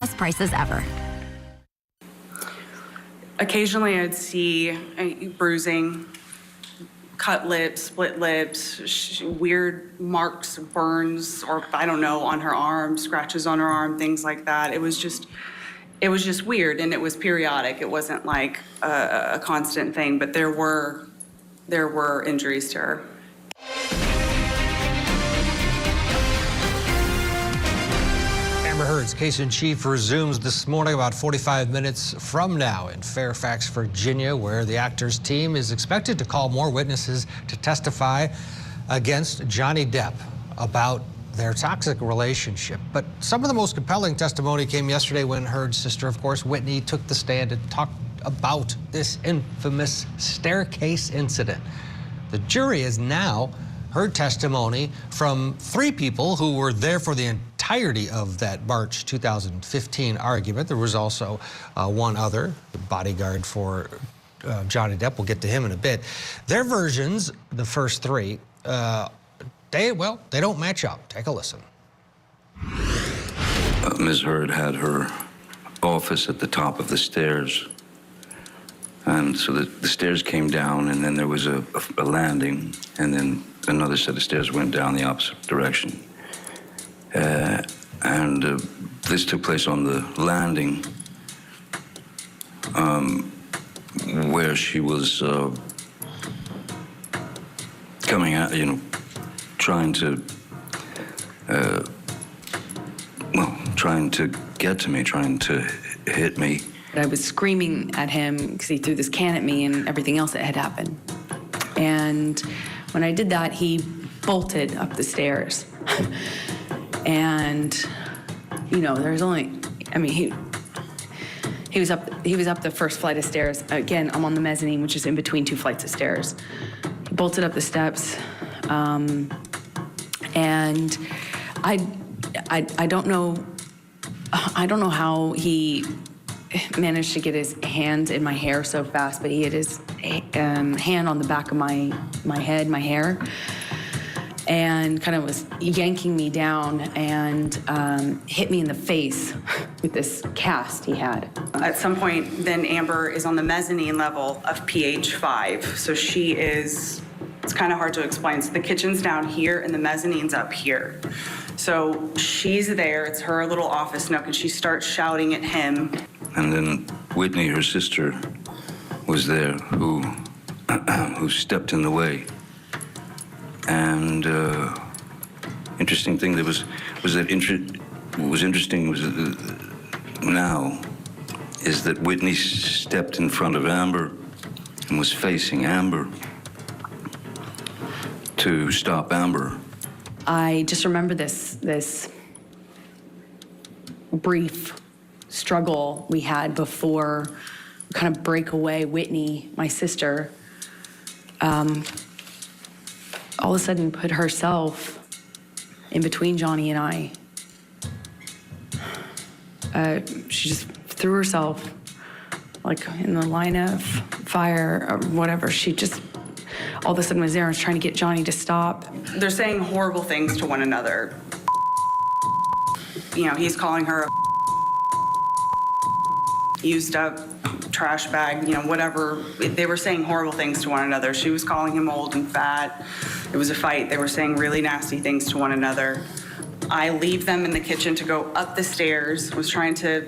best prices ever. Occasionally I'd see bruising, cut lips, split lips, weird marks, burns, or I don't know, on her arm, scratches on her arm, things like that. It was just weird, and it was periodic. It wasn't like a constant thing, but there were injuries to her. Amber Heard's case in chief resumes this morning about 45 minutes from now in Fairfax, Virginia, where the actor's team is expected to call more witnesses to testify against Johnny Depp about their toxic relationship. But some of the most compelling testimony came yesterday when Heard's sister, of course, Whitney, took the stand and talked about this infamous staircase incident. The jury has now heard testimony from 3 people who were there for the entirety of that March 2015 argument. There was also one other, the bodyguard for Johnny Depp. We'll get to him in a bit. Their versions, the first 3, they don't match up. Take a listen. Ms. Heard had her office at the top of the stairs. And so the stairs came down, and then there was a landing, and then another set of stairs went down the opposite direction. This took place on the landing, where she was coming out, trying to get to me, trying to hit me. I was screaming at him because he threw this can at me and everything else that had happened. And when I did that, he bolted up the stairs. And, there's only, he was up the first flight of stairs. Again, I'm on the mezzanine, which is in between 2 flights of stairs. He bolted up the steps. And I don't know how he managed to get his hands in my hair so fast, but he had his hand on the back of my head, my hair, and kind of was yanking me down and hit me in the face with this cast he had. At some point, then Amber is on the mezzanine level of PH 5, so she is, it's kind of hard to explain. So the kitchen's down here and the mezzanine's up here. So she's there, it's her little office nook, and she starts shouting at him. And then Whitney, her sister, was there, who stepped in the way. And interesting thing that was interesting now is that Whitney stepped in front of Amber and was facing Amber to stop Amber. I just remember this brief struggle we had before we kind of break away. Whitney, my sister, all of a sudden put herself in between Johnny and I. She just threw herself like in the line of fire or whatever. She just all of a sudden was there and was trying to get Johnny to stop. They're saying horrible things to one another. He's calling her a used up trash bag, whatever. They were saying horrible things to one another. She was calling him old and fat. It was a fight. They were saying really nasty things to one another. I leave them in the kitchen to go up the stairs, was trying to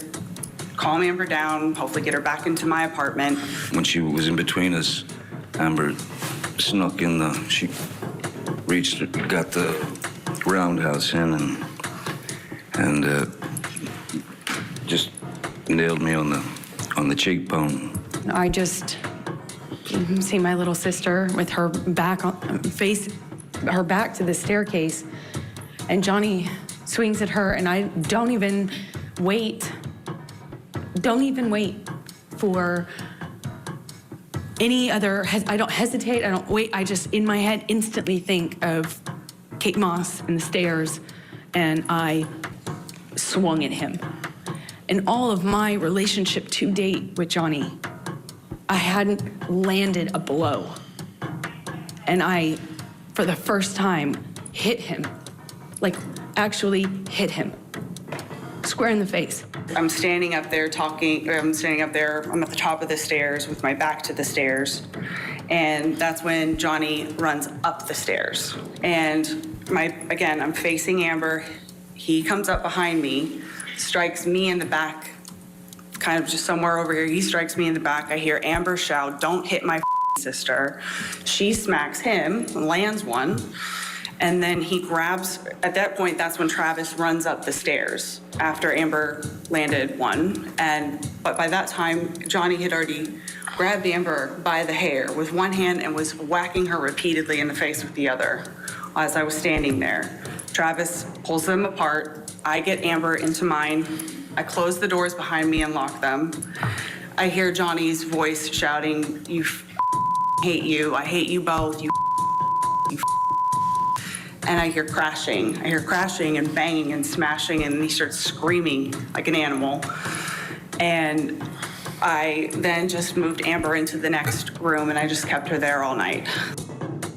calm Amber down, hopefully get her back into my apartment. When she was in between us, Amber snuck in she reached, got the roundhouse in and just nailed me on the cheekbone. I just see my little sister with her back to the staircase, and Johnny swings at her, and I don't even wait for any other, I don't hesitate, I don't wait, I just in my head instantly think of Kate Moss and the stairs, and I swung at him. In all of my relationship to date with Johnny, I hadn't landed a blow. And I, for the first time, hit him. Like, actually hit him. Square in the face. I'm standing up there talking, I'm at the top of the stairs with my back to the stairs. And that's when Johnny runs up the stairs. And again, I'm facing Amber. He comes up behind me, strikes me in the back, kind of just somewhere over here. He strikes me in the back. I hear Amber shout, "Don't hit my sister." She smacks him, lands one. And then he grabs, at that point, that's when Travis runs up the stairs after Amber landed one. But by that time, Johnny had already grabbed Amber by the hair with one hand and was whacking her repeatedly in the face with the other as I was standing there. Travis pulls them apart. I get Amber into mine. I close the doors behind me and lock them. I hear Johnny's voice shouting, "You hate you. I hate you both. You." And I hear crashing. I hear crashing and banging and smashing, and he starts screaming like an animal. And I then just moved Amber into the next room, and I just kept her there all night.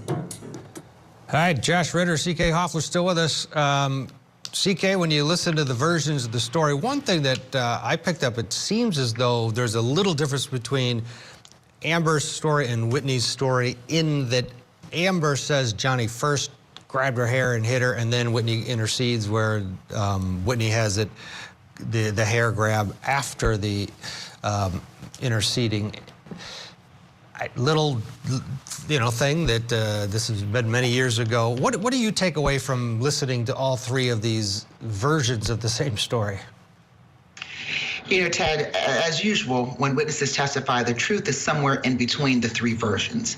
All right, Josh Ritter, C.K. Hoffler still with us. C.K., when you listen to the versions of the story, one thing that I picked up, it seems as though there's a little difference between Amber's story and Whitney's story in that Amber says Johnny first grabbed her hair and hit her, and then Whitney intercedes where Whitney has the hair grab after the interceding. Little, thing that this has been many years ago. What do you take away from listening to all three of these versions of the same story? Ted, as usual, when witnesses testify, the truth is somewhere in between the three versions.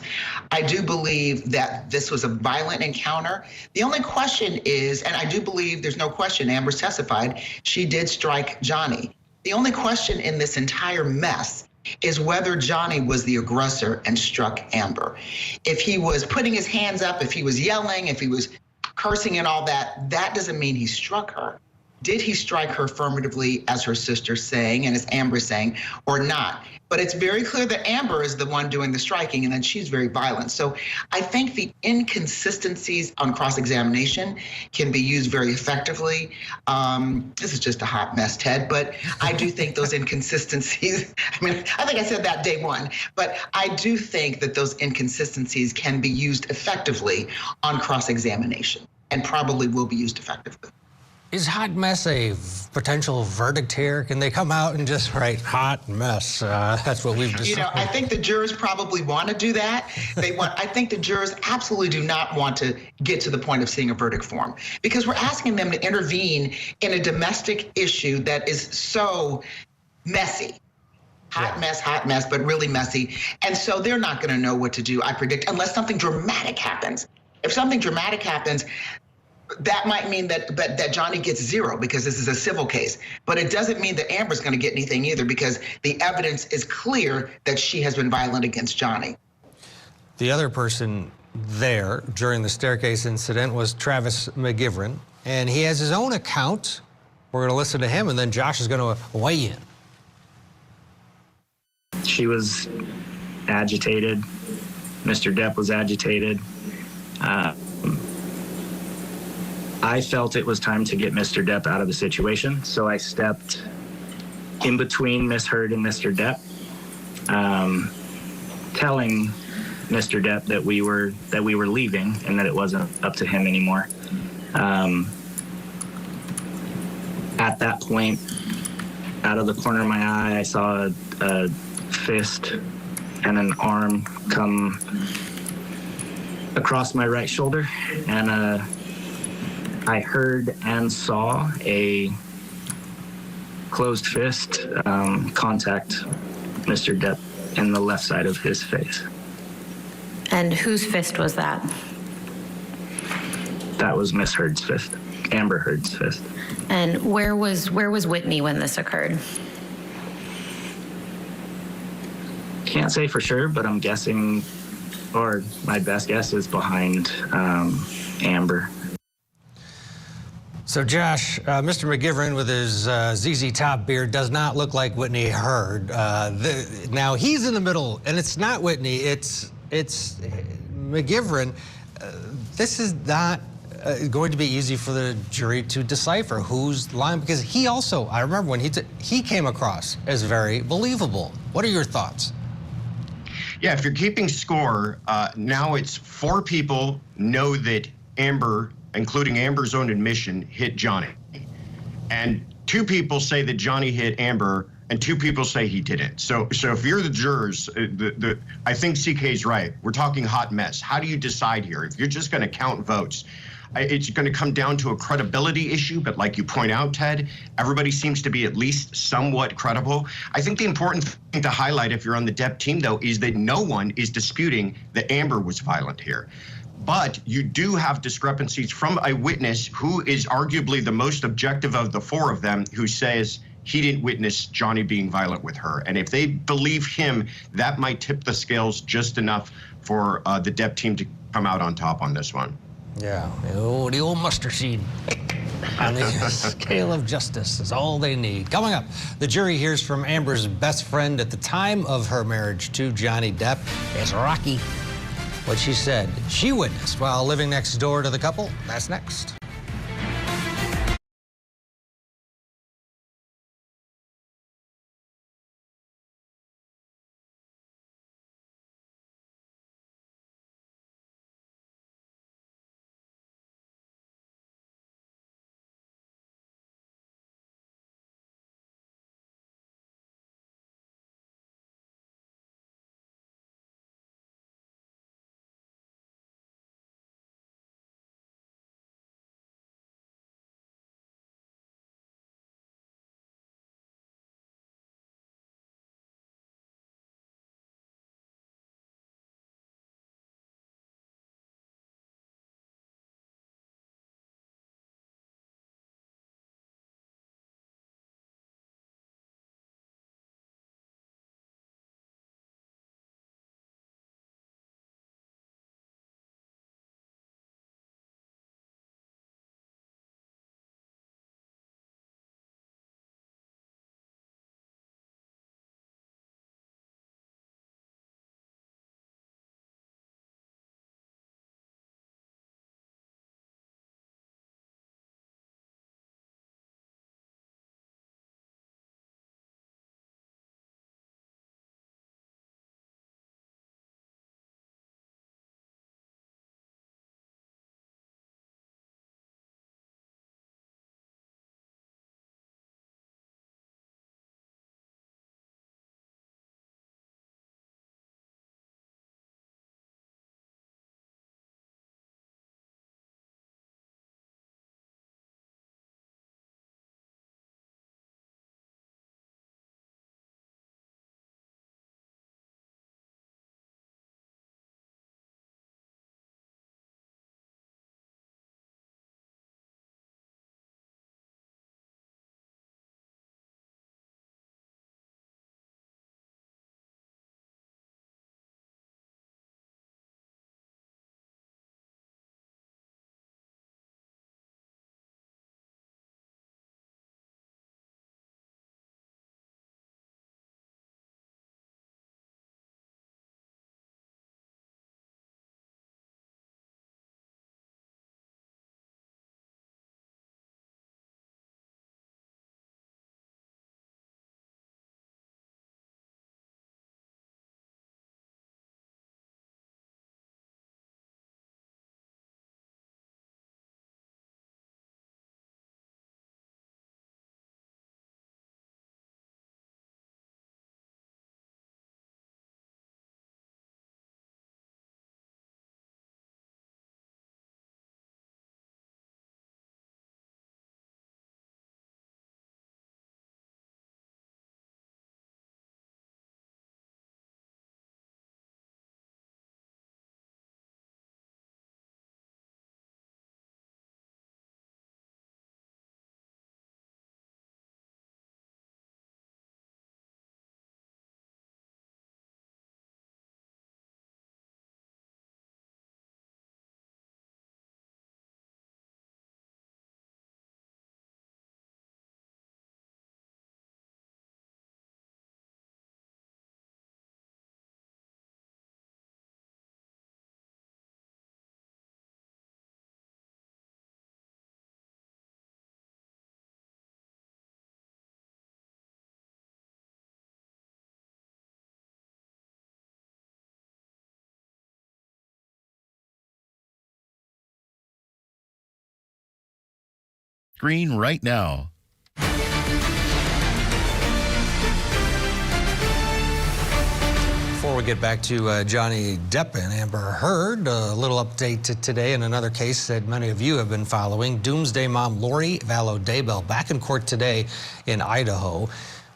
I do believe that this was a violent encounter. The only question is, and I do believe there's no question, Amber's testified, she did strike Johnny. The only question in this entire mess is whether Johnny was the aggressor and struck Amber. If he was putting his hands up, if he was yelling, if he was cursing and all that, that doesn't mean he struck her. Did he strike her affirmatively, as her sister's saying, and as Amber's saying, or not? But it's very clear that Amber is the one doing the striking, and then she's very violent. So I think the inconsistencies on cross-examination can be used very effectively. This is just a hot mess, Ted, but I do think those inconsistencies, I think I said that day one, but I do think that those inconsistencies can be used effectively on cross-examination, and probably will be used effectively. Is hot mess a potential verdict here? Can they come out and just write hot mess? That's what we've decided. I think the jurors probably want to do that. I think the jurors absolutely do not want to get to the point of seeing a verdict form, because we're asking them to intervene in a domestic issue that is so messy. Hot mess, but really messy. And so they're not going to know what to do, I predict, unless something dramatic happens. If something dramatic happens, that might mean that Johnny gets 0 because this is a civil case. But it doesn't mean that Amber's going to get anything either, because the evidence is clear that she has been violent against Johnny. The other person there during the staircase incident was Travis McGivern, and he has his own account. We're going to listen to him, and then Josh is going to weigh in. She was agitated. Mr. Depp was agitated. I felt it was time to get Mr. Depp out of the situation, so I stepped in between Miss Heard and Mr. Depp, telling Mr. Depp that we were leaving and that it wasn't up to him anymore. At that point, out of the corner of my eye, I saw a fist and an arm come across my right shoulder, and I heard and saw a closed fist contact Mr. Depp in the left side of his face. And whose fist was that? That was Miss Heard's fist, Amber Heard's fist. And where was Whitney when this occurred? Can't say for sure, but I'm guessing, or my best guess is behind Amber. So, Josh, Mr. McGivern with his ZZ Top beard does not look like Whitney Heard. Now, he's in the middle, and it's not Whitney, it's McGivern. This is not going to be easy for the jury to decipher who's lying? Because he also, I remember when he came across as very believable. What are your thoughts? Yeah, if you're keeping score, now it's 4 people know that Amber, including Amber's own admission, hit Johnny. And 2 people say that Johnny hit Amber, and 2 people say he didn't. So if you're the jurors, I think CK's right. We're talking hot mess. How do you decide here? If you're just going to count votes, it's going to come down to a credibility issue. But like you point out, Ted, everybody seems to be at least somewhat credible. I think the important thing to highlight, if you're on the Depp team, though, is that no one is disputing that Amber was violent here. But you do have discrepancies from a witness who is arguably the most objective of the 4 of them, who says he didn't witness Johnny being violent with her. And if they believe him, that might tip the scales just enough for the Depp team to come out on top on this one. Yeah, the old mustard seed on the scale of justice is all they need. Coming up, the jury hears from Amber's best friend at the time of her marriage to Johnny Depp. It's Rocky. What she said she witnessed while living next door to the couple. That's next. screen right now. Before we get back to Johnny Depp and Amber Heard, a little update today in another case that many of you have been following. Doomsday mom Lori Vallow Daybell back in court today in Idaho.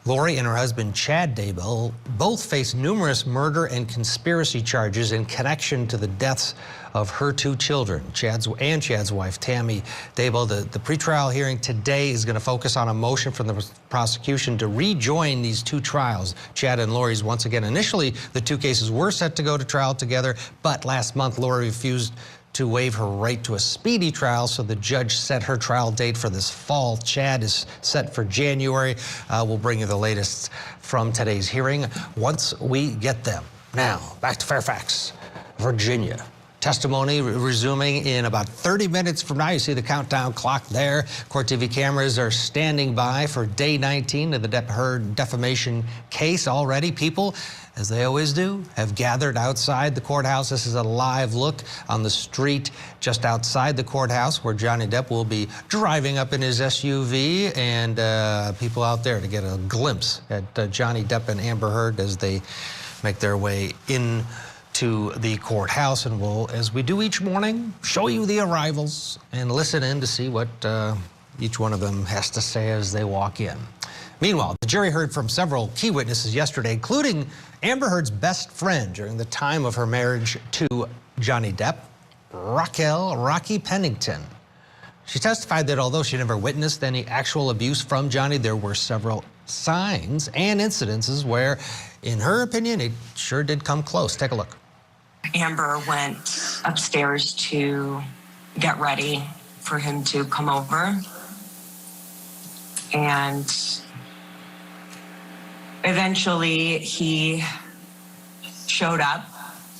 Lori and her husband Chad Daybell both face numerous murder and conspiracy charges in connection to the deaths of her two children, Chad's wife Tammy Daybell. The pretrial hearing today is going to focus on a motion from the prosecution to rejoin these two trials, Chad and Lori's once again. Initially, the two cases were set to go to trial together, but last month Lori refused to waive her right to a speedy trial, so the judge set her trial date for this fall. Chad is set for January. We'll bring you the latest from today's hearing once we get them. Now, back to Fairfax, Virginia. Testimony resuming in about 30 minutes from now. You see the countdown clock there. Court TV cameras are standing by for day 19 of the Depp Heard defamation case. Already, people, as they always do, have gathered outside the courthouse. This is a live look on the street just outside the courthouse where Johnny Depp will be driving up in his SUV, and people out there to get a glimpse at Johnny Depp and Amber Heard as they make their way in to the courthouse. And we'll, as we do each morning, show you the arrivals and listen in to see what each one of them has to say as they walk in. Meanwhile, the jury heard from several key witnesses yesterday, including Amber Heard's best friend during the time of her marriage to Johnny Depp, Rocky Pennington. She testified that although she never witnessed any actual abuse from Johnny, there were several signs and incidences where, in her opinion, it sure did come close. Take a look. Amber went upstairs to get ready for him to come over. And eventually he showed up.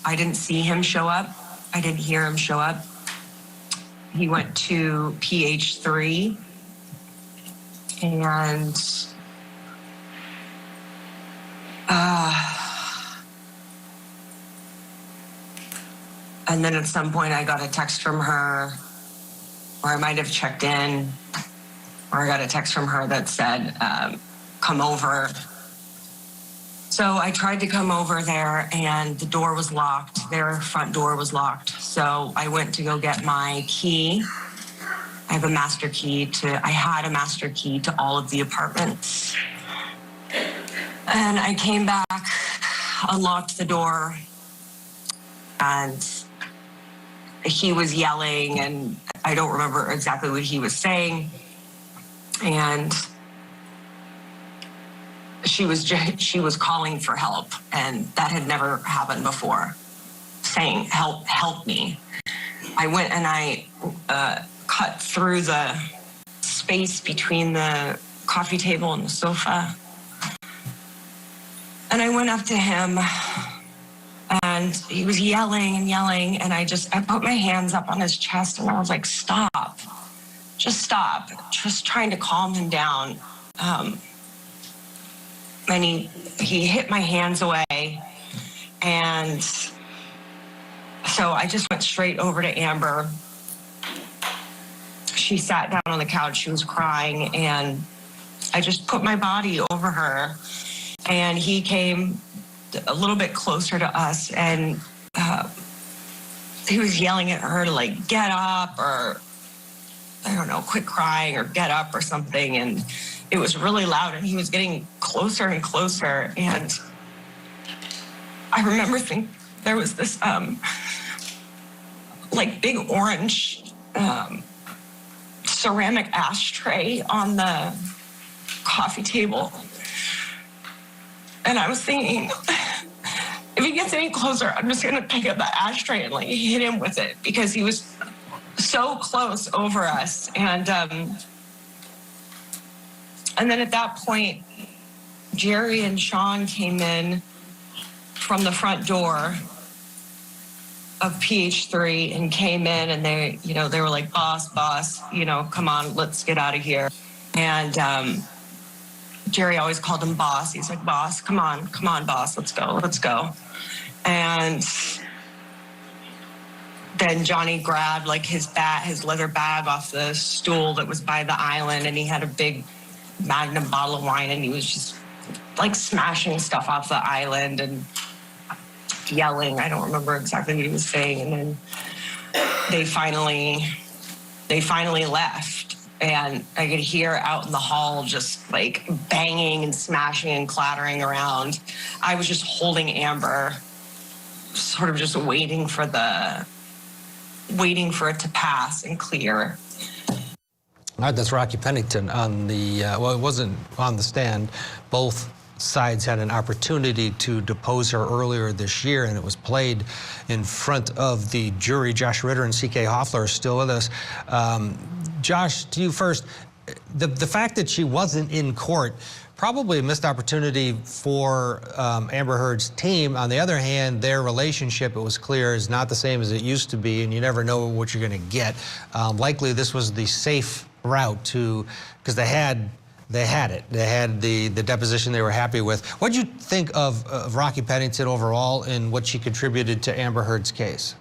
I didn't see him show up. I didn't hear him show up. He went to PH3 and then at some point I got a text from her, or I might have checked in, or I got a text from her that said, come over. So I tried to come over there and the door was locked. Their front door was locked. So I went to go get my key. I had a master key to all of the apartments. And I came back, unlocked the door, and he was yelling, and I don't remember exactly what he was saying. And she was calling for help, and that had never happened before, saying, help me. I went and I cut through the space between the coffee table and the sofa. And I went up to him, and he was yelling and yelling, and I put my hands up on his chest, and I was like, stop, just trying to calm him down. And he hit my hands away, and so I just went straight over to Amber. She sat down on the couch, she was crying, and I just put my body over her, and he came a little bit closer to us, and he was yelling at her to like get up, or I don't know, quit crying or get up or something, and it was really loud, and he was getting closer and closer. And I remember thinking there was this like big orange ceramic ashtray on the coffee table. And I was thinking, if he gets any closer, I'm just gonna pick up that ashtray and like hit him with it, because he was so close over us. And then at that point, Jerry and Sean came in from the front door of PH3 and came in, and they were like, boss, come on, let's get out of here. And Jerry always called him boss. He's like, boss, come on, boss, let's go. And then Johnny grabbed like his leather bag off the stool that was by the island, and he had a big Magnum bottle of wine, and he was just like smashing stuff off the island and yelling. I don't remember exactly what he was saying. And then they finally left, and I could hear out in the hall just like banging and smashing and clattering around. I was just holding Amber, sort of just waiting for it to pass and clear. All right, that's Rocky Pennington on the, well, it wasn't on the stand. Both sides had an opportunity to depose her earlier this year, and it was played in front of the jury. Josh Ritter and C.K. Hoffler are still with us. Josh, to you first. The fact that she wasn't in court, probably a missed opportunity for Amber Heard's team. On the other hand, their relationship, it was clear, is not the same as it used to be, and you never know what you're going to get. Likely this was the safe route to, because they had it. They had the deposition they were happy with. What did you think of Rocky Pennington overall and what she contributed to Amber Heard's case?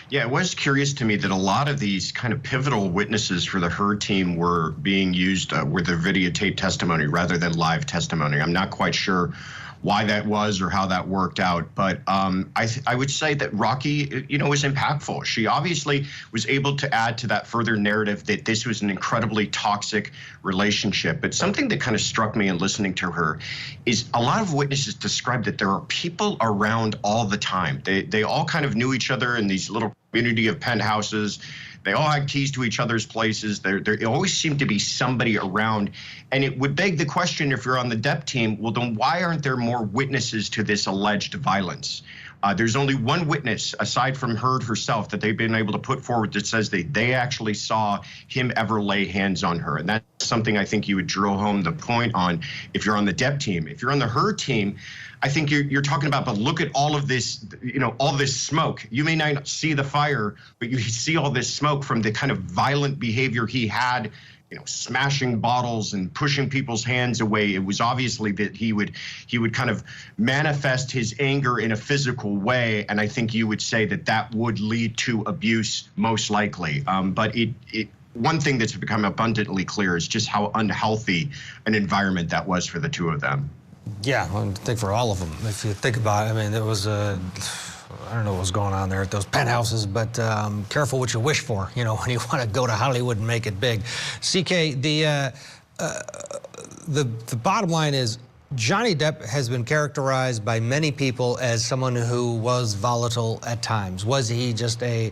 Yeah, it was curious to me that a lot of these kind of pivotal witnesses for the Heard team were being used with their videotape testimony rather than live testimony. I'm not quite sure why that was or how that worked out, but I would say that Rocky, was impactful. She obviously was able to add to that further narrative that this was an incredibly toxic relationship. But something that kind of struck me in listening to her is a lot of witnesses described that there are people around all the time. They all kind of knew each other in these little community of penthouses. They all had keys to each other's places. There always seemed to be somebody around. And it would beg the question, if you're on the Depp team, well, then why aren't there more witnesses to this alleged violence? There's only one witness, aside from Heard herself, that they've been able to put forward that says they actually saw him ever lay hands on her. And that's something I think you would drill home the point on if you're on the Depp team. If you're on the Heard team, I think you're talking about, but look at all of this, all this smoke. You may not see the fire, but you see all this smoke from the kind of violent behavior he had, smashing bottles and pushing people's hands away. It was obviously that he would kind of manifest his anger in a physical way, and I think you would say that would lead to abuse most likely. But one thing that's become abundantly clear is just how unhealthy an environment that was for the two of them. Yeah, I think for all of them. If you think about it, I mean, there was I don't know what was going on there at those penthouses, but careful what you wish for, when you want to go to Hollywood and make it big. CK, the bottom line is Johnny Depp has been characterized by many people as someone who was volatile at times. Was he just a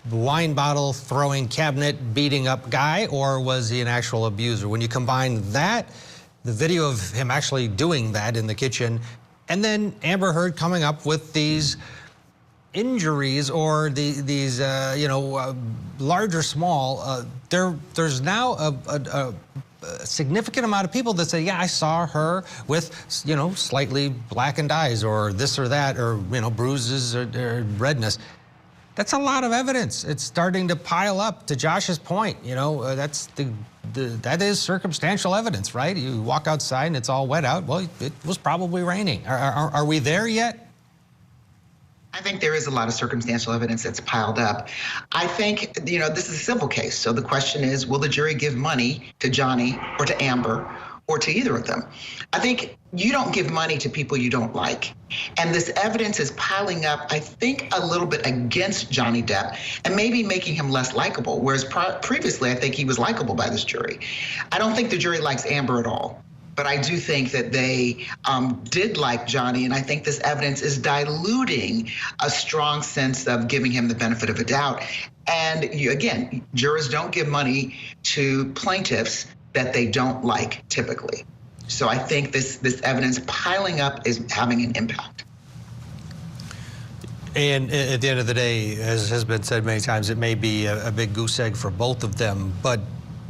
wine bottle throwing cabinet beating up guy, or was he an actual abuser? When you combine that, the video of him actually doing that in the kitchen, and then Amber Heard coming up with these injuries or these large or small, there's now a significant amount of people that say, yeah, I saw her with, slightly blackened eyes or this or that, or, bruises or redness. That's a lot of evidence. It's starting to pile up. To Josh's point, that is circumstantial evidence, right? You walk outside and it's all wet out. Well, it was probably raining. Are we there yet? I think there is a lot of circumstantial evidence that's piled up. I think, this is a civil case. So the question is, will the jury give money to Johnny or to Amber or to either of them? I think you don't give money to people you don't like. And this evidence is piling up, I think, a little bit against Johnny Depp and maybe making him less likable, whereas previously I think he was likable by this jury. I don't think the jury likes Amber at all. But I do think that they did like Johnny, and I think this evidence is diluting a strong sense of giving him the benefit of a doubt. And again, jurors don't give money to plaintiffs that they don't like typically. So I think this evidence piling up is having an impact. And at the end of the day, as has been said many times, it may be a big goose egg for both of them. But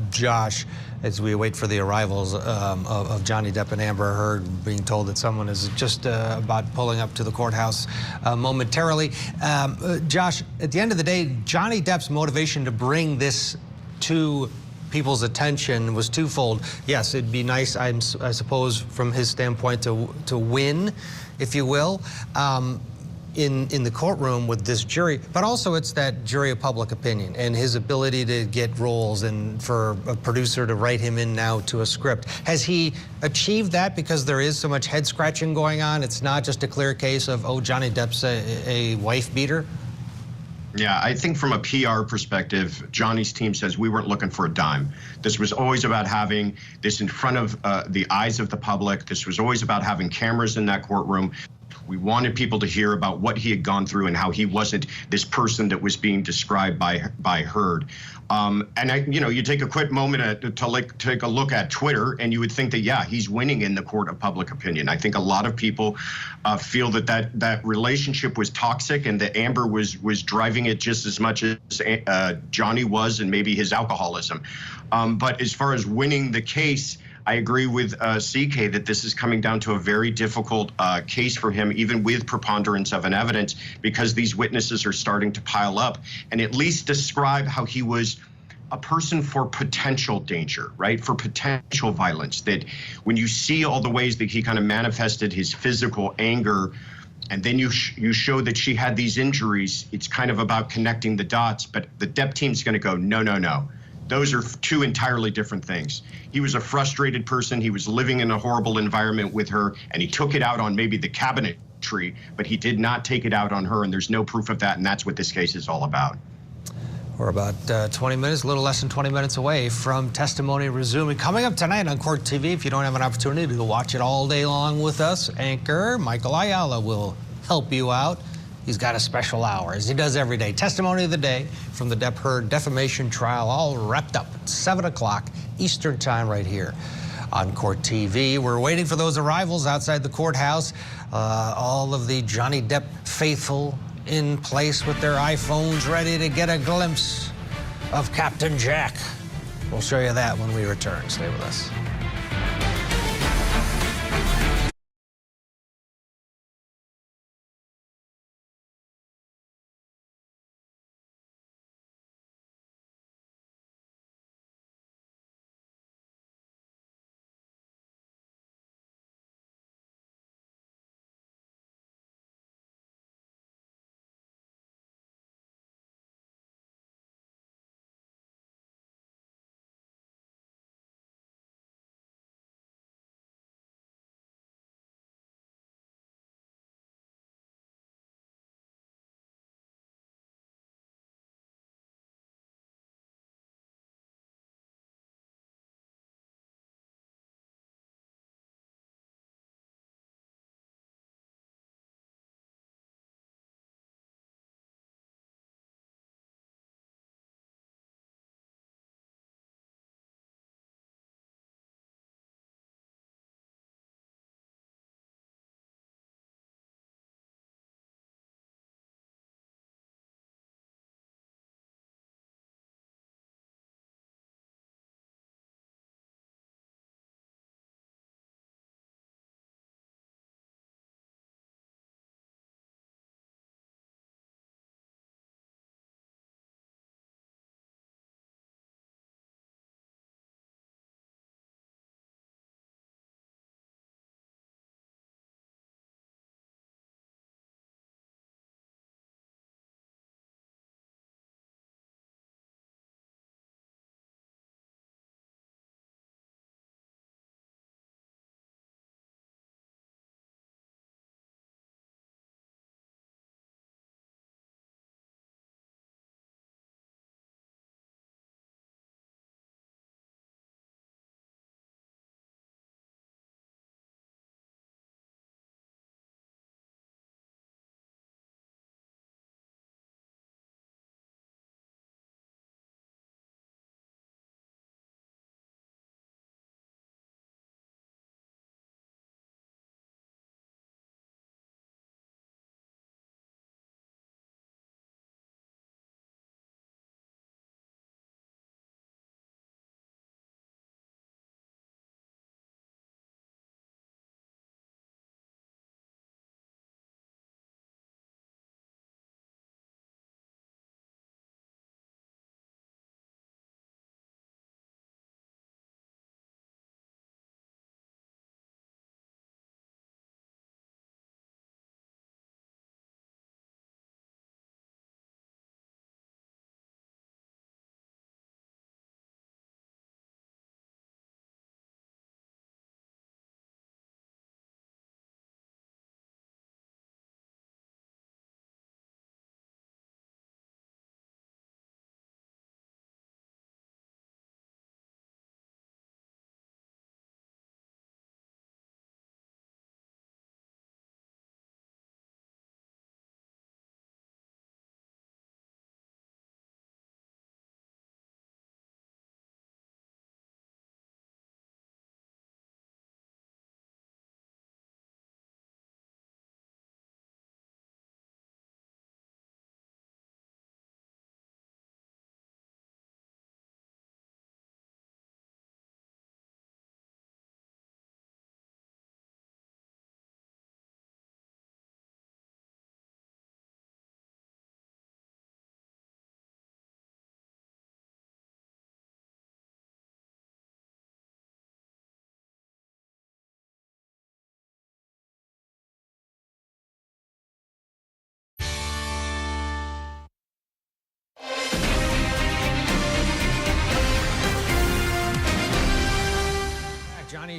Josh, as we wait for the arrivals of Johnny Depp and Amber Heard, being told that someone is just about pulling up to the courthouse momentarily. Josh, at the end of the day, Johnny Depp's motivation to bring this to people's attention was twofold. Yes, it'd be nice, I suppose, from his standpoint to win, if you will. in the courtroom with this jury, but also it's that jury of public opinion and his ability to get roles and for a producer to write him in now to a script. Has he achieved that because there is so much head scratching going on? It's not just a clear case of, oh, Johnny Depp's a wife beater? Yeah, I think from a PR perspective, Johnny's team says we weren't looking for a dime. This was always about having this in front of the eyes of the public. This was always about having cameras in that courtroom. We wanted people to hear about what he had gone through and how he wasn't this person that was being described by Heard. And you take a quick moment to take a look at Twitter, and you would think that, yeah, he's winning in the court of public opinion. I think a lot of people feel that relationship was toxic and that Amber was driving it just as much as Johnny was, and maybe his alcoholism. But as far as winning the case, I agree with CK that this is coming down to a very difficult case for him, even with preponderance of an evidence, because these witnesses are starting to pile up and at least describe how he was a person for potential danger, right? For potential violence. That when you see all the ways that he kind of manifested his physical anger, and then you show that she had these injuries, it's kind of about connecting the dots. But the Depp team's going to go, no, no, no. Those are two entirely different things. He was a frustrated person. He was living in a horrible environment with her, and he took it out on maybe the cabinetry, but he did not take it out on her, and there's no proof of that, and that's what this case is all about. We're about 20 minutes, a little less than 20 minutes away from testimony resuming. Coming up tonight on Court TV, if you don't have an opportunity to watch it all day long with us, anchor Michael Ayala will help you out. He's got a special hour, as he does every day. Testimony of the day from the Depp Heard defamation trial, all wrapped up at 7 o'clock Eastern time right here on Court TV. We're waiting for those arrivals outside the courthouse. All of the Johnny Depp faithful in place with their iPhones ready to get a glimpse of Captain Jack. We'll show you that when we return. Stay with us.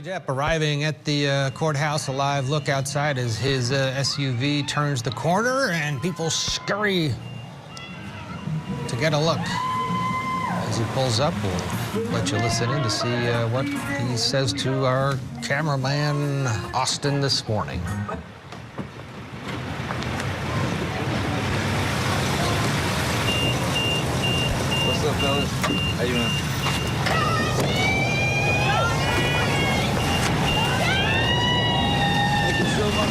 Depp arriving at the courthouse. A live look outside as his SUV turns the corner and people scurry to get a look. As he pulls up, we'll let you listen in to see what he says to our cameraman, Austin, this morning. What's up, fellas? How you doing? Thank you so much.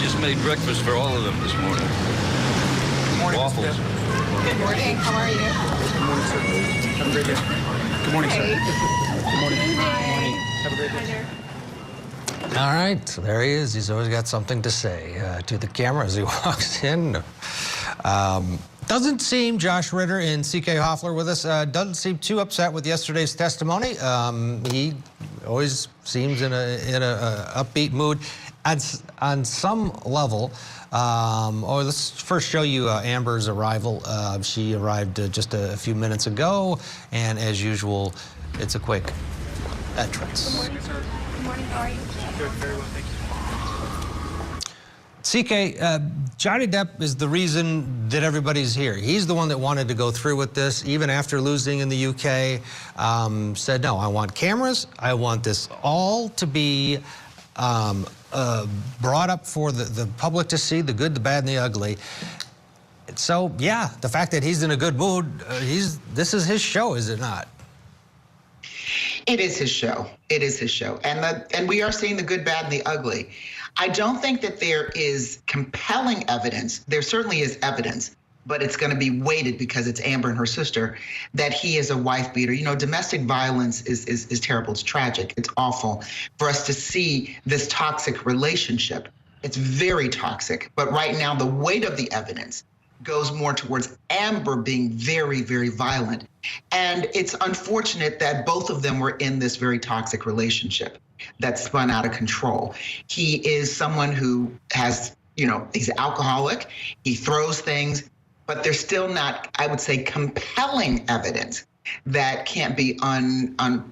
Just made breakfast for all of them this morning. Good morning, waffles. Good morning. How are you? Good morning, sir. Have a great day. Good morning, sir. Good morning. Good morning. Have a great day. All right, so there he is. He's always got something to say to the camera as he walks in. Doesn't seem, Josh Ritter and C.K. Hoffler with us, doesn't seem too upset with yesterday's testimony. He always seems in a upbeat mood. On some level, let's first show you Amber's arrival. She arrived just a few minutes ago, and as usual, it's a quick entrance. Good morning, sir. Good morning. How are you? Good. Very well, thank you. CK, Johnny Depp is the reason that everybody's here. He's the one that wanted to go through with this, even after losing in the UK. Said, no, I want cameras. I want this all to be brought up for the public to see, the good, the bad, and the ugly. So, yeah, the fact that he's in a good mood, this is his show, is it not? It is his show. It is his show. And we are seeing the good, bad, and the ugly. I don't think that there is compelling evidence. There certainly is evidence, but it's going to be weighted because it's Amber and her sister, that he is a wife beater. You know, domestic violence is terrible. It's tragic. It's awful for us to see this toxic relationship. It's very toxic. But right now, the weight of the evidence goes more towards Amber being very, very violent. And it's unfortunate that both of them were in this very toxic relationship that spun out of control. He is someone who has, you know, he's an alcoholic, he throws things, but there's still not, I would say, compelling evidence that can't be undone,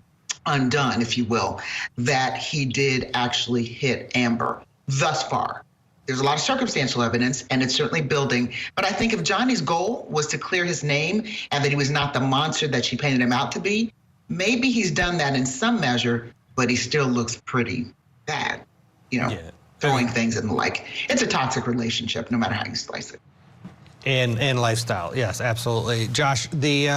if you will, that he did actually hit Amber thus far. There's a lot of circumstantial evidence, and it's certainly building. But I think if Johnny's goal was to clear his name and that he was not the monster that she painted him out to be, maybe he's done that in some measure, but he still looks pretty bad, you know, throwing things and the like. It's a toxic relationship, no matter how you slice it. And lifestyle, yes, absolutely. Josh, the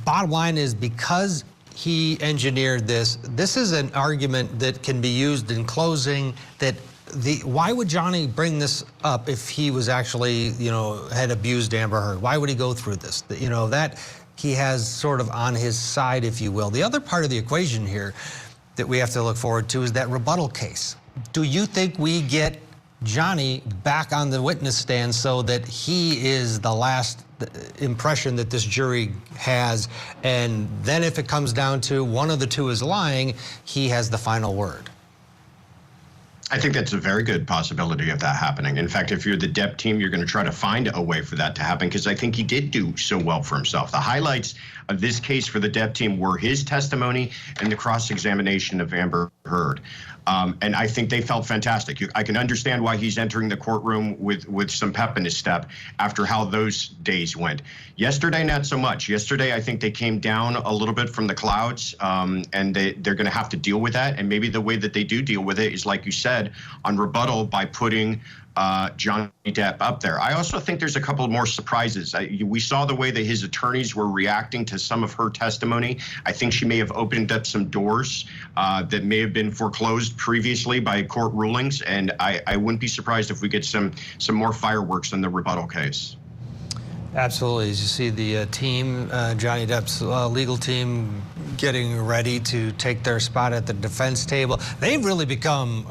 bottom line is because he engineered this is an argument that can be used in closing that why would Johnny bring this up if he was actually, you know, had abused Amber Heard? Why would he go through this? You know, that he has sort of on his side, if you will. The other part of the equation here that we have to look forward to is that rebuttal case. Do you think we get Johnny back on the witness stand so that he is the last impression that this jury has, and then if it comes down to one of the two is lying, he has the final word? I think that's a very good possibility of that happening. In fact, if you're the Depp team, you're going to try to find a way for that to happen, because I think he did do so well for himself. The highlights of this case for the Depp team were his testimony and the cross-examination of Amber Heard. And I think they felt fantastic. I can understand why he's entering the courtroom with some pep in his step after how those days went. Yesterday, not so much. Yesterday, I think they came down a little bit from the clouds, and they're going to have to deal with that. And maybe the way that they do deal with it is, like you said, on rebuttal by putting Johnny Depp up there. I also think there's a couple more surprises. We saw the way that his attorneys were reacting to some of her testimony. I think she may have opened up some doors that may have been foreclosed previously by court rulings, and I wouldn't be surprised if we get some more fireworks in the rebuttal case. Absolutely. As you see the team, Johnny Depp's legal team, getting ready to take their spot at the defense table. They've really become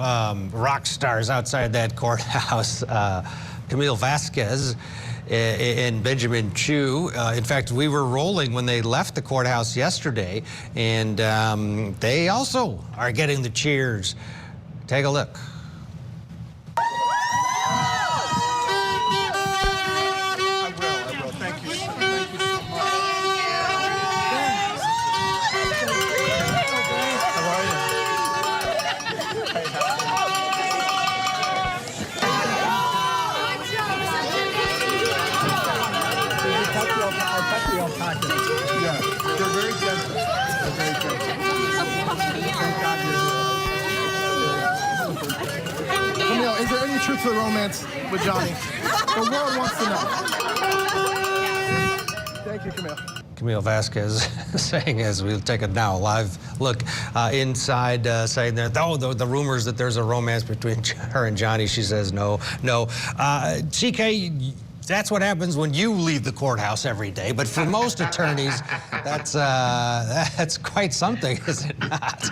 rock stars outside that courthouse. Camille Vasquez and Benjamin Chu. In fact, we were rolling when they left the courthouse yesterday, and they also are getting the cheers. Take a look. packet. Yeah, they're very gentle. They're very gentle. Thank God you're here. Camille, is there any truth to the romance with Johnny? The world wants to know. Thank you, Camille. Camille Vasquez saying, as we'll take it now, a live look inside, saying that, oh, the rumors that there's a romance between her and Johnny, she says no. CK, that's what happens when you leave the courthouse every day. But for most attorneys, that's quite something, is it not?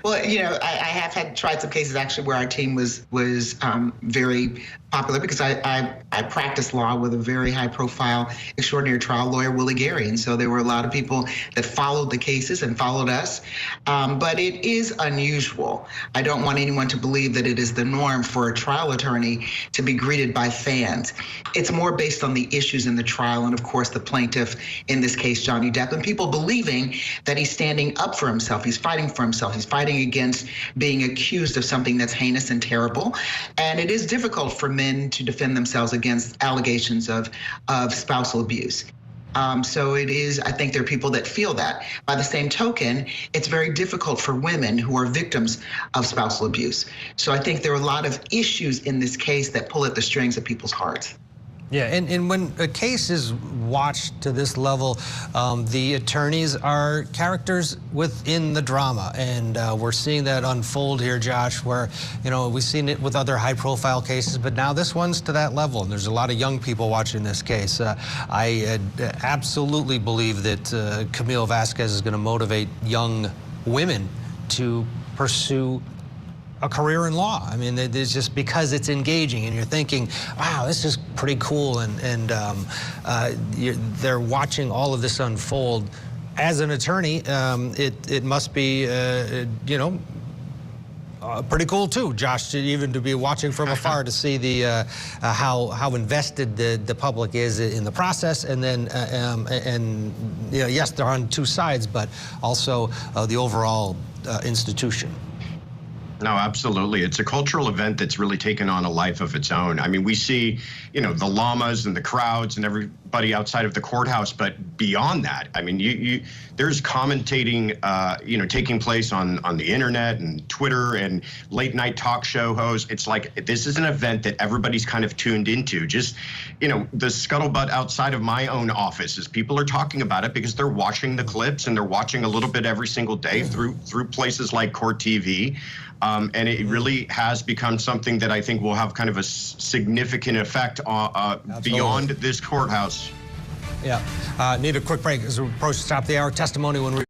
Well, you know, I have tried some cases actually where our team was very popular because I practiced law with a very high profile extraordinary trial lawyer, Willie Gary. And so there were a lot of people that followed the cases and followed us. But it is unusual. I don't want anyone to believe that it is the norm for a trial attorney to be greeted by fans. It's more based on the issues in the trial and, of course, the plaintiff, in this case, Johnny Depp, and people believing that he's standing up for himself. He's fighting for himself. He's fighting against being accused of something that's heinous and terrible. And it is difficult for men to defend themselves against allegations of spousal abuse. So it is, I think there are people that feel that. By the same token, it's very difficult for women who are victims of spousal abuse. So I think there are a lot of issues in this case that pull at the strings of people's hearts. Yeah, and when a case is watched to this level, the attorneys are characters within the drama, and we're seeing that unfold here, Josh, where, you know, we've seen it with other high-profile cases, but now this one's to that level, and there's a lot of young people watching this case. I absolutely believe that Camille Vasquez is going to motivate young women to pursue a career in law. I mean, it's just because it's engaging and you're thinking, wow, this is pretty cool, and they're watching all of this unfold. As an attorney, it must be, you know, pretty cool too, Josh, to be watching from afar to see the how invested the public is in the process, and then you know, yes, they're on two sides, but also the overall institution. No, absolutely. It's a cultural event that's really taken on a life of its own. I mean, we see, you know, the llamas and the crowds and everybody outside of the courthouse, but beyond that, I mean, there's commentating, you know, taking place on the internet and Twitter and late night talk show hosts. It's like, this is an event that everybody's kind of tuned into. Just, you know, the scuttlebutt outside of my own office is people are talking about it because they're watching the clips and they're watching a little bit every single day through places like Court TV. And it really has become something that I think will have kind of a significant effect beyond this courthouse. Yeah. Need a quick break as we approach the top of the hour. Testimony when we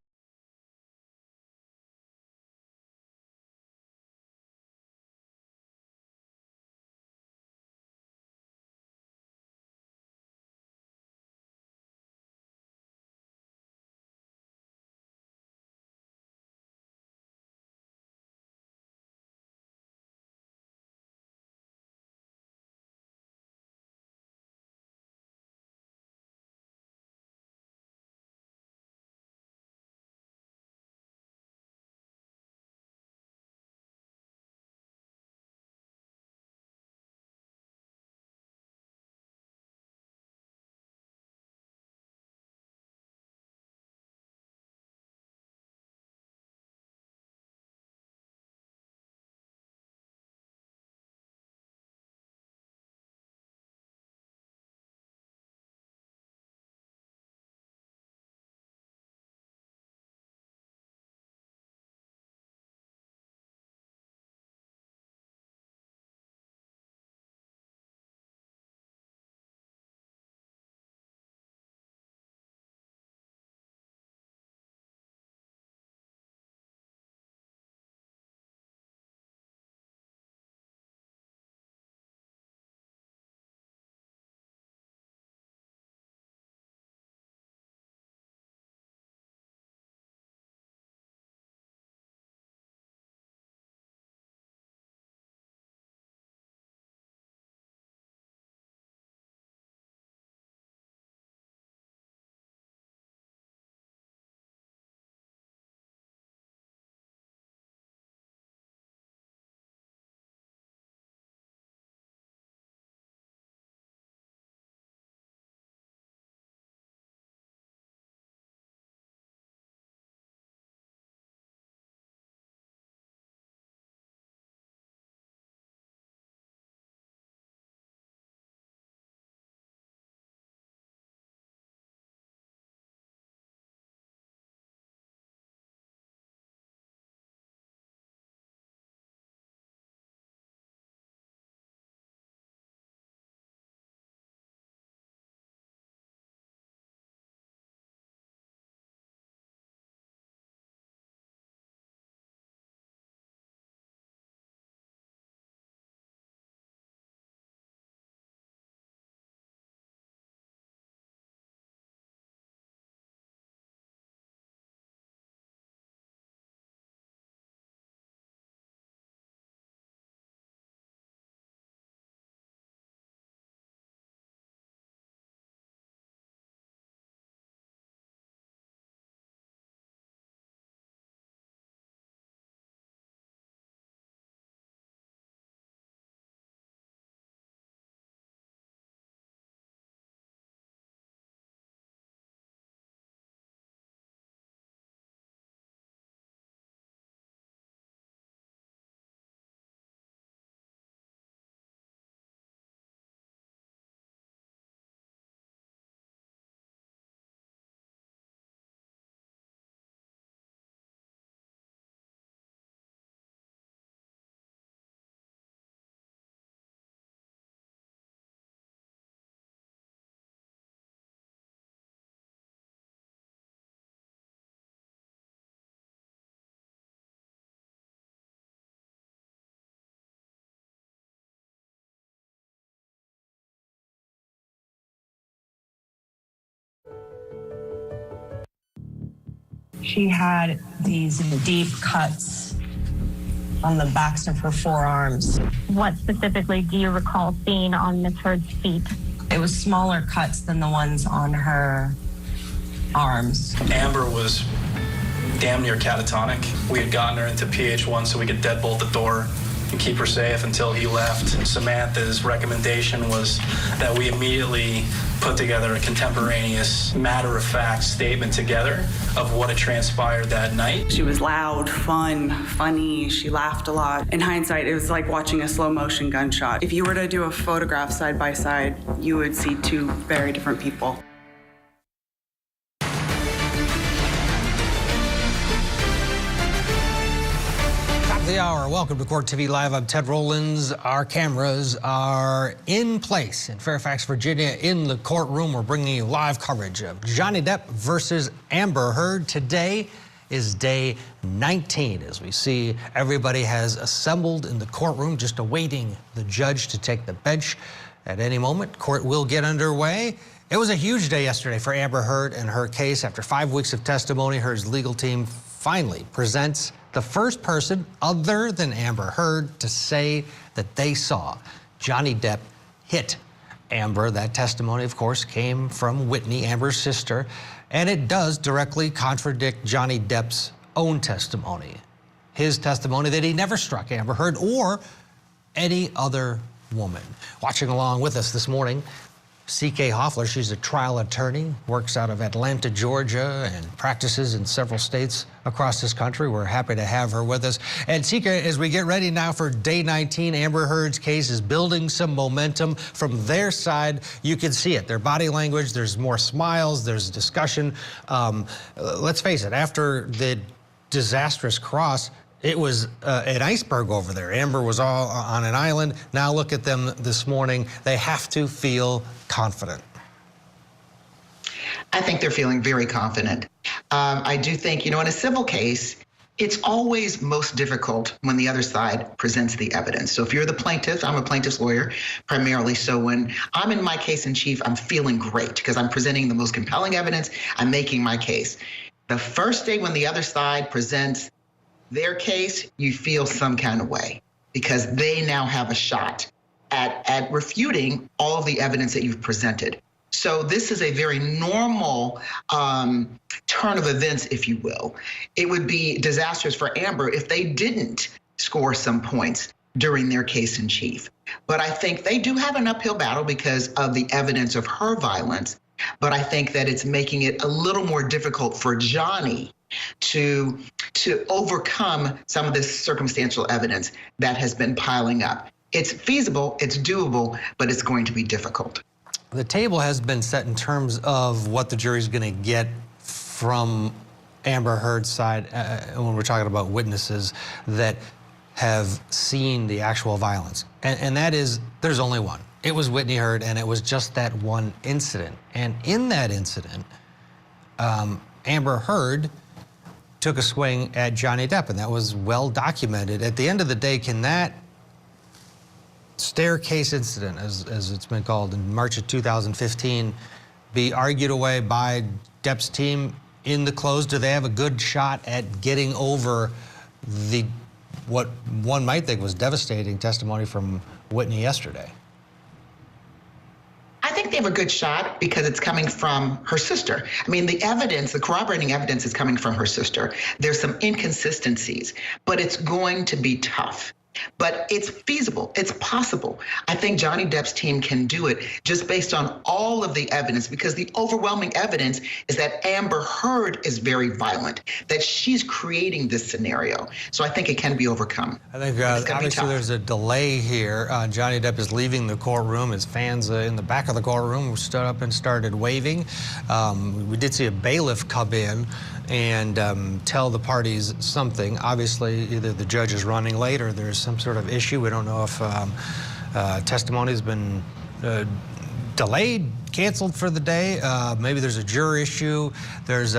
She had these deep cuts on the backs of her forearms. What specifically do you recall seeing on Ms. Heard's feet? It was smaller cuts than the ones on her arms. Amber was damn near catatonic. We had gotten her into PH1 so we could deadbolt the door and keep her safe until he left. Samantha's recommendation was that we immediately put together a contemporaneous, matter-of-fact statement together of what had transpired that night. She was loud, fun, funny. She laughed a lot. In hindsight, it was like watching a slow-motion gunshot. If you were to do a photograph side by side, you would see two very different people. The hour. Welcome to Court TV Live. I'm Ted Rollins. Our cameras are in place in Fairfax, Virginia, in the courtroom. We're bringing you live coverage of Johnny Depp versus Amber Heard. Today is day 19 as we see everybody has assembled in the courtroom, just awaiting the judge to take the bench. At any moment, court will get underway. It was a huge day yesterday for Amber Heard and her case. After 5 weeks of testimony, Heard's legal team finally presents the first person other than Amber Heard to say that they saw Johnny Depp hit Amber. That testimony, of course, came from Whitney, Amber's sister, and it does directly contradict Johnny Depp's own testimony. His testimony that he never struck Amber Heard or any other woman. Watching along with us this morning, C.K. Hoffler. She's a trial attorney, works out of Atlanta, Georgia, and practices in several states across this country. We're happy to have her with us. And C.K., as we get ready now for day 19, Amber Heard's case is building some momentum from their side. You can see it. Their body language, there's more smiles, there's discussion. Let's face it, after the disastrous cross, it was an iceberg over there. Amber was all on an island. Now look at them this morning. They have to feel confident. I think they're feeling very confident. I do think, in a civil case, it's always most difficult when the other side presents the evidence. So if you're the plaintiff, I'm a plaintiff's lawyer primarily. So when I'm in my case in chief, I'm feeling great because I'm presenting the most compelling evidence. I'm making my case. The first day when the other side presents their case, you feel some kind of way because they now have a shot at refuting all of the evidence that you've presented. So this is a very normal turn of events, if you will. It would be disastrous for Amber if they didn't score some points during their case in chief. But I think they do have an uphill battle because of the evidence of her violence. But I think that it's making it a little more difficult for Johnny to overcome some of this circumstantial evidence that has been piling up. It's feasible, it's doable, but it's going to be difficult. The table has been set in terms of what the jury's going to get from Amber Heard's side when we're talking about witnesses that have seen the actual violence. And that is, there's only one. It was Whitney Heard, and it was just that one incident. And in that incident, Amber Heard took a swing at Johnny Depp, and that was well documented. At the end of the day, can that staircase incident, as it's been called, in March of 2015, be argued away by Depp's team in the close? Do they have a good shot at getting over what one might think was devastating testimony from Whitney yesterday? I think they have a good shot because it's coming from her sister. I mean, the evidence, the corroborating evidence is coming from her sister. There's some inconsistencies, but it's going to be tough. But it's feasible, it's possible. I think Johnny Depp's team can do it just based on all of the evidence, because the overwhelming evidence is that Amber Heard is very violent, that she's creating this scenario. So I think it can be overcome. I think obviously there's a delay here. Johnny Depp is leaving the courtroom. His fans in the back of the courtroom stood up and started waving. We did see a bailiff come in and tell the parties something. Obviously, either the judge is running late or there's some sort of issue. We don't know if testimony has been delayed, canceled for the day. Maybe there's a juror issue. There's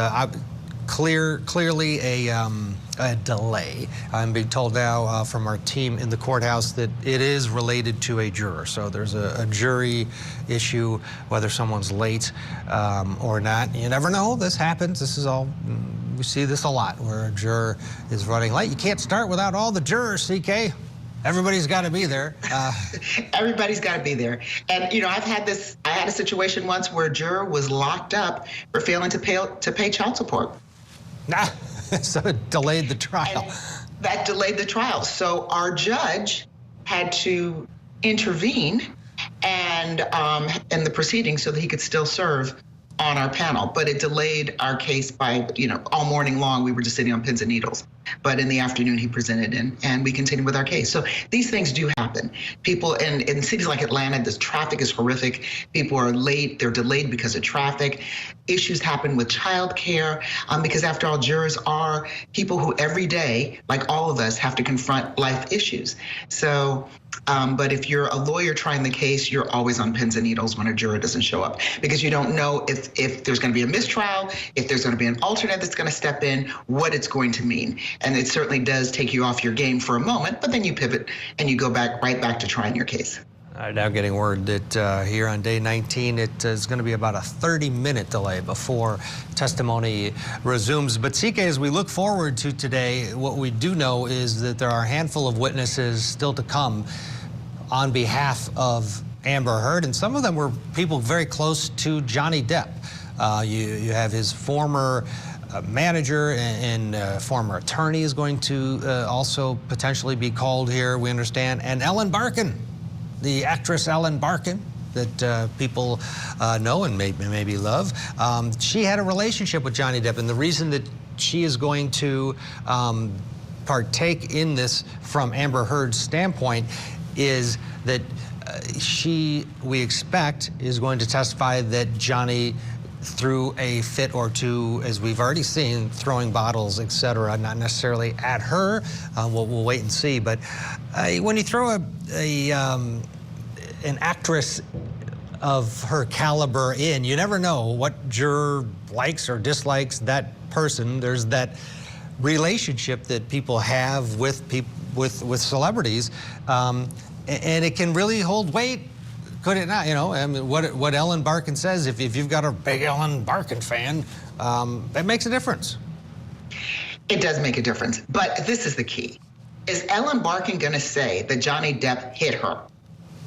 clearly a delay. I'm being told now from our team in the courthouse that it is related to a juror. So there's a jury issue, whether someone's late or not. You never know. This happens. This is all, we see this a lot, where a juror is running late. You can't start without all the jurors, CK. Everybody's got to be there. Everybody's got to be there. And, you know, I had a situation once where a juror was locked up for failing to pay child support. So it delayed the trial. And that delayed the trial. So our judge had to intervene and in the proceedings so that he could still serve on our panel. But it delayed our case by, you know, all morning long we were just sitting on pins and needles. But in the afternoon he presented and we continued with our case. So these things do happen. People in cities like Atlanta, this traffic is horrific. People are late, they're delayed because of traffic. Issues happen with childcare because after all, jurors are people who every day, like all of us, have to confront life issues. So, but if you're a lawyer trying the case, you're always on pins and needles when a juror doesn't show up because you don't know if there's going to be a mistrial, if there's going to be an alternate that's going to step in, what it's going to mean. And it certainly does take you off your game for a moment, but then you pivot and you go right back to trying your case. Now getting word that here on day 19, it is going to be about a 30-minute delay before testimony resumes. But CK, as we look forward to today, what we do know is that there are a handful of witnesses still to come on behalf of Amber Heard, and some of them were people very close to Johnny Depp. You have his former manager and former attorney is going to also potentially be called here, we understand, and Ellen Barkin. The actress Ellen Barkin that people know and maybe love. She had a relationship with Johnny Depp, and the reason that she is going to partake in this from Amber Heard's standpoint is that we expect, is going to testify that Johnny threw a fit or two, as we've already seen, throwing bottles, etc., not necessarily at her. We'll wait and see. But when you throw an actress of her caliber in, you never know what juror likes or dislikes that person. There's that relationship that people have with celebrities, and it can really hold weight. Could it not? You know, I mean, what Ellen Barkin says, if you've got a big Ellen Barkin fan, that makes a difference. It does make a difference, but this is the key. Is Ellen Barkin going to say that Johnny Depp hit her?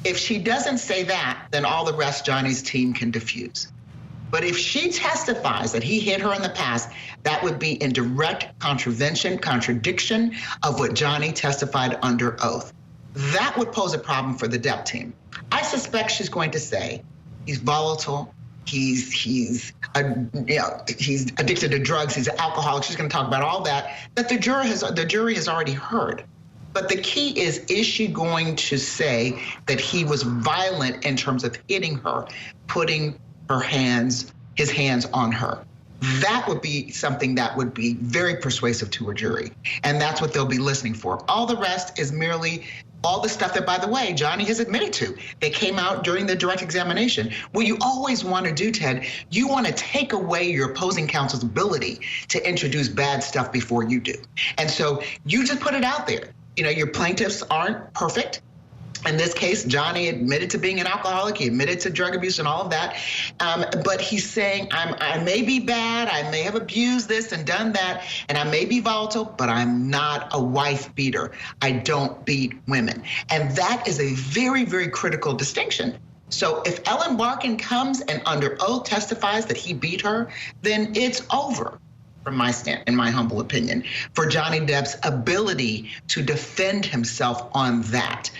If she doesn't say that, then all the rest Johnny's team can diffuse. But if she testifies that he hit her in the past, that would be in direct contradiction of what Johnny testified under oath. That would pose a problem for the Depp team. I suspect she's going to say he's volatile, he's addicted to drugs, he's an alcoholic. She's going to talk about all that the jury has already heard. But the key is she going to say that he was violent in terms of hitting her, putting his hands on her? That would be something that would be very persuasive to a jury. And that's what they'll be listening for. All the rest is merely all the stuff that, by the way, Johnny has admitted to. They came out during the direct examination. What you always want to do, Ted, you want to take away your opposing counsel's ability to introduce bad stuff before you do. And so you just put it out there. You know, your plaintiffs aren't perfect. In this case, Johnny admitted to being an alcoholic. He admitted to drug abuse and all of that. But he's saying, I may be bad. I may have abused this and done that. And I may be volatile, but I'm not a wife beater. I don't beat women. And that is a very, very critical distinction. So if Ellen Barkin comes and under oath testifies that he beat her, then it's over. From my stand, in my humble opinion, for Johnny Depp's ability to defend himself on that.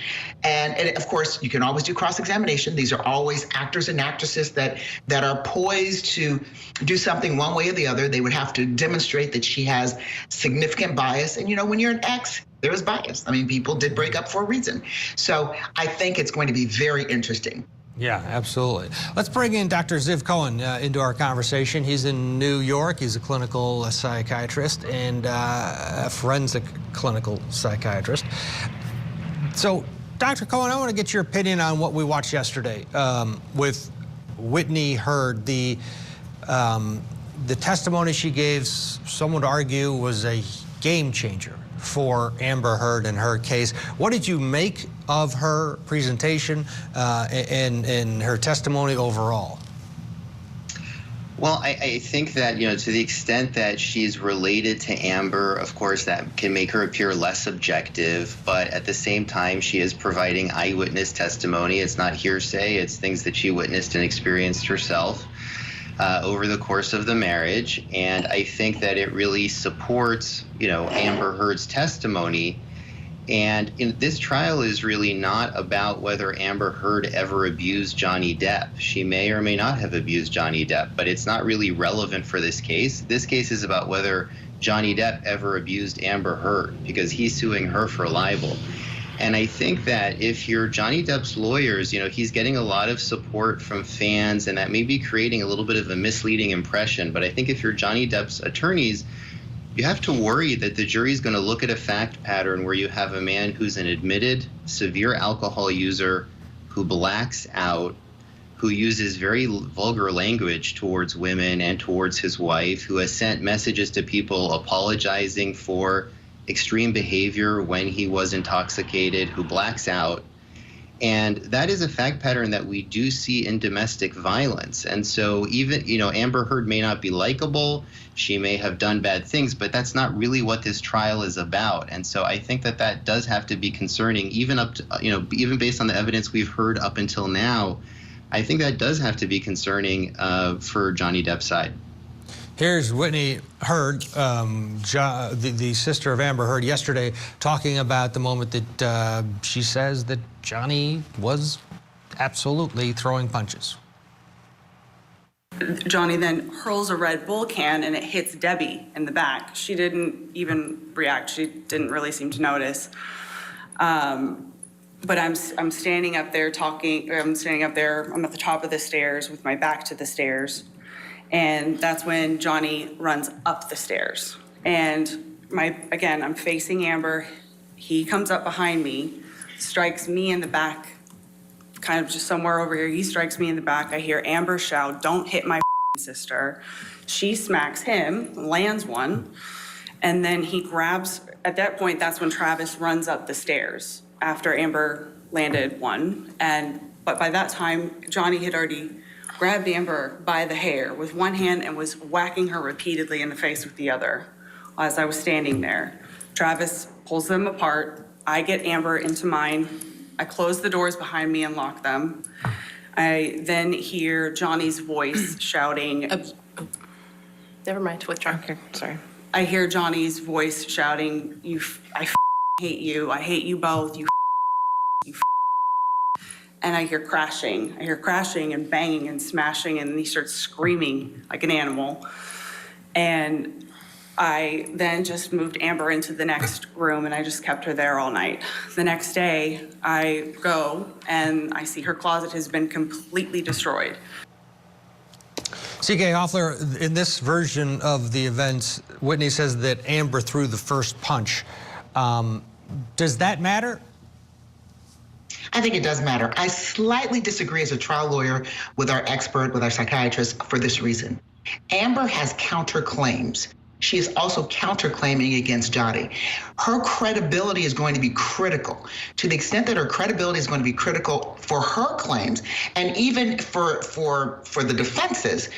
And of course, you can always do cross-examination. These are always actors and actresses that are poised to do something one way or the other. They would have to demonstrate that she has significant bias. And you know, when you're an ex, there is bias. I mean, people did break up for a reason. So I think it's going to be very interesting. Yeah, absolutely. Let's bring in Dr. Ziv Cohen into our conversation. He's in New York. He's a clinical psychiatrist and a forensic clinical psychiatrist. So, Dr. Cohen, I want to get your opinion on what we watched yesterday with Whitney Heard, the the testimony she gave, some would argue, was a game changer for Amber Heard and her case. What did you make of her presentation and her testimony overall? Well, I think that, to the extent that she's related to Amber, of course, that can make her appear less objective. But at the same time, she is providing eyewitness testimony. It's not hearsay. It's things that she witnessed and experienced herself over the course of the marriage. And I think that it really supports, Amber Heard's testimony. And this trial is really not about whether Amber Heard ever abused Johnny Depp. She may or may not have abused Johnny Depp, but it's not really relevant for this case. This case is about whether Johnny Depp ever abused Amber Heard, because he's suing her for libel. And I think that if you're Johnny Depp's lawyers, he's getting a lot of support from fans, and that may be creating a little bit of a misleading impression. But I think if you're Johnny Depp's attorneys, you have to worry that the jury's going to look at a fact pattern where you have a man who's an admitted severe alcohol user, who blacks out, who uses very vulgar language towards women and towards his wife, who has sent messages to people apologizing for extreme behavior when he was intoxicated, who blacks out. And that is a fact pattern that we do see in domestic violence. And so even, Amber Heard may not be likable, she may have done bad things, but that's not really what this trial is about. And so I think that that does have to be concerning, even up to, even based on the evidence we've heard up until now. I think that does have to be concerning for Johnny Depp's side. Here's Whitney Heard, the sister of Amber Heard, yesterday talking about the moment that she says that Johnny was absolutely throwing punches. Johnny then hurls a Red Bull can and it hits Debbie in the back. She didn't even react. She didn't really seem to notice. But I'm standing up there talking. I'm standing up there. I'm at the top of the stairs with my back to the stairs. And that's when Johnny runs up the stairs. And again, I'm facing Amber. He comes up behind me, strikes me in the back, kind of just somewhere over here. He strikes me in the back. I hear Amber shout, "Don't hit my sister." She smacks him, lands one, and then he grabs, at that point, that's when Travis runs up the stairs after Amber landed one. But by that time, Johnny had already grabbed Amber by the hair with one hand and was whacking her repeatedly in the face with the other as I was standing there. Travis pulls them apart. I get Amber into mine. I close the doors behind me and lock them. I then hear Johnny's voice shouting. Never mind, withdraw. Okay, sorry. I hear Johnny's voice shouting, I hate you. I hate you both. You. And I hear crashing. I hear crashing and banging and smashing, and he starts screaming like an animal. And I then just moved Amber into the next room, and I just kept her there all night. The next day, I go, and I see her closet has been completely destroyed. C.K. Hoffler, in this version of the events, Whitney says that Amber threw the first punch. Does that matter? I think it does matter. I slightly disagree as a trial lawyer with our expert, with our psychiatrist, for this reason. Amber has counterclaims. She is also counterclaiming against Johnny. Her credibility is going to be critical. To the extent that her credibility is going to be critical for her claims, and even for the defenses,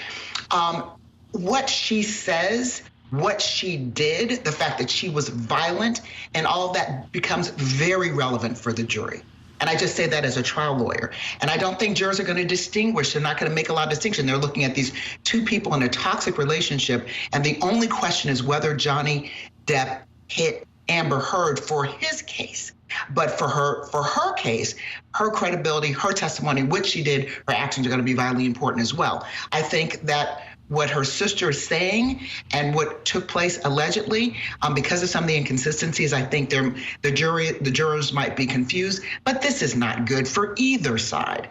what she says, what she did, the fact that she was violent, and all of that becomes very relevant for the jury. And I just say that as a trial lawyer. And I don't think jurors are going to distinguish. They're not going to make a lot of distinction. They're looking at these two people in a toxic relationship. And the only question is whether Johnny Depp hit Amber Heard for his case. But for her case, her credibility, her testimony, what she did, her actions are going to be vitally important as well. I think that what her sister is saying and what took place allegedly, because of some of the inconsistencies, I think the jurors might be confused, but this is not good for either side.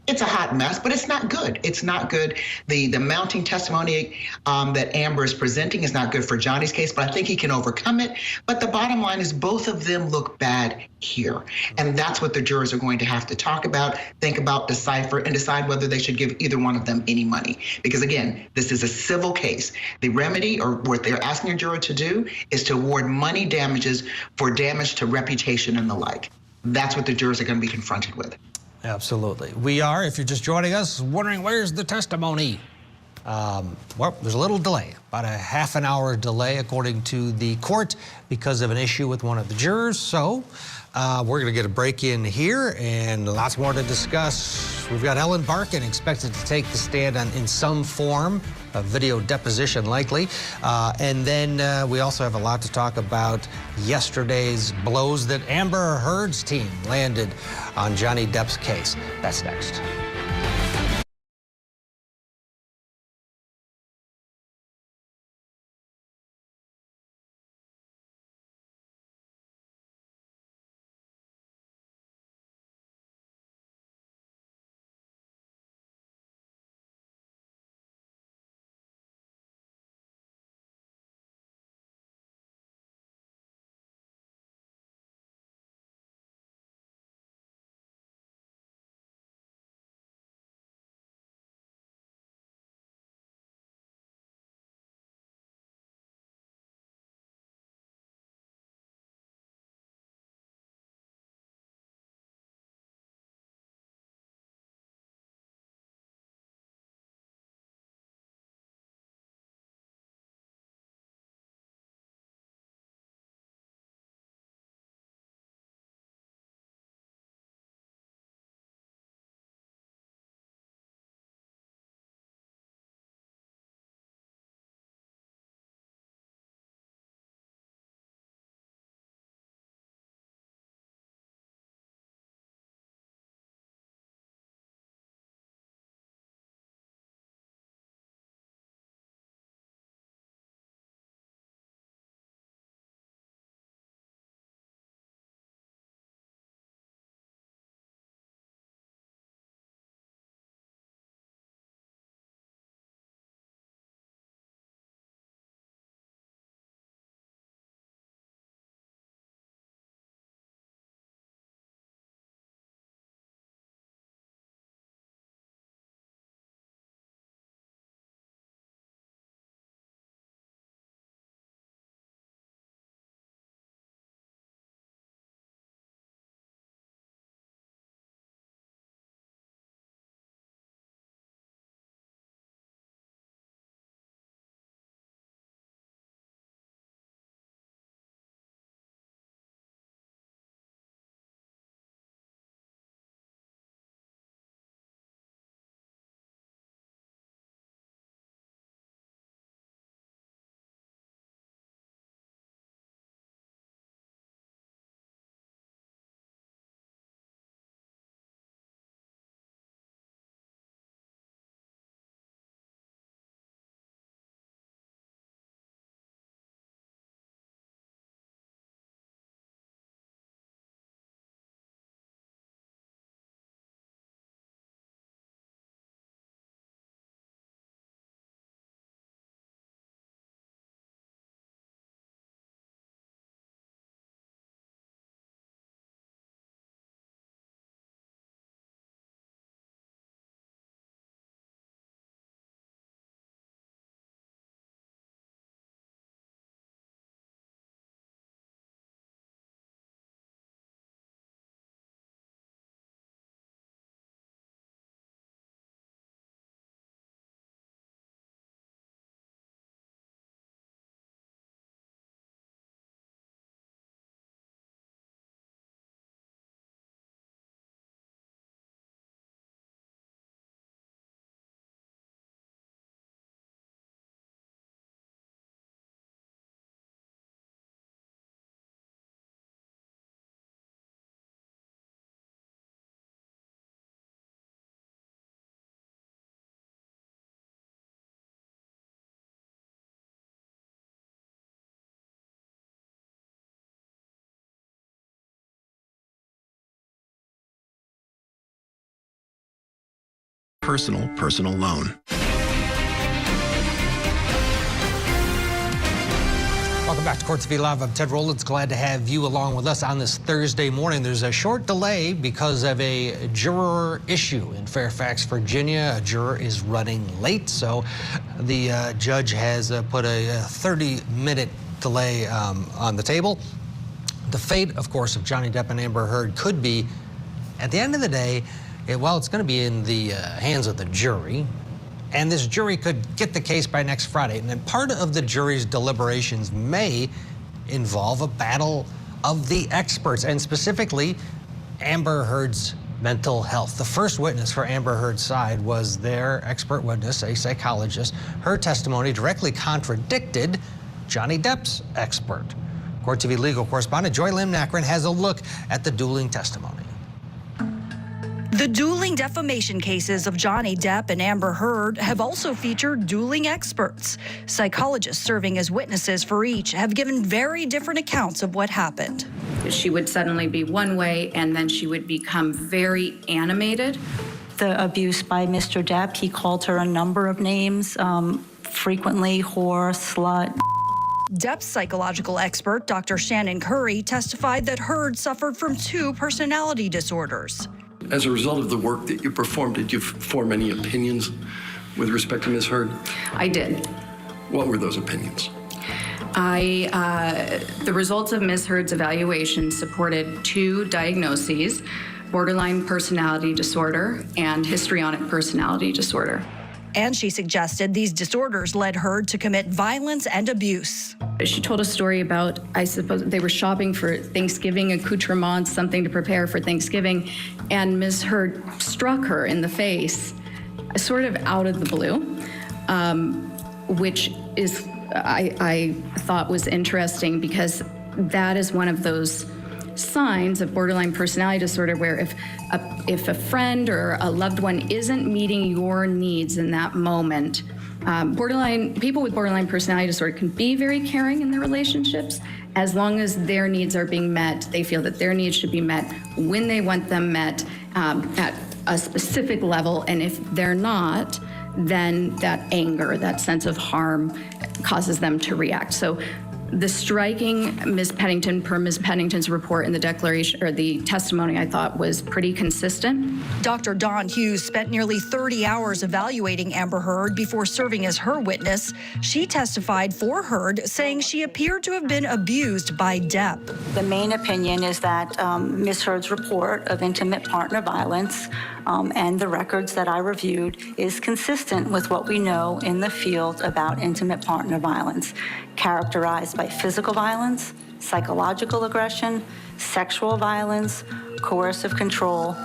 It's a hot mess, but it's not good. It's not good. The mounting testimony that Amber is presenting is not good for Johnny's case, but I think he can overcome it. But the bottom line is both of them look bad here. And that's what the jurors are going to have to talk about, think about, decipher, and decide whether they should give either one of them any money. Because again, this is a civil case. The remedy, or what they're asking a juror to do, is to award money damages for damage to reputation and the like. That's what the jurors are going to be confronted with. Absolutely. We are, if you're just joining us, wondering where's the testimony? Well, there's a little delay, about a half an hour delay according to the court because of an issue with one of the jurors. So we're going to get a break in here and lots more to discuss. We've got Ellen Barkin expected to take the stand in some form, a video deposition likely. And then we also have a lot to talk about yesterday's blows that Amber Heard's team landed on Johnny Depp's case. That's next. personal loan. Welcome back to Court TV Live. I'm Ted Rowlands. Glad to have you along with us on this Thursday morning. There's a short delay because of a juror issue in Fairfax, Virginia. A juror is running late, so the judge has put a 30-minute delay on the table. The fate, of course, of Johnny Depp and Amber Heard could be, at the end of the day, well, it's going to be in the hands of the jury. And this jury could get the case by next Friday. And then part of the jury's deliberations may involve a battle of the experts, and specifically Amber Heard's mental health. The first witness for Amber Heard's side was their expert witness, a psychologist. Her testimony directly contradicted Johnny Depp's expert. Court TV legal correspondent Joy Lim-Nakrin has a look at the dueling testimony. The dueling defamation cases of Johnny Depp and Amber Heard have also featured dueling experts. Psychologists serving as witnesses for each have given very different accounts of what happened. She would suddenly be one way, and then she would become very animated. The abuse by Mr. Depp, he called her a number of names, frequently whore, slut. Depp's psychological expert, Dr. Shannon Curry, testified that Heard suffered from 2 personality disorders. As a result of the work that you performed, did you form any opinions with respect to Ms. Heard? I did. What were those opinions? The results of Ms. Heard's evaluation supported 2 diagnoses: borderline personality disorder and histrionic personality disorder. And she suggested these disorders led Heard to commit violence and abuse. She told a story about, I suppose, they were shopping for Thanksgiving accoutrements, something to prepare for Thanksgiving, and Ms. Heard struck her in the face, sort of out of the blue, which is, I thought was interesting, because that is one of those signs of borderline personality disorder where if a friend or a loved one isn't meeting your needs in that moment, people with borderline personality disorder can be very caring in their relationships. As long as their needs are being met, they feel that their needs should be met when they want them met, at a specific level. And if they're not, then that anger, that sense of harm causes them to react. So the striking Ms. Pennington, per Ms. Pennington's report in the declaration, or the testimony, I thought was pretty consistent. Dr. Dawn Hughes spent nearly 30 hours evaluating Amber Heard before serving as her witness. She testified for Heard, saying she appeared to have been abused by Depp. The main opinion is that Ms. Heard's report of intimate partner violence and the records that I reviewed is consistent with what we know in the field about intimate partner violence, characterized by physical violence, psychological aggression, sexual violence, coercive control,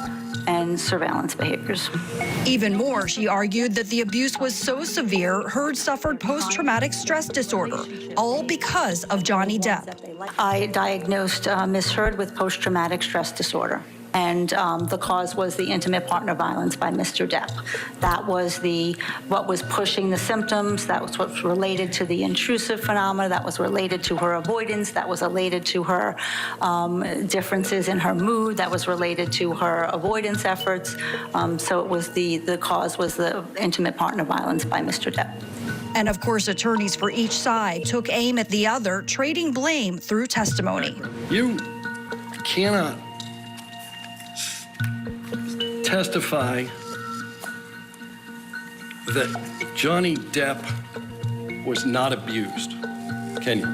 and surveillance behaviors. Even more, she argued that the abuse was so severe, Heard suffered post-traumatic stress disorder, all because of Johnny Depp. I diagnosed Ms. Heard with post-traumatic stress disorder. And the cause was the intimate partner violence by Mr. Depp. That was what was pushing the symptoms. That was what was related to the intrusive phenomena. That was related to her avoidance. That was related to her differences in her mood. That was related to her avoidance efforts. So it was the cause was the intimate partner violence by Mr. Depp. And of course, attorneys for each side took aim at the other, trading blame through testimony. You cannot testify that Johnny Depp was not abused, can you?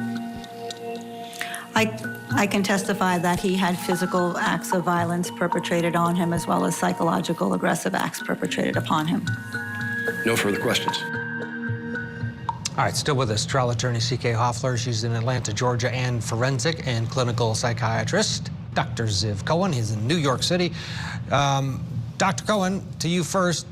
I can testify that he had physical acts of violence perpetrated on him, as well as psychological aggressive acts perpetrated upon him. No further questions. All right, still with us, trial attorney C.K. Hoffler. She's in Atlanta, Georgia, and forensic and clinical psychiatrist. Dr. Ziv Cohen, he's in New York City. Dr. Cohen, to you first,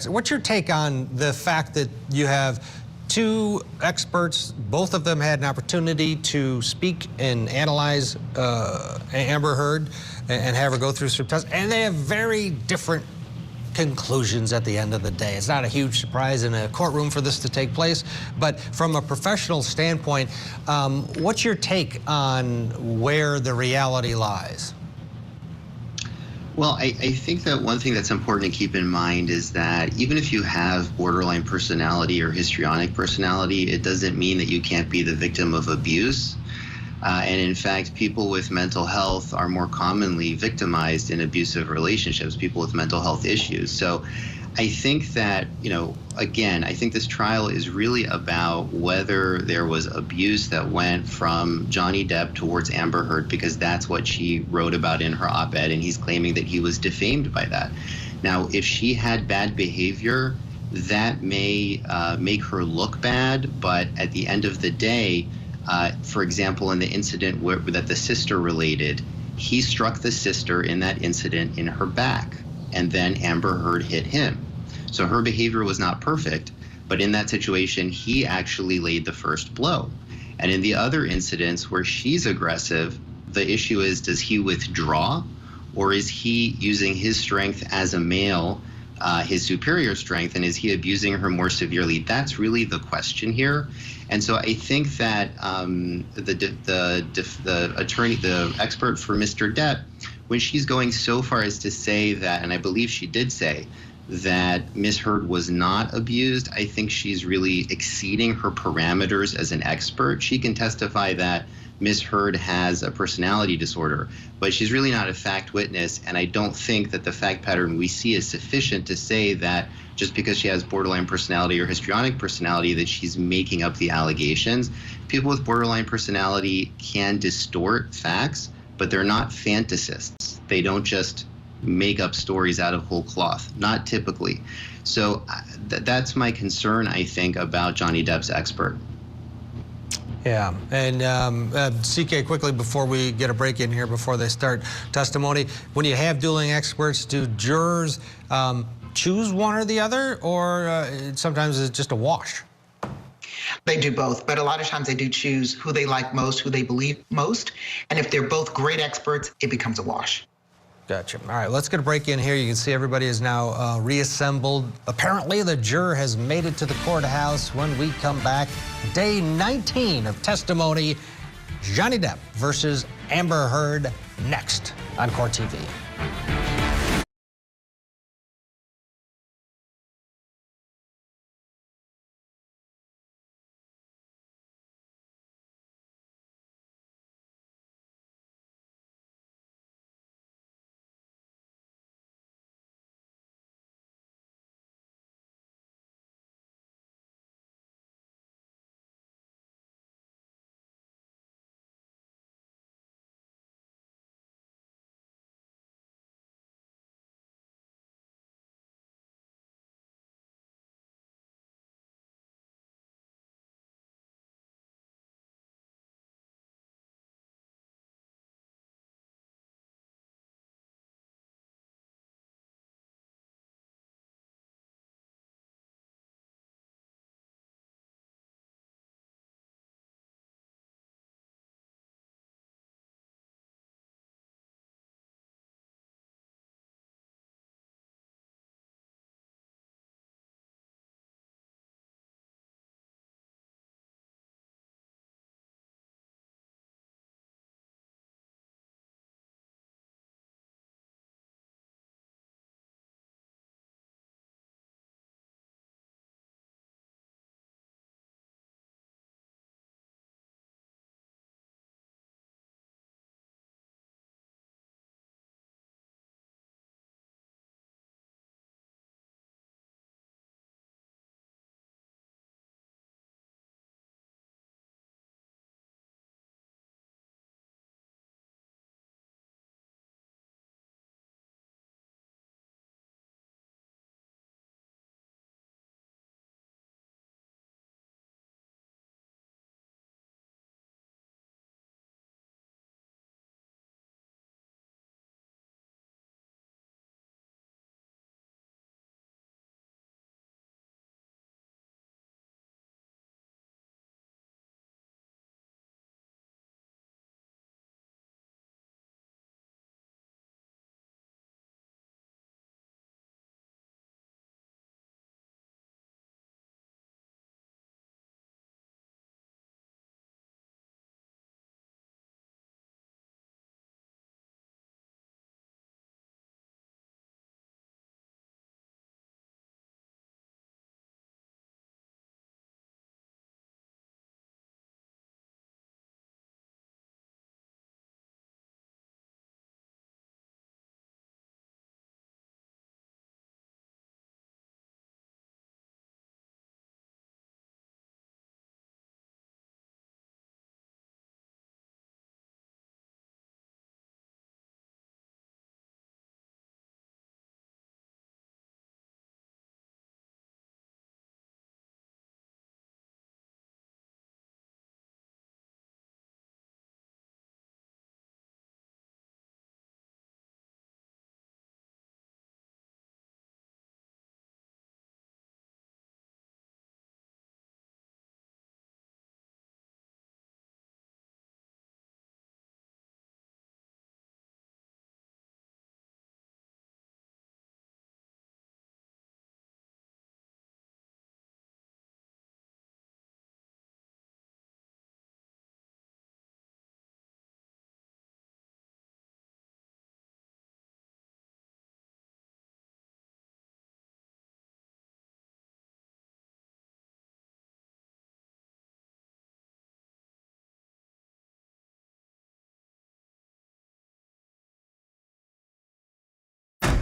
what's your take on the fact that you have 2 experts, both of them had an opportunity to speak and analyze Amber Heard and have her go through some tests, and they have very different conclusions at the end of the day. It's not a huge surprise in a courtroom for this to take place, but from a professional standpoint, what's your take on where the reality lies? Well, I think that one thing that's important to keep in mind is that even if you have borderline personality or histrionic personality, it doesn't mean that you can't be the victim of abuse. And in fact, people with mental health are more commonly victimized in abusive relationships, people with mental health issues. So I think that, again, I think this trial is really about whether there was abuse that went from Johnny Depp towards Amber Heard, because that's what she wrote about in her op-ed, and he's claiming that he was defamed by that. Now, if she had bad behavior, that may make her look bad, but at the end of the day, for example, in the incident that the sister related, he struck the sister in that incident in her back, and then Amber Heard hit him. So her behavior was not perfect, but in that situation, he actually laid the first blow. And in the other incidents where she's aggressive, the issue is, does he withdraw, or is he using his strength as a male, his superior strength, and is he abusing her more severely? That's really the question here. And so I think that the attorney, the expert for Mr. Depp, when she's going so far as to say that, and I believe she did say that Ms. Heard was not abused, I think she's really exceeding her parameters as an expert. She can testify that Ms. Heard has a personality disorder, but she's really not a fact witness, and I don't think that the fact pattern we see is sufficient to say that just because she has borderline personality or histrionic personality that she's making up the allegations. People with borderline personality can distort facts, but they're not fantasists. They don't just make up stories out of whole cloth, not typically. So that's my concern, I think, about Johnny Depp's expert. Yeah, and CK, quickly before we get a break in here, before they start testimony, when you have dueling experts, do jurors choose one or the other, or sometimes it's just a wash? They do both, but a lot of times they do choose who they like most, who they believe most, and if they're both great experts, it becomes a wash. Gotcha. All right, let's get a break in here. You can see everybody is now reassembled. Apparently, the juror has made it to the courthouse. When we come back, day 19 of testimony, Johnny Depp versus Amber Heard, next on Court TV.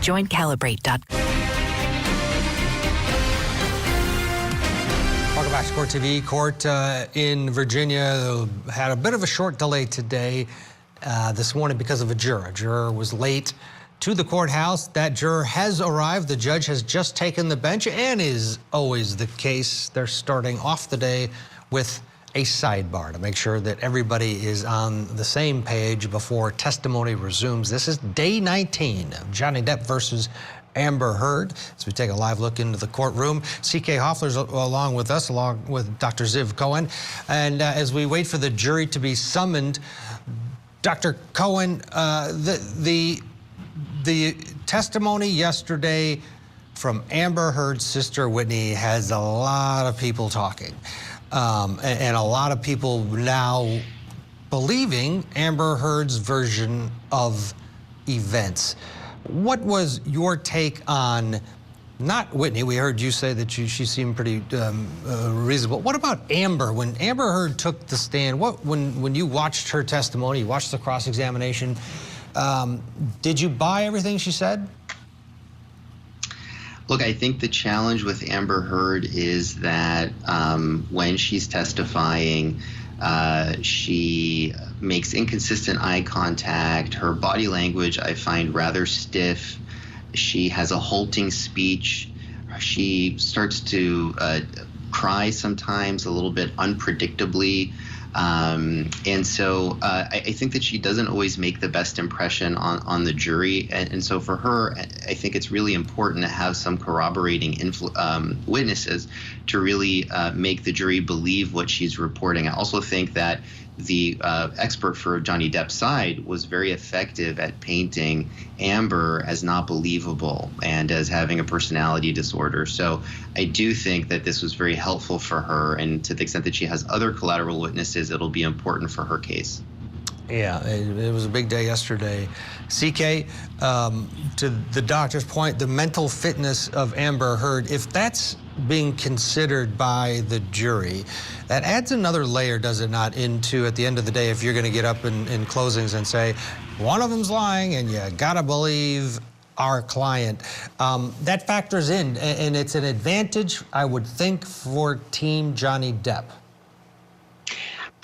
JoinCalibrate.com. Welcome back to Court TV. Court in Virginia had a bit of a short delay today, this morning because of a juror. A juror was late to the courthouse. That juror has arrived. The judge has just taken the bench, and is always the case. They're starting off the day with a sidebar to make sure that everybody is on the same page before testimony resumes. This is day 19 of Johnny Depp versus Amber Heard. As we take a live look into the courtroom, C.K. Hoffler's along with us, along with Dr. Ziv Cohen. And as we wait for the jury to be summoned, Dr. Cohen, the testimony yesterday from Amber Heard's sister Whitney has a lot of people talking, and a lot of people now believing Amber Heard's version of events. What was your take on, not Whitney? We heard you say that she seemed pretty reasonable. What about Amber? When Amber Heard took the stand, when you watched her testimony, you watched the cross-examination, did you buy everything she said? Look, I think the challenge with Amber Heard is that when she's testifying, she makes inconsistent eye contact. Her body language I find rather stiff. She has a halting speech. She starts to cry sometimes a little bit unpredictably. And so I think that she doesn't always make the best impression on the jury. And so for her, I think it's really important to have some corroborating witnesses to really make the jury believe what she's reporting. I also think that the expert for Johnny Depp's side was very effective at painting Amber as not believable and as having a personality disorder. So I do think that this was very helpful for her, and to the extent that she has other collateral witnesses, it'll be important for her case. Yeah, it was a big day yesterday. CK, to the doctor's point, the mental fitness of Amber Heard, if that's being considered by the jury, that adds another layer, does it not, into, at the end of the day, if you're going to get up in closings and say, one of them's lying and you gotta believe our client. That factors in, and it's an advantage, I would think, for Team Johnny Depp.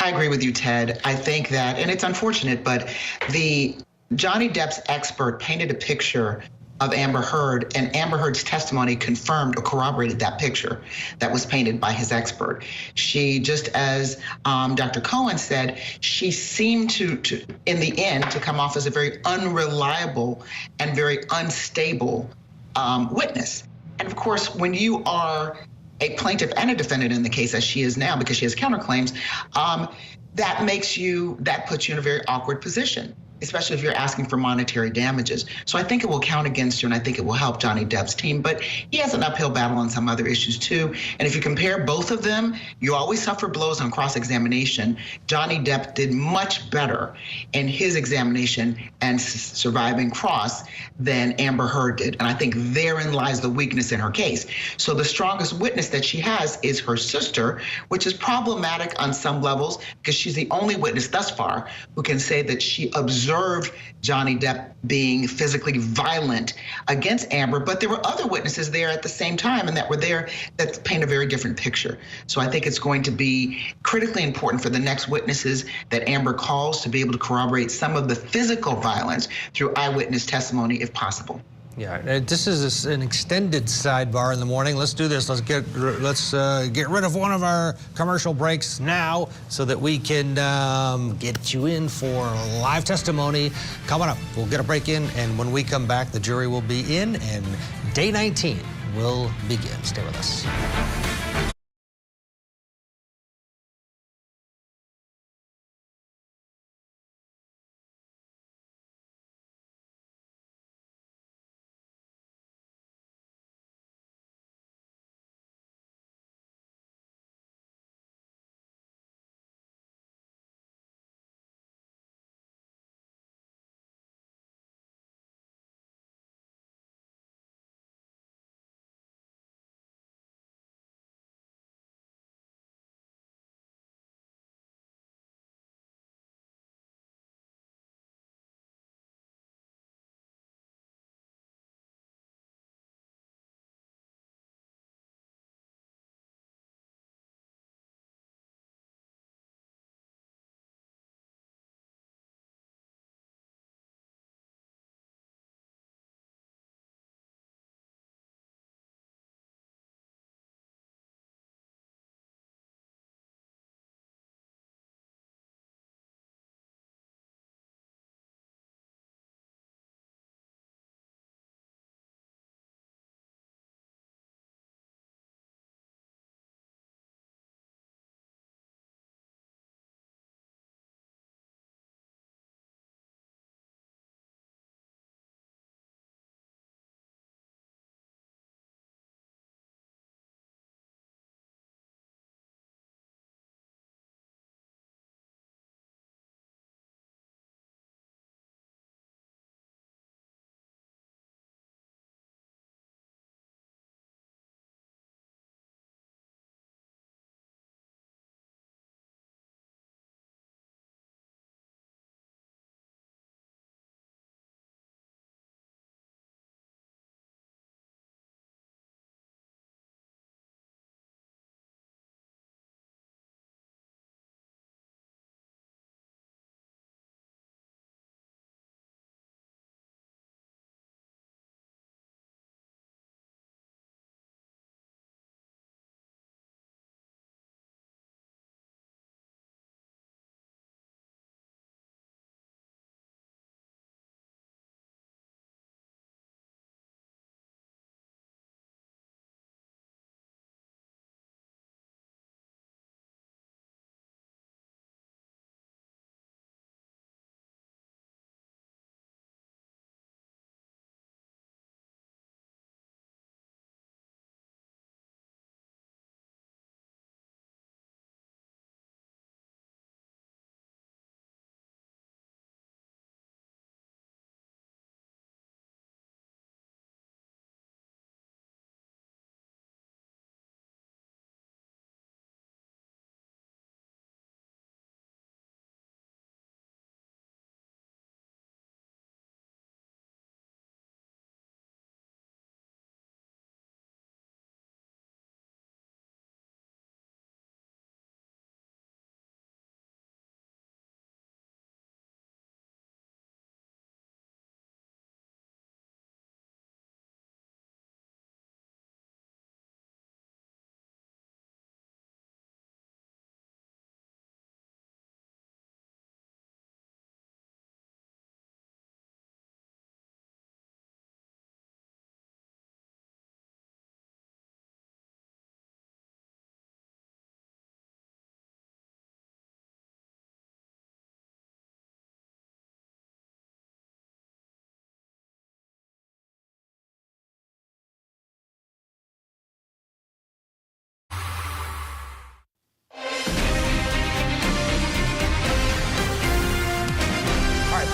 I agree with you, Ted. I think that, and it's unfortunate, but the Johnny Depp's expert painted a picture of Amber Heard, and Amber Heard's testimony confirmed or corroborated that picture that was painted by his expert. She, just as Dr. Cohen said, she seemed to, in the end, to come off as a very unreliable and very unstable witness. And of course, when you are a plaintiff and a defendant in the case, as she is now, because she has counterclaims, that puts you in a very awkward position, especially if you're asking for monetary damages. So I think it will count against you, and I think it will help Johnny Depp's team. But he has an uphill battle on some other issues too. And if you compare both of them, you always suffer blows on cross-examination. Johnny Depp did much better in his examination and surviving cross than Amber Heard did. And I think therein lies the weakness in her case. So the strongest witness that she has is her sister, which is problematic on some levels because she's the only witness thus far who can say that she observed Johnny Depp being physically violent against Amber, but there were other witnesses there at the same time and that were there that paint a very different picture. So I think it's going to be critically important for the next witnesses that Amber calls to be able to corroborate some of the physical violence through eyewitness testimony if possible. Yeah, this is an extended sidebar in the morning. Let's do this. Let's get rid of one of our commercial breaks now so that we can get you in for live testimony coming up. We'll get a break in, and when we come back, the jury will be in, and day 19 will begin. Stay with us.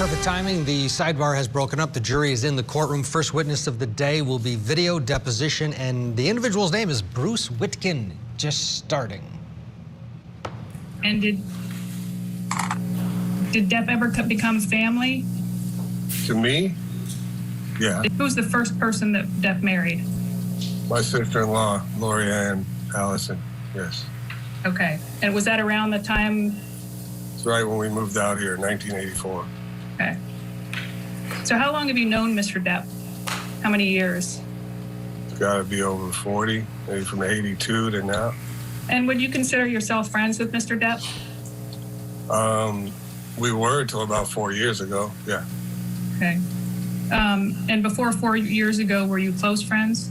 Perfect timing. The sidebar has broken up. The jury is in the courtroom. First witness of the day will be video deposition, and the individual's name is Bruce Whitkin. Just starting. And did Depp ever become family? To me? Yeah. Who was the first person that Depp married? My sister-in-law, Lori Ann Allison. Yes. Okay. And was that around the time? It's right when we moved out here, 1984. Okay. So how long have you known Mr. Depp? How many years? It's got to be over 40, maybe from 82 to now. And would you consider yourself friends with Mr. Depp? We were until about 4 years ago, yeah. Okay. And before 4 years ago, were you close friends?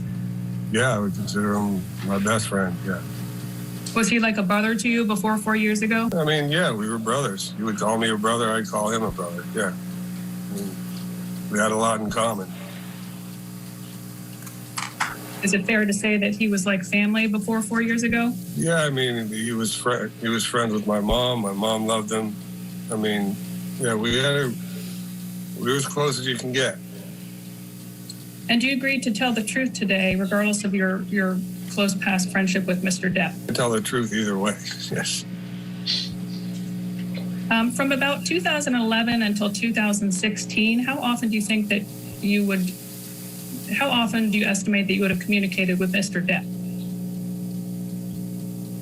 Yeah, I would consider him my best friend, yeah. Was he like a brother to you before 4 years ago? I mean, yeah, we were brothers. You would call me a brother, I'd call him a brother, yeah. I mean, we had a lot in common. Is it fair to say that he was like family before 4 years ago? Yeah, I mean, he was friends with my mom. My mom loved him. I mean, yeah, we were as close as you can get. And do you agree to tell the truth today, regardless of your close past friendship with Mr. Depp? I tell the truth either way, yes. From about 2011 until 2016, how often do you think that how often do you estimate that you would have communicated with Mr. Depp?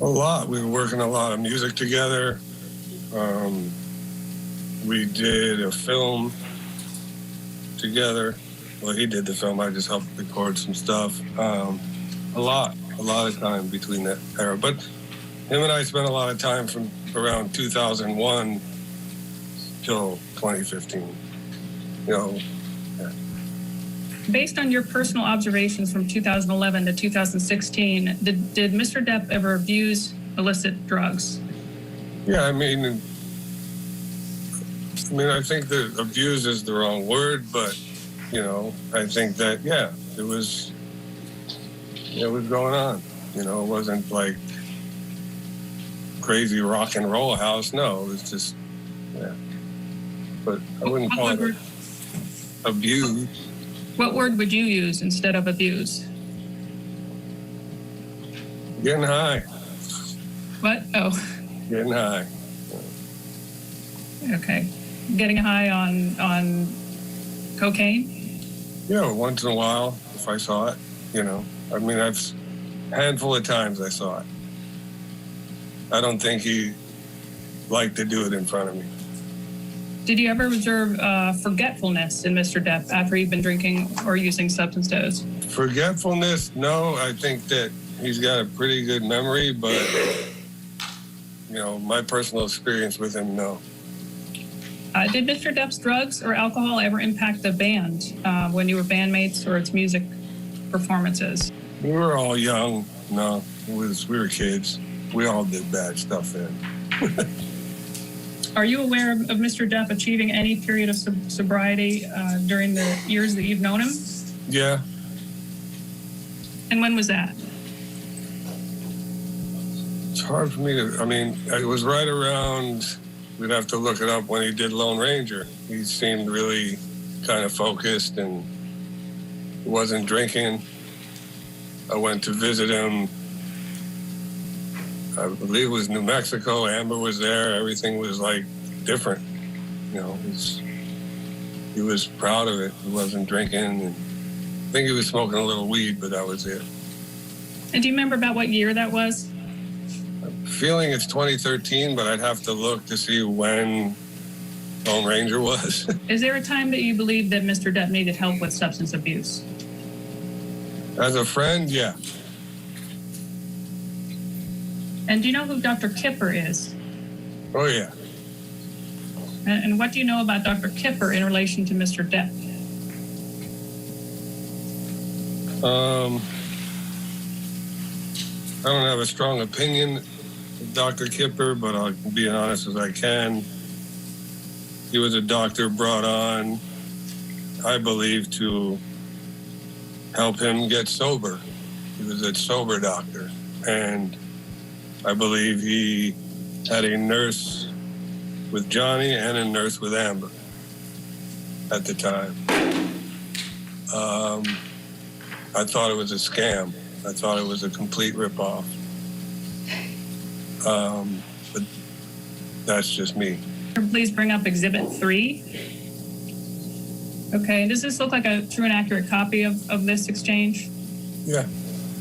A lot. We were working a lot of music together. We did a film together. Well, he did the film. I just helped record some stuff. A lot of time between that era. But him and I spent a lot of time from around 2001 till 2015. You know, yeah. Based on your personal observations from 2011 to 2016, did Mr. Depp ever abuse illicit drugs? Yeah, I mean, I think that abuse is the wrong word, but, you know, I think that, yeah, it was going on. You know, it wasn't like crazy rock and roll house. No, it was just, yeah. But I wouldn't call it abuse. What word would you use instead of abuse? Getting high. What? Oh. Getting high. Okay. Getting high on cocaine? Yeah, once in a while, if I saw it, you know. I mean, that's a handful of times I saw it. I don't think he liked to do it in front of me. Did you ever observe forgetfulness in Mr. Depp after he'd been drinking or using substances? Forgetfulness? No, I think that he's got a pretty good memory, but, you know, my personal experience with him, no. Did Mr. Depp's drugs or alcohol ever impact the band when you were bandmates or its music performances? We were all young. No, we were kids. We all did bad stuff then. Are you aware of Mr. Depp achieving any period of sobriety during the years that you've known him? Yeah. And when was that? It's hard for me to, I mean, it was right around, we'd have to look it up, when he did Lone Ranger. He seemed really kind of focused and wasn't drinking. I went to visit him. I believe it was New Mexico. Amber was there. Everything was like different. You know, he was proud of it. He wasn't drinking. And I think he was smoking a little weed, but that was it. And do you remember about what year that was? I'm feeling it's 2013, but I'd have to look to see when Lone Ranger was. Is there a time that you believe that Mr. Depp needed help with substance abuse? As a friend, yeah. And do you know who Dr. Kipper is? Oh, yeah. And what do you know about Dr. Kipper in relation to Mr. Depp? I don't have a strong opinion of Dr. Kipper, but I'll be as honest as I can. He was a doctor brought on, I believe, to help him get sober. He was a sober doctor. And I believe he had a nurse with Johnny and a nurse with Amber. at the time. I thought it was a scam. I thought it was a complete ripoff. But that's just me. Please bring up Exhibit 3. Okay, does this look like a true and accurate copy of this exchange? Yeah.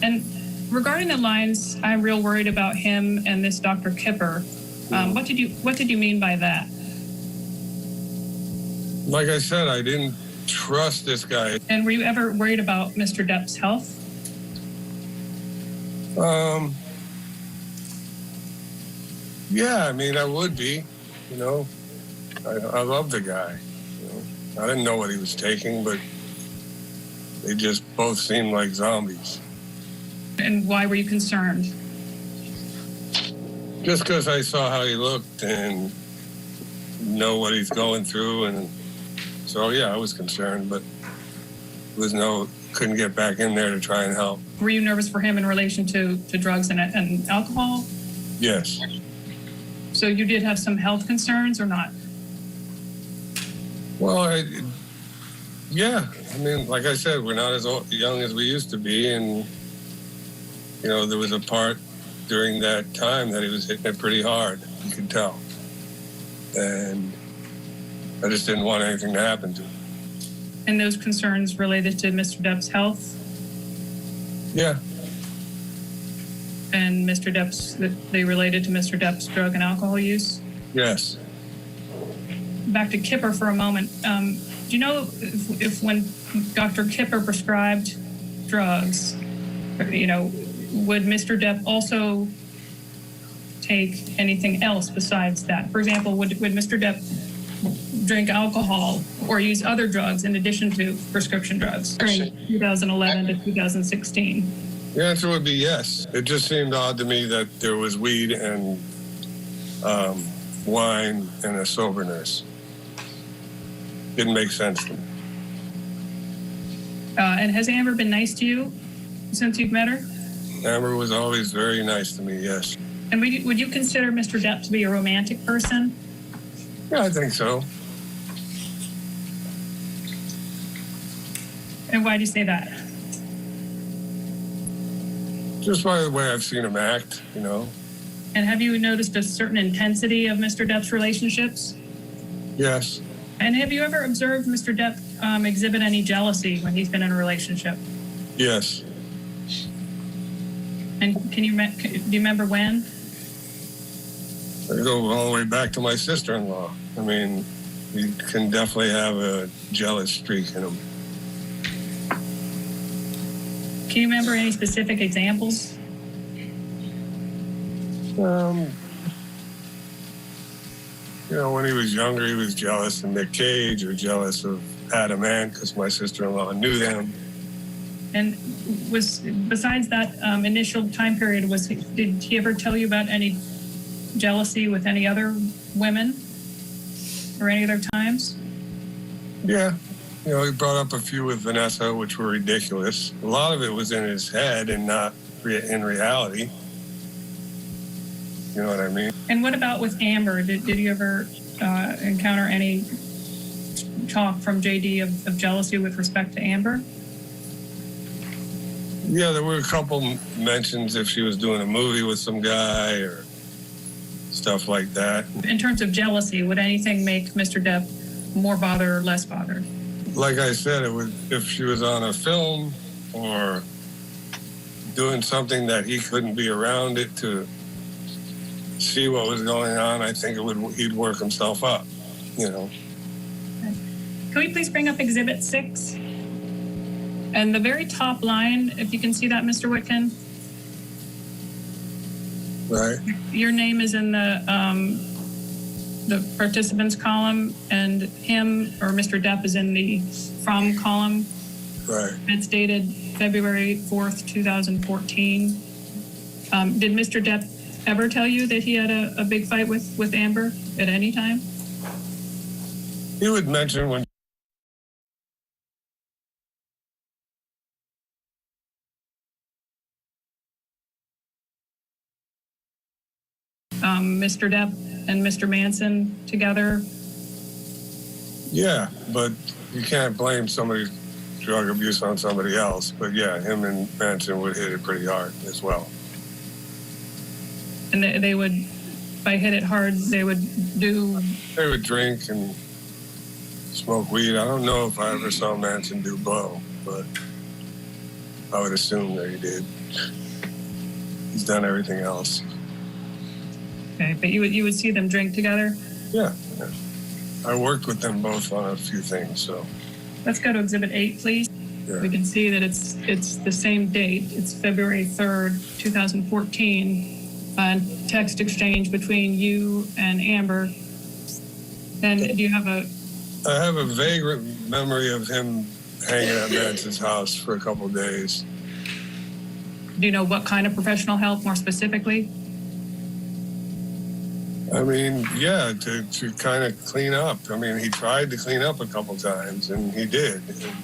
And regarding the lines, I'm real worried about him and this Dr. Kipper. What did you mean by that? Like I said, I didn't trust this guy. And were you ever worried about Mr. Depp's health? Yeah, I mean, I would be, you know. I love the guy. You know? I didn't know what he was taking, but they just both seemed like zombies. And why were you concerned? Just because I saw how he looked and know what he's going through, and so yeah, I was concerned, but couldn't get back in there to try and help. Were you nervous for him in relation to drugs and alcohol? Yes. So you did have some health concerns or not? Well, yeah. I mean, like I said, we're not as young as we used to be, and you know, there was a part during that time that he was hitting it pretty hard. You could tell, and I just didn't want anything to happen to him. And those concerns related to Mr. Depp's health? Yeah. And they related to Mr. Depp's drug and alcohol use? Yes. Back to Kipper for a moment. Do you know if when Dr. Kipper prescribed drugs, you know, would Mr. Depp also take anything else besides that? For example, would Mr. Depp drink alcohol or use other drugs in addition to prescription drugs during 2011 to 2016? The answer would be yes. It just seemed odd to me that there was weed and wine and a soberness. Didn't make sense to me. And has Amber been nice to you since you've met her? Amber was always very nice to me, yes. And would you consider Mr. Depp to be a romantic person? Yeah, I think so. And why do you say that? Just by the way I've seen him act, you know. And have you noticed a certain intensity of Mr. Depp's relationships? Yes. And have you ever observed Mr. Depp exhibit any jealousy when he's been in a relationship? Yes. And do you remember when? I go all the way back to my sister-in-law. I mean, you can definitely have a jealous streak in him. Can you remember any specific examples? You know, when he was younger, he was jealous of Nick Cage or jealous of Adam Ant because my sister-in-law knew them. And besides that initial time period, did he ever tell you about any jealousy with any other women or any other times? Yeah. You know, he brought up a few with Vanessa, which were ridiculous. A lot of it was in his head and not in reality. You know what I mean? And what about with Amber? Did you ever encounter any talk from JD of jealousy with respect to Amber? Yeah, there were a couple mentions if she was doing a movie with some guy or stuff like that. In terms of jealousy, would anything make Mr. Depp more bothered or less bothered? Like I said, it would if she was on a film or doing something that he couldn't be around it to see what was going on. I think he'd work himself up, you know. Can we please bring up Exhibit 6? And the very top line, if you can see that, Mr. Whitkin. Right. Your name is in the participants column, and him or Mr. Depp is in the from column. Right. It's dated February 4th, 2014. Did Mr. Depp ever tell you that he had a big fight with Amber at any time? He would mention when Mr. Depp and Mr. Manson together? yeah, but you can't blame somebody's drug abuse on somebody else. But yeah, him and Manson would hit it pretty hard as well. And they would, by hit it hard, they would do... They would drink and smoke weed. I don't know if I ever saw Manson do blow, but I would assume that he did. He's done everything else. Okay, but you would see them drink together? Yeah. I worked with them both on a few things, so. Let's go to Exhibit 8, please. Yeah. We can see that it's the same date. It's February 3rd, 2014. Text exchange between you and Amber. And do you have a... I have a vague memory of him hanging at Manson's house for a couple of days. Do you know what kind of professional help, more specifically? I mean, yeah, to kind of clean up. I mean, he tried to clean up a couple times, and he did. And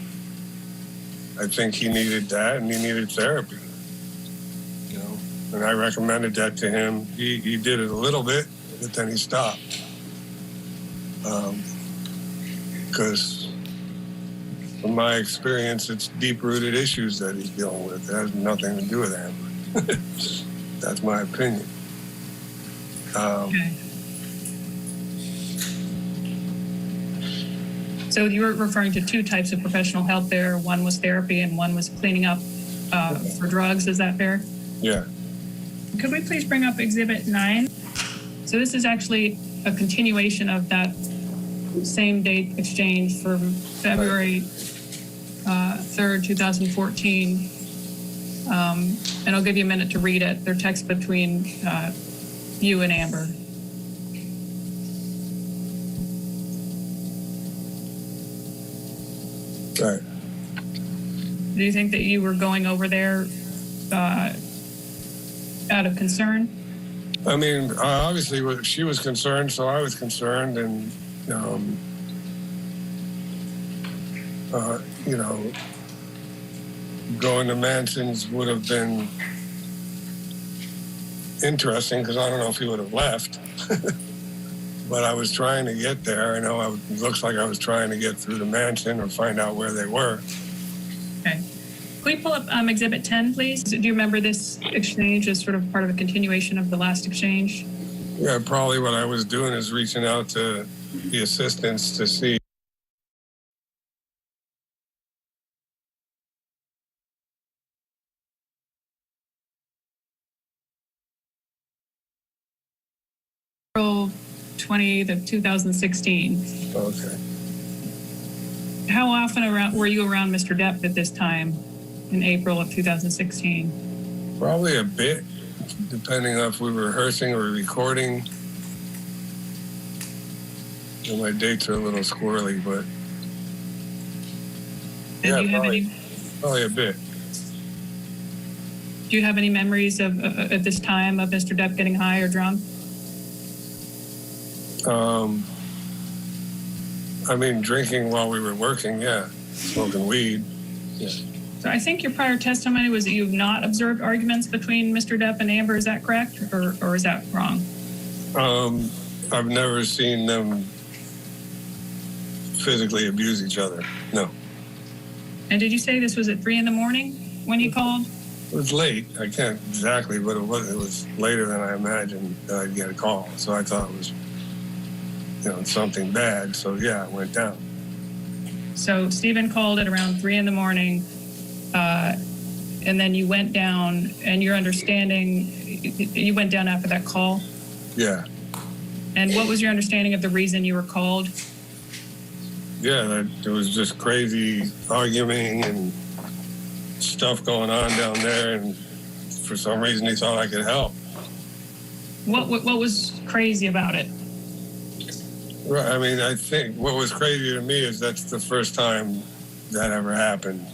I think he needed that, and he needed therapy. You know, and I recommended that to him. He did it a little bit, but then he stopped. Because from my experience, it's deep-rooted issues that he's dealing with. It has nothing to do with Amber. That's my opinion. Okay. So you were referring to two types of professional help there. One was therapy and one was cleaning up for drugs. Is that fair? Yeah. Could we please bring up Exhibit 9? So this is actually a continuation of that same date exchange from February 3rd, 2014. And I'll give you a minute to read it. They're text between you and Amber. Right. Do you think that you were going over there out of concern? I mean, obviously, she was concerned, so I was concerned, and you know, going to Manson's would have been interesting because I don't know if he would have left. But I was trying to get there. I know it looks like I was trying to get through the Manson or find out where they were. Okay. Can we pull up Exhibit 10, please? Do you remember this exchange as sort of part of a continuation of the last exchange? Yeah, probably what I was doing is reaching out to the assistants to see. April 20th of 2016. Okay. How often were you around Mr. Depp at this time in April of 2016? Probably a bit, depending on if we were rehearsing or recording. You know, my dates are a little squirrely, but And do you have any? Probably a bit. Do you have any memories of at this time of Mr. Depp getting high or drunk? I mean, drinking while we were working, yeah. Smoking weed, yeah. So I think your prior testimony was that you've not observed arguments between Mr. Depp and Amber. Is that correct, or is that wrong? I've never seen them physically abuse each other, no. And did you say this was at 3 in the morning when you called? It was late. I can't exactly, but it was later than I imagined that I'd get a call. So I thought it was, you know, something bad. So yeah, I went down. So Stephen called at around 3 in the morning, and then you went down, and your understanding, you went down after that call? Yeah. And what was your understanding of the reason you were called? Yeah, that it was just crazy arguing and stuff going on down there, and for some reason he thought I could help. What was crazy about it? Right. I mean, I think what was crazy to me is that's the first time that ever happened.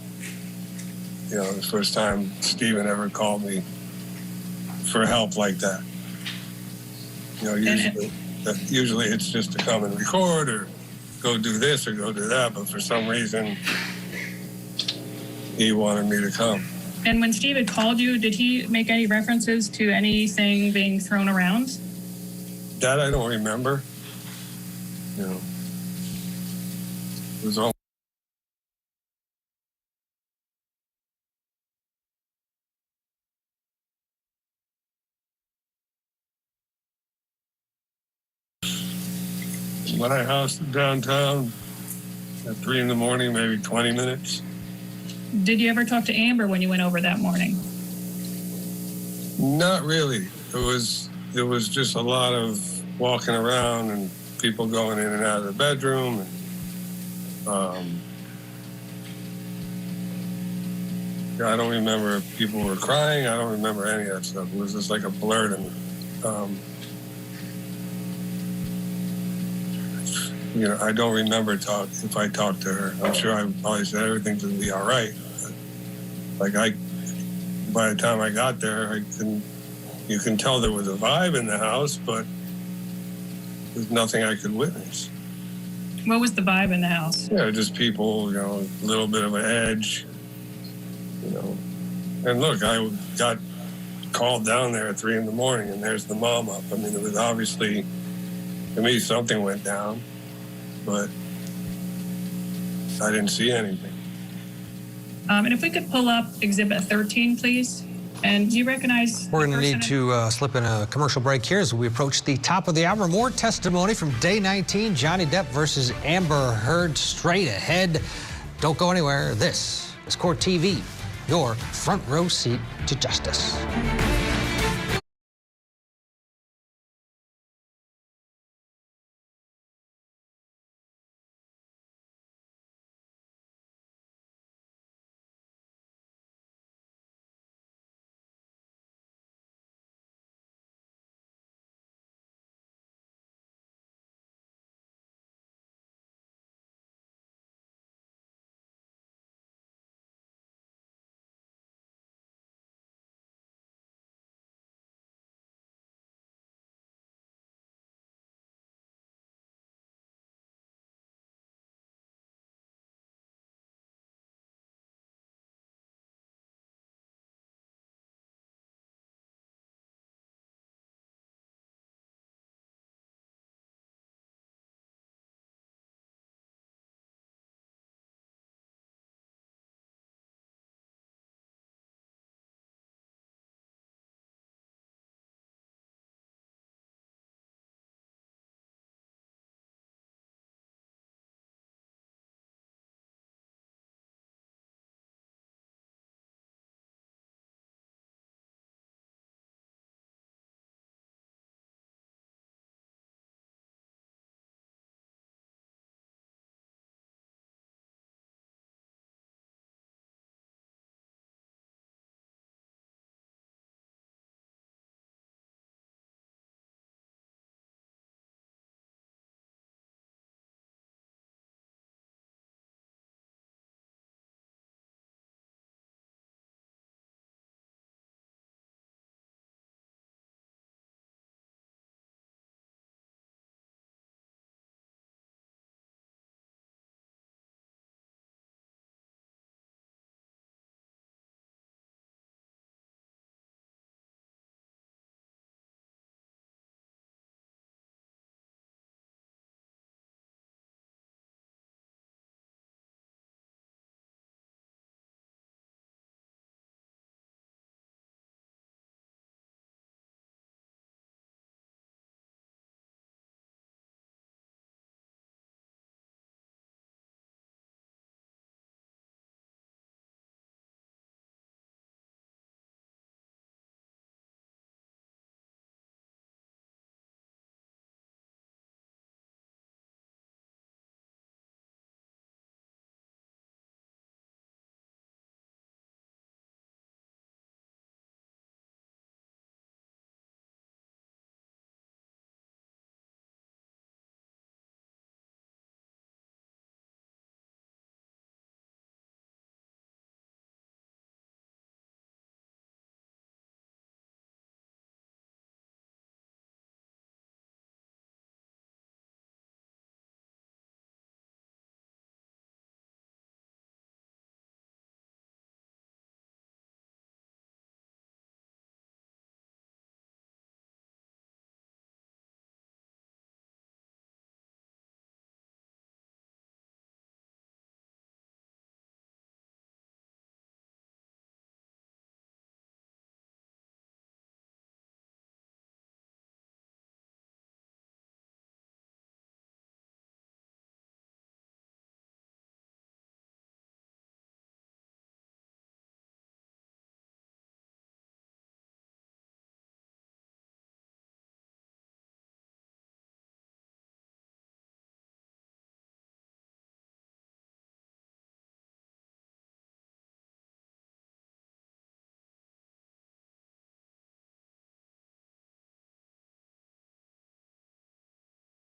You know, the first time Stephen ever called me for help like that. You know, usually it's just to come and record or go do this or go do that, but for some reason he wanted me to come. And when Steve had called you, did he make any references to anything being thrown around? That I don't remember. You know, it was all my house downtown at 3 in the morning, maybe 20 minutes. Did you ever talk to Amber when you went over that morning? Not really. It was just a lot of walking around and people going in and out of the bedroom. And, I don't remember if people were crying. I don't remember any of that stuff. It was just like a blur to me. I don't remember if I talked to her. I'm sure I probably said everything's gonna be all right. But, by the time I got there, you can tell there was a vibe in the house, but there's nothing I could witness. What was the vibe in the house? Just people, a little bit of an edge, And look, I got called down there at 3 in the morning, and there's the mom up. I mean, it was obviously, to me, something went down, but I didn't see anything. And if we could pull up Exhibit 13, please. And do you recognize? We're going to need to slip in a commercial break here as we approach the top of the hour. More testimony from Day 19, Johnny Depp versus Amber Heard, straight ahead. Don't go anywhere. This is Court TV, your front row seat to justice.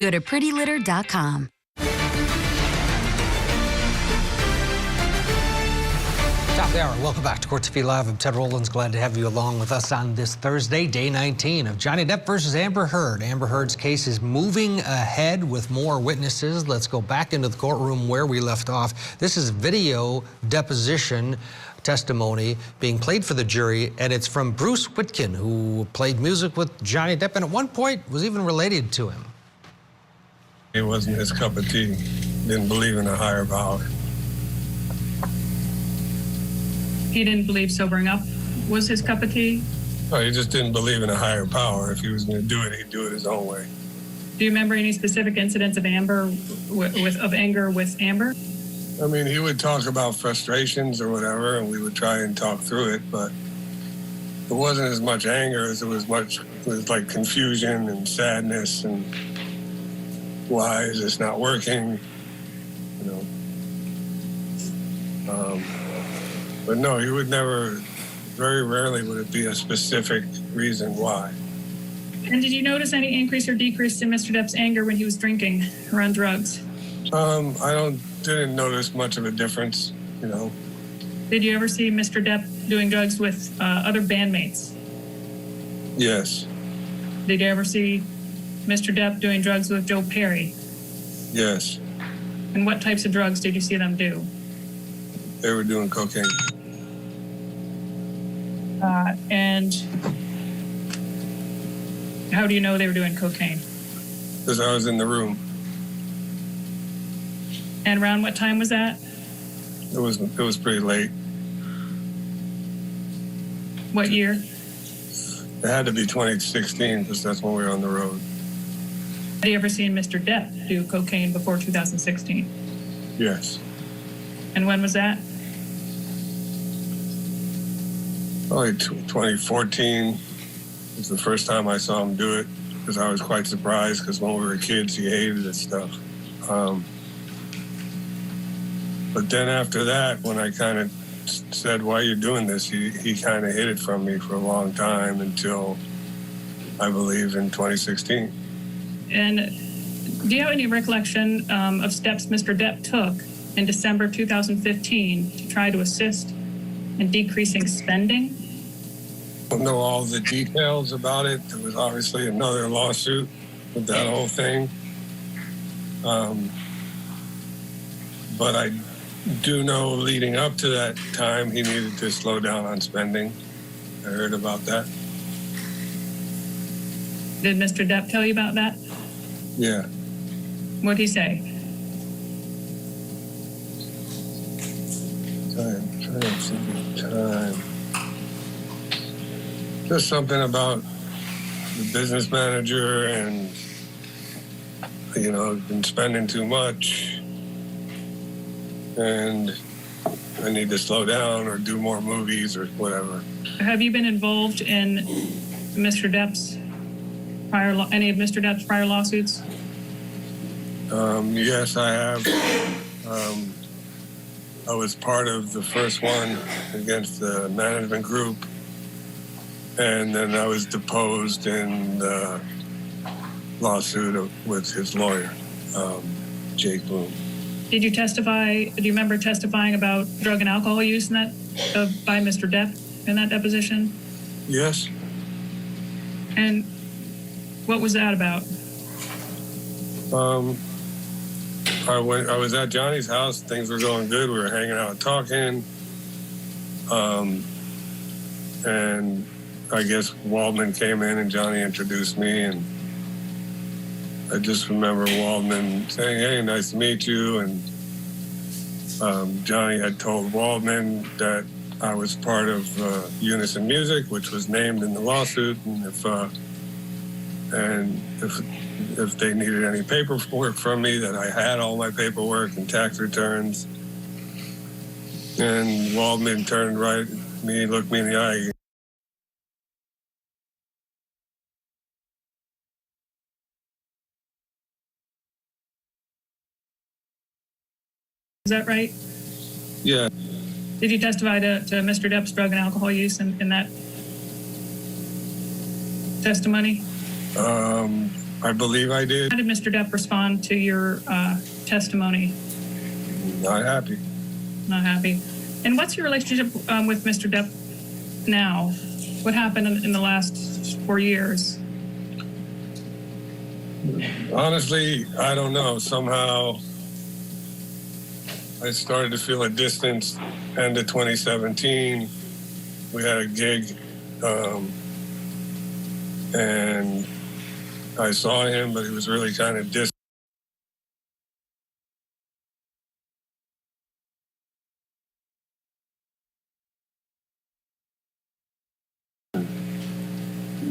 Go to prettylitter.com. Top of the hour. Welcome back to Court TV Live. I'm Ted Rollins. Glad to have you along with us on this Thursday, day 19 of Johnny Depp versus Amber Heard. Amber Heard's case is moving ahead with more witnesses. Let's go back into the courtroom where we left off. This is video deposition testimony being played for the jury, and it's from Bruce Whitkin, who played music with Johnny Depp and at one point was even related to him. It wasn't his cup of tea. Didn't believe in a higher power. He didn't believe sobering up was his cup of tea? No, he just didn't believe in a higher power. If he was going to do it, he'd do it his own way. Do you remember any specific incidents of anger with Amber? I mean, he would talk about frustrations or whatever, and we would try and talk through it, but it wasn't as much anger as it was like confusion and sadness and why is this not working, you know. But no, he would never, very rarely would it be a specific reason why. And did you notice any increase or decrease in Mr. Depp's anger when he was drinking or on drugs? I didn't notice much of a difference, you know. Did you ever see Mr. Depp doing drugs with other bandmates? Yes. Did you ever see Mr. Depp doing drugs with Joe Perry? Yes. And what types of drugs did you see them do? They were doing cocaine. And how do you know they were doing cocaine? Because I was in the room. And around what time was that? It was pretty late. What year? It had to be 2016 because that's when we were on the road. Had you ever seen Mr. Depp do cocaine before 2016? Yes. And when was that? Probably 2014 was the first time I saw him do it because I was quite surprised because when we were kids, he hated this stuff. But then after that, when I kind of said, why are you doing this? He kind of hid it from me for a long time until, I believe, in 2016. And do you have any recollection of steps Mr. Depp took in December 2015 to try to assist in decreasing spending? I don't know all the details about it. There was obviously another lawsuit with that whole thing. But I do know leading up to that time, he needed to slow down on spending. I heard about that. Did Mr. Depp tell you about that? Yeah. What'd he say? Time. Just something about the business manager and, you know, been spending too much and I need to slow down or do more movies or whatever. Have you been involved in Mr. Depp's any of Mr. Depp's prior lawsuits? Yes, I have. I was part of the first one against the management group, and then I was deposed in the lawsuit with his lawyer, Jake Bloom. Did you testify? Do you remember testifying about drug and alcohol use in that by Mr. Depp in that deposition? Yes. And what was that about? I was at Johnny's house. Things were going good. We were hanging out, talking. And I guess Waldman came in and Johnny introduced me. And I just remember Waldman saying, hey, nice to meet you. And Johnny had told Waldman that I was part of Unison Music, which was named in the lawsuit. And if they needed any paperwork from me, that I had all my paperwork and tax returns. And Waldman turned right at me, looked me in the eye. Is that right? Yeah. Did you testify to Mr. Depp's drug and alcohol use in that testimony? I believe I did. How did Mr. Depp respond to your testimony? Not happy. Not happy. And what's your relationship with Mr. Depp now? What happened in the last 4 years? Honestly, I don't know. Somehow I started to feel a distance. End of 2017, we had a gig, and I saw him, but he was really kind of distant.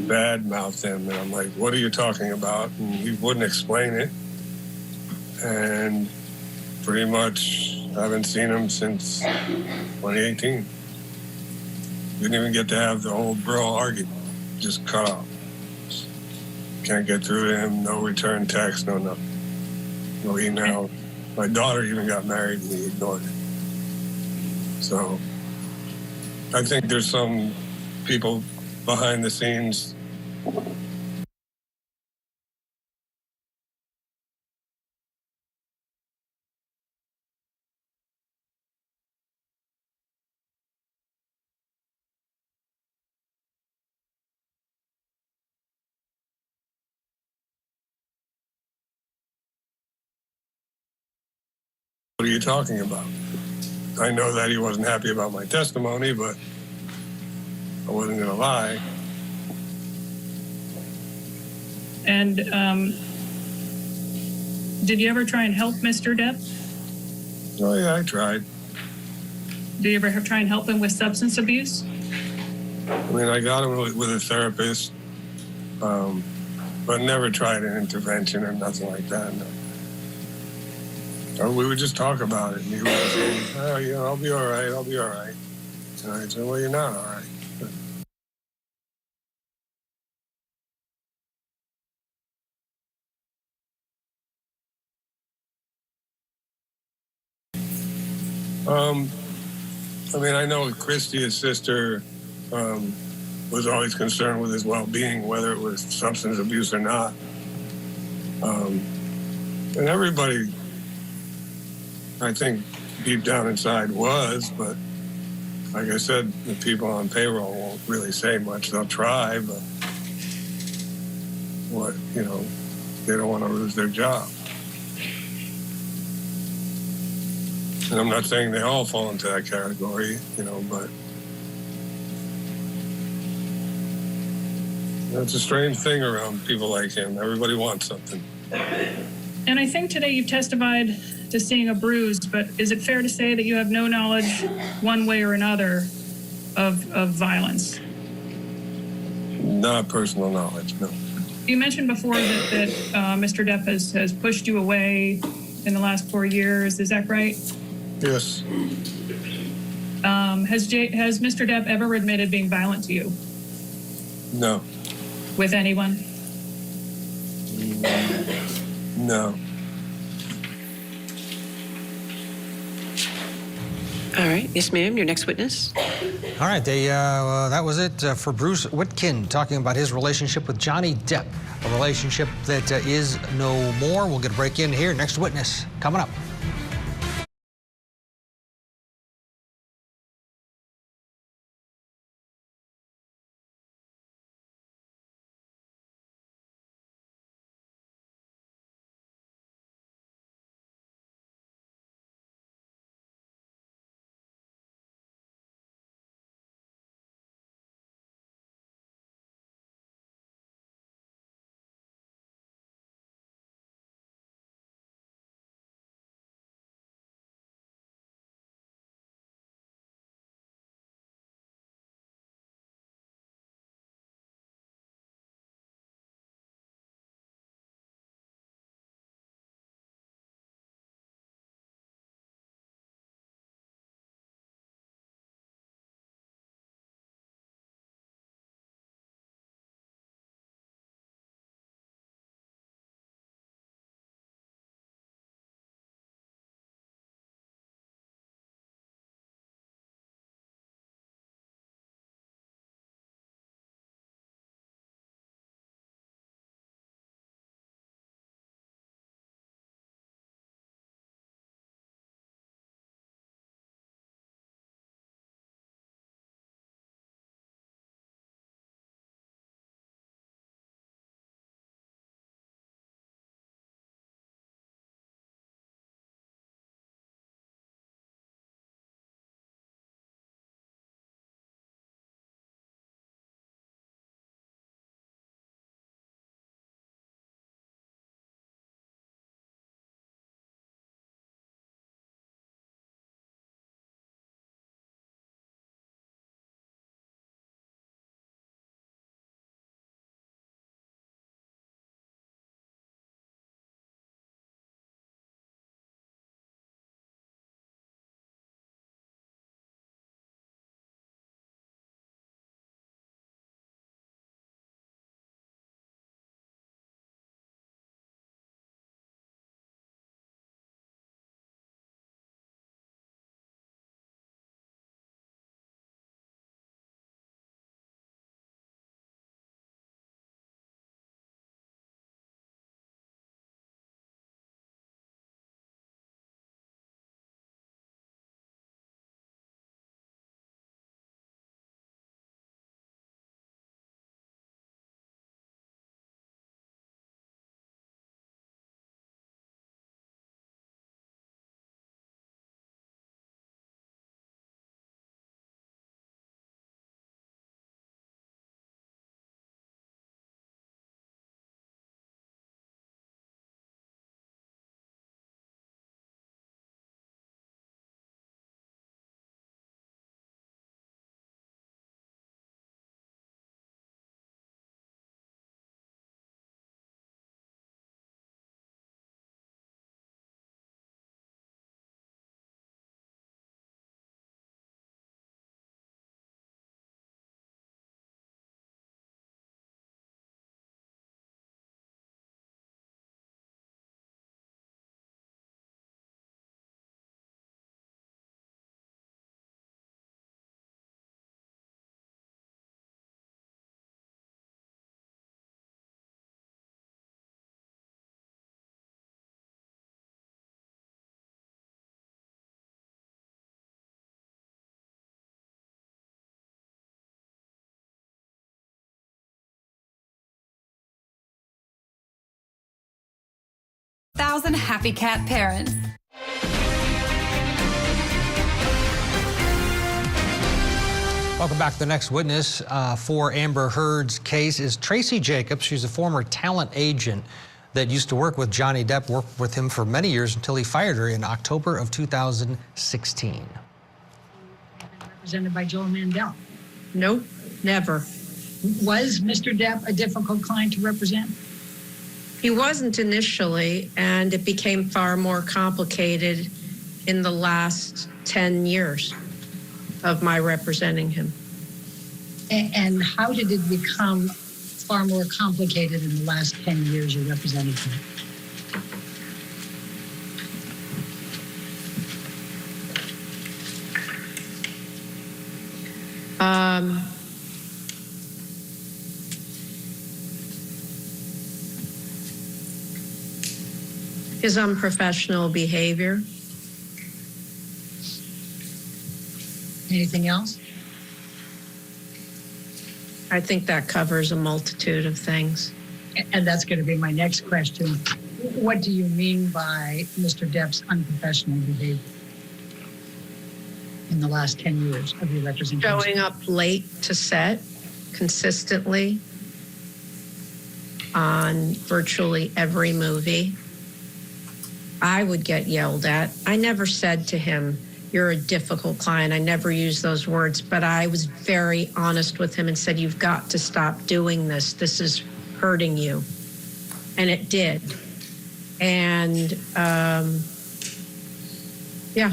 Bad mouthed him, and I'm like, what are you talking about? And he wouldn't explain it. And pretty much haven't seen him since 2018. Didn't even get to have the whole bro argument. Just cut off. Can't get through to him, no return text, no nothing. No email. My daughter even got married and he ignored it. So I think there's some people behind the scenes. What are you talking about? I know that he wasn't happy about my testimony, but I wasn't going to lie. And did you ever try and help Mr. Depp? Oh, yeah, I tried. Did you ever try and help him with substance abuse? I mean, I got him with a therapist, but never tried an intervention or nothing like that. No. Or we would just talk about it, and he would say, oh, you know, I'll be all right, I'll be all right. And I'd say, well, you're not all right. I mean, I know Christy, his sister, was always concerned with his well-being, whether it was substance abuse or not. And everybody, I think, deep down inside was, but like I said, the people on payroll won't really say much. They'll try, but what, you know, they don't want to lose their job. And I'm not saying they all fall into that category, you know, but it's a strange thing around people like him. Everybody wants something. And I think today you testified to seeing a bruise, but is it fair to say that you have no knowledge one way or another of violence? Not personal knowledge, no. You mentioned before that Mr. Depp has pushed you away in the last 4 years. Is that right? Yes. Has Mr. Depp ever admitted being violent to you? No. With anyone? No. All right. Yes, ma'am. Your next witness. All right, that was it for Bruce Witkin talking about his relationship with Johnny Depp, a relationship that is no more. We'll get a break in here. Next witness coming up. 1,000 happy cat parents. Welcome back. The next witness for Amber Heard's case is Tracy Jacobs. She's a former talent agent that used to work with Johnny Depp, worked with him for many years until he fired her in October of 2016. Represented by Joel Mandel. Nope, never. Was Mr. Depp a difficult client to represent? He wasn't initially, and it became far more complicated in the last 10 years of my representing him. And how did it become far more complicated in the last 10 years you represented him? His unprofessional behavior. Anything else? I think that covers a multitude of things. And that's going to be my next question. What do you mean by Mr. Depp's unprofessional behavior in the last 10 years of your representation? Showing up late to set consistently on virtually every movie. I would get yelled at. I never said to him, "You're a difficult client." I never used those words, but I was very honest with him and said, "You've got to stop doing this. This is hurting you." And it did. And yeah.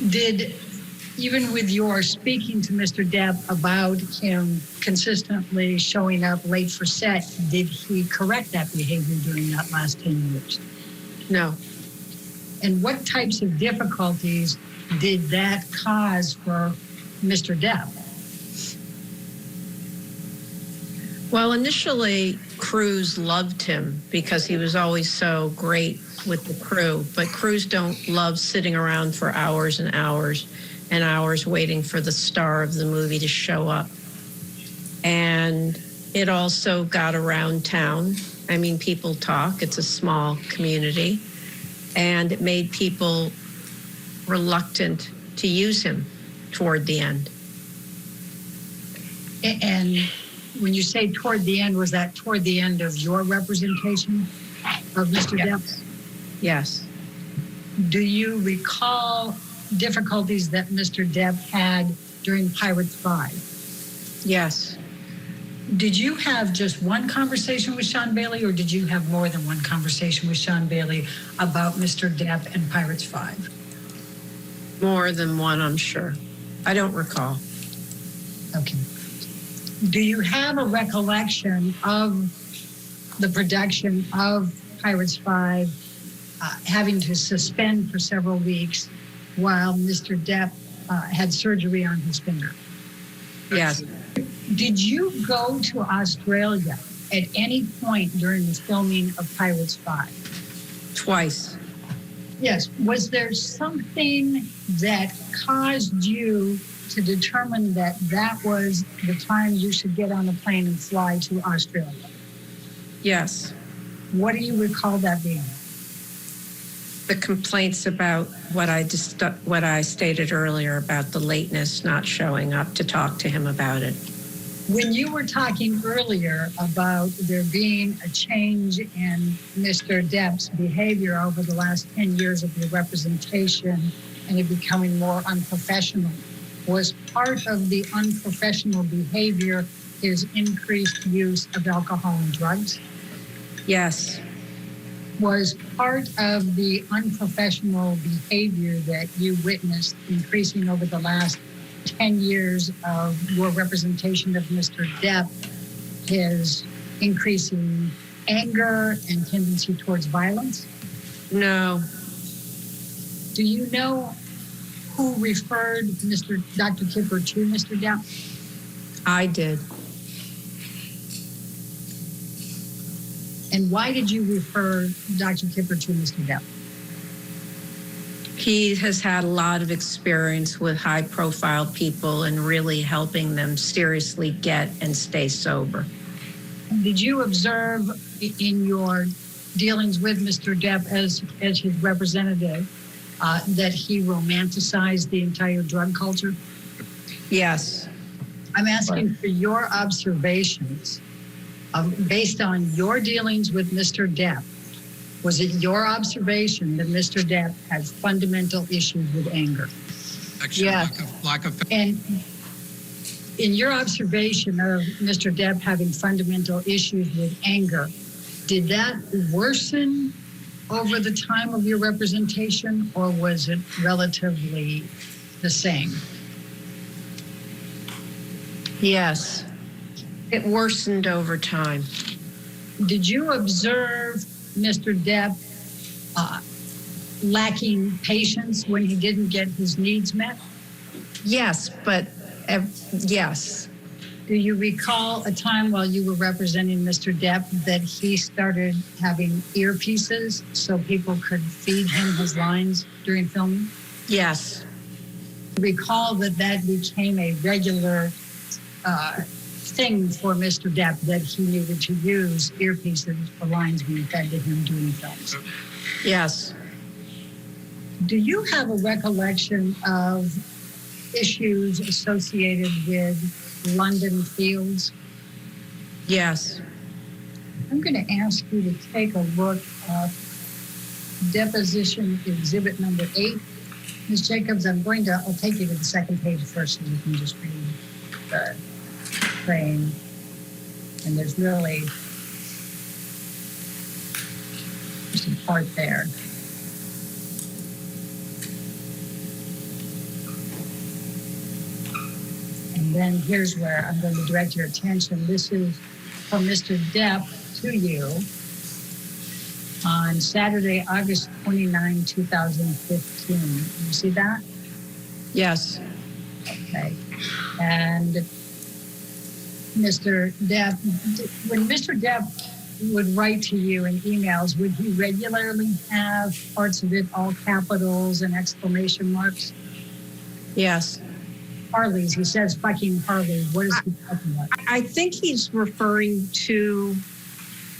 Did, even with your speaking to Mr. Depp about him consistently showing up late for set, did he correct that behavior during that last 10 years? No. And what types of difficulties did that cause for Mr. Depp? Well, initially, crews loved him because he was always so great with the crew, but crews don't love sitting around for hours and hours and hours waiting for the star of the movie to show up. And it also got around town. I mean, people talk. It's a small community. And it made people reluctant to use him toward the end. And when you say toward the end, was that toward the end of your representation of Mr. Depp? Yes. Do you recall difficulties that Mr. Depp had during Pirates 5? Yes. Did you have just one conversation with Sean Bailey, or did you have more than one conversation with Sean Bailey about Mr. Depp and Pirates 5? More than one, I'm sure. I don't recall. Okay. Do you have a recollection of the production of Pirates 5 having to suspend for several weeks while Mr. Depp had surgery on his finger? Yes. Did you go to Australia at any point during the filming of Pirates 5? Twice. Yes. Was there something that caused you to determine that that was the time you should get on a plane and fly to Australia? Yes. What do you recall that being? The complaints about what I stated earlier about the lateness, not showing up to talk to him about it. When you were talking earlier about there being a change in Mr. Depp's behavior over the last 10 years of your representation and it becoming more unprofessional, was part of the unprofessional behavior his increased use of alcohol and drugs? Yes. Was part of the unprofessional behavior that you witnessed increasing over the last 10 years of your representation of Mr. Depp his increasing anger and tendency towards violence? No. Do you know who referred Dr. Kipper to Mr. Depp? I did. And why did you refer Dr. Kipper to Mr. Depp? He has had a lot of experience with high-profile people and really helping them seriously get and stay sober. Did you observe in your dealings with Mr. Depp as his representative that he romanticized the entire drug culture? Yes. I'm asking for your observations based on your dealings with Mr. Depp. Was it your observation that Mr. Depp had fundamental issues with anger? Yes. And in your observation of Mr. Depp having fundamental issues with anger, did that worsen over the time of your representation, or was it relatively the same? Yes. It worsened over time. Did you observe Mr. Depp lacking patience when he didn't get his needs met? Yes, but yes. Do you recall a time while you were representing Mr. Depp that he started having earpieces so people could feed him his lines during filming? Yes. Recall that became a regular thing for Mr. Depp, that he needed to use earpieces for lines being fed to him during films. Yes. Do you have a recollection of issues associated with London Fields? Yes. I'm going to ask you to take a look at deposition exhibit number 8. Ms. Jacobs, I'll take you to the second page first so you can just read the frame. And there's really just a part there. And then here's where I'm going to direct your attention. This is from Mr. Depp to you on Saturday, August 29, 2015. You see that? Yes. Okay. And Mr. Depp, when Mr. Depp would write to you in emails, would he regularly have parts of it all capitals and exclamation marks? Yes. Harley's, he says fucking Harley. What is he talking about? I think he's referring to,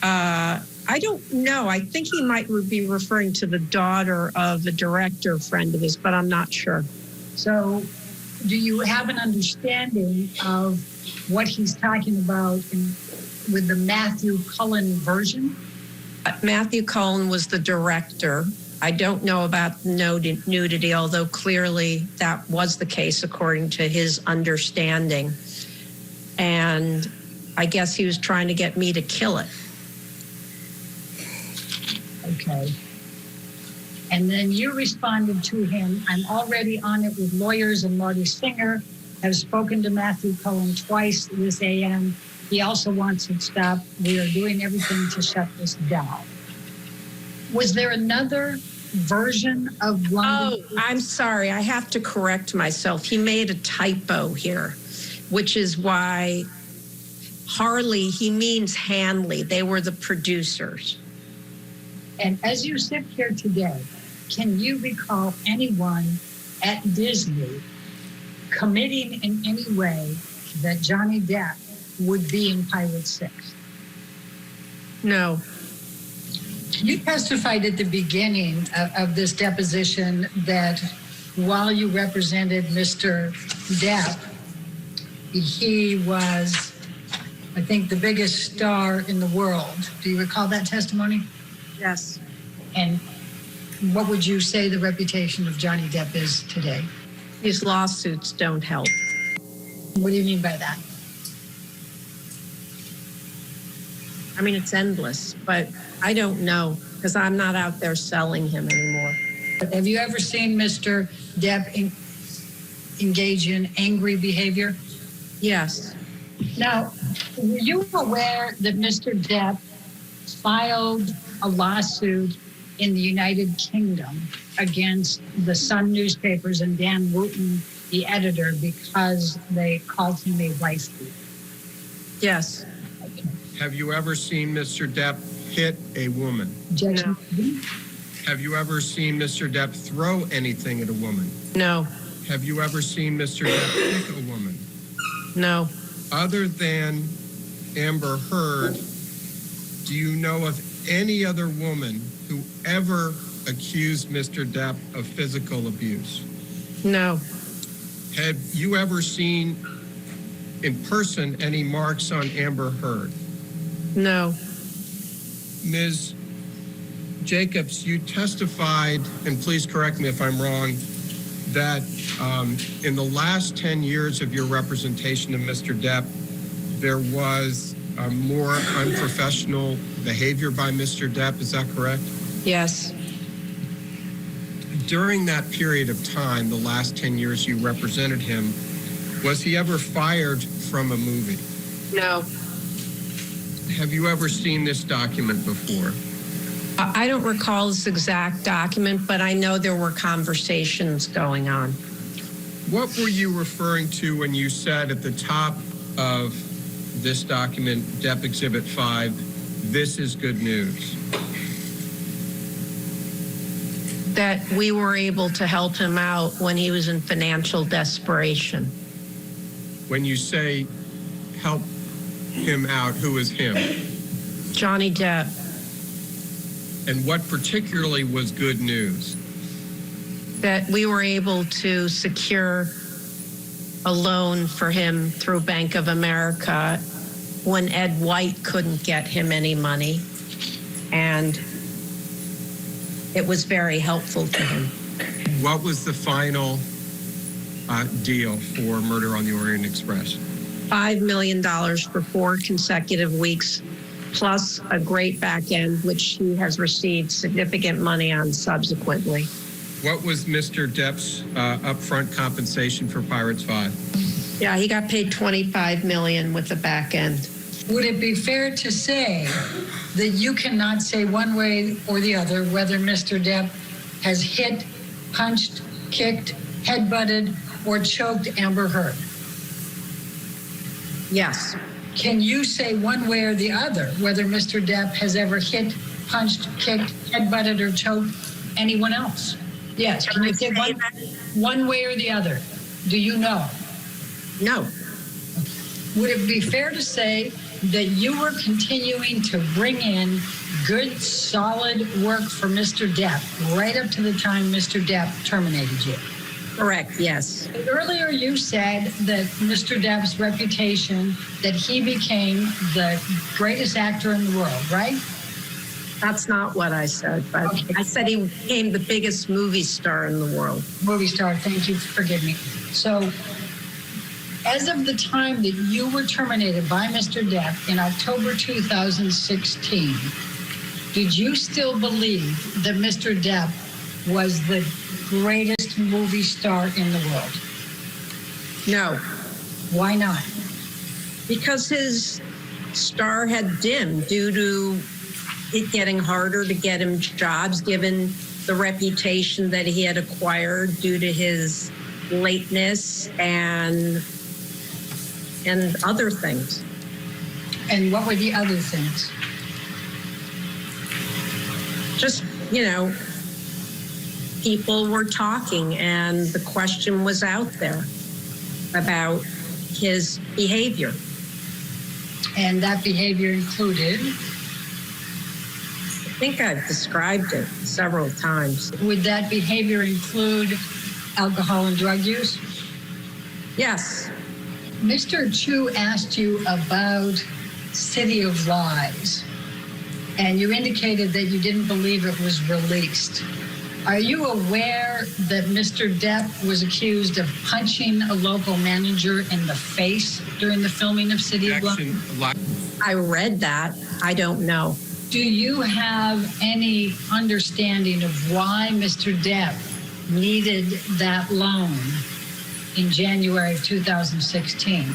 I don't know. I think he might be referring to the daughter of a director friend of his, but I'm not sure. So do you have an understanding of what he's talking about with the Matthew Cullen version? Matthew Cullen was the director. I don't know about nudity, although clearly that was the case according to his understanding. And I guess he was trying to get me to kill it. Okay. And then you responded to him, I'm already on it with lawyers and Marty Singer, have spoken to Matthew Cullen twice this AM. He also wants it stopped. We are doing everything to shut this down. Was there another version of London? Oh, I'm sorry. I have to correct myself. He made a typo here, which is why Harley, he means Hanley. They were the producers. And as you sit here today, can you recall anyone at Disney committing in any way that Johnny Depp would be in Pirate 6? No. You testified at the beginning of this deposition that while you represented Mr. Depp, he was, I think, the biggest star in the world. Do you recall that testimony? Yes. And what would you say the reputation of Johnny Depp is today? These lawsuits don't help. What do you mean by that? I mean, it's endless, but I don't know because I'm not out there selling him anymore. Have you ever seen Mr. Depp engage in angry behavior? Yes. Now, were you aware that Mr. Depp filed a lawsuit in the United Kingdom against the Sun newspapers and Dan Wooten, the editor, because they called him a wife beater? Yes. Have you ever seen Mr. Depp hit a woman? Objection. Have you ever seen Mr. Depp throw anything at a woman? No. Have you ever seen Mr. Depp kick a woman? No. Other than Amber Heard, do you know of any other woman who ever accused Mr. Depp of physical abuse? No. Have you ever seen in person any marks on Amber Heard? No. Ms. Jacobs, you testified, and please correct me if I'm wrong, that in the last 10 years of your representation of Mr. Depp, there was more unprofessional behavior by Mr. Depp. Is that correct? Yes. During that period of time, the last 10 years you represented him, was he ever fired from a movie? No. Have you ever seen this document before? I don't recall this exact document, but I know there were conversations going on. What were you referring to when you said at the top of this document, Depp Exhibit 5, this is good news? That we were able to help him out when he was in financial desperation. When you say help him out, who is him? Johnny Depp. And what particularly was good news? That we were able to secure a loan for him through Bank of America when Ed White couldn't get him any money. And it was very helpful to him. What was the final deal for Murder on the Orient Express? $5 million for 4 consecutive weeks, plus a great back end, which he has received significant money on subsequently. What was Mr. Depp's upfront compensation for Pirates 5? Yeah, he got paid $25 million with the back end. Would it be fair to say that you cannot say one way or the other whether Mr. Depp has hit, punched, kicked, headbutted, or choked Amber Heard? Yes. Can you say one way or the other whether Mr. Depp has ever hit, punched, kicked, headbutted, or choked anyone else? Yes. Can you say one way or the other? Do you know? No. Would it be fair to say that you were continuing to bring in good, solid work for Mr. Depp right up to the time Mr. Depp terminated you? Correct, yes. Earlier you said that Mr. Depp's reputation, that he became the greatest actor in the world, right? That's not what I said, but okay. I said he became the biggest movie star in the world. Movie star, thank you, forgive me. So, as of the time that you were terminated by Mr. Depp in October 2016, did you still believe that Mr. Depp was the greatest movie star in the world? No. Why not? Because his star had dimmed due to it getting harder to get him jobs, given the reputation that he had acquired due to his lateness and other things. And what were the other things? Just, people were talking and the question was out there about his behavior. And that behavior included? I think I've described it several times. Would that behavior include alcohol and drug use? Yes. Mr. Chu asked you about City of Lies, and you indicated that you didn't believe it was released. Are you aware that Mr. Depp was accused of punching a local manager in the face during the filming of City of Lies? I read that. I don't know. Do you have any understanding of why Mr. Depp needed that loan in January of 2016?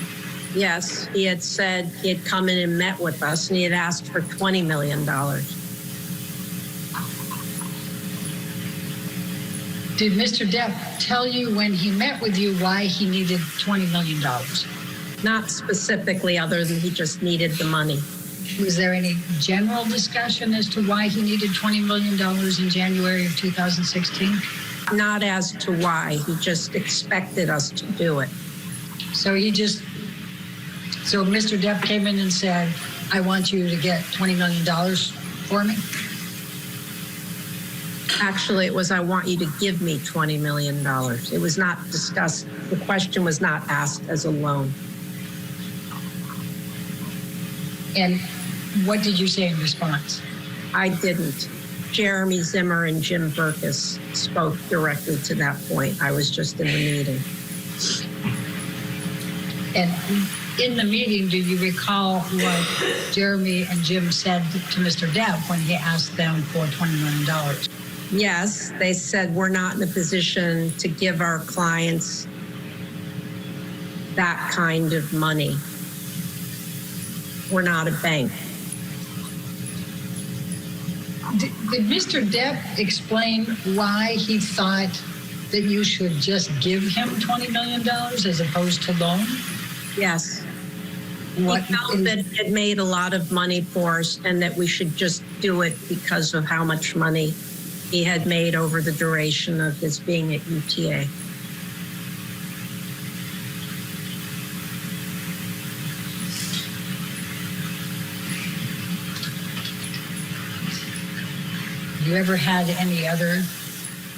Yes, he had said he had come in and met with us and he had asked for $20 million. Did Mr. Depp tell you when he met with you why he needed $20 million? Not specifically, other than he just needed the money. Was there any general discussion as to why he needed $20 million in January of 2016? Not as to why, he just expected us to do it. So so Mr. Depp came in and said, I want you to get $20 million for me? Actually, it was, I want you to give me $20 million. It was not discussed, the question was not asked as a loan. And what did you say in response? I didn't. Jeremy Zimmer and Jim Burkus spoke directly to that point. I was just in the meeting. And in the meeting, do you recall what Jeremy and Jim said to Mr. Depp when he asked them for $20 million? Yes, they said we're not in a position to give our clients that kind of money. We're not a bank. Did Mr. Depp explain why he thought that you should just give him $20 million as opposed to loan? Yes. He felt that it made a lot of money for us and that we should just do it because of how much money he had made over the duration of his being at UTA. You ever had any other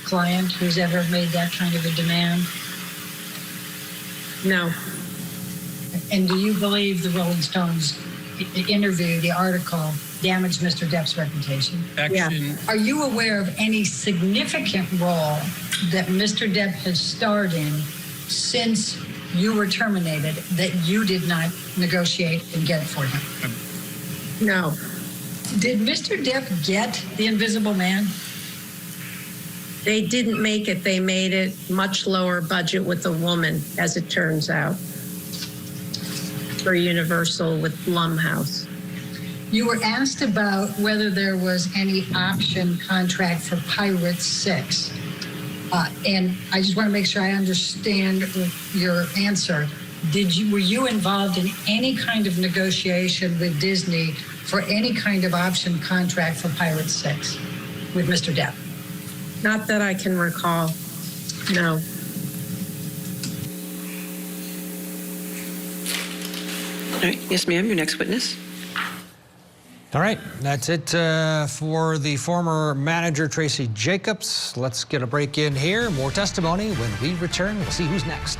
client who's ever made that kind of a demand? No. And do you believe the Rolling Stones interview, the article, damaged Mr. Depp's reputation? Action. Are you aware of any significant role that Mr. Depp has starred in since you were terminated that you did not negotiate and get for him? No. Did Mr. Depp get The Invisible Man? They didn't make it. They made it much lower budget with a woman, as it turns out, for Universal with Blumhouse. You were asked about whether there was any option contract for Pirates 6. And I just want to make sure I understand your answer. Were you involved in any kind of negotiation with Disney for any kind of option contract for Pirates 6 with Mr. Depp? Not that I can recall. No. All right. Yes, ma'am. Your next witness. All right, that's it for the former manager, Tracy Jacobs. Let's get a break in here. More testimony when we return. We'll see who's next.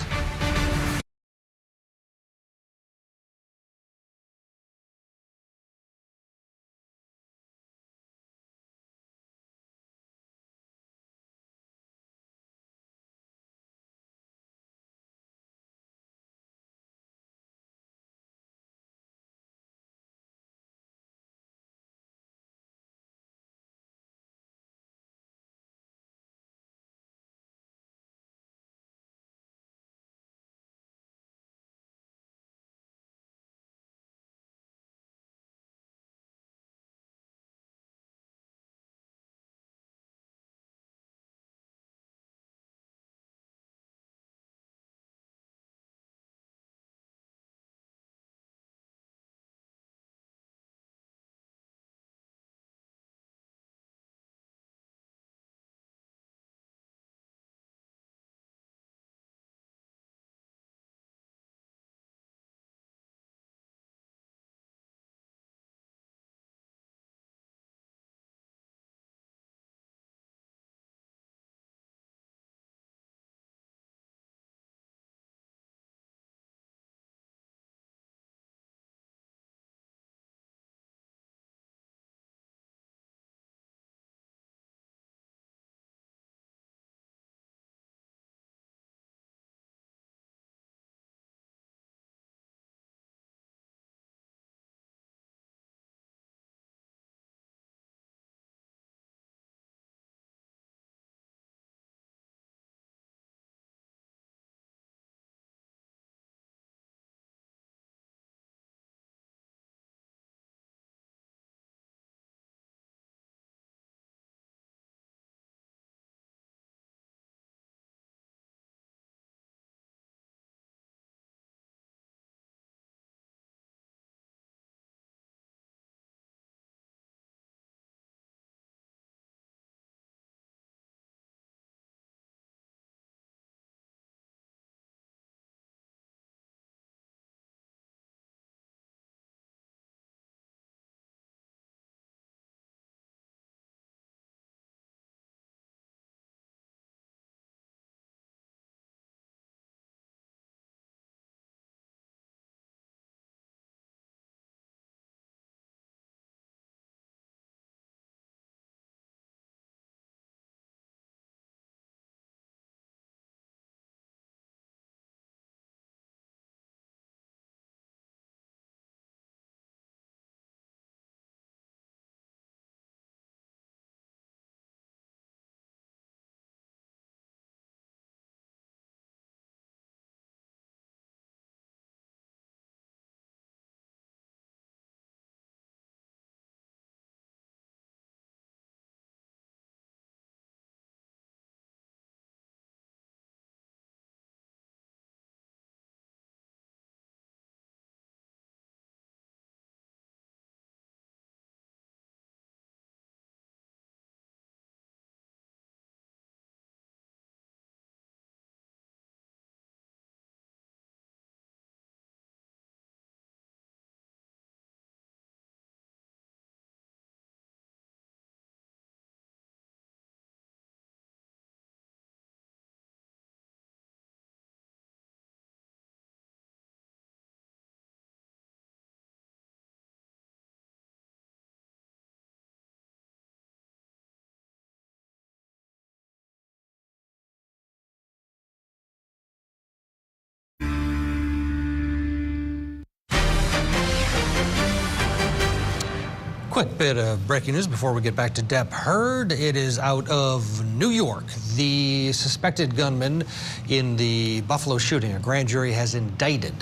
Quick bit of breaking news before we get back to Depp Heard. It is out of New York. The suspected gunman in the Buffalo shooting, a grand jury has indicted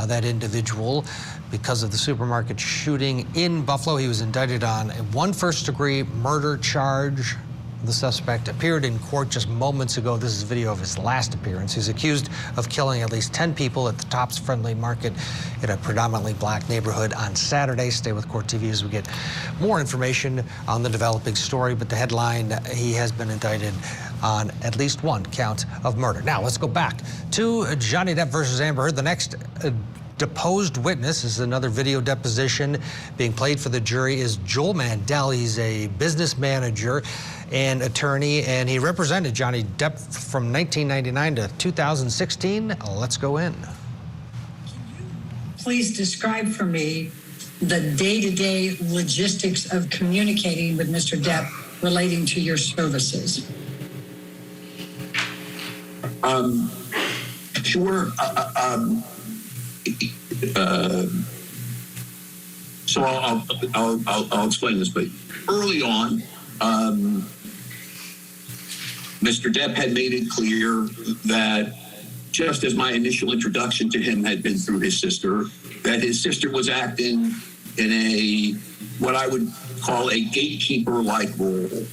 that individual because of the supermarket shooting in Buffalo. He was indicted on one first-degree murder charge. The suspect appeared in court just moments ago. This is video of his last appearance. He's accused of killing at least 10 people at the Tops Friendly Market in a predominantly black neighborhood on Saturday. Stay with Court TV as we get more information on the developing story. But the headline, he has been indicted on at least one count of murder. Now, let's go back to Johnny Depp versus Amber Heard. The next deposed witness is another video deposition being played for the jury is Joel Mandel. He's a business manager and attorney, and he represented Johnny Depp from 1999 to 2016. Let's go in. Please describe for me the day-to-day logistics of communicating with Mr. Depp relating to your services. Sure. So I'll explain this, but early on, Mr. Depp had made it clear that, just as my initial introduction to him had been through his sister, that his sister was acting in a, what I would call a gatekeeper-like role,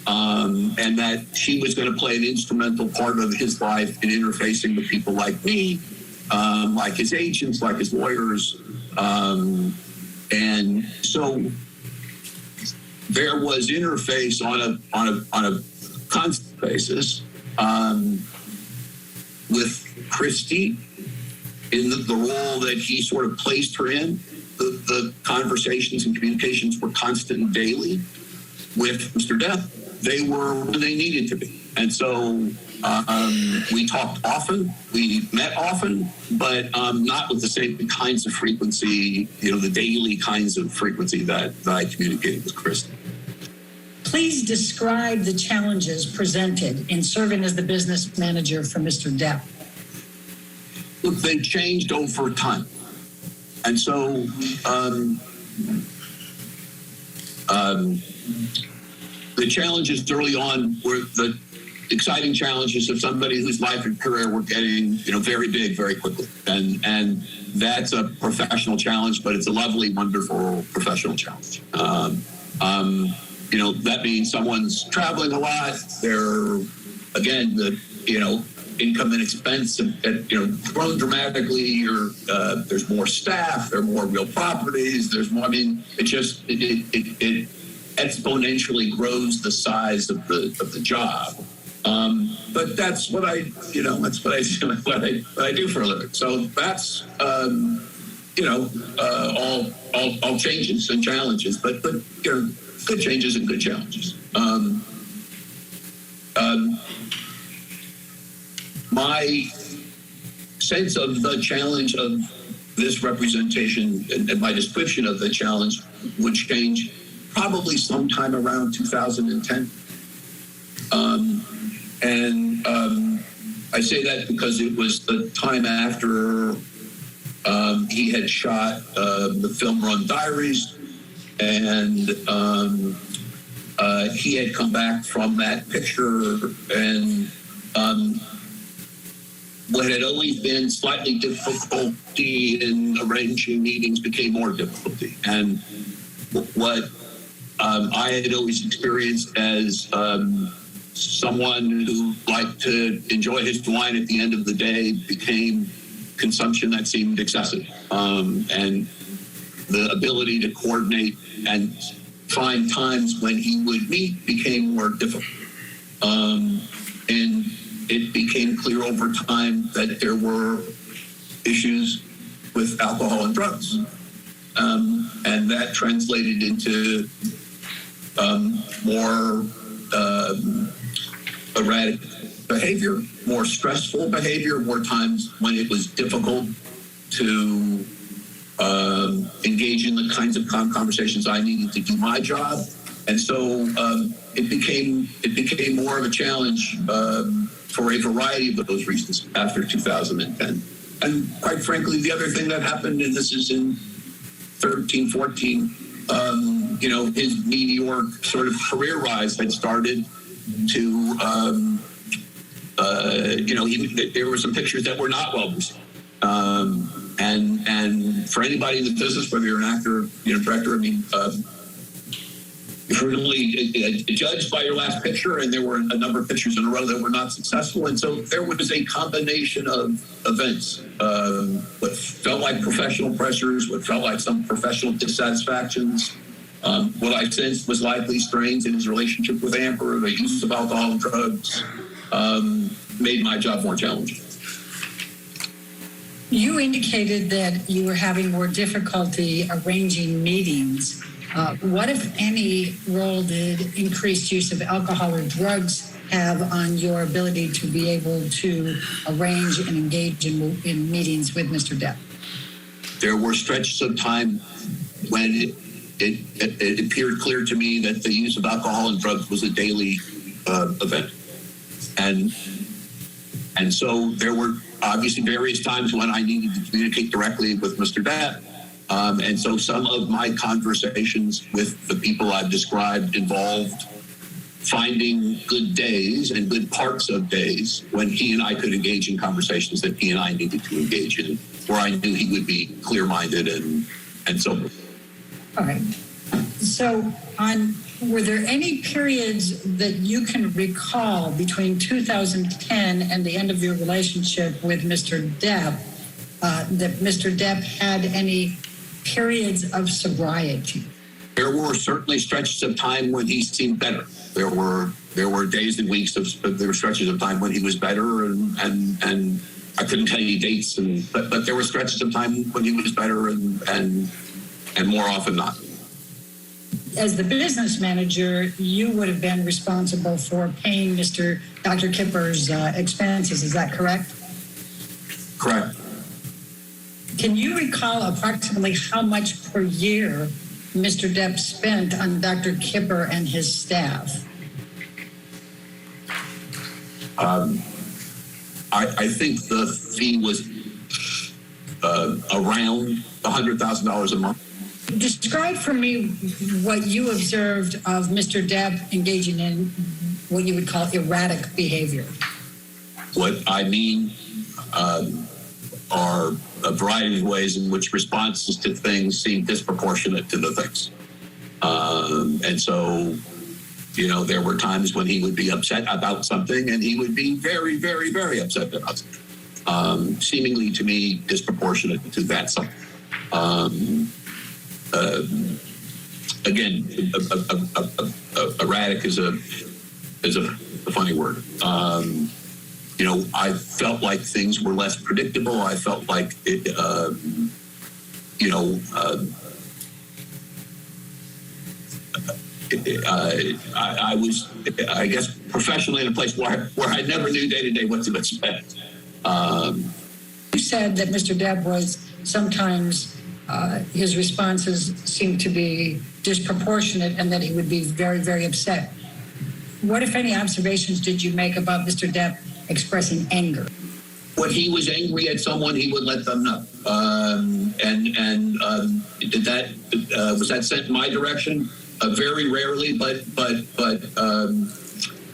and that she was going to play an instrumental part of his life in interfacing with people like me, like his agents, like his lawyers. And so there was interface on a constant basis with Christie in the role that he sort of placed her in. The conversations and communications were constant and daily. With Mr. Depp, they were when they needed to be. And so we talked often, we met often, but not with the same kinds of frequency, the daily kinds of frequency that I communicated with Christie. Please describe the challenges presented in serving as the business manager for Mr. Depp. Look, they changed over time. And so the challenges early on were the exciting challenges of somebody whose life and career were getting, very big very quickly. And that's a professional challenge, but it's a lovely, wonderful professional challenge. That means someone's traveling a lot. They're, again, income and expense have grown dramatically, or there's more staff, there are more real properties, there's more, it exponentially grows the size of the job. But that's what I do for a living. So that's all changes and challenges, but good changes and good challenges. My sense of the challenge of this representation and my description of the challenge would change probably sometime around 2010. I say that because it was the time after he had shot the film Run Diaries, and he had come back from that picture, and what had always been slightly difficulty in arranging meetings became more difficulty. And what I had always experienced as someone who liked to enjoy his wine at the end of the day became consumption that seemed excessive. And the ability to coordinate and find times when he would meet became more difficult. And it became clear over time that there were issues with alcohol and drugs. And that translated into more erratic behavior, more stressful behavior, more times when it was difficult to engage in the kinds of conversations I needed to do my job. And so it became more of a challenge for a variety of those reasons after 2010. And quite frankly, the other thing that happened, and this is in 13, 14, his meteoric sort of career rise had started to, there were some pictures that were not well received. And for anybody in the business, whether you're an actor, director, you're really judged by your last picture, and there were a number of pictures in a row that were not successful. And so there was a combination of events, what felt like professional pressures, what felt like some professional dissatisfactions, what I sensed was likely strains in his relationship with Amber, the use of alcohol and drugs, made my job more challenging. You indicated that you were having more difficulty arranging meetings. What, if any, role did increased use of alcohol or drugs have on your ability to be able to arrange and engage in meetings with Mr. Depp? There were stretches of time when it appeared clear to me that the use of alcohol and drugs was a daily event. And so there were obviously various times when I needed to communicate directly with Mr. Depp. And so some of my conversations with the people I've described involved finding good days and good parts of days when he and I could engage in conversations that he and I needed to engage in, where I knew he would be clear-minded and so forth. All right. So were there any periods that you can recall between 2010 and the end of your relationship with Mr. Depp that Mr. Depp had any periods of sobriety? There were certainly stretches of time when he seemed better. There were days and weeks there were stretches of time when he was better, and I couldn't tell you dates, but there were stretches of time when he was better, and more often not. As the business manager, you would have been responsible for paying Dr. Kipper's expenses. Is that correct? Correct. Can you recall approximately how much per year Mr. Depp spent on Dr. Kipper and his staff? I think the fee was around $100,000 a month. Describe for me what you observed of Mr. Depp engaging in what you would call erratic behavior. What I mean are a variety of ways in which responses to things seem disproportionate to the things. And so, there were times when he would be upset about something, and he would be very, very, very upset about something, seemingly to me disproportionate to that something. Again, erratic is a funny word. I felt like things were less predictable. I felt like it, I was, I guess, professionally in a place where I never knew day to day what to expect. You said that Mr. Depp was sometimes his responses seemed to be disproportionate and that he would be very, very upset. What, if any, observations did you make about Mr. Depp expressing anger? When he was angry at someone, he would let them know. Was that sent in my direction? Very rarely, but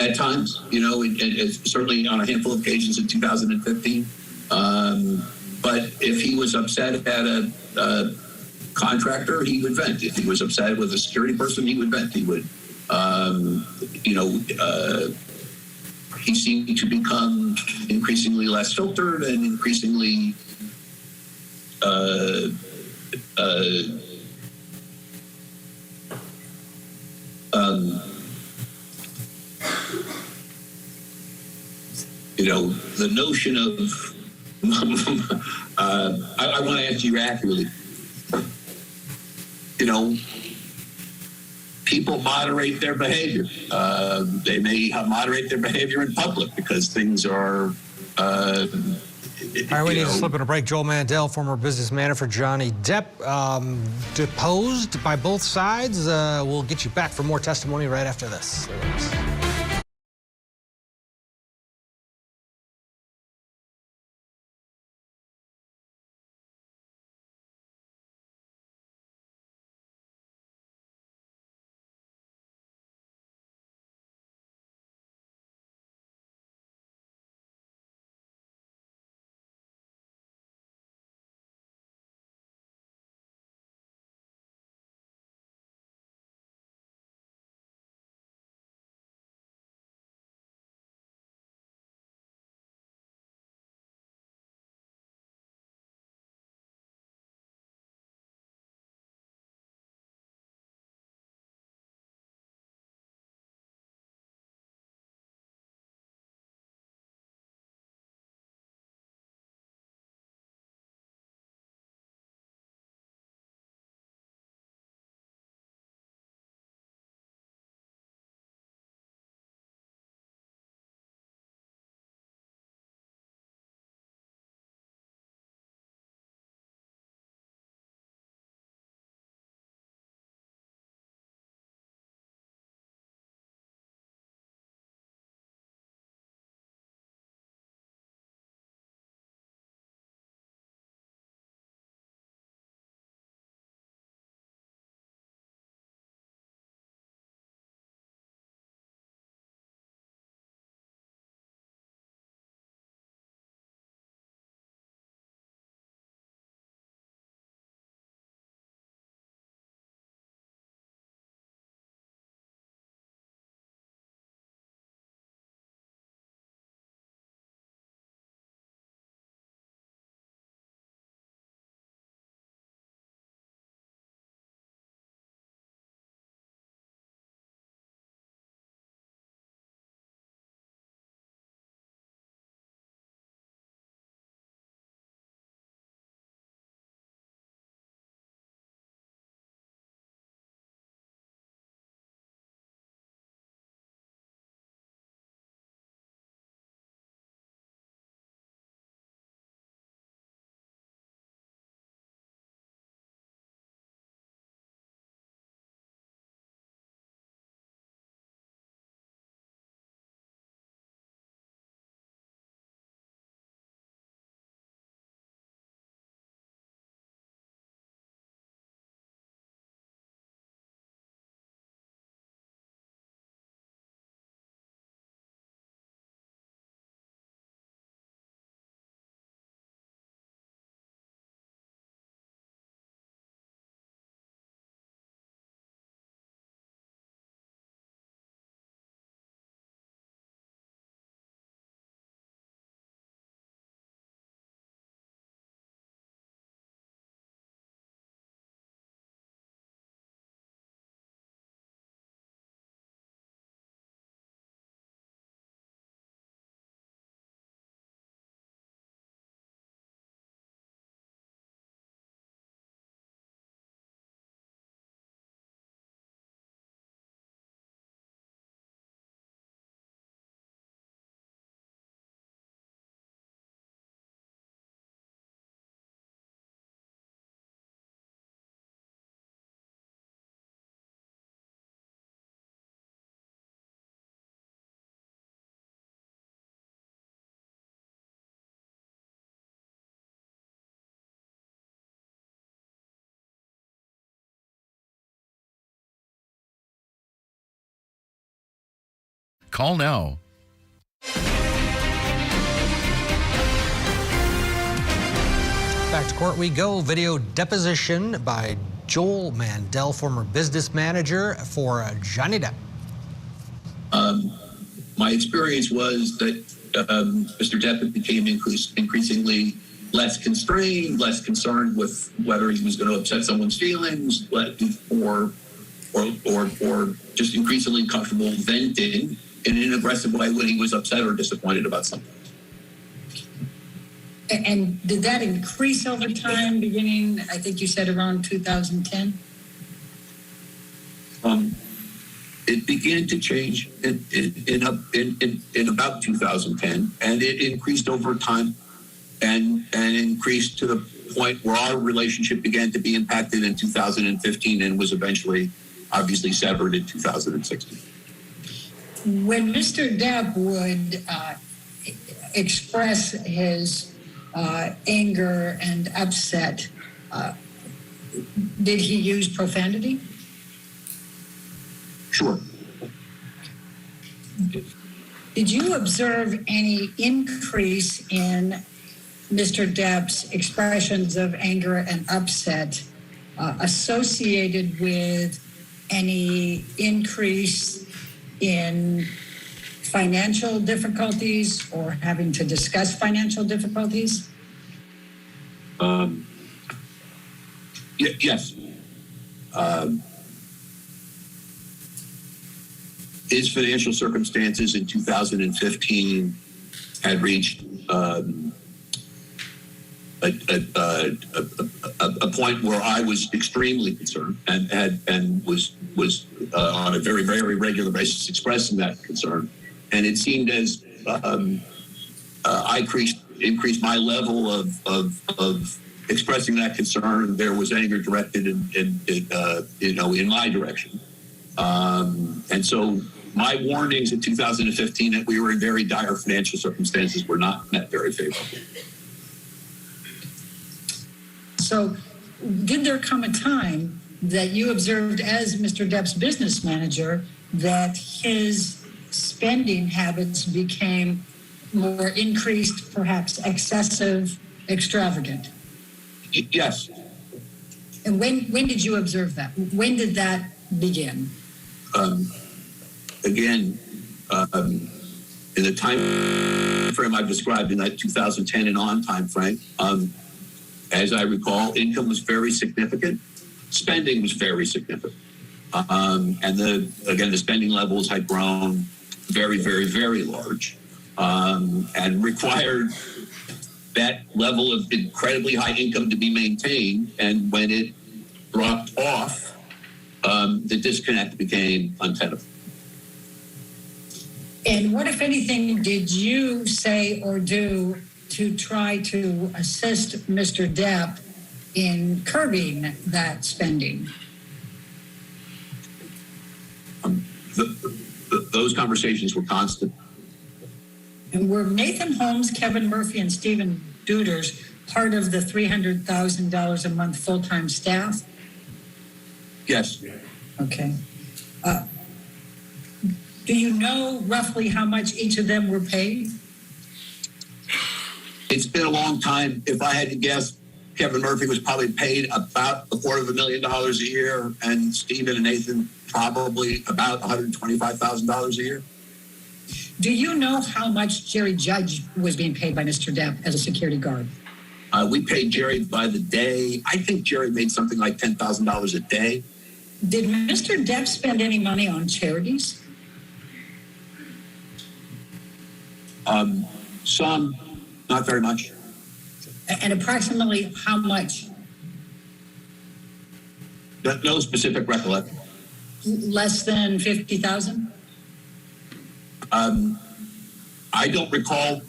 at times, certainly on a handful of occasions in 2015. But if he was upset at a contractor, he would vent. If he was upset with a security person, he would vent. He would, he seemed to become increasingly less filtered and increasingly the notion of I want to answer you accurately. People moderate their behavior. They may moderate their behavior in public because things are. All right, we need to slip in a break. Joel Mandel, former business manager for Johnny Depp, deposed by both sides. We'll get you back for more testimony right after this. Call now. Back to court we go. Video deposition by Joel Mandel, former business manager for Johnny Depp. My experience was that Mr. Depp became increasingly less constrained, less concerned with whether he was going to upset someone's feelings, or just increasingly comfortable venting in an aggressive way when he was upset or disappointed about something. And did that increase over time, beginning, I think you said around 2010? It began to change in about 2010, and it increased over time, and increased to the point where our relationship began to be impacted in 2015 and was eventually, obviously, severed in 2016. When Mr. Depp would express his anger and upset, did he use profanity? Sure. Did you observe any increase in Mr. Depp's expressions of anger and upset associated with any increase in financial difficulties or having to discuss financial difficulties? Yes. His financial circumstances in 2015 had reached a point where I was extremely concerned and was on a very, very regular basis expressing that concern. And it seemed as I increased my level of expressing that concern, there was anger directed in my direction. And so my warnings in 2015 that we were in very dire financial circumstances were not met very favorably. So did there come a time that you observed as Mr. Depp's business manager that his spending habits became more increased, perhaps excessive, extravagant? Yes. And when did you observe that? When did that begin? Again, in the time frame I've described in that 2010 and on time frame, as I recall, income was very significant, spending was very significant, and the spending levels had grown very, very, very large, and required that level of incredibly high income to be maintained. And when it dropped off, the disconnect became untenable. And what, if anything, did you say or do to try to assist Mr. Depp in curbing that spending? Those conversations were constant. And were Nathan Holmes, Kevin Murphy, and Stephen Duders part of the $300,000 a month full-time staff? Yes. Okay. Do you know roughly how much each of them were paid? It's been a long time. If I had to guess, Kevin Murphy was probably paid about $250,000 a year, and Stephen and Nathan probably about $125,000 a year. Do you know how much Jerry Judge was being paid by Mr. Depp as a security guard? We paid Jerry by the day. I think Jerry made something like $10,000 a day. Did Mr. Depp spend any money on charities? Some, not very much. And approximately how much? No specific recollection. Less than $50,000? I don't recall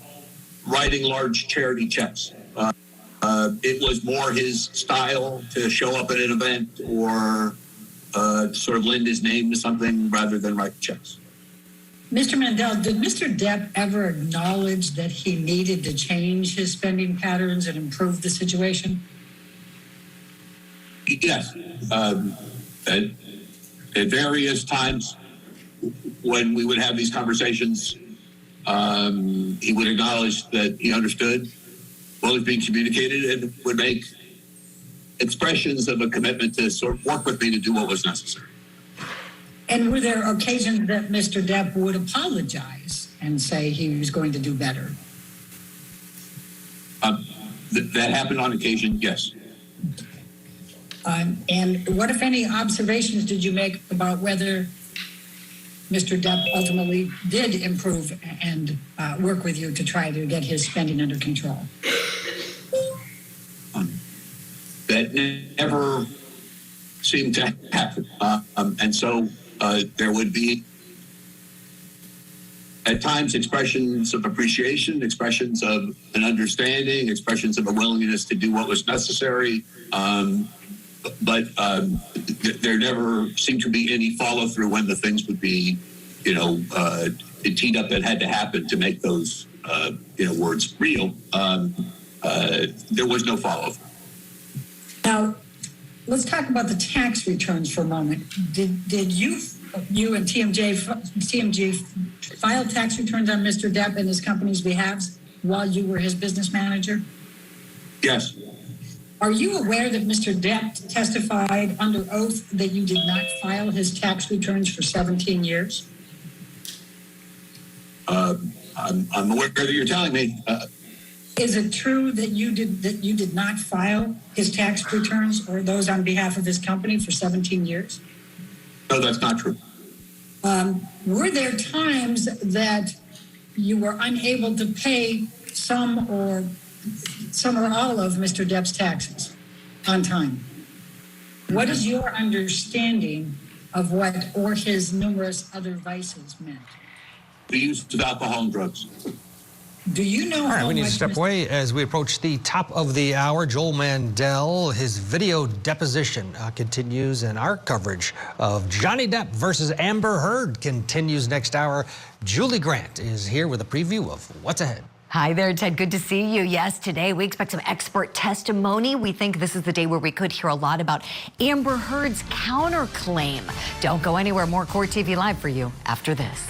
writing large charity checks. It was more his style to show up at an event or sort of lend his name to something rather than write checks. Mr. Mandel, did Mr. Depp ever acknowledge that he needed to change his spending patterns and improve the situation? Yes. At various times when we would have these conversations, he would acknowledge that he understood what was being communicated and would make expressions of a commitment to sort of work with me to do what was necessary. And were there occasions that Mr. Depp would apologize and say he was going to do better? That happened on occasion, yes. And what, if any, observations did you make about whether Mr. Depp ultimately did improve and work with you to try to get his spending under control? That never seemed to happen. And so there would be, at times, expressions of appreciation, expressions of an understanding, expressions of a willingness to do what was necessary. But there never seemed to be any follow through when the things would be, teed up that had to happen to make those, words real. There was no follow through. Now, let's talk about the tax returns for a moment. Did you and TMG file tax returns on Mr. Depp and his company's behalves while you were his business manager? Yes. Are you aware that Mr. Depp testified under oath that you did not file his tax returns for 17 years? I'm aware that you're telling me. Is it true that you did not file his tax returns or those on behalf of his company for 17 years? No, that's not true. Were there times that you were unable to pay some or all of Mr. Depp's taxes on time? What is your understanding of what or his numerous other vices meant? The use of alcohol and drugs. Do you know? All right, we need to step away as we approach the top of the hour. Joel Mandel, his video deposition continues, and our coverage of Johnny Depp versus Amber Heard continues next hour. Julie Grant is here with a preview of what's ahead. Hi there, Ted. Good to see you. Yes, today we expect some expert testimony. We think this is the day where we could hear a lot about Amber Heard's counterclaim. Don't go anywhere. More Court TV Live for you after this.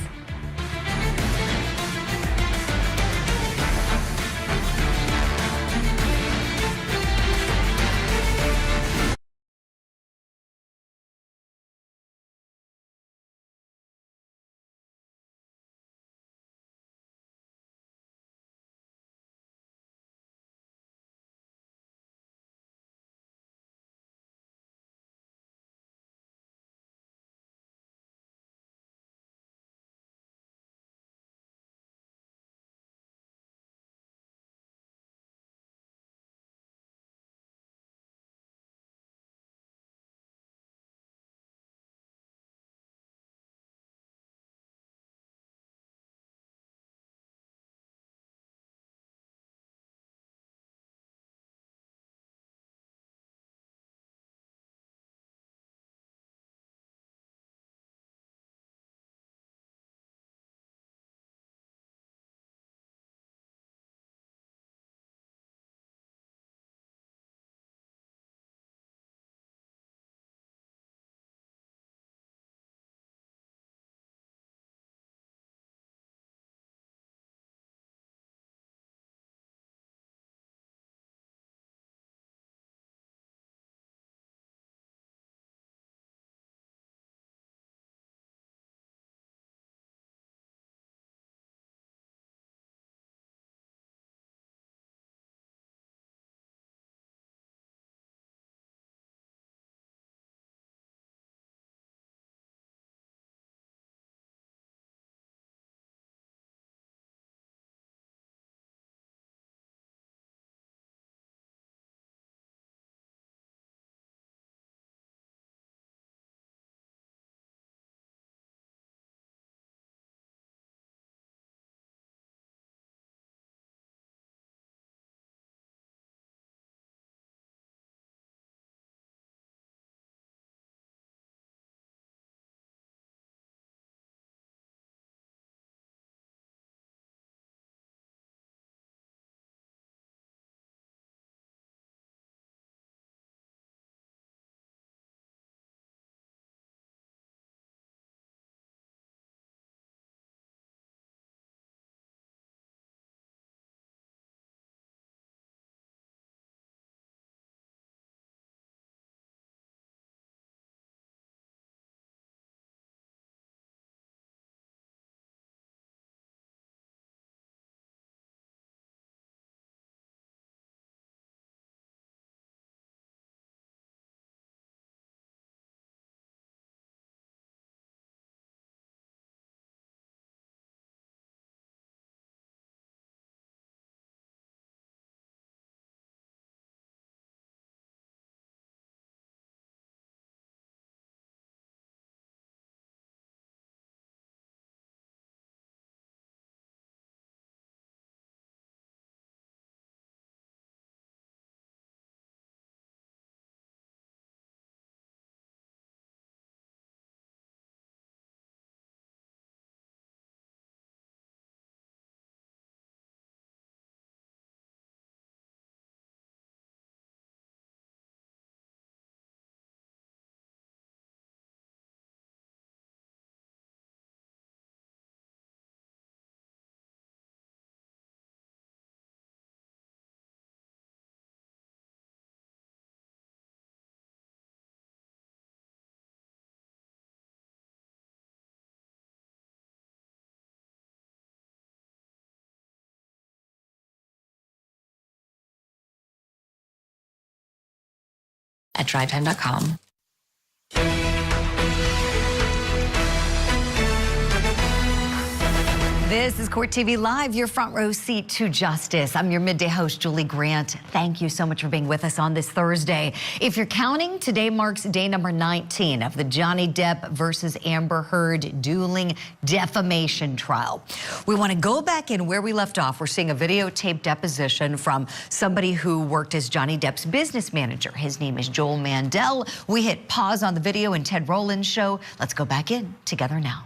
at drivetime.com. This is Court TV Live, your front row seat to justice. I'm your midday host, Julie Grant. Thank you so much for being with us on this Thursday. If you're counting, today marks day number 19 of the Johnny Depp versus Amber Heard dueling defamation trial. We want to go back in where we left off. We're seeing a videotaped deposition from somebody who worked as Johnny Depp's business manager. His name is Joel Mandel. We hit pause on the video in Ted Rowland's show. Let's go back in together now.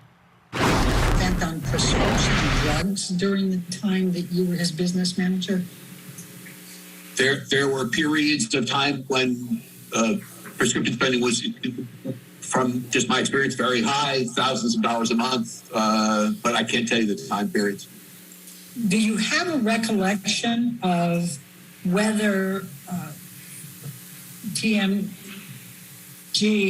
Spent on prescription drugs during the time that you were his business manager? There were periods of time when prescription spending was, from just my experience, very high, thousands of dollars a month, but I can't tell you the time periods. Do you have a recollection of whether TMG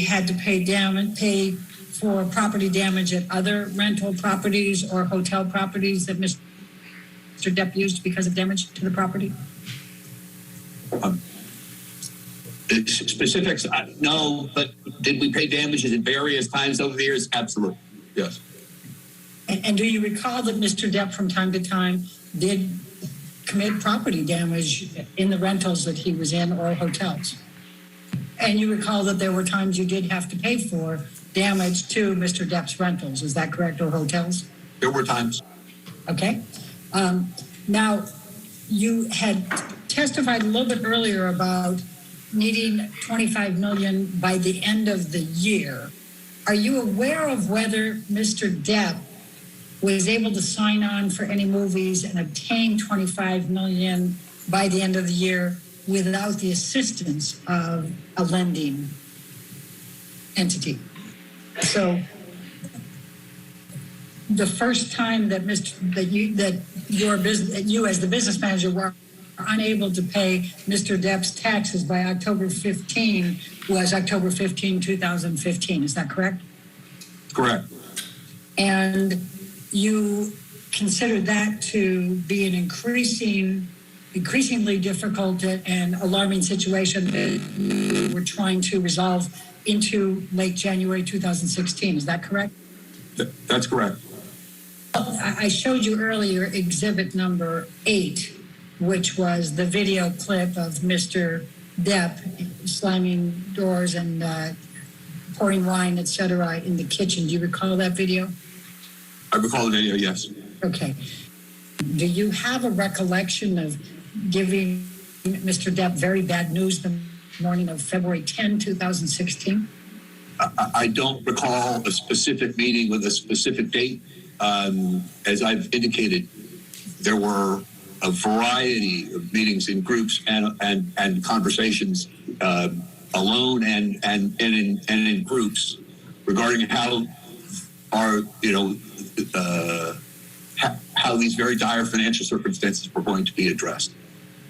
had to pay for property damage at other rental properties or hotel properties that Mr. Depp used because of damage to the property? Specifics, no, but did we pay damages at various times over the years? Absolutely, yes. And do you recall that Mr. Depp from time to time did commit property damage in the rentals that he was in or hotels? And you recall that there were times you did have to pay for damage to Mr. Depp's rentals, is that correct, or hotels? There were times. Okay. Now, you had testified a little bit earlier about needing $25 million by the end of the year. Are you aware of whether Mr. Depp was able to sign on for any movies and obtain $25 million by the end of the year without the assistance of a lending entity? So the first time that you as the business manager were unable to pay Mr. Depp's taxes by October 15 was October 15, 2015. Is that correct? Correct. And you considered that to be an increasingly difficult and alarming situation that you were trying to resolve into late January 2016. Is that correct? That's correct. I showed you earlier exhibit number 8, which was the video clip of Mr. Depp slamming doors and pouring wine, etc., in the kitchen. Do you recall that video? I recall the video, yes. Okay. Do you have a recollection of giving Mr. Depp very bad news the morning of February 10, 2016? I don't recall a specific meeting with a specific date. As I've indicated, there were a variety of meetings in groups and conversations alone and in groups regarding how these very dire financial circumstances were going to be addressed.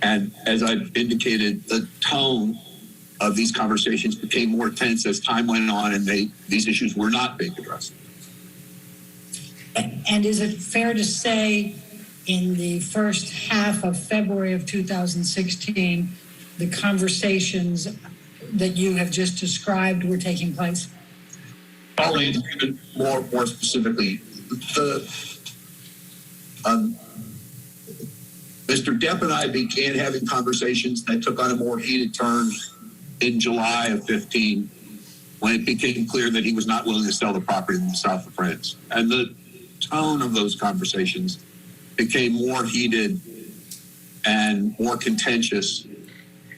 And as I've indicated, the tone of these conversations became more tense as time went on, and these issues were not being addressed. And is it fair to say in the first half of February of 2016, the conversations that you have just described were taking place? I'll answer even more specifically. Mr. Depp and I began having conversations that took on a more heated turn in July of 15, when it became clear that he was not willing to sell the property in the south of France. And the tone of those conversations became more heated and more contentious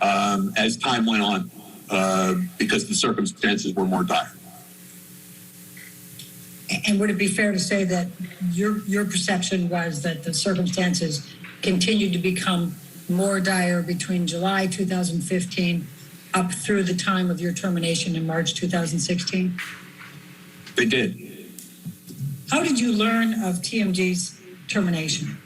as time went on because the circumstances were more dire. And would it be fair to say that your perception was that the circumstances continued to become more dire between July 2015 up through the time of your termination in March 2016? They did. How did you learn of TMG's termination?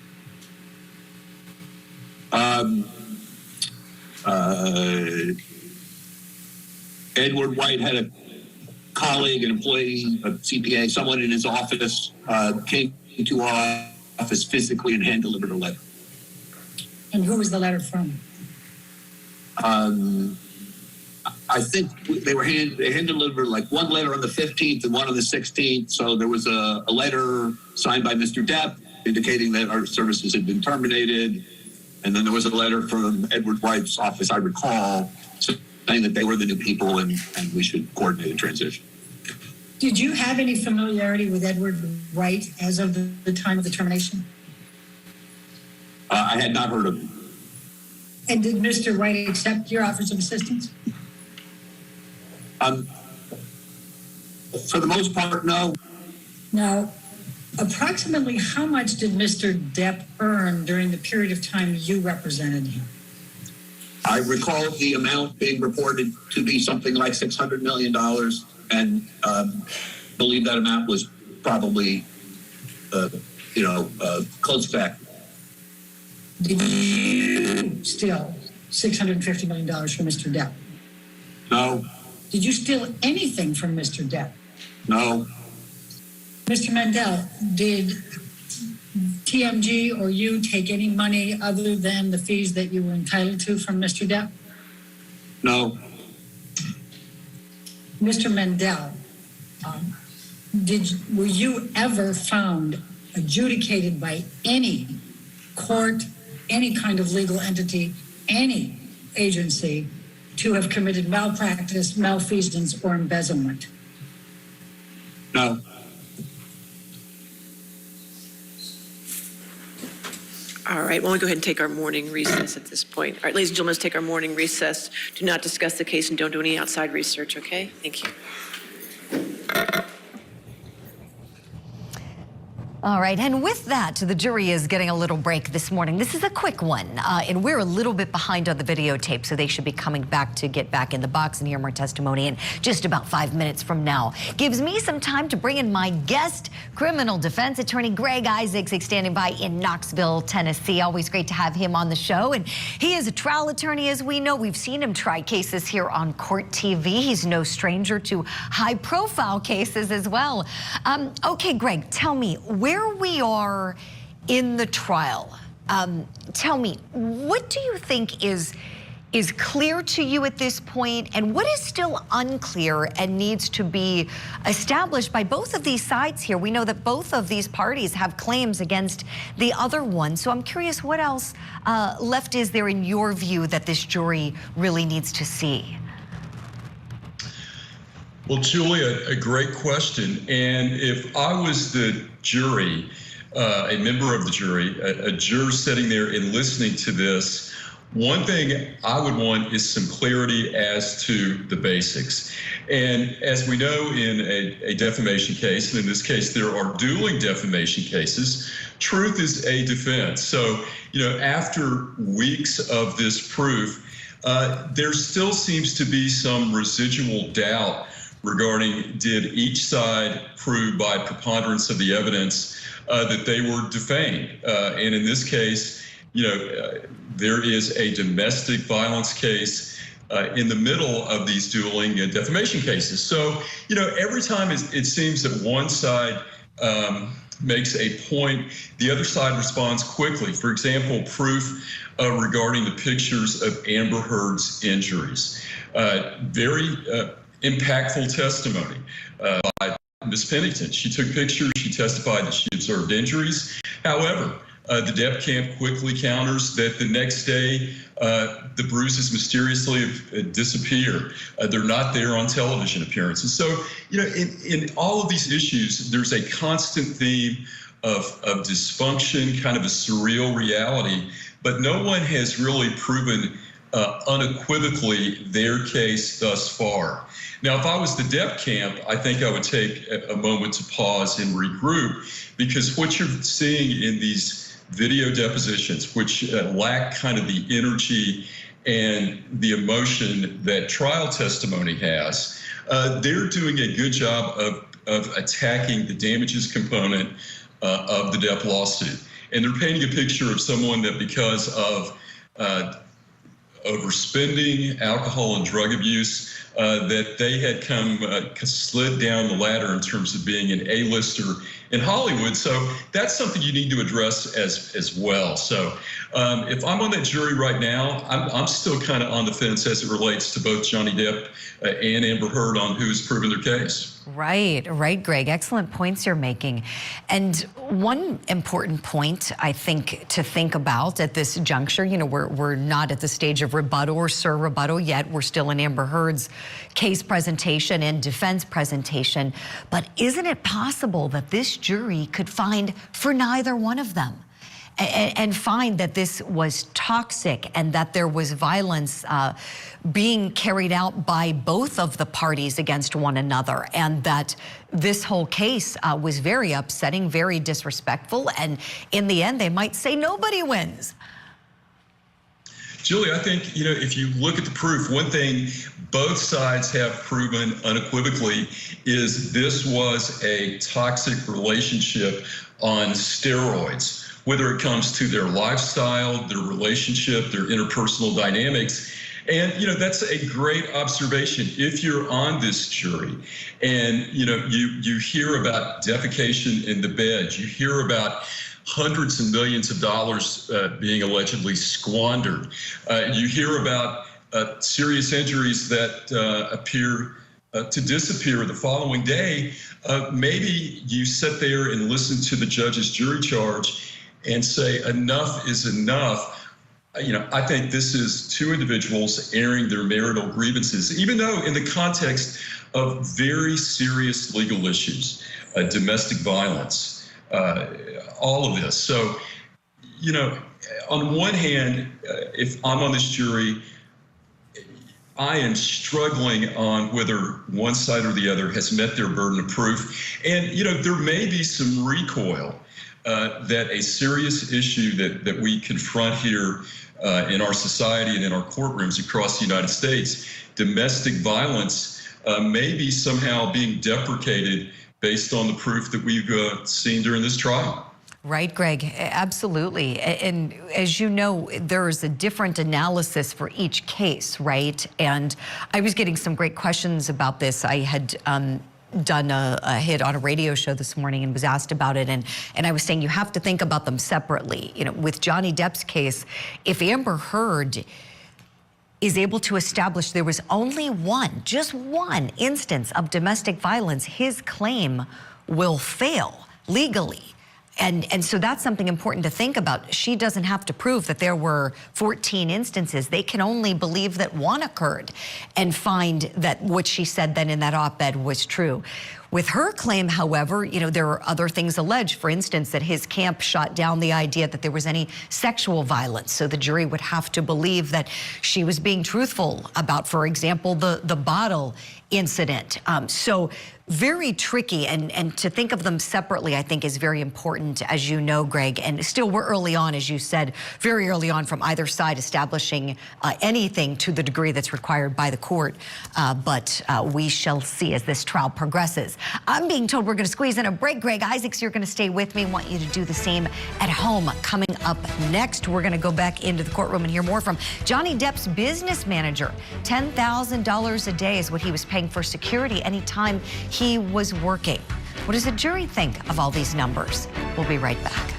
Edward White had a colleague, an employee, a CPA, someone in his office came to our office physically and hand-delivered a letter. And who was the letter from? I think they hand-delivered like one letter on the 15th and one on the 16th. So there was a letter signed by Mr. Depp indicating that our services had been terminated. And then there was a letter from Edward White's office, I recall, saying that they were the new people and we should coordinate a transition. Did you have any familiarity with Edward White as of the time of the termination? I had not heard of him. And did Mr. White accept your offers of assistance? For the most part, no. Now, approximately how much did Mr. Depp earn during the period of time you represented him? I recall the amount being reported to be something like $600 million, and believe that amount was probably, close to that. Did you steal $650 million from Mr. Depp? No. Did you steal anything from Mr. Depp? No. Mr. Mandel, did TMG or you take any money other than the fees that you were entitled to from Mr. Depp? No. Mr. Mandel, were you ever found adjudicated by any court, any kind of legal entity, any agency to have committed malpractice, malfeasance, or embezzlement? No. All right, why don't we go ahead and take our morning recess at this point. All right, ladies and gentlemen, let's take our morning recess. Do not discuss the case and don't do any outside research, okay? Thank you. All right, and with that, the jury is getting a little break this morning. This is a quick one, and we're a little bit behind on the videotape, so they should be coming back to get back in the box and hear more testimony in just about 5 minutes from now. Gives me some time to bring in my guest, criminal defense attorney Greg Isaacs, standing by in Knoxville, Tennessee. Always great to have him on the show, and he is a trial attorney, as we know. We've seen him try cases here on Court TV. He's no stranger to high-profile cases as well. Okay, Greg, tell me, where we are in the trial, tell me, what do you think is clear to you at this point, and what is still unclear and needs to be established by both of these sides here? We know that both of these parties have claims against the other one, so I'm curious, what else left is there in your view that this jury really needs to see? Well, Julia, a great question. And if I was the jury, a member of the jury, a juror sitting there and listening to this, one thing I would want is some clarity as to the basics. And as we know in a defamation case, and in this case there are dueling defamation cases, truth is a defense. So, after weeks of this proof, there still seems to be some residual doubt regarding did each side prove by preponderance of the evidence that they were defamed. And in this case, there is a domestic violence case in the middle of these dueling defamation cases. So, every time it seems that one side makes a point, the other side responds quickly. For example, proof regarding the pictures of Amber Heard's injuries. Very impactful testimony by Ms. Pennington. She took pictures, she testified that she observed injuries. However, the Depp camp quickly counters that the next day the bruises mysteriously disappear. They're not there on television appearances. So, in all of these issues, there's a constant theme of dysfunction, kind of a surreal reality, but no one has really proven unequivocally their case thus far. Now, if I was the Depp camp, I think I would take a moment to pause and regroup, because what you're seeing in these video depositions, which lack kind of the energy and the emotion that trial testimony has, they're doing a good job of attacking the damages component of the Depp lawsuit. And they're painting a picture of someone that, because of overspending, alcohol and drug abuse, that they had slid down the ladder in terms of being an A-lister in Hollywood. So that's something you need to address as well. So if I'm on that jury right now, I'm still kind of on the fence as it relates to both Johnny Depp and Amber Heard on who's proven their case. Right, Greg. Excellent points you're making. And one important point, I think, to think about at this juncture, you know, we're not at the stage of rebuttal or sur-rebuttal yet. We're still in Amber Heard's case presentation and defense presentation. But isn't it possible that this jury could find for neither one of them? And find that this was toxic and that there was violence being carried out by both of the parties against one another, and that this whole case was very upsetting, very disrespectful, and in the end, they might say nobody wins. Julie, I think, you know, if you look at the proof, one thing both sides have proven unequivocally is this was a toxic relationship on steroids. Whether it comes to their lifestyle, their relationship, their interpersonal dynamics. And, you know, that's a great observation. If you're on this jury and, you know, you hear about defecation in the bed, you hear about hundreds of millions of dollars being allegedly squandered, you hear about serious injuries that appear to disappear the following day, maybe you sit there and listen to the judge's jury charge and say enough is enough. You know, I think this is two individuals airing their marital grievances, even though in the context of very serious legal issues, domestic violence, all of this. So, you know, on one hand, if I'm on this jury, I am struggling on whether one side or the other has met their burden of proof. And, you know, there may be some recoil that a serious issue that we confront here in our society and in our courtrooms across the United States, domestic violence may be somehow being deprecated based on the proof that we've seen during this trial. Right, Greg, absolutely. And as you know, there is a different analysis for each case, right? And I was getting some great questions about this. I had done a hit on a radio show this morning and was asked about it, and I was saying you have to think about them separately. You know, with Johnny Depp's case, if Amber Heard is able to establish there was only just one instance of domestic violence, his claim will fail legally. And so that's something important to think about. She doesn't have to prove that there were 14 instances. They can only believe that one occurred and find that what she said then in that op-ed was true. With her claim, however, you know, there are other things alleged. For instance, that his camp shot down the idea that there was any sexual violence. So the jury would have to believe that she was being truthful about, for example, the bottle incident. So very tricky, and to think of them separately, I think, is very important, as you know, Greg. And still, we're early on, as you said, very early on from either side establishing anything to the degree that's required by the court. But we shall see as this trial progresses. I'm being told we're going to squeeze in a break. Greg Isaacs, you're going to stay with me. I want you to do the same at home. Coming up next, we're going to go back into the courtroom and hear more from Johnny Depp's business manager. $10,000 a day is what he was paying for security anytime he was working. What does the jury think of all these numbers? We'll be right back.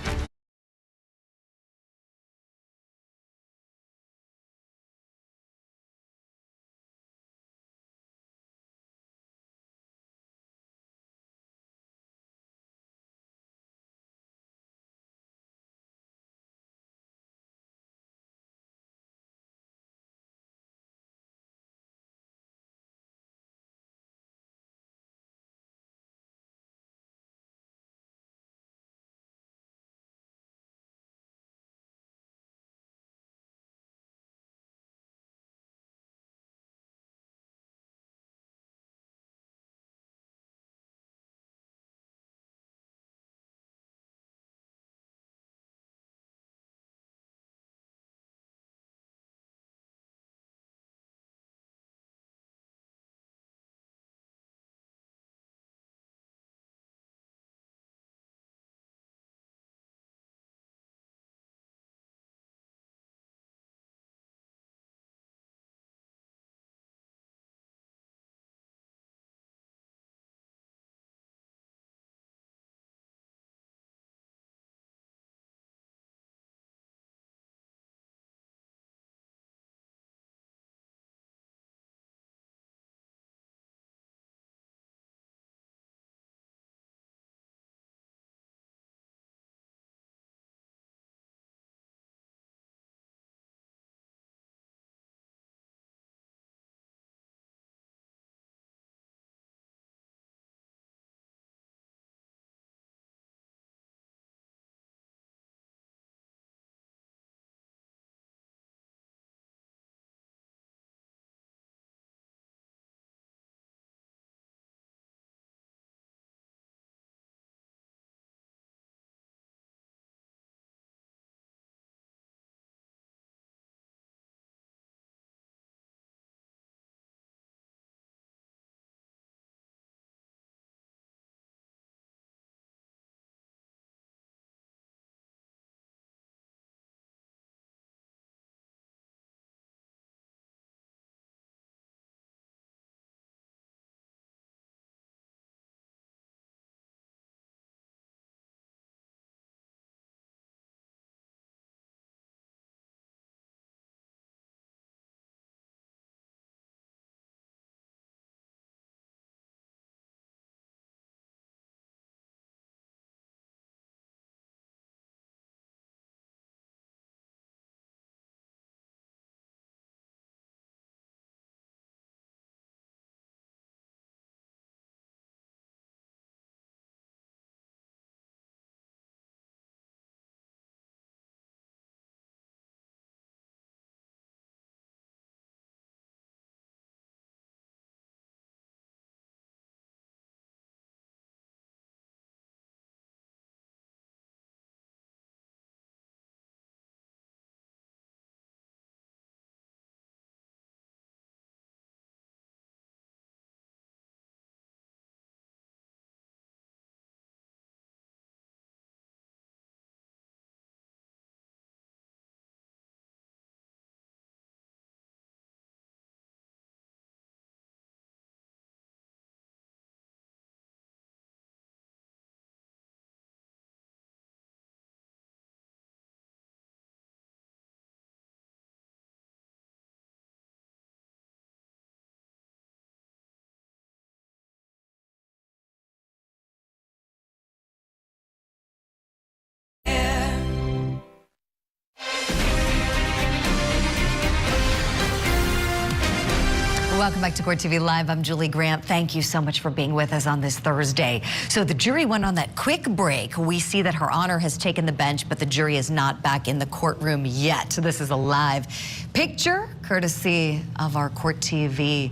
Welcome back to Court TV Live. I'm Julie Grant. Thank you so much for being with us on this Thursday. So the jury went on that quick break. We see that Her Honor has taken the bench, but the jury is not back in the courtroom yet. So this is a live picture, courtesy of our Court TV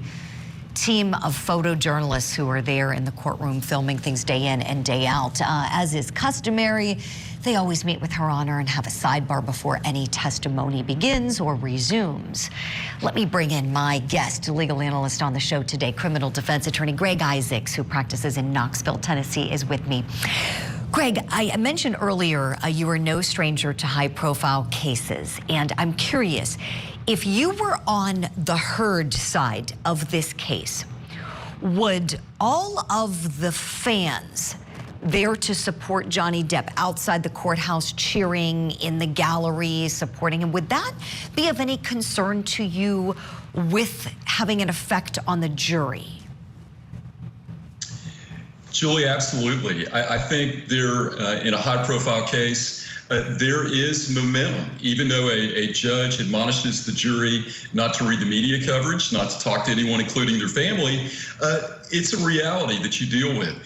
team of photojournalists who are there in the courtroom filming things day in and day out. As is customary, they always meet with Her Honor and have a sidebar before any testimony begins or resumes. Let me bring in my guest, legal analyst on the show today, criminal defense attorney Greg Isaacs, who practices in Knoxville, Tennessee, is with me. Greg, I mentioned earlier you are no stranger to high-profile cases, and I'm curious, if you were on the Heard side of this case, would all of the fans there to support Johnny Depp outside the courthouse, cheering in the gallery, supporting him, would that be of any concern to you with having an effect on the jury? Julie, absolutely. I think there, in a high-profile case, there is momentum. Even though a judge admonishes the jury not to read the media coverage, not to talk to anyone, including their family, it's a reality that you deal with.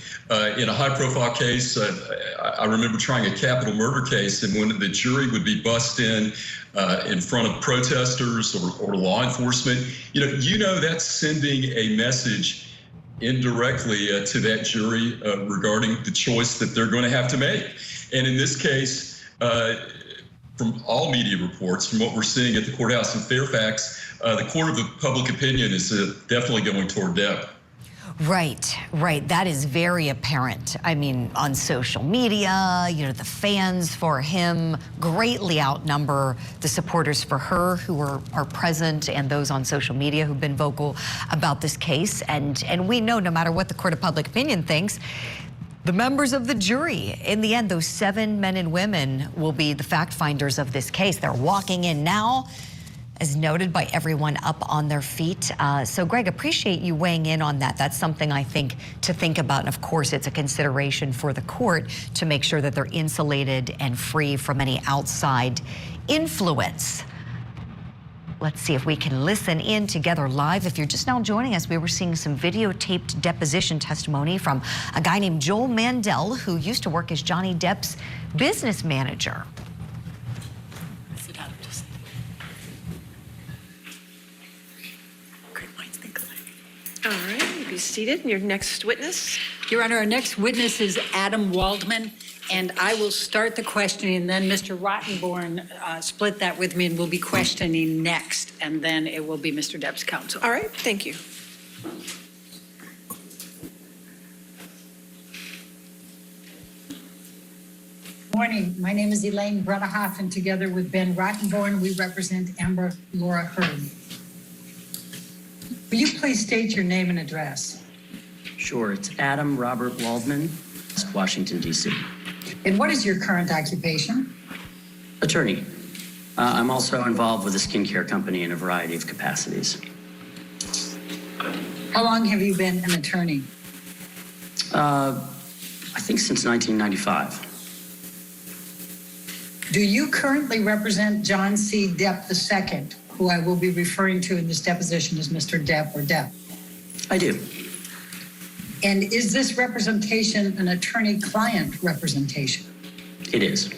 In a high-profile case, I remember trying a capital murder case, and when the jury would be bussed in front of protesters or law enforcement, you know that's sending a message indirectly to that jury regarding the choice that they're going to have to make. And in this case, from all media reports, from what we're seeing at the courthouse in Fairfax, the court of the public opinion is definitely going toward Depp. Right. That is very apparent. I mean, on social media, the fans for him greatly outnumber the supporters for her who are present, and those on social media who've been vocal about this case. And we know no matter what the court of public opinion thinks, the members of the jury, in the end, those 7 men and women will be the fact finders of this case. They're walking in now, as noted by everyone up on their feet. So Greg, appreciate you weighing in on that. That's something I think to think about. And of course, it's a consideration for the court to make sure that they're insulated and free from any outside influence. Let's see if we can listen in together live. If you're just now joining us, we were seeing some videotaped deposition testimony from a guy named Joel Mandel, who used to work as Johnny Depp's business manager. All right, be seated. And your next witness? Your Honor, our next witness is Adam Waldman, and I will start the questioning, and then Mr. Rottenborn split that with me, and we'll be questioning next, and then it will be Mr. Depp's counsel. All right, thank you. Morning. My name is Elaine Bredehoff, and together with Ben Rottenborn, we represent Amber Laura Heard. Will you please state your name and address? Sure. It's Adam Robert Waldman, Washington, D.C. And what is your current occupation? Attorney. I'm also involved with a skincare company in a variety of capacities. How long have you been an attorney? I think since 1995. Do you currently represent John C. Depp II, who I will be referring to in this deposition as Mr. Depp or Depp? I do. And is this representation an attorney-client representation? It is.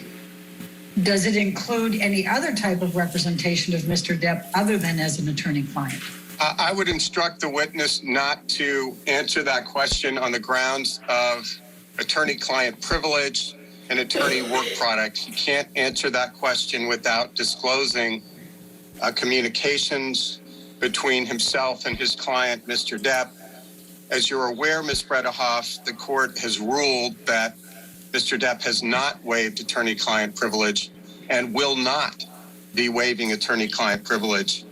Does it include any other type of representation of Mr. Depp other than as an attorney-client? I would instruct the witness not to answer that question on the grounds of attorney-client privilege and attorney work product. He can't answer that question without disclosing communications between himself and his client, Mr. Depp. As you're aware, Ms. Bredehoff, the court has ruled that Mr. Depp has not waived attorney-client privilege and will not be waiving attorney-client privilege.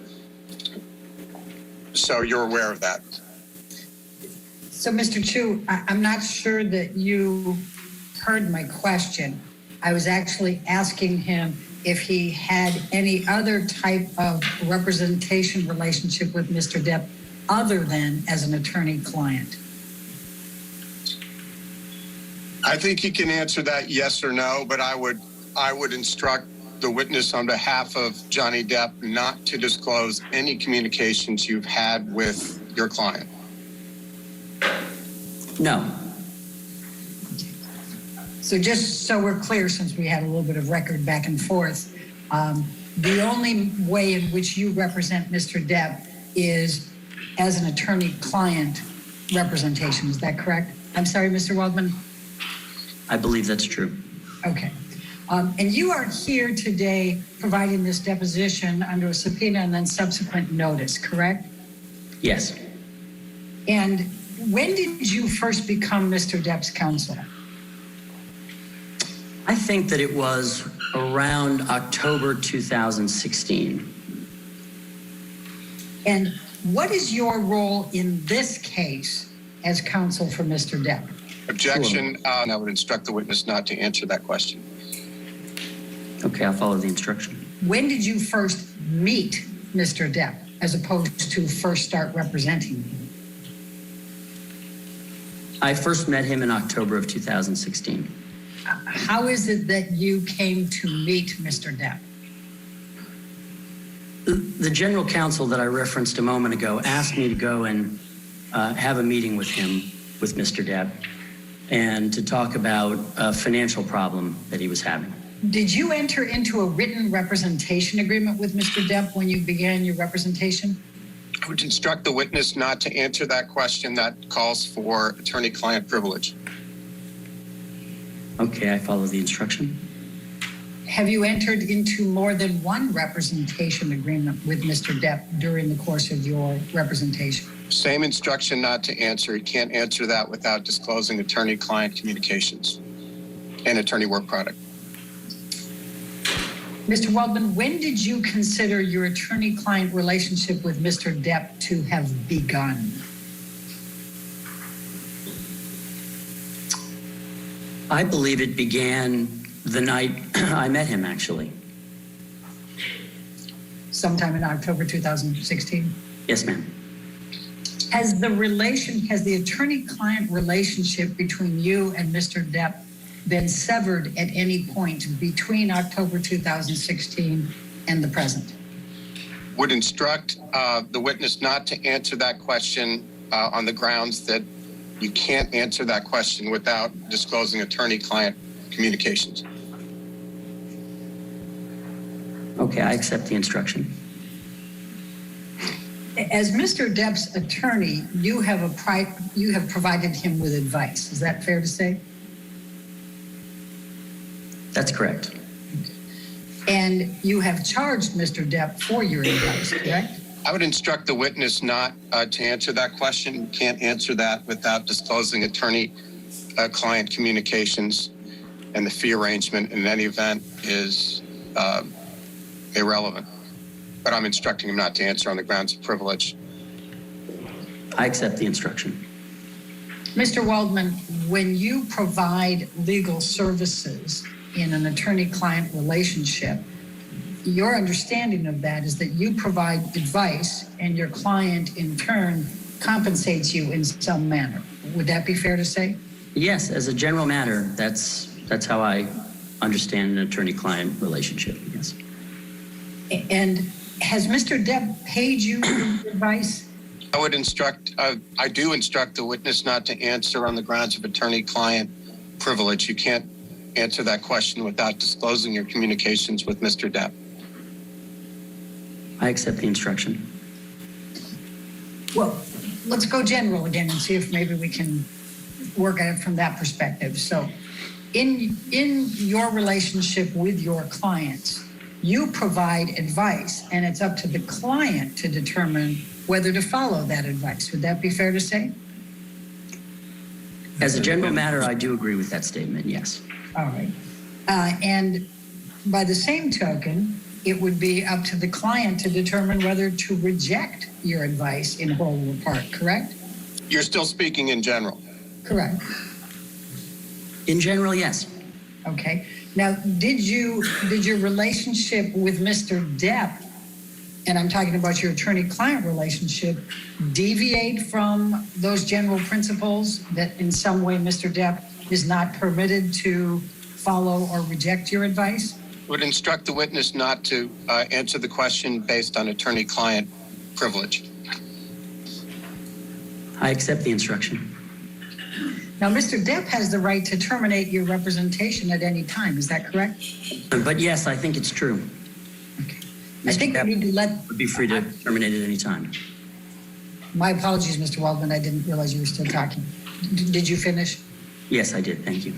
So you're aware of that. So, Mr. Chu, I'm not sure that you heard my question. I was actually asking him if he had any other type of representation relationship with Mr. Depp other than as an attorney-client. I think he can answer that yes or no, but I would instruct the witness on behalf of Johnny Depp not to disclose any communications you've had with your client? No. So just so we're clear, since we had a little bit of record back and forth, the only way in which you represent Mr. Depp is as an attorney-client representation. Is that correct? I'm sorry, Mr. Waldman? I believe that's true. Okay. And you are here today providing this deposition under a subpoena and then subsequent notice, correct? Yes. And when did you first become Mr. Depp's counsel? I think that it was around October 2016. And what is your role in this case as counsel for Mr. Depp? Objection. And I would instruct the witness not to answer that question. Okay, I'll follow the instruction. When did you first meet Mr. Depp as opposed to first start representing him? I first met him in October of 2016. How is it that you came to meet Mr. Depp? The general counsel that I referenced a moment ago asked me to go and have a meeting with him, with Mr. Depp, and to talk about a financial problem that he was having. Did you enter into a written representation agreement with Mr. Depp when you began your representation? I would instruct the witness not to answer that question. That calls for attorney-client privilege. Okay, I follow the instruction. Have you entered into more than one representation agreement with Mr. Depp during the course of your representation? Same instruction not to answer. He can't answer that without disclosing attorney-client communications and attorney work product. Mr. Waldman, when did you consider your attorney-client relationship with Mr. Depp to have begun? I believe it began the night I met him, actually. Sometime in October 2016? Yes, ma'am. Has the attorney-client relationship between you and Mr. Depp been severed at any point between October 2016 and the present? Would instruct the witness not to answer that question on the grounds that you can't answer that question without disclosing attorney-client communications. Okay, I accept the instruction. As Mr. Depp's attorney, you have provided him with advice. Is that fair to say? That's correct. And you have charged Mr. Depp for your advice, correct? I would instruct the witness not to answer that question. You can't answer that without disclosing attorney-client communications, and the fee arrangement in any event is irrelevant. But I'm instructing him not to answer on the grounds of privilege. I accept the instruction. Mr. Waldman, when you provide legal services in an attorney-client relationship, your understanding of that is that you provide advice and your client in turn compensates you in some manner. Would that be fair to say? Yes, as a general matter, that's how I understand an attorney-client relationship, yes. And has Mr. Depp paid you advice? I do instruct the witness not to answer on the grounds of attorney-client privilege. You can't answer that question without disclosing your communications with Mr. Depp. I accept the instruction. Well, let's go general again and see if maybe we can work at it from that perspective. So in your relationship with your clients, you provide advice and it's up to the client to determine whether to follow that advice. Would that be fair to say? As a general matter, I do agree with that statement, yes. All right. And by the same token, it would be up to the client to determine whether to reject your advice in whole or part, correct? You're still speaking in general. Correct. In general, yes. Okay. Now, did your relationship with Mr. Depp, and I'm talking about your attorney-client relationship, deviate from those general principles that in some way Mr. Depp is not permitted to follow or reject your advice? Would instruct the witness not to answer the question based on attorney-client privilege. I accept the instruction. Now, Mr. Depp has the right to terminate your representation at any time. Is that correct? But yes, I think it's true. Okay. Mr. I think Depp we need to let. would be free to terminate at any time. My apologies, Mr. Waldman. I didn't realize you were still talking. Did you finish? Yes, I did. Thank you.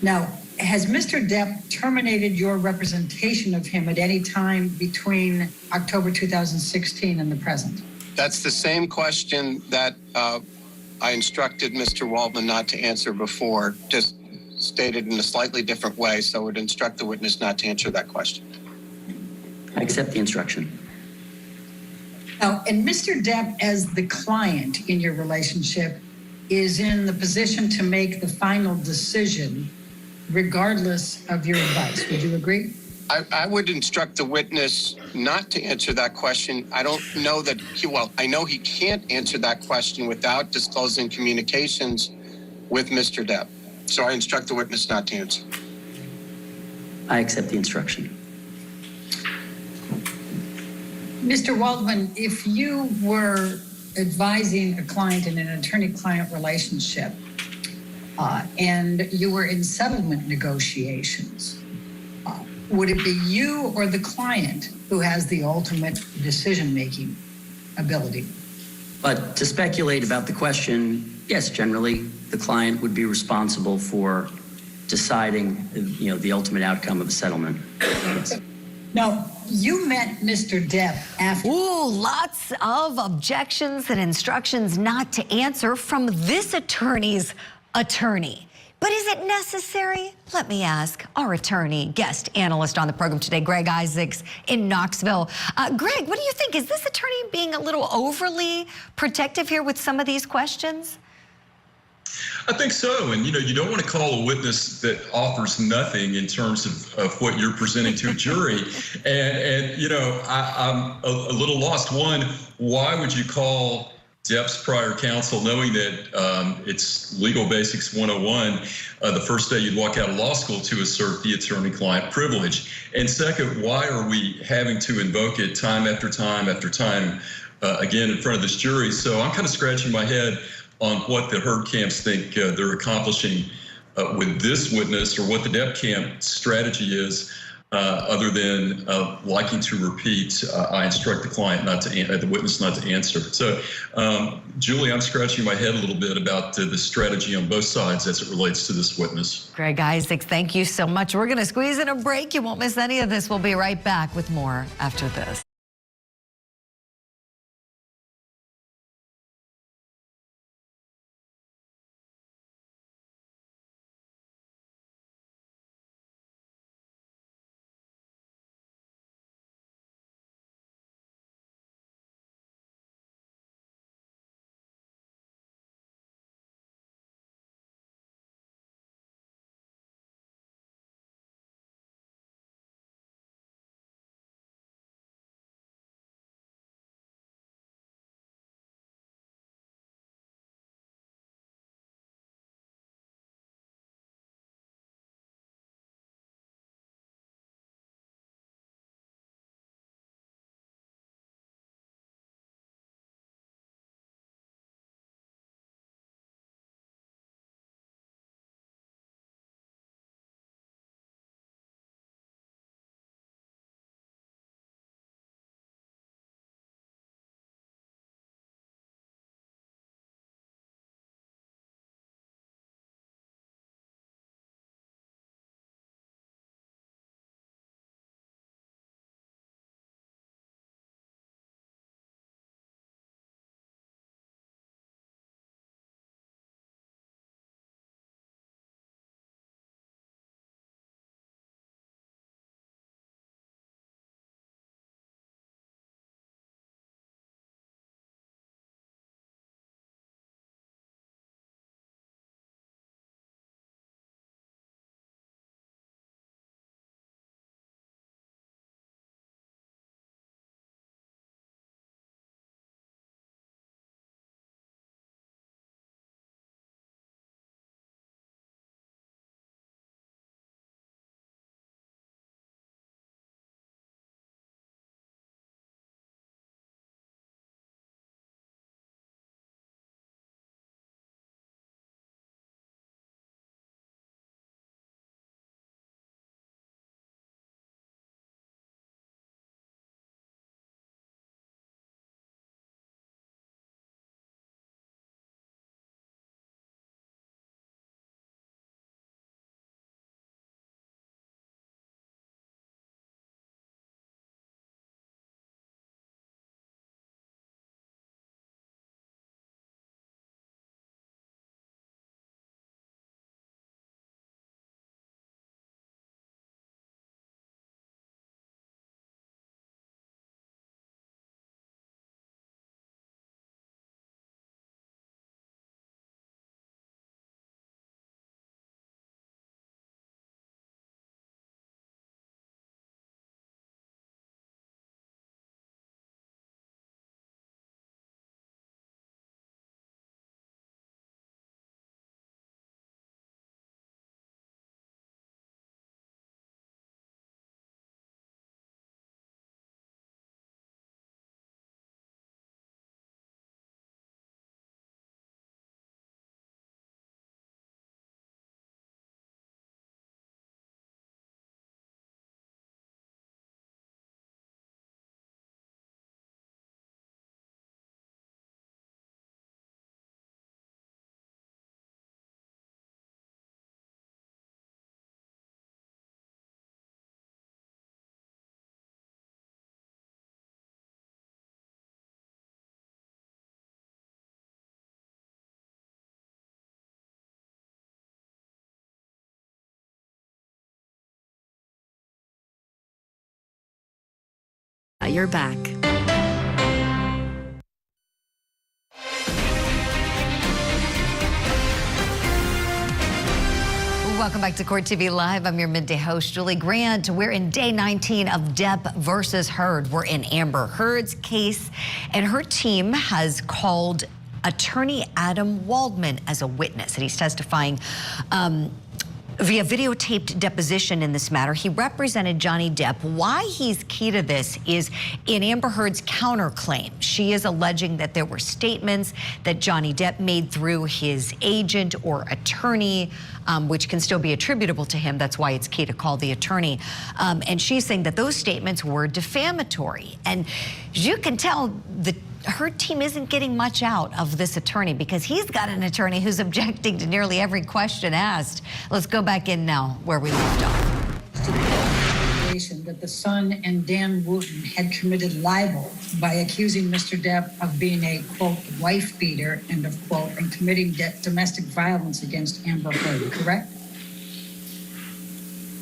Now, has Mr. Depp terminated your representation of him at any time between October 2016 and the present? That's the same question that I instructed Mr. Waldman not to answer before, just stated in a slightly different way, so I would instruct the witness not to answer that question. I accept the instruction. Now, and Mr. Depp, as the client in your relationship, is in the position to make the final decision regardless of your advice. Would you agree? I would instruct the witness not to answer that question. I don't know that I know he can't answer that question without disclosing communications with Mr. Depp. So I instruct the witness not to answer. I accept the instruction. Mr. Waldman, if you were advising a client in an attorney-client relationship and you were in settlement negotiations, would it be you or the client who has the ultimate decision-making ability? But to speculate about the question, yes, generally the client would be responsible for deciding, the ultimate outcome of the settlement. Now, you met Mr. Depp after. Ooh, lots of objections and instructions not to answer from this attorney's attorney. But is it necessary? Let me ask our attorney, guest analyst on the program today, Greg Isaacs in Knoxville. Greg, what do you think? Is this attorney being a little overly protective here with some of these questions? I think so. And, you don't want to call a witness that offers nothing in terms of what you're presenting to a jury. And I'm a little lost. One, why would you call Depp's prior counsel knowing that it's Legal Basics 101, the first day you'd walk out of law school to assert the attorney-client privilege? And second, why are we having to invoke it time after time after time again in front of this jury? So I'm kind of scratching my head on what the Heard camps think they're accomplishing with this witness, or what the Depp camp strategy is, other than liking to repeat. I instruct the client the witness not to answer. So, Julie, I'm scratching my head a little bit about the strategy on both sides as it relates to this witness. Greg Isaacs, thank you so much. We're going to squeeze in a break. You won't miss any of this. We'll be right back with more after this. You're back. Welcome back to Court TV Live. I'm your midday host, Julie Grant. We're in day 19 of Depp versus Heard. We're in Amber Heard's case, and her team has called attorney Adam Waldman as a witness, and he's testifying via videotaped deposition in this matter. He represented Johnny Depp. Why he's key to this is in Amber Heard's counterclaim. She is alleging that there were statements that Johnny Depp made through his agent or attorney, which can still be attributable to him. That's why it's key to call the attorney. And she's saying that those statements were defamatory. And as you can tell, her team isn't getting much out of this attorney because he's got an attorney who's objecting to nearly every question asked. Let's go back in now where we left off. That the Sun and Dan Wooten had committed libel by accusing Mr. Depp of being a, quote, wife beater, end of quote, and committing domestic violence against Amber Heard, correct?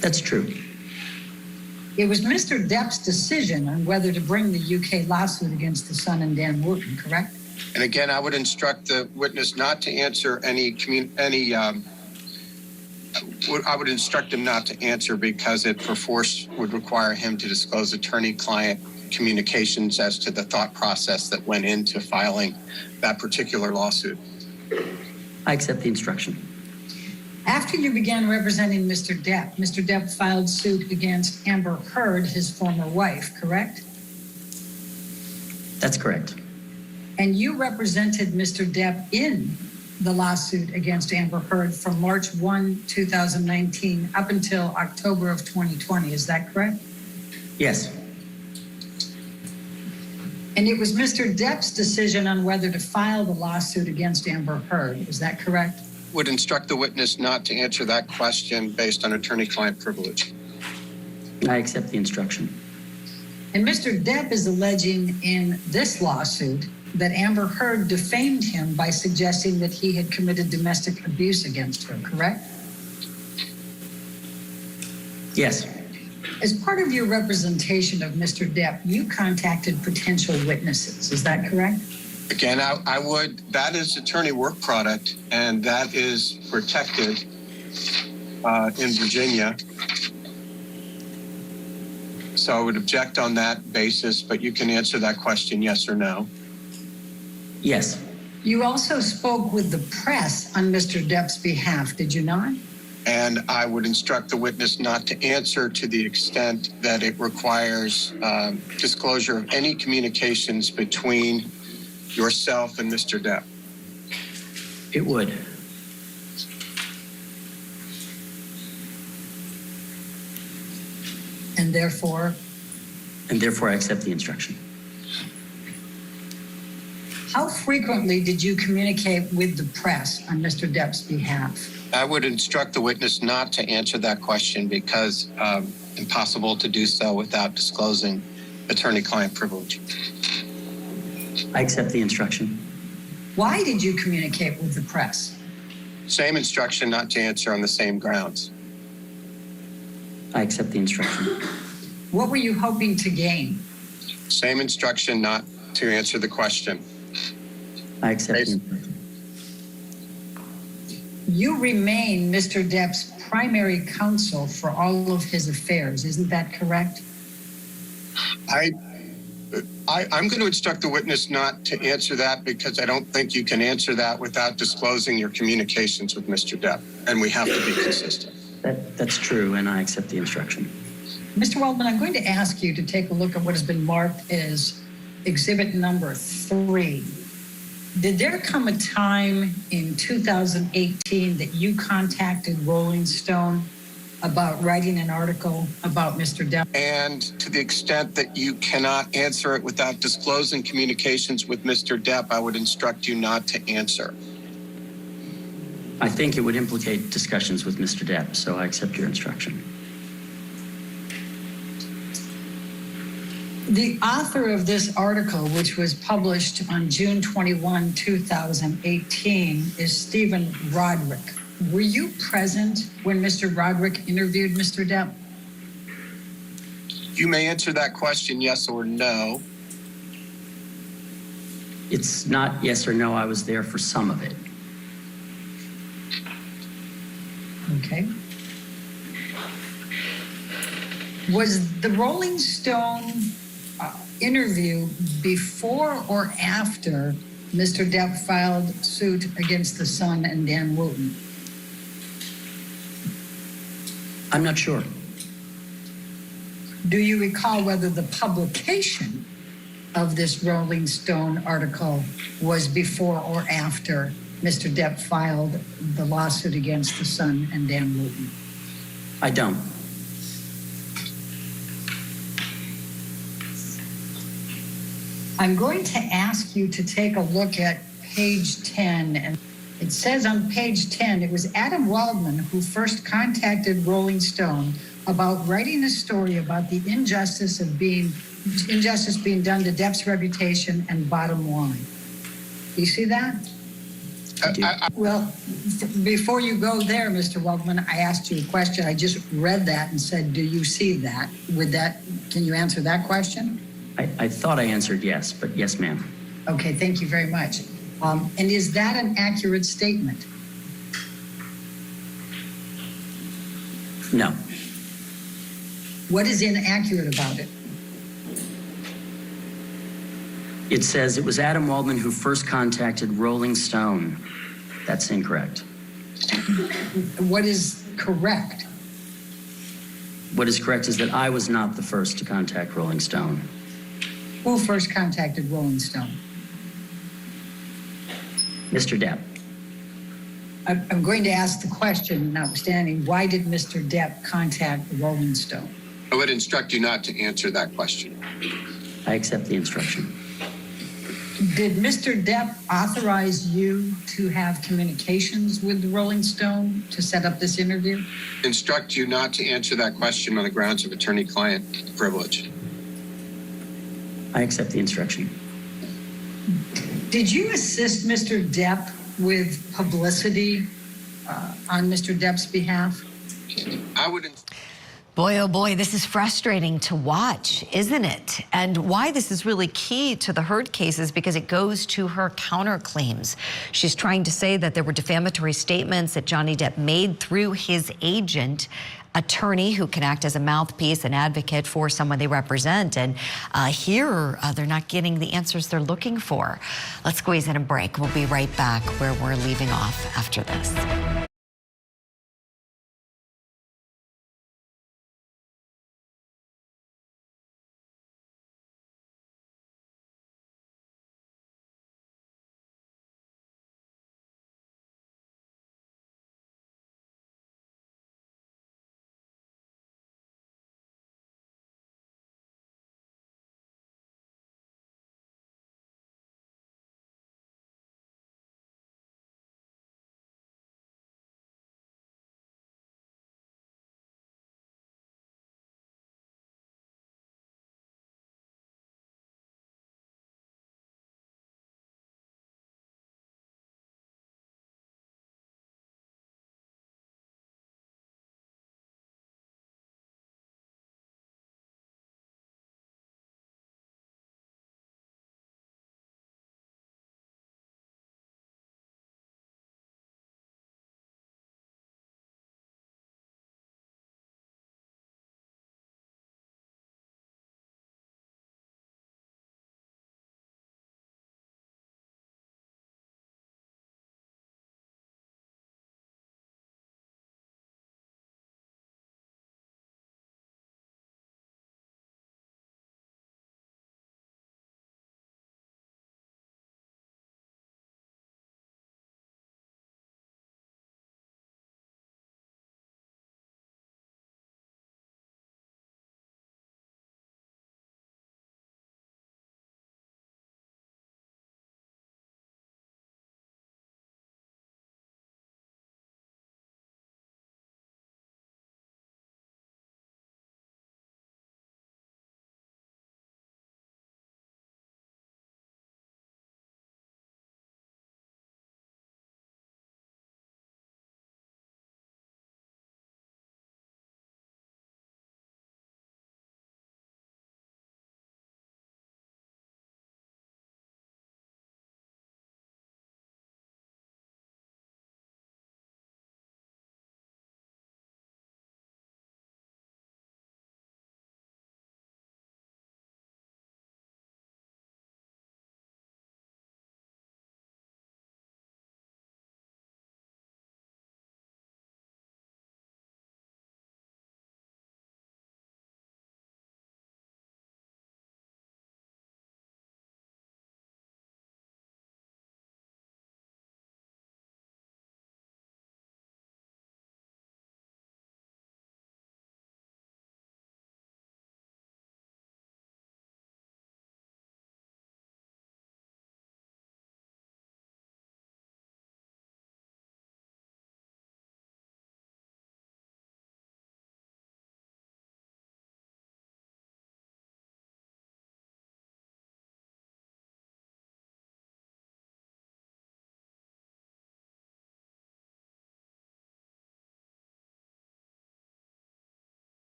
That's true. It was Mr. Depp's decision on whether to bring the UK lawsuit against the Sun and Dan Wooten, correct? And again, I would instruct the witness not to answer I would instruct him not to answer because it perforce would require him to disclose attorney-client communications as to the thought process that went into filing that particular lawsuit. I accept the instruction. After you began representing Mr. Depp filed suit against Amber Heard, his former wife, correct? That's correct. And you represented Mr. Depp in the lawsuit against Amber Heard from March 1, 2019 up until October of 2020. Is that correct? Yes. And it was Mr. Depp's decision on whether to file the lawsuit against Amber Heard. Is that correct? Would instruct the witness not to answer that question based on attorney-client privilege. I accept the instruction. And Mr. Depp is alleging in this lawsuit that Amber Heard defamed him by suggesting that he had committed domestic abuse against her, correct? Yes. As part of your representation of Mr. Depp, you contacted potential witnesses. Is that correct? Again, I would, that is attorney work product, and that is protected in Virginia. So I would object on that basis, but you can answer that question yes or no. Yes. You also spoke with the press on Mr. Depp's behalf, did you not? And I would instruct the witness not to answer to the extent that it requires disclosure of any communications between yourself and Mr. Depp. It would. And therefore? And therefore I accept the instruction. How frequently did you communicate with the press on Mr. Depp's behalf? I would instruct the witness not to answer that question because impossible to do so without disclosing attorney-client privilege. I accept the instruction. Why did you communicate with the press? Same instruction not to answer on the same grounds. I accept the instruction. What were you hoping to gain? Same instruction not to answer the question. I accept the instruction. You remain Mr. Depp's primary counsel for all of his affairs. Isn't that correct? I'm going to instruct the witness not to answer that because I don't think you can answer that without disclosing your communications with Mr. Depp, and we have to be consistent. That's true, and I accept the instruction. Mr. Waldman, I'm going to ask you to take a look at what has been marked as exhibit number 3. Did there come a time in 2018 that you contacted Rolling Stone about writing an article about Mr. Depp? And to the extent that you cannot answer it without disclosing communications with Mr. Depp, I would instruct you not to answer. I think it would implicate discussions with Mr. Depp, so I accept your instruction. The author of this article, which was published on June 21, 2018, is Stephen Roderick. Were you present when Mr. Roderick interviewed Mr. Depp? You may answer that question yes or no. It's not yes or no. I was there for some of it. Okay. Was the Rolling Stone interview before or after Mr. Depp filed suit against the Sun and Dan Wooten? I'm not sure. Do you recall whether the publication of this Rolling Stone article was before or after Mr. Depp filed the lawsuit against the Sun and Dan Wooten? I don't. I'm going to ask you to take a look at page 10. And it says on page 10, it was Adam Waldman who first contacted Rolling Stone about writing a story about the injustice being done to Depp's reputation and bottom line. Do you see that? Well, before you go there, Mr. Waldman, I asked you a question. I just read that and said, do you see that? Can you answer that question? I thought I answered yes, but yes, ma'am. Okay, thank you very much. And is that an accurate statement? No. What is inaccurate about it? It says it was Adam Waldman who first contacted Rolling Stone. That's incorrect. What is correct? What is correct is that I was not the first to contact Rolling Stone. Who first contacted Rolling Stone? Mr. Depp. I'm going to ask the question, notwithstanding, why did Mr. Depp contact Rolling Stone? I would instruct you not to answer that question. I accept the instruction. Did Mr. Depp authorize you to have communications with the Rolling Stone to set up this interview? Instruct you not to answer that question on the grounds of attorney-client privilege. I accept the instruction. Did you assist Mr. Depp with publicity on Mr. Depp's behalf? I would. Boy, oh boy, this is frustrating to watch, isn't it? And why this is really key to the Heard case is because it goes to her counterclaims. She's trying to say that there were defamatory statements that Johnny Depp made through his agent, attorney who can act as a mouthpiece and advocate for someone they represent. And here, they're not getting the answers they're looking for. Let's squeeze in a break. We'll be right back where we're leaving off after this.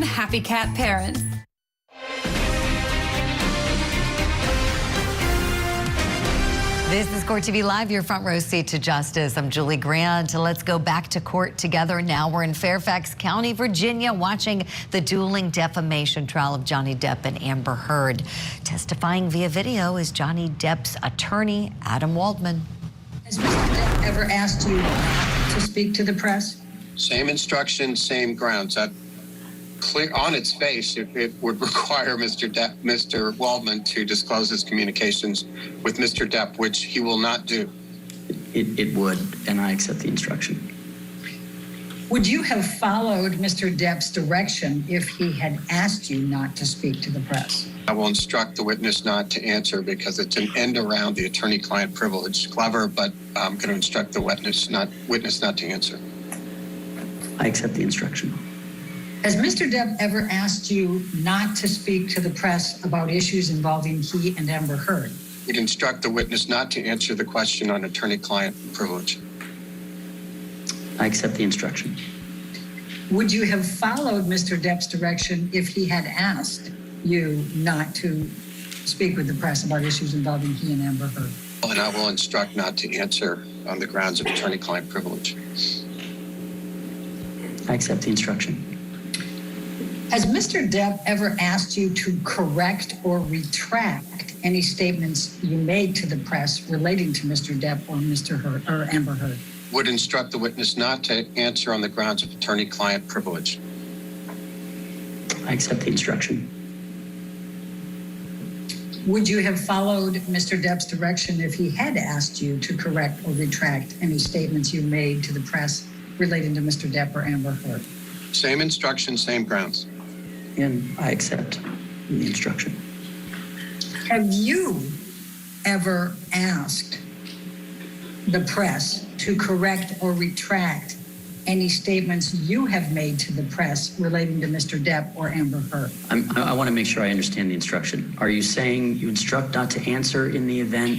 happy cat parents. This is Court TV Live, your front row seat to justice. I'm Julie Grant. Let's go back to court together now. We're in Fairfax County, Virginia, watching the dueling defamation trial of Johnny Depp and Amber Heard. Testifying via video is Johnny Depp's attorney, Adam Waldman. Has Mr. Depp ever asked you not to speak to the press? Same instruction, same grounds. That clear on its face, it would require Mr. Waldman to disclose his communications with Mr. Depp, which he will not do. It would, and I accept the instruction. Would you have followed Mr. Depp's direction if he had asked you not to speak to the press? I will instruct the witness not to answer because it's an end around the attorney-client privilege. Clever, but I'm going to instruct the witness not to answer. I accept the instruction. Has Mr. Depp ever asked you not to speak to the press about issues involving he and Amber Heard? We'd instruct the witness not to answer the question on attorney-client privilege. I accept the instruction. Would you have followed Mr. Depp's direction if he had asked you not to speak with the press about issues involving he and Amber Heard? And I will instruct not to answer on the grounds of attorney-client privilege. I accept the instruction. Has Mr. Depp ever asked you to correct or retract any statements you made to the press relating to Mr. Depp or Mr. Heard or Amber Heard? Would instruct the witness not to answer on the grounds of attorney-client privilege. I accept the instruction. Would you have followed Mr. Depp's direction if he had asked you to correct or retract any statements you made to the press relating to Mr. Depp or Amber Heard? Same instruction, same grounds. And I accept the instruction. Have you ever asked the press to correct or retract any statements you have made to the press relating to Mr. Depp or Amber Heard? I want to make sure I understand the instruction. Are you saying you instruct not to answer in the event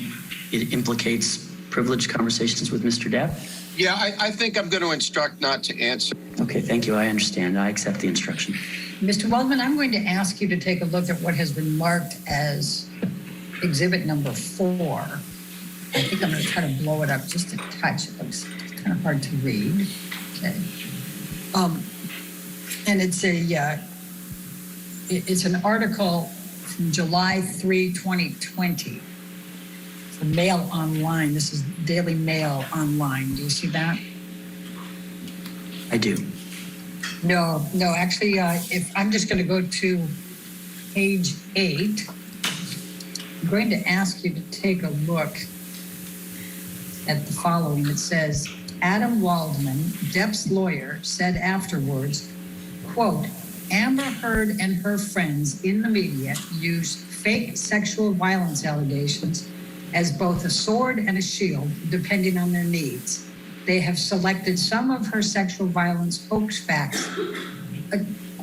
it implicates privileged conversations with Mr. Depp? Yeah, I think I'm going to instruct not to answer. Okay, thank you. I understand. I accept the instruction. Mr. Waldman, I'm going to ask you to take a look at what has been marked as exhibit number 4. I think I'm going to try to blow it up just a touch. It looks kind of hard to read. Okay. And it's an article from July 3, 2020. It's from Mail Online. This is Daily Mail Online. Do you see that? I do. No, actually, if I'm just going to go to page 8, I'm going to ask you to take a look at the following. It says, Adam Waldman, Depp's lawyer, said afterwards, quote, Amber Heard and her friends in the media used fake sexual violence allegations as both a sword and a shield, depending on their needs. They have selected some of her sexual violence hoax facts,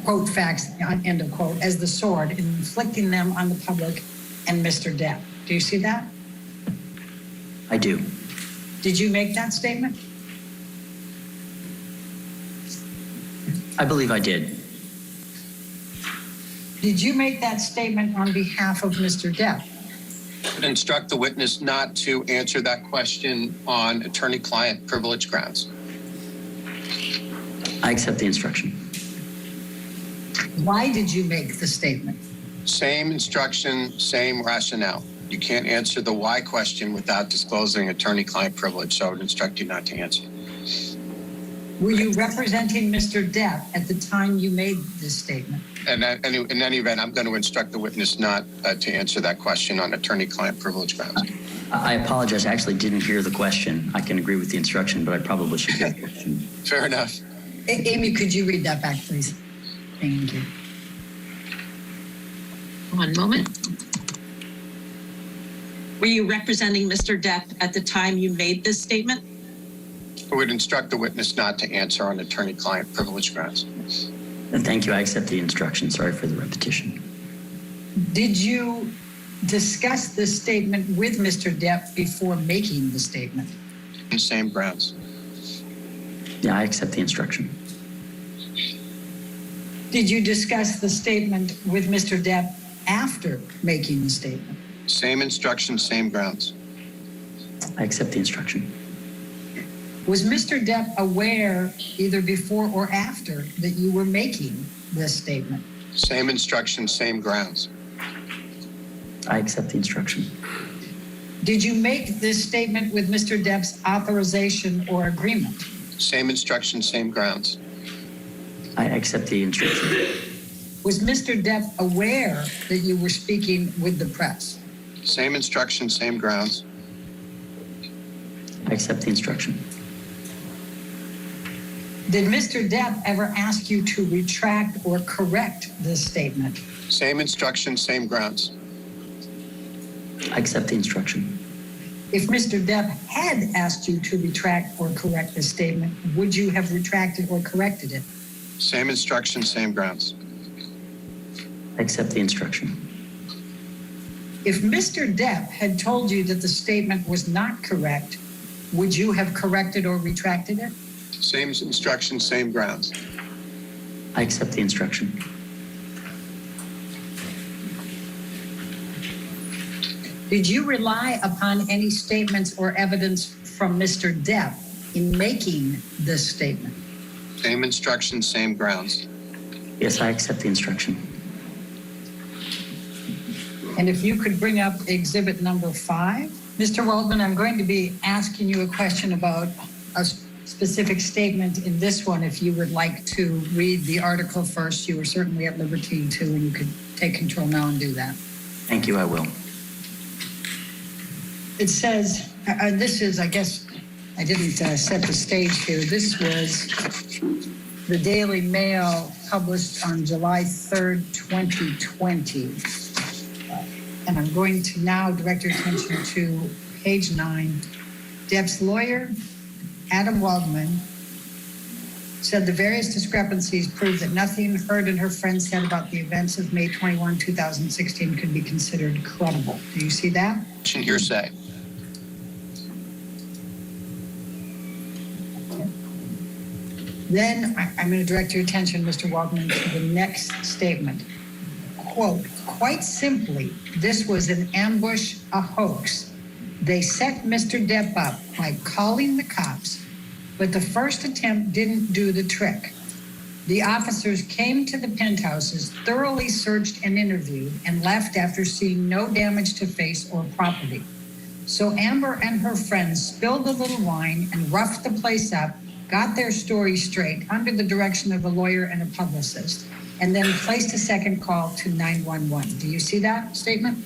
quote facts, end of quote, as the sword, inflicting them on the public and Mr. Depp. Do you see that? I do. Did you make that statement? I believe I did. Did you make that statement on behalf of Mr. Depp? Instruct the witness not to answer that question on attorney-client privilege grounds. I accept the instruction. Why did you make the statement? Same instruction, same rationale. You can't answer the why question without disclosing attorney-client privilege, so I would instruct you not to answer. Were you representing Mr. Depp at the time you made this statement? And in any event, I'm going to instruct the witness not to answer that question on attorney-client privilege grounds. I apologize. I actually didn't hear the question. I can agree with the instruction, but I probably should hear the question. Fair enough. Amy, could you read that back, please? Thank you. One moment. Were you representing Mr. Depp at the time you made this statement? I would instruct the witness not to answer on attorney-client privilege grounds. And thank you. I accept the instruction. Sorry for the repetition. Did you discuss this statement with Mr. Depp before making the statement? On same grounds. Yeah, I accept the instruction. Did you discuss the statement with Mr. Depp after making the statement? Same instruction, same grounds. I accept the instruction. Was Mr. Depp aware either before or after that you were making this statement? Same instruction, same grounds. I accept the instruction. Did you make this statement with Mr. Depp's authorization or agreement? Same instruction, same grounds. I accept the instruction. Was Mr. Depp aware that you were speaking with the press? Same instruction, same grounds. I accept the instruction. Did Mr. Depp ever ask you to retract or correct this statement? Same instruction, same grounds. I accept the instruction. If Mr. Depp had asked you to retract or correct this statement, would you have retracted or corrected it? Same instruction, same grounds. I accept the instruction. If Mr. Depp had told you that the statement was not correct, would you have corrected or retracted it? Same instruction, same grounds. I accept the instruction. Did you rely upon any statements or evidence from Mr. Depp in making this statement? Same instruction, same grounds. Yes, I accept the instruction. And if you could bring up exhibit number 5. Mr. Waldman, I'm going to be asking you a question about a specific statement in this one. If you would like to read the article first, you are certainly at liberty to, and you could take control now and do that. Thank you, I will. It says, this is, I guess, I didn't set the stage here. This was the Daily Mail published on July 3rd, 2020. And I'm going to now direct your attention to page 9. Depp's lawyer, Adam Waldman, said the various discrepancies prove that nothing heard and her friends said about the events of May 21, 2016 could be considered credible. Do you see that? Hearsay. Then I'm going to direct your attention, Mr. Waldman, to the next statement. Quote, quite simply, this was an ambush, a hoax. They set Mr. Depp up by calling the cops, but the first attempt didn't do the trick. The officers came to the penthouses, thoroughly searched and interviewed, and left after seeing no damage to face or property. So Amber and her friends spilled a little wine and roughed the place up, got their story straight under the direction of a lawyer and a publicist, and then placed a second call to 911. Do you see that statement?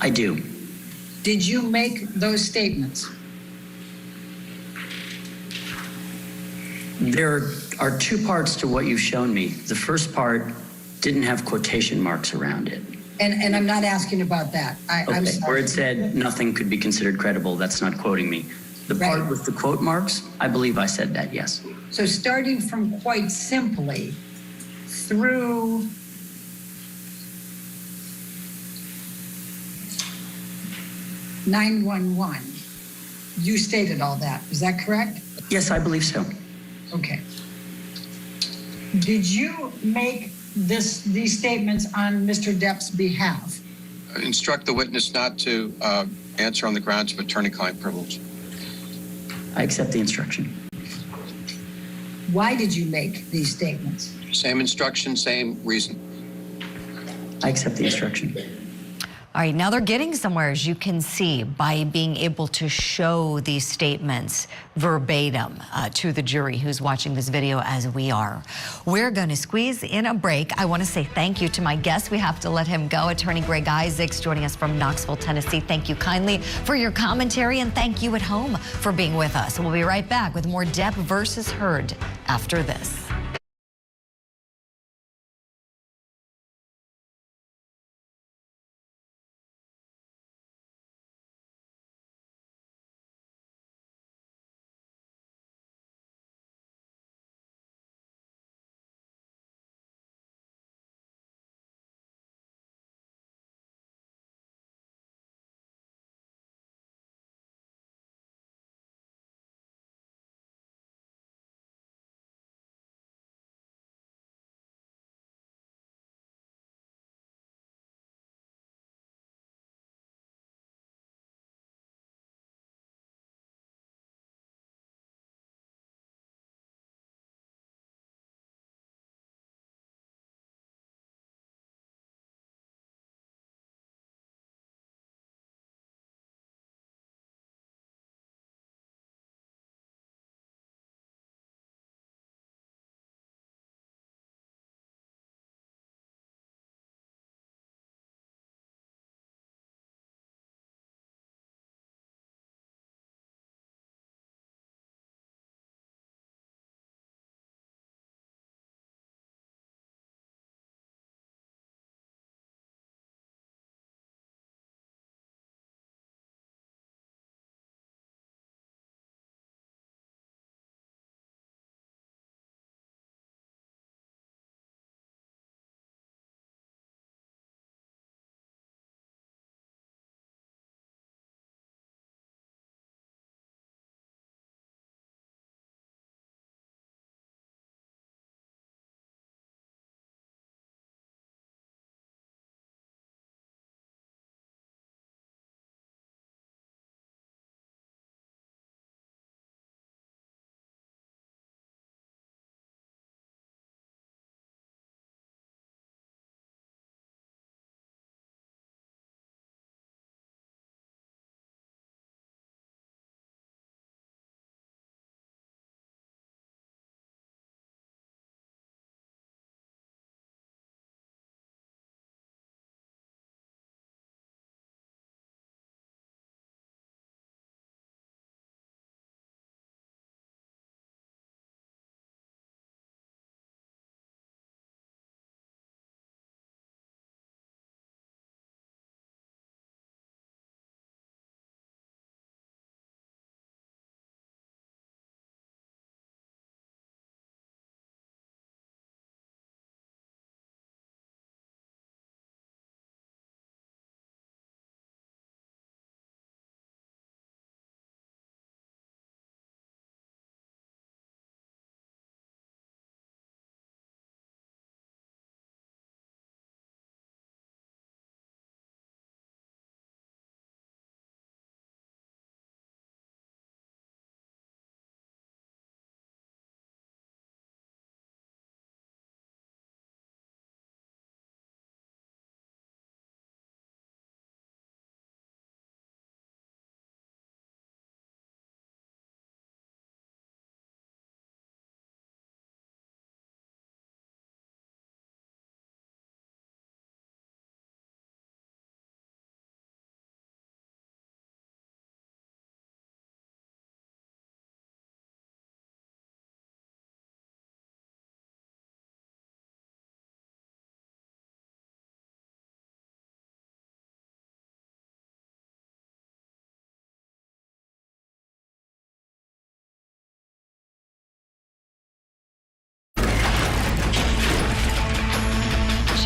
I do. Did you make those statements? There are two parts to what you've shown me. The first part didn't have quotation marks around it. And I'm not asking about that. I'm sorry. Where it said nothing could be considered credible, that's not quoting me. The part with the quote marks, I believe I said that, yes. So starting from quite simply through (911), you stated all that. Is that correct? Yes, I believe so. Okay. Did you make these statements on Mr. Depp's behalf? Instruct the witness not to answer on the grounds of attorney-client privilege. I accept the instruction. Why did you make these statements? Same instruction, same reason. I accept the instruction. All right, now they're getting somewhere, as you can see, by being able to show these statements verbatim to the jury who's watching this video as we are. We're going to squeeze in a break. I want to say thank you to my guest. We have to let him go. Attorney Greg Isaacs joining us from Knoxville, Tennessee. Thank you kindly for your commentary, and thank you at home for being with us. We'll be right back with more Depp versus Heard after this.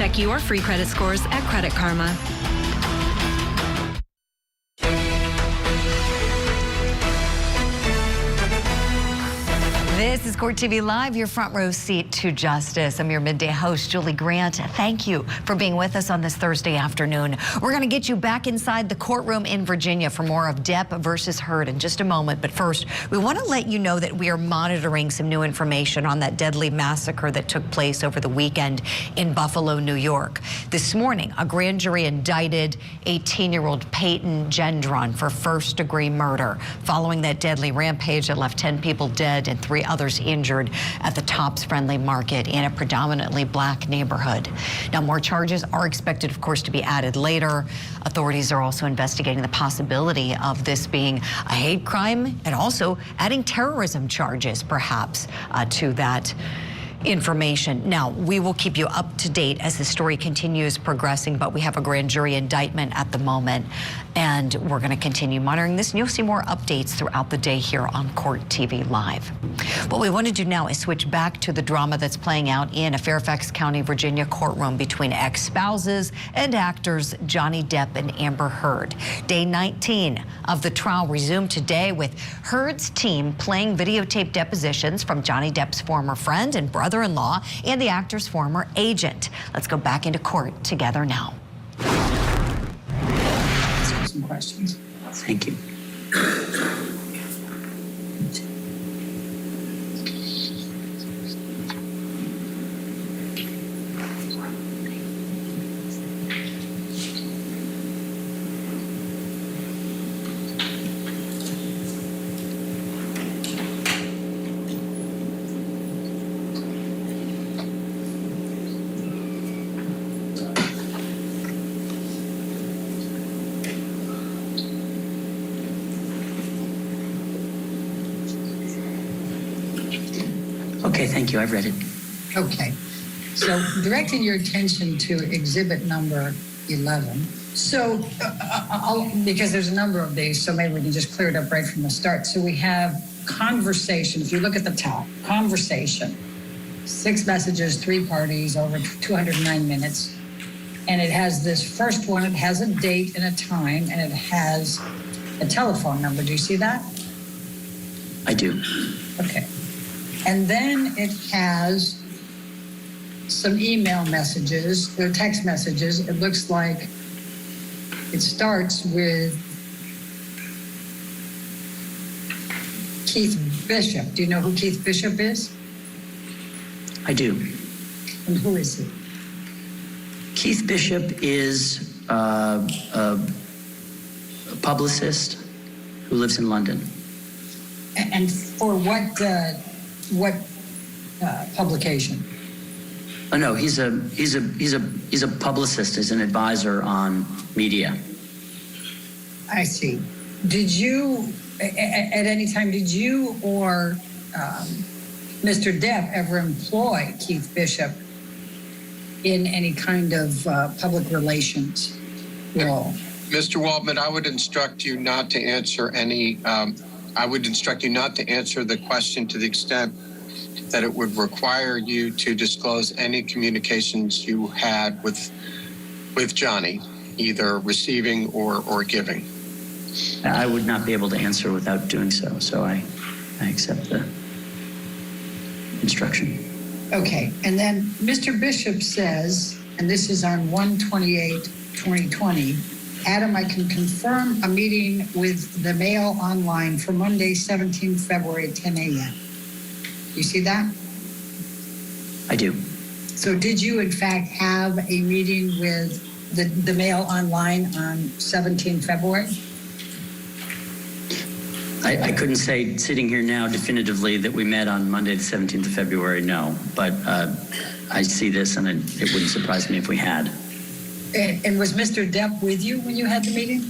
Check your free credit scores at Credit Karma. This is Court TV Live, your front row seat to justice. I'm your midday host, Julie Grant. Thank you for being with us on this Thursday afternoon. We're going to get you back inside the courtroom in Virginia for more of Depp versus Heard in just a moment. But first, we want to let you know that we are monitoring some new information on that deadly massacre that took place over the weekend in Buffalo, New York. This morning, a grand jury indicted 18-year-old Peyton Gendron for first-degree murder following that deadly rampage that left 10 people dead and 3 others injured at the Tops Friendly Market in a predominantly black neighborhood. Now, more charges are expected, of course, to be added later. Authorities are also investigating the possibility of this being a hate crime and also adding terrorism charges, perhaps, to that information. Now, we will keep you up to date as the story continues progressing, but we have a grand jury indictment at the moment, and we're going to continue monitoring this, and you'll see more updates throughout the day here on Court TV Live. What we want to do now is switch back to the drama that's playing out in a Fairfax County, Virginia courtroom between ex-spouses and actors Johnny Depp and Amber Heard. Day 19 of the trial resumed today with Heard's team playing videotape depositions from Johnny Depp's former friend and brother-in-law and the actor's former agent. Let's go back into court together now. Some questions. Thank you. Okay, thank you. I've read it. Okay. So directing your attention to exhibit number 11. So, because there's a number of these, so maybe we can just clear it up right from the start. So we have conversation. If you look at the top, conversation, 6 messages, 3 parties, over 209 minutes. And it has this first one, it has a date and a time, and it has a telephone number. Do you see that? I do. Okay. And then it has some email messages, or text messages. It looks like it starts with Keith Bishop. Do you know who Keith Bishop is? I do. And who is he? Keith Bishop is a publicist who lives in London. And for what publication? Oh no, he's a publicist. He's an advisor on media. I see. Did you, at any time, did you or Mr. Depp ever employ Keith Bishop in any kind of public relations role? Mr. Waldman, I would instruct you not to answer I would instruct you not to answer the question to the extent that it would require you to disclose any communications you had with Johnny, either receiving or giving. I would not be able to answer without doing so, so I accept the instruction. Okay, and then Mr. Bishop says, and this is on 1/28/2020, Adam, I can confirm a meeting with the Mail Online for Monday, 17th February at 10 a.m. You see that? I do. So did you in fact have a meeting with the Mail Online on 17 February? I couldn't say sitting here now definitively that we met on Monday the 17th of February, no. But I see this and it wouldn't surprise me if we had. And was Mr. Depp with you when you had the meeting?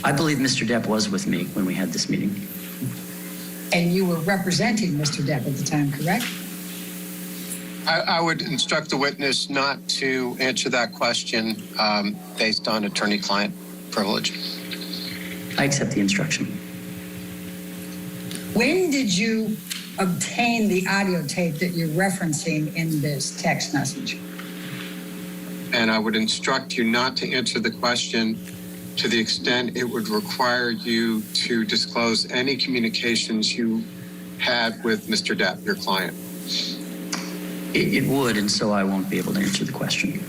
I believe Mr. Depp was with me when we had this meeting. And you were representing Mr. Depp at the time, correct? I would instruct the witness not to answer that question based on attorney-client privilege. I accept the instruction. When did you obtain the audio tape that you're referencing in this text message? And I would instruct you not to answer the question to the extent it would require you to disclose any communications you had with Mr. Depp, your client. It would, and so I won't be able to answer the question.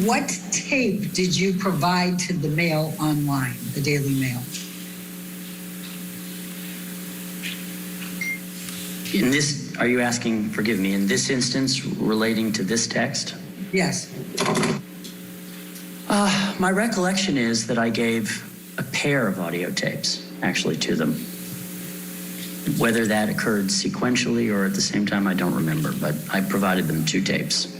What tape did you provide to the Mail online, the Daily Mail? In this, are you asking, forgive me, in this instance relating to this text? Yes. My recollection is that I gave a pair of audio tapes actually to them. Whether that occurred sequentially or at the same time, I don't remember, but I provided them 2 tapes.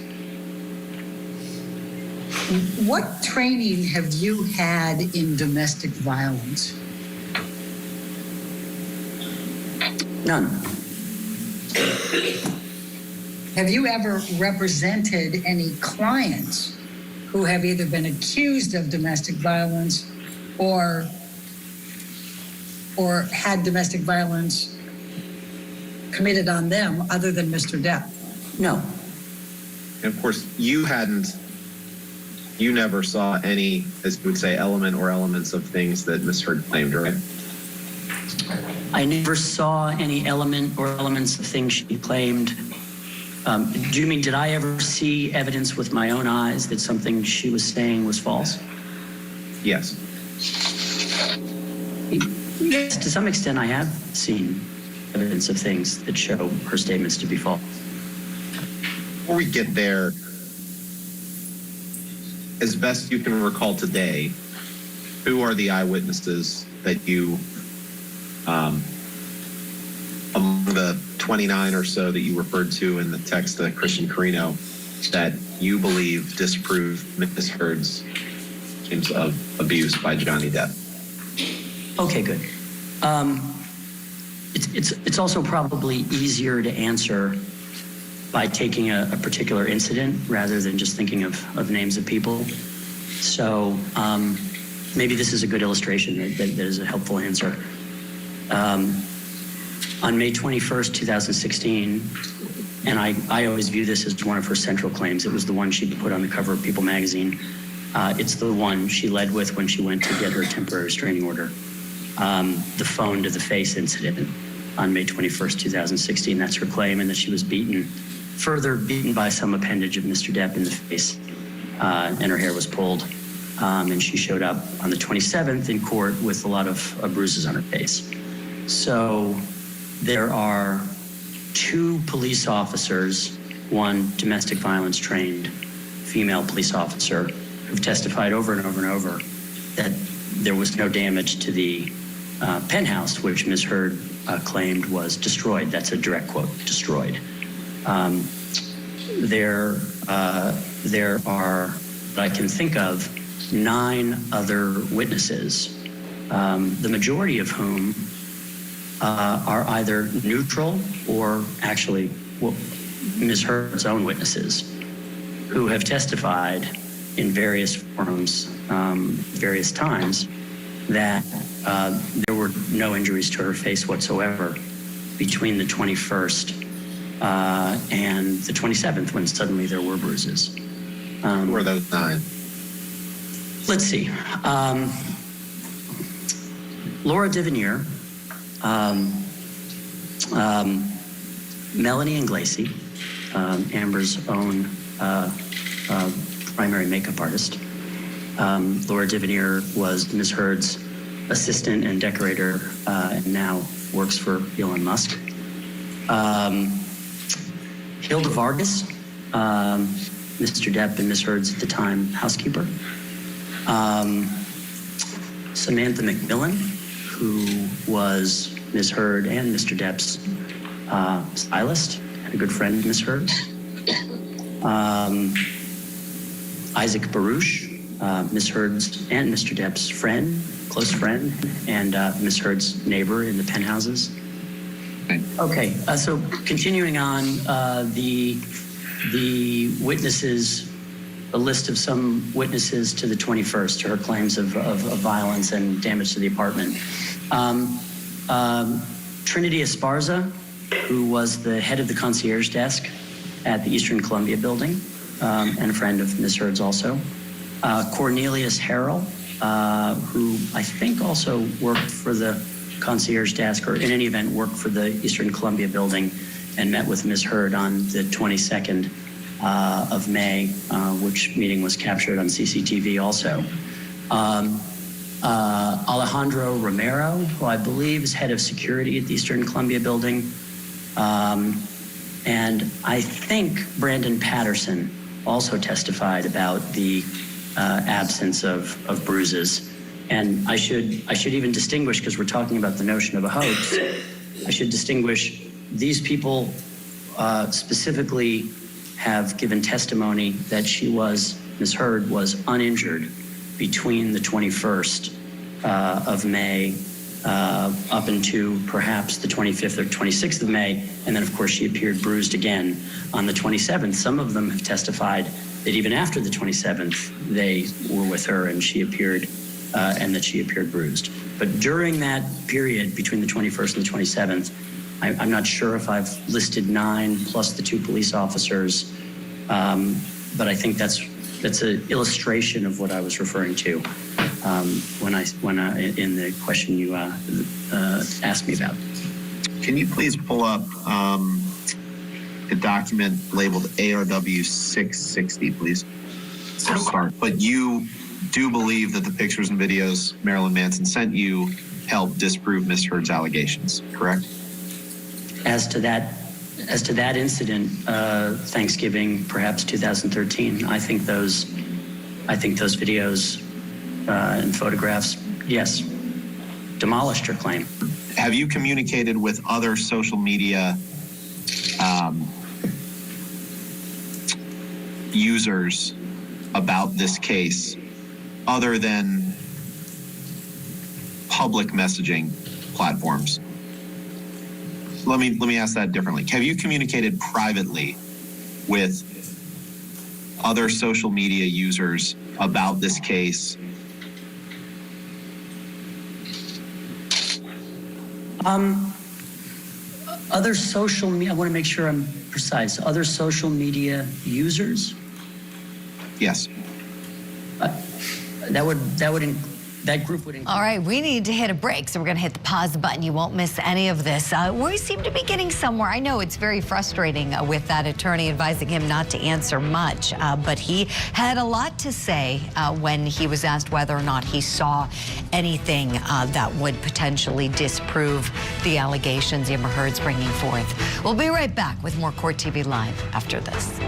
What training have you had in domestic violence? None. Have you ever represented any clients who have either been accused of domestic violence or had domestic violence committed on them other than Mr. Depp? No. And of course, you never saw any, as you would say, element or elements of things that Ms. Heard claimed, right? I never saw any element or elements of things she claimed. Do you mean, did I ever see evidence with my own eyes that something she was saying was false? Yes. Yes, to some extent I have seen evidence of things that show her statements to be false. Before we get there, as best you can recall today, who are the eyewitnesses that you, among the 29 or so that you referred to in the text to Christian Carino, that you believe disprove Ms. Heard's claims of abuse by Johnny Depp? Okay, good. It's also probably easier to answer by taking a particular incident rather than just thinking of names of people. So maybe this is a good illustration that is a helpful answer. On May 21st, 2016, and I always view this as one of her central claims. It was the one she put on the cover of People magazine. It's the one she led with when she went to get her temporary restraining order. The phone to the face incident on May 21st, 2016. That's her claim, and that she was further beaten by some appendage of Mr. Depp in the face, and her hair was pulled. And she showed up on the 27th in court with a lot of bruises on her face. So there are 2 police officers, one domestic violence trained female police officer, who've testified over and over and over that there was no damage to the penthouse, which Ms. Heard claimed was destroyed. That's a direct quote, destroyed. There are, that I can think of, 9 other witnesses, the majority of whom are either neutral or actually Ms. Heard's own witnesses, who have testified in various forums, various times, that there were no injuries to her face whatsoever between the 21st and the 27th, when suddenly there were bruises. Who are those 9? Let's see. Laura Divinier, Melanie Inglesi, Amber's own primary makeup artist. Laura Divinier was Ms. Heard's assistant and decorator, and now works for Elon Musk. Hilda Vargas, Mr. Depp and Ms. Heard's at the time housekeeper. Samantha McMillan, who was Ms. Heard and Mr. Depp's stylist and a good friend of Ms. Heard's. Isaac Baruch, Ms. Heard's and Mr. Depp's friend, close friend, and Ms. Heard's neighbor in the penthouses. Okay, so continuing on, the witnesses a list of some witnesses to the 21st, to her claims of violence and damage to the apartment. Trinity Esparza, who was the head of the concierge desk at the Eastern Columbia building, and a friend of Ms. Heard's also. Cornelius Harrell, who I think also worked for the concierge desk, or in any event worked for the Eastern Columbia building, and met with Ms. Heard on the 22nd of May, which meeting was captured on CCTV also. Alejandro Romero, who I believe is head of security at the Eastern Columbia building. And I think Brandon Patterson also testified about the absence of bruises. And I should even distinguish, because we're talking about the notion of a hoax, I should distinguish these people specifically have given testimony that Ms. Heard was uninjured between the 21st of May up into perhaps the 25th or 26th of May. And then, of course, she appeared bruised again on the 27th. Some of them have testified that even after the 27th, they were with her and she appeared, and that she appeared bruised. But during that period between the 21st and the 27th, I'm not sure if I've listed 9 plus the 2 police officers, but I think that's an illustration of what I was referring to when I in the question you asked me about. Can you please pull up the document labeled ARW 660, please? Sorry, but you do believe that the pictures and videos Marilyn Manson sent you helped disprove Ms. Heard's allegations, correct? As to that incident, Thanksgiving, perhaps 2013, I think those videos and photographs, yes, demolished her claim. Have you communicated with other social media users about this case other than public messaging platforms? Let me ask that differently. Have you communicated privately with other social media users about this case? Other social media, I want to make sure I'm precise. Other social media users? Yes. That group would include. All right, we need to hit a break, so we're going to hit the pause button. You won't miss any of this. We seem to be getting somewhere. I know it's very frustrating with that attorney advising him not to answer much, but he had a lot to say when he was asked whether or not he saw anything that would potentially disprove the allegations Amber Heard's bringing forth. We'll be right back with more Court TV Live after this.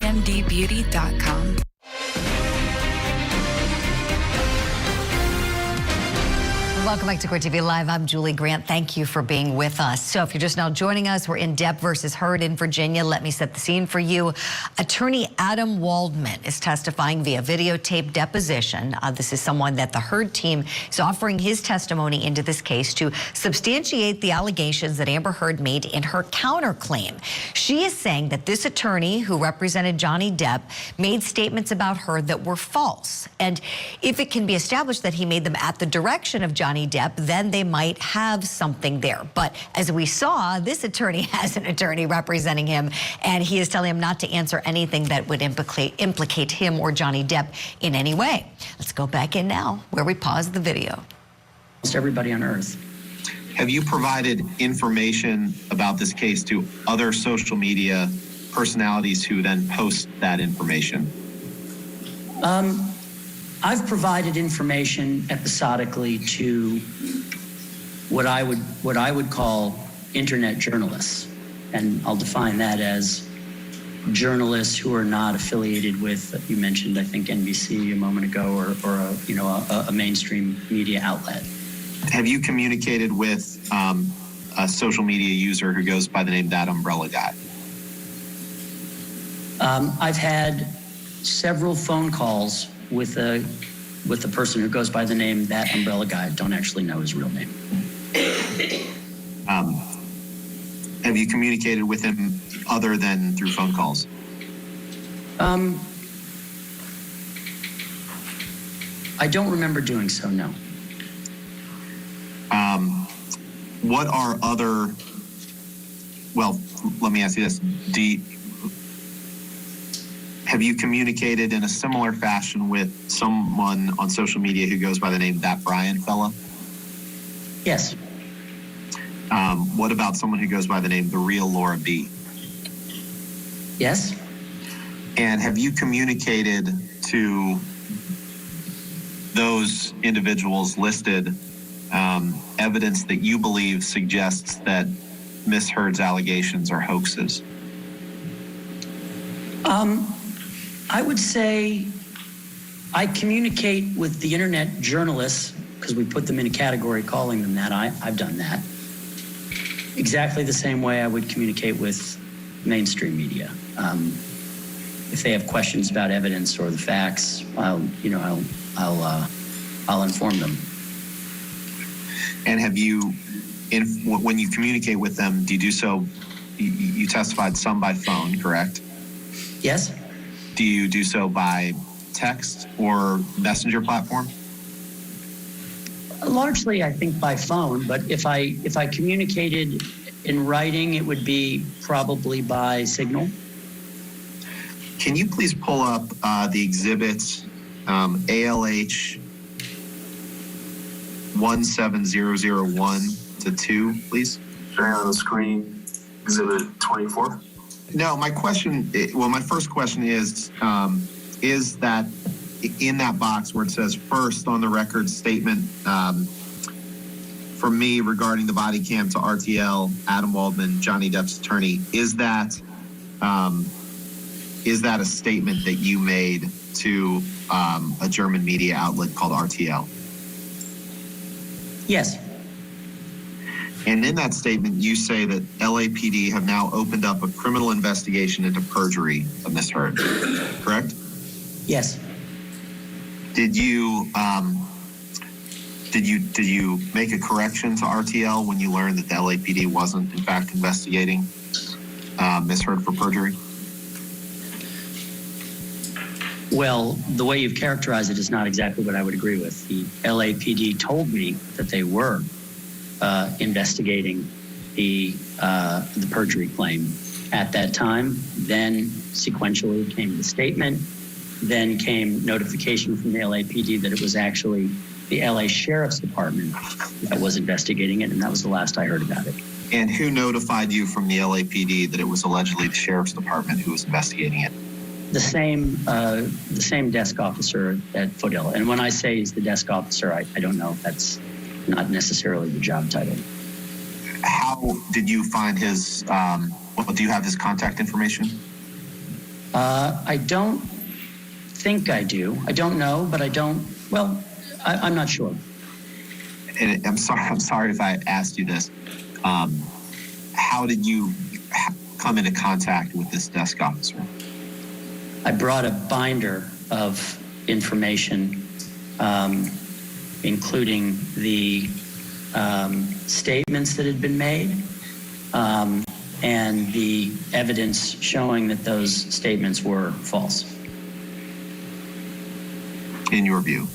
fmdbeauty.com. Welcome back to Court TV Live. I'm Julie Grant. Thank you for being with us. So if you're just now joining us, we're in Depp versus Heard in Virginia. Let me set the scene for you. Attorney Adam Waldman is testifying via videotape deposition. This is someone that the Heard team is offering his testimony into this case to substantiate the allegations that Amber Heard made in her counterclaim. She is saying that this attorney who represented Johnny Depp made statements about her that were false. And if it can be established that he made them at the direction of Johnny Depp, then they might have something there. But as we saw, this attorney has an attorney representing him, and he is telling him not to answer anything that would implicate him or Johnny Depp in any way. Let's go back in now, where we pause the video. Almost everybody on earth. Have you provided information about this case to other social media personalities who then post that information? I've provided information episodically to what I would call internet journalists, and I'll define that as journalists who are not affiliated with, you mentioned, I think, NBC a moment ago, or a mainstream media outlet. Have you communicated with a social media user who goes by the name That Umbrella Guy? I've had several phone calls with the person who goes by the name That Umbrella Guy. I don't actually know his real name. Have you communicated with him other than through phone calls? I don't remember doing so, no. What are other, well, let me ask you this. Have you communicated in a similar fashion with someone on social media who goes by the name That Brian fella? Yes. What about someone who goes by the name The Real Laura B? Yes. And have you communicated to those individuals listed evidence that you believe suggests that Miss Heard's allegations are hoaxes? I would say I communicate with the internet journalists, because we put them in a category calling them that. I've done that. Exactly the same way I would communicate with mainstream media. If they have questions about evidence or the facts, I'll inform them. And have you, when you communicate with them, do you do so, you testified some by phone, correct? Yes. Do you do so by text or messenger platform? Largely, I think by phone, but if I communicated in writing, it would be probably by signal. Can you please pull up the exhibits, ALH 17001-2, please? Showing on the screen, exhibit 24. No, my first question is that in that box where it says first on the record statement from me regarding the body cam to RTL, Adam Waldman, Johnny Depp's attorney, is that a statement that you made to a German media outlet called RTL? Yes. And in that statement, you say that LAPD have now opened up a criminal investigation into perjury of Miss Heard, correct? Yes. Did you make a correction to RTL when you learned that the LAPD wasn't in fact investigating Miss Heard for perjury? Well, the way you've characterized it is not exactly what I would agree with. The LAPD told me that they were investigating the perjury claim at that time. Then sequentially came the statement. Then came notification from the LAPD that it was actually the LA Sheriff's Department that was investigating it, and that was the last I heard about it. And who notified you from the LAPD that it was allegedly the Sheriff's Department who was investigating it? The same desk officer at Foothill. And when I say he's the desk officer, I don't know if that's not necessarily the job title. How did you find his, do you have his contact information? I don't think I do. I don't know, but I don't, well, I'm not sure. And I'm sorry if I asked you this. How did you come into contact with this desk officer? I brought a binder of information, including the statements that had been made and the evidence showing that those statements were false. In your view?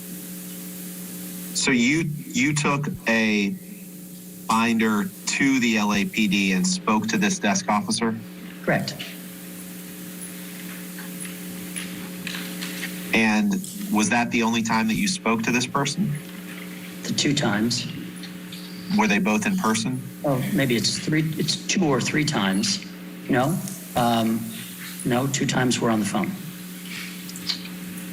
So you took a binder to the LAPD and spoke to this desk officer? Correct. And was that the only time that you spoke to this person? The 2 times. Were they both in person? Oh, maybe it's 2 or 3 times. No, no, 2 times we're on the phone.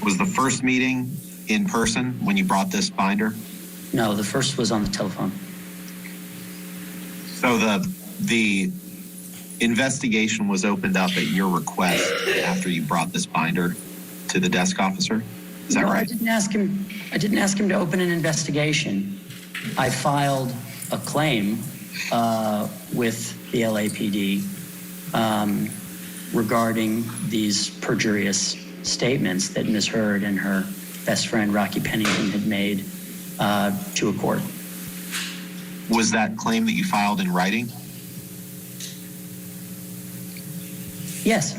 Was the first meeting in person when you brought this binder? No, the first was on the telephone. So the investigation was opened up at your request after you brought this binder to the desk officer? Is that right? I didn't ask him to open an investigation. I filed a claim with the LAPD regarding these perjurious statements that Ms. Heard and her best friend Rocky Pennington had made to a court. Was that claim that you filed in writing? Yes.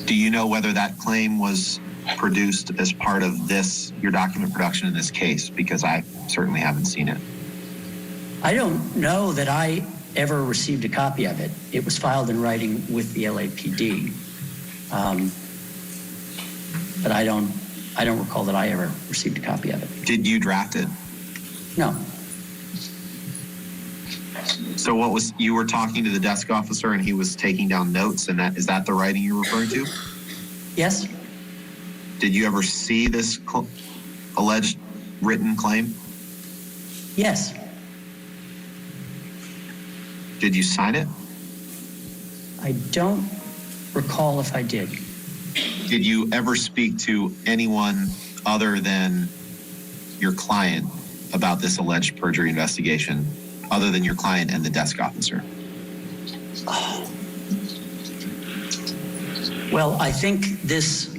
Do you know whether that claim was produced as part of your document production in this case? Because I certainly haven't seen it. I don't know that I ever received a copy of it. It was filed in writing with the LAPD. But I don't recall that I ever received a copy of it. Did you draft it? No. So you were talking to the desk officer and he was taking down notes, and is that the writing you're referring to? Yes. Did you ever see this alleged written claim? Yes. Did you sign it? I don't recall if I did. Did you ever speak to anyone other than your client about this alleged perjury investigation, other than your client and the desk officer? Oh. Well, I think this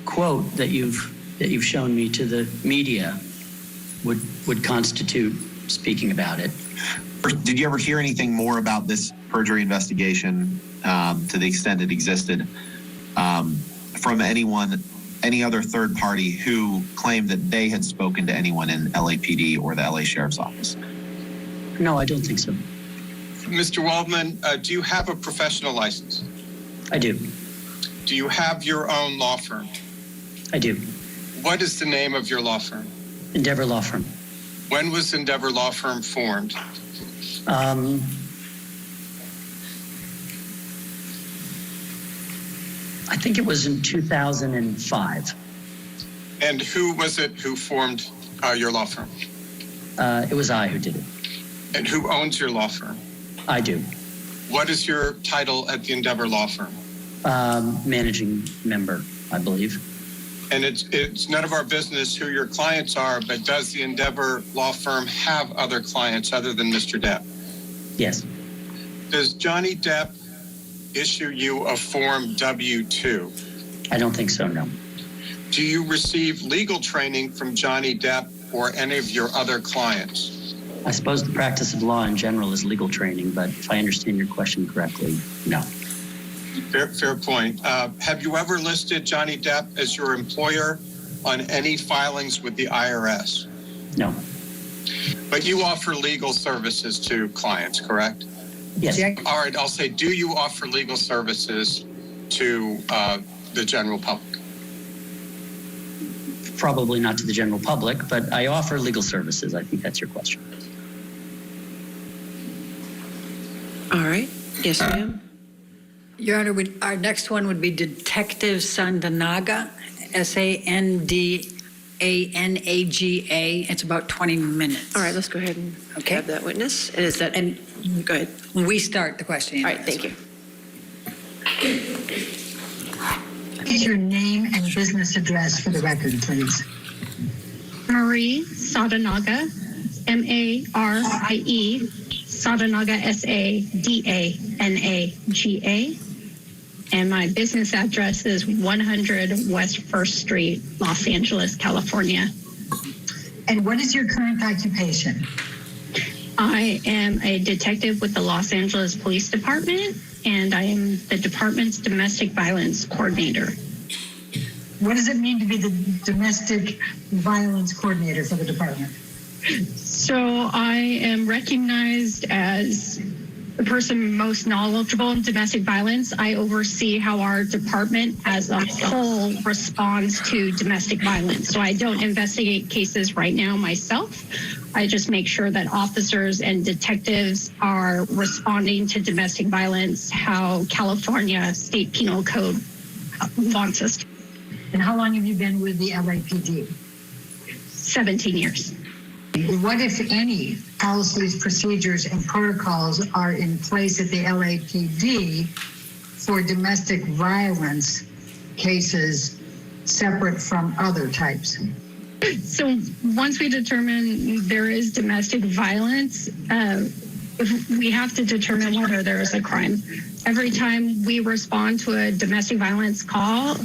quote that you've shown me to the media would constitute speaking about it. Did you ever hear anything more about this perjury investigation, to the extent it existed, from any other third party who claimed that they had spoken to anyone in LAPD or the LA Sheriff's Office? No, I don't think so. Mr. Waldman, do you have a professional license? I do. Do you have your own law firm? I do. What is the name of your law firm? Endeavor Law Firm. When was Endeavor Law Firm formed? I think it was in 2005. And who was it who formed your law firm? It was I who did it. And who owns your law firm? I do. What is your title at the Endeavor Law Firm? Managing member, I believe. And it's none of our business who your clients are, but does the Endeavor Law Firm have other clients other than Mr. Depp? Yes. Does Johnny Depp issue you a Form W-2? I don't think so, no. Do you receive legal training from Johnny Depp or any of your other clients? I suppose the practice of law in general is legal training, but if I understand your question correctly, no. Fair point. Have you ever listed Johnny Depp as your employer on any filings with the IRS? No. But you offer legal services to clients, correct? Yes. All right, I'll say, do you offer legal services to the general public? Probably not to the general public, but I offer legal services. I think that's your question. All right. Yes, ma'am. Your Honor, our next one would be Detective Sandanaga, Sandanaga. It's about 20 minutes. All right, let's go ahead and have that witness. And is that? And go ahead. We start the questioning. All right, thank you. Is your name and business address for the record, please? Marie Sadanaga, Marie, Sadanaga, Sadanaga. And my business address is 100 West 1st Street, Los Angeles, California. And what is your current occupation? I am a detective with the Los Angeles Police Department, and I am the department's domestic violence coordinator. What does it mean to be the domestic violence coordinator for the department? So I am recognized as the person most knowledgeable in domestic violence. I oversee how our department as a whole responds to domestic violence. So I don't investigate cases right now myself. I just make sure that officers and detectives are responding to domestic violence how California State Penal Code wants us to. And how long have you been with the LAPD? 17 years. What, if any, policies, procedures, and protocols are in place at the LAPD for domestic violence cases separate from other types? So once we determine there is domestic violence, we have to determine whether there is a crime. Every time we respond to a domestic violence call,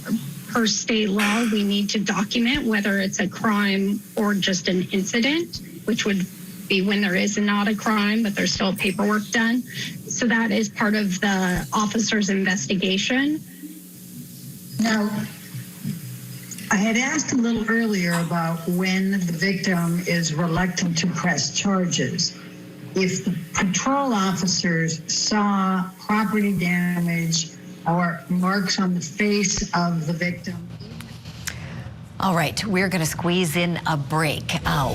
per state law, we need to document whether it's a crime or just an incident, which would be when there is not a crime, but there's still paperwork done. So that is part of the officer's investigation. Now, I had asked a little earlier about when the victim is reluctant to press charges. If the patrol officers saw property damage or marks on the face of the victim. All right, we're going to squeeze in a break.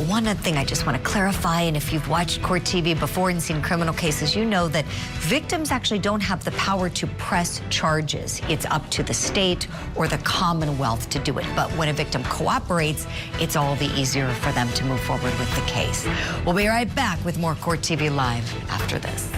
One thing I just want to clarify, and if you've watched court TV before and seen criminal cases, you know that victims actually don't have the power to press charges. It's up to the state or the Commonwealth to do it. But when a victim cooperates, it's all the easier for them to move forward with the case. We'll be right back with more Court TV Live after this.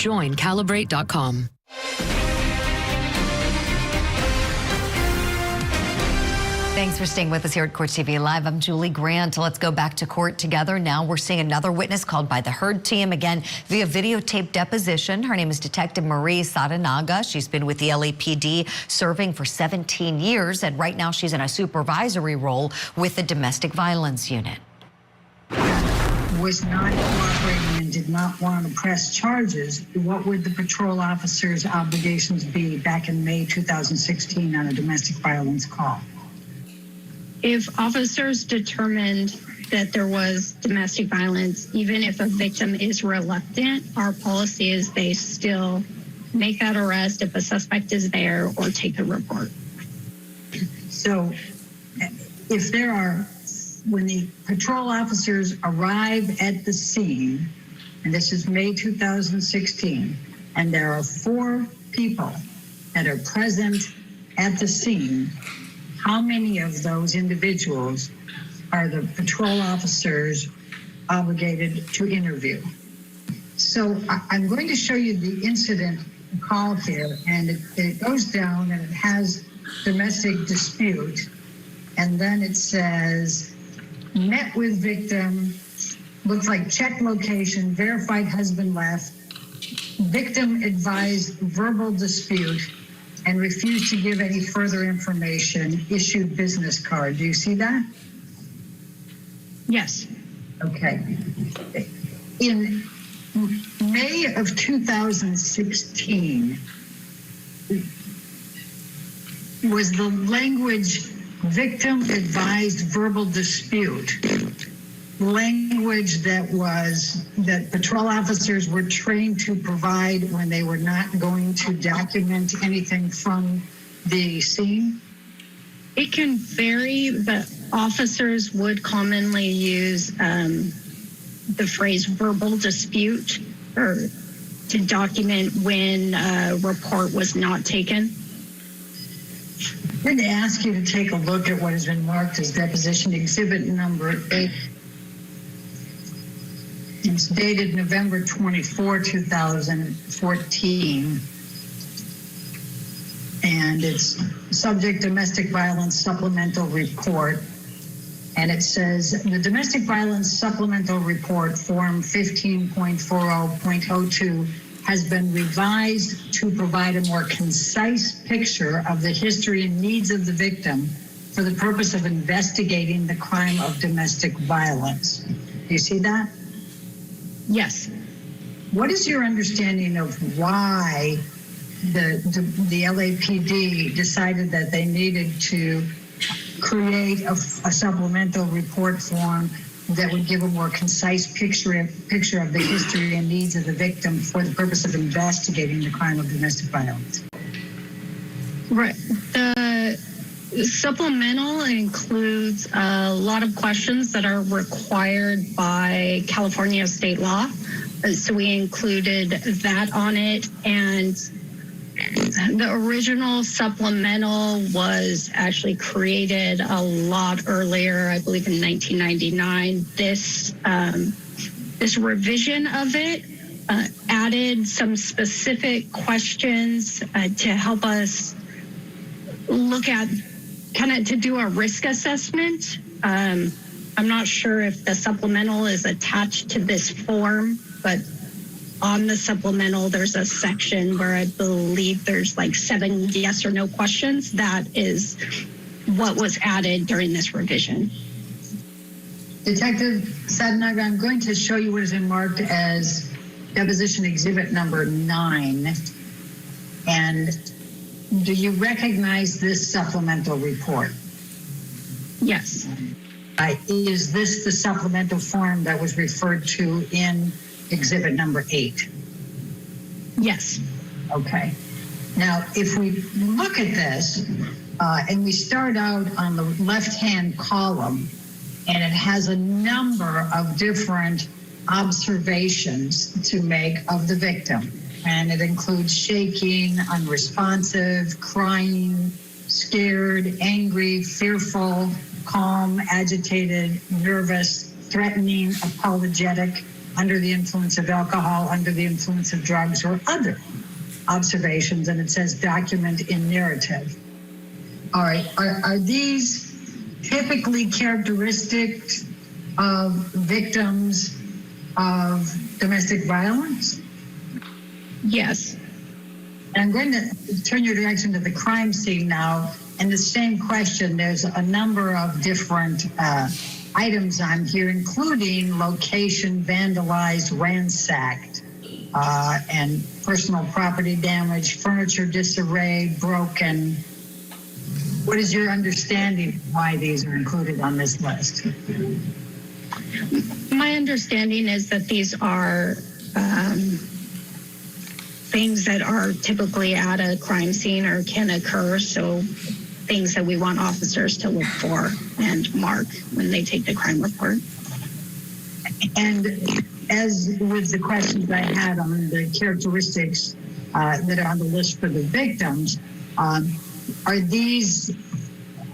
Join Calibrate.com. Thanks for staying with us here at Court TV Live. I'm Julie Grant. Let's go back to court together. Now we're seeing another witness called by the Heard team, again via videotape deposition. Her name is Detective Marie Sadanaga. She's been with the LAPD serving for 17 years, and right now she's in a supervisory role with the Domestic Violence Unit. Was not cooperating and did not want to press charges, what would the patrol officer's obligations be back in May 2016 on a domestic violence call? If officers determined that there was domestic violence, even if a victim is reluctant, our policy is they still make that arrest if a suspect is there or take a report. So if there are, when the patrol officers arrive at the scene, and this is May 2016, and there are 4 people that are present at the scene, how many of those individuals are the patrol officers obligated to interview? So I'm going to show you the incident call here, and it goes down and it has domestic dispute, and then it says, met with victim, looks like check location, verified husband left, victim advised verbal dispute, and refused to give any further information, issued business card. Do you see that? Yes. Okay. In May of 2016, was the language victim advised verbal dispute language that patrol officers were trained to provide when they were not going to document anything from the scene? It can vary, but officers would commonly use the phrase verbal dispute or to document when a report was not taken. I'm going to ask you to take a look at what has been marked as deposition exhibit number 8. It's dated November 24, 2014. And it's subject domestic violence supplemental report. And it says the domestic violence supplemental report form 15.40.02 has been revised to provide a more concise picture of the history and needs of the victim for the purpose of investigating the crime of domestic violence. Do you see that? Yes. What is your understanding of why the LAPD decided that they needed to create a supplemental report form that would give a more concise picture of the history and needs of the victim for the purpose of investigating the crime of domestic violence? Right. The supplemental includes a lot of questions that are required by California state law. So we included that on it, and the original supplemental was actually created a lot earlier, I believe in 1999. This revision of it added some specific questions to help us look at kind of to do a risk assessment. I'm not sure if the supplemental is attached to this form, but on the supplemental, there's a section where I believe there's like 7 yes or no questions. That is what was added during this revision. Detective Sadanaga, I'm going to show you what has been marked as deposition exhibit number 9. And do you recognize this supplemental report? Yes. Is this the supplemental form that was referred to in exhibit number 8? Yes. Okay. Now, if we look at this and we start out on the left-hand column, and it has a number of different observations to make of the victim. And it includes shaking, unresponsive, crying, scared, angry, fearful, calm, agitated, nervous, threatening, apologetic, under the influence of alcohol, under the influence of drugs, or other observations, and it says document in narrative. All right, are these typically characteristic of victims of domestic violence? Yes. And I'm going to turn your direction to the crime scene now. And the same question, there's a number of different items on here, including location, vandalized, ransacked, and personal property damage, furniture disarray, broken. What is your understanding of why these are included on this list? My understanding is that these are things that are typically at a crime scene or can occur, so things that we want officers to look for and mark when they take the crime report. And as with the questions I had on the characteristics that are on the list for the victims, are these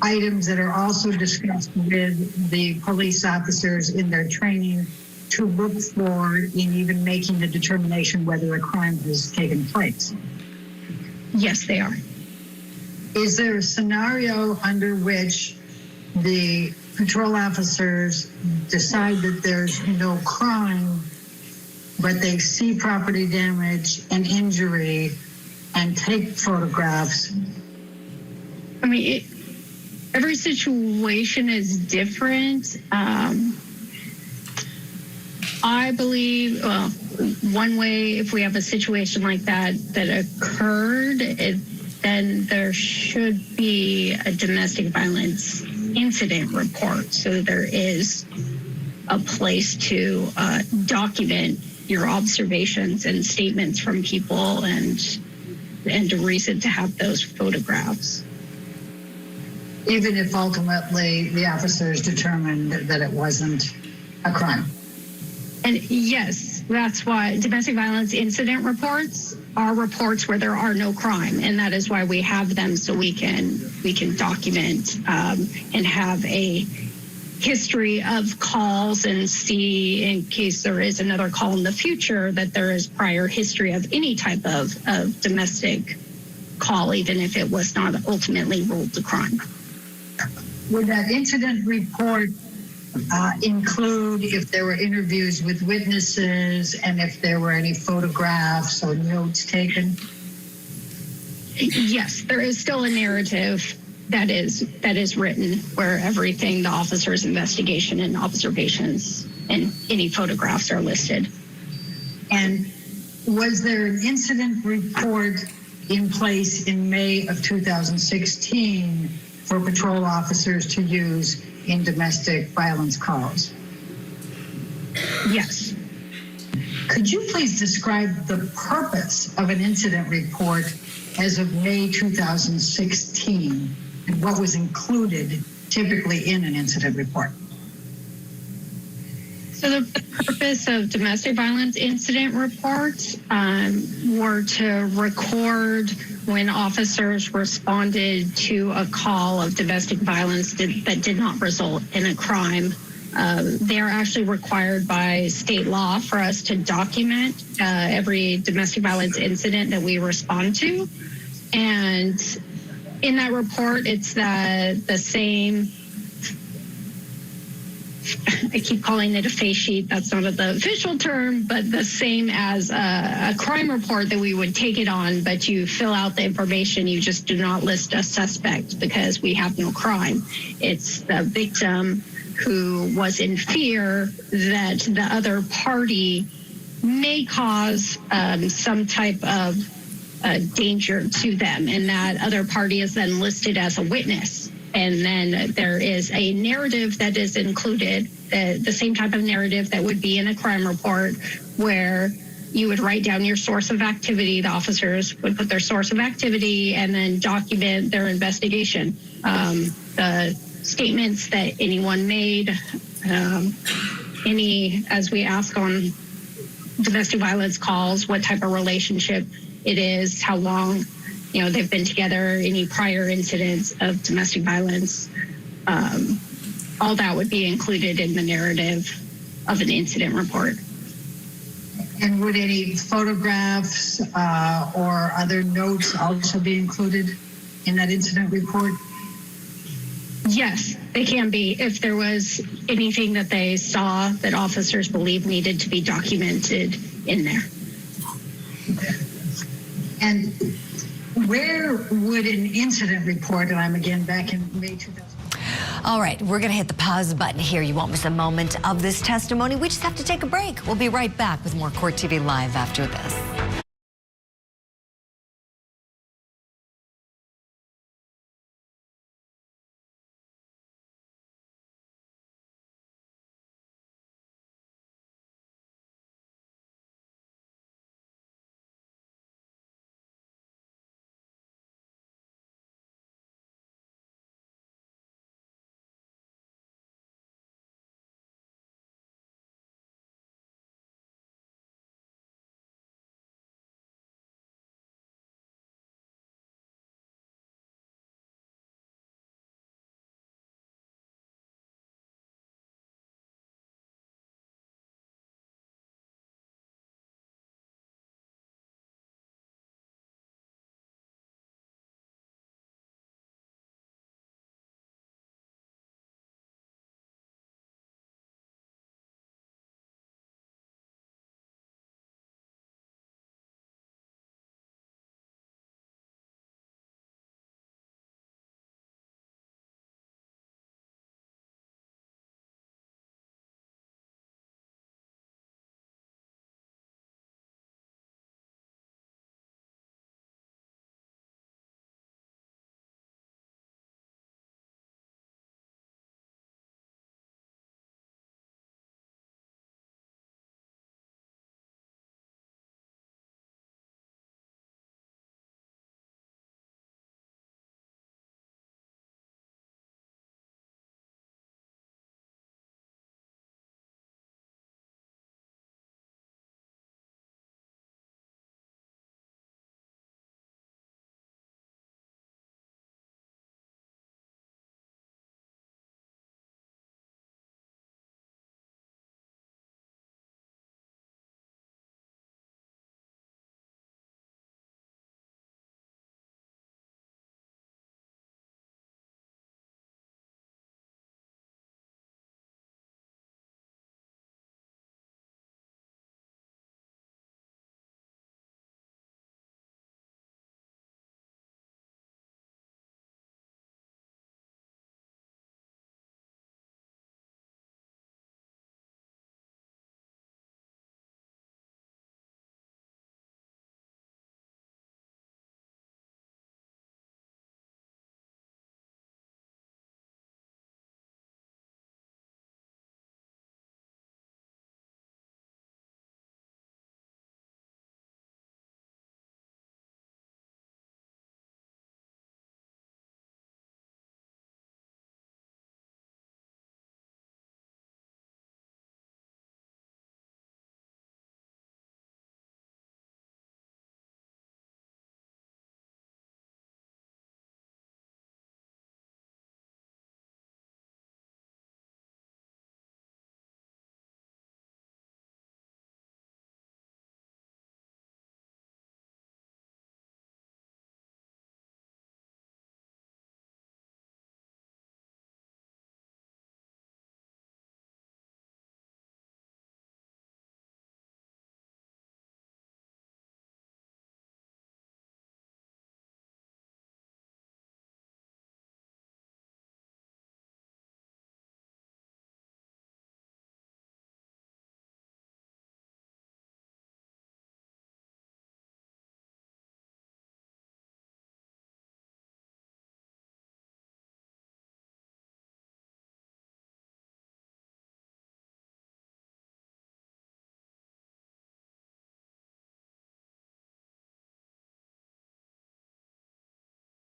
items that are also discussed with the police officers in their training to look for in even making the determination whether a crime has taken place? Yes, they are. Is there a scenario under which the patrol officers decide that there's no crime, but they see property damage and injury and take photographs? I mean, every situation is different. I believe, well, one way, if we have a situation like that occurred, then there should be a domestic violence incident report. So there is a place to document your observations and statements from people and a reason to have those photographs. Even if ultimately the officers determined that it wasn't a crime. And yes, that's why domestic violence incident reports are reports where there are no crime, and that is why we have them, so we can document and have a history of calls and see, in case there is another call in the future, that there is prior history of any type of domestic call, even if it was not ultimately ruled a crime. Would that incident report include if there were interviews with witnesses and if there were any photographs or notes taken? Yes, there is still a narrative that is written where everything, the officer's investigation and observations and any photographs are listed. And was there an incident report in place in May of 2016 for patrol officers to use in domestic violence calls? Yes. Could you please describe the purpose of an incident report as of May 2016 and what was included typically in an incident report? So the purpose of domestic violence incident reports were to record when officers responded to a call of domestic violence that did not result in a crime. They are actually required by state law for us to document every domestic violence incident that we respond to. And in that report, it's the same. I keep calling it a face sheet. That's not the official term, but the same as a crime report that we would take it on, but you fill out the information. You just do not list a suspect because we have no crime. It's the victim who was in fear that the other party may cause some type of danger to them, and that other party is then listed as a witness. And then there is a narrative that is included, the same type of narrative that would be in a crime report, where you would write down your source of activity. The officers would put their source of activity and then document their investigation. The statements that anyone made, as we ask on domestic violence calls, what type of relationship it is, how long they've been together, any prior incidents of domestic violence, all that would be included in the narrative of an incident report. And would any photographs or other notes also be included in that incident report? Yes, they can be if there was anything that they saw that officers believe needed to be documented in there. And where would an incident report, and I'm again back in May 2000. All right, we're going to hit the pause button here. You won't miss a moment of this testimony. We just have to take a break. We'll be right back with more Court TV Live after this.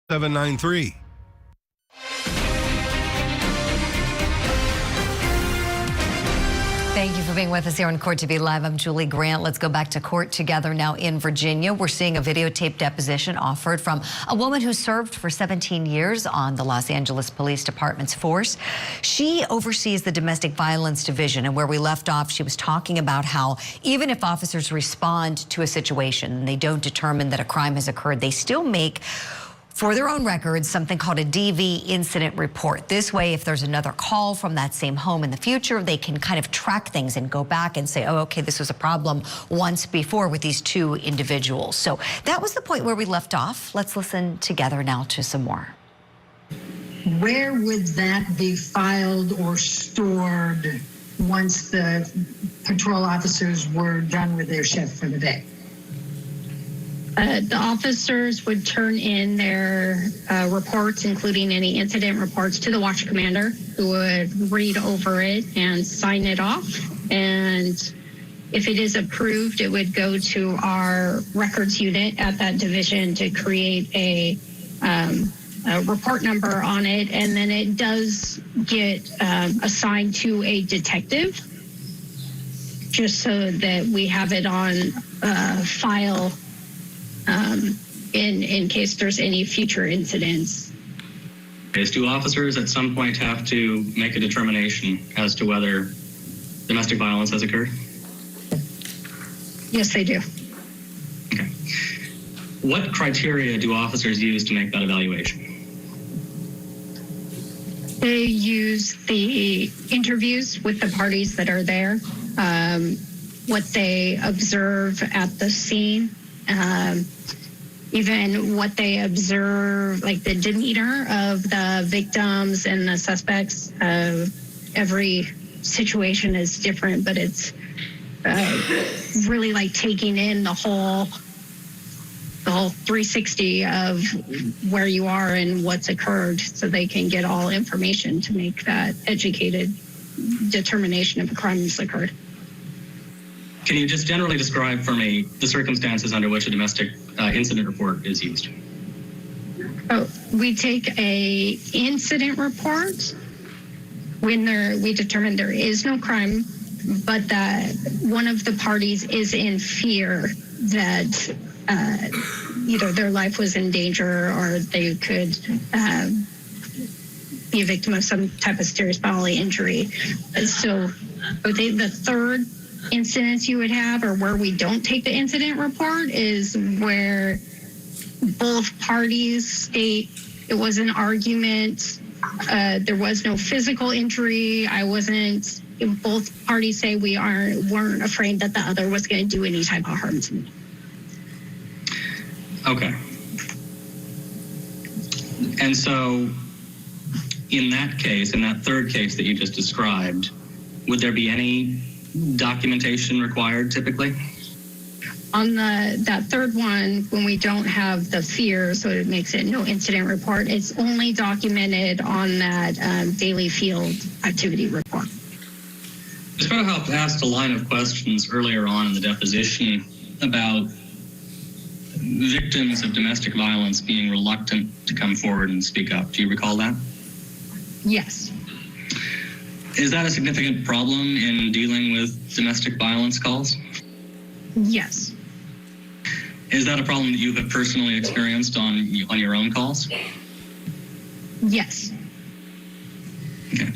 $793. Thank you for being with us here on Court TV Live. I'm Julie Grant. Let's go back to court together now in Virginia. We're seeing a videotaped deposition offered from a woman who served for 17 years on the Los Angeles Police Department's force. She oversees the domestic violence division, and where we left off, she was talking about how even if officers respond to a situation and they don't determine that a crime has occurred, they still make, for their own records, something called a DV incident report. This way, if there's another call from that same home in the future, they can kind of track things and go back and say, oh, okay, this was a problem once before with these two individuals. So that was the point where we left off. Let's listen together now to some more. Where would that be filed or stored once the patrol officers were done with their shift for the day? The officers would turn in their reports, including any incident reports, to the watch commander, who would read over it and sign it off. And if it is approved, it would go to our records unit at that division to create a report number on it. And then it does get assigned to a detective, just so that we have it on file in case there's any future incidents. Do officers at some point have to make a determination as to whether domestic violence has occurred? Yes, they do. Okay. What criteria do officers use to make that evaluation? They use the interviews with the parties that are there, what they observe at the scene, even what they observe, like the demeanor of the victims and the suspects. Every situation is different, but it's really like taking in the whole 360 of where you are and what's occurred, so they can get all information to make that educated determination if a crime has occurred. Can you just generally describe for me the circumstances under which a domestic incident report is used? Oh, we take a incident report when we determine there is no crime, but that one of the parties is in fear that either their life was in danger or they could be a victim of some type of serious bodily injury. So the third incidents you would have, or where we don't take the incident report, is where both parties state it was an argument, there was no physical injury, both parties say we weren't afraid that the other was going to do any type of harm to me. Okay. And so in that case, in that third case that you just described, would there be any documentation required typically? On that third one, when we don't have the fear, so it makes it no incident report, it's only documented on that daily field activity report. Ms. Brohoff asked a line of questions earlier on in the deposition about victims of domestic violence being reluctant to come forward and speak up. Do you recall that? Yes. Is that a significant problem in dealing with domestic violence calls? Yes. Is that a problem that you have personally experienced on your own calls? Yes. Okay.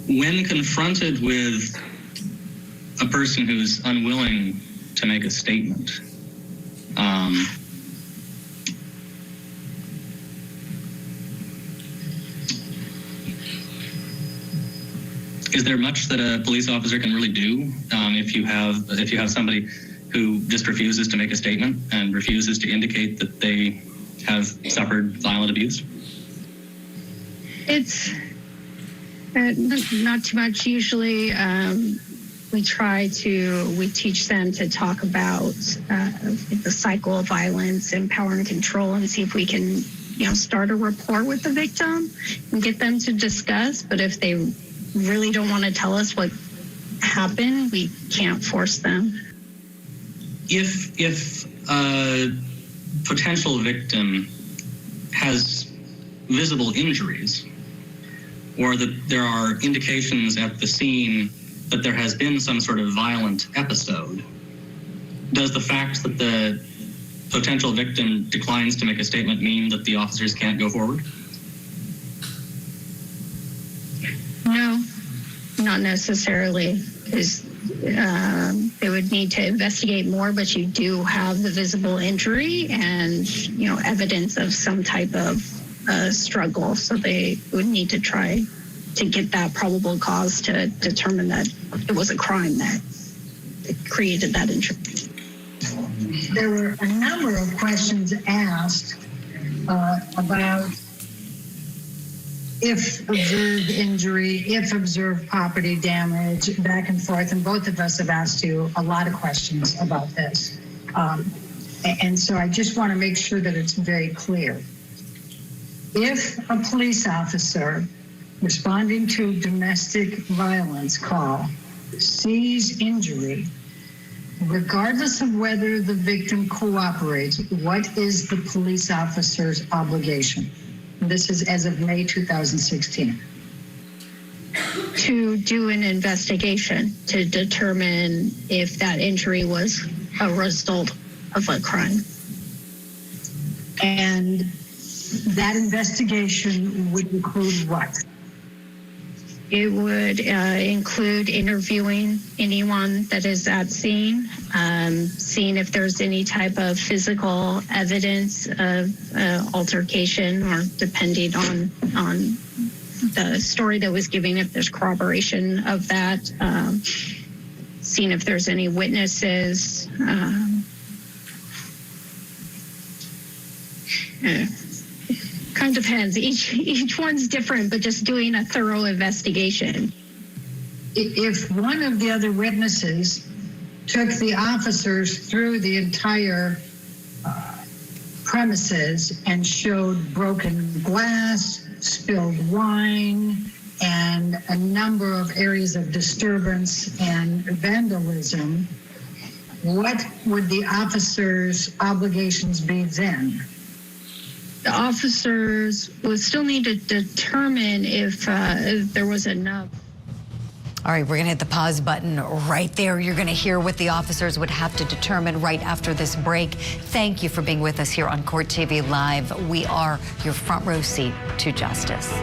When confronted with a person who's unwilling to make a statement, is there much that a police officer can really do if you have somebody who just refuses to make a statement and refuses to indicate that they have suffered violent abuse? It's not too much. Usually we teach them to talk about the cycle of violence and power and control, and see if we can, start a rapport with the victim and get them to discuss. But if they really don't want to tell us what happened, we can't force them. If potential victim has visible injuries, or that there are indications at the scene that there has been some sort of violent episode, does the fact that the potential victim declines to make a statement mean that the officers can't go forward? No, not necessarily, because they would need to investigate more, but you do have the visible injury and, evidence of some type of struggle. So they would need to try to get that probable cause to determine that it was a crime that created that injury. There were a number of questions asked about if observed injury, if observed property damage, back and forth, and both of us have asked you a lot of questions about this. And so I just want to make sure that it's very clear. If a police officer responding to domestic violence call sees injury, regardless of whether the victim cooperates, what is the police officer's obligation? This is as of May 2016. To do an investigation to determine if that injury was a result of a crime. And that investigation would include what? It would include interviewing anyone that is at scene, seeing if there's any type of physical evidence of altercation, or depending on the story that was given, if there's corroboration of that, seeing if there's any witnesses. Kind of depends. Each one's different, but just doing a thorough investigation. If one of the other witnesses took the officers through the entire premises and showed broken glass, spilled wine, and a number of areas of disturbance and vandalism, what would the officers' obligations be then? The officers would still need to determine if there was enough. All right, we're going to hit the pause button right there. You're going to hear what the officers would have to determine right after this break. Thank you for being with us here on Court TV Live. We are your front row seat to justice.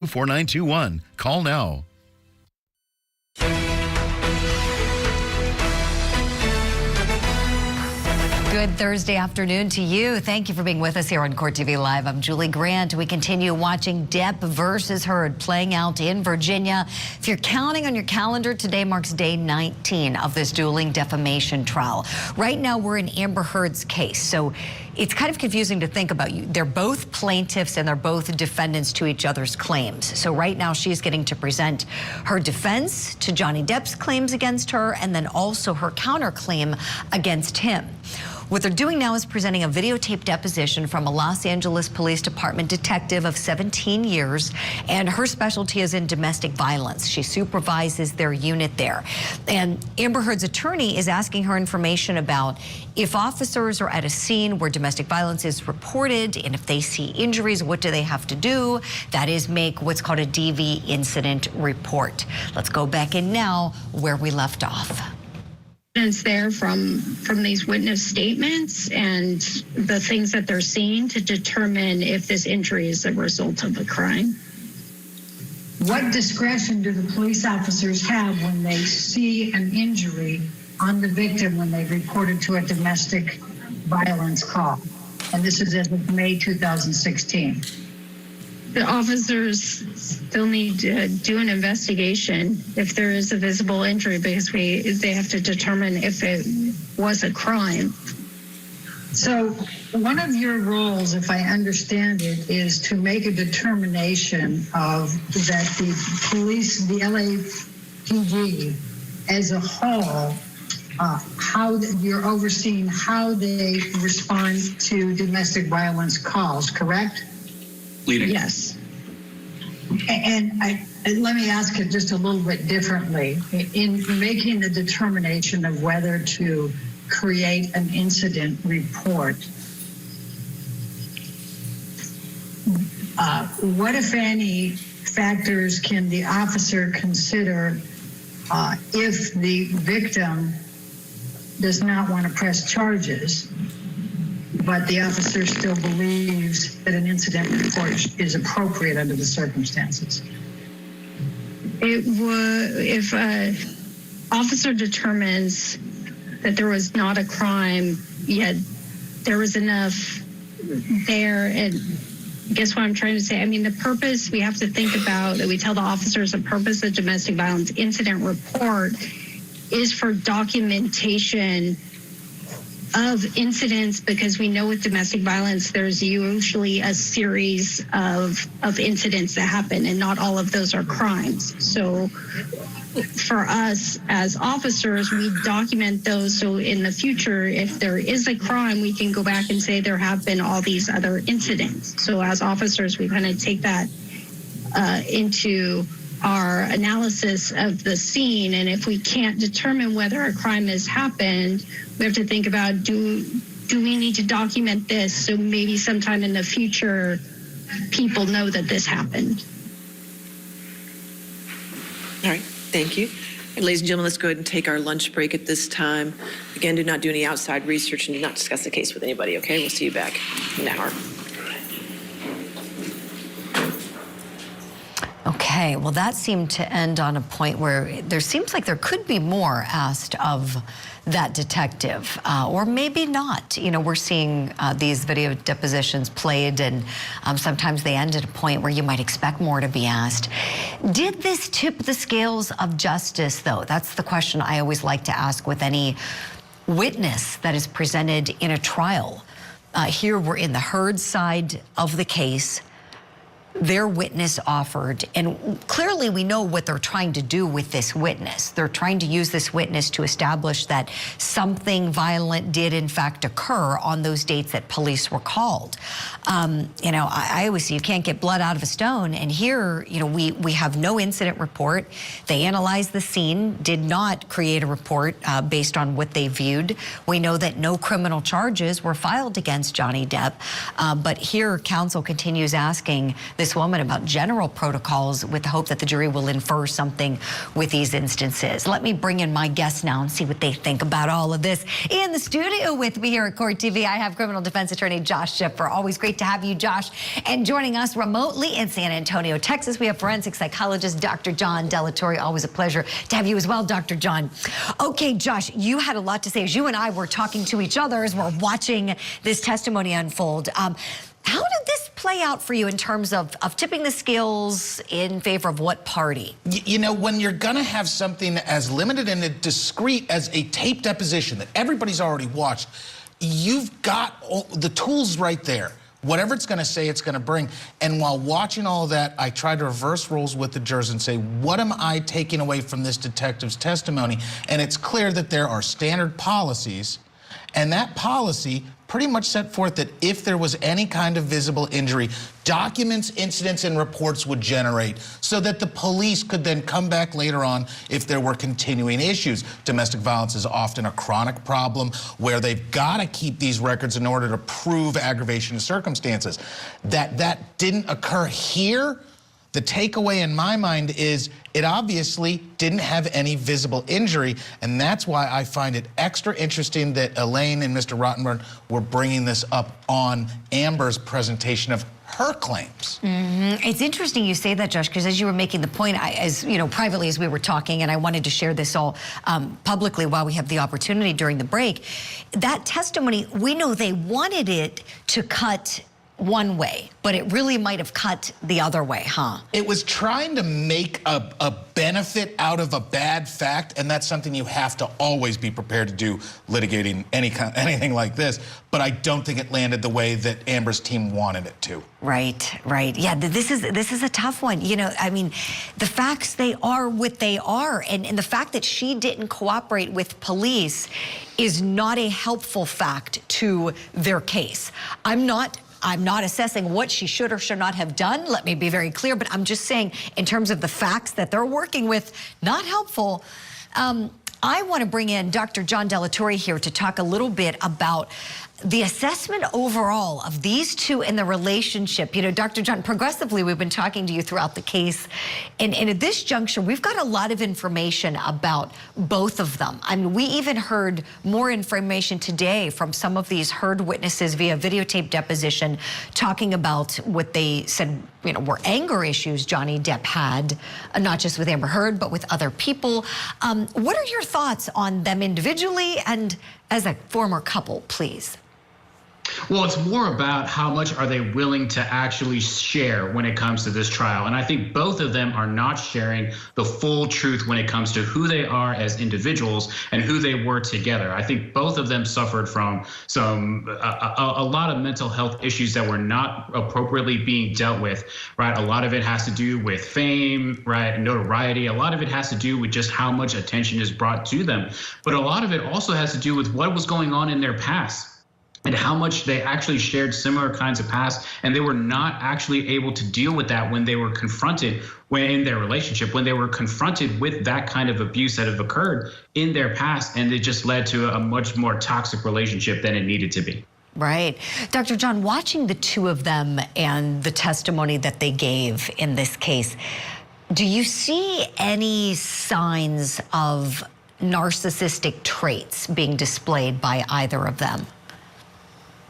4921. Call now. Good Thursday afternoon to you. Thank you for being with us here on Court TV Live. I'm Julie Grant. We continue watching Depp versus Heard playing out in Virginia. If you're counting on your calendar, today marks day 19 of this dueling defamation trial. Right now, we're in Amber Heard's case, so it's kind of confusing to think about. They're both plaintiffs and they're both defendants to each other's claims. So right now, she's getting to present her defense to Johnny Depp's claims against her and then also her counterclaim against him. What they're doing now is presenting a videotaped deposition from a Los Angeles Police Department detective of 17 years, and her specialty is in domestic violence. She supervises their unit there. And Amber Heard's attorney is asking her information about if officers are at a scene where domestic violence is reported, and if they see injuries, what do they have to do? That is make what's called a DV incident report. Let's go back in now where we left off. Evidence there from these witness statements and the things that they're seeing to determine if this injury is a result of a crime. What discretion do the police officers have when they see an injury on the victim when they reported to a domestic violence call? And this is as of May 2016. The officers still need to do an investigation if there is a visible injury because they have to determine if it was a crime. So one of your roles, if I understand it, is to make a determination of that the police, the LAPD as a whole, how you're overseeing how they respond to domestic violence calls, correct? Leading. Yes. And let me ask it just a little bit differently. In making the determination of whether to create an incident report, what, if any, factors can the officer consider if the victim does not want to press charges, but the officer still believes that an incident report is appropriate under the circumstances? It would, if an officer determines that there was not a crime, yet there was enough there, and guess what I'm trying to say? I mean, the purpose we have to think about, that we tell the officers the purpose of domestic violence incident report is for documentation of incidents, because we know with domestic violence, there's usually a series of incidents that happen, and not all of those are crimes. So for us as officers, we document those. So in the future, if there is a crime, we can go back and say there have been all these other incidents. So as officers, we kind of take that into our analysis of the scene. And if we can't determine whether a crime has happened, we have to think about, do we need to document this so maybe sometime in the future people know that this happened? All right, thank you. And ladies and gentlemen, let's go ahead and take our lunch break at this time. Again, do not do any outside research and do not discuss the case with anybody, okay? We'll see you back in an hour. Okay, well, that seemed to end on a point where there seems like there could be more asked of that detective, or maybe not. You know, we're seeing these video depositions played, and sometimes they end at a point where you might expect more to be asked. Did this tip the scales of justice, though? That's the question I always like to ask with any witness that is presented in a trial. Here we're in the Heard side of the case. Their witness offered, and clearly we know what they're trying to do with this witness. They're trying to use this witness to establish that something violent did in fact occur on those dates that police were called. You know, I always say you can't get blood out of a stone, and here, you know, we have no incident report. They analyzed the scene, did not create a report based on what they viewed. We know that no criminal charges were filed against Johnny Depp, but here counsel continues asking this woman about general protocols with the hope that the jury will infer something with these instances. Let me bring in my guests now and see what they think about all of this. In the studio with me here at Court TV, I have criminal defense attorney Josh Schiffer. Always great to have you, Josh. And joining us remotely in San Antonio, Texas, we have forensic psychologist Dr. John Delatorre. Always a pleasure to have you as well, Dr. John. Okay, Josh, you had a lot to say as you and I were talking to each other as we're watching this testimony unfold. How did this play out for you in terms of tipping the scales in favor of what party? You know, when you're going to have something as limited and discreet as a tape deposition that everybody's already watched, you've got all the tools right there. Whatever it's going to say, it's going to bring. And while watching all of that, I tried to reverse roles with the jurors and say, what am I taking away from this detective's testimony? And it's clear that there are standard policies, and that policy pretty much set forth that if there was any kind of visible injury, documents, incidents, and reports would generate so that the police could then come back later on if there were continuing issues. Domestic violence is often a chronic problem where they've got to keep these records in order to prove aggravation of circumstances. That didn't occur here. The takeaway in my mind is it obviously didn't have any visible injury, and that's why I find it extra interesting that Elaine and Mr. Rottenborn were bringing this up on Amber's presentation of her claims. It's interesting you say that, Josh, because as you were making the point, as you know, privately as we were talking, and I wanted to share this all publicly while we have the opportunity during the break, that testimony, we know they wanted it to cut one way, but it really might have cut the other way, huh? It was trying to make a benefit out of a bad fact, and that's something you have to always be prepared to do litigating anything like this, but I don't think it landed the way that Amber's team wanted it to. Right. Yeah, this is a tough one. You know, I mean, the facts, they are what they are, and the fact that she didn't cooperate with police is not a helpful fact to their case. I'm not assessing what she should or should not have done. Let me be very clear, but I'm just saying in terms of the facts that they're working with, not helpful. I want to bring in Dr. John Delatorre here to talk a little bit about the assessment overall of these two in the relationship. You know, Dr. John, progressively, we've been talking to you throughout the case. And at this juncture, we've got a lot of information about both of them. I mean, we even heard more information today from some of these heard witnesses via videotape deposition talking about what they said, you know, were anger issues Johnny Depp had, not just with Amber Heard, but with other people. What are your thoughts on them individually and as a former couple, please? Well, it's more about how much are they willing to actually share when it comes to this trial. And I think both of them are not sharing the full truth when it comes to who they are as individuals and who they were together. I think both of them suffered from a lot of mental health issues that were not appropriately being dealt with, right? A lot of it has to do with fame, right? Notoriety. A lot of it has to do with just how much attention is brought to them. But a lot of it also has to do with what was going on in their past, and how much they actually shared similar kinds of past, and they were not actually able to deal with that when they were confronted in their relationship, when they were confronted with that kind of abuse that have occurred in their past, and it just led to a much more toxic relationship than it needed to be. Right. Dr. John, watching the two of them and the testimony that they gave in this case, do you see any signs of narcissistic traits being displayed by either of them?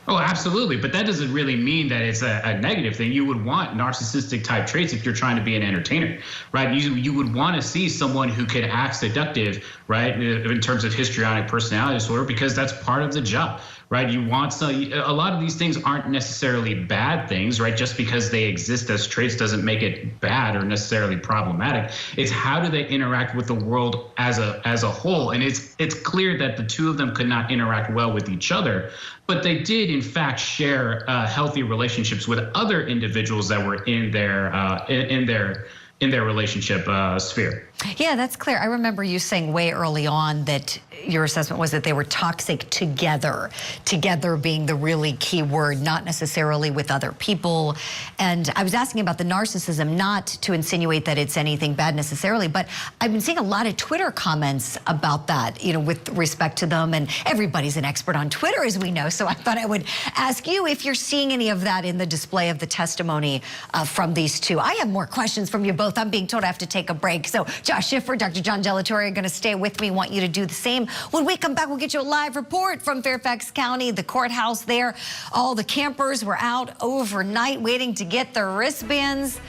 Oh, absolutely. But that doesn't really mean that it's a negative thing. You would want narcissistic type traits if you're trying to be an entertainer, right? You would want to see someone who could act seductive, right, in terms of histrionic personality disorder, because that's part of the job, right? You want a lot of these things aren't necessarily bad things, right? Just because they exist as traits doesn't make it bad or necessarily problematic. It's how do they interact with the world as a whole? And it's clear that the two of them could not interact well with each other, but they did in fact share healthy relationships with other individuals that were in their relationship sphere. Yeah, that's clear. I remember you saying way early on that your assessment was that they were toxic together. Together being the really key word, not necessarily with other people. And I was asking about the narcissism, not to insinuate that it's anything bad necessarily, but I've been seeing a lot of Twitter comments about that, you know, with respect to them. And everybody's an expert on Twitter, as we know. So I thought I would ask you if you're seeing any of that in the display of the testimony from these two. I have more questions from you both. I'm being told I have to take a break. So Josh Schiffer, Dr. John Gelatori are going to stay with me. Want you to do the same. When we come back, we'll get you a live report from Fairfax County, the courthouse there. All the campers were out overnight waiting to get their wristbands.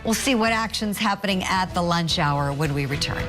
We'll see what action's happening at the lunch hour when we return.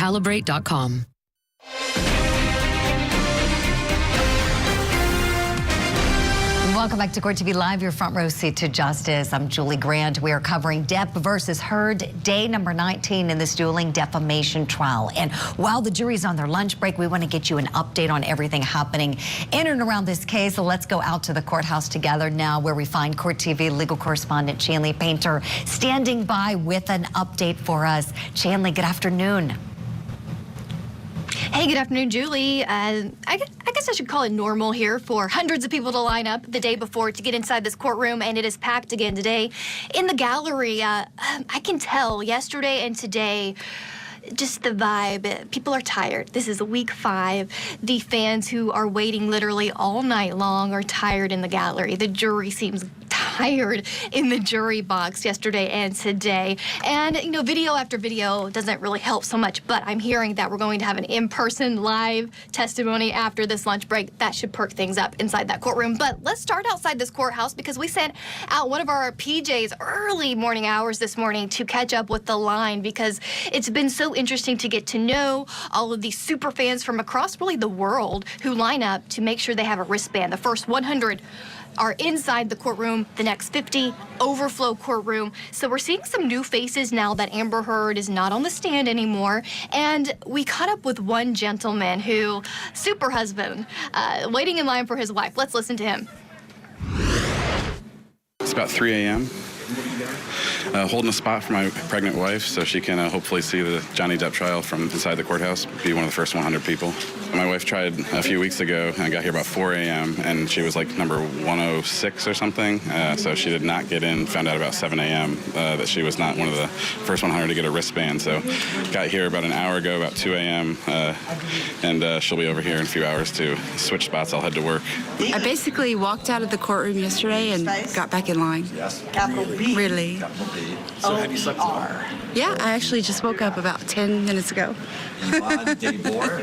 Calibrate.com. Welcome back to Court TV Live, your front row seat to justice. I'm Julie Grant. We are covering Depp versus Heard, day number 19 in this dueling defamation trial. And while the jury's on their lunch break, we want to get you an update on everything happening in and around this case. So let's go out to the courthouse together now, where we find Court TV legal correspondent Chanley Painter standing by with an update for us. Chanley, good afternoon. Hey, good afternoon, Julie. I guess I should call it normal here for hundreds of people to line up the day before to get inside this courtroom, and it is packed again today. In the gallery, I can tell yesterday and today, just the vibe. People are tired. This is week 5. The fans who are waiting literally all night long are tired in the gallery. The jury seems tired in the jury box yesterday and today. And, you know, video after video doesn't really help so much, but I'm hearing that we're going to have an in-person live testimony after this lunch break. That should perk things up inside that courtroom. But let's start outside this courthouse, because we sent out one of our PJs early morning hours this morning to catch up with the line, because it's been so interesting to get to know all of these super fans from across really the world who line up to make sure they have a wristband. The first 100 are inside the courtroom, the next 50 overflow courtroom. So we're seeing some new faces now that Amber Heard is not on the stand anymore. And we caught up with one gentleman who, super husband, waiting in line for his wife. Let's listen to him. It's about 3 a.m. Holding a spot for my pregnant wife so she can hopefully see the Johnny Depp trial from inside the courthouse, be one of the first 100 people. My wife tried a few weeks ago, and I got here about 4 a.m., and she was like number 106 or something, so she did not get in. Found out about 7 a.m. That she was not one of the first 100 to get a wristband, so got here about an hour ago, about 2 a.m., and she'll be over here in a few hours to switch spots. I'll head to work. I basically walked out of the courtroom yesterday and got back in line. Really? So have you slept well? Yeah, I actually just woke up about 10 minutes ago. Did you bore?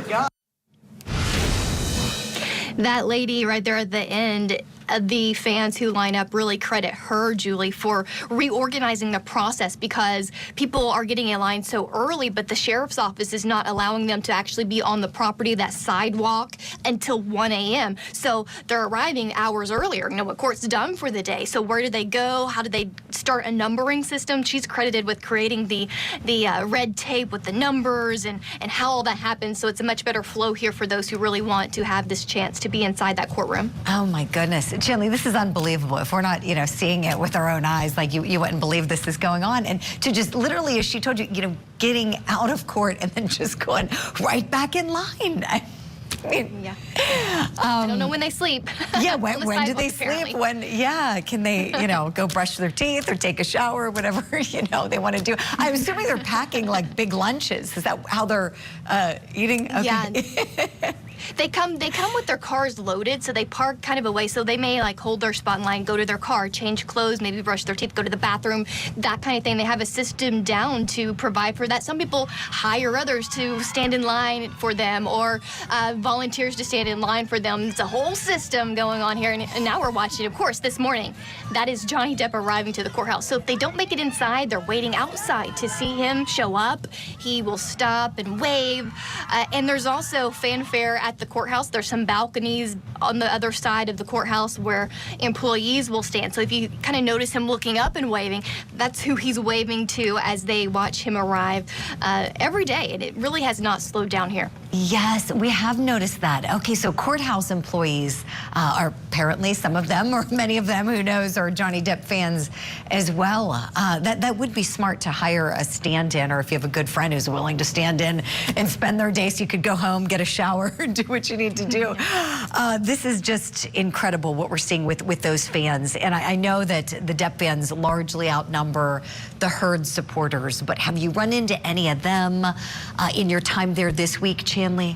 That lady right there at the end, the fans who line up really credit her, Julie, for reorganizing the process, because people are getting in line so early, but the sheriff's office is not allowing them to actually be on the property, that sidewalk, until 1 a.m. So they're arriving hours earlier. You know what court's done for the day. So where do they go? How do they start a numbering system? She's credited with creating the red tape with the numbers and how all that happens. So it's a much better flow here for those who really want to have this chance to be inside that courtroom. Oh my goodness. Chanley, this is unbelievable. If we're not, seeing it with our own eyes, like you wouldn't believe this is going on. And to just literally, as she told you, getting out of court and then just going right back in line. I mean, yeah. I don't know when they sleep. Yeah, when do they sleep? Can they, go brush their teeth or take a shower or whatever, they want to do. I'm assuming they're packing like big lunches. Is that how they're eating? Okay. Yeah. They come with their cars loaded, so they park kind of away. So they may hold their spot in line, go to their car, change clothes, maybe brush their teeth, go to the bathroom, that kind of thing. They have a system down to provide for that. Some people hire others to stand in line for them, or volunteers to stand in line for them. It's a whole system going on here. And now we're watching, of course, this morning. That is Johnny Depp arriving to the courthouse. So if they don't make it inside, they're waiting outside to see him show up. He will stop and wave. And there's also fanfare at the courthouse. There's some balconies on the other side of the courthouse where employees will stand. So if you kind of notice him looking up and waving, that's who he's waving to as they watch him arrive every day. And it really has not slowed down here. Yes, we have noticed that. Okay, so courthouse employees are apparently, some of them, or many of them, who knows, are Johnny Depp fans as well. That would be smart to hire a stand-in, or if you have a good friend who's willing to stand in and spend their day so you could go home, get a shower, and do what you need to do. This is just incredible what we're seeing with those fans. And I know that the Depp fans largely outnumber the Heard supporters, but have you run into any of them in your time there this week, Chanley?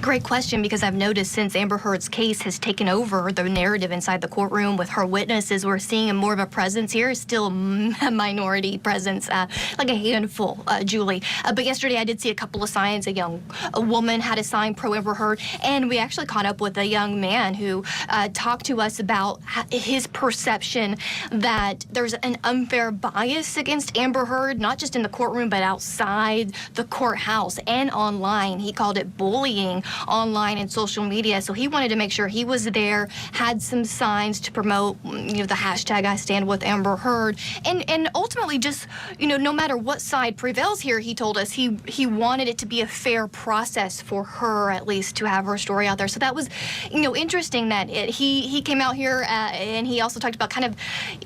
Great question, because I've noticed since Amber Heard's case has taken over the narrative inside the courtroom with her witnesses, we're seeing more of a presence here. Still a minority presence, like a handful, Julie. But yesterday I did see a couple of signs. A woman had a sign pro Amber Heard, and we actually caught up with a young man who talked to us about his perception that there's an unfair bias against Amber Heard, not just in the courtroom, but outside the courthouse and online. He called it bullying online and social media. So he wanted to make sure he was there, had some signs to promote, the hashtag I stand with Amber Heard, and ultimately just, no matter what side prevails here, he told us he wanted it to be a fair process for her, at least, to have her story out there. So that was, interesting that he came out here and he also talked about kind of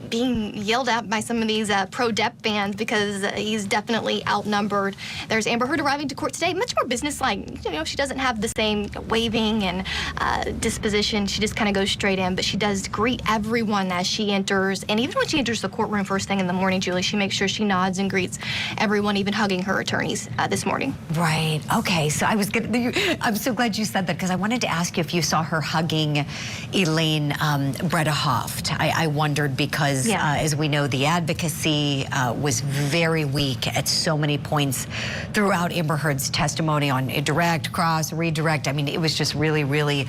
being yelled at by some of these pro-Depp fans because he's definitely outnumbered. There's Amber Heard arriving to court today, much more businesslike. She doesn't have the same waving and disposition. She just kind of goes straight in, but she does greet everyone as she enters. And even when she enters the courtroom first thing in the morning, Julie, she makes sure she nods and greets everyone, even hugging her attorneys this morning. Right. Okay. So I'm so glad you said that because I wanted to ask you if you saw her hugging Elaine Bredehoft. I wondered because, as we know, the advocacy was very weak at so many points throughout Amber Heard's testimony on direct, cross, redirect. I mean, it was just really, really,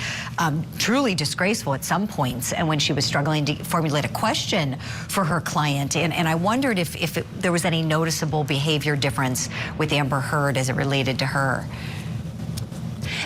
truly disgraceful at some points. And when she was struggling to formulate a question for her client, and I wondered if there was any noticeable behavior difference with Amber Heard as it related to her.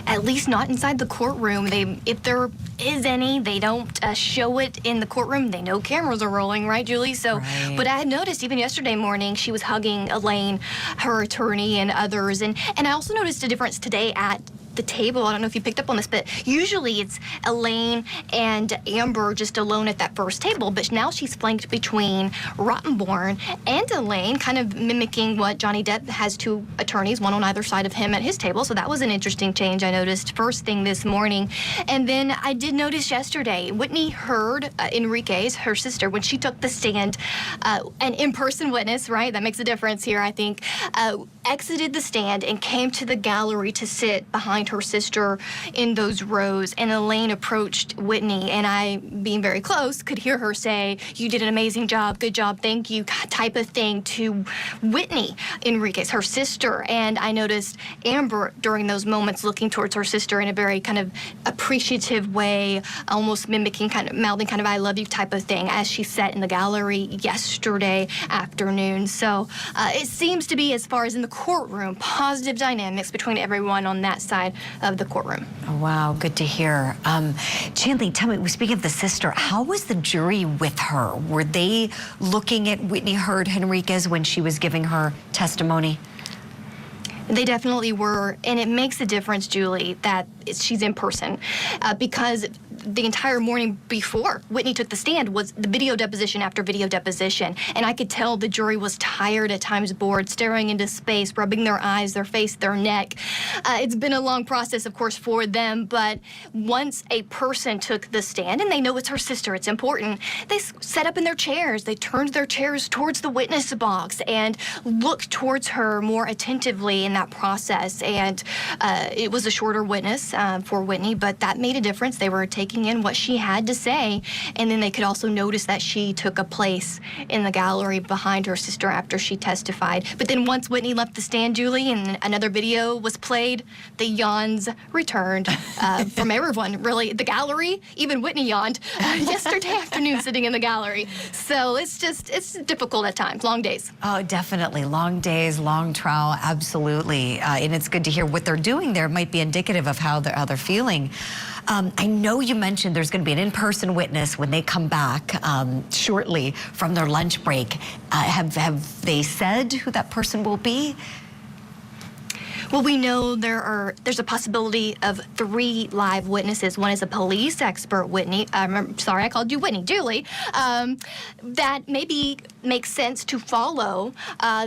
At least not inside the courtroom. If there is any, they don't show it in the courtroom. They know cameras are rolling, right, Julie? So, but I had noticed even yesterday morning she was hugging Elaine, her attorney, and others, and I also noticed a difference today at the table. I don't know if you picked up on this, but usually it's Elaine and Amber just alone at that first table, but now she's flanked between Rottenborn and Elaine, kind of mimicking what Johnny Depp has two attorneys, one on either side of him at his table. So that was an interesting change I noticed first thing this morning. And then I did notice yesterday, Whitney Heard, Enriquez, her sister, when she took the stand, an in-person witness, right? That makes a difference here, I think, exited the stand and came to the gallery to sit behind her sister in those rows, and Elaine approached Whitney, and I, being very close, could hear her say, "You did an amazing job, good job, thank you," type of thing to Whitney Enriquez, her sister. And I noticed Amber during those moments looking towards her sister in a very kind of appreciative way, almost mimicking, kind of mouthing kind of "I love you" type of thing as she sat in the gallery yesterday afternoon. So it seems to be, as far as in the courtroom, positive dynamics between everyone on that side of the courtroom. Oh, wow, good to hear. Chandler, tell me, speaking of the sister, how was the jury with her? Were they looking at Whitney Heard Henriquez when she was giving her testimony? They definitely were, and it makes a difference, Julie, that she's in person because the entire morning before Whitney took the stand was the video deposition after video deposition, and I could tell the jury was tired, at times bored, staring into space, rubbing their eyes, their face, their neck. It's been a long process, of course, for them, but once a person took the stand, and they know it's her sister, it's important, they sat up in their chairs, they turned their chairs towards the witness box and looked towards her more attentively in that process. And it was a shorter witness for Whitney, but that made a difference. They were taking in what she had to say, and then they could also notice that she took a place in the gallery behind her sister after she testified. But then once Whitney left the stand, Julie, and another video was played, the yawns returned from everyone, really. The gallery, even Whitney yawned yesterday afternoon sitting in the gallery. So it's difficult at times, long days. Oh, definitely. Long days, long trial, absolutely. And it's good to hear what they're doing there might be indicative of how they're feeling. I know you mentioned there's going to be an in-person witness when they come back shortly from their lunch break. Have they said who that person will be? Well, we know there's a possibility of 3 live witnesses. One is a police expert, Whitney. Sorry, I called you Whitney, Julie. That maybe makes sense to follow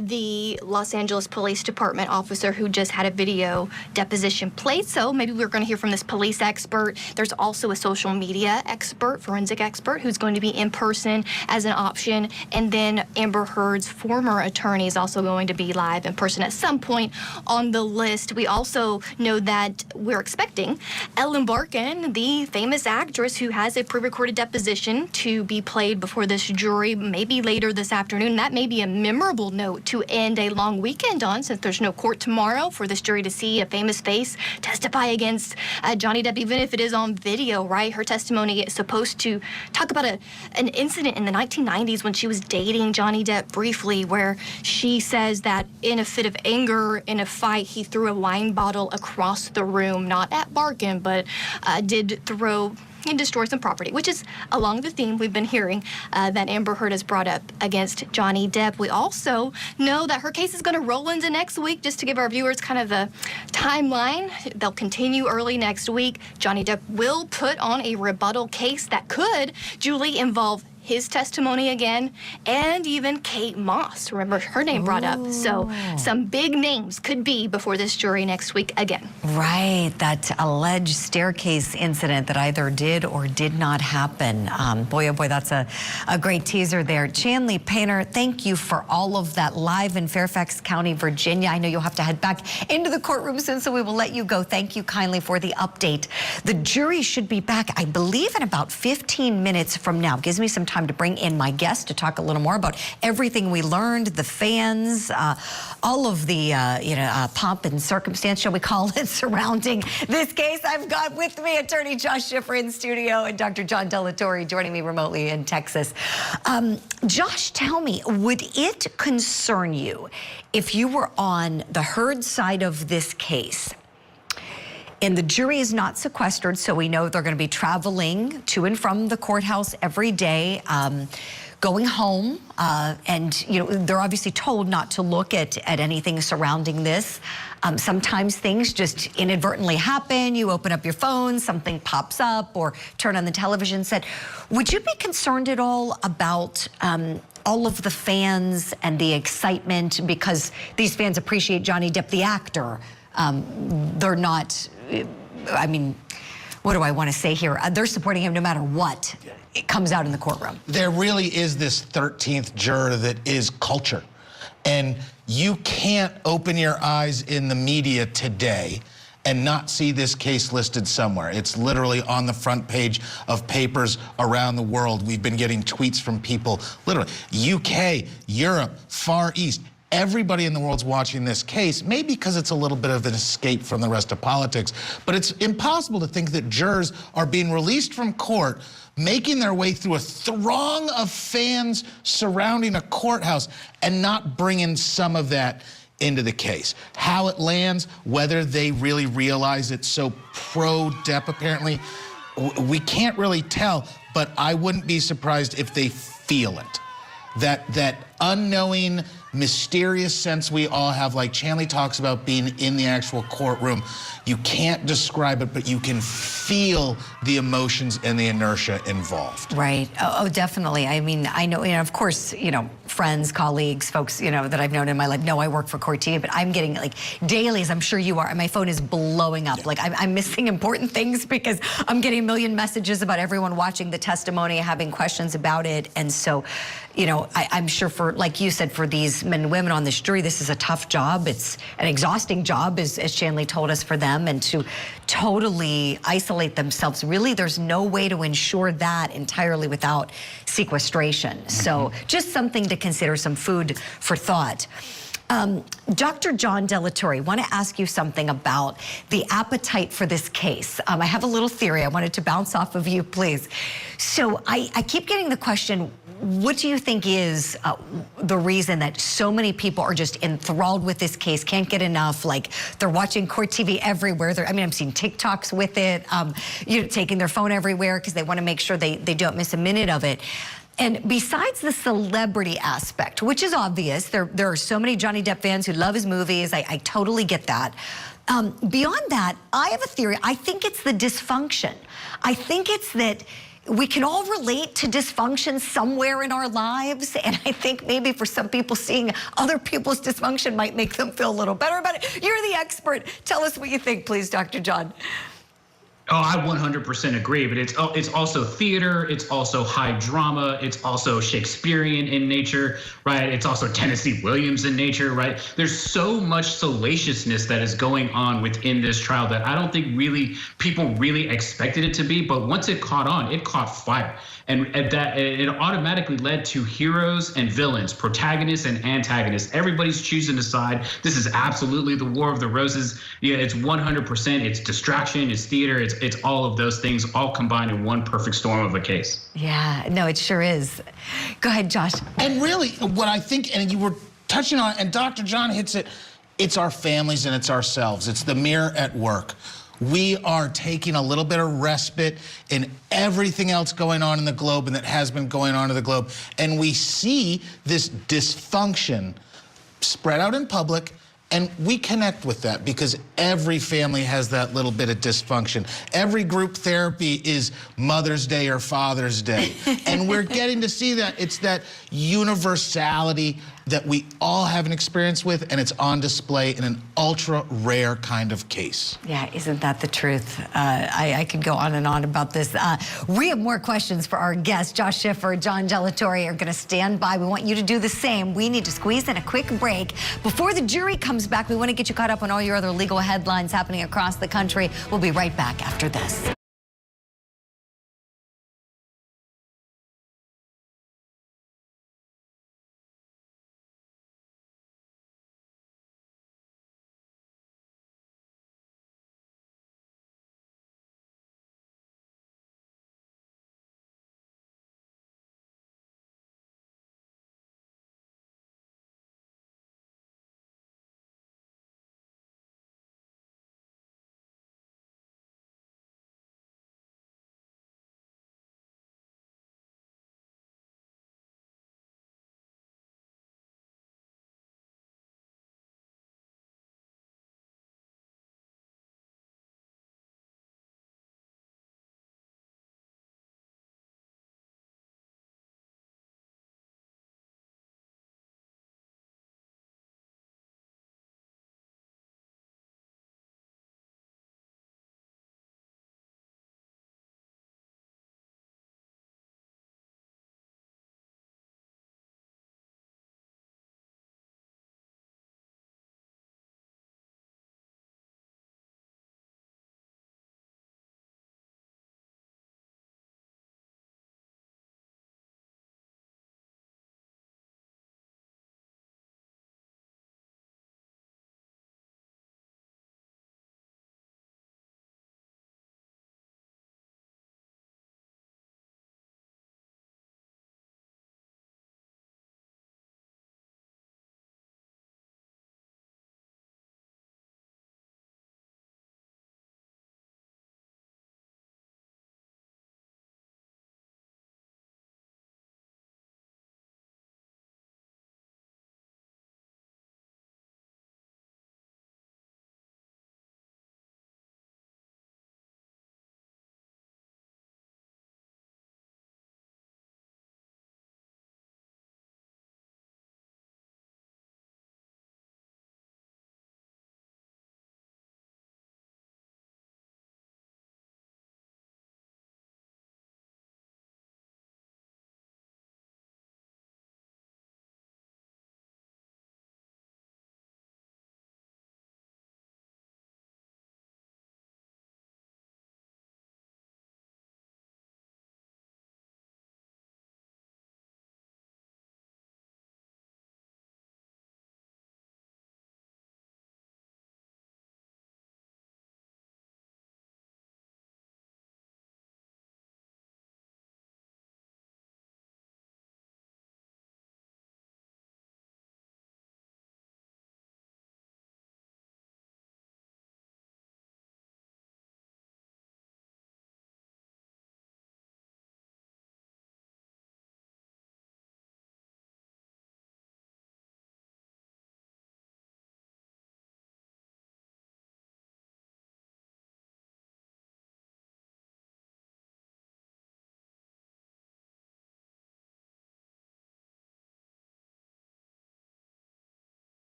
the Los Angeles Police Department officer who just had a video deposition played. So maybe we're going to hear from this police expert. There's also a social media expert, forensic expert, who's going to be in person as an option. And then Amber Heard's former attorney is also going to be live in person at some point on the list. We also know that we're expecting Ellen Barkin, the famous actress who has a pre-recorded deposition, to be played before this jury maybe later this this afternoon. That may be a memorable note to end a long weekend on, since there's no court tomorrow, for this jury to see a famous face testify against Johnny Depp, even if it is on video, right? Her testimony is supposed to talk about an incident in the 1990s when she was dating Johnny Depp briefly, where she says that in a fit of anger, in a fight, he threw a wine bottle across the room, not at Barkin, but did throw and destroy some property, which is along the theme we've been hearing that Amber Heard has brought up against Johnny Depp. We also know that her case is going to roll into next week. Just to give our viewers kind of a timeline, they'll continue early next week. Johnny Depp will put on a rebuttal case that could, Julie, involve his testimony again, and even Kate Moss. Remember her name brought up. So some big names could be before this jury next week again. Right, that alleged staircase incident that either did or did not happen. Boy, oh boy, that's a great teaser there. Chanley Painter, thank you for all of that live in Fairfax County, Virginia. I know you'll have to head back into the courtroom soon, so we will let you go. Thank you kindly for the update. The jury should be back, I believe, in about 15 minutes from now. Gives me some time to bring in my guest to talk a little more about everything we learned, the fans, all of the pomp and circumstance, shall we call it, surrounding this case. I've got with me attorney Josh Schiffer in studio and Dr. John Delatorre joining me remotely in Texas. Josh, tell me, would it concern you if you were on the Heard side of this case? And the jury is not sequestered, so we know they're going to be traveling to and from the courthouse every day, going home, and they're obviously told not to look at anything surrounding this. Sometimes things just inadvertently happen. You open up your phone, something pops up, or turn on the television set. Would you be concerned at all about all of the fans and the excitement, because these fans appreciate Johnny Depp, the actor? They're not, I mean, what do I want to say here? They're supporting him no matter what it comes out in the courtroom. There really is this 13th juror that is culture. And you can't open your eyes in the media today and not see this case listed somewhere. It's literally on the front page of papers around the world. We've been getting tweets from people, literally, UK, Europe, Far East. Everybody in the world's watching this case, maybe because it's a little bit of an escape from the rest of politics, but it's impossible to think that jurors are being released from court, making their way through a throng of fans surrounding a courthouse, and not bringing some of that into the case. How it lands, whether they really realize it's so pro-Depp, apparently, we can't really tell, but I wouldn't be surprised if they feel it. That unknowing, mysterious sense we all have, like Chanley talks about being in the actual courtroom. You can't describe it, but you can feel the emotions and the inertia involved. Right. Oh, definitely. I mean, I know, of course, friends, colleagues, folks, that I've known in my life know I work for Court TV, but I'm getting, like, daily, as I'm sure you are, my phone is blowing up. Yeah. Like, I'm missing important things because I'm getting a million messages about everyone watching the testimony, having questions about it. And so, I'm sure for, like you said, for these men and women on this jury, this is a tough job. It's an exhausting job, as Chanley told us, for them, and to totally isolate themselves. Really, there's no way to ensure that entirely without sequestration. Mm-hmm. So just something to consider, some food for thought. Dr. John Delatorre, I want to ask you something about the appetite for this case. I have a little theory I wanted to bounce off of you, please. So I keep getting the question, what do you think is the reason that so many people are just enthralled with this case, can't get enough, like they're watching Court TV everywhere? I'm seeing TikToks with it, taking their phone everywhere because they want to make sure they don't miss a minute of it. And besides the celebrity aspect, which is obvious, there are so many Johnny Depp fans who love his movies. I totally get that. Beyond that, I have a theory. I think it's the dysfunction. I think it's that we can all relate to dysfunction somewhere in our lives, and I think maybe for some people, seeing other people's dysfunction might make them feel a little better about it. You're the expert. Tell us what you think, please, Dr. John. Oh, I 100% agree, but it's also theater, it's also high drama, it's also Shakespearean in nature, right? It's also Tennessee Williams in nature, right? There's so much salaciousness that is going on within this trial that I don't think really people really expected it to be, but once it caught on, it caught fire. And that it automatically led to heroes and villains, protagonists and antagonists. Everybody's choosing a side. This is absolutely the War of the Roses. Yeah, it's 100%. It's distraction, it's theater, it's all of those things all combined in one perfect storm of a case. Yeah, no, it sure is. Go ahead, Josh. And really, what I think, and you were touching on, and Dr. John hits it, it's our families and it's ourselves. It's the mirror at work. We are taking a little bit of respite in everything else going on in the globe and that has been going on in the globe. And we see this dysfunction spread out in public, and we connect with that because every family has that little bit of dysfunction. Every group therapy is Mother's Day or Father's Day. And we're getting to see that. It's that universality that we all have an experience with, and it's on display in an ultra rare kind of case. Yeah, isn't that the truth? I could go on and on about this. We have more questions for our guests. Josh Schiffer, John Gelatori are going to stand by. We want you to do the same. We need to squeeze in a quick break. Before the jury comes back, we want to get you caught up on all your other legal headlines happening across the country. We'll be right back after this.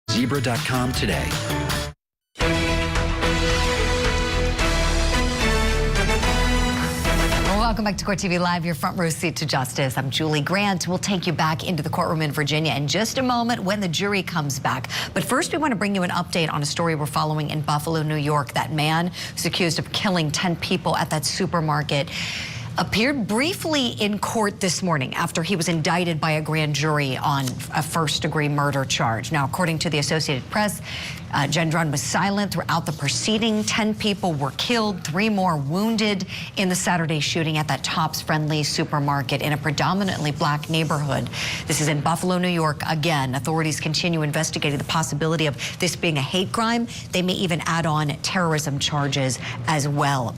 Zebra.com today. Welcome back to Court TV Live, your front row seat to justice. I'm Julie Grant. We'll take you back into the courtroom in Virginia in just a moment when the jury comes back. But first, we want to bring you an update on a story we're following in Buffalo, New York. That man who's accused of killing 10 people at that supermarket appeared briefly in court this morning after he was indicted by a grand jury on a first-degree murder charge. Now, according to the Associated Press, Gendron was silent throughout the proceeding. 10 people were killed, 3 more wounded in the Saturday shooting at that Tops Friendly supermarket in a predominantly black neighborhood. This is in Buffalo, New York. Again, authorities continue investigating the possibility of this being a hate crime. They may even add on terrorism charges as well.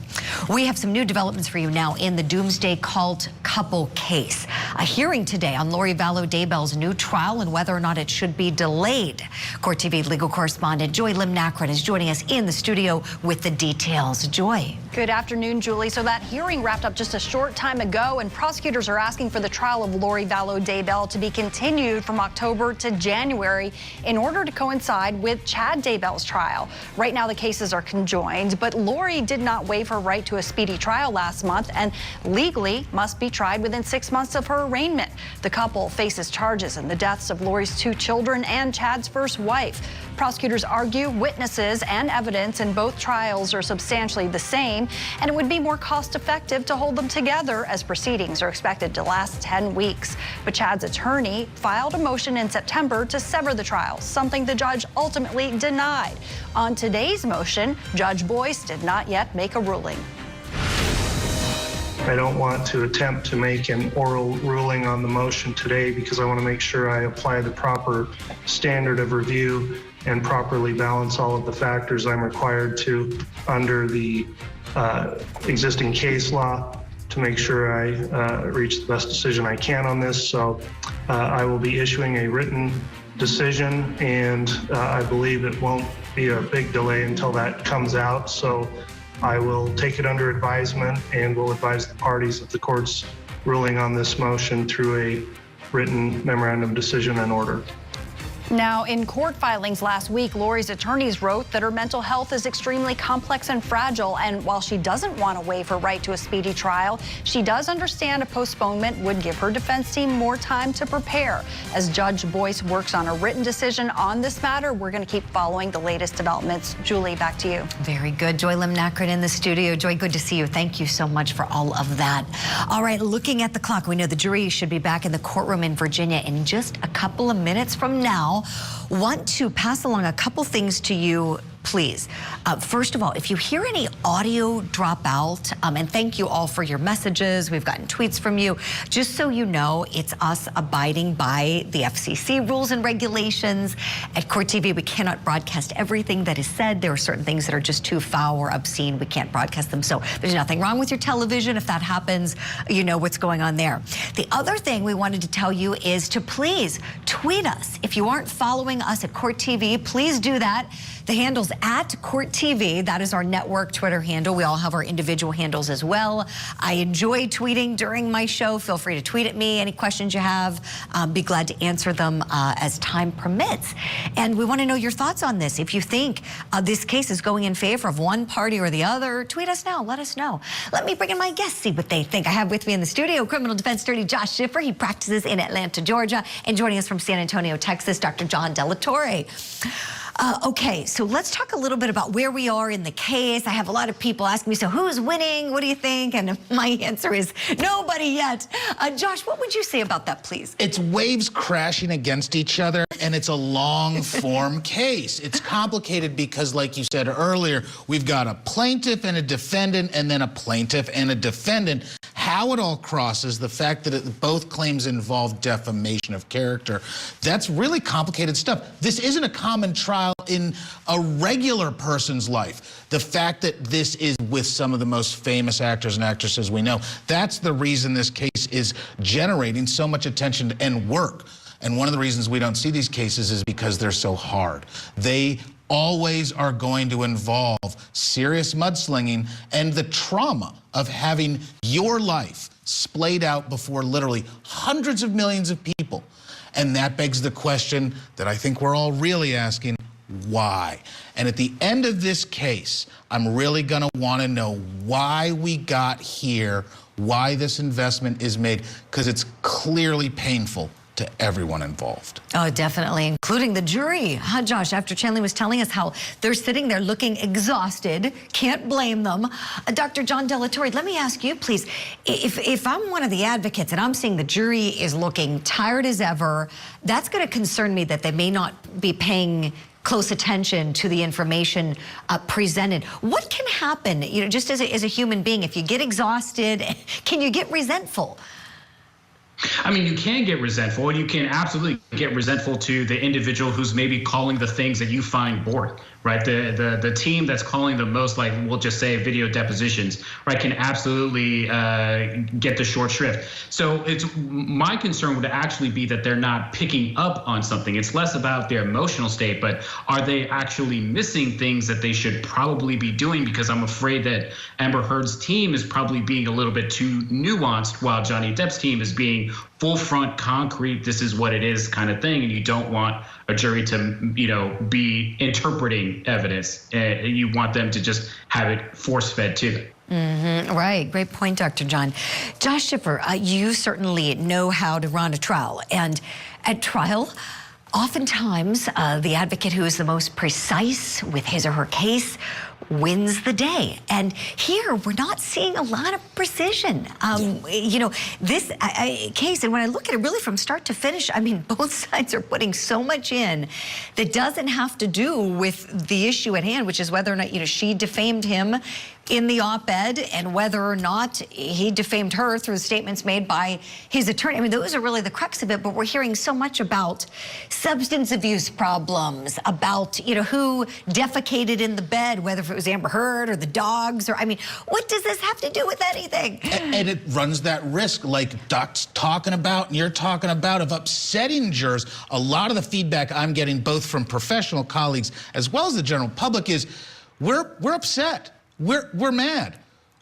We have some new developments for you now in the Doomsday Cult couple case. A hearing today on Lori Vallow Daybell's new trial and whether or not it should be delayed. Court TV legal correspondent Joy Lim-Nakron is joining us in the studio with the details. Joy. Good afternoon, Julie. So that hearing wrapped up just a short time ago, and prosecutors are asking for the trial of Lori Vallow Daybell to be continued from October to January in order to coincide with Chad Daybell's trial. Right now, the cases are conjoined, but Lori did not waive her right to a speedy trial last month and legally must be tried within 6 months of her arraignment. The couple faces charges in the deaths of Lori's 2 children and Chad's first wife. Prosecutors argue witnesses and evidence in both trials are substantially the same, and it would be more cost-effective to hold them together as proceedings are expected to last 10 weeks. But Chad's attorney filed a motion in September to sever the trials, something the judge ultimately denied. On today's motion, Judge Boyce did not yet make a ruling. I don't want to attempt to make an oral ruling on the motion today because I want to make sure I apply the proper standard of review and properly balance all of the factors I'm required to under the existing case law to make sure I reach the best decision I can on this. So I will be issuing a written decision, and I believe it won't be a big delay until that comes out. So I will take it under advisement and will advise the parties of the court's ruling on this motion through a written memorandum decision and order. Now, in court filings last week, Lori's attorneys wrote that her mental health is extremely complex and fragile, and while she doesn't want to waive her right to a speedy trial, she does understand a postponement would give her defense team more time to prepare. As Judge Boyce works on a written decision on this matter, we're going to keep following the latest developments. Julie, back to you. Very good. Joy Lim-Nakron in the studio. Joy, good to see you. Thank you so much for all of that. All right, looking at the clock, we know the jury should be back in the courtroom in Virginia in just a couple of minutes from now. Want to pass along a couple things to you, please. First of all, if you hear any audio drop out, and thank you all for your messages. We've gotten tweets from you. Just so you know, it's us abiding by the FCC rules and regulations. At Court TV, we cannot broadcast everything that is said. There are certain things that are just too foul or obscene. We can't broadcast them. So there's nothing wrong with your television. If that happens, you know what's going on there. The other thing we wanted to tell you is to please tweet us. If you aren't following us at Court TV, please do that. The handle's at Court TV. That is our network Twitter handle. We all have our individual handles as well. I enjoy tweeting during my show. Feel free to tweet at me. Any questions you have, be glad to answer them as time permits. And we want to know your thoughts on this. If you think this case is going in favor of one party or the other, tweet us now. Let us know. Let me bring in my guests, see what they think. I have with me in the studio criminal defense attorney Josh Schiffer. He practices in Atlanta, Georgia. And joining us from San Antonio, Texas, Dr. John Delatorre. Okay, so let's talk a little bit about where we are in the case. I have a lot of people asking me, so who's winning? What do you think? And my answer is nobody yet. Josh, what would you say about that, please? It's waves crashing against each other, and it's a long-form case. It's complicated because, like you said earlier, we've got a plaintiff and a defendant, and then a plaintiff and a defendant. How it all crosses, the fact that both claims involve defamation of character, that's really complicated stuff. This isn't a common trial in a regular person's life. The fact that this is with some of the most famous actors and actresses we know, that's the reason this case is generating so much attention and work. And one of the reasons we don't see these cases is because they're so hard. They always are going to involve serious mudslinging and the trauma of having your life splayed out before literally hundreds of millions of people. And that begs the question that I think we're all really asking, why? And at the end of this case, I'm really going to want to know why we got here, why this investment is made, because it's clearly painful to everyone involved. Oh, definitely, including the jury. Huh, Josh, after Chanley was telling us how they're sitting there looking exhausted, can't blame them. Dr. John Delatorre, let me ask you, please, if I'm one of the advocates and I'm seeing the jury is looking tired as ever, that's going to concern me that they may not be paying close attention to the information presented. What can happen, you know, just as a human being, if you get exhausted, can you get resentful? I mean, you can get resentful, and you can absolutely get resentful to the individual who's maybe calling the things that you find boring, right? The team that's calling the most, like we'll just say video depositions, right, can absolutely get the short shrift. So it's my concern would actually be that they're not picking up on something. It's less about their emotional state, but are they actually missing things that they should probably be doing? Because I'm afraid that Amber Heard's team is probably being a little bit too nuanced, while Johnny Depp's team is being full front, concrete, this is what it is kind of thing. And you don't want a jury to, you know, be interpreting evidence. You want them to just have it force fed to them. Mm-hmm. Right. Great point, Dr. John. Josh Schiffer, you certainly know how to run a trial. And at trial, oftentimes the advocate who is the most precise with his or her case wins the day. And here we're not seeing a lot of precision. You know, this case, and when I look at it really from start to finish, I mean, both sides are putting so much in that doesn't have to do with the issue at hand, which is whether or not, you know, she defamed him in the op-ed and whether or not he defamed her through statements made by his attorney. I mean, those are really the crux of it, but we're hearing so much about substance abuse problems, about, you know, who defecated in the bed, whether it was Amber Heard or the dogs, or, I mean, what does this have to do with anything? And it runs that risk, like Doc's talking about and you're talking about, of upsetting jurors. A lot of the feedback I'm getting, both from professional colleagues as well as the general public, is we're upset. We're mad.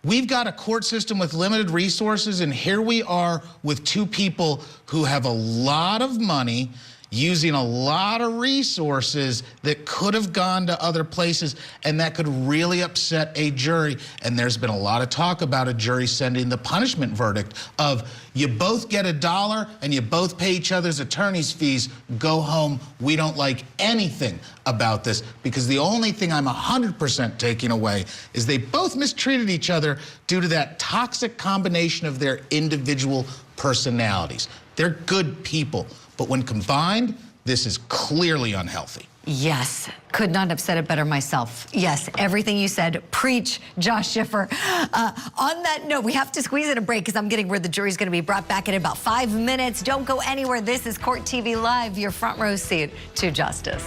We've got a court system with limited resources, and here we are with two people who have a lot of money, using a lot of resources that could have gone to other places, and that could really upset a jury. And there's been a lot of talk about a jury sending the punishment verdict of, you both get $1 and you both pay each other's attorney's fees, go home. We don't like anything about this, because the only thing I'm 100% taking away is they both mistreated each other due to that toxic combination of their individual personalities. They're good people, but when combined, this is clearly unhealthy. Yes, could not have said it better myself. Yes, everything you said, preach, Josh Schiffer. On that note, we have to squeeze in a break because I'm getting where the jury's going to be brought back in about 5 minutes. Don't go anywhere. This is Court TV Live, your front row seat to justice.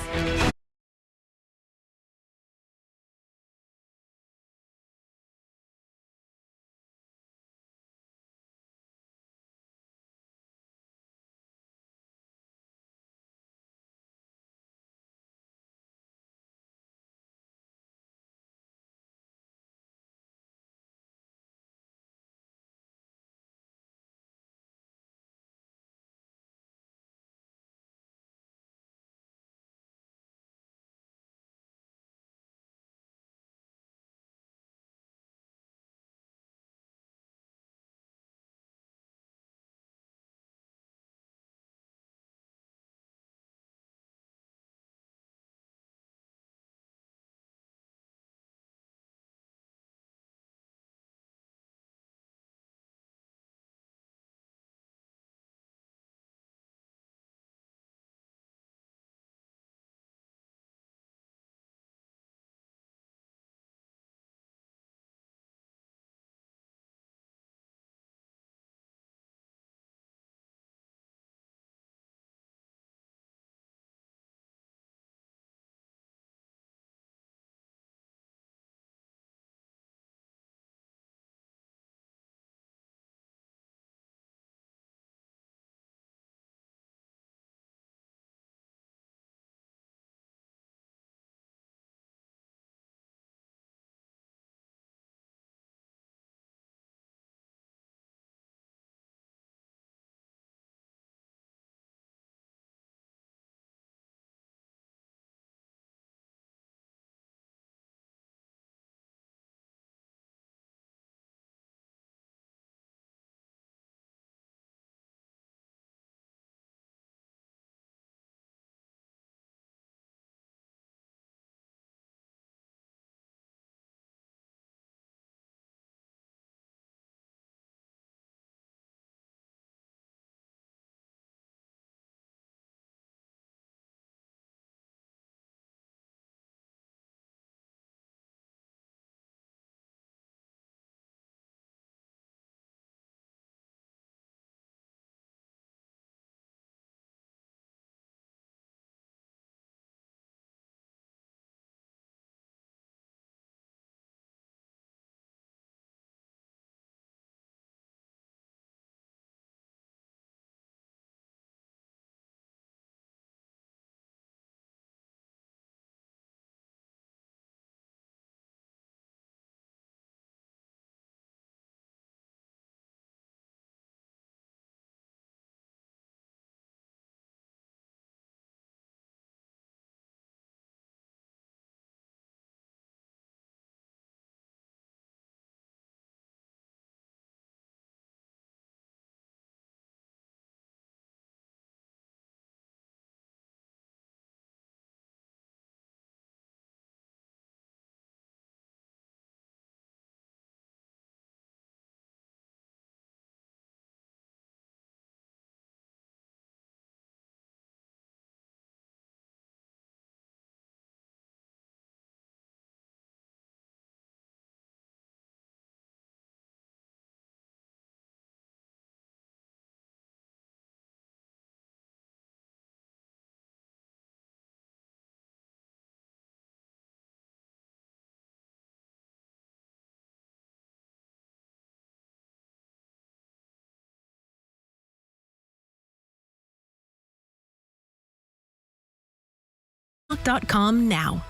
.com now.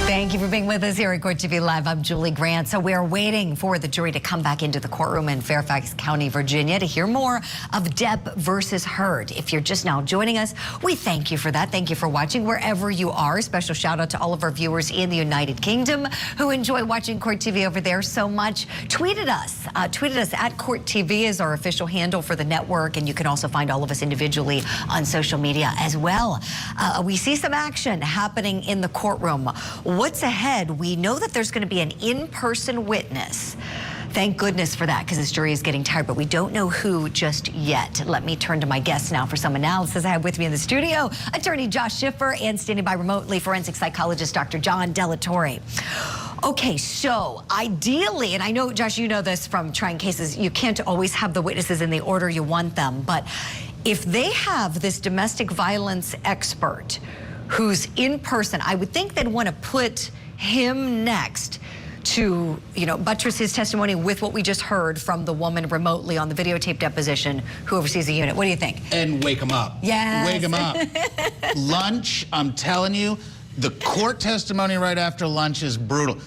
Thank you for being with us here at Court TV Live. I'm Julie Grant. So we are waiting for the jury to come back into the courtroom in Fairfax County, Virginia, to hear more of Depp versus Heard. If you're just now joining us, we thank you for that. Thank you for watching wherever you are. Special shout out to all of our viewers in the United Kingdom who enjoy watching Court TV over there so much. Tweet at us. At Court TV is our official handle for the network, and you can also find all of us individually on social media as well. We see some action happening in the courtroom. What's ahead? We know that there's going to be an in-person witness. Thank goodness for that, because this jury is getting tired, but we don't know who just yet. Let me turn to my guests now for some analysis. I have with me in the studio attorney Josh Schiffer and standing by remotely forensic psychologist Dr. John Delatorre. Okay, so ideally, and I know, Josh, you know this from trying cases, you can't always have the witnesses in the order you want them, but if they have this domestic violence expert who's in person, I would think they'd want to put him next to, buttress his testimony with what we just heard from the woman remotely on the videotape deposition who oversees the unit. What do you think? And wake him up. Yes. Wake him up. Lunch, I'm telling you, the court testimony right after lunch is brutal.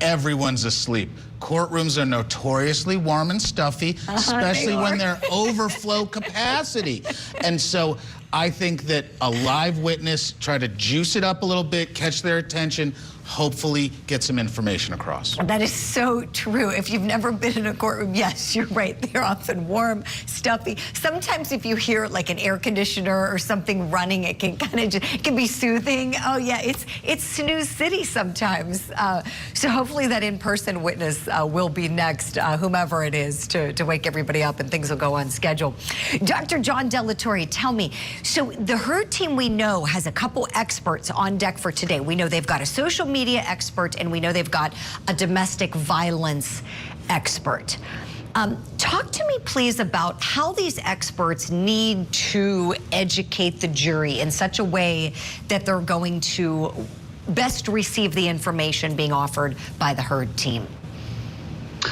Everyone's asleep. Courtrooms are notoriously warm and stuffy, especially when they're overflow capacity. And so I think that a live witness, try to juice it up a little bit, catch their attention, hopefully get some information across. That is so true. If you've never been in a courtroom, yes, you're right. They're often warm, stuffy. Sometimes if you hear like an air conditioner or something running, it can kind of it can be soothing. Oh yeah, it's snooze city sometimes. So hopefully that in-person witness will be next, whomever it is, to wake everybody up and things will go on schedule. Dr. John Delatorre, tell me, so the Heard team we know has a couple experts on deck for today. We know they've got a social media expert, and we know they've got a domestic violence expert. Talk to me, please, about how these experts need to educate the jury in such a way that they're going to best receive the information being offered by the Heard team.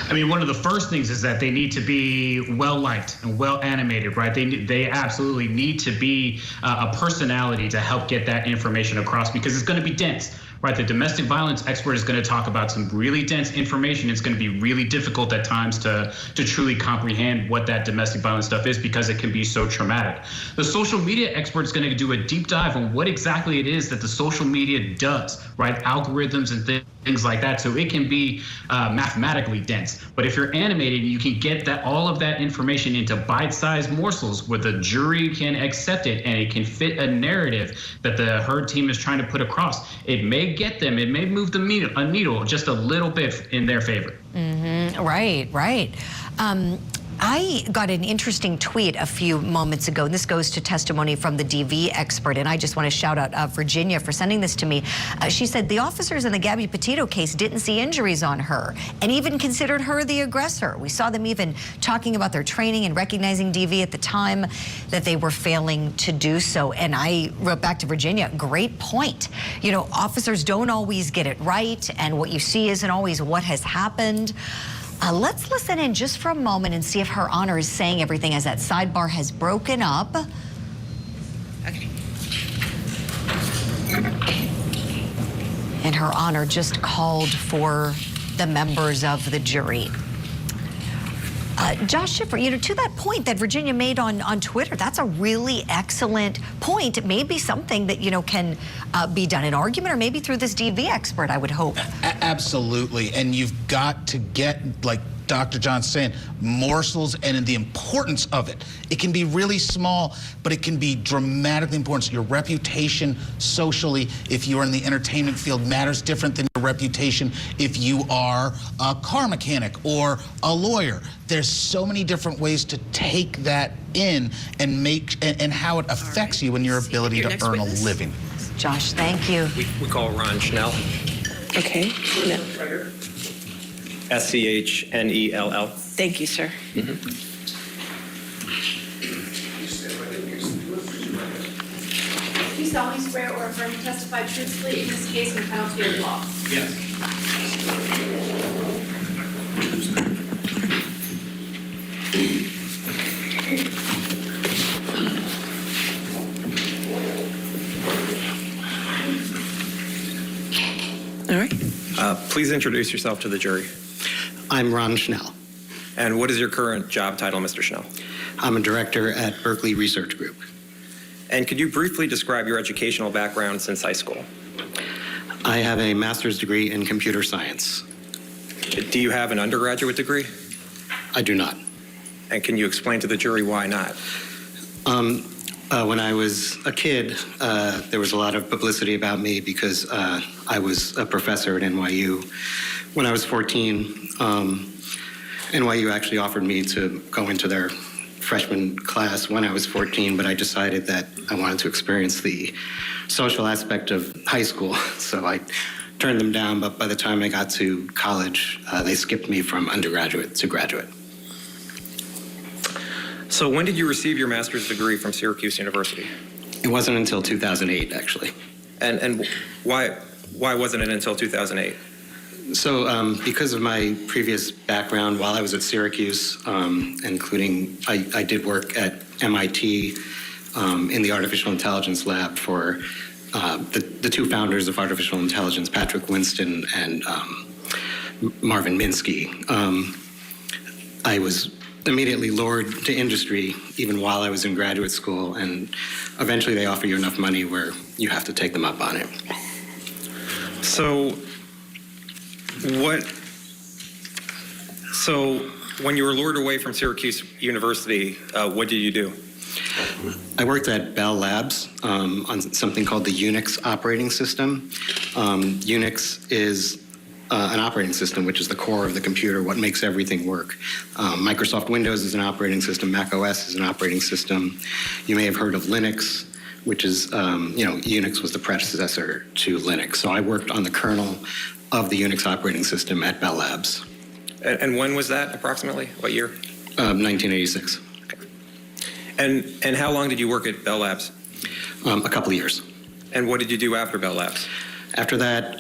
I mean, one of the first things is that they need to be well-liked and well-animated, right? They absolutely need to be a personality to help get that information across, because it's going to be dense. Right, the domestic violence expert is going to talk about some really dense information. It's going to be really difficult at times to truly comprehend what that domestic violence stuff is, because it can be so traumatic. The social media expert is going to do a deep dive on what exactly it is that the social media does, right? Algorithms and things like that. So it can be mathematically dense. But if you're animated, you can get all of that information into bite-sized morsels where the jury can accept it and it can fit a narrative that the Heard team is trying to put across. It may get them, it may move the needle just a little bit in their favor. Mm-hmm. Right. I got an interesting tweet a few moments ago, and this goes to testimony from the DV expert, and I just want to shout out Virginia for sending this to me. She said the officers in the Gabby Petito case didn't see injuries on her and even considered her the aggressor. We saw them even talking about their training and recognizing DV at the time that they were failing to do so. And I wrote back to Virginia, great point. Officers don't always get it right, and what you see isn't always what has happened. Let's listen in just for a moment and see if Her Honor is saying everything as that sidebar has broken up. Okay. And Her Honor just called for the members of the jury. Josh Schiffer, to that point that Virginia made on Twitter, that's a really excellent point. It may be something that, can be done in argument or maybe through this DV expert, I would hope. Absolutely. And you've got to get, like Dr. John's saying, morsels and the importance of it. It can be really small, but it can be dramatically important. So your reputation socially, if you are in the entertainment field, matters different than your reputation if you are a car mechanic or a lawyer. There's so many different ways to take that in and and how it affects you and your ability to earn a living. Josh, thank you. We call Ron Schnell. Okay. Schnell. Thank you, sir. Mm-hmm. Do you solemnly swear or affirm to testify truthfully in this case in penalty of law? Yes. Please introduce yourself to the jury. I'm Ron Schnell. And what is your current job title, Mr. Schnell? I'm a director at Berkeley Research Group. And could you briefly describe your educational background since high school? I have a master's degree in computer science. Do you have an undergraduate degree? I do not. And can you explain to the jury why not? When I was a kid, there was a lot of publicity about me because I was a professor at NYU. When I was 14, NYU actually offered me to go into their freshman class when I was 14, but I decided that I wanted to experience the social aspect of high school, so I turned them down, but by the time I got to college, they skipped me from undergraduate to graduate. So when did you receive your master's degree from Syracuse University? It wasn't until 2008, actually. And why wasn't it until 2008? So because of my previous background while I was at Syracuse, including I did work at MIT in the artificial intelligence lab for the two founders of artificial intelligence, Patrick Winston and Marvin Minsky. I was immediately lured to industry even while I was in graduate school, and eventually they offer you enough money where you have to take them up on it. So when you were lured away from Syracuse University, what did you do? I worked at Bell Labs on something called the Unix operating system. Unix is an operating system, which is the core of the computer, what makes everything work. Microsoft Windows is an operating system. Mac OS is an operating system. You may have heard of Linux, which is, Unix was the predecessor to Linux. So I worked on the kernel of the Unix operating system at Bell Labs. And when was that approximately? What year? 1986. Okay. And how long did you work at Bell Labs? A couple of years. And what did you do after Bell Labs? After that,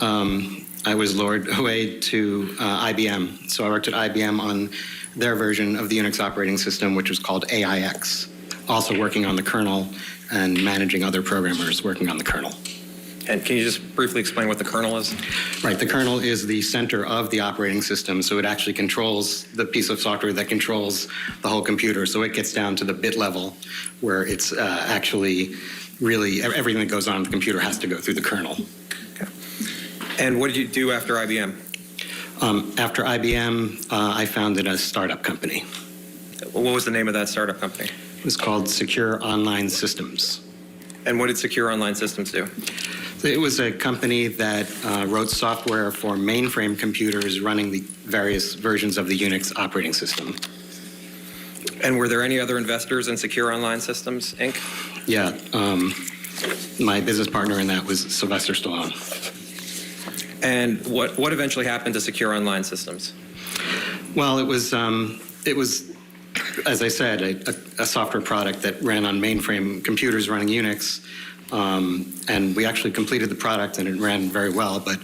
I was lured away to IBM. So I worked at IBM on their version of the Unix operating system, which was called AIX, also working on the kernel and managing other programmers working on the kernel. And can you just briefly explain what the kernel is? Right, the kernel is the center of the operating system, so it actually controls the piece of software that controls the whole computer. So it gets down to the bit level where it's actually really everything that goes on in the computer has to go through the kernel. Okay. And what did you do after IBM? After IBM, I founded a startup company. What was the name of that startup company? It was called Secure Online Systems. And what did Secure Online Systems do? It was a company that wrote software for mainframe computers running the various versions of the Unix operating system. And were there any other investors in Secure Online Systems, Inc.? Yeah, my business partner in that was Sylvester Stallone. And what eventually happened to Secure Online Systems? Well, it was, as I said, a software product that ran on mainframe computers running Unix. And we actually completed the product and it ran very well, but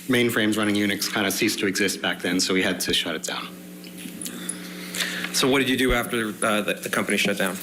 mainframes running Unix kind of ceased to exist back then, so we had to shut it down. So what did you do after the company shut down?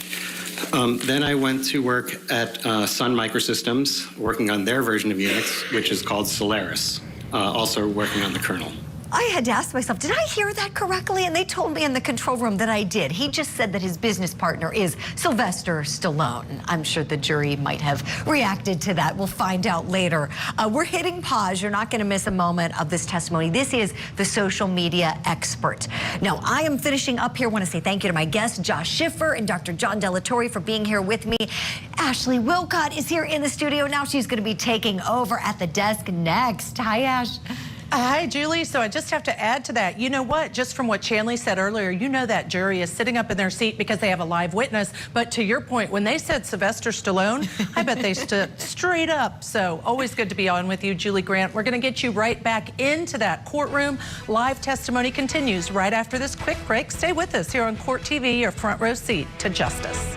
Then I went to work at Sun Microsystems, working on their version of Unix, which is called Solaris, also working on the kernel. I had to ask myself, did I hear that correctly? And they told me in the control room that I did. He just said that his business partner is Sylvester Stallone. I'm sure the jury might have reacted to that. We'll find out later. We're hitting pause. You're not going to miss a moment of this testimony. This is the social media expert. Now, I am finishing up here. I want to say thank you to my guests, Josh Schiffer and Dr. John Delatorre, for being here with me. Ashley Wilcott is here in the studio now. She's going to be taking over at the desk next. Hi, Ash. Hi, Julie. So I just have to add to that. You know what? Just from what Chanley said earlier, you know that jury is sitting up in their seat because they have a live witness. But to your point, when they said Sylvester Stallone, I bet they stood straight up. So always good to be on with you, Julie Grant. We're going to get you right back into that courtroom. Live testimony continues right after this quick break. Stay with us here on Court TV, your front row seat to justice.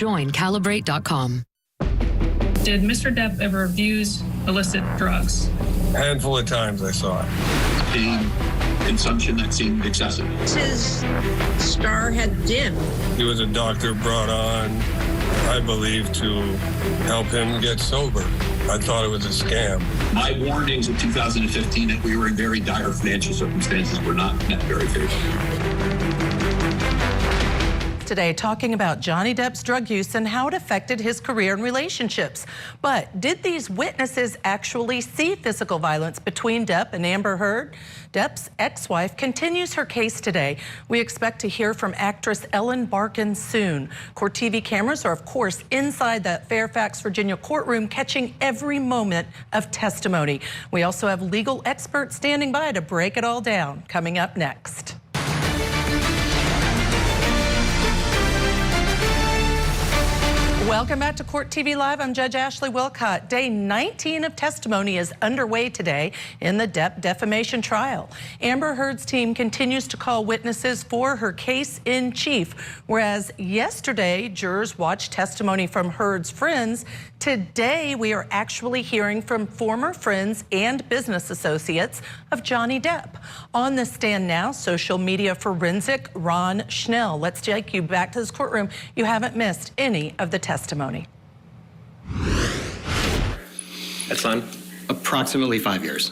Join Calibrate.com. Did Mr. Depp ever abuse illicit drugs? A handful of times I saw it. Pain, consumption that seemed excessive. His star had dimmed. He was a doctor brought on, I believe, to help him get sober. I thought it was a scam. My warnings in 2015 that we were in very dire financial circumstances were not met very favorably. Today talking about Johnny Depp's drug use and how it affected his career and relationships. But did these witnesses actually see physical violence between Depp and Amber Heard? Depp's ex-wife continues her case today. We expect to hear from actress Ellen Barkin soon. Court TV cameras are, of course, inside that Fairfax, Virginia courtroom, catching every moment of testimony. We also have legal experts standing by to break it all down. Coming up next. Welcome back to Court TV Live. I'm Judge Ashley Wilcott. Day 19 of testimony is underway today in the Depp defamation trial. Amber Heard's team continues to call witnesses for her case in chief. Whereas yesterday, jurors watched testimony from Heard's friends. Today, we are actually hearing from former friends and business associates of Johnny Depp. On the stand now, social media forensic Ron Schnell. Let's take you back to this courtroom. You haven't missed any of the testimony. That's on? Approximately 5 years.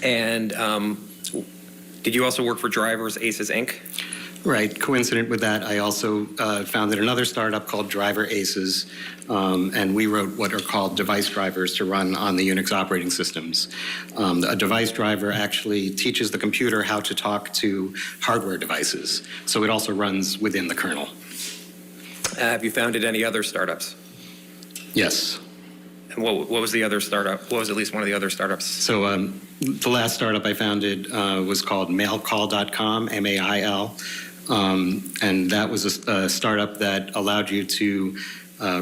And did you also work for Drivers Aces, Inc.? Right. Coincident with that, I also founded another startup called Driver Aces, and we wrote what are called device drivers to run on the Unix operating systems. A device driver actually teaches the computer how to talk to hardware devices, so it also runs within the kernel. Have you founded any other startups? Yes. And what was the other startup? What was at least one of the other startups? So the last startup I founded was called mailcall.com, M-A-I-L. And that was a startup that allowed you to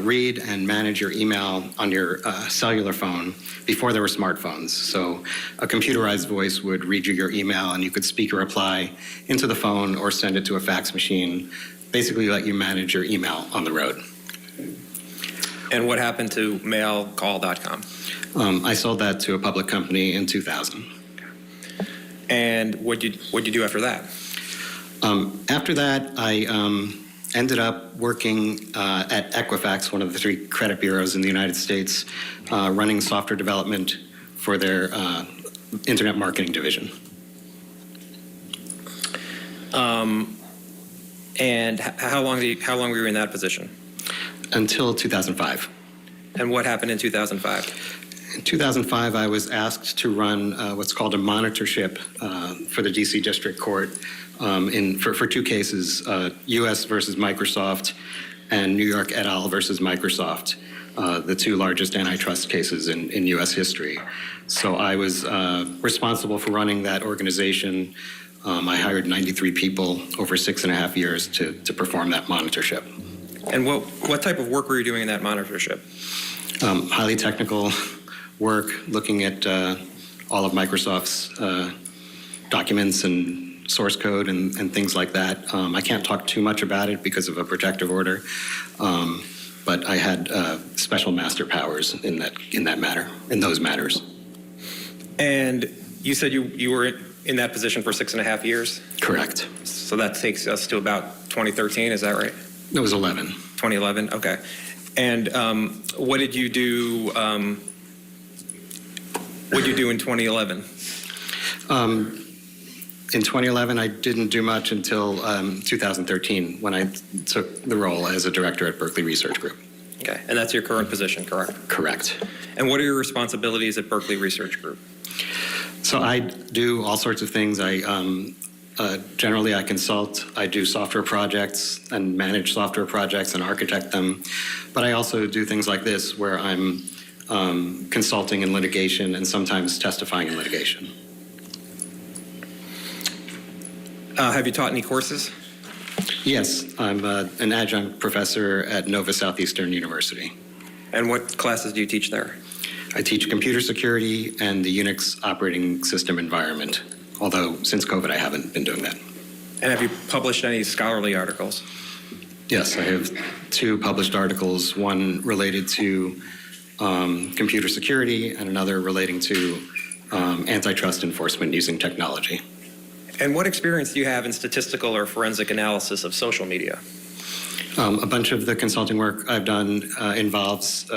read and manage your email on your cellular phone before there were smartphones. So a computerized voice would read you your email and you could speak a reply into the phone or send it to a fax machine, basically let you manage your email on the road. And what happened to mailcall.com? I sold that to a public company in 2000. And what'd you do after that? After that, I ended up working at Equifax, one of the 3 credit bureaus in the United States, running software development for their internet marketing division. And how long were you in that position? Until 2005. And what happened in 2005? In 2005, I was asked to run what's called a monitorship for the DC District Court for 2 cases, U.S. versus Microsoft and New York et al. Versus Microsoft, the 2 largest antitrust cases in U.S. history. So I was responsible for running that organization. I hired 93 people over 6.5 years to perform that monitorship. And what type of work were you doing in that monitorship? Highly technical work, looking at all of Microsoft's documents and source code and things like that. I can't talk too much about it because of a protective order, but I had special master powers in those matters. And you said you were in that position for 6.5 years? Correct. So that takes us to about 2013, is that right? It was 11. 2011, okay. And what did you do? What did you do in 2011? In 2011, I didn't do much until 2013 when I took the role as a director at Berkeley Research Group. Okay, and that's your current position, correct? Correct. And what are your responsibilities at Berkeley Research Group? So I do all sorts of things. Generally, I consult. I do software projects and manage software projects and architect them. But I also do things like this, where I'm consulting in litigation and sometimes testifying in litigation. Have you taught any courses? Yes, I'm an adjunct professor at Nova Southeastern University. And what classes do you teach there? I teach computer security and the Unix operating system environment. Although since COVID, I haven't been doing that. And have you published any scholarly articles? Yes, I have 2 published articles, one related to computer security and another relating to antitrust enforcement using technology. And what experience do you have in statistical or forensic analysis of social media? A bunch of the consulting work I've done involves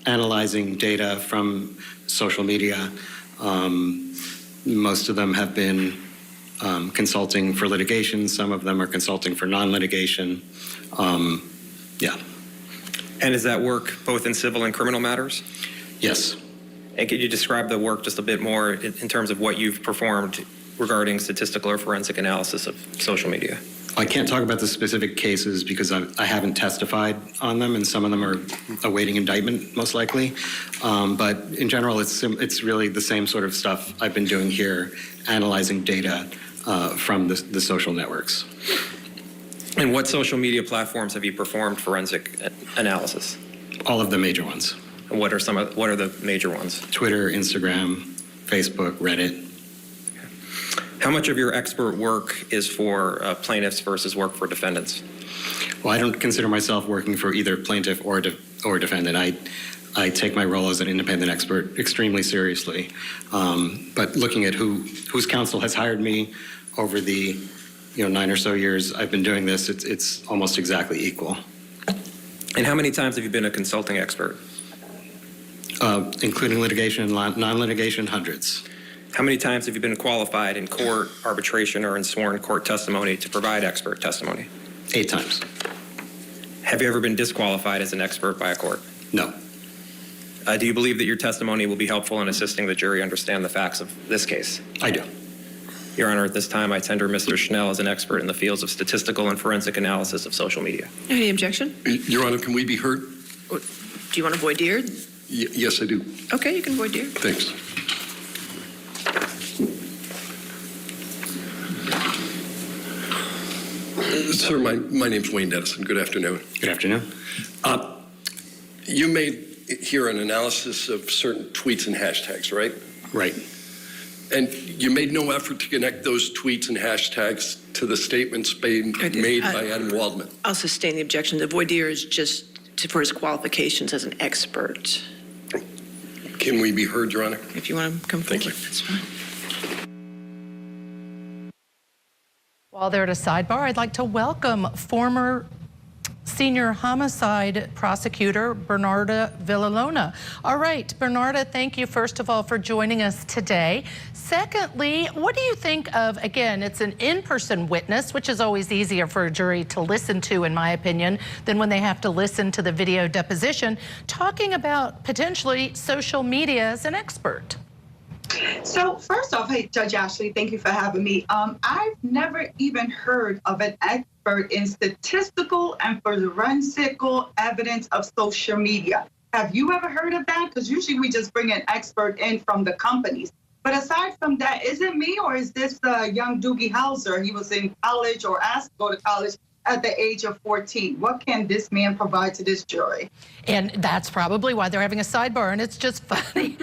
analyzing data from social media. Most of them have been consulting for litigation. Some of them are consulting for non-litigation. Yeah. And is that work both in civil and criminal matters? Yes. And could you describe the work just a bit more in terms of what you've performed regarding statistical or forensic analysis of social media? I can't talk about the specific cases because I haven't testified on them, and some of them are awaiting indictment, most likely. But in general, it's really the same sort of stuff I've been doing here, analyzing data from the social networks. And what social media platforms have you performed forensic analysis? All of the major ones. And what are the major ones? Twitter, Instagram, Facebook, Reddit. How much of your expert work is for plaintiffs versus work for defendants? Well, I don't consider myself working for either plaintiff or defendant. I take my role as an independent expert extremely seriously. But looking at whose counsel has hired me over the 9 or so years I've been doing this, it's almost exactly equal. And how many times have you been a consulting expert? Including litigation and non-litigation, hundreds. How many times have you been qualified in court, arbitration, or in sworn court testimony to provide expert testimony? 8 times. Have you ever been disqualified as an expert by a court? No. Do you believe that your testimony will be helpful in assisting the jury understand the facts of this case? I do. Your Honor, at this time, I tender Mr. Schnell as an expert in the fields of statistical and forensic analysis of social media. Any objection? Your Honor, can we be heard? Do you want to voir dire? Yes, I do. Okay, you can voir dire. Thanks. Sir, my name's Wayne Edison. Good afternoon. Good afternoon. You made here an analysis of certain tweets and hashtags, right? Right. And you made no effort to connect those tweets and hashtags to the statements made by Adam Waldman. I'll sustain the objection. The voir dire is just for his qualifications as an expert. Can we be heard, Your Honor? If you want to come forward, Thank you. that's fine. While they're at a sidebar, I'd like to welcome former Senior Homicide Prosecutor Bernarda Villalona. All right, Bernarda, thank you first of all for joining us today. Secondly, what do you think of, again, it's an in-person witness, which is always easier for a jury to listen to, in my opinion, than when they have to listen to the video deposition, talking about potentially social media as an expert. So first off, hey, Judge Ashley, thank you for having me. I've never even heard of an expert in statistical and forensic evidence of social media. Have you ever heard of that? Because usually we just bring an expert in from the companies. But aside from that, is it me or is this young Doogie Howser? He was in college or asked to go to college at the age of 14. What can this man provide to this jury? And that's probably why they're having a sidebar, and it's just funny.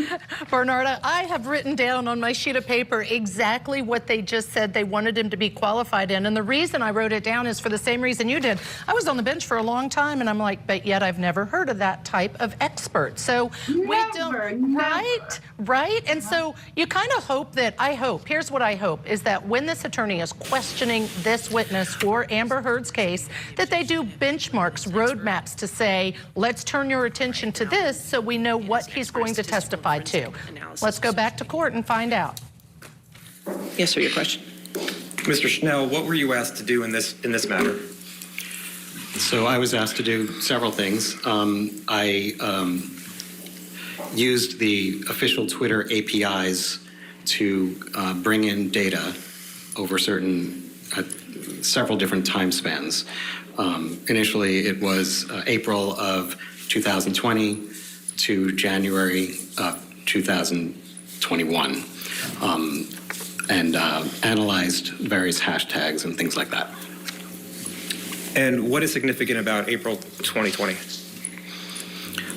Bernarda, I have written down on my sheet of paper exactly what they just said they wanted him to be qualified in, and the reason I wrote it down is for the same reason you did. I was on the bench for a long time, and I'm like, but yet I've never heard of that type of expert. So we don't, right? And so you kind of hope that, here's what I hope, is that when this attorney is questioning this witness for Amber Heard's case, that they do benchmarks, roadmaps to say, let's turn your attention to this so we know what he's going to testify to. Let's go back to court and find out. Yes, sir, your question. Mr. Schnell, what were you asked to do in this matter? So I was asked to do several things. I used the official Twitter APIs to bring in data over several different time spans. Initially, it was April of 2020 to January of 2021, and analyzed various hashtags and things like that. And what is significant about April 2020?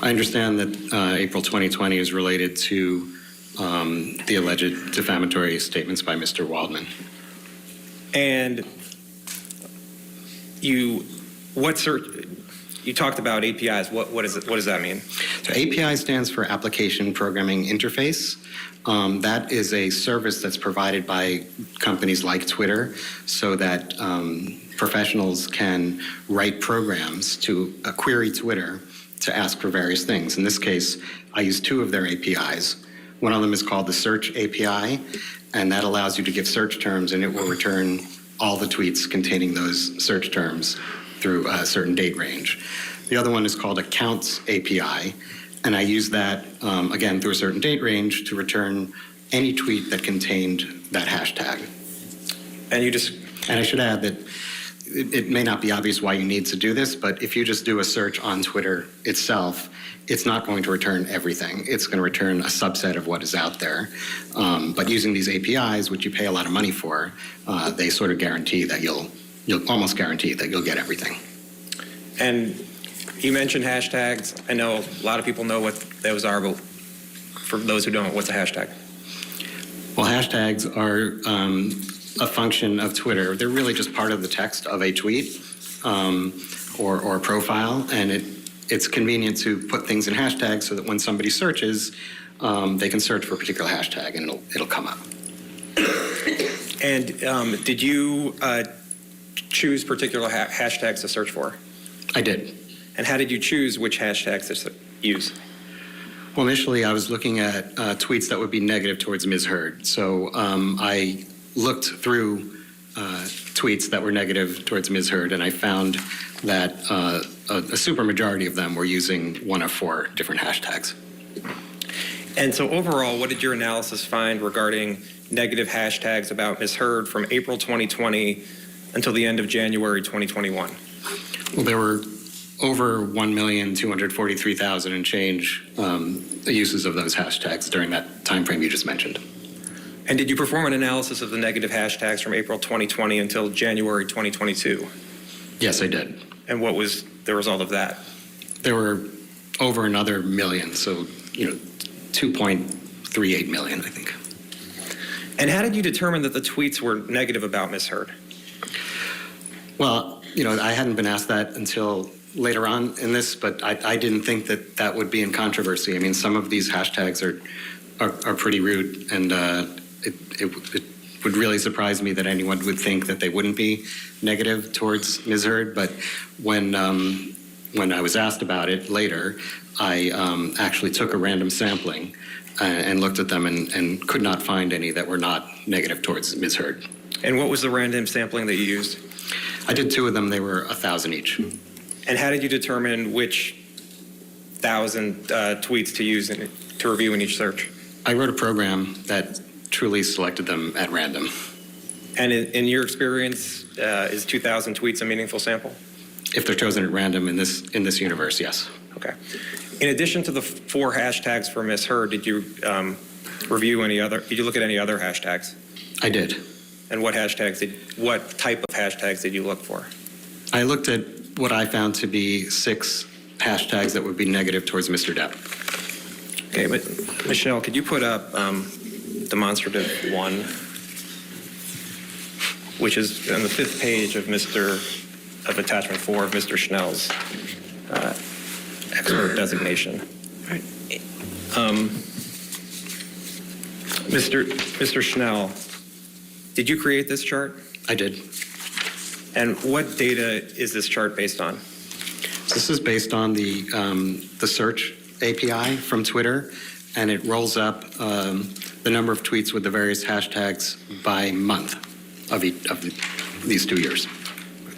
I understand that April 2020 is related to the alleged defamatory statements by Mr. Waldman. And you what search? You talked about APIs. What is it? What does that mean? So API stands for Application Programming Interface. That is a service that's provided by companies like Twitter so that professionals can write programs to query Twitter to ask for various things. In this case, I use two of their APIs. One of them is called the Search API, and that allows you to give search terms, and it will return all the tweets containing those search terms through a certain date range. The other one is called Accounts API, and I use that, again, through a certain date range to return any tweet that contained that hashtag. And I should add that it may not be obvious why you need to do this, but if you just do a search on Twitter itself, it's not going to return everything. It's going to return a subset of what is out there. But using these APIs, which you pay a lot of money for, they sort of guarantee that you'll almost guarantee that you'll get everything. And you mentioned hashtags. I know a lot of people know what those are, but for those who don't, what's a hashtag? Well, hashtags are a function of Twitter. They're really just part of the text of a tweet or a profile, and it's convenient to put things in hashtags so that when somebody searches, they can search for a particular hashtag and it'll come up. And did you choose particular hashtags to search for? I did. And how did you choose which hashtags to use? Well, initially I was looking at tweets that would be negative towards Ms. Heard. So I looked through tweets that were negative towards Ms. Heard, and I found that a super majority of them were using one of 4 different hashtags. And so overall, what did your analysis find regarding negative hashtags about Ms. Heard from April 2020 until the end of January 2021? Well, there were over 1,243,000 and change uses of those hashtags during that time frame you just mentioned. And did you perform an analysis of the negative hashtags from April 2020 until January 2022? Yes, I did. And what was the result of that? There were over another million, so 2.38 million, I think. And how did you determine that the tweets were negative about Ms. Heard? Well, I hadn't been asked that until later on in this, but I didn't think that would be in controversy. I mean, some of these hashtags are pretty rude, and it would really surprise me that anyone would think that they wouldn't be negative towards Ms. Heard. But when I was asked about it later, I actually took a random sampling and looked at them and could not find any that were not negative towards Ms. Heard. And what was the random sampling that you used? I did 2 of them. They were 1,000 each. And how did you determine which 1,000 tweets to use to review in each search? I wrote a program that truly selected them at random. And in your experience, is 2,000 tweets a meaningful sample? If they're chosen at random in this universe, yes. Okay. In addition to the 4 hashtags for Ms. Heard, did you review any other? Did you look at any other hashtags? I did. And what type of hashtags did you look for? I looked at what I found to be 6 hashtags that would be negative towards Mr. Depp. Okay, but Michelle, could you put up demonstrative 1, which is on the 5th page of attachment 4 of Mr. Schnell's expert designation. Right. Mr. Schnell, did you create this chart? I did. And what data is this chart based on? This is based on the search API from Twitter, and it rolls up the number of tweets with the various hashtags by month of these 2 years.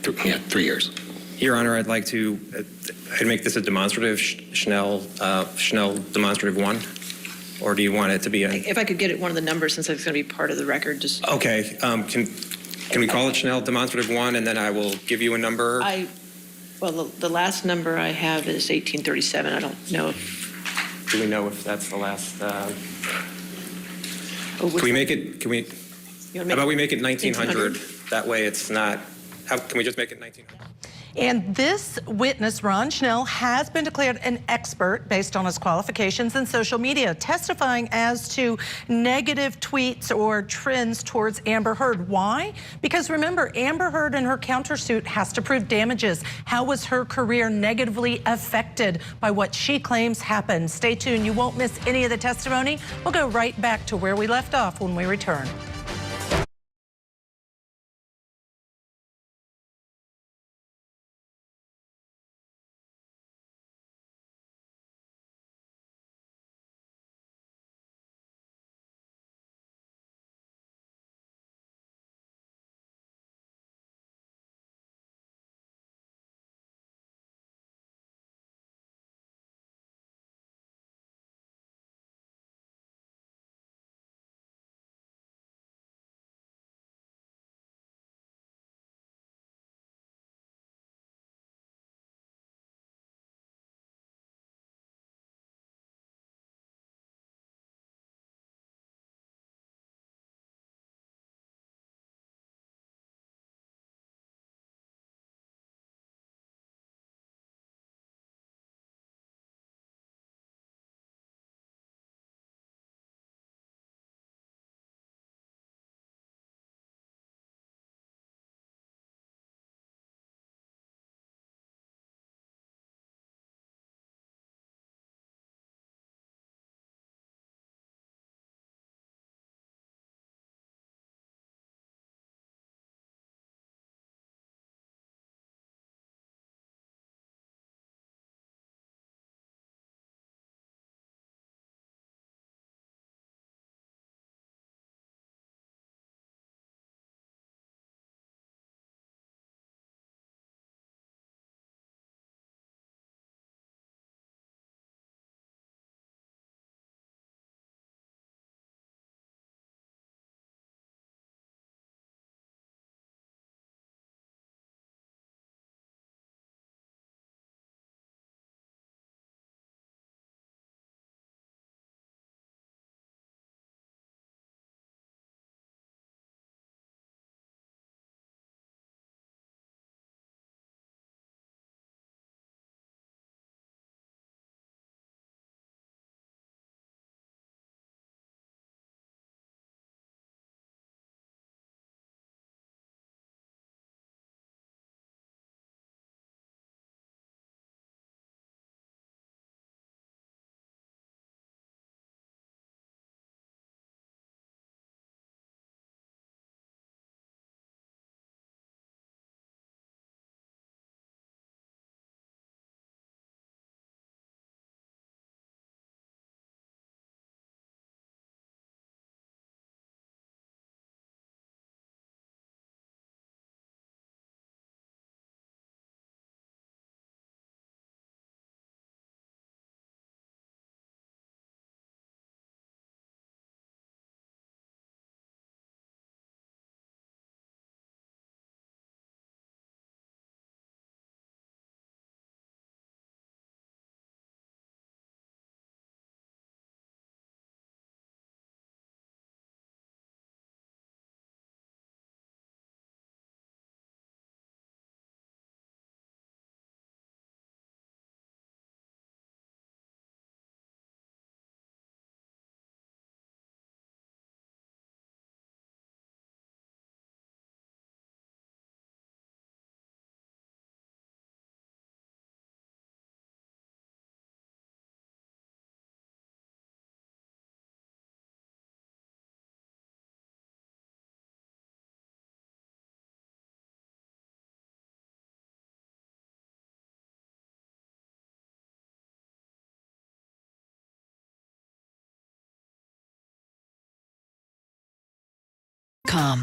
3 years. Your Honor, I'd like to make this a demonstrative Schnell demonstrative 1, or do you want it to be a? If I could get it one of the numbers, since it's going to be part of the record, just. Okay. Can we call it Schnell demonstrative 1, and then I will give you a number? Well, the last number I have is 1837. I don't know if. Do we know if that's the last? Can we make it? How about we make it 1900? That way, it's not. Can we just make it 1900? And this witness, Ron Schnell, has been declared an expert based on his qualifications in social media, testifying as to negative tweets or trends towards Amber Heard. Why? Because remember, Amber Heard in her countersuit has to prove damages. How was her career negatively affected by what she claims happened? Stay tuned. You won't miss any of the testimony. We'll go right back to where we left off when we return.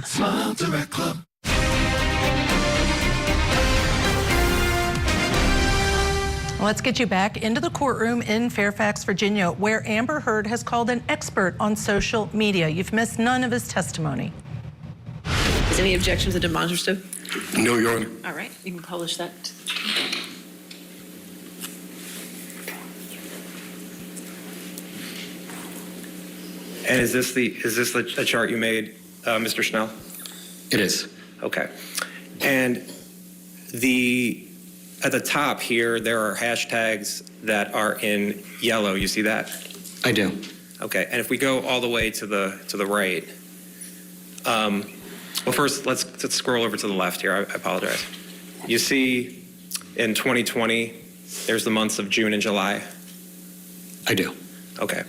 Smile Direct Club. Let's get you back into the courtroom in Fairfax, Virginia, where Amber Heard has called an expert on social media. You've missed none of his testimony. Is any objection to the demonstrative? No, Your Honor. All right, you can publish that. And is this a chart you made, Mr. Schnell? It is. Okay. And the at the top here, there are hashtags that are in yellow. You see that? I do. Okay, and if we go all the way to the right, well, first let's scroll over to the left here. I apologize. You see, in 2020, there's the months of June and July. I do. Okay,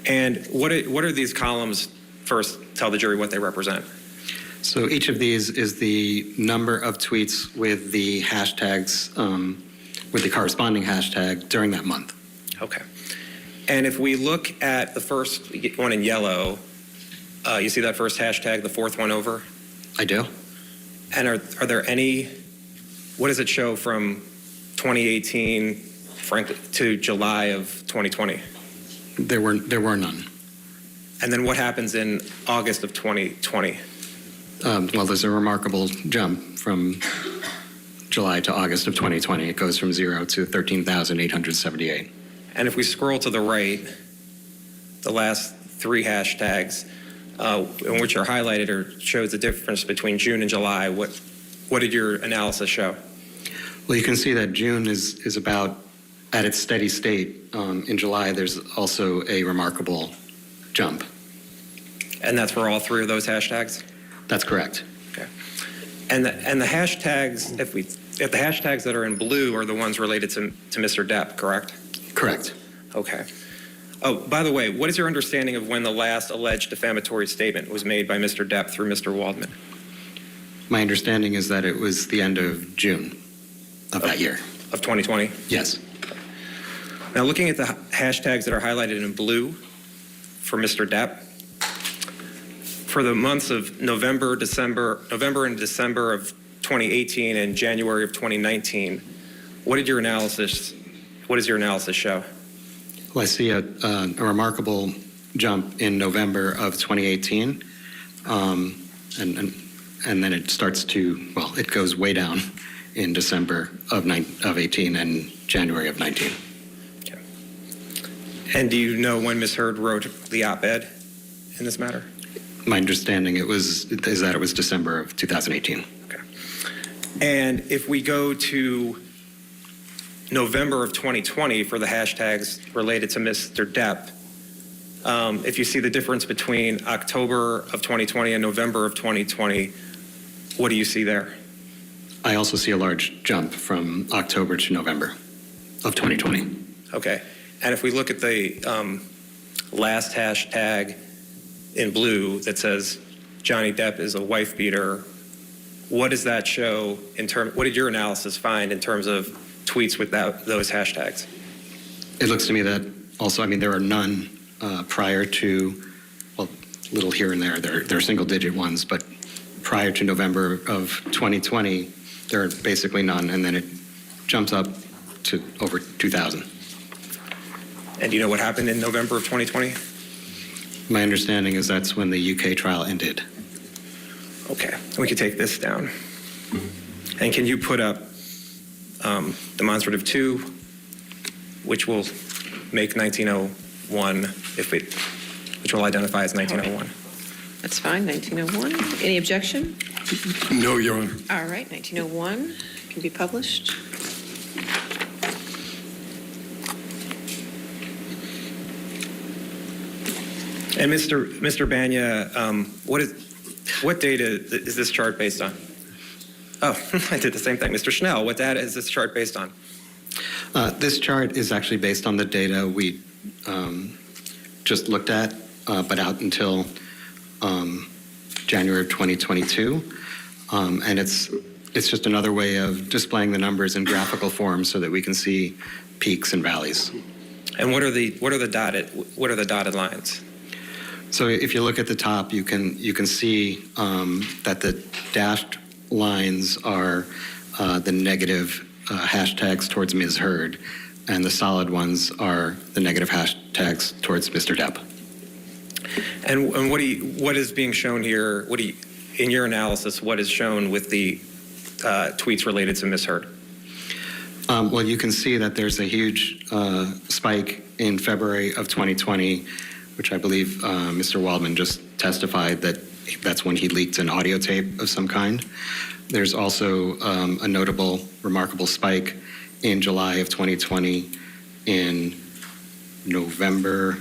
and what are these columns? First, tell the jury what they represent. So each of these is the number of tweets with the hashtags, with the corresponding hashtag during that month. Okay. And if we look at the first one in yellow, you see that first hashtag, the fourth one over? I do. And are there any, what does it show from 2018, frankly, to July of 2020? There were none. And then what happens in August of 2020? Well, there's a remarkable jump from July to August of 2020. It goes from 0 to 13,878. And if we scroll to the right, the last three hashtags, which are highlighted, or shows the difference between June and July. What did your analysis show? Well, you can see that June is about at its steady state. In July, there's also a remarkable jump. And that's for all three of those hashtags? That's correct. Okay. And the hashtags, if the hashtags that are in blue are the ones related to Mr. Depp, correct? Correct. Okay. Oh, by the way, what is your understanding of when the last alleged defamatory statement was made by Mr. Depp through Mr. Waldman? My understanding is that it was the end of June of that year. Of 2020? Yes. Now, looking at the hashtags that are highlighted in blue for Mr. Depp, for the months of November and December of 2018 and January of 2019, what does your analysis show? Well, I see a remarkable jump in November of 2018, and then it starts to, well, it goes way down in December of 18 and January of 19. Okay. And do you know when Ms. Heard wrote the op-ed in this matter? My understanding is that it was December of 2018. Okay. And if we go to November of 2020 for the hashtags related to Mr. Depp, if you see the difference between October of 2020 and November of 2020, what do you see there? I also see a large jump from October to November of 2020. Okay. And if we look at the last hashtag in blue that says Johnny Depp is a wife beater, what does that show what did your analysis find in terms of tweets with those hashtags? It looks to me that also, I mean, there are none prior to, well, little here and there. There are single-digit ones, but prior to November of 2020, there are basically none, and then it jumps up to over 2,000. And do you know what happened in November of 2020? My understanding is that's when the UK trial ended. Okay, we can take this down. And can you put up demonstrative 2, which will make 1901, which will identify as 1901. That's fine, 1901. Any objection? No, Your Honor. All right, 1901 can be published. And Mr. Banya, what data is this chart based on? Oh, I did the same thing. Mr. Schnell, what data is this chart based on? This chart is actually based on the data we just looked at, but out until January of 2022. And it's just another way of displaying the numbers in graphical form so that we can see peaks and valleys. And what are the dotted lines? So if you look at the top, you can see that the dashed lines are the negative hashtags towards Ms. Heard, and the solid ones are the negative hashtags towards Mr. Depp. And what is being shown here? In your analysis, what is shown with the tweets related to Ms. Heard? Well, you can see that there's a huge spike in February of 2020, which I believe Mr. Waldman just testified that that's when he leaked an audio tape of some kind. There's also a notable, remarkable spike in July of 2020, in November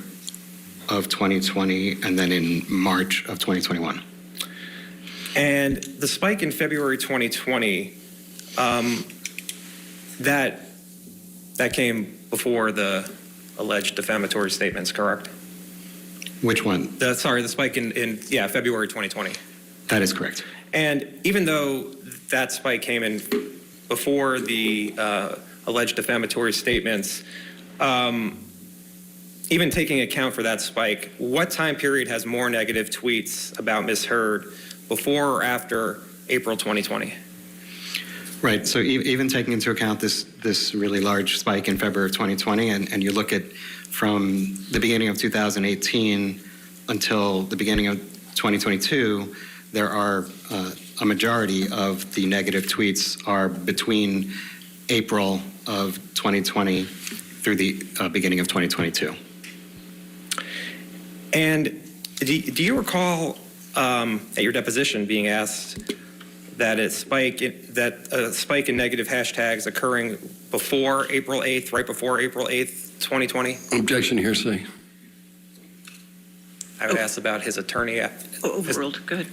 of 2020, and then in March of 2021. And the spike in February 2020, that came before the alleged defamatory statements, correct? Which one? The spike in February 2020. That is correct. And even though that spike came in before the alleged defamatory statements, even taking account for that spike, what time period has more negative tweets about Ms. Heard, before or after April 2020? Right. So even taking into account this really large spike in February of 2020, and you look at from the beginning of 2018 until the beginning of 2022, there are a majority of the negative tweets are between April of 2020 through the beginning of 2022. And do you recall at your deposition being asked that a spike in negative hashtags occurring before April 8th, right before April 8th, 2020? Objection, hearsay. I would ask about his attorney. Overruled. Good.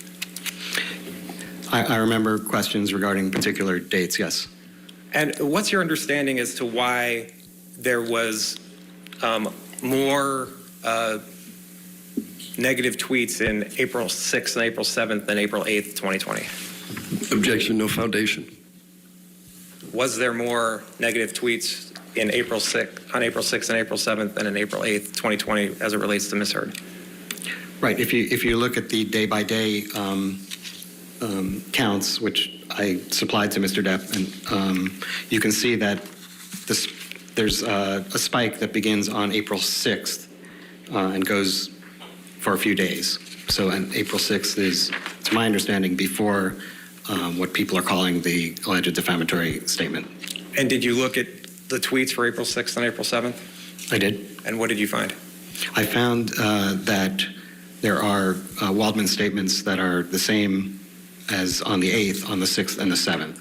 I remember questions regarding particular dates, yes. And what's your understanding as to why there was more negative tweets in April 6th and April 7th than April 8th, 2020? Objection, no foundation. Was there more negative tweets on April 6th and April 7th than in April 8th, 2020 as it relates to Ms. Heard? Right. If you look at the day-by-day counts, which I supplied to Mr. Depp, and you can see that there's a spike that begins on April 6th and goes for a few days. So April 6th is, to my understanding, before what people are calling the alleged defamatory statement. And did you look at the tweets for April 6th and April 7th? I did. And what did you find? I found that there are Waldman statements that are the same as on the 8th, on the 6th, and the 7th.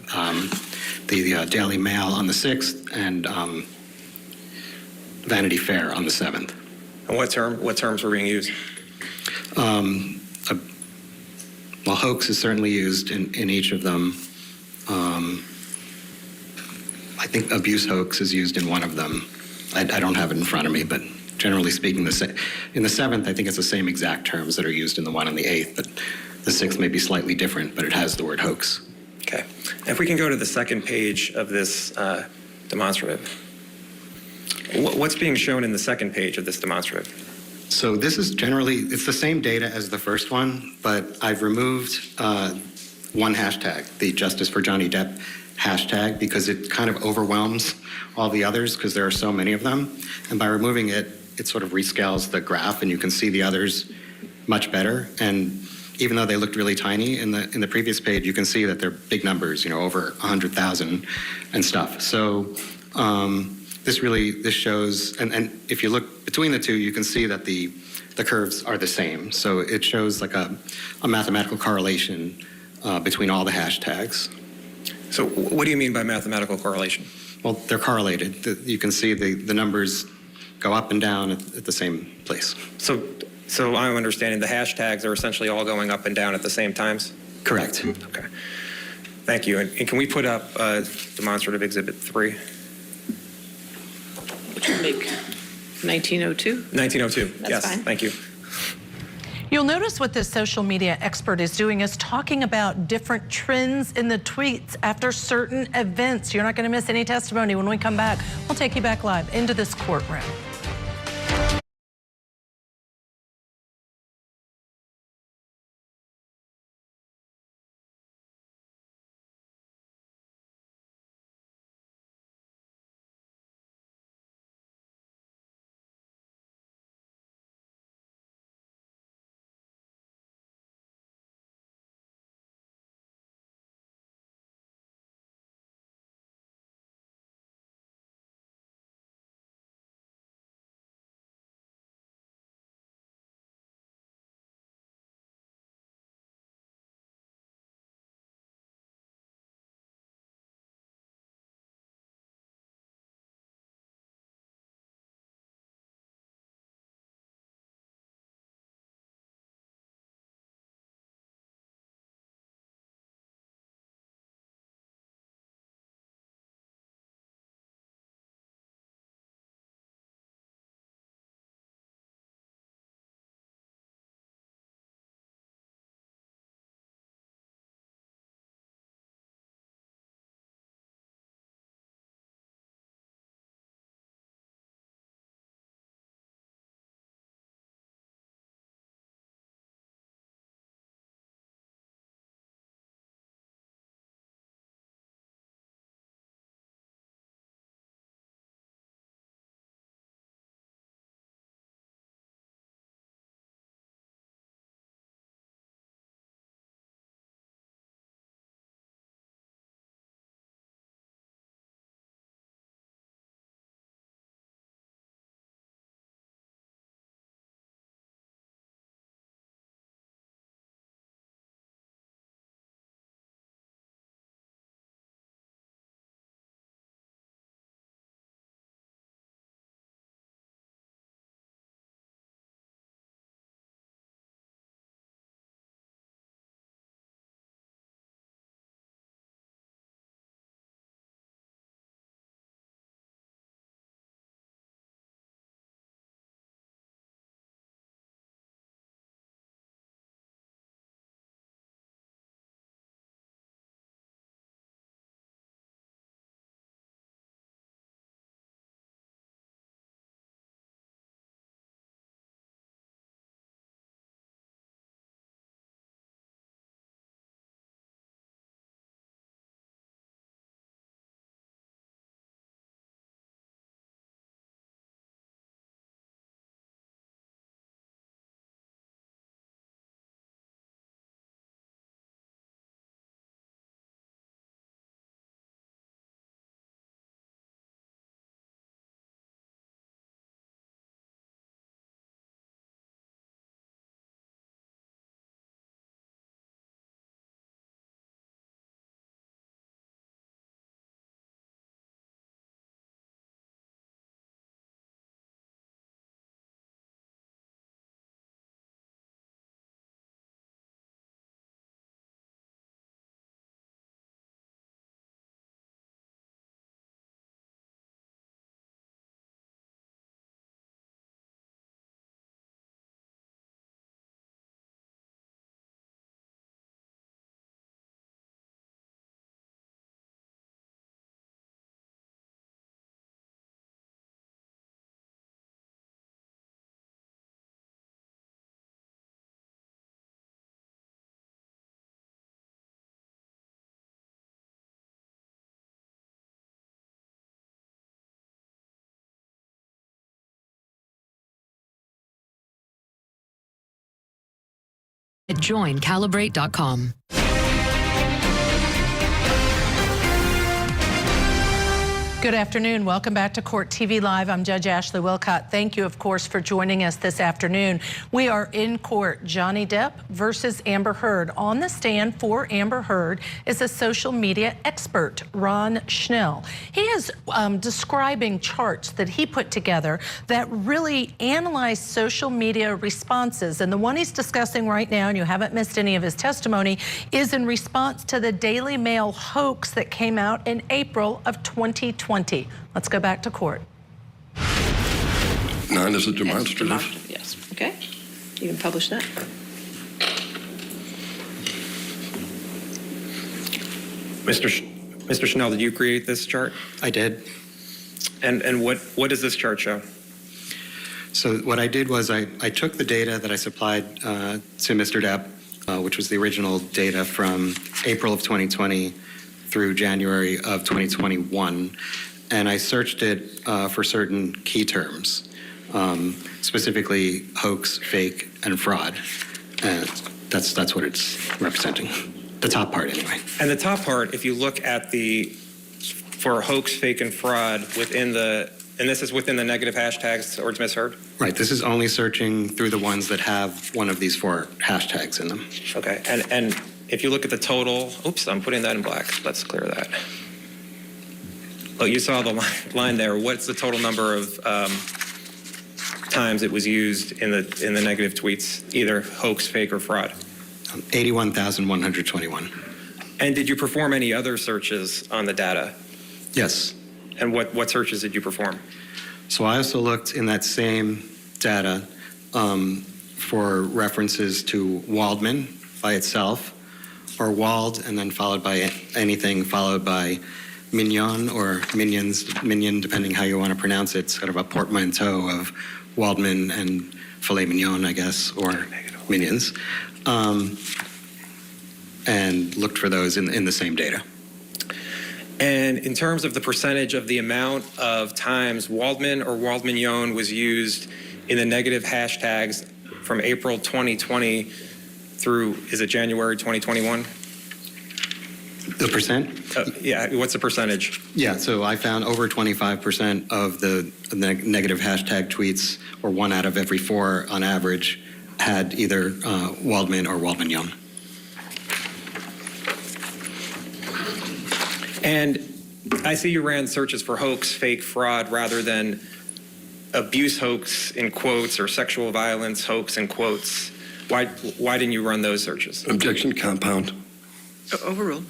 The Daily Mail on the 6th, and Vanity Fair on the 7th. And what terms were being used? Well, hoax is certainly used in each of them. I think abuse hoax is used in one of them. I don't have it in front of me, but generally speaking, in the 7th, I think it's the same exact terms that are used in the one on the 8th, but the 6th may be slightly different, but it has the word hoax. Okay. If we can go to the second page of this demonstrative. What's being shown in the second page of this demonstrative? So this is generally, it's the same data as the first one, but I've removed one hashtag, the Justice for Johnny Depp hashtag, because it kind of overwhelms all the others because there are so many of them. And by removing it, it sort of rescales the graph and you can see the others much better. And even though they looked really tiny in the previous page, you can see that they're big numbers, over 100,000 and stuff. So this shows, and if you look between the two, you can see that the curves are the same. So it shows like a mathematical correlation between all the hashtags. So what do you mean by mathematical correlation? Well, they're correlated. You can see the numbers go up and down at the same place. So I'm understanding the hashtags are essentially all going up and down at the same times? Correct. Okay. Thank you. And can we put up demonstrative exhibit 3? Which would make 1902? 1902. That's yes. fine. Thank you. You'll notice what this social media expert is doing is talking about different trends in the tweets after certain events. You're not going to miss any testimony. When we come back, we'll take you back live into this courtroom. at joincalibrate.com. Good afternoon. Welcome back to Court TV Live. I'm Judge Ashley Wilcott. Thank you, of course, for joining us this afternoon. We are in court. Johnny Depp versus Amber Heard. On the stand for Amber Heard is a social media expert, Ron Schnell. He is describing charts that he put together that really analyze social media responses. And the one he's discussing right now, and you haven't missed any of his testimony, is in response to the Daily Mail hoax that came out in April of 2020. Let's go back to court. None as a demonstrative. Yes. Okay. You can publish that. Mr. Schnell, did you create this chart? I did. And what does this chart show? So what I did was I took the data that I supplied to Mr. Depp, which was the original data from April of 2020 through January of 2021, and I searched it for certain key terms, specifically hoax, fake, and fraud. And that's what it's representing. The top part, anyway. And the top part, if you look at for hoax, fake, and fraud and this is within the negative hashtags towards misheard? Right, this is only searching through the ones that have one of these 4 hashtags in them. Okay, and if you look at the total, oops, I'm putting that in black. Let's clear that. Oh, you saw the line there. What's the total number of times it was used in the negative tweets, either hoax, fake, or fraud? 81,121. And did you perform any other searches on the data? Yes. And what searches did you perform? So I also looked in that same data for references to Waldman by itself, or Wald, and then followed by anything followed by Mignon or Minion, depending how you want to pronounce it, sort of a portmanteau of Waldman and filet mignon, I guess, or Minions, and looked for those in the same data. And in terms of the percentage of the amount of times Waldman or Waldmignon was used in the negative hashtags from April 2020 through, is it January 2021? The percent? Yeah, what's the percentage? Yeah, so I found over 25% of the negative hashtag tweets, or 1 out of every 4 on average, had either Waldman or Waldmignon. And I see you ran searches for hoax, fake, fraud, rather than abuse hoax in quotes or sexual violence hoax in quotes. Why didn't you run those searches? Objection, compound. Overruled.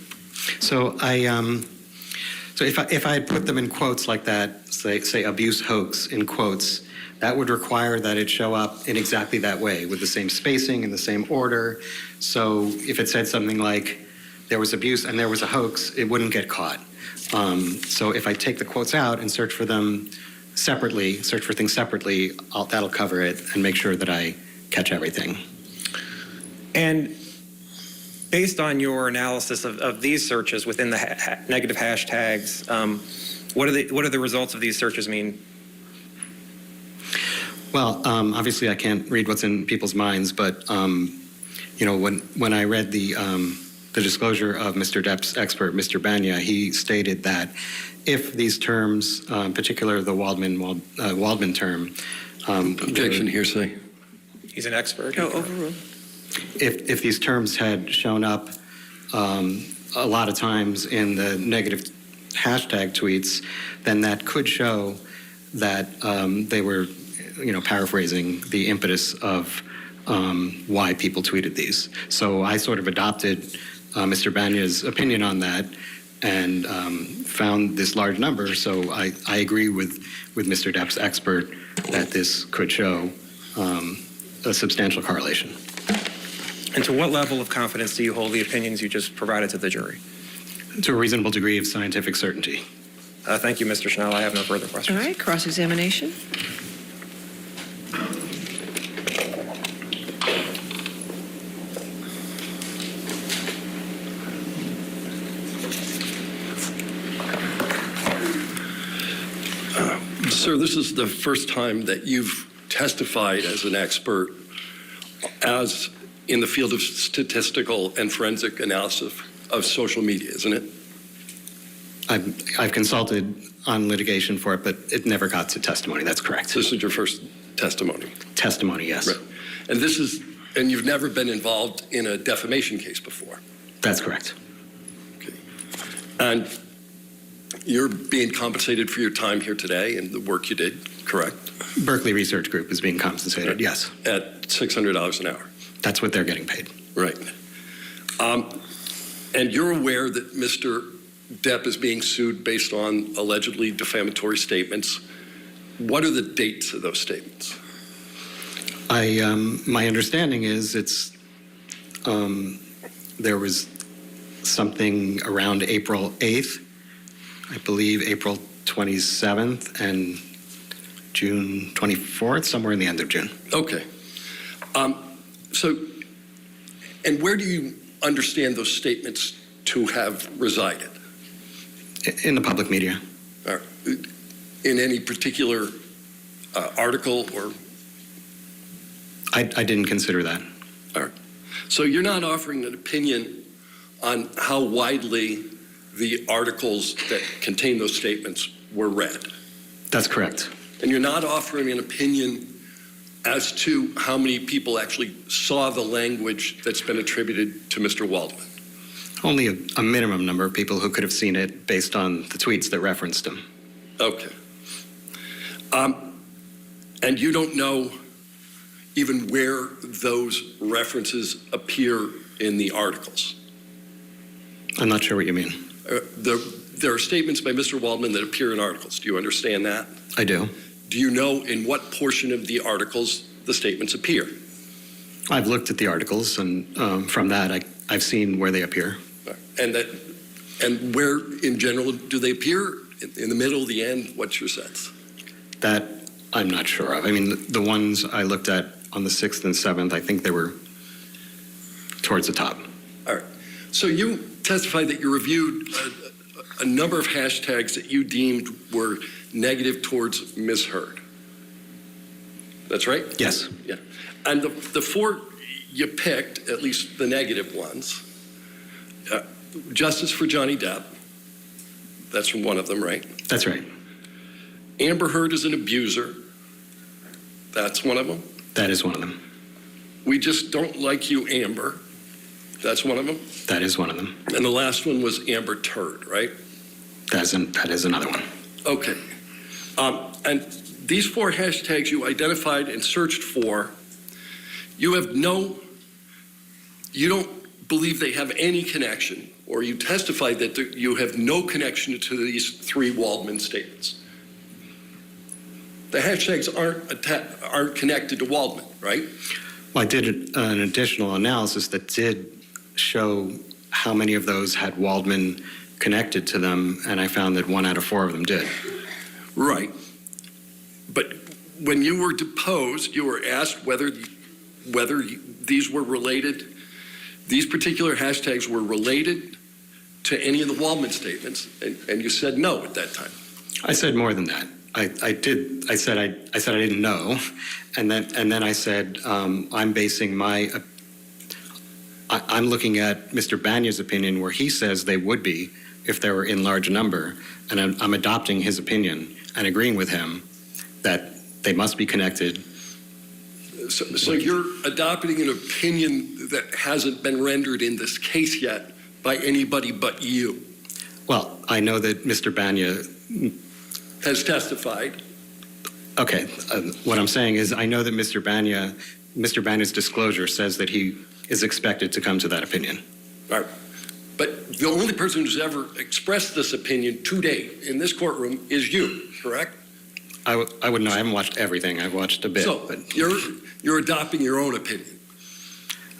So so if I had put them in quotes like that, say abuse hoax in quotes, that would require that it show up in exactly that way, with the same spacing and the same order. So if it said something like there was abuse and there was a hoax, it wouldn't get caught. So if I take the quotes out and search for them separately, search for things separately, that'll cover it and make sure that I catch everything. And based on your analysis of these searches within the negative hashtags, what do the results of these searches mean? Well, obviously I can't read what's in people's minds, but when I read the disclosure of Mr. Depp's expert, Mr. Banya, he stated that if these terms, in particular the Waldman term, Objection, hearsay. He's an expert. Oh, overruled. If these terms had shown up a lot of times in the negative hashtag tweets, then that could show that they were, paraphrasing the impetus of why people tweeted these. So I sort of adopted Mr. Banya's opinion on that and found this large number. So I agree with Mr. Depp's expert that this could show a substantial correlation. And to what level of confidence do you hold the opinions you just provided to the jury? To a reasonable degree of scientific certainty. Thank you, Mr. Schnell. I have no further questions. All right, cross-examination. Sir, this is the first time that you've testified as an expert as in the field of statistical and forensic analysis of social media, isn't it? I've consulted on litigation for it, but it never got to testimony. That's correct. This is your first testimony? Testimony, yes. Right. And you've never been involved in a defamation case before? That's correct. Okay. And you're being compensated for your time here today and the work you did, correct? Berkeley Research Group is being compensated, yes. At $600 an hour? That's what they're getting paid. Right. And you're aware that Mr. Depp is being sued based on allegedly defamatory statements. What are the dates of those statements? My understanding is there was something around April 8th, I believe April 27th and June 24th, somewhere in the end of June. Okay. And where do you understand those statements to have resided? In the public media. In any particular article or? I didn't consider that. All right. So you're not offering an opinion on how widely the articles that contain those statements were read? That's correct. And you're not offering an opinion as to how many people actually saw the language that's been attributed to Mr. Waldman? Only a minimum number of people who could have seen it based on the tweets that referenced him. Okay. And you don't know even where those references appear in the articles? I'm not sure what you mean. There are statements by Mr. Waldman that appear in articles. Do you understand that? I do. Do you know in what portion of the articles the statements appear? I've looked at the articles, and from that, I've seen where they appear. And where, in general, do they appear? In the middle, the end? What's your sense? That I'm not sure of. I mean, the ones I looked at on the 6th and 7th, I think they were towards the top. All right. So you testified that you reviewed a number of hashtags that you deemed were negative towards Ms. Heard. That's right? Yes. Yeah. And the four you picked, at least the negative ones, justice for Johnny Depp, that's from one of them, right? That's right. Amber Heard is an abuser, that's one of them? That is one of them. We just don't like you, Amber, that's one of them? That is one of them. And the last one was Amber Turd, right? That is another one. Okay. And these four hashtags you identified and searched for, you don't believe they have any connection, or you testified that you have no connection to these three Waldman statements. The hashtags aren't connected to Waldman, right? Well, I did an additional analysis that did show how many of those had Waldman connected to them, and I found that 1 out of 4 of them did. Right. But when you were deposed, you were asked whether these were related, these particular hashtags were related to any of the Waldman statements, and you said no at that time. I said more than that. I said I didn't know, and then I said I'm basing I'm looking at Mr. Banya's opinion where he says they would be if they were in large number, and I'm adopting his opinion and agreeing with him that they must be connected. So you're adopting an opinion that hasn't been rendered in this case yet by anybody but you? Well, I know that Mr. Banya has testified. Okay, what I'm saying is I know that Mr. Banya's disclosure says that he is expected to come to that opinion. All right. But the only person who's ever expressed this opinion to date in this courtroom is you, correct? I wouldn't know. I haven't watched everything. I've watched a bit. So but you're adopting your own opinion?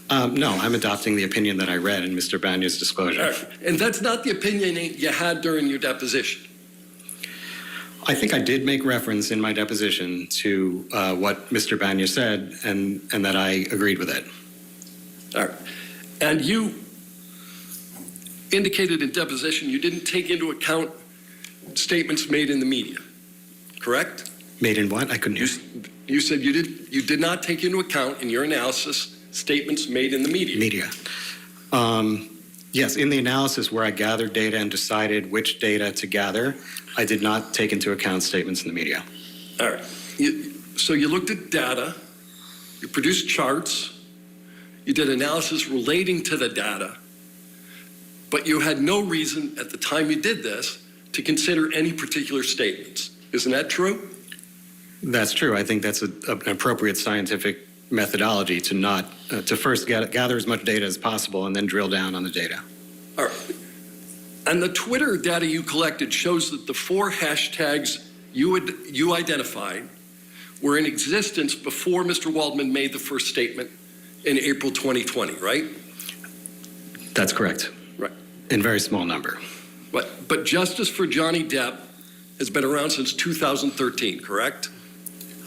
No, I'm adopting the opinion that I read in Mr. Banya's disclosure. All right. And that's not the opinion you had during your deposition? I think I did make reference in my deposition to what Mr. Banya said, and that I agreed with it. All right. And you indicated in deposition you didn't take into account statements made in the media, correct? Made in what? I couldn't hear. You said you did not take into account in your analysis statements made in the media? Media. Yes, in the analysis where I gathered data and decided which data to gather, I did not take into account statements in the media. All right. So you looked at data, you produced charts, you did analysis relating to the data, but you had no reason at the time you did this to consider any particular statements. Isn't that true? That's true. I think that's an appropriate scientific methodology to not to first gather as much data as possible and then drill down on the data. All right. And the Twitter data you collected shows that the 4 hashtags you identified were in existence before Mr. Waldman made the first statement in April 2020, right? That's correct. Right. In very small number. But justice for Johnny Depp has been around since 2013, correct?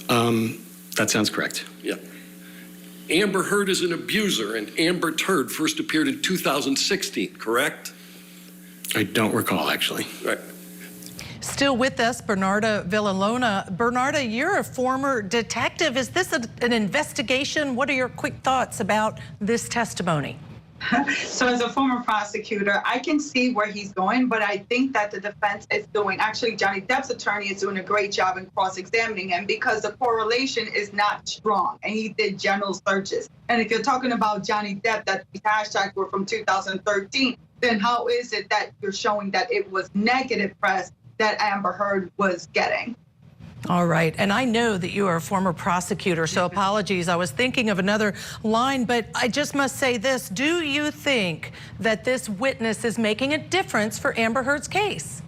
That sounds correct. Yeah. Amber Heard is an abuser, and Amber Turd first appeared in 2016, correct? I don't recall, actually. Right. Still with us, Bernarda Villalona. Bernarda, you're a former detective. Is this an investigation? What are your quick thoughts about this testimony? So as a former prosecutor, I can see where he's going, but I think that the defense is doing, actually Johnny Depp's attorney is doing a great job in cross-examining him because the correlation is not strong and he did general searches. And if you're talking about Johnny Depp, that these hashtags were from 2013, then how is it that you're showing that it was negative press that Amber Heard was getting? All right, and I know that you are a former prosecutor, so apologies. I was thinking of another line, but I just must say this. Do you think that this witness is making a difference for Amber Heard's case?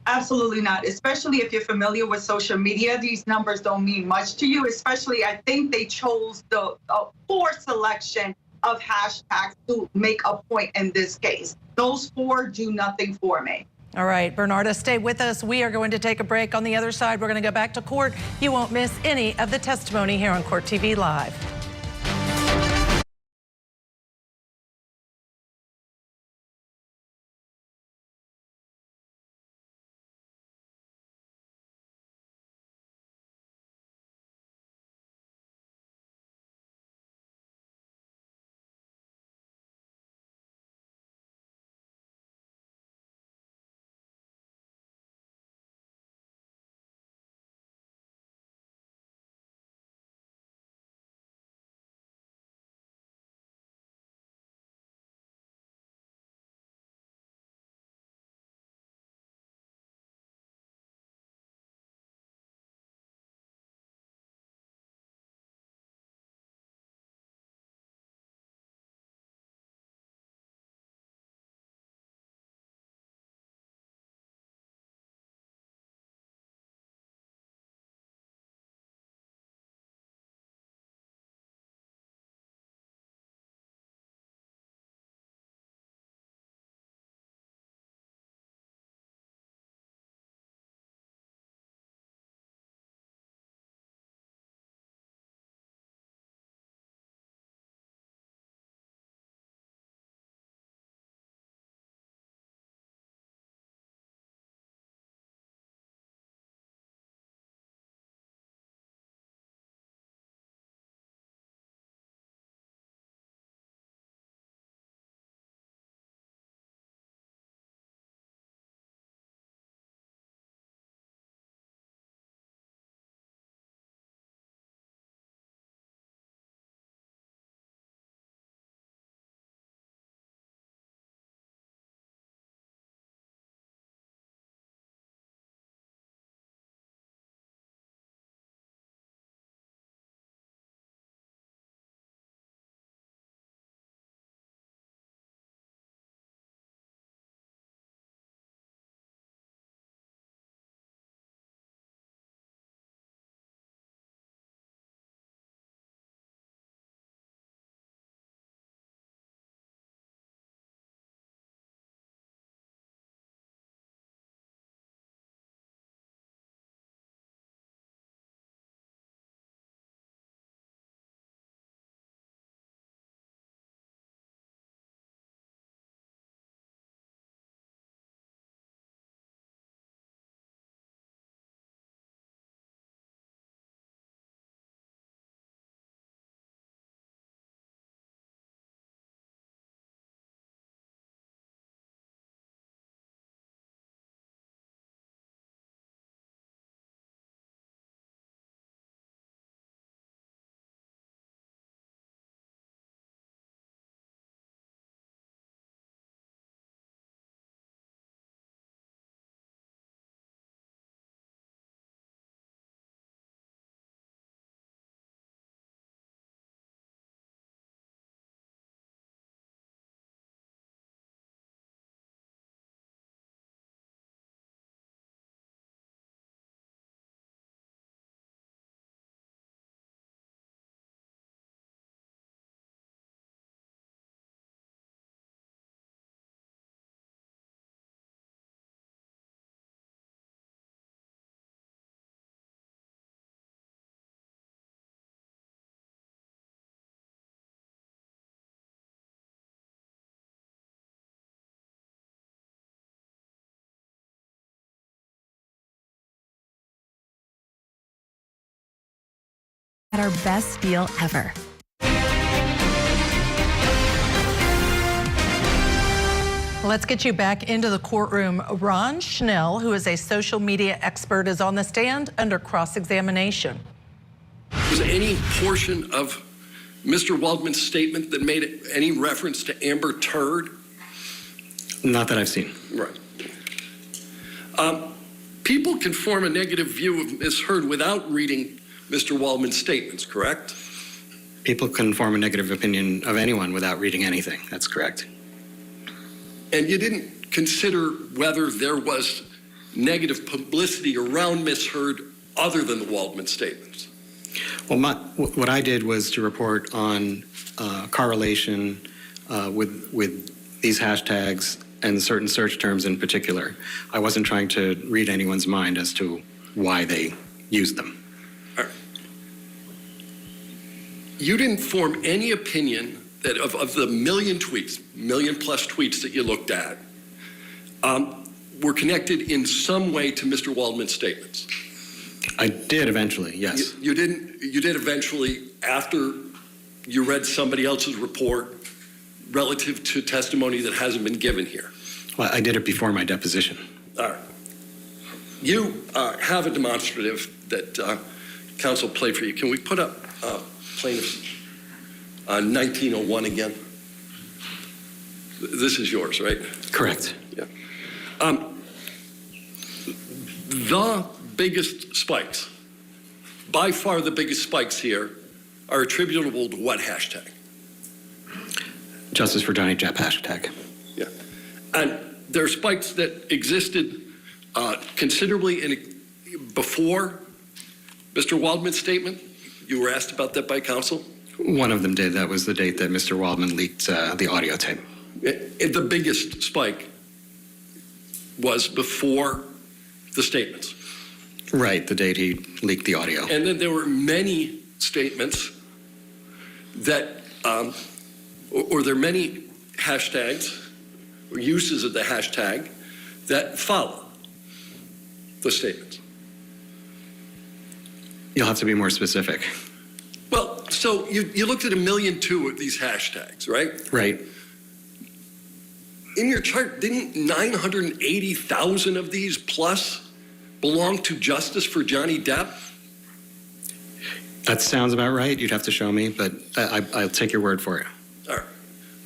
Absolutely not, especially if you're familiar with social media. These numbers don't mean much to you, especially I think they chose the poor selection of hashtags to make a point in this case. Those 4 do nothing for me. All right, Bernarda, stay with us. We are going to take a break. On the other side, we're going to go back to court. You won't miss any of the testimony here on Court TV Live. at our best deal ever. Let's get you back into the courtroom. Ron Schnell, who is a social media expert, is on the stand under cross-examination. Was any portion of Mr. Waldman's statement that made any reference to Amber Turd? Not that I've seen. Right. People can form a negative view of Ms. Heard without reading Mr. Waldman's statements, correct? People can form a negative opinion of anyone without reading anything. That's correct. And you didn't consider whether there was negative publicity around Ms. Heard other than the Waldman statements? Well, what I did was to report on correlation with these hashtags and certain search terms in particular. I wasn't trying to read anyone's mind as to why they used them. All right. You didn't form any opinion that of the million plus tweets that you looked at were connected in some way to Mr. Waldman's statements? I did eventually, yes. You did eventually after you read somebody else's report relative to testimony that hasn't been given here? Well, I did it before my deposition. All right. You have a demonstrative that counsel played for you. Can we put up plaintiff's 1901 again? This is yours, right? Correct. Yeah. The biggest spikes, by far the biggest spikes here, are attributable to what hashtag? Justice for Johnny Depp hashtag. Yeah. And there are spikes that existed considerably before Mr. Waldman's statement. You were asked about that by counsel? One of them did. That was the date that Mr. Waldman leaked the audio tape. The biggest spike was before the statements. Right, the date he leaked the audio. And then there were many statements that, or there are many hashtags or uses of the hashtag that follow the statements. You'll have to be more specific. Well, so you looked at 1.2 million of these hashtags, right? Right. In your chart, didn't 980,000 of these plus belong to Justice for Johnny Depp? That sounds about right. You'd have to show me, but I'll take your word for it. All right.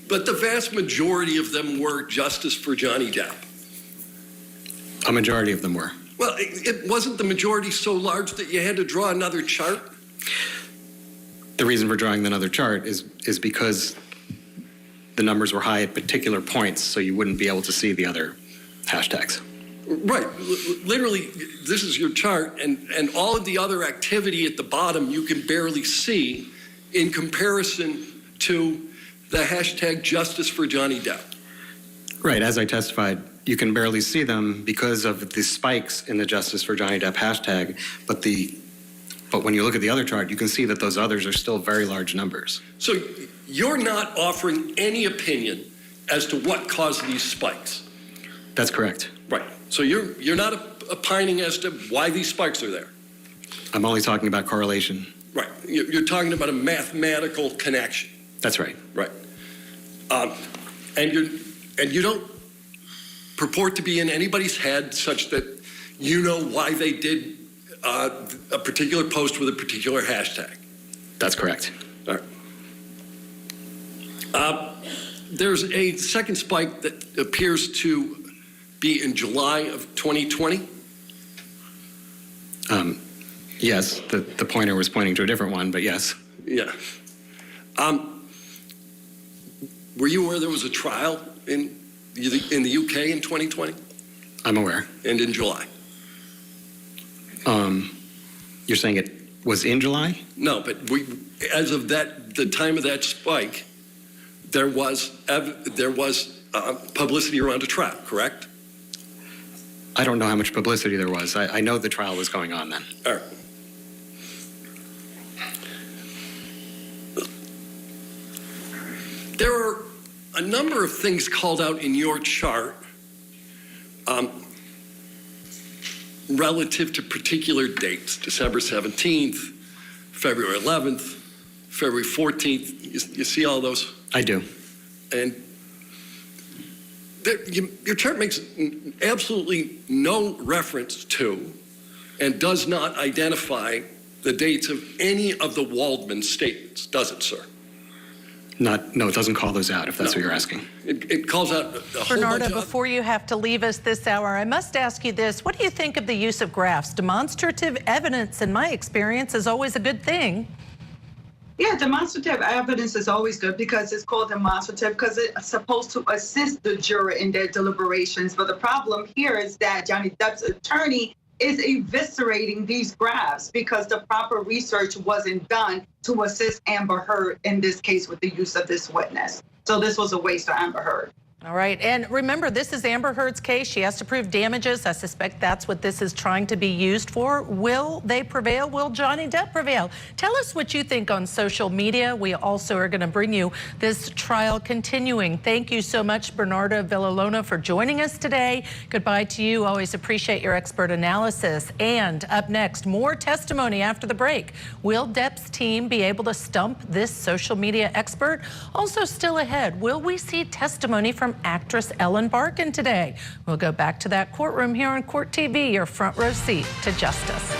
But the vast majority of them were Justice for Johnny Depp. A majority of them were. Well, it wasn't the majority so large that you had to draw another chart? The reason for drawing another chart is because the numbers were high at particular points, so you wouldn't be able to see the other hashtags. Right. Literally, this is your chart, and all of the other activity at the bottom you can barely see in comparison to the hashtag Justice for Johnny Depp. Right. As I testified, you can barely see them because of the spikes in the Justice for Johnny Depp hashtag, but when you look at the other chart, you can see that those others are still very large numbers. So you're not offering any opinion as to what caused these spikes? That's correct. Right. So you're not opining as to why these spikes are there? I'm only talking about correlation. Right. You're talking about a mathematical connection. That's right. Right. And you don't purport to be in anybody's head such that you know why they did a particular post with a particular hashtag. That's correct. All right. There's a second spike that appears to be in July of 2020. Yes, the pointer was pointing to a different one, but yes. Yeah. Were you aware there was a trial in the UK in 2020? I'm aware. And in July? You're saying it was in July? No, but as of the time of that spike, there was publicity around a trial, correct? I don't know how much publicity there was. I know the trial was going on then. All right. There are a number of things called out in your chart relative to particular dates, December 17th, February 11th, February 14th. You see all those? I do. And your chart makes absolutely no reference to and does not identify the dates of any of the Waldman statements, does it, sir? No, it doesn't call those out, if that's what you're asking. It calls out a whole Bernardo, bunch of... before you have to leave us this hour, I must ask you this. What do you think of the use of graphs? Demonstrative evidence, in my experience, is always a good thing. Yeah, demonstrative evidence is always good because it's called demonstrative because it's supposed to assist the juror in their deliberations. But the problem here is that Johnny Depp's attorney is eviscerating these graphs because the proper research wasn't done to assist Amber Heard in this case with the use of this witness. So this was a waste for Amber Heard. All right, and remember, this is Amber Heard's case. She has to prove damages. I suspect that's what this is trying to be used for. Will they prevail? Will Johnny Depp prevail? Tell us what you think on social media. We also are going to bring you this trial continuing. Thank you so much, Bernardo Villalona, for joining us today. Goodbye to you. Always appreciate your expert analysis. And up next, more testimony after the break. Will Depp's team be able to stump this social media expert? Also still ahead, will we see testimony from actress Ellen Barkin today? We'll go back to that courtroom here on Court TV, your front row seat to justice.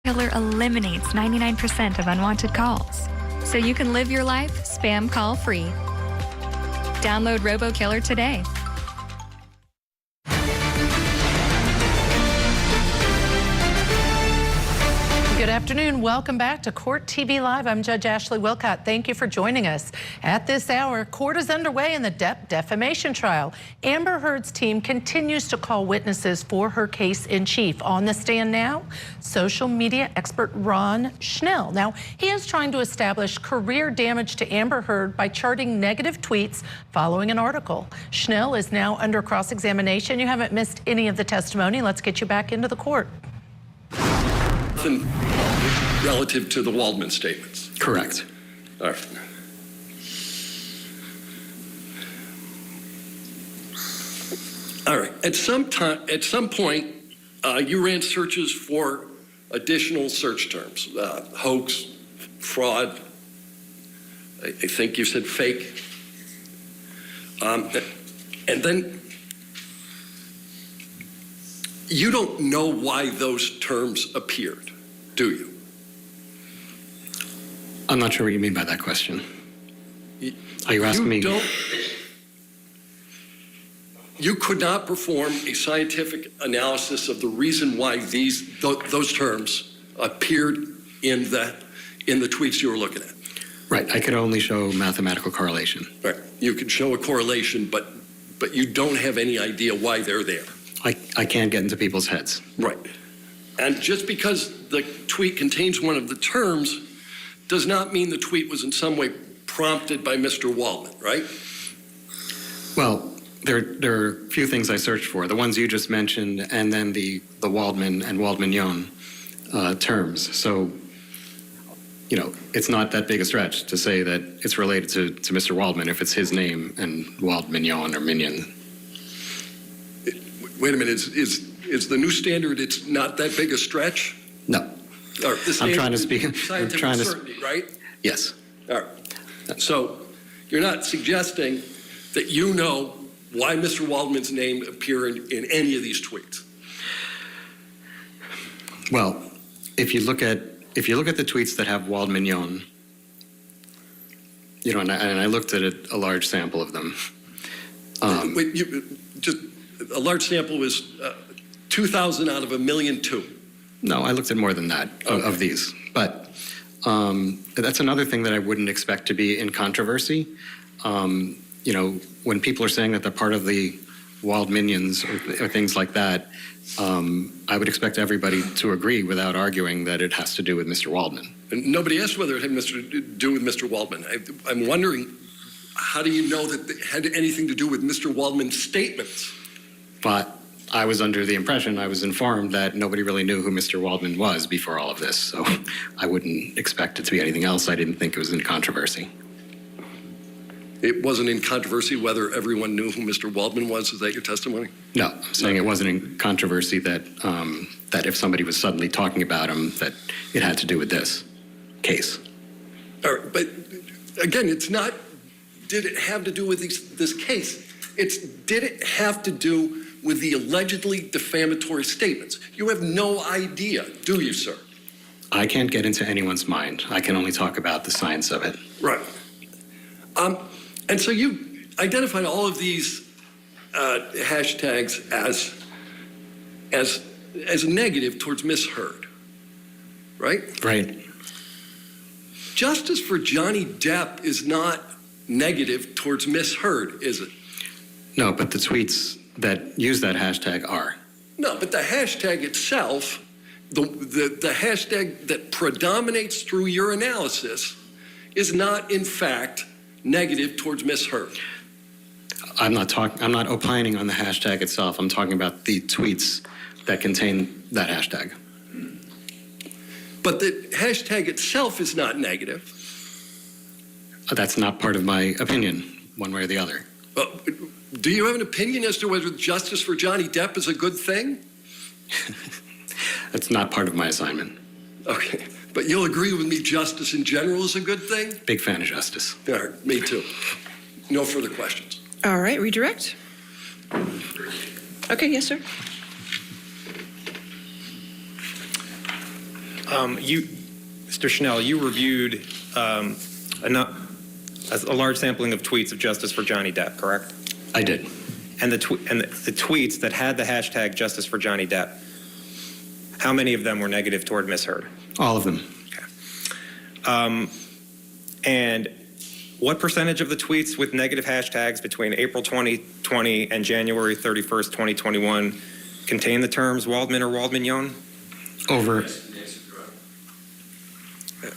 Killer eliminates 99% of unwanted calls, so you can live your life spam call free. Download RoboKiller today. Good afternoon. Welcome back to Court TV Live. I'm Judge Ashley Wilcott. Thank you for joining us. At this hour, court is underway in the Depp defamation trial. Amber Heard's team continues to call witnesses for her case in chief. On the stand now, social media expert Ron Schnell. Now, he is trying to establish career damage to Amber Heard by charting negative tweets following an article. Schnell is now under cross-examination. You haven't missed any of the testimony. Let's get you back into the court. Relative to the Waldman statements. Correct. All right. All right. At some point, you ran searches for additional search terms: hoax, fraud. I think you said fake. And then you don't know why those terms appeared, do you? I'm not sure what you mean by that question. Are you asking me? You could not perform a scientific analysis of the reason why those terms appeared in the tweets you were looking at. Right. I could only show mathematical correlation. Right. You could show a correlation, but you don't have any idea why they're there. I can't get into people's heads. Right. And just because the tweet contains one of the terms does not mean the tweet was in some way prompted by Mr. Waldman, right? Well, there are a few things I searched for. The ones you just mentioned, and then the Waldman and Waldman-Yon terms. So, you know, it's not that big a stretch to say that it's related to Mr. Waldman if it's his name and Waldman-Yon or Minion. Wait a minute, is the new standard it's not that big a stretch? No. I'm trying to speak. Scientific certainty, right? Yes. All right. So you're not suggesting that you know why Mr. Waldman's name appeared in any of these tweets? Well, if you look at the tweets that have Waldman-Yon, you know, and I looked at a large sample of them. Just a large sample was 2,000 out of 1,000,002. No, I looked at more than that of these. But that's another thing that I wouldn't expect to be in controversy. You know, when people are saying that they're part of the Wald-Minions or things like that, I would expect everybody to agree without arguing that it has to do with Mr. Waldman. And nobody asked whether it had to do with Mr. Waldman. I'm wondering, how do you know that it had anything to do with Mr. Waldman's statements? But I was under the impression, I was informed that nobody really knew who Mr. Waldman was before all of this. So I wouldn't expect it to be anything else. I didn't think it was in controversy. It wasn't in controversy whether everyone knew who Mr. Waldman was? Is that your testimony? No, I'm saying it wasn't in controversy that that if somebody was suddenly talking about him, that it had to do with this case. All right, but again, it's not, did it have to do with this case? It's, did it have to do with the allegedly defamatory statements? You have no idea, do you, sir? I can't get into anyone's mind. I can only talk about the science of it. Right. And so you identified all of these hashtags as negative towards Miss Heard, right? Right. Justice for Johnny Depp is not negative towards Miss Heard, is it? No, but the tweets that use that hashtag are. No, but the hashtag itself, the hashtag that predominates through your analysis is not, in fact, negative towards Miss Heard. I'm not opining on the hashtag itself. I'm talking about the tweets that contain that hashtag. But the hashtag itself is not negative. That's not part of my opinion, one way or the other. Do you have an opinion as to whether justice for Johnny Depp is a good thing? That's not part of my assignment. Okay, but you'll agree with me justice in general is a good thing? Big fan of justice. All right, me too. No further questions. All right, redirect. Okay, yes, sir. Mr. Schnell, you reviewed a large sampling of tweets of justice for Johnny Depp, correct? I did. And the tweets that had the hashtag justice for Johnny Depp, how many of them were negative toward Ms. Heard? All of them. Okay. And what percentage of the tweets with negative hashtags between April 2020 and January 31st, 2021 contain the terms Waldman or Waldman-Yon?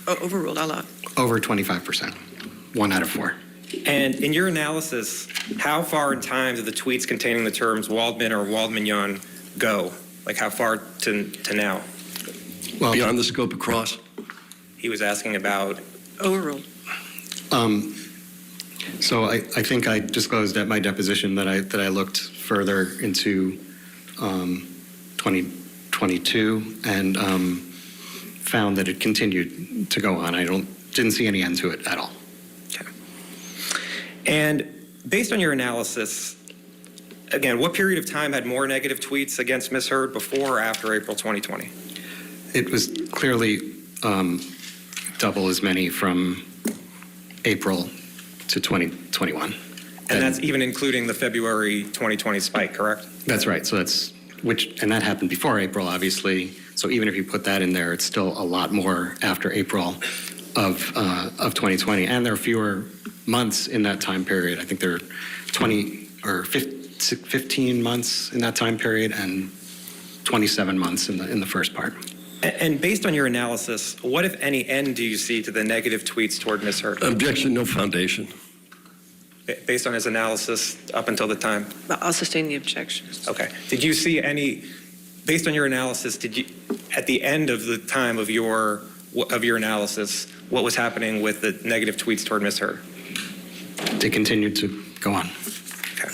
Overruled, I'll allow. Over 25%. 1 out of 4. And in your analysis, how far in time do the tweets containing the terms Waldman or Waldman-Yon go? Like how far to now? Well, beyond the scope of cross. He was asking about overruled. So I think I disclosed at my deposition that I looked further into 2022 and found that it continued to go on. Didn't see any end to it at all. Okay. And based on your analysis, again, what period of time had more negative tweets against Ms. Heard, before or after April 2020? It was clearly double as many from April to 2021. And that's even including the February 2020 spike, correct? That's right. So and that happened before April, obviously. So even if you put that in there, it's still a lot more after April of 2020. And there are fewer months in that time period. I think there are 20 or 15 months in that time period and 27 months in the first part. And based on your analysis, what, if any, end do you see to the negative tweets toward Ms. Heard? Objection, no foundation. Based on his analysis up until the time? I'll sustain the objection. Okay. Did you see any, based on your analysis, at the end of the time of your analysis, what was happening with the negative tweets toward Ms. Heard? They continued to go on. Okay.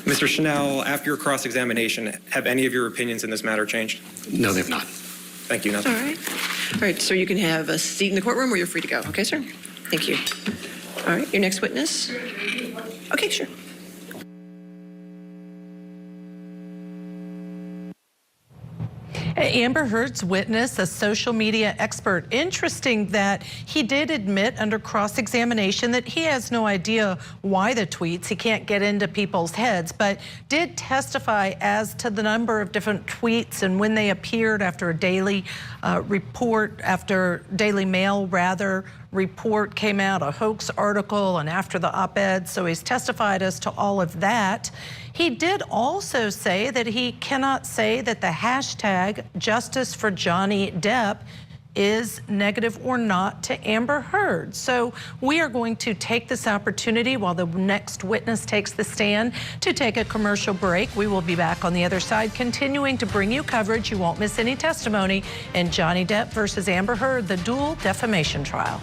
Mr. Schnell, after your cross-examination, have any of your opinions in this matter changed? No, they've not. Thank you. Nothing. All right. All right, sir, you can have a seat in the courtroom or you're free to go. Okay, sir? Thank you. All right, your next witness. Okay, sure. Amber Heard's witness, a social media expert. Interesting that he did admit under cross-examination that he has no idea why the tweets, he can't get into people's heads, but did testify as to the number of different tweets and when they appeared after a daily report, after Daily Mail report came out, a hoax article, and after the op-ed. So he's testified as to all of that. He did also say that he cannot say that the hashtag Justice for Johnny Depp is negative or not to Amber Heard. So we are going to take this opportunity while the next witness takes the stand to take a commercial break. We will be back on the other side, continuing to bring you coverage. You won't miss any testimony in Johnny Depp versus Amber Heard, the dual defamation trial.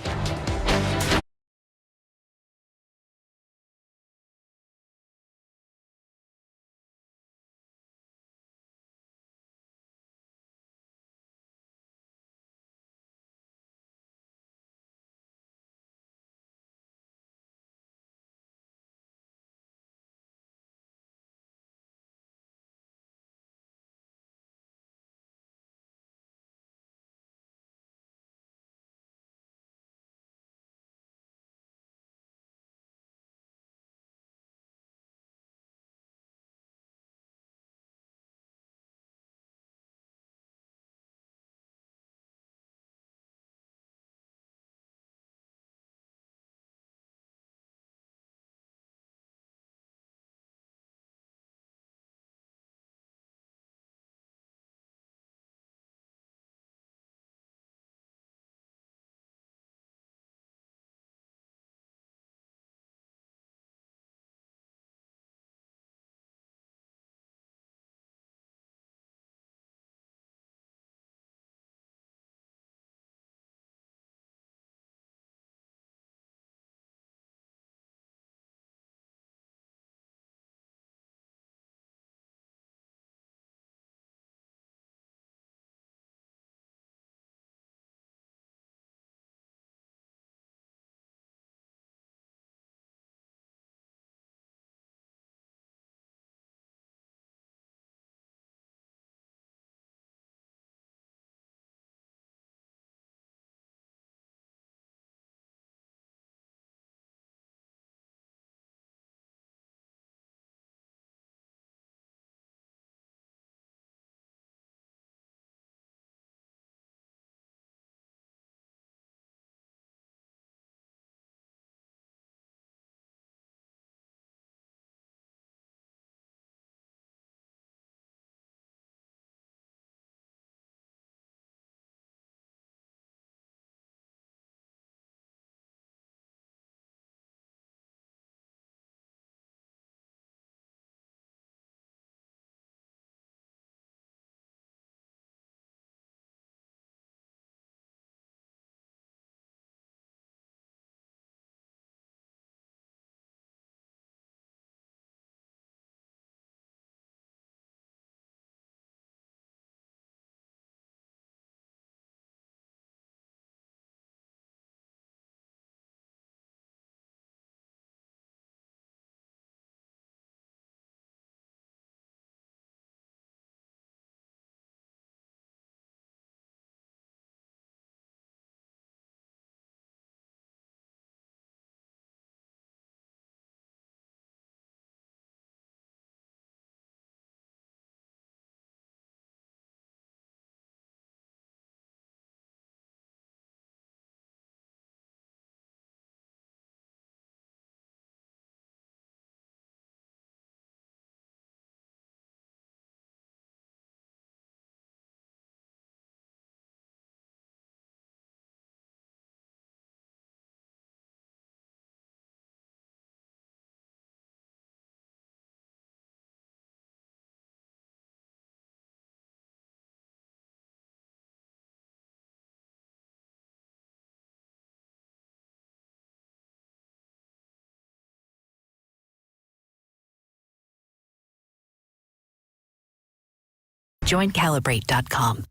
Join Calibrate.com.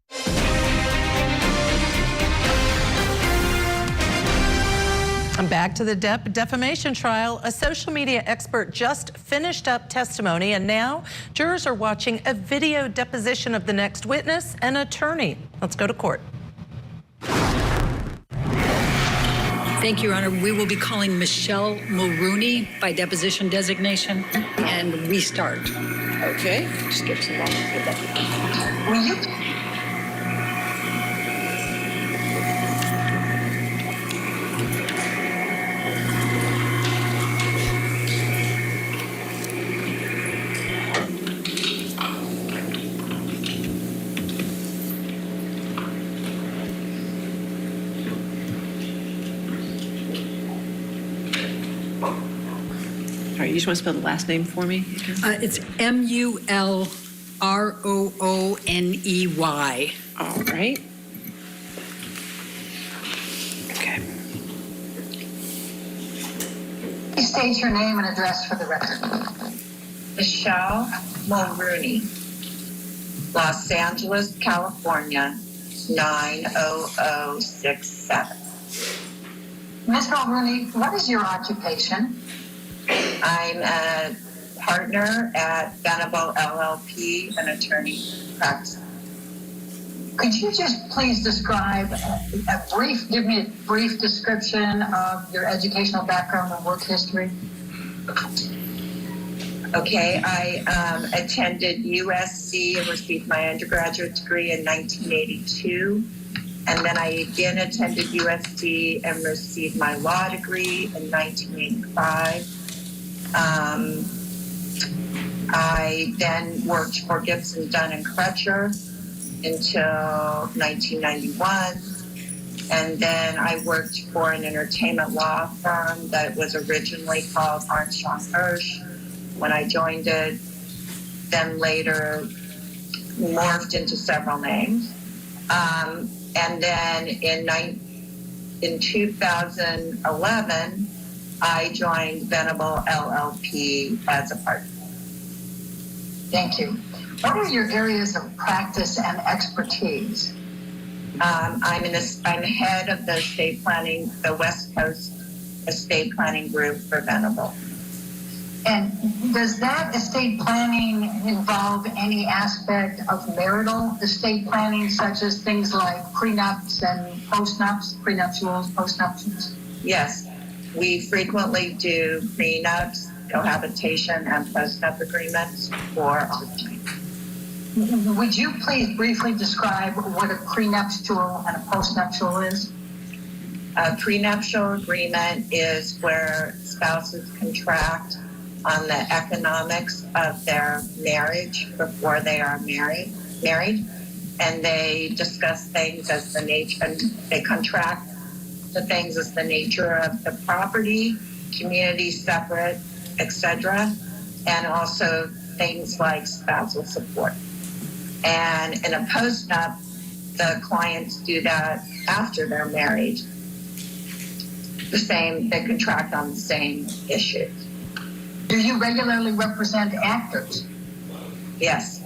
I'm back to the Depp defamation trial. A social media expert just finished up testimony, and now jurors are watching a video deposition of the next witness, an attorney. Let's go to court. Thank you, Your Honor. We will be calling Michelle Mulrooney by deposition designation and restart. Okay, just give some moment for that. Will you? All right, you just want to spell the last name for me? It's Mulrooney. All right. Okay. Please state your name and address for the record. Michelle Mulrooney, Los Angeles, California, 90067. Ms. Mulrooney, what is your occupation? I'm a partner at Venable LLP, an attorney practice. Could you just please describe give me a brief description of your educational background and work history? Okay, I attended USC and received my undergraduate degree in 1982. And then I again attended USC and received my law degree in 1985. I then worked for Gibson, Dunn and Crutcher until 1991. And then I worked for an entertainment law firm that was originally called Armstrong Hirsch when I joined it, then later morphed into several names. And then in 2011, I joined Venable LLP as a partner. Thank you. What are your areas of practice and expertise? I'm head of the estate planning, the West Coast estate planning group for Venable. And does that estate planning involve any aspect of marital estate planning, such as things like prenups and postnups, prenuptials, postnuptials? Yes, we frequently do prenups, cohabitation, and postnup agreements for our clients. Would you please briefly describe what a prenuptial and a postnuptial is? A prenuptial agreement is where spouses contract on the economics of their marriage before they are married, and they discuss things as the nature, and they contract the things as the nature of the property, community separate, etc., and also things like spousal support. And in a postnup, the clients do that after they're married. They contract on the same issues. Do you regularly represent actors? Yes.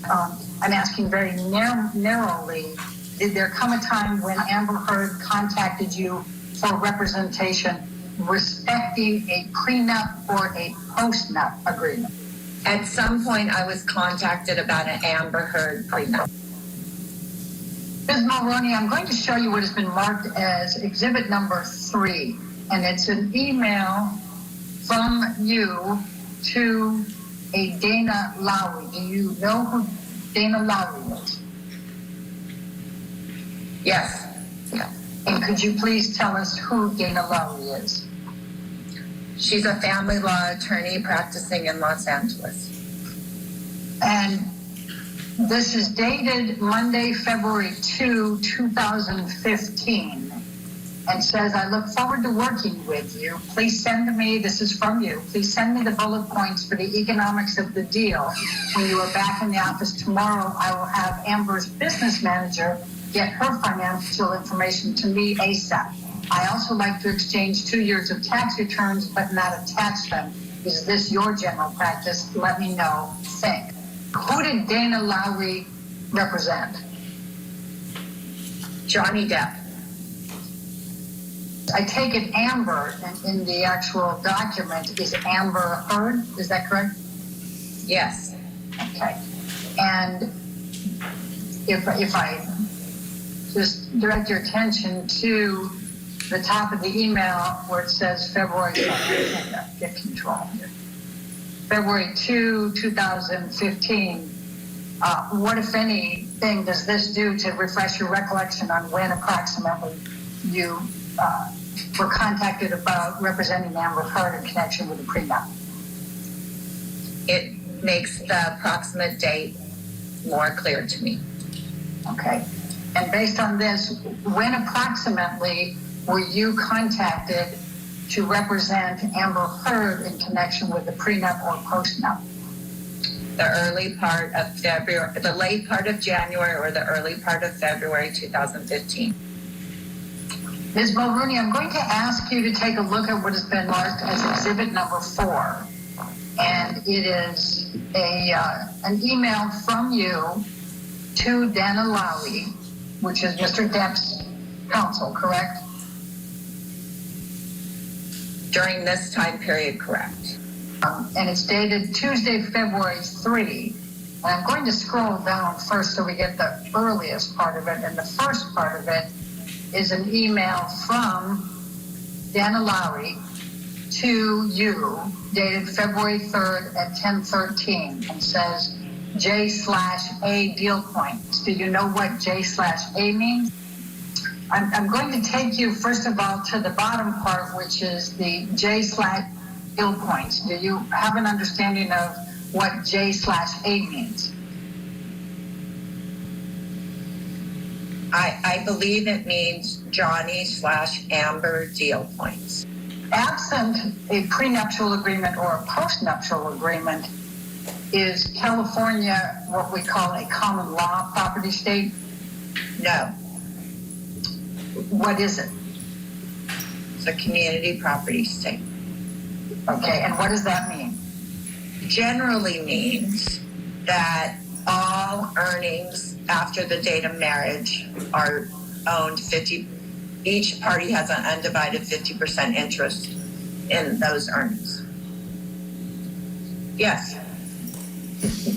I'm asking very narrowly, did there come a time when Amber Heard contacted you for representation respecting a prenup or a postnup agreement? At some point, I was contacted about an Amber Heard prenup. Ms. Mulrooney, I'm going to show you what has been marked as exhibit number 3, and it's an email from you to a Dana Lowry. Do you know who Dana Lowry is? Yes. Yeah. And could you please tell us who Dana Lowry is? She's a family law attorney practicing in Los Angeles. And this is dated Monday, February 2, 2015. And says, I look forward to working with you. Please send me, this is from you, please send me the bullet points for the economics of the deal. When you are back in the office tomorrow, I will have Amber's business manager get her financial information to me ASAP. I also like to exchange 2 years of tax returns, but not attach them. Is this your general practice? Let me know. Think. Who did Dana Lowry represent? Johnny Depp. I take it Amber in the actual document is Amber Heard, is that correct? Yes. Okay. And if I just direct your attention to the top of the email where it says February, get control here. February 2, 2015. What, if anything, does this do to refresh your recollection on when approximately you were contacted about representing Amber Heard in connection with the prenup? It makes the approximate date more clear to me. Okay. And based on this, when approximately were you contacted to represent Amber Heard in connection with the prenup or postnup? The early part of February, the late part of January or the early part of February 2015. Ms. Mulrooney, I'm going to ask you to take a look at what has been marked as exhibit number 4. And it is an email from you to Dana Lowry, which is Mr. Depp's counsel, correct? During this time period, correct. And it's dated Tuesday, February 3. And I'm going to scroll down first so we get the earliest part of it. And the first part of it is an email from Dana Lowry to you, dated February 3rd at 10:13, and says J/A deal points. Do you know what J/A means? I'm going to take you, first of all, to the bottom part, which is the J/deal points. Do you have an understanding of what J/A means? I believe it means Johnny/Amber deal points. Absent a prenuptial agreement or a postnuptial agreement, is California what we call a common law property state? No. What is it? It's a community property state. Okay, and what does that mean? Generally means that all earnings after the date of marriage are owned 50%. Each party has an undivided 50% interest in those earnings. Yes.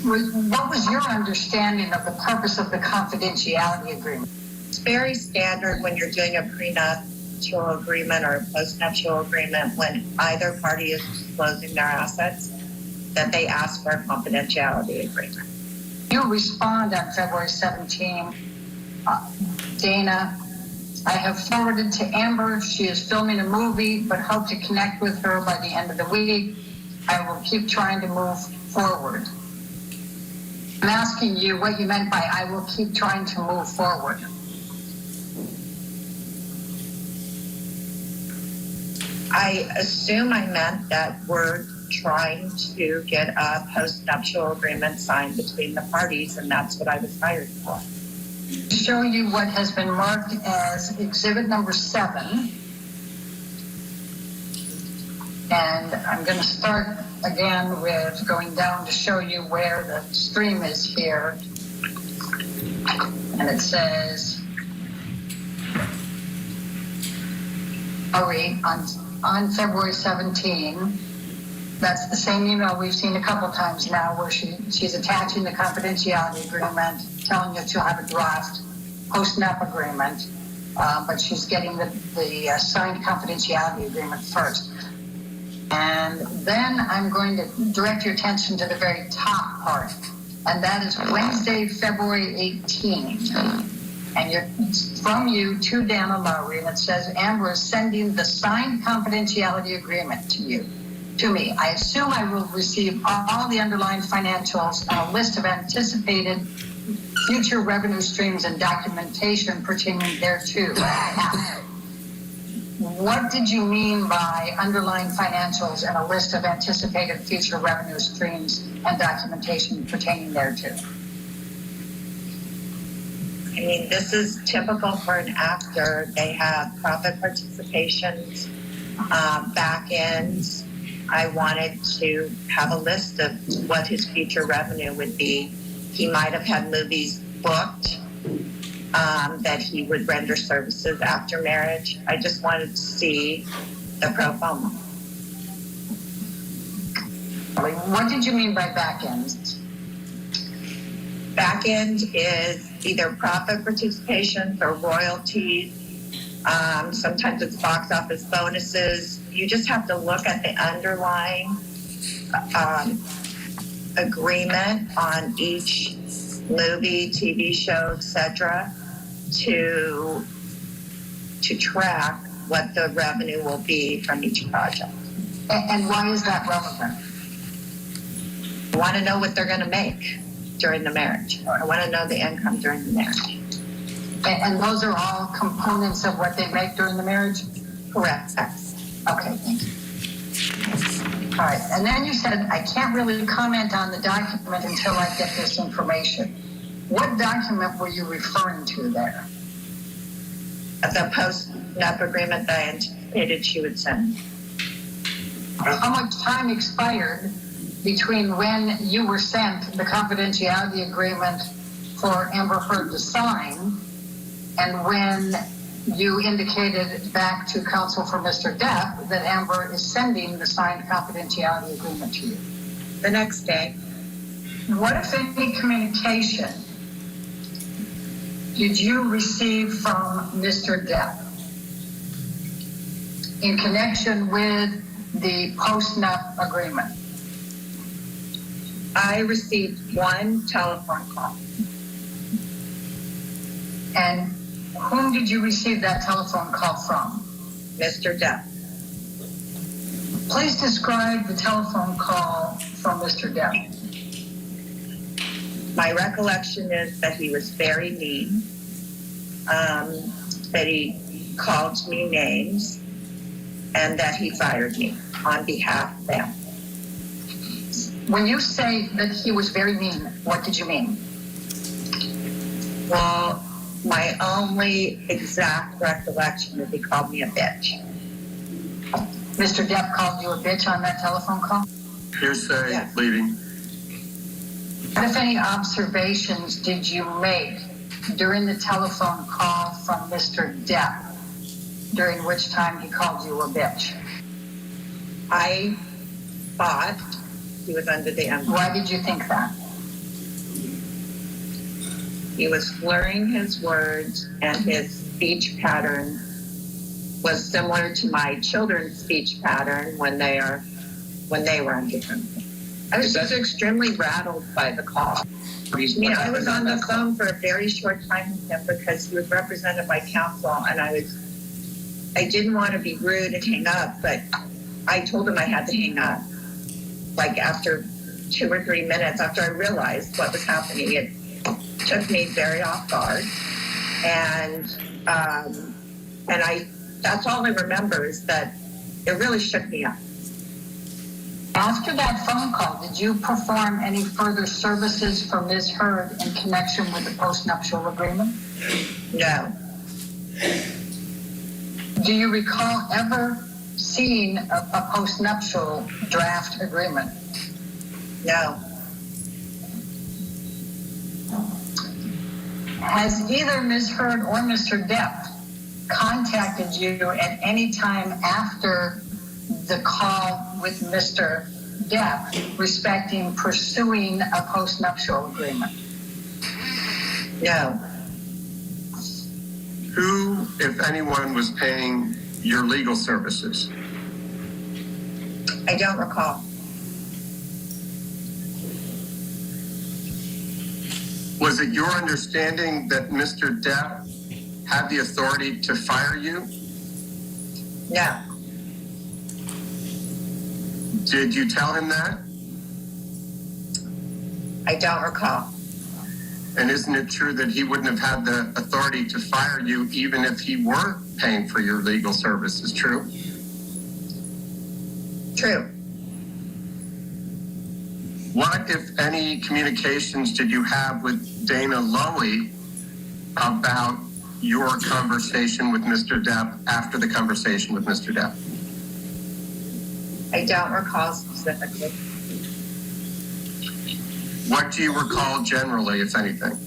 What was your understanding of the purpose of the confidentiality agreement? It's very standard when you're doing a prenuptial agreement or a postnuptial agreement when either party is disclosing their assets that they ask for a confidentiality agreement. You respond on February 17, Dana, I have forwarded to Amber. She is filming a movie, but hope to connect with her by the end of the week. I will keep trying to move forward. I'm asking you what you meant by I will keep trying to move forward. I assume I meant that we're trying to get a postnuptial agreement signed between the parties, and that's what I was hired for. Show you what has been marked as exhibit number 7. And I'm going to start again with going down to show you where the stream is here. And it says, on February 17, that's the same email we've seen a couple times now where she's attaching the confidentiality agreement, telling you she'll have a draft post-nup agreement, but she's getting the signed confidentiality agreement first. And then I'm going to direct your attention to the very top part, and that is Wednesday, February 18. And it's from you to Dana Lowry, and it says Amber is sending the signed confidentiality agreement to me. I assume I will receive all the underlying financials and a list of anticipated future revenue streams and documentation pertaining thereto. What did you mean by underlying financials and a list of anticipated future revenue streams and documentation pertaining thereto? I mean, this is typical for an actor. They have profit participations, back ends, I wanted to have a list of what his future revenue would be. He might have had movies booked that he would render services after marriage. I just wanted to see the pro bono. What did you mean by back end? Back end is either profit participations or royalties. Sometimes it's box office bonuses. You just have to look at the underlying agreement on each movie, TV show, etc., to track what the revenue will be from each project. And why is that relevant? I want to know what they're going to make during the marriage. I want to know the income during the marriage. And those are all components of what they make during the marriage? Correct. Okay, thank you. All right, and then you said, I can't really comment on the document until I get this information. What document were you referring to there? The post-nup agreement that I anticipated she would send. How much time expired between when you were sent the confidentiality agreement for Amber Heard to sign and when you indicated back to counsel for Mr. Depp that Amber is sending the signed confidentiality agreement to you? The next day. What, if any, communication did you receive from Mr. Depp in connection with the post-nup agreement? I received one telephone call. And whom did you receive that telephone call from? Mr. Depp. Please describe the telephone call from Mr. Depp. My recollection is that he was very mean, that he called me names, and that he fired me on behalf of them. When you say that he was very mean, what did you mean? Well, my only exact recollection is he called me a bitch. Mr. Depp called you a bitch on that telephone call? Hearsay, Yes. leading. What, if any, observations did you make during the telephone call from Mr. Depp, during which time he called you a bitch? I thought he was under the influence. Why did you think that? He was slurring his words, and his speech pattern was similar to my children's speech pattern when they were under influence. I was just extremely rattled by the call. I was on the phone for a very short time with him because he was represented by counsel, and I didn't want to be rude and hang up, but I told him I had to hang up. Like after 2 or 3 minutes after I realized what was happening, it took me very off guard, and that's all I remember is that it really shook me up. After that phone call, did you perform any further services for Ms. Heard in connection with the postnuptial agreement? No. Do you recall ever seeing a postnuptial draft agreement? No. Has either Ms. Heard or Mr. Depp contacted you at any time after the call with Mr. Depp respecting pursuing a postnuptial agreement? No. Who, if anyone, was paying your legal services? I don't recall. Was it your understanding that Mr. Depp had the authority to fire you? No. Did you tell him that? I don't recall. And isn't it true that he wouldn't have had the authority to fire you even if he were paying for your legal services? True? True. What, if any, communications did you have with Dana Lowy about your conversation with Mr. Depp after the conversation with Mr. Depp? I don't recall specifically. What do you recall generally, if anything?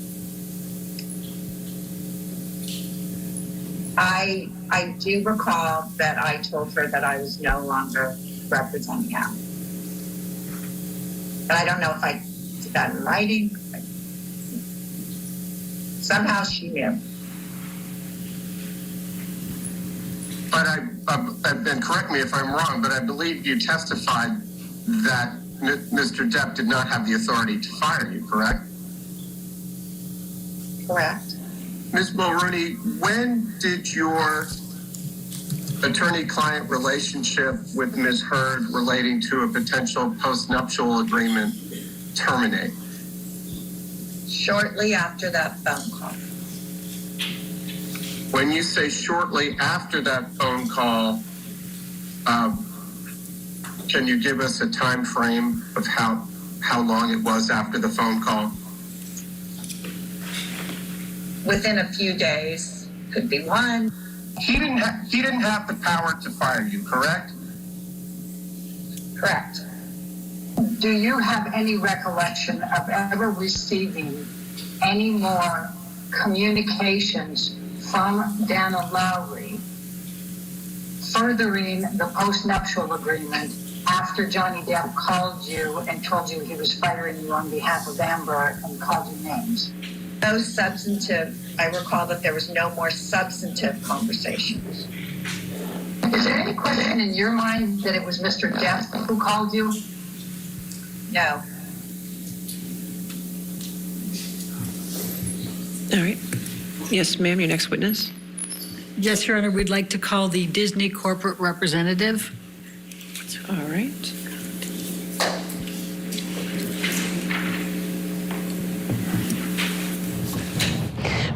I do recall that I told her that I was no longer representing him. And I don't know if I did that in writing. Somehow she knew. But and correct me if I'm wrong, but I believe you testified that Mr. Depp did not have the authority to fire you, correct? Correct. Ms. Mulrooney, when did your attorney-client relationship with Ms. Heard relating to a potential postnuptial agreement terminate? Shortly after that phone call. When you say shortly after that phone call, can you give us a time frame of how long it was after the phone call? Within a few days, could be one. He didn't have the power to fire you, correct? Correct. Do you have any recollection of ever receiving any more communications from Dana Lowry furthering the postnuptial agreement after Johnny Depp called you and told you he was firing you on behalf of Amber and called you names? No substantive, I recall that there was no more substantive conversations. Is there any question in your mind that it was Mr. Depp who called you? No. All right. Yes, ma'am, your next witness. Yes, Your Honor, we'd like to call the Disney corporate representative. All right.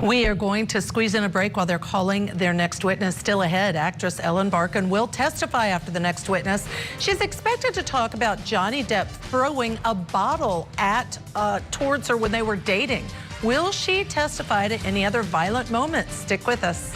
We are going to squeeze in a break while they're calling their next witness. Still ahead, actress Ellen Barkin will testify after the next witness. She's expected to talk about Johnny Depp throwing a bottle towards her when they were dating. Will she testify to any other violent moments? Stick with us.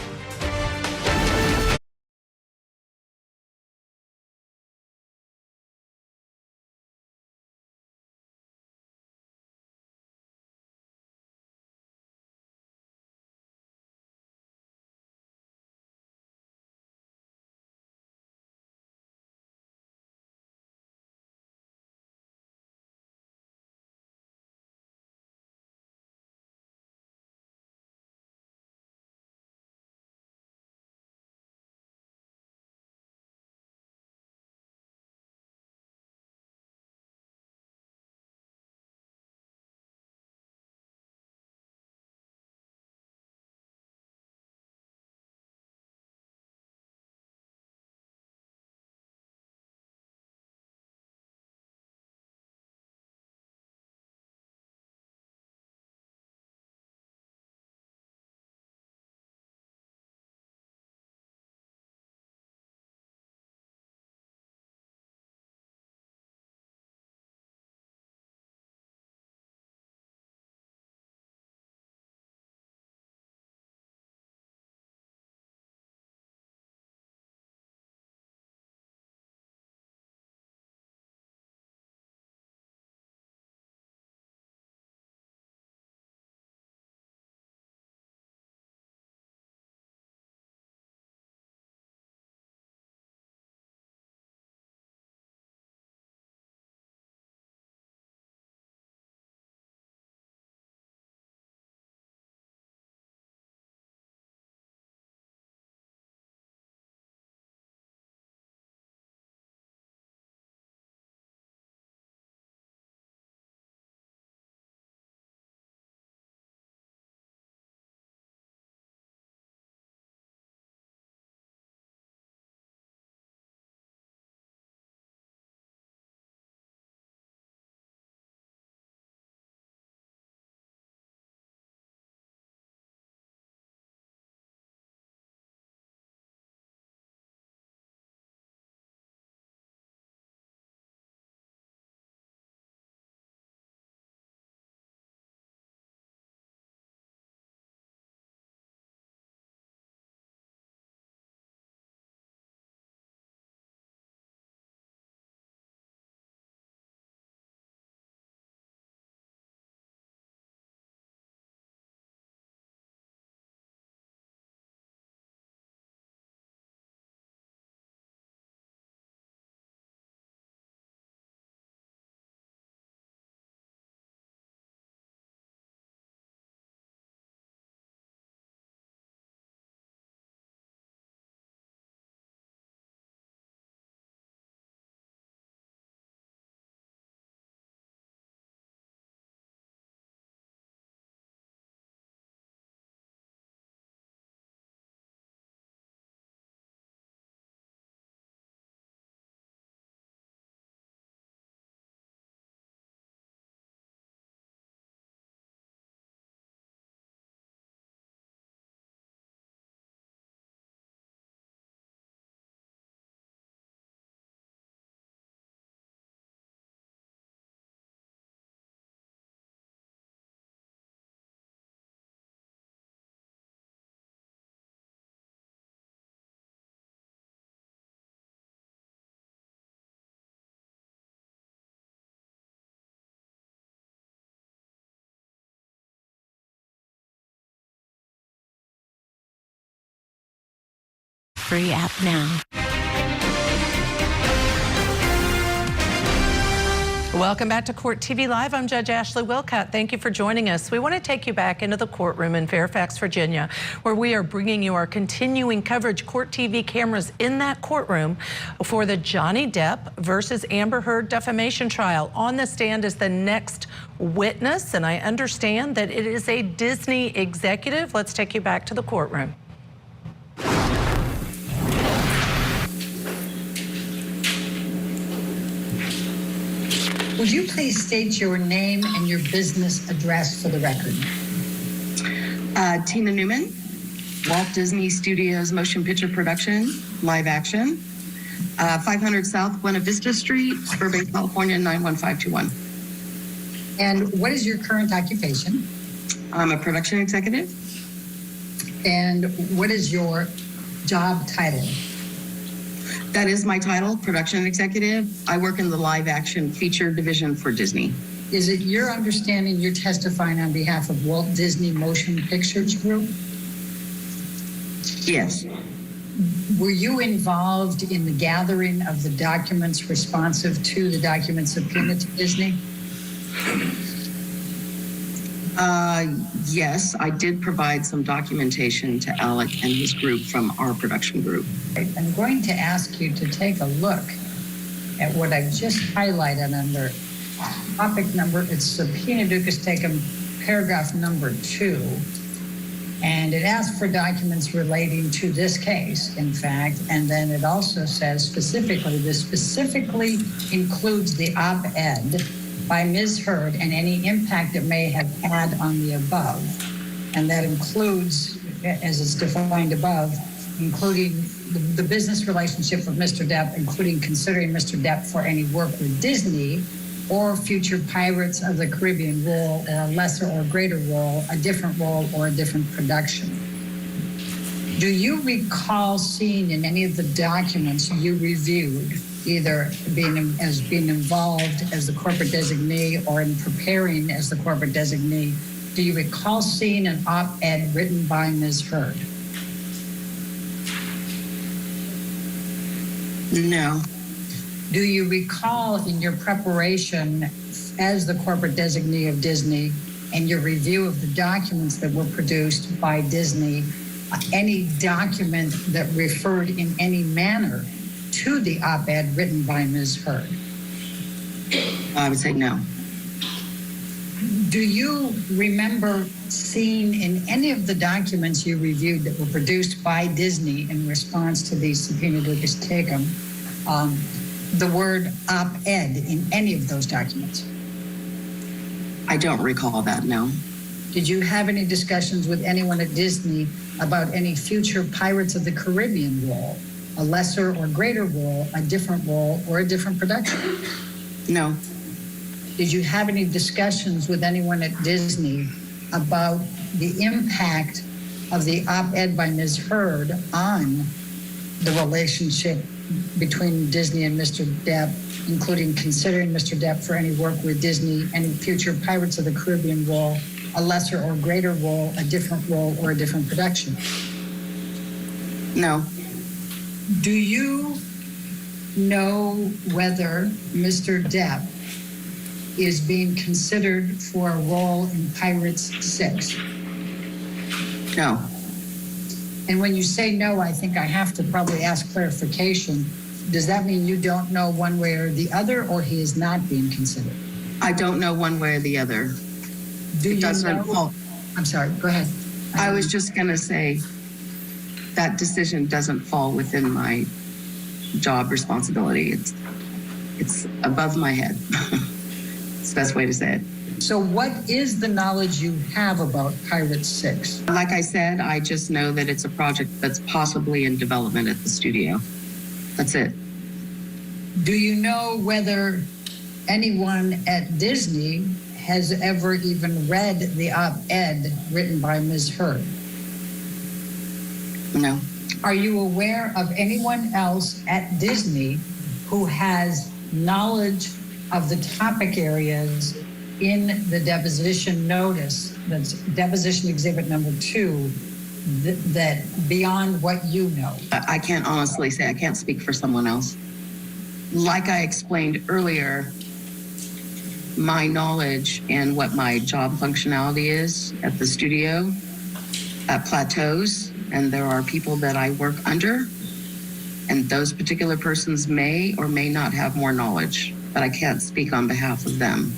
free app now. Welcome back to Court TV Live. I'm Judge Ashley Wilcott. Thank you for joining us. We want to take you back into the courtroom in Fairfax, Virginia, where we are bringing you our continuing coverage. Court TV cameras in that courtroom for the Johnny Depp versus Amber Heard defamation trial. On the stand is the next witness, and I understand that it is a Disney executive. Let's take you back to the courtroom. Would you please state your name and your business address for the record? Tina Newman, Walt Disney Studios Motion Picture Production, live action, 500 South Buena Vista Street, Burbank, California, 91521. And what is your current occupation? I'm a production executive. And what is your job title? That is my title, production executive. I work in the live action feature division for Disney. Is it your understanding you're testifying on behalf of Walt Disney Motion Pictures Group? Yes. Were you involved in the gathering of the documents responsive to the documents subpoenaed to Disney? Yes, I did provide some documentation to Alec and his group from our production group. I'm going to ask you to take a look at what I just highlighted under topic number. It's subpoena duces tecum, paragraph number 2. And it asks for documents relating to this case, in fact, and then it also says specifically, this specifically includes the op-ed by Ms. Heard and any impact it may have had on the above. And that includes, as it's defined above, including the business relationship with Mr. Depp, including considering Mr. Depp for any work with Disney or future Pirates of the Caribbean role, or a lesser or greater role, a different role, or a different production. Do you recall seeing in any of the documents you reviewed, either being involved as the corporate designee or in preparing as the corporate designee, do you recall seeing an op-ed written by Ms. Heard? No. Do you recall in your preparation as the corporate designee of Disney and your review of the documents that were produced by Disney, any document that referred in any manner to the op-ed written by Ms. Heard? I would say no. Do you remember seeing in any of the documents you reviewed that were produced by Disney in response to the subpoena duces tecum, the word op-ed in any of those documents? I don't recall that, no. Did you have any discussions with anyone at Disney about any future Pirates of the Caribbean role, a lesser or greater role, a different role, or a different production? No. Did you have any discussions with anyone at Disney about the impact of the op-ed by Ms. Heard on the relationship between Disney and Mr. Depp, including considering Mr. Depp for any work with Disney, any future Pirates of the Caribbean role, a lesser or greater role, a different role, or a different production? No. Do you know whether Mr. Depp is being considered for a role in Pirates 6? No. And when you say no, I think I have to probably ask clarification. Does that mean you don't know one way or the other, or he is not being considered? I don't know one way or the other. Do you doesn't fall. I'm sorry, go ahead. I was just going to say that decision doesn't fall within my job responsibility. It's above my head. It's the best way to say it. So what is the knowledge you have about Pirates 6? Like I said, I just know that it's a project that's possibly in development at the studio. That's it. Do you know whether anyone at Disney has ever even read the op-ed written by Ms. Heard? No. Are you aware of anyone else at Disney who has knowledge of the topic areas in the deposition notice, that's deposition exhibit number 2, that beyond what you know? I can't honestly say. I can't speak for someone else. Like I explained earlier, my knowledge and what my job functionality is at the studio plateaus, and there are people that I work under, and those particular persons may or may not have more knowledge, but I can't speak on behalf of them.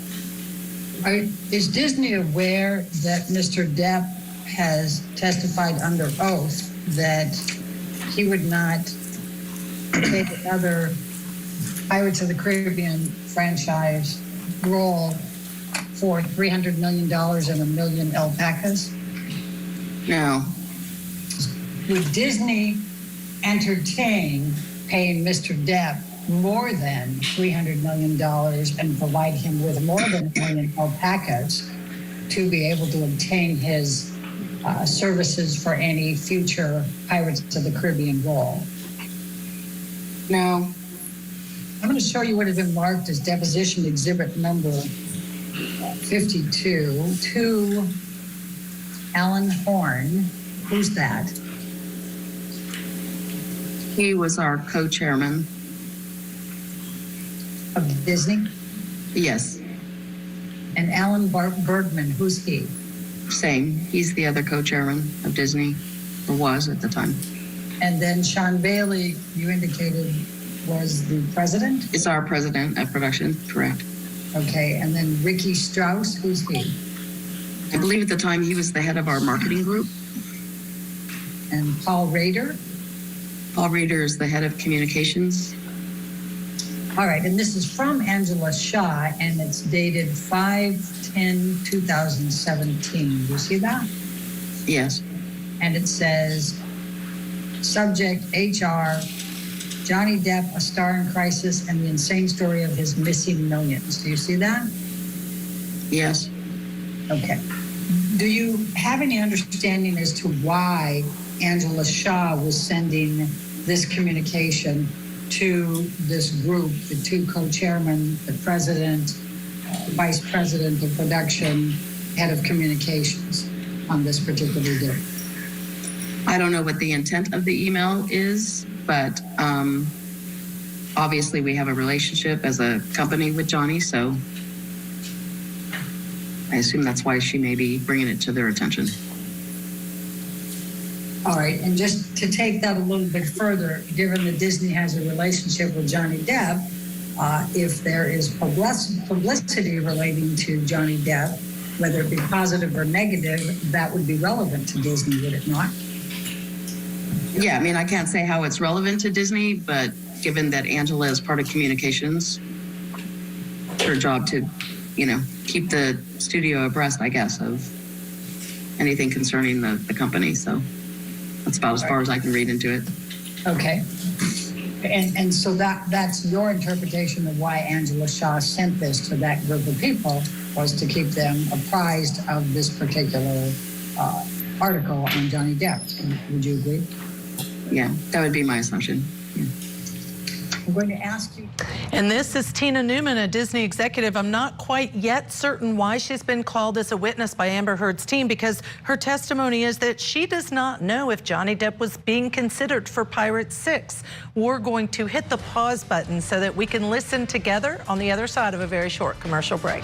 Is Disney aware that Mr. Depp has testified under oath that he would not take another Pirates of the Caribbean franchise role for $300 million and a million alpacas? No. Would Disney entertain paying Mr. Depp more than $300 million and provide him with more than a million alpacas to be able to obtain his services for any future Pirates of the Caribbean role? No. I'm going to show you what has been marked as deposition exhibit number 52 to Alan Horn. Who's that? He was our co-chairman. Of Disney? Yes. And Alan Bergman, who's he? Same. He's the other co-chairman of Disney, or was at the time. And then Sean Bailey, you indicated, was the president? Is our president of production, correct? Okay, and then Ricky Strauss, who's he? I believe at the time he was the head of our marketing group. And Paul Rader? Paul Rader is the head of communications. All right, and this is from Angela Shaw, and it's dated 5/10/2017. Do you see that? Yes. And it says, subject HR, Johnny Depp, a star in crisis, and the insane story of his missing millions. Do you see that? Yes. Okay. Do you have any understanding as to why Angela Shaw was sending this communication to this group, the two co-chairmen, the president, vice president of production, head of communications on this particular day? I don't know what the intent of the email is, but obviously we have a relationship as a company with Johnny, so I assume that's why she may be bringing it to their attention. All right, and just to take that a little bit further, given that Disney has a relationship with Johnny Depp, if there is publicity relating to Johnny Depp, whether it be positive or negative, that would be relevant to Disney, would it not? Yeah, I mean, I can't say how it's relevant to Disney, but given that Angela is part of communications, it's her job to, keep the studio abreast, I guess, of anything concerning the company. So that's about as far as I can read into it. Okay. And so that's your interpretation of why Angela Shaw sent this to that group of people, was to keep them apprised of this particular article on Johnny Depp. Would you agree? Yeah, that would be my assumption. Yeah. I'm going to ask you. And this is Tina Newman, a Disney executive. I'm not quite yet certain why she's been called as a witness by Amber Heard's team, because her testimony is that she does not know if Johnny Depp was being considered for Pirates 6. We're going to hit the pause button so that we can listen together on the other side of a very short commercial break.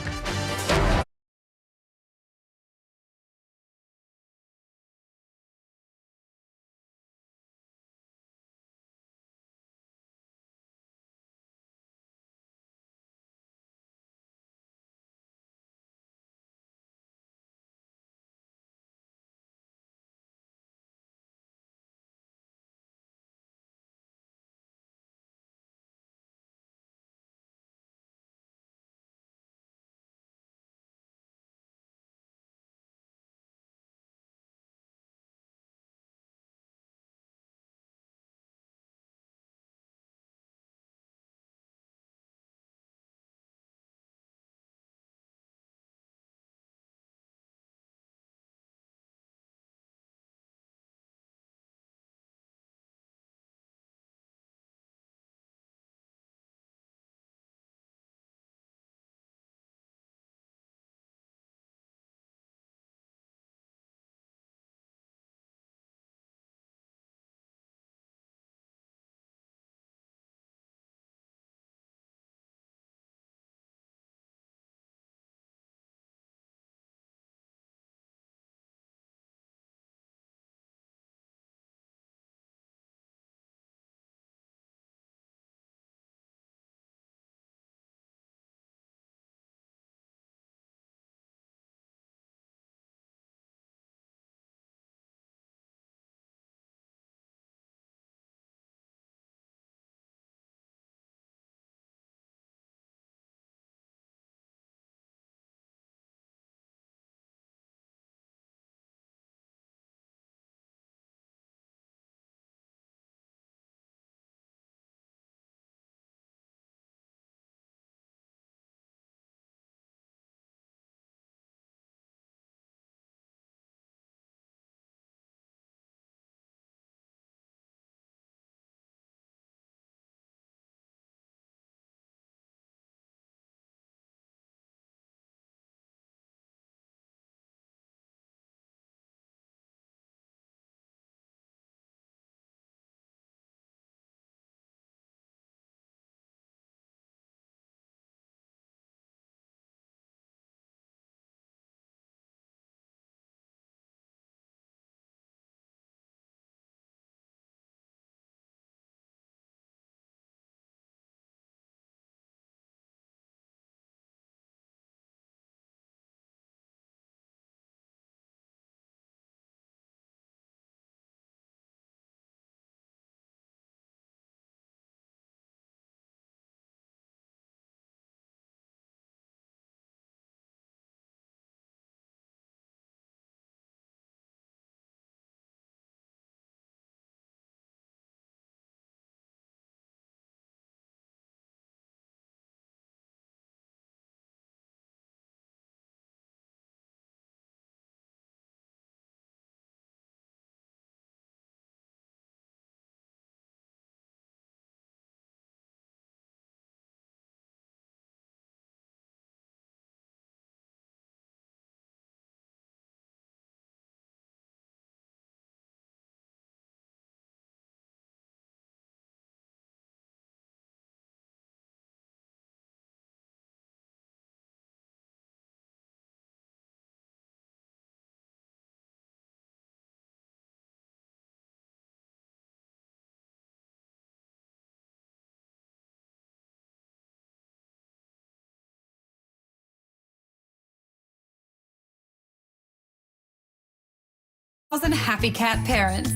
and happy cat parents.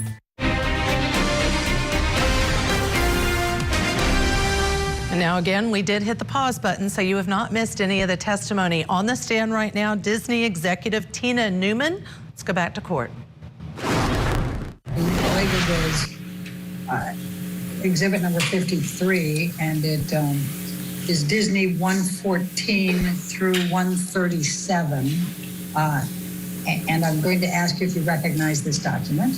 And now again, we did hit the pause button, so you have not missed any of the testimony. On the stand right now, Disney executive Tina Newman. Let's go back to court. Labor Days, exhibit number 53, and it is Disney 114 through 137. And I'm going to ask you if you recognize this document.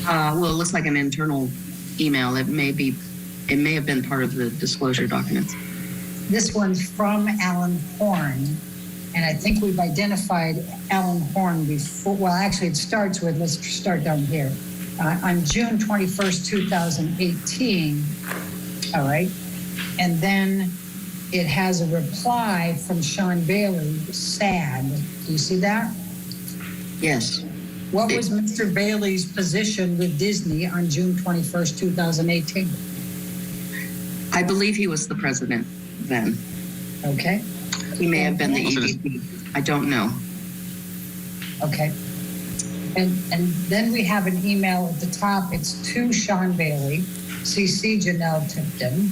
Well, it looks like an internal email. It may have been part of the disclosure documents. This one's from Alan Horn, and I think we've identified Alan Horn before. Well, actually, it starts with, let's start down here. On June 21st, 2018, all right, and then it has a reply from Sean Bailey, sad. Do you see that? Yes. What was Mr. Bailey's position with Disney on June 21st, 2018? I believe he was the president then. Okay. He may have been the EVP. I don't know. Okay. And then we have an email at the top. It's to Sean Bailey, CC Janelle Tipton.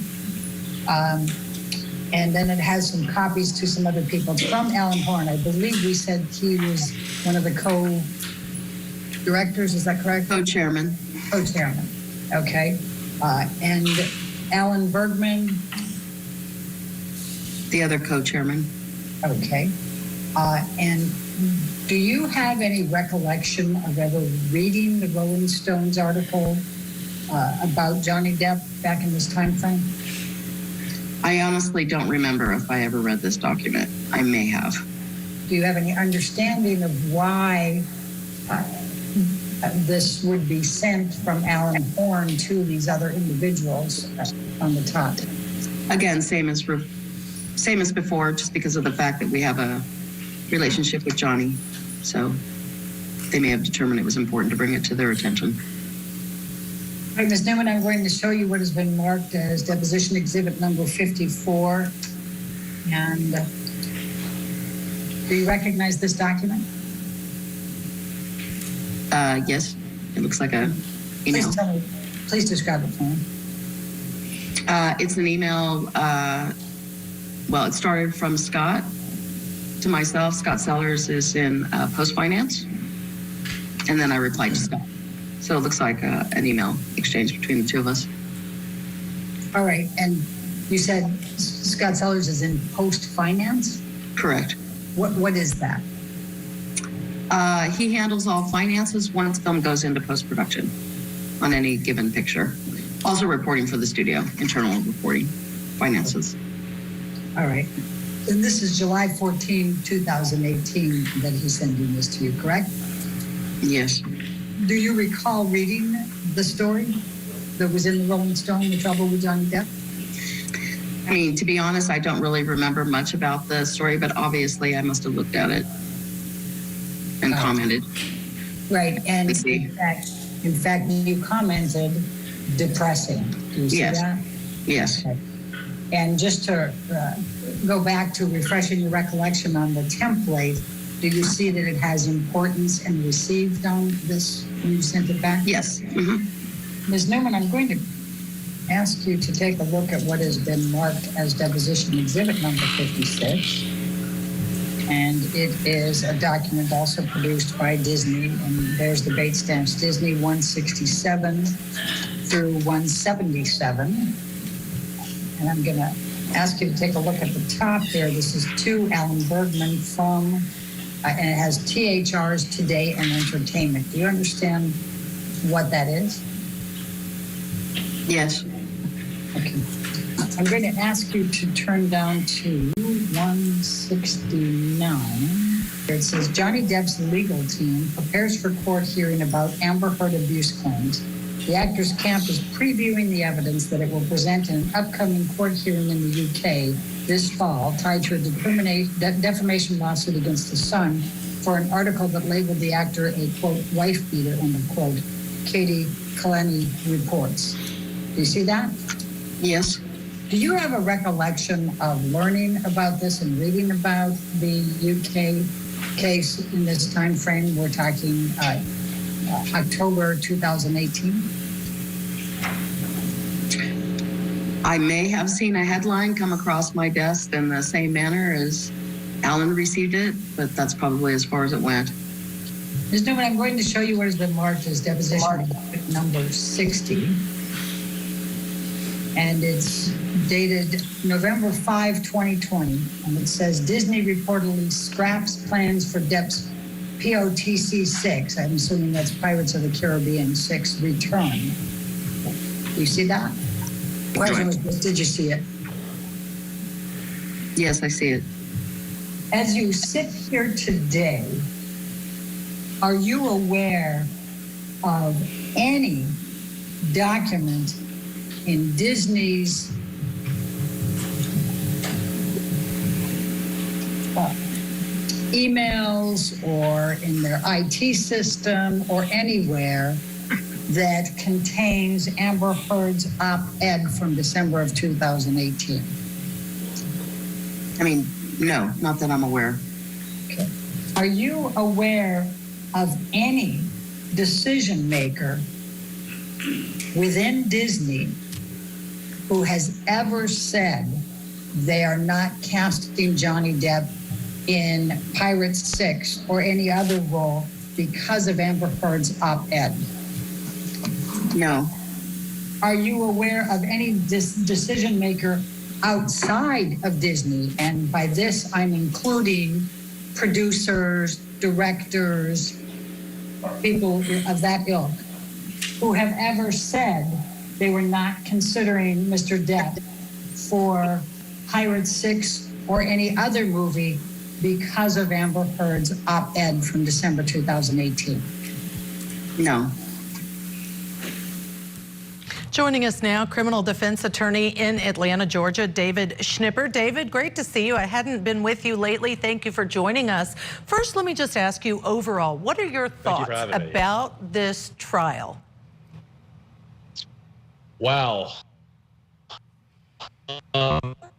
And then it has some copies to some other people. It's from Alan Horn. I believe we said he was one of the co-directors. Is that correct? Co-chairman. Co-chairman. Okay. And Alan Bergman. The other co-chairman. Okay. And do you have any recollection of ever reading the Rolling Stones article about Johnny Depp back in this time frame? I honestly don't remember if I ever read this document. I may have. Do you have any understanding of why this would be sent from Alan Horn to these other individuals on the top? Again, same as before, just because of the fact that we have a relationship with Johnny. So they may have determined it was important to bring it to their attention. All right, Ms. Newman, I'm going to show you what has been marked as deposition exhibit number 54. And do you recognize this document? Yes, it looks like a email. Please describe it for me. It's an email, well, it started from Scott to myself. Scott Sellers is in Post Finance. And then I replied to Scott. So it looks like an email exchange between the two of us. All right, and you said Scott Sellers is in Post Finance? Correct. What is that? He handles all finances once film goes into post-production on any given picture. Also reporting for the studio, internal reporting, finances. All right. And this is July 14, 2018 that he's sending this to you, correct? Yes. Do you recall reading the story that was in the Rolling Stone, The Trouble with Johnny Depp? I mean, to be honest, I don't really remember much about the story, but obviously I must have looked at it and commented. Right, and in fact, you commented depressing. Do you see that? Yes. Okay. And just to go back to refreshing your recollection on the template, do you see that it has importance and received on this when you sent it back? Yes. Mm-hmm. Ms. Newman, I'm going to ask you to take a look at what has been marked as deposition exhibit number 56. And it is a document also produced by Disney, and there's the date stamps, Disney 167 through 177. And I'm going to ask you to take a look at the top there. This is to Alan Bergman from, and it has THR's Today and Entertainment. Do you understand what that is? Yes. Okay. I'm going to ask you to turn down to 169. It says Johnny Depp's legal team prepares for court hearing about Amber Heard abuse claims. The actors' camp is previewing the evidence that it will present in an upcoming court hearing in the UK this fall, tied to a defamation lawsuit against the Sun for an article that labeled the actor a, quote, wife beater, end of quote, Katie Kalani reports. Do you see that? Yes. Do you have a recollection of learning about this and reading about the UK case in this time frame? We're talking October 2018. I may have seen a headline come across my desk in the same manner as Alan received it, but that's probably as far as it went. Ms. Newman, I'm going to show you what has been marked as deposition number 60. And it's dated November 5, 2020. And it says Disney reportedly scraps plans for Depp's POTC 6. I'm assuming that's Pirates of the Caribbean 6 return. You see that? Question was just, did you see it? Yes, I see it. As you sit here today, are you aware of any document in Disney's emails or in their IT system or anywhere that contains Amber Heard's op-ed from December of 2018? I mean, no, not that I'm aware. Okay. Are you aware of any decision maker within Disney who has ever said they are not casting Johnny Depp in Pirates 6 or any other role because of Amber Heard's op-ed? No. Are you aware of any decision maker outside of Disney? And by this, I'm including producers, directors, people of that ilk, who have ever said they were not considering Mr. Depp for Pirates 6 or any other movie because of Amber Heard's op-ed from December 2018? No. Joining us now, criminal defense attorney in Atlanta, Georgia, David Schnipper. David, great to see you. I hadn't been with you lately. Thank you for joining us. First, let me just ask you overall, what are your thoughts about this trial? Wow.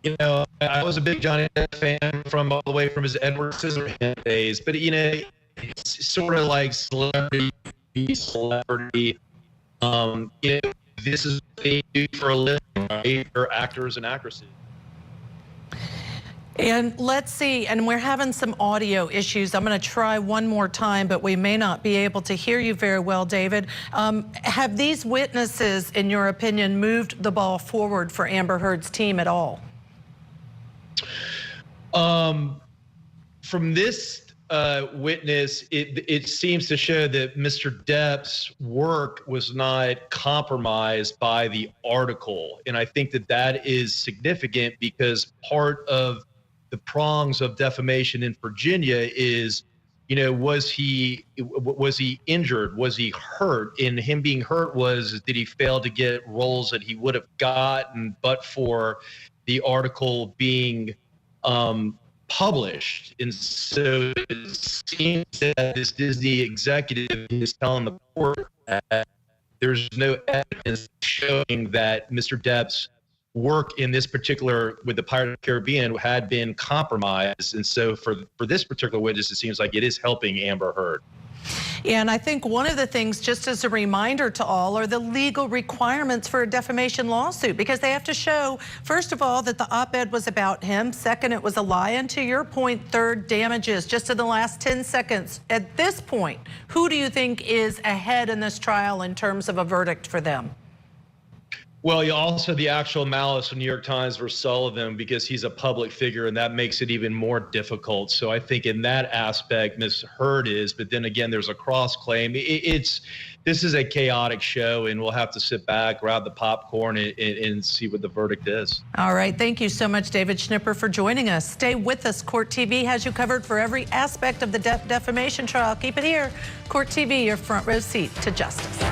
You know, I was a big Johnny Depp fan from all the way from his Edward Scissorhands days, but you know, it's sort of like celebrity. You know, this is what they do for a living, right? They're actors and actresses. And let's see, and we're having some audio issues. I'm going to try one more time, but we may not be able to hear you very well, David. Have these witnesses, in your opinion, moved the ball forward for Amber Heard's team at all? From this witness, it seems to show that Mr. Depp's work was not compromised by the article. And I think that that is significant because part of the prongs of defamation in Virginia is, you know, was he injured? Was he hurt? And him being hurt did he fail to get roles that he would have gotten but for the article being published? And so it seems that this Disney executive is telling the court that there's no evidence showing that Mr. Depp's work in this particular, with the Pirates of the Caribbean, had been compromised. And so for this particular witness, it seems like it is helping Amber Heard. Yeah, and I think one of the things, just as a reminder to all, are the legal requirements for a defamation lawsuit, because they have to show, first of all, that the op-ed was about him. Second, it was a lie. And to your point, third, damages. Just in the last 10 seconds, at this point, who do you think is ahead in this trial in terms of a verdict for them? Well, you also the actual malice of New York Times versus Sullivan, because he's a public figure, and that makes it even more difficult. So I think in that aspect, Ms. Heard is, but then again, there's a cross claim. This is a chaotic show, and we'll have to sit back, grab the popcorn, and see what the verdict is. All right, thank you so much, David Schnipper, for joining us. Stay with us. Court TV has you covered for every aspect of the defamation trial. Keep it here. Court TV, your front row seat to justice.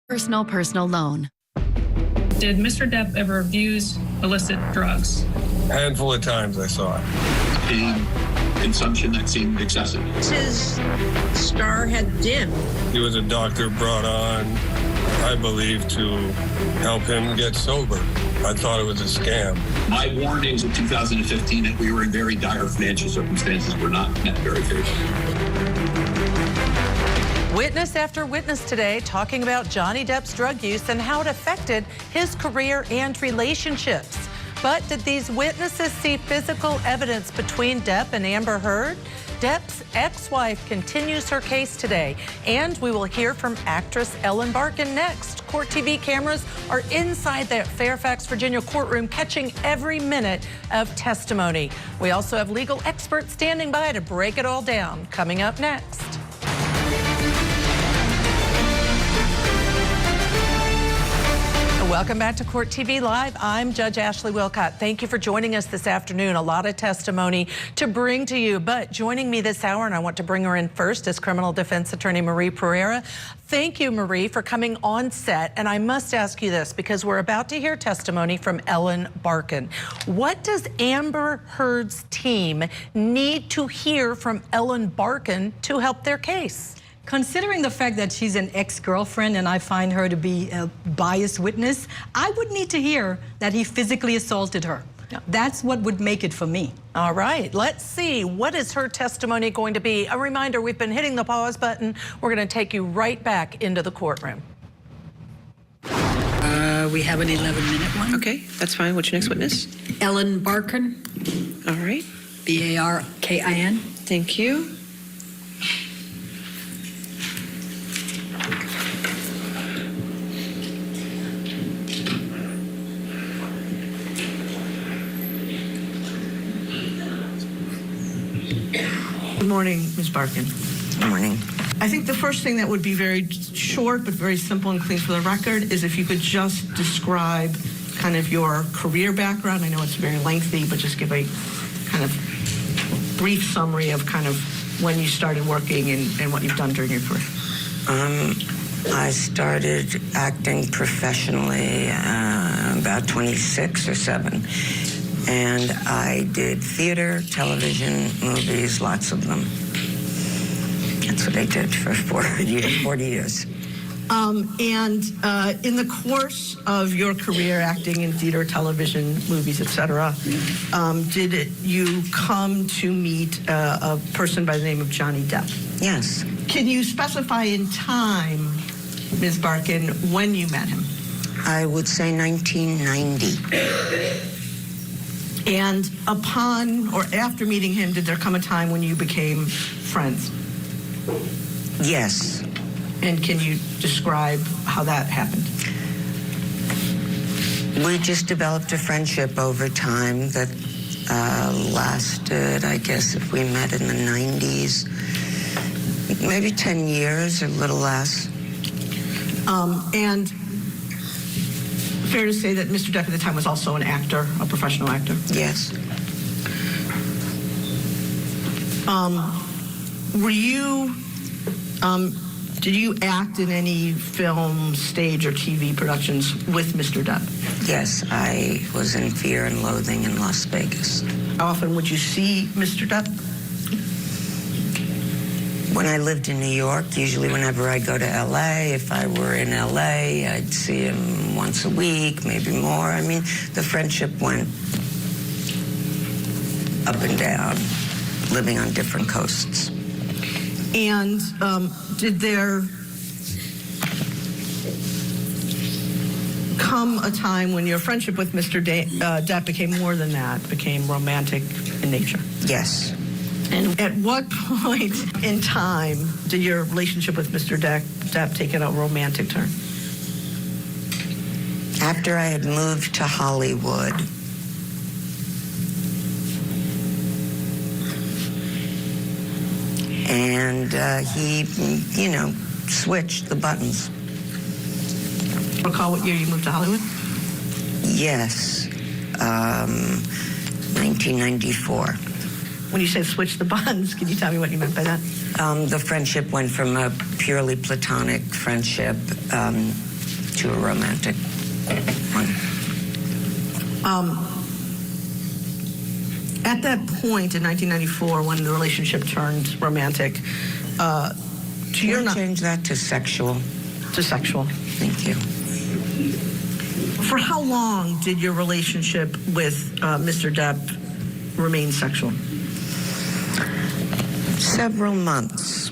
Personal loan. Did Mr. Depp ever abuse illicit drugs? A handful of times I saw it. And consumption that seemed excessive. His star had dimmed. He was a doctor brought on, I believe, to help him get sober. I thought it was a scam. My warnings in 2015 that we were in very dire financial circumstances were not met very favorably. Witness after witness today talking about Johnny Depp's drug use and how it affected his career and relationships. But did these witnesses see physical evidence between Depp and Amber Heard? Depp's ex-wife continues her case today, and we will hear from actress Ellen Barkin next. Court TV cameras are inside the Fairfax, Virginia courtroom, catching every minute of testimony. We also have legal experts standing by to break it all down. Coming up next. Welcome back to Court TV Live. I'm Judge Ashley Wilcott. Thank you for joining us this afternoon. A lot of testimony to bring to you, but joining me this hour, and I want to bring her in first, is criminal defense attorney Marie Pereira. Thank you, Marie, for coming on set. And I must ask you this, because we're about to hear testimony from Ellen Barkin. What does Amber Heard's team need to hear from Ellen Barkin to help their case? Considering the fact that she's an ex-girlfriend and I find her to be a biased witness, I would need to hear that he physically assaulted her. That's what would make it for me. All right, let's see. What is her testimony going to be? A reminder, we've been hitting the pause button. We're going to take you right back into the courtroom. We have an 11-minute one. Okay, that's fine. What's your next witness? Ellen Barkin. All right. B-A-R-K-I-N. Thank you. Good morning, Ms. Barkin. Good morning. I think the first thing that would be very short but very simple and clean for the record is if you could just describe kind of your career background. I know it's very lengthy, but just give a kind of brief summary of kind of when you started working and what you've done during your career. I started acting professionally about 26 or 7. And I did theater, television, movies, lots of them. That's what I did for 40 years. And in the course of your career acting in theater, television, movies, etc., did you come to meet a person by the name of Johnny Depp? Yes. Can you specify in time, Ms. Barkin, when you met him? I would say 1990. And upon or after meeting him, did there come a time when you became friends? Yes. And can you describe how that happened? We just developed a friendship over time that lasted, I guess, if we met in the 90s, maybe 10 years, a little less. And fair to say that Mr. Depp at the time was also an actor, a professional actor? Yes. Did you act in any film, stage, or TV productions with Mr. Depp? Yes, I was in Fear and Loathing in Las Vegas. How often would you see Mr. Depp? When I lived in New York, usually whenever I go to LA, if I were in LA, I'd see him once a week, maybe more. I mean, the friendship went up and down, living on different coasts. And did there come a time when your friendship with Mr. Depp became more than that, became romantic in nature? Yes. And at what point in time did your relationship with Mr. Depp take a romantic turn? After I had moved to Hollywood, and he, switched the buttons. Recall what year you moved to Hollywood? Yes, 1994. When you say switch the buttons, can you tell me what you meant by that? The friendship went from a purely platonic friendship to a romantic one. At that point in 1994, when the relationship turned romantic, Can you change that to sexual? To sexual. Thank you. For how long did your relationship with Mr. Depp remain sexual? Several months.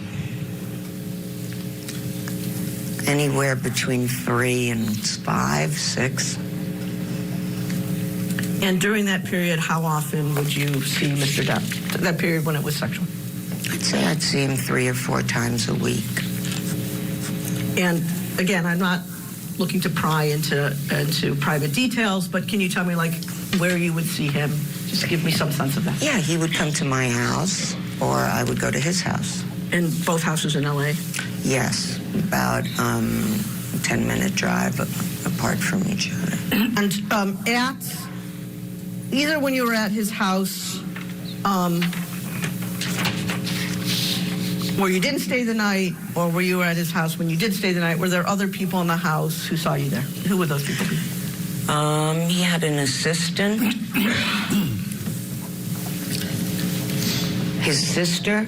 Anywhere between 3 and 5, 6. And during that period, how often would you see Mr. Depp? That period when it was sexual? I'd say I'd see him 3 or 4 times a week. And again, I'm not looking to pry into private details, but can you tell me, like, where you would see him? Just give me some sense of that. Yeah, he would come to my house, or I would go to his house. And both houses in L.A.? Yes, about a 10-minute drive apart from each other. And at either when you were at his house, where you didn't stay the night, or where you were at his house when you did stay the night, were there other people in the house who saw you there? Who would those people be? He had an assistant. His sister.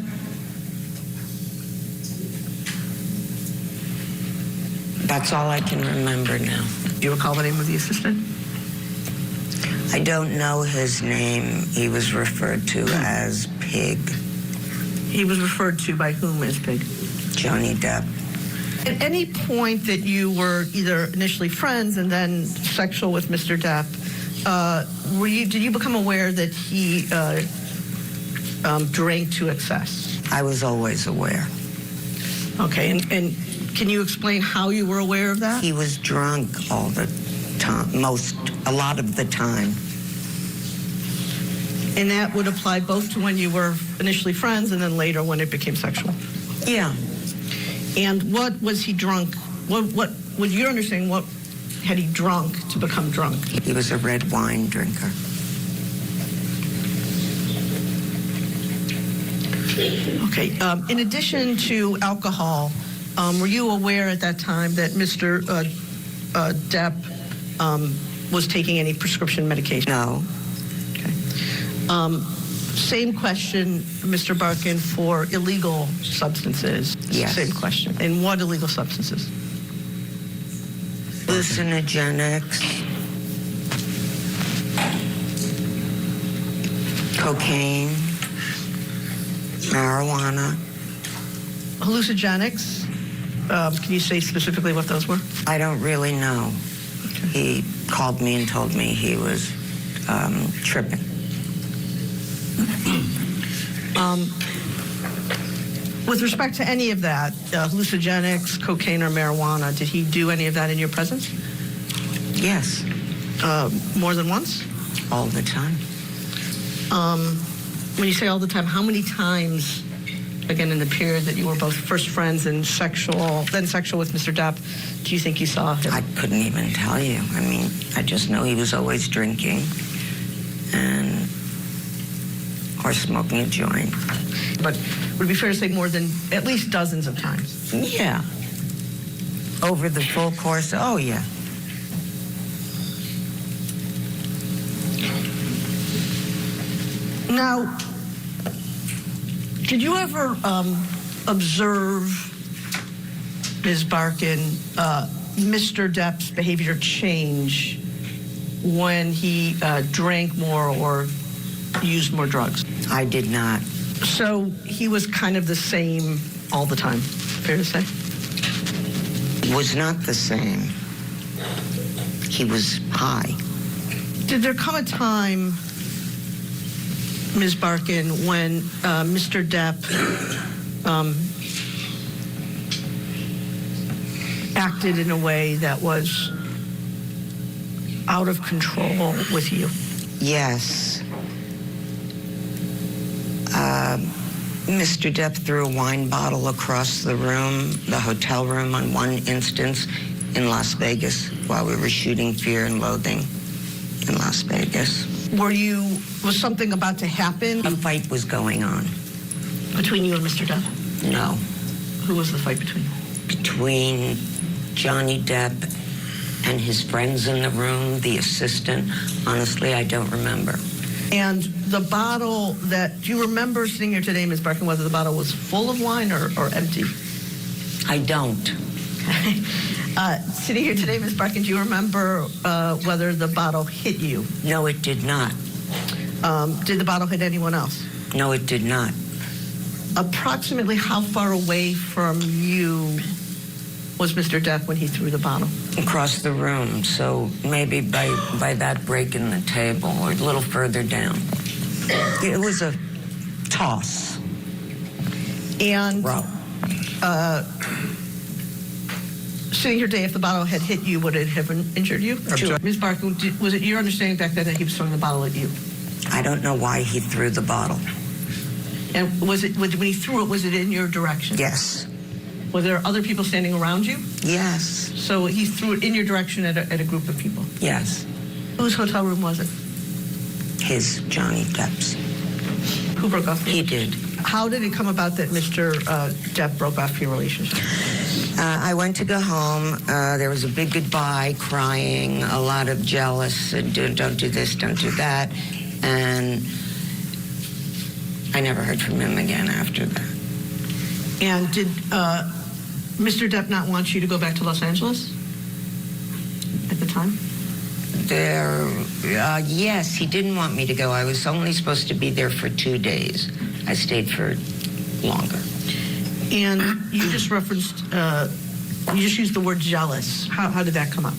That's all I can remember now. Do you recall the name of the assistant? I don't know his name. He was referred to as Pig. He was referred to by whom as Pig? Johnny Depp. At any point that you were either initially friends and then sexual with Mr. Depp, did you become aware that he drank to excess? I was always aware. Okay, and can you explain how you were aware of that? He was drunk all the time, a lot of the time. And that would apply both to when you were initially friends and then later when it became sexual? Yeah. And what was he drunk? What would your understanding, what had he drunk to become drunk? He was a red wine drinker. Okay. In addition to alcohol, were you aware at that time that Mr. Depp was taking any prescription medication? No. Okay. Same question, Mr. Barkin, for illegal substances. Yes. Same question. And what illegal substances? Hallucinogenics, cocaine, marijuana. Hallucinogenics, can you say specifically what those were? I don't really know. Okay. He called me and told me he was tripping. With respect to any of that, hallucinogenics, cocaine, or marijuana, did he do any of that in your presence? Yes. More than once? All the time. When you say all the time, how many times, again, in the period that you were both first friends and then sexual with Mr. Depp, do you think you saw him? I couldn't even tell you. I mean, I just know he was always drinking or smoking a joint. But would it be fair to say more than at least dozens of times? Yeah. Over the full course, oh yeah. Now, did you ever observe, Ms. Barkin, Mr. Depp's behavior change when he drank more or used more drugs? I did not. So he was kind of the same all the time, fair to say? Was not the same. He was high. Did there come a time, Ms. Barkin, when Mr. Depp acted in a way that was out of control with you? Yes. Mr. Depp threw a wine bottle across the hotel room on one instance in Las Vegas while we were shooting Fear and Loathing in Las Vegas. Was something about to happen? A fight was going on. Between you and Mr. Depp? No. Who was the fight between? Between Johnny Depp and his friends in the room, the assistant. Honestly, I don't remember. And the bottle that, do you remember sitting here today, Ms. Barkin, whether the bottle was full of wine or empty? I don't. Sitting here today, Ms. Barkin, do you remember whether the bottle hit you? No, it did not. Did the bottle hit anyone else? No, it did not. Approximately how far away from you was Mr. Depp when he threw the bottle? Across the room, so maybe by that break in the table or a little further down. It was a toss. And sitting here today, if the bottle had hit you, would it have injured you? Sure. Ms. Barkin, was it your understanding back then that he was throwing the bottle at you? I don't know why he threw the bottle. And when he threw it, was it in your direction? Yes. Were there other people standing around you? Yes. So he threw it in your direction at a group of people? Yes. Whose hotel room was it? His, Johnny Depp's. Who broke off? He did. How did it come about that Mr. Depp broke off your relationship? I went to go home. There was a big goodbye, crying, a lot of jealous, and don't do this, don't do that. And I never heard from him again after that. And did Mr. Depp not want you to go back to Los Angeles at the time? Yes, he didn't want me to go. I was only supposed to be there for 2 days. I stayed for longer. And you just referenced, you just used the word jealous. How did that come up?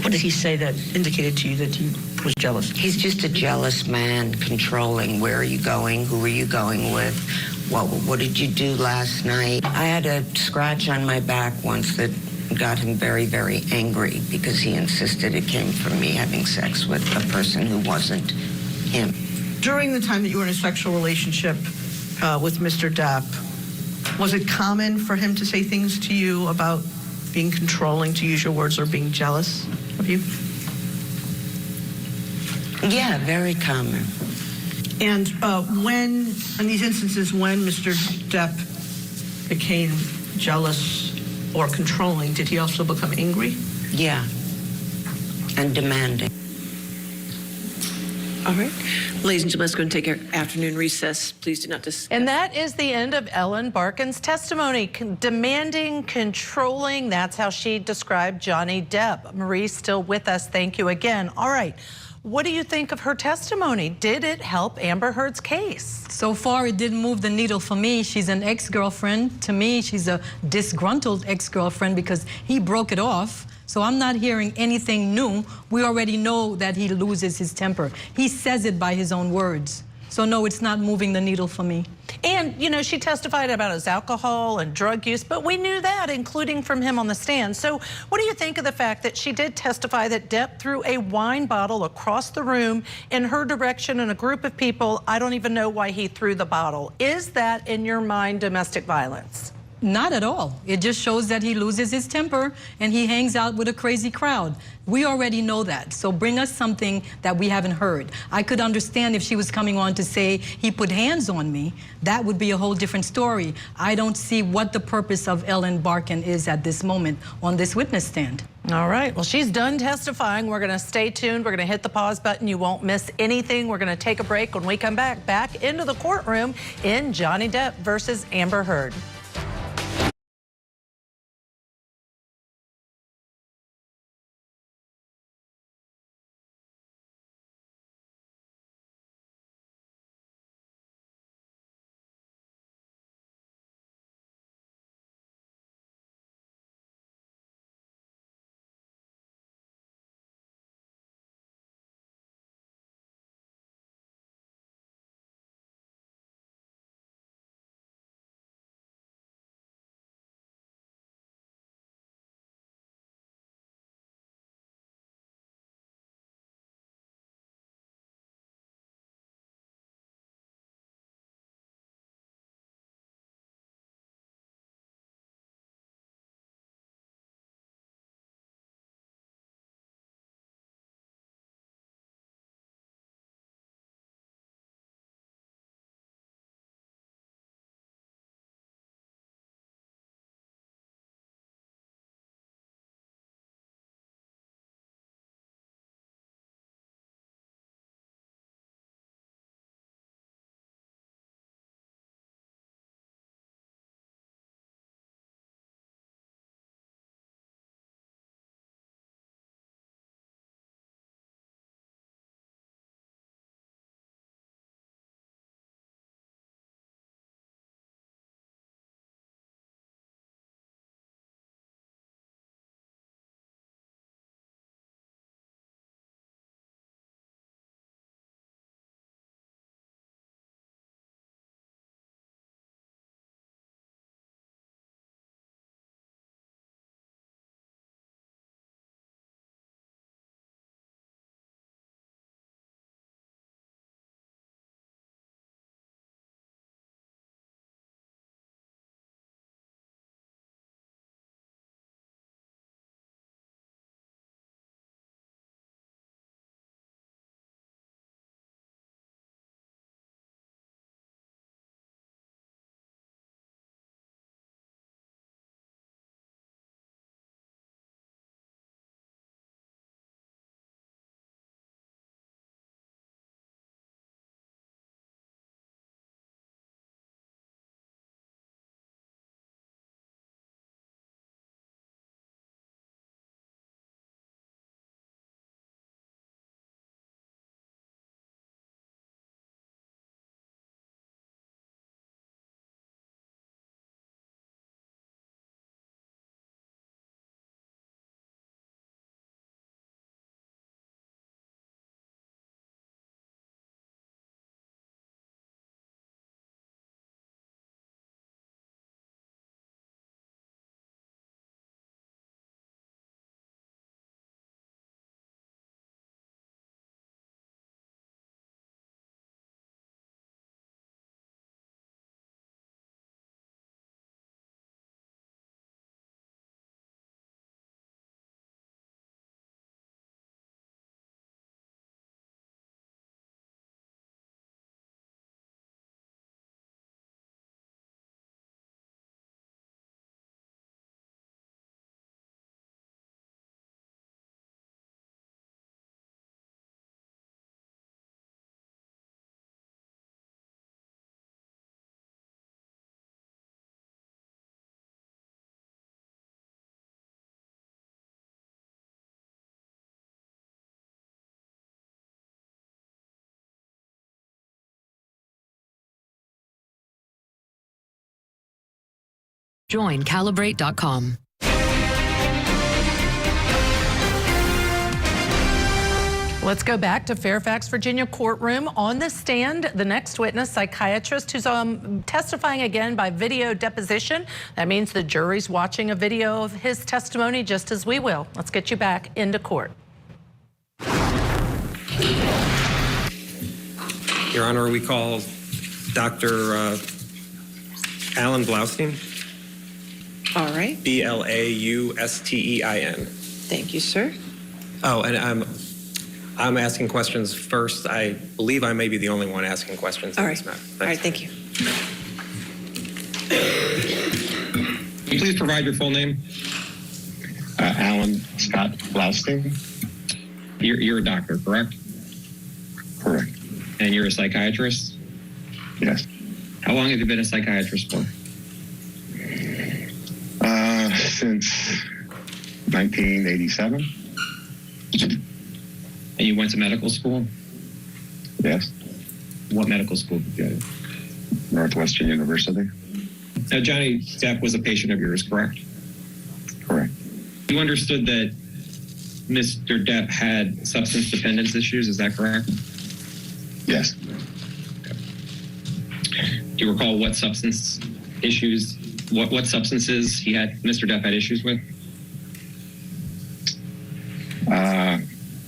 What did he say that indicated to you that he was jealous? He's just a jealous man, controlling. Where are you going? Who are you going with? What did you do last night? I had a scratch on my back once that got him very, very angry because he insisted it came from me having sex with a person who wasn't him. During the time that you were in a sexual relationship with Mr. Depp, was it common for him to say things to you about being controlling, to use your words, or being jealous of you? Yeah, very common. And when, in these instances, when Mr. Depp became jealous or controlling, did he also become angry? Yeah, and demanding. All right. Ladies and gentlemen, let's go and take our afternoon recess. Please do not discuss. And that is the end of Ellen Barkin's testimony. Demanding, controlling, that's how she described Johnny Depp. Marie's still with us. Thank you again. All right. What do you think of her testimony? Did it help Amber Heard's case? So far, it didn't move the needle for me. She's an ex-girlfriend. To me, she's a disgruntled ex-girlfriend because he broke it off. So I'm not hearing anything new. We already know that he loses his temper. He says it by his own words. So no, it's not moving the needle for me. And, you know, she testified about his alcohol and drug use, but we knew that, including from him on the stand. So what do you think of the fact that she did testify that Depp threw a wine bottle across the room in her direction and a group of people? I don't even know why he threw the bottle. Is that, in your mind, domestic violence? Not at all. It just shows that he loses his temper and he hangs out with a crazy crowd. We already know that. So bring us something that we haven't heard. I could understand if she was coming on to say he put hands on me. That would be a whole different story. I don't see what the purpose of Ellen Barkin is at this moment on this witness stand. All right. Well, she's done testifying. We're going to stay tuned. We're going to hit the pause button. You won't miss anything. We're going to take a break. When we come back into the courtroom in Johnny Depp versus Amber Heard. Join Calibrate.com. Let's go back to Fairfax, Virginia courtroom. On the stand, the next witness, psychiatrist, who's testifying again by video deposition. That means the jury's watching a video of his testimony just as we will. Let's get you back into court. Your Honor, we call Dr. Alan Blaustein. All right. Blaustein. Thank you, sir. Oh, and I'm asking questions first. I believe I may be the only one asking questions in this matter. All right, thank you. Can you please provide your full name? Alan Scott Blaustein. You're a doctor, correct? Correct. And you're a psychiatrist? Yes. How long have you been a psychiatrist for? Since 1987. And you went to medical school? Yes. What medical school did you go to? Northwestern University. Now, Johnny Depp was a patient of yours, correct? Correct. You understood that Mr. Depp had substance dependence issues, is that correct? Yes. Okay. Do you recall what substance issues, what substances Mr. Depp had issues with?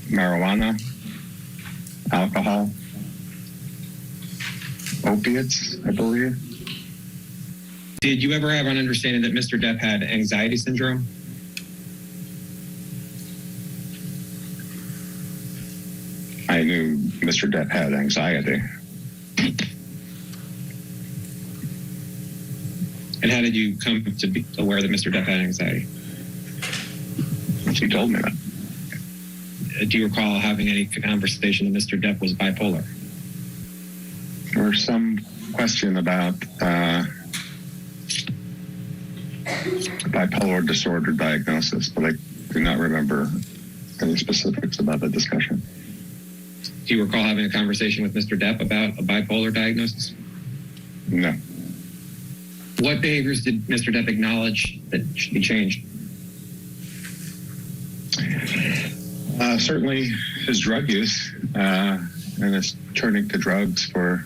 Marijuana, alcohol, opiates, I believe. Did you ever have an understanding that Mr. Depp had anxiety syndrome? I knew Mr. Depp had anxiety. And how did you come to be aware that Mr. Depp had anxiety? She told me that. Do you recall having any conversation that Mr. Depp was bipolar? There was some question about bipolar disorder diagnosis, but I do not remember any specifics about the discussion. Do you recall having a conversation with Mr. Depp about a bipolar diagnosis? No. What behaviors did Mr. Depp acknowledge that should be changed? Certainly his drug use and his turning to drugs to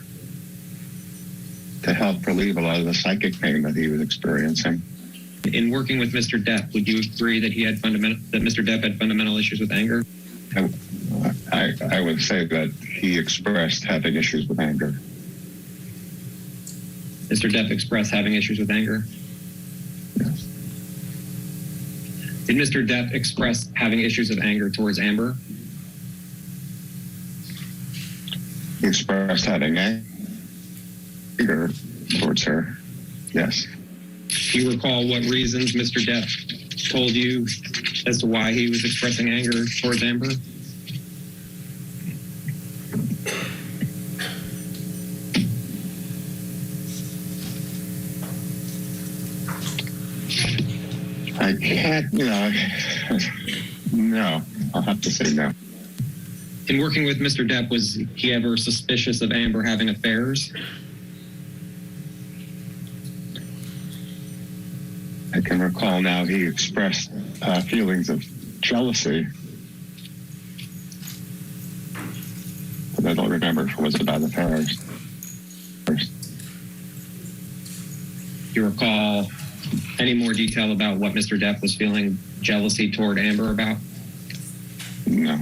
help relieve a lot of the psychic pain that he was experiencing. In working with Mr. Depp, would you agree that that Mr. Depp had fundamental issues with anger? I would say that he expressed having issues with anger. Mr. Depp expressed having issues with anger? Yes. Did Mr. Depp express having issues of anger towards Amber? He expressed having anger towards her. Yes. Do you recall what reasons Mr. Depp told you as to why he was expressing anger towards Amber? I can't, no, I'll have to say no. In working with Mr. Depp, was he ever suspicious of Amber having affairs? I can recall now he expressed feelings of jealousy, but I don't remember if it was about affairs. Do you recall any more detail about what Mr. Depp was feeling jealousy toward Amber about? No.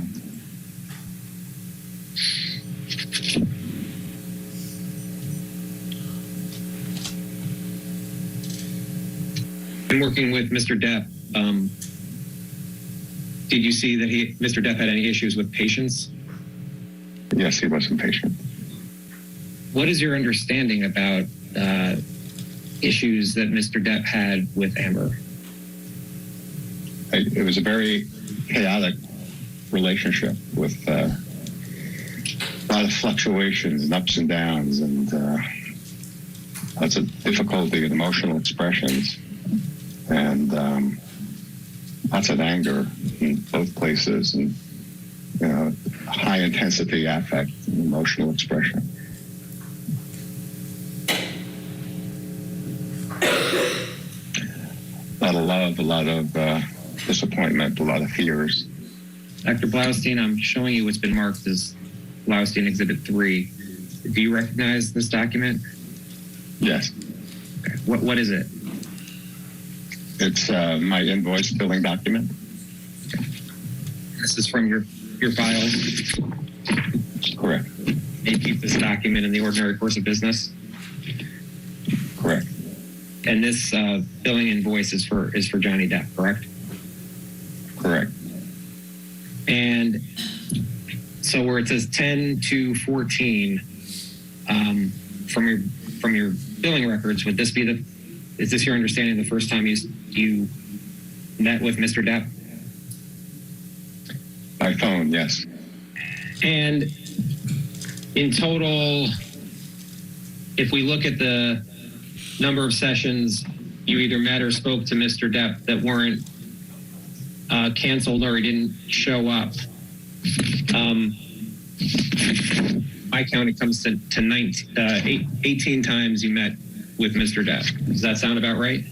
In working with Mr. Depp, did you see that Mr. Depp had any issues with patience? Yes, he was impatient. What is your understanding about issues that Mr. Depp had with Amber? It was a very chaotic relationship with a lot of fluctuations and ups and downs and lots of difficulty in emotional expressions and lots of anger in both places and high intensity affect and emotional expression. lot of love, a lot of disappointment, a lot of fears. Dr. Blaustein, I'm showing you what's been marked as Blaustein Exhibit 3. Do you recognize this document? Yes. Okay. What is it? It's my invoice billing document. Okay. This is from your files? Correct. You keep this document in the ordinary course of business? Correct. And this billing invoice is for Johnny Depp, correct? Correct. And so where it says 10/2/14 from your billing records, would this be is this your understanding the first time you met with Mr. Depp? By phone, yes. And in total, if we look at the number of sessions you either met or spoke to Mr. Depp that weren't canceled or he didn't show up, my count, it comes to 18 times you met with Mr. Depp. Does that sound about right?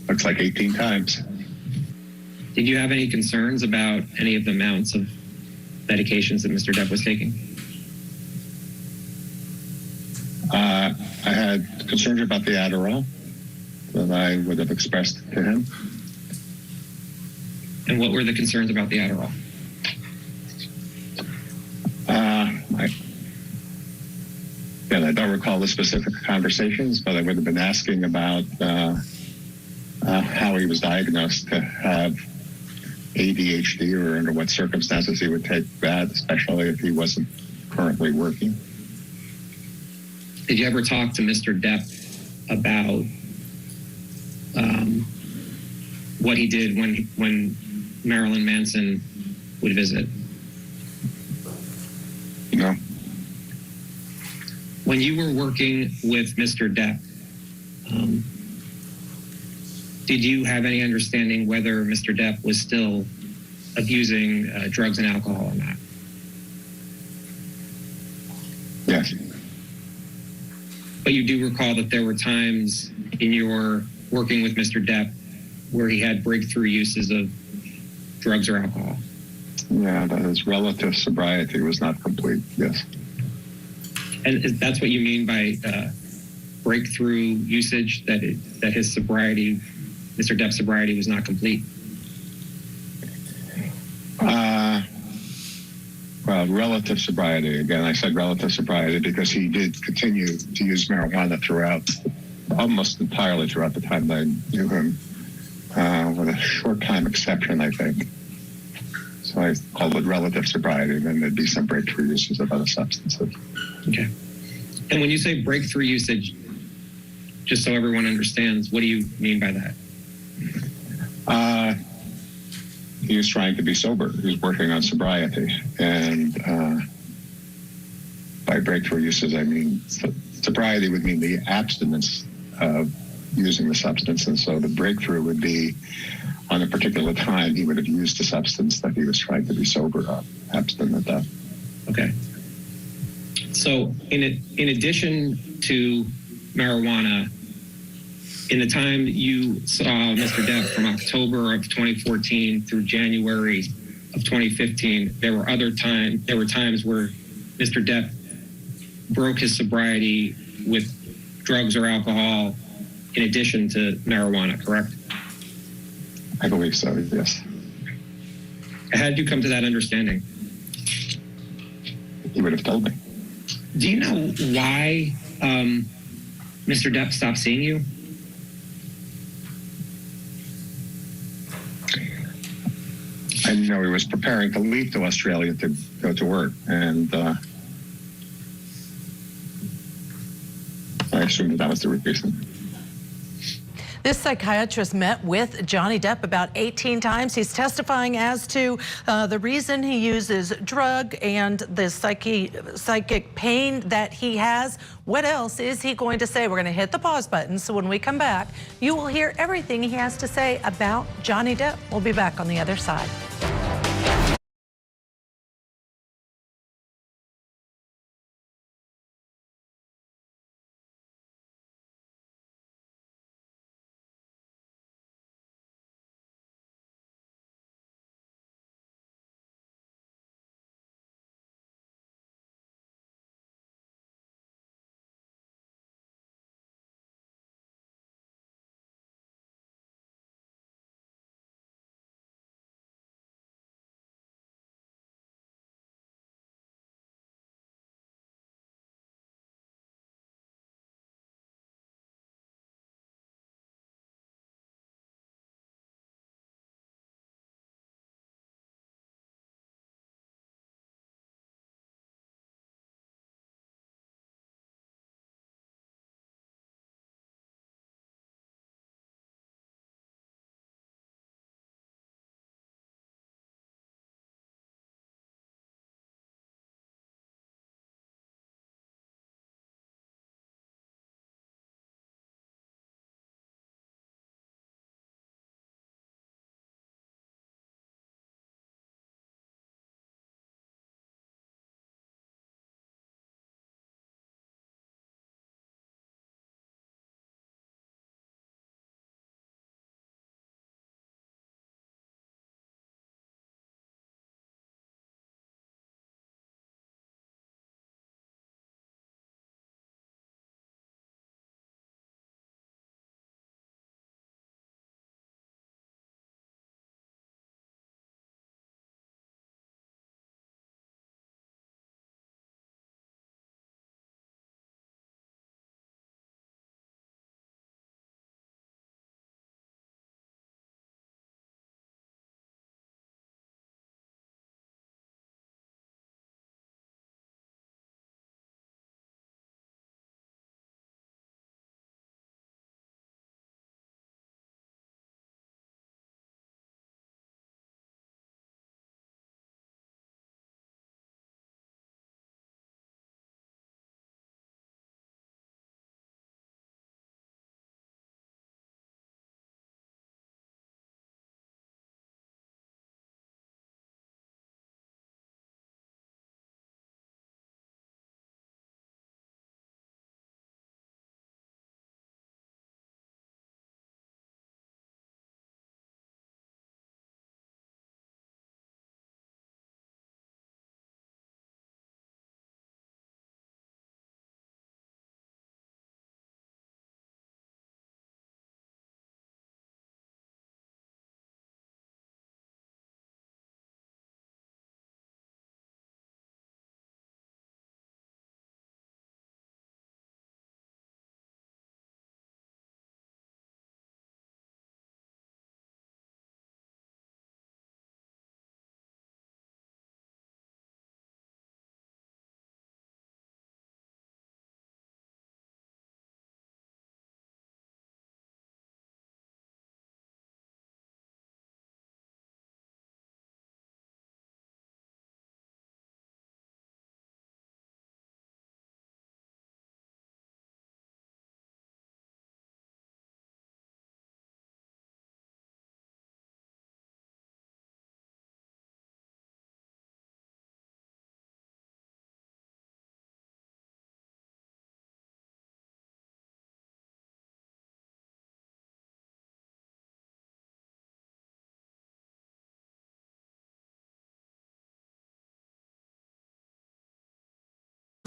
Looks like 18 times. Did you have any concerns about any of the amounts of medications that Mr. Depp was taking? I had concerns about the Adderall that I would have expressed to him. And what were the concerns about the Adderall? I don't recall the specific conversations, but I would have been asking about how he was diagnosed to have ADHD or under what circumstances he would take that, especially if he wasn't currently working. Did you ever talk to Mr. Depp about what he did when Marilyn Manson would visit? No. When you were working with Mr. Depp, did you have any understanding whether Mr. Depp was still abusing drugs and alcohol or not? Yes. But you do recall that there were times in your working with Mr. Depp where he had breakthrough uses of drugs or alcohol? Yeah, that his relative sobriety was not complete, yes. And that's what you mean by breakthrough usage, that his sobriety, Mr. Depp's sobriety, was not complete? Well, relative sobriety, again, I said relative sobriety because he did continue to use marijuana throughout, almost entirely throughout the time that I knew him, with a short time exception, I think. So I called it relative sobriety, then there'd be some breakthrough uses of other substances. Okay. And when you say breakthrough usage, just so everyone understands, what do you mean by that? He was trying to be sober. He was working on sobriety. And by breakthrough uses, I mean sobriety would mean the abstinence of using the substance. And so the breakthrough would be on a particular time he would have used the substance that he was trying to be sober of, abstinent of. Okay. So in addition to marijuana, in the time you saw Mr. Depp from October of 2014 through January of 2015, there were times where Mr. Depp broke his sobriety with drugs or alcohol in addition to marijuana, correct? I believe so, yes. How did you come to that understanding? He would have told me. Do you know why Mr. Depp stopped seeing you? I know he was preparing to leave to Australia to go to work, and I assumed that was the reason. This psychiatrist met with Johnny Depp about 18 times. He's testifying as to the reason he uses drug and the psychic pain that he has. What else is he going to say? We're going to hit the pause button, so when we come back, you will hear everything he has to say about Johnny Depp. We'll be back on the other side.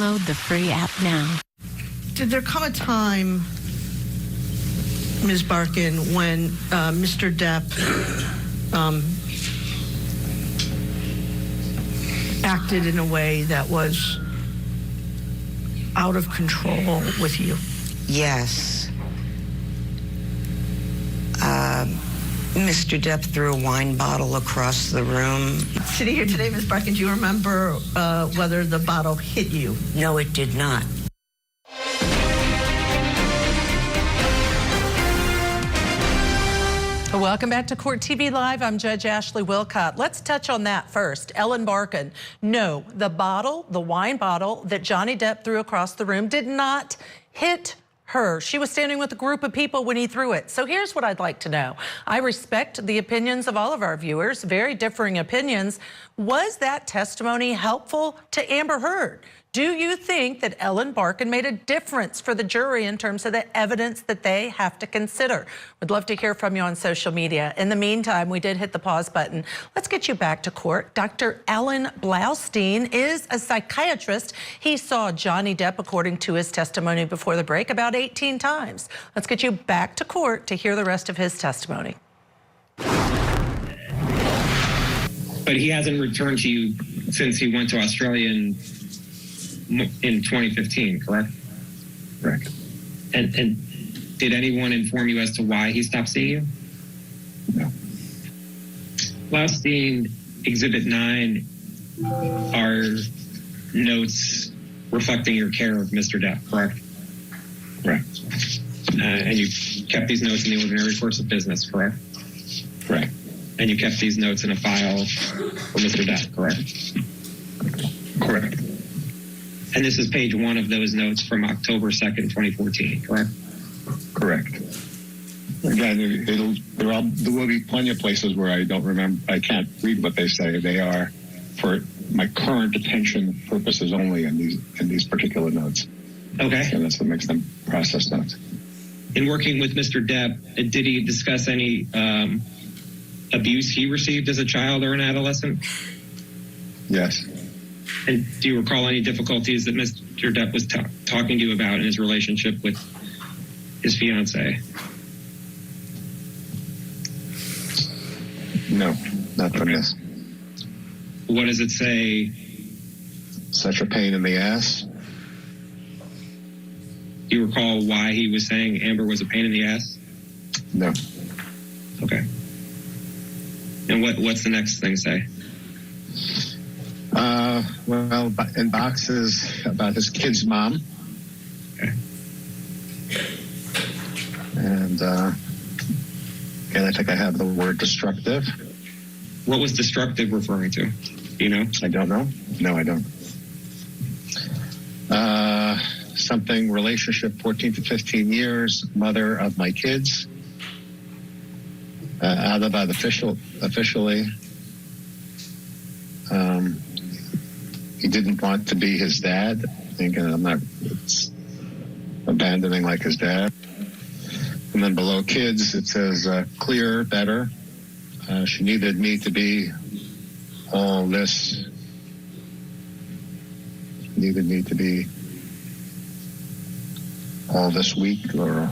Load the free app now. Did there come a time, Ms. Barkin, when Mr. Depp acted in a way that was out of control with you? Yes. Mr. Depp threw a wine bottle across the room. Sitting here today, Ms. Barkin, do you remember whether the bottle hit you? No, it did not. Welcome back to Court TV Live. I'm Judge Ashley Wilcott. Let's touch on that first. Ellen Barkin. No, the wine bottle that Johnny Depp threw across the room did not hit her. She was standing with a group of people when he threw it. So here's what I'd like to know. I respect the opinions of all of our viewers, very differing opinions. Was that testimony helpful to Amber Heard? Do you think that Ellen Barkin made a difference for the jury in terms of the evidence that they have to consider? We'd love to hear from you on social media. In the meantime, we did hit the pause button. Let's get you back to court. Dr. Alan Blaustein is a psychiatrist. He saw Johnny Depp, according to his testimony before the break, about 18 times. Let's get you back to court to hear the rest of his testimony. But he hasn't returned to you since he went to Australia in 2015, correct? Correct. And did anyone inform you as to why he stopped seeing you? No. Blaustein, Exhibit 9 are notes reflecting your care of Mr. Depp, correct? Correct. And you kept these notes in the ordinary course of business, correct? Correct. And you kept these notes in a file for Mr. Depp, correct? Correct. And this is page 1 of those notes from October 2nd, 2014, correct? Correct. Again, there will be plenty of places where I don't remember, I can't read what they say. They are for my current attention purposes only in these particular notes. Okay. And that's what makes them process notes. In working with Mr. Depp, did he discuss any abuse he received as a child or an adolescent? Yes. And do you recall any difficulties that Mr. Depp was talking to you about in his relationship with his fiancée? No, not from this. What does it say? Such a pain in the ass. Do you recall why he was saying Amber was a pain in the ass? No. Okay. And what's the next thing say? Well, in boxes about his kid's mom. Okay. And again, I think I have the word destructive. What was destructive referring to? Do you know? I don't know. No, I don't. Something relationship 14 to 15 years, mother of my kids. Out about officially. He didn't want to be his dad. Thinking I'm not abandoning like his dad. And then below kids, it says clear, better. She needed me to be all this. Needed me to be all this week or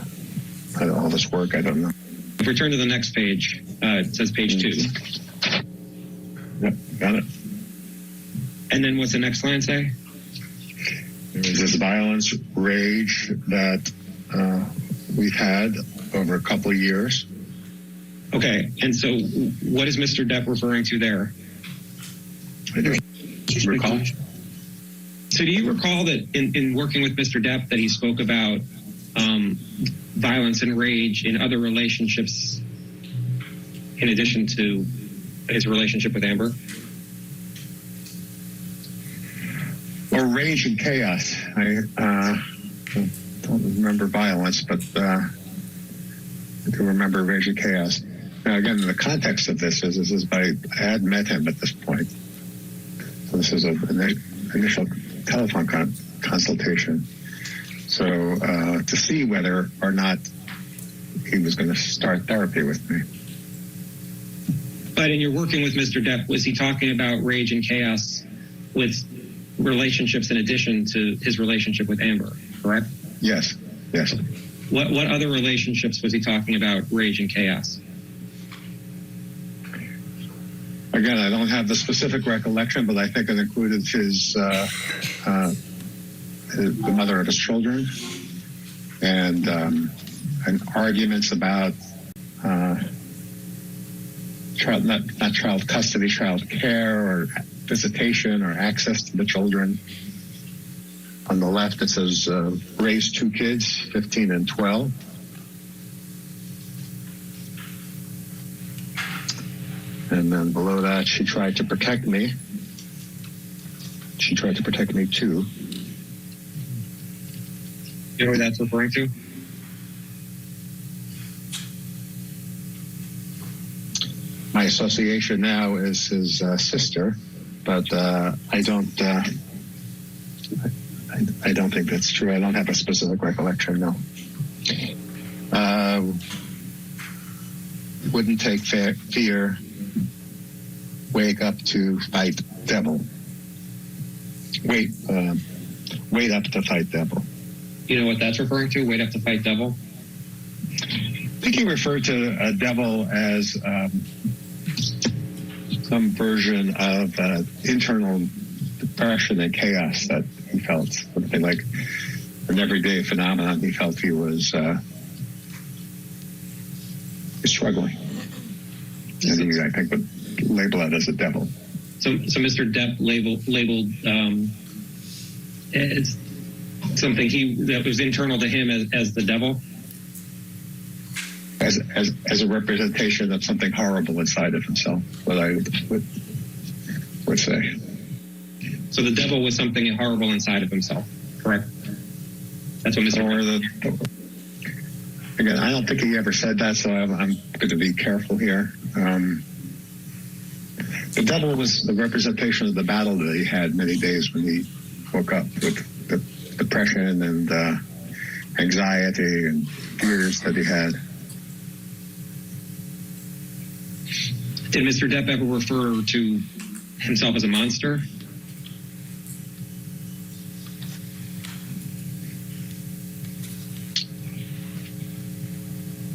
all this work. I don't know. If we turn to the next page, it says page 2. Yep, got it. And then what's the next line say? There's this violence, rage that we've had over a couple of years. Okay, and so what is Mr. Depp referring to there? I do recall. So do you recall that in working with Mr. Depp that he spoke about violence and rage in other relationships in addition to his relationship with Amber? Or rage and chaos. I don't remember violence, but I do remember rage and chaos. Now, again, the context of this is I had met him at this point. So this is an initial telephone consultation. So to see whether or not he was going to start therapy with me. But in your working with Mr. Depp, was he talking about rage and chaos with relationships in addition to his relationship with Amber, correct? Yes, yes. What other relationships was he talking about, rage and chaos? Again, I don't have the specific recollection, but I think it included the mother of his children, and arguments about child custody, child care, or visitation, or access to the children. On the left, it says raised 2 kids, 15 and 12. And then below that, she tried to protect me. She tried to protect me too. You know what that's referring to? My association now is his sister, but I don't think that's true. I don't have a specific recollection, no. Wouldn't take fear, wake up to fight devil. Wait up to fight devil. You know what that's referring to? Wait up to fight devil? I think he referred to a devil as some version of internal depression and chaos that he felt, something like an everyday phenomenon. He felt he was struggling. And he, I think, would label it as a devil. So Mr. Depp labeled it's something that was internal to him as the devil? As a representation of something horrible inside of himself, what I would say. So the devil was something horrible inside of himself, correct? That's what Mr. Again, I don't think he ever said that, so I'm going to be careful here. The devil was the representation of the battle that he had many days when he woke up with the depression and anxiety and fears that he had. Did Mr. Depp ever refer to himself as a monster?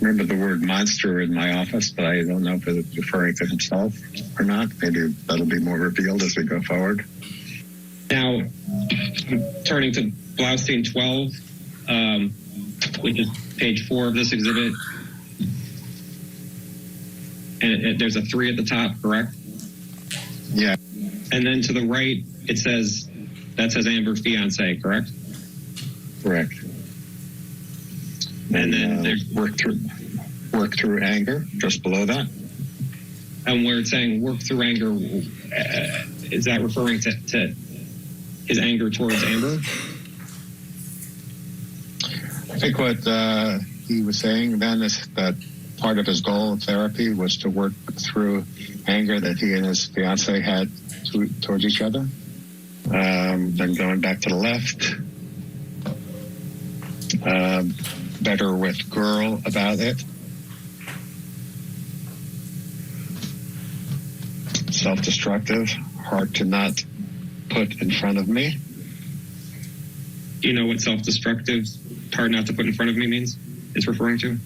Remember the word monster in my office, but I don't know if it's referring to himself or not. Maybe that'll be more revealed as we go forward. Now, turning to Blaustein 12, which is page 4 of this exhibit, and there's a 3 at the top, correct? Yeah. And then to the right, it says, that says Amber's fiance, correct? Correct. And then there's work through anger, just below that. And where it's saying work through anger, is that referring to his anger towards Amber? I think what he was saying then is that part of his goal of therapy was to work through anger that he and his fiance had towards each other. Then going back to the left, better with girl about it. Self-destructive, hard to not put in front of me. Do you know what self-destructive, hard not to put in front of me means? It's referring to?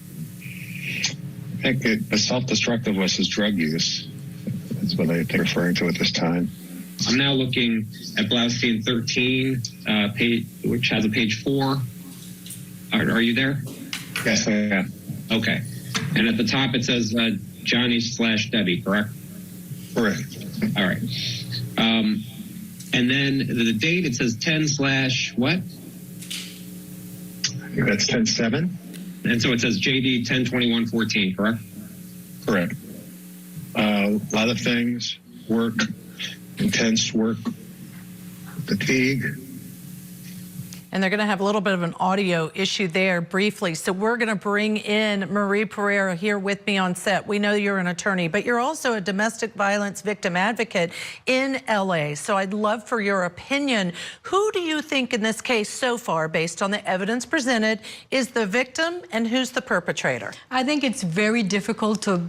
I think the self-destructive was his drug use. That's what I think referring to at this time. I'm now looking at Blaustein 13, page, which has a page 4. Are you there? Yes, I am. Okay. And at the top it says Johnny/Debbie, correct? Correct. All right. And then the date, it says 10/what? I think that's 10/7. And so it says JD 10/21/14, correct? Correct. A lot of things, work, intense work, fatigue. And they're going to have a little bit of an audio issue there briefly. So we're going to bring in Marie Pereira here with me on set. We know you're an attorney, but you're also a domestic violence victim advocate in LA. So I'd love for your opinion. Who do you think in this case so far, based on the evidence presented, is the victim and who's the perpetrator? I think it's very difficult to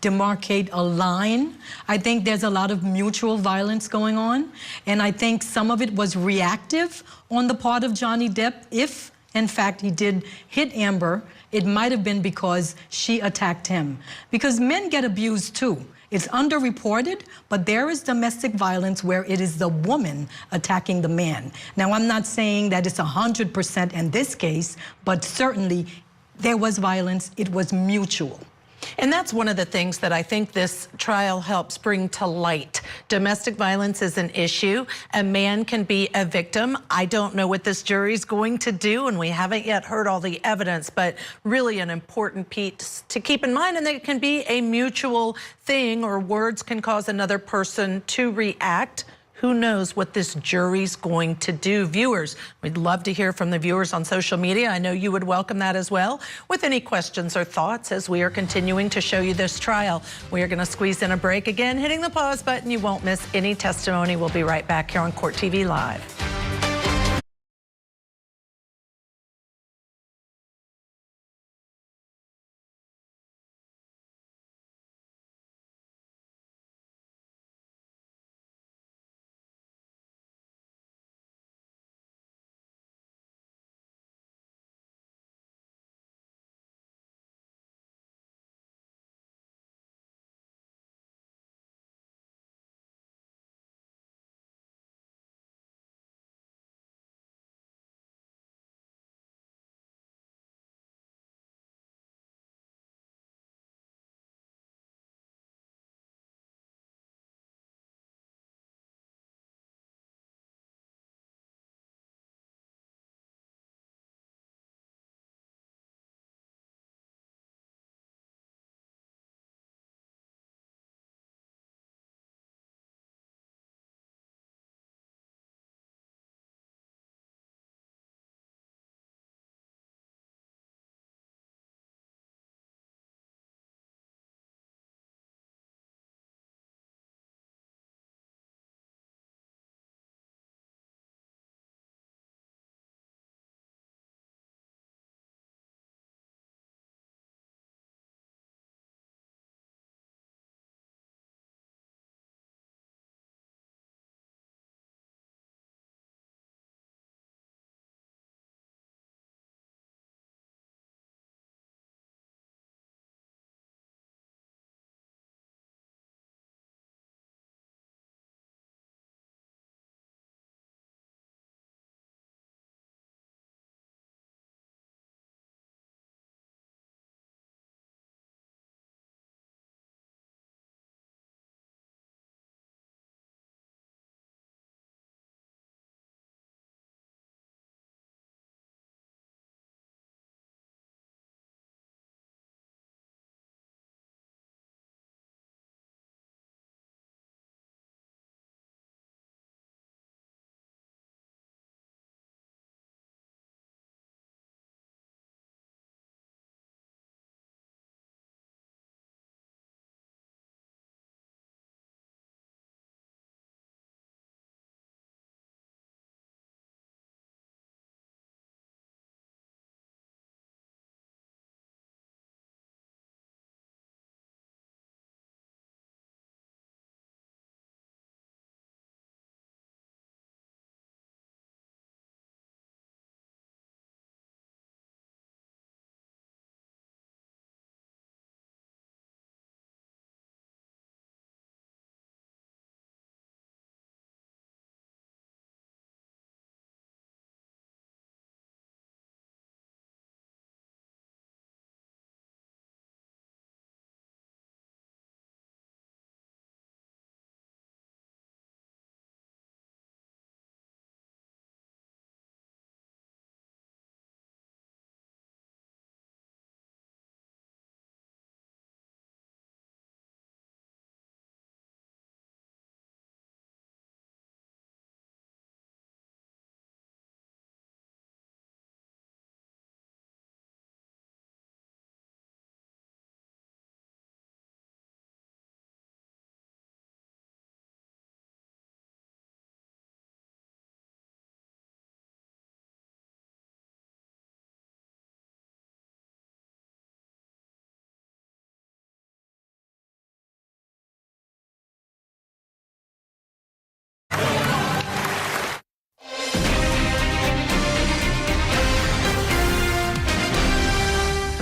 demarcate a line. I think there's a lot of mutual violence going on, and I think some of it was reactive on the part of Johnny Depp. If, in fact, he did hit Amber, it might have been because she attacked him. Because men get abused too. It's underreported, but there is domestic violence where it is the woman attacking the man. Now, I'm not saying that it's 100% in this case, but certainly there was violence. It was mutual. And that's one of the things that I think this trial helps bring to light. Domestic violence is an issue. A man can be a victim. I don't know what this jury's going to do, and we haven't yet heard all the evidence, but really an important piece to keep in mind, and that it can be a mutual thing, or words can cause another person to react. Who knows what this jury's going to do? Viewers, we'd love to hear from the viewers on social media. I know you would welcome that as well, with any questions or thoughts as we are continuing to show you this trial. We are going to squeeze in a break. Again, hitting the pause button. You won't miss any testimony. We'll be right back here on Court TV Live.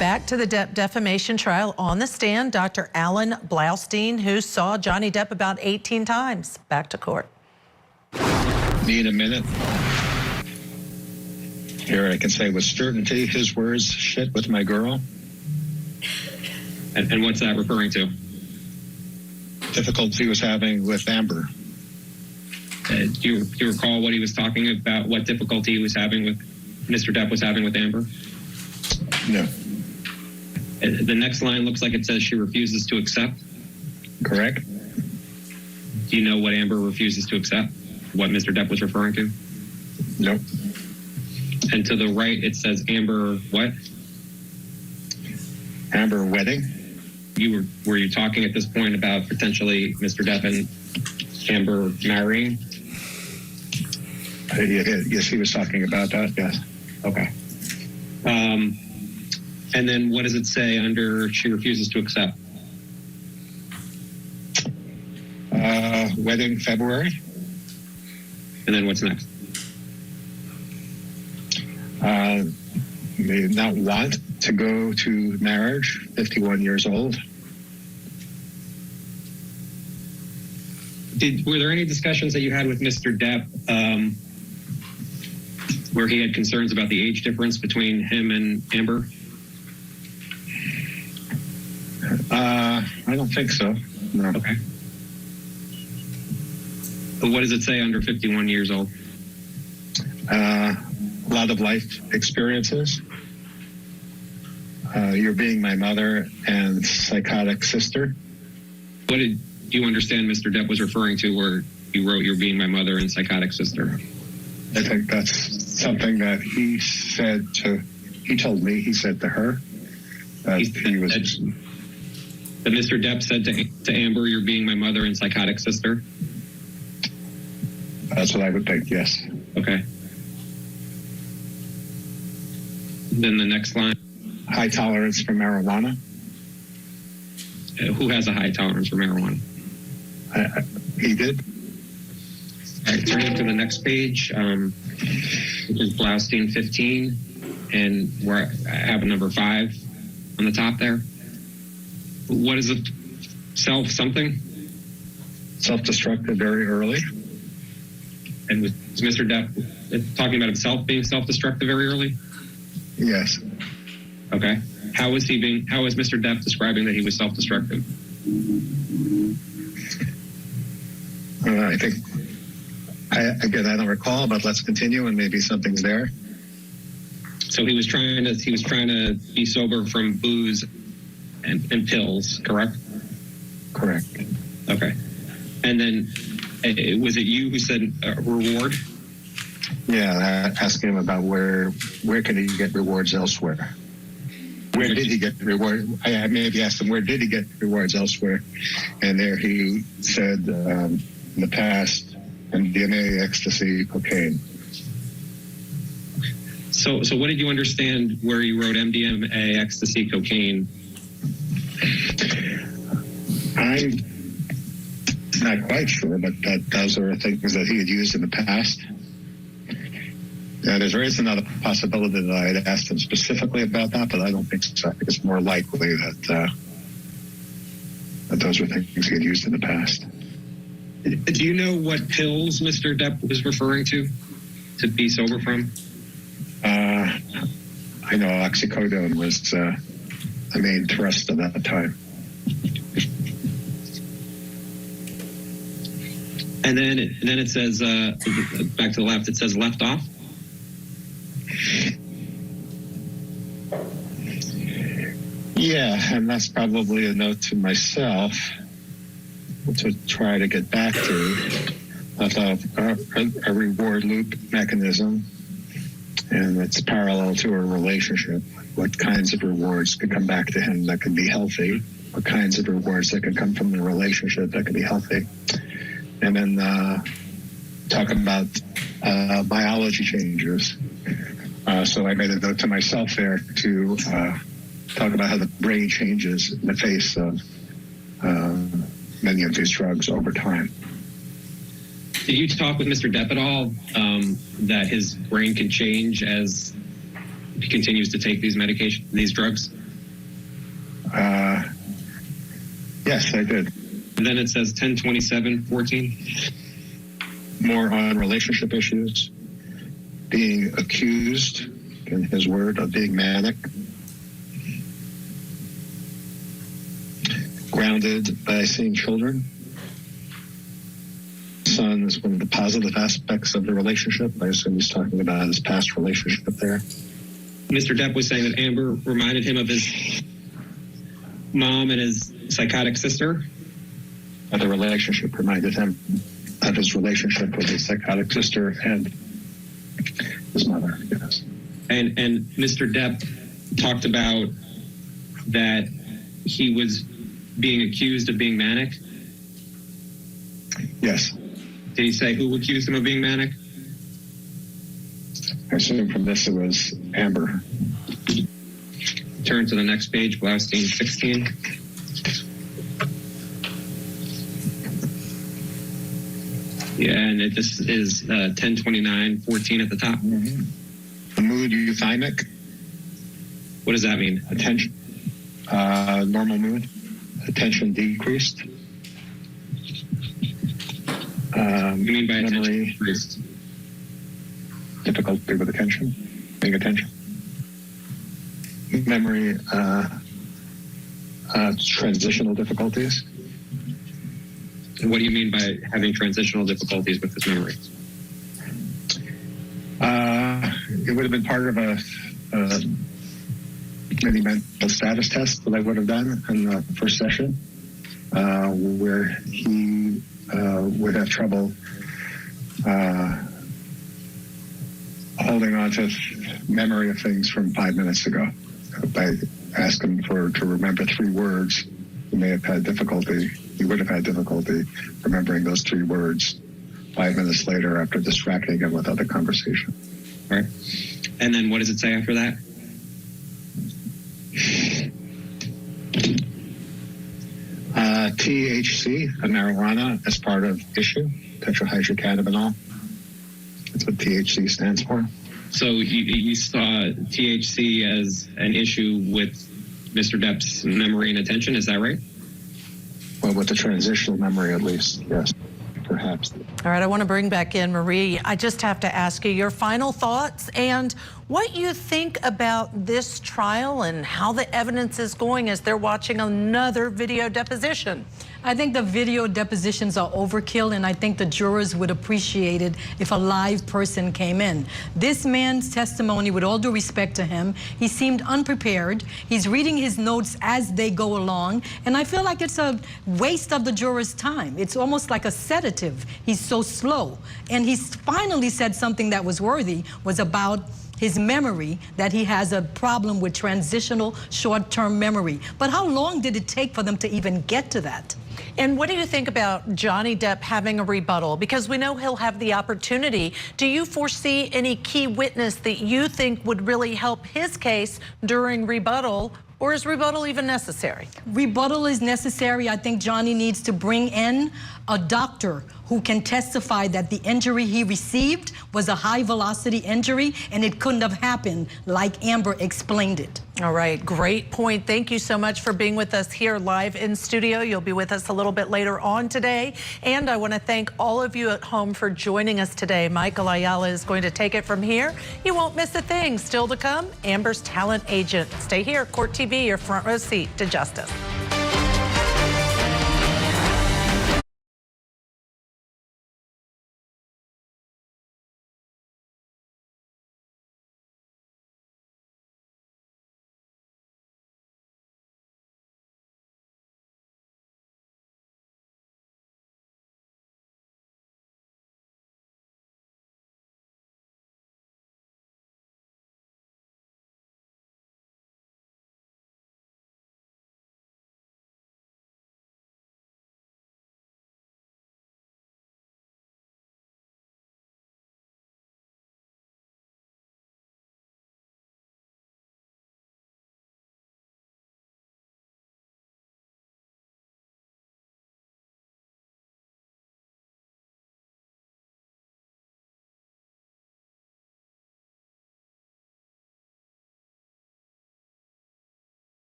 back to the Depp defamation trial. On the stand, Dr. Alan Blaustein, who saw Johnny Depp about 18 times. Back to court. Need a minute? Here I can say with certainty his words, shit with my girl. And what's that referring to? Difficulty he was having with Amber. Do you recall what he was talking about, what difficulty he was having with, Mr. Depp was having with Amber? No. The next line looks like it says she refuses to accept. Correct. Do you know what Amber refuses to accept? What Mr. Depp was referring to? Nope. And to the right, it says Amber what? Amber wedding. Were you talking at this point about potentially Mr. Depp and Amber marrying? Yes, he was talking about that, yes. Okay. And then what does it say under she refuses to accept? Wedding February. And then what's next? May not want to go to marriage, 51 years old. Were there any discussions that you had with Mr. Depp where he had concerns about the age difference between him and Amber? I don't think so. No. Okay. But what does it say under 51 years old? A lot of life experiences. You're being my mother and psychotic sister. What did you understand Mr. Depp was referring to where you wrote you're being my mother and psychotic sister? I think that's something that he told me he said to her. That Mr. Depp said to Amber, you're being my mother and psychotic sister? That's what I would think, yes. Okay. Then the next line. High tolerance for marijuana. Who has a high tolerance for marijuana? He did. All right, turning to the next page, which is Blaustein 15, and where I have a number 5 on the top there. What is it? Something? Self-destructive very early. And was Mr. Depp talking about himself being self-destructive very early? Yes. Okay. How is Mr. Depp describing that he was self-destructive? I think, I don't recall, but let's continue and maybe something's there. So he was trying to be sober from booze and pills, correct? Correct. Okay. And then was it you who said reward? Yeah, asking him about where can he get rewards elsewhere? Where did he get reward? I maybe asked him where did he get rewards elsewhere, and there he said in the past MDMA, ecstasy, cocaine. So what did you understand where you wrote MDMA, ecstasy, cocaine? I'm not quite sure, but those are things that he had used in the past. There is another possibility that I had asked him specifically about that, but I don't think so. I think it's more likely that those were things he had used in the past. Do you know what pills Mr. Depp was referring to be sober from? I know oxycodone was the main thrust of that time. And then it says, back to the left, it says left off. Yeah, and that's probably a note to myself to try to get back to a reward loop mechanism, and it's parallel to a relationship. What kinds of rewards could come back to him that could be healthy? What kinds of rewards that could come from the relationship that could be healthy? And then talk about biology changes. So I made a note to myself there to talk about how the brain changes in the face of many of these drugs over time. Did you talk with Mr. Depp at all that his brain can change as he continues to take these drugs? Yes, I did. And then it says 10/27/14. More on relationship issues, being accused, in his word, of being manic, grounded by seeing children. Son is one of the positive aspects of the relationship. I assume he's talking about his past relationship there. Mr. Depp was saying that Amber reminded him of his mom and his psychotic sister. The relationship reminded him of his relationship with his psychotic sister and his mother. Yes. And Mr. Depp talked about that he was being accused of being manic. Yes. Did he say who accused him of being manic? I assume from this it was Amber. Turn to the next page, Blaustein 16. Yeah, and this is 10/29/14 at the top. Mm-hmm. The mood euthymic. What does that mean? Attention. Normal mood. Attention decreased. You mean by memory attention decreased? Difficulty with attention, paying attention. Memory, transitional difficulties. What do you mean by having transitional difficulties with his memory? It would have been part of a maybe mental status test that I would have done in the first session, where he would have trouble holding on to memory of things from 5 minutes ago. If I asked him to remember 3 words, he may have had difficulty. He would have had difficulty remembering those 3 words 5 minutes later after distracting him with other conversation. All right. And then what does it say after that? THC, a marijuana, as part of issue, tetrahydrocannabinol. That's what THC stands for. So you saw THC as an issue with Mr. Depp's memory and attention, is that right? Well, with the transitional memory, at least, yes, perhaps. All right, I want to bring back in Marie. I just have to ask you your final thoughts and what you think about this trial and how the evidence is going as they're watching another video deposition. I think the video depositions are overkill, and I think the jurors would appreciate it if a live person came in. This man's testimony, with all due respect to him, he seemed unprepared. He's reading his notes as they go along, and I feel like it's a waste of the jurors' time. It's almost like a sedative. He's so slow. And he's finally said something that was worthy, was about his memory, that he has a problem with transitional short-term memory. But how long did it take for them to even get to that? And what do you think about Johnny Depp having a rebuttal? Because we know he'll have the opportunity. Do you foresee any key witness that you think would really help his case during rebuttal, or is rebuttal even necessary? Rebuttal is necessary. I think Johnny needs to bring in a doctor who can testify that the injury he received was a high-velocity injury and it couldn't have happened like Amber explained it. All right, great point. Thank you so much for being with us here live in studio. You'll be with us a little bit later on today. And I want to thank all of you at home for joining us today. Michael Ayala is going to take it from here. You won't miss a thing. Still to come, Amber's talent agent. Stay here, Court TV, your front row seat to justice.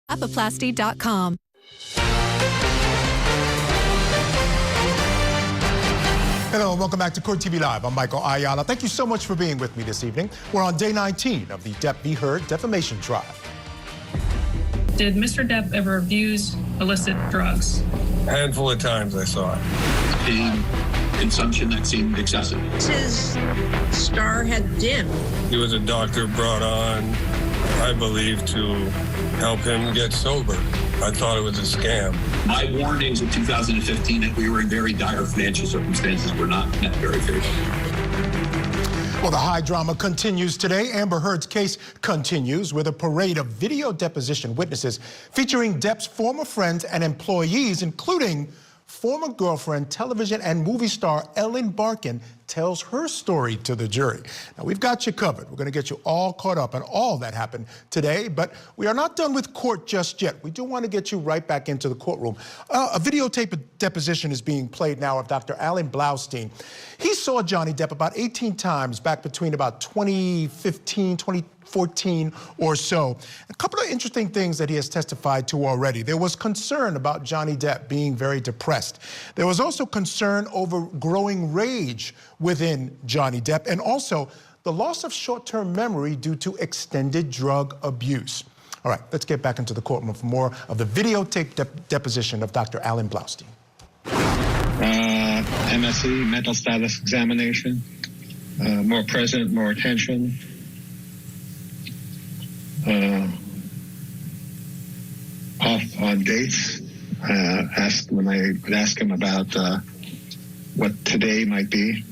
Apoplasty.com. Hello and welcome back to Court TV Live. I'm Michael Ayala. Thank you so much for being with me this evening. We're on day 19 of the Depp v. Heard defamation trial. Did Mr. Depp ever abuse illicit drugs? A handful of times I saw it. Pain, consumption that seemed excessive. His star had dimmed. He was a doctor brought on, I believe, to help him get sober. I thought it was a scam. My warnings in 2015 that we were in very dire financial circumstances were not met very favorably. Well, the high drama continues today. Amber Heard's case continues with a parade of video deposition witnesses featuring Depp's former friends and employees, including former girlfriend, television and movie star Ellen Barkin tells her story to the jury. Now, we've got you covered. We're going to get you all caught up on all that happened today, but we are not done with court just yet. We do want to get you right back into the courtroom. A videotape deposition is being played now of Dr. Alan Blaustein. He saw Johnny Depp about 18 times back between about 2015, 2014 or so. A couple of interesting things that he has testified to already. There was concern about Johnny Depp being very depressed. There was also concern over growing rage within Johnny Depp, and also the loss of short-term memory due to extended drug abuse. All right, let's get back into the courtroom for more of the videotape deposition of Dr. Alan Blaustein. MSE, mental status examination, more present, more attention. Off on dates. When I would ask him about what today might be,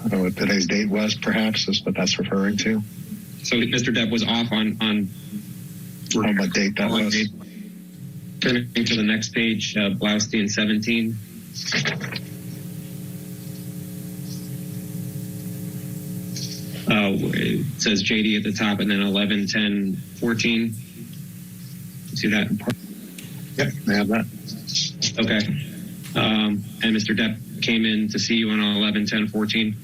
what today's date was, perhaps, is what that's referring to. So Mr. Depp was off on what date that was. Turning to the next page, Blaustein 17. It says JD at the top, and then 11, 10, 14. See that? Yep, I have that. Okay. And Mr. Depp came in to see you on 11, 10, 14?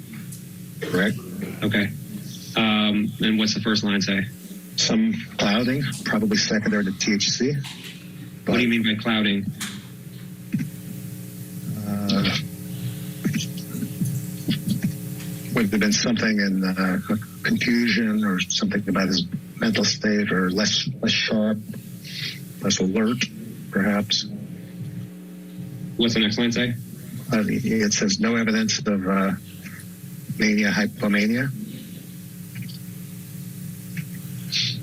Correct. Okay. And what's the first line say? Some clouding, probably secondary to THC. What do you mean by clouding? Would have been something in confusion or something about his mental state, or less sharp, less alert, perhaps. What's the next line say? It says no evidence of mania, hypomania.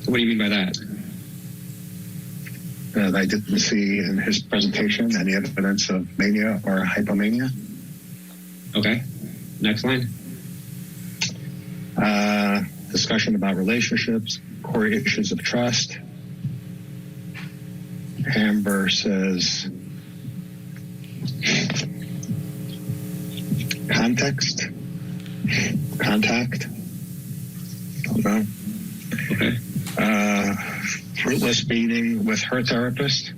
What do you mean by that? I didn't see in his presentation any evidence of mania or hypomania. Okay. Next line. Discussion about relationships, core issues of trust. Amber says context, contact. Don't know. Okay. Fruitless meeting with her therapist.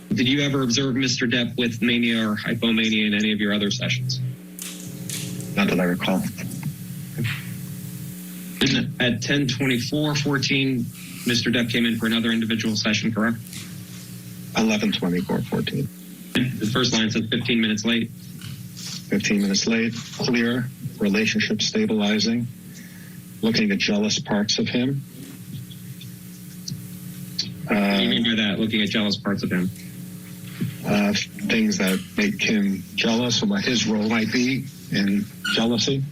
Did you ever observe Mr. Depp with mania or hypomania in any of your other sessions? Not that I recall. At 10:24:14, Mr. Depp came in for another individual session, correct? 11:24:14. The first line says 15 minutes late. 15 minutes late, clear, relationship stabilizing, looking at jealous parts of him. What do you mean by that, looking at jealous parts of him? Things that make him jealous, or what his role might be in jealousy.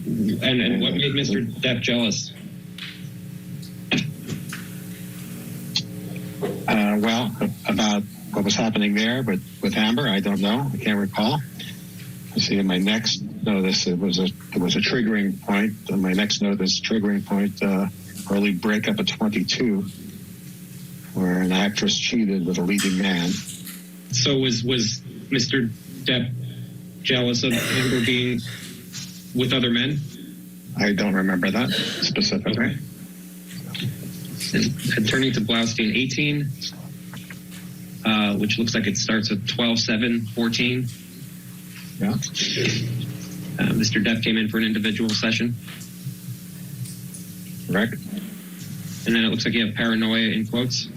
And what made Mr. Depp jealous? Well, about what was happening there, but with Amber, I don't know. I can't recall. I see in my next notice it was a triggering point. On my next notice, triggering point, early breakup at 22, where an actress cheated with a leading man. So was Mr. Depp jealous of Amber being with other men? I don't remember that specifically. Okay. And turning to Blaustein 18, which looks like it starts at 12:7:14. Yeah. Mr. Depp came in for an individual session. Correct. And then it looks like you have paranoia in quotes.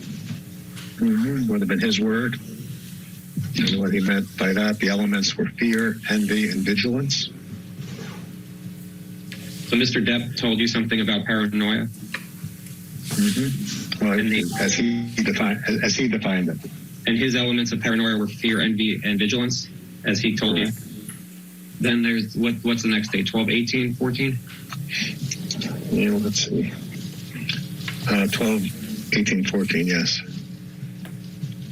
Would have been his word. And what he meant by that, the elements were fear, envy, and vigilance. So Mr. Depp told you something about paranoia? Well, as he defined it. And his elements of paranoia were fear, envy, and vigilance, as he told you? Then there's, what's the next day, 12, 18, 14? Yeah, let's see. 12, 18, 14, yes.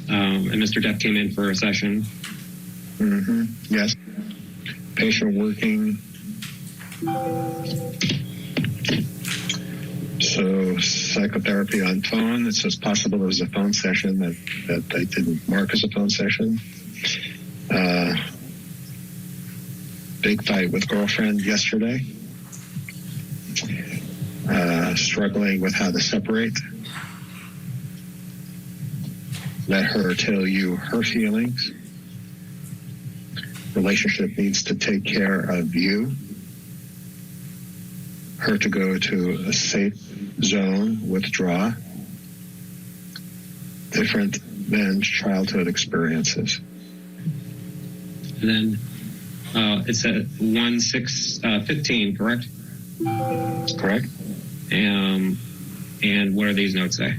And Mr. Depp came in for a session. Yes. Patient working. So psychotherapy on phone. It's just possible there was a phone session that they didn't mark as a phone session. Big fight with girlfriend yesterday. Struggling with how to separate. Let her tell you her feelings. Relationship needs to take care of you. Her to go to a safe zone, withdraw. Different than childhood experiences. And then it's at 1/6/15, correct? Correct. And what do these notes say?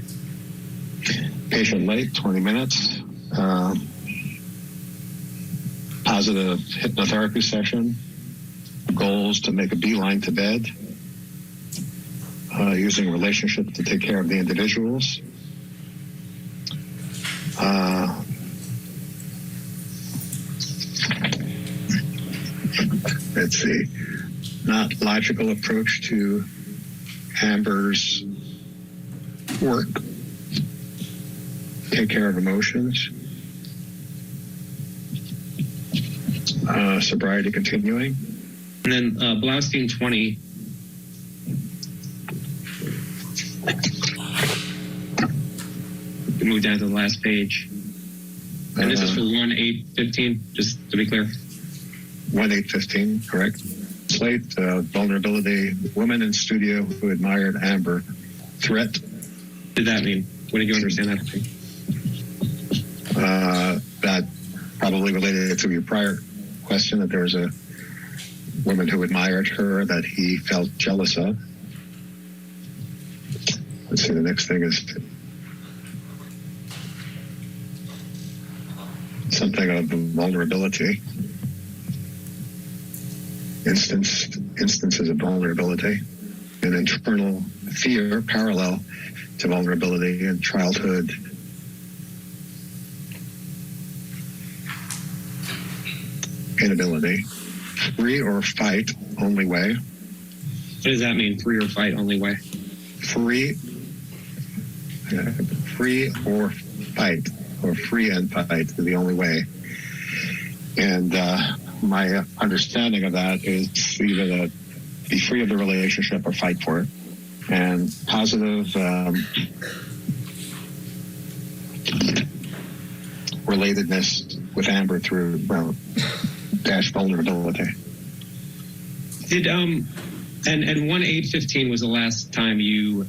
Patient late, 20 minutes. Positive hypnotherapy session. Goals to make a beeline to bed. Using relationship to take care of the individuals. Let's see. Not logical approach to Amber's work. Take care of emotions. Sobriety continuing. And then Blaustein 20. We move down to the last page. And this is for 1/8/15, just to be clear. 1/8/15, correct. Slate, vulnerability, woman in studio who admired Amber. Threat. What did that mean? What did you understand that to mean? That probably related to your prior question, that there was a woman who admired her that he felt jealous of. Let's see, the next thing is something of vulnerability. Instances of vulnerability. An internal fear parallel to vulnerability in childhood. Inability. Free or fight, only way. What does that mean, free or fight, only way? Free or fight, or free and fight is the only way. And my understanding of that is either to be free of the relationship or fight for it. And positive relatedness with Amber through dash vulnerability. Did and 1/8/15 was the last time you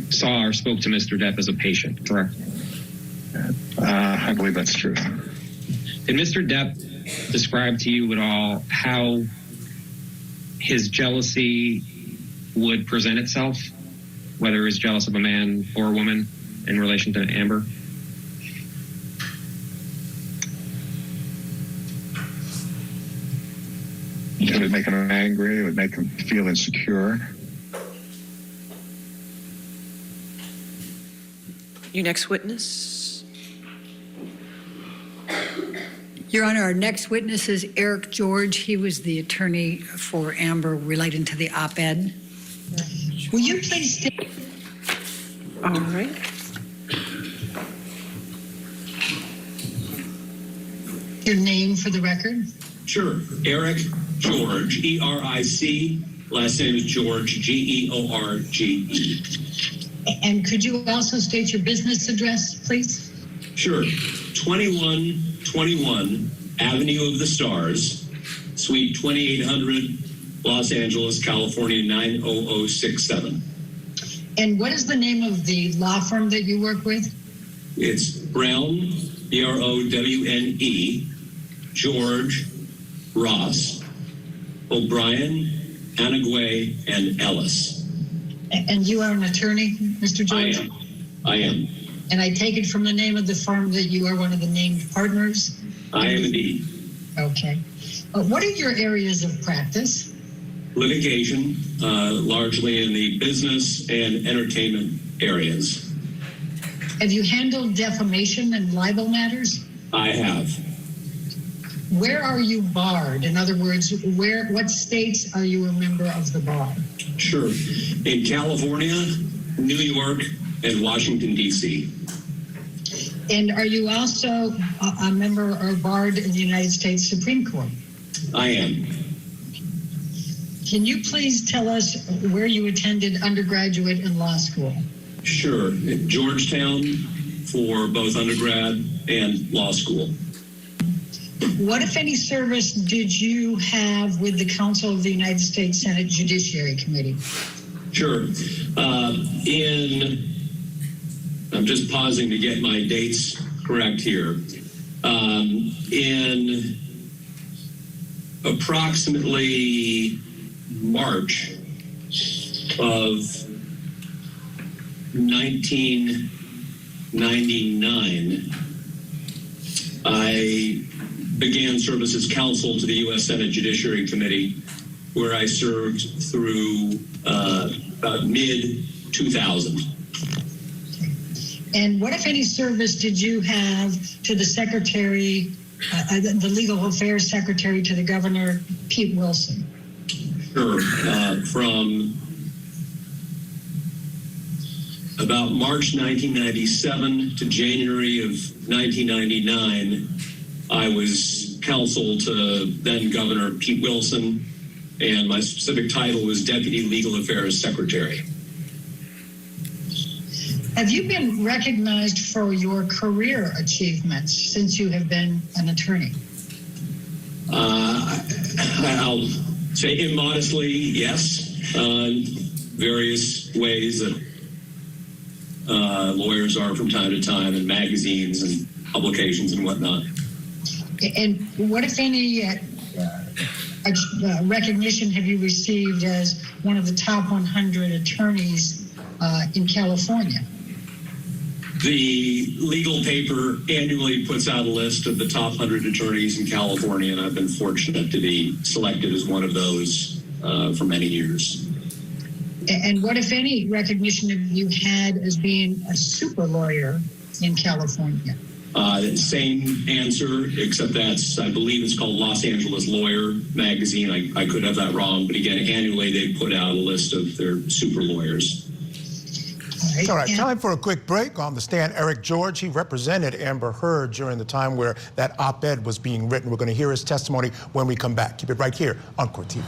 saw or spoke to Mr. Depp as a patient, correct? I believe that's true. Did Mr. Depp describe to you at all how his jealousy would present itself, whether he was jealous of a man or a woman in relation to Amber? It would make him angry. It would make him feel insecure. Your next witness. Your Honor, our next witness is Eric George. He was the attorney for Amber relating to the op-ed. Will you please state? All right. Your name for the record? Sure. Eric George, ERIC. Last name is George, GEORGE. And could you also state your business address, please? Sure. 2121 Avenue of the Stars, Suite 2800, Los Angeles, California, 90067. And what is the name of the law firm that you work with? It's Brown, Browne, George, Ross, O'Brien, Anagway, and Ellis. And you are an attorney, Mr. George? I am. And I take it from the name of the firm that you are one of the named partners? I am indeed. Okay. What are your areas of practice? Litigation, largely in the business and entertainment areas. Have you handled defamation and libel matters? I have. Where are you barred? In other words, what states are you a member of the bar? Sure. In California, New York, and Washington, D.C. And are you also a member or barred in the United States Supreme Court? I am. Can you please tell us where you attended undergraduate and law school? Sure. At Georgetown for both undergrad and law school. What, if any, service did you have with the Council of the United States Senate Judiciary Committee? Sure. I'm just pausing to get my dates correct here. In approximately March of 1999, I began service as counsel to the U.S. Senate Judiciary Committee, where I served through about mid-2000. And what, if any, service did you have to the Secretary, the Legal Affairs Secretary to the Governor, Pete Wilson? Sure. From about March 1997 to January of 1999, I was counsel to then Governor Pete Wilson, and my specific title was Deputy Legal Affairs Secretary. Have you been recognized for your career achievements since you have been an attorney? I'll say immodestly, yes. Various ways that lawyers are from time to time in magazines and publications and whatnot. And what, if any, recognition have you received as one of the top 100 attorneys in California? The legal paper annually puts out a list of the top 100 attorneys in California, and I've been fortunate to be selected as one of those for many years. And what, if any, recognition have you had as being a super lawyer in California? Same answer, except that's, I believe it's called Los Angeles Lawyer magazine. I could have that wrong, but again, annually they put out a list of their super lawyers. All right, time for a quick break. On the stand, Eric George. He represented Amber Heard during the time where that op-ed was being written. We're going to hear his testimony when we come back. Keep it right here on Court TV.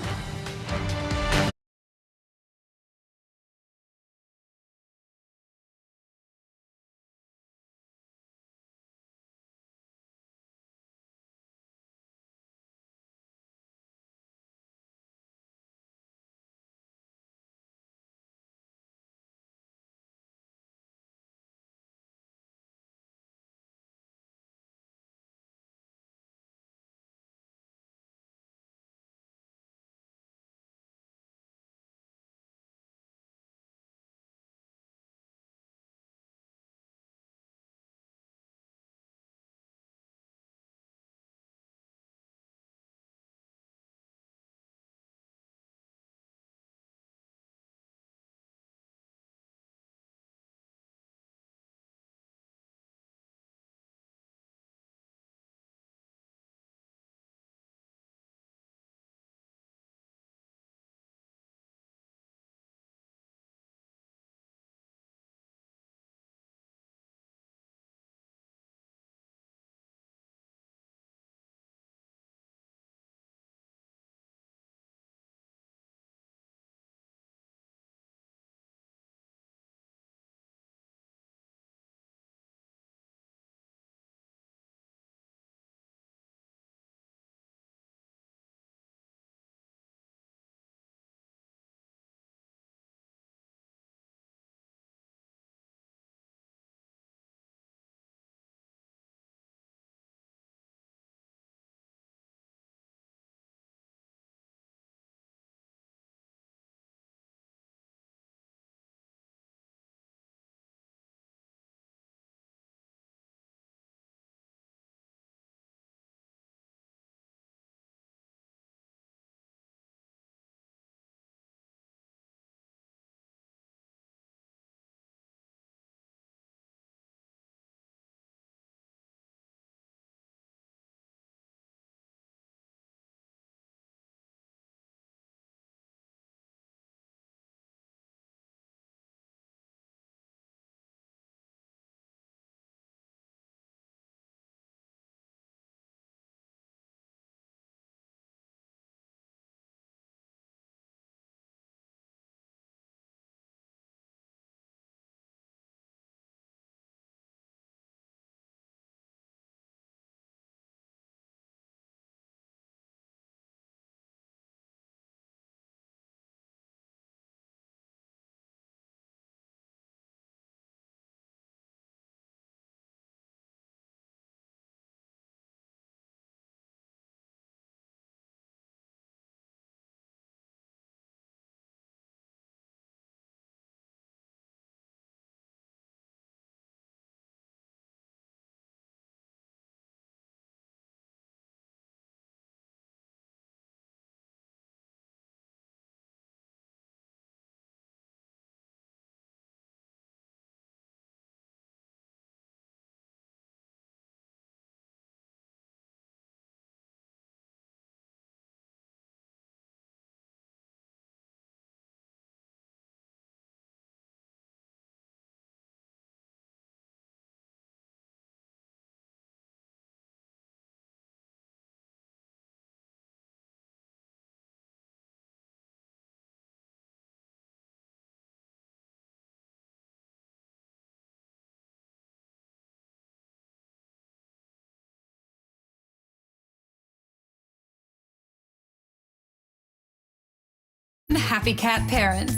Happy cat parents.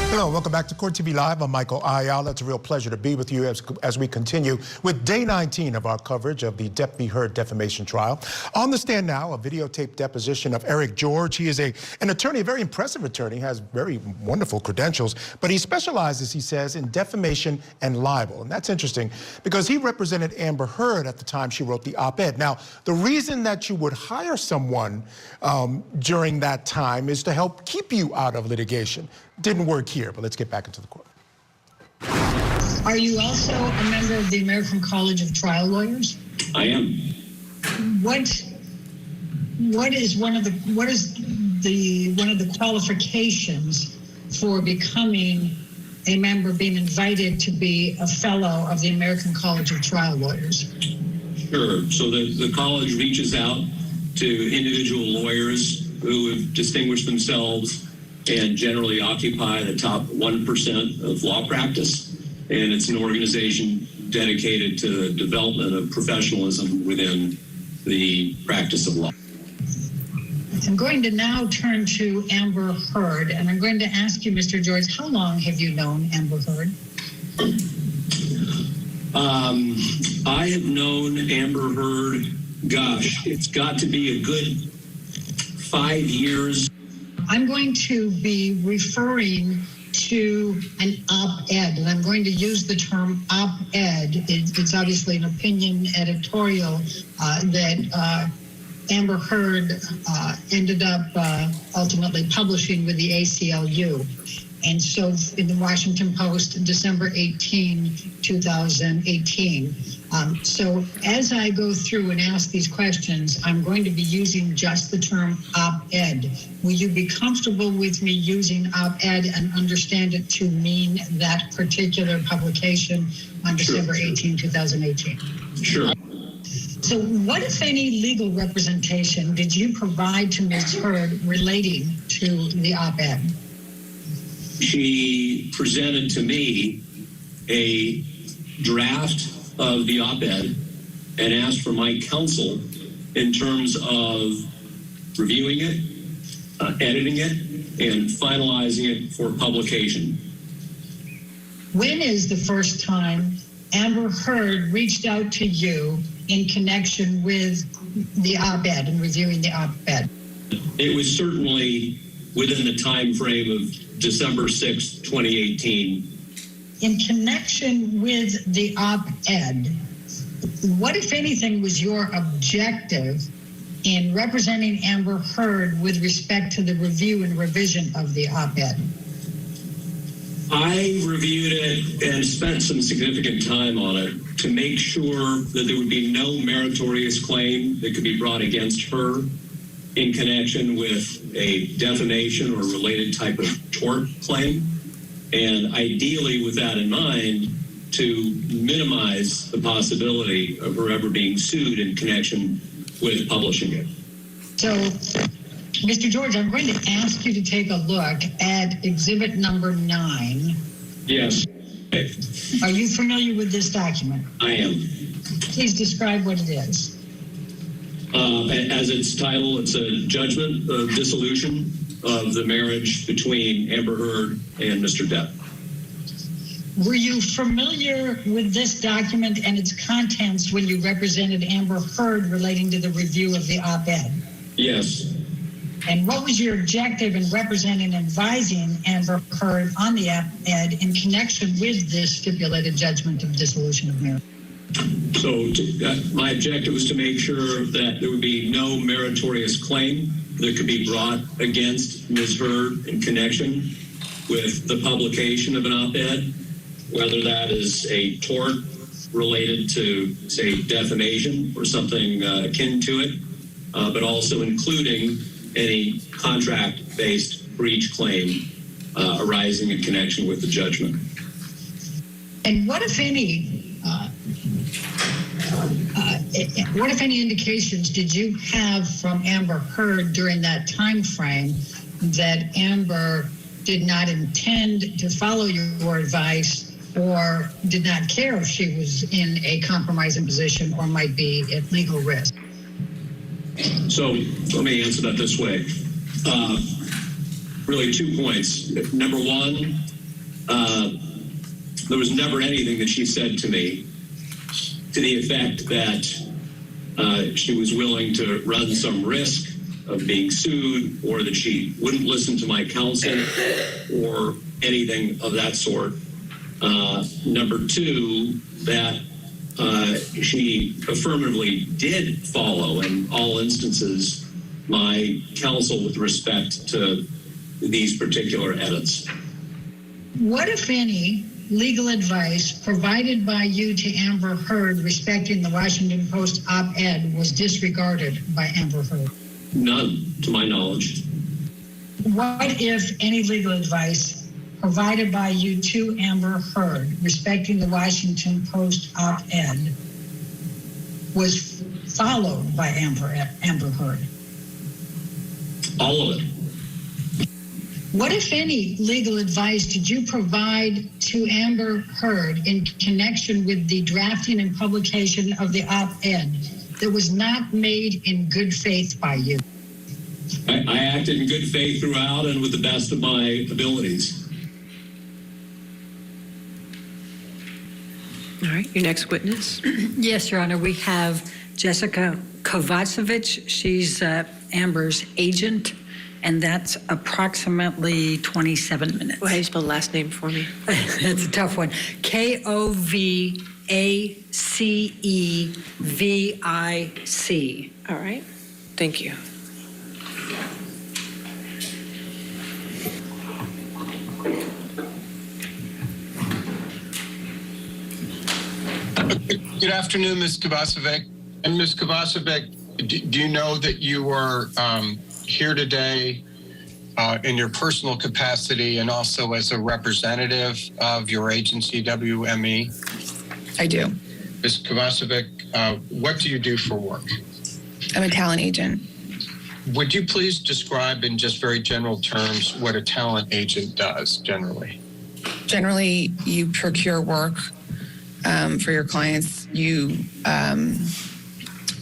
Hello, welcome back to Court TV Live. I'm Michael Ayala. It's a real pleasure to be with you as we continue with day 19 of our coverage of the Depp v. Heard defamation trial. On the stand now, a videotaped deposition of Eric George. He is an attorney, a very impressive attorney, has very wonderful credentials, but he specializes, he says, in defamation and libel. And that's interesting because he represented Amber Heard at the time she wrote the op-ed. Now, the reason that you would hire someone during that time is to help keep you out of litigation. Didn't work here, but let's get back into the court. Are you also a member of the American College of Trial Lawyers? I am. What is one of the qualifications for becoming a member, being invited to be a fellow of the American College of Trial Lawyers? Sure. So the college reaches out to individual lawyers who have distinguished themselves and generally occupy the top 1% of law practice. And it's an organization dedicated to the development of professionalism within the practice of law. I'm going to now turn to Amber Heard, and I'm going to ask you, Mr. George, how long have you known Amber Heard? I have known Amber Heard, gosh, it's got to be a good 5 years. I'm going to be referring to an op-ed, and I'm going to use the term op-ed. It's obviously an opinion editorial that Amber Heard ended up ultimately publishing with the ACLU. And so in the Washington Post, December 18, 2018. So as I go through and ask these questions, I'm going to be using just the term op-ed. Will you be comfortable with me using op-ed and understand it to mean that particular publication on December 18, 2018? Sure. So what, if any, legal representation did you provide to Ms. Heard relating to the op-ed? She presented to me a draft of the op-ed and asked for my counsel in terms of reviewing it, editing it, and finalizing it for publication. When is the first time Amber Heard reached out to you in connection with the op-ed and reviewing the op-ed? It was certainly within the time frame of December 6, 2018. In connection with the op-ed, what, if anything, was your objective in representing Amber Heard with respect to the review and revision of the op-ed? I reviewed it and spent some significant time on it to make sure that there would be no meritorious claim that could be brought against her in connection with a defamation or related type of tort claim. And ideally, with that in mind, to minimize the possibility of her ever being sued in connection with publishing it. So, Mr. George, I'm going to ask you to take a look at exhibit number 9. Yes. Are you familiar with this document? I am. Please describe what it is. As its title, it's a judgment of dissolution of the marriage between Amber Heard and Mr. Depp. Were you familiar with this document and its contents when you represented Amber Heard relating to the review of the op-ed? Yes. And what was your objective in representing and advising Amber Heard on the op-ed in connection with this stipulated judgment of dissolution of marriage? So my objective was to make sure that there would be no meritorious claim that could be brought against Ms. Heard in connection with the publication of an op-ed, whether that is a tort related to, say, defamation or something akin to it, but also including any contract-based breach claim arising in connection with the judgment. And what, if any, indications did you have from Amber Heard during that time frame that Amber did not intend to follow your advice or did not care if she was in a compromising position or might be at legal risk? So let me answer that this way. Really 2 points. Number one, there was never anything that she said to me to the effect that she was willing to run some risk of being sued, or that she wouldn't listen to my counsel, or anything of that sort. Number two, that she affirmatively did follow, in all instances, my counsel with respect to these particular edits. What, if any, legal advice provided by you to Amber Heard respecting the Washington Post op-ed was disregarded by Amber Heard? None, to my knowledge. What, if any, legal advice provided by you to Amber Heard respecting the Washington Post op-ed was followed by Amber Heard? All of it. What, if any, legal advice did you provide to Amber Heard in connection with the drafting and publication of the op-ed that was not made in good faith by you? I acted in good faith throughout and with the best of my abilities. All right, your next witness. Yes, Your Honor. We have Jessica Kovacevic. She's Amber's agent, and that's approximately 27 minutes. How do you spell the last name for me? That's a tough one. Kovacevic. All right, thank you. Good afternoon, Ms. Kovacevic. And Ms. Kovacevic, do you know that you are here today in your personal capacity and also as a representative of your agency, WME? I do. Ms. Kovacevic, what do you do for work? I'm a talent agent. Would you please describe in just very general terms what a talent agent does generally? Generally, you procure work for your clients. You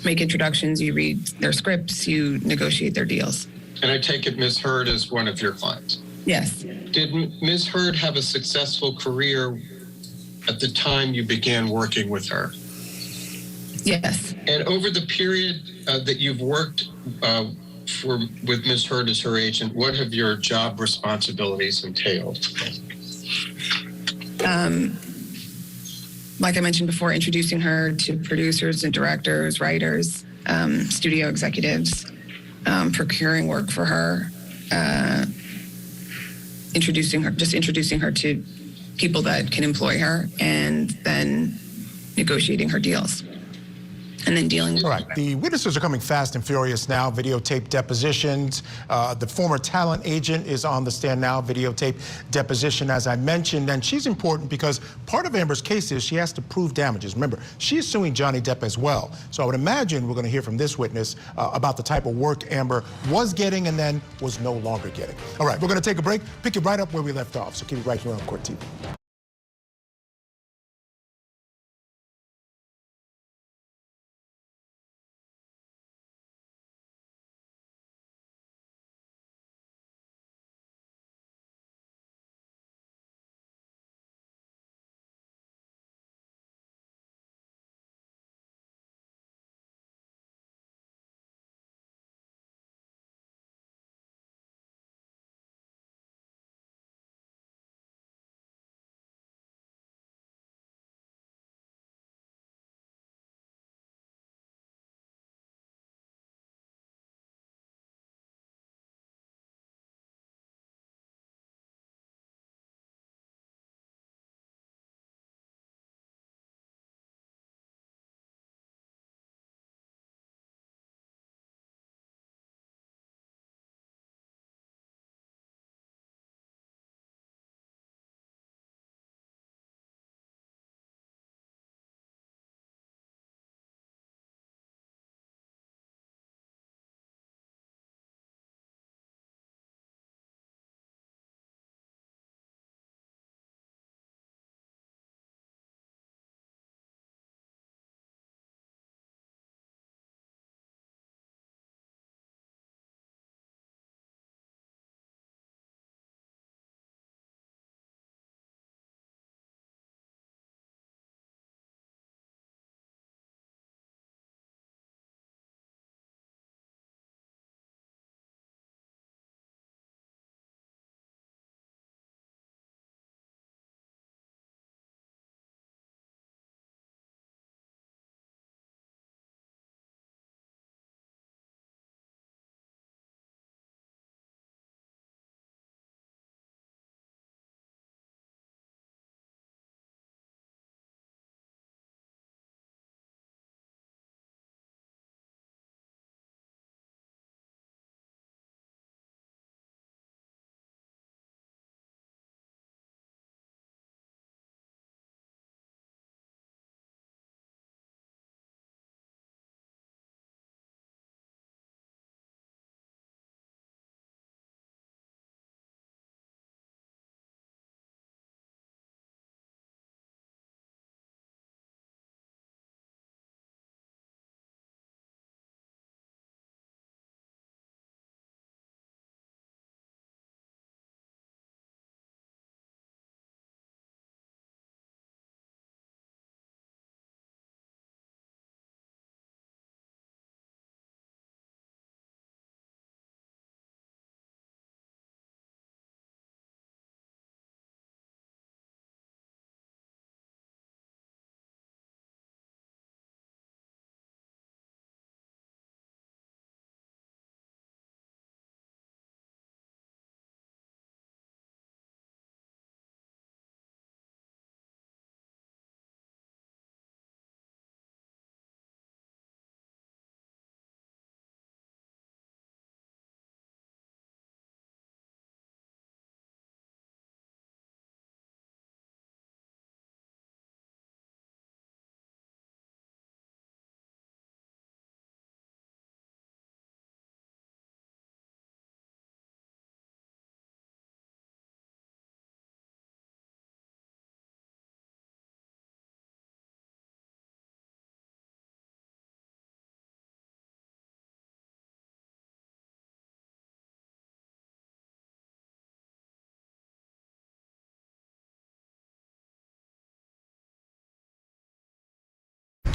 make introductions, you read their scripts, you negotiate their deals. And I take it Ms. Heard is one of your clients? Yes. Did Ms. Heard have a successful career at the time you began working with her? Yes. And over the period that you've worked with Ms. Heard as her agent, what have your job responsibilities entailed? Like I mentioned before, introducing her to producers and directors, writers, studio executives, procuring work for her, introducing her to people that can employ her, and then negotiating her deals. And then dealing with All right, the witnesses are coming fast and furious now. Videotape depositions. The former talent agent is on the stand now. Videotape deposition, as I mentioned, and she's important because part of Amber's case is she has to prove damages. Remember, she's suing Johnny Depp as well. So I would imagine we're going to hear from this witness about the type of work Amber was getting and then was no longer getting. All right, we're going to take a break, pick it right up where we left off. So keep it right here on Court TV.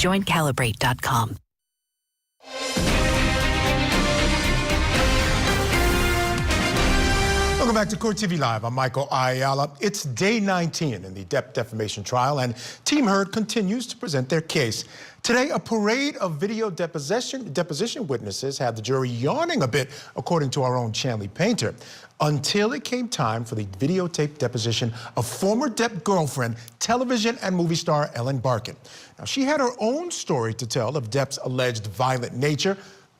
Join Calibrate.com. Welcome back to Court TV Live. I'm Michael Ayala. It's day 19 in the Depp defamation trial, and Team Heard continues to present their case. Today, a parade of video deposition witnesses had the jury yawning a bit, according to our own Chanley Painter, until it came time for the videotape deposition of former Depp girlfriend, television and movie star Ellen Barkin. Now, she had her own story to tell of Depp's alleged violent nature,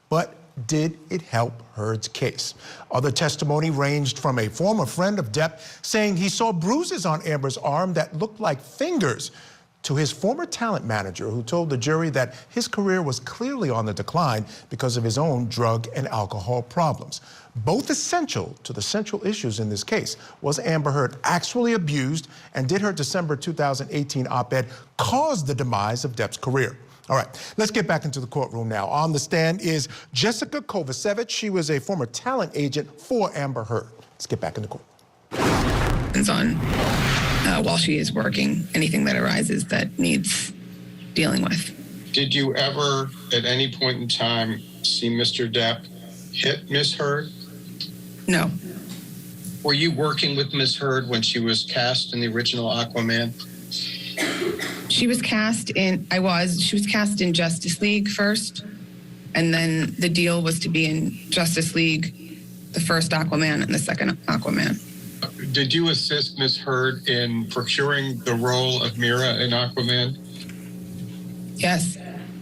but did it help Heard's case? Other testimony ranged from a former friend of Depp saying he saw bruises on Amber's arm that looked like fingers, to his former talent manager who told the jury that his career was clearly on the decline because of his own drug and alcohol problems. Both essential to the central issues in this case. Was Amber Heard actually abused, and did her December 2018 op-ed cause the demise of Depp's career? All right, let's get back into the courtroom now. On the stand is Jessica Kovacevic. She was a former talent agent for Amber Heard. Let's get back in the court. While she is working, anything that arises that needs dealing with. Did you ever, at any point in time, see Mr. Depp hit Miss Heard? No. Were you working with Miss Heard when she was cast in the original Aquaman? She was cast in Justice League first, and then the deal was to be in Justice League, the first Aquaman and the second Aquaman. Did you assist Miss Heard in procuring the role of Mira in Aquaman? Yes.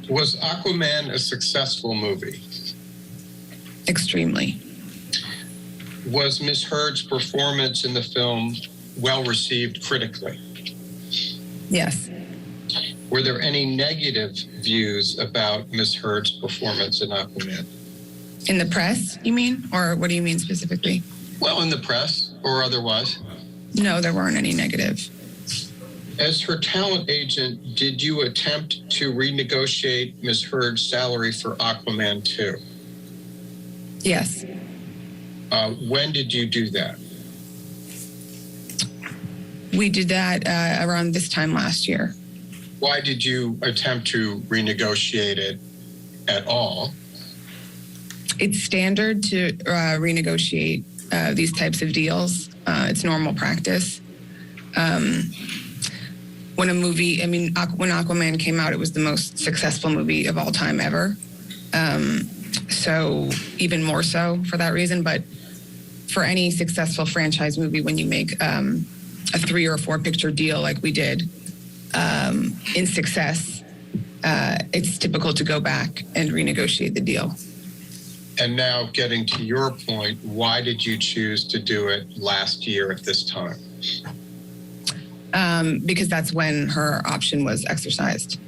Was Aquaman a successful movie? Extremely. Was Miss Heard's performance in the film well received critically? Yes. Were there any negative views about Miss Heard's performance in Aquaman? In the press, you mean? Or what do you mean specifically? Well, in the press or otherwise. No, there weren't any negative. As her talent agent, did you attempt to renegotiate Miss Heard's salary for Aquaman 2? Yes. When did you do that? We did that around this time last year. Why did you attempt to renegotiate it at all? It's standard to renegotiate these types of deals. It's normal practice. When when Aquaman came out, it was the most successful movie of all time ever. So even more so for that reason. But for any successful franchise movie, when you make a 3 or 4 picture deal like we did in success, it's typical to go back and renegotiate the deal. And now getting to your point, why did you choose to do it last year at this time? Because that's when her option was exercised.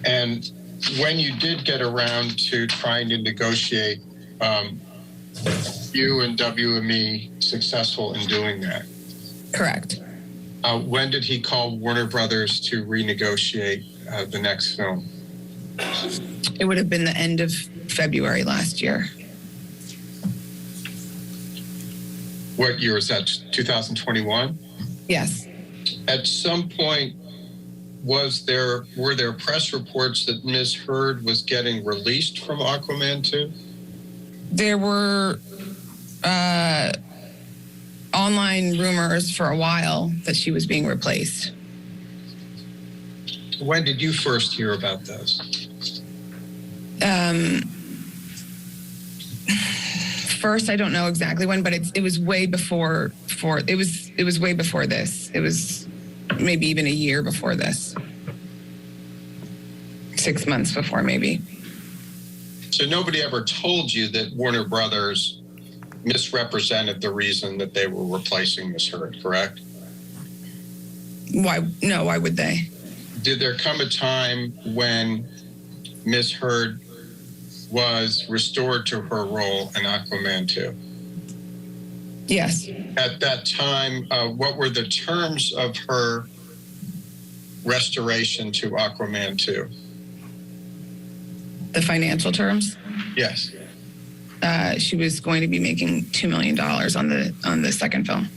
And when you did get around to trying to negotiate, you and WME successful in doing that? Correct. When did he call Warner Brothers to renegotiate the next film? It would have been the end of February last year. What year is that, 2021? Yes. At some point, were there press reports that Ms. Heard was getting released from Aquaman 2? There were online rumors for a while that she was being replaced. When did you first hear about this? First, I don't know exactly when, but it was way before. It was way before this. It was maybe even a year before this. 6 months before, maybe. So nobody ever told you that Warner Brothers misrepresented the reason that they were replacing Ms. Heard, correct? Why? No, why would they? Did there come a time when Ms. Heard was restored to her role in Aquaman 2? Yes. At that time, what were the terms of her restoration to Aquaman 2? The financial terms? Yes. She was going to be making $2 million on the second film.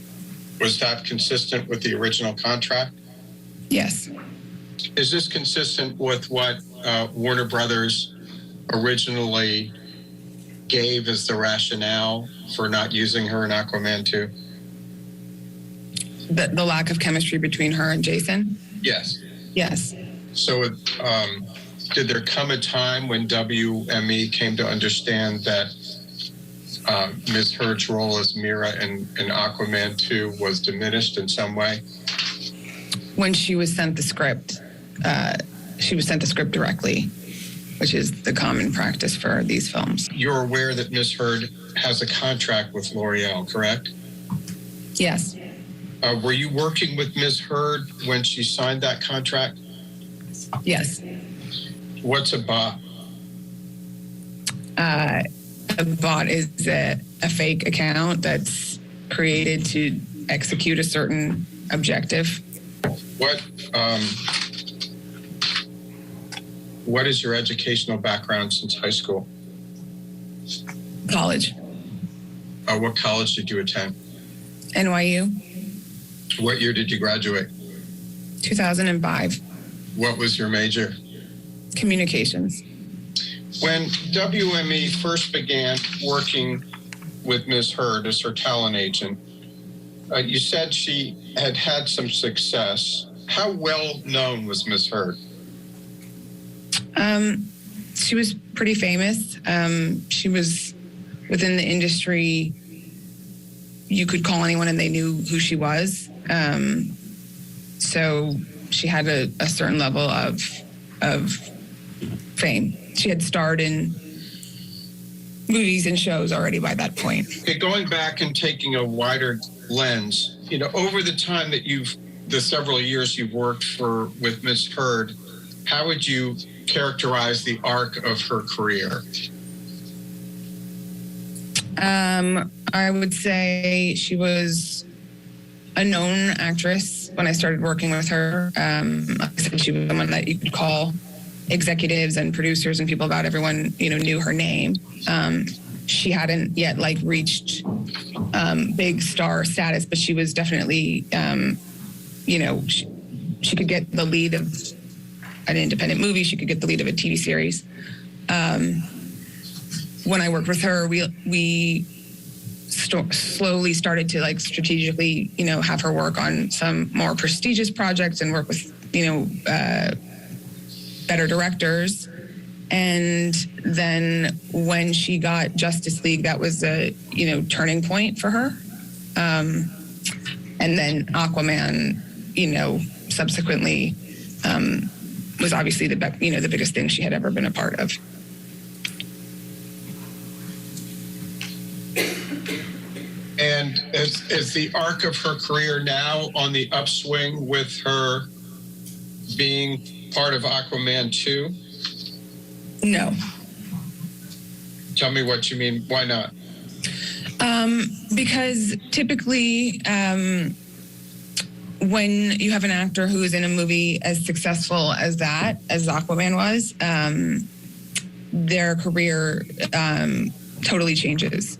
Was that consistent with the original contract? Yes. Is this consistent with what Warner Brothers originally gave as the rationale for not using her in Aquaman 2? The lack of chemistry between her and Jason? Yes. Yes. So did there come a time when WME came to understand that Ms. Heard's role as Mira in Aquaman 2 was diminished in some way? When she was sent the script, directly, which is the common practice for these films. You're aware that Ms. Heard has a contract with L'Oreal, correct? Yes. Were you working with Ms. Heard when she signed that contract? Yes. What's a bot? A bot is a fake account that's created to execute a certain objective. What is your educational background since high school? College. What college did you attend? NYU. What year did you graduate? 2005. What was your major? Communications. When WME first began working with Ms. Heard as her talent agent, you said she had had some success. How well known was Ms. Heard? She was pretty famous. She was within the industry. You could call anyone and they knew who she was. So she had a certain level of fame. She had starred in movies and shows already by that point. Okay, going back and taking a wider lens, over the time that the several years you've worked with Ms. Heard, how would you characterize the arc of her career? I would say she was a known actress when I started working with her. Like I said, she was someone that you could call executives and producers and people about everyone, knew her name. She hadn't yet reached big star status, but she was definitely, she could get the lead of an independent movie. She could get the lead of a TV series. When I worked with her, we slowly started to strategically, have her work on some more prestigious projects and work with, better directors. And then when she got Justice League, that was a, turning point for her. And then Aquaman, subsequently was obviously the biggest thing she had ever been a part of. And is the arc of her career now on the upswing with her being part of Aquaman 2? No. Tell me what you mean. Why not? Because typically, when you have an actor who is in a movie as successful as Aquaman was, their career totally changes.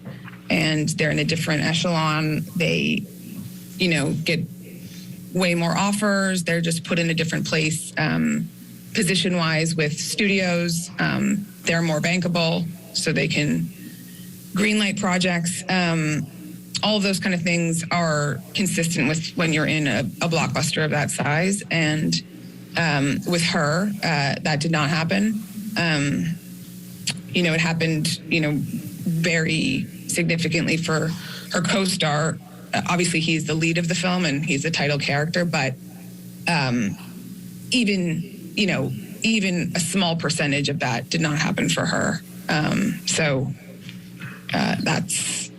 And they're in a different echelon. They, get way more offers. They're just put in a different place, position-wise with studios. They're more bankable, so they can greenlight projects. All of those kind of things are consistent with when you're in a blockbuster of that size. And with her, that did not happen. It happened, very significantly for her co-star. Obviously, he's the lead of the film and he's the title character, but even a small percentage of that did not happen for her. So that's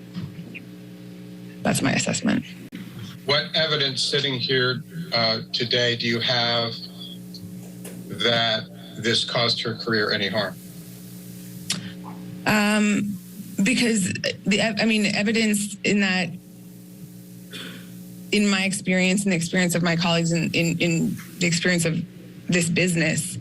my assessment. What evidence sitting here today do you have that this caused her career any harm? Because evidence in that, in my experience and the experience of my colleagues in the experience of this business,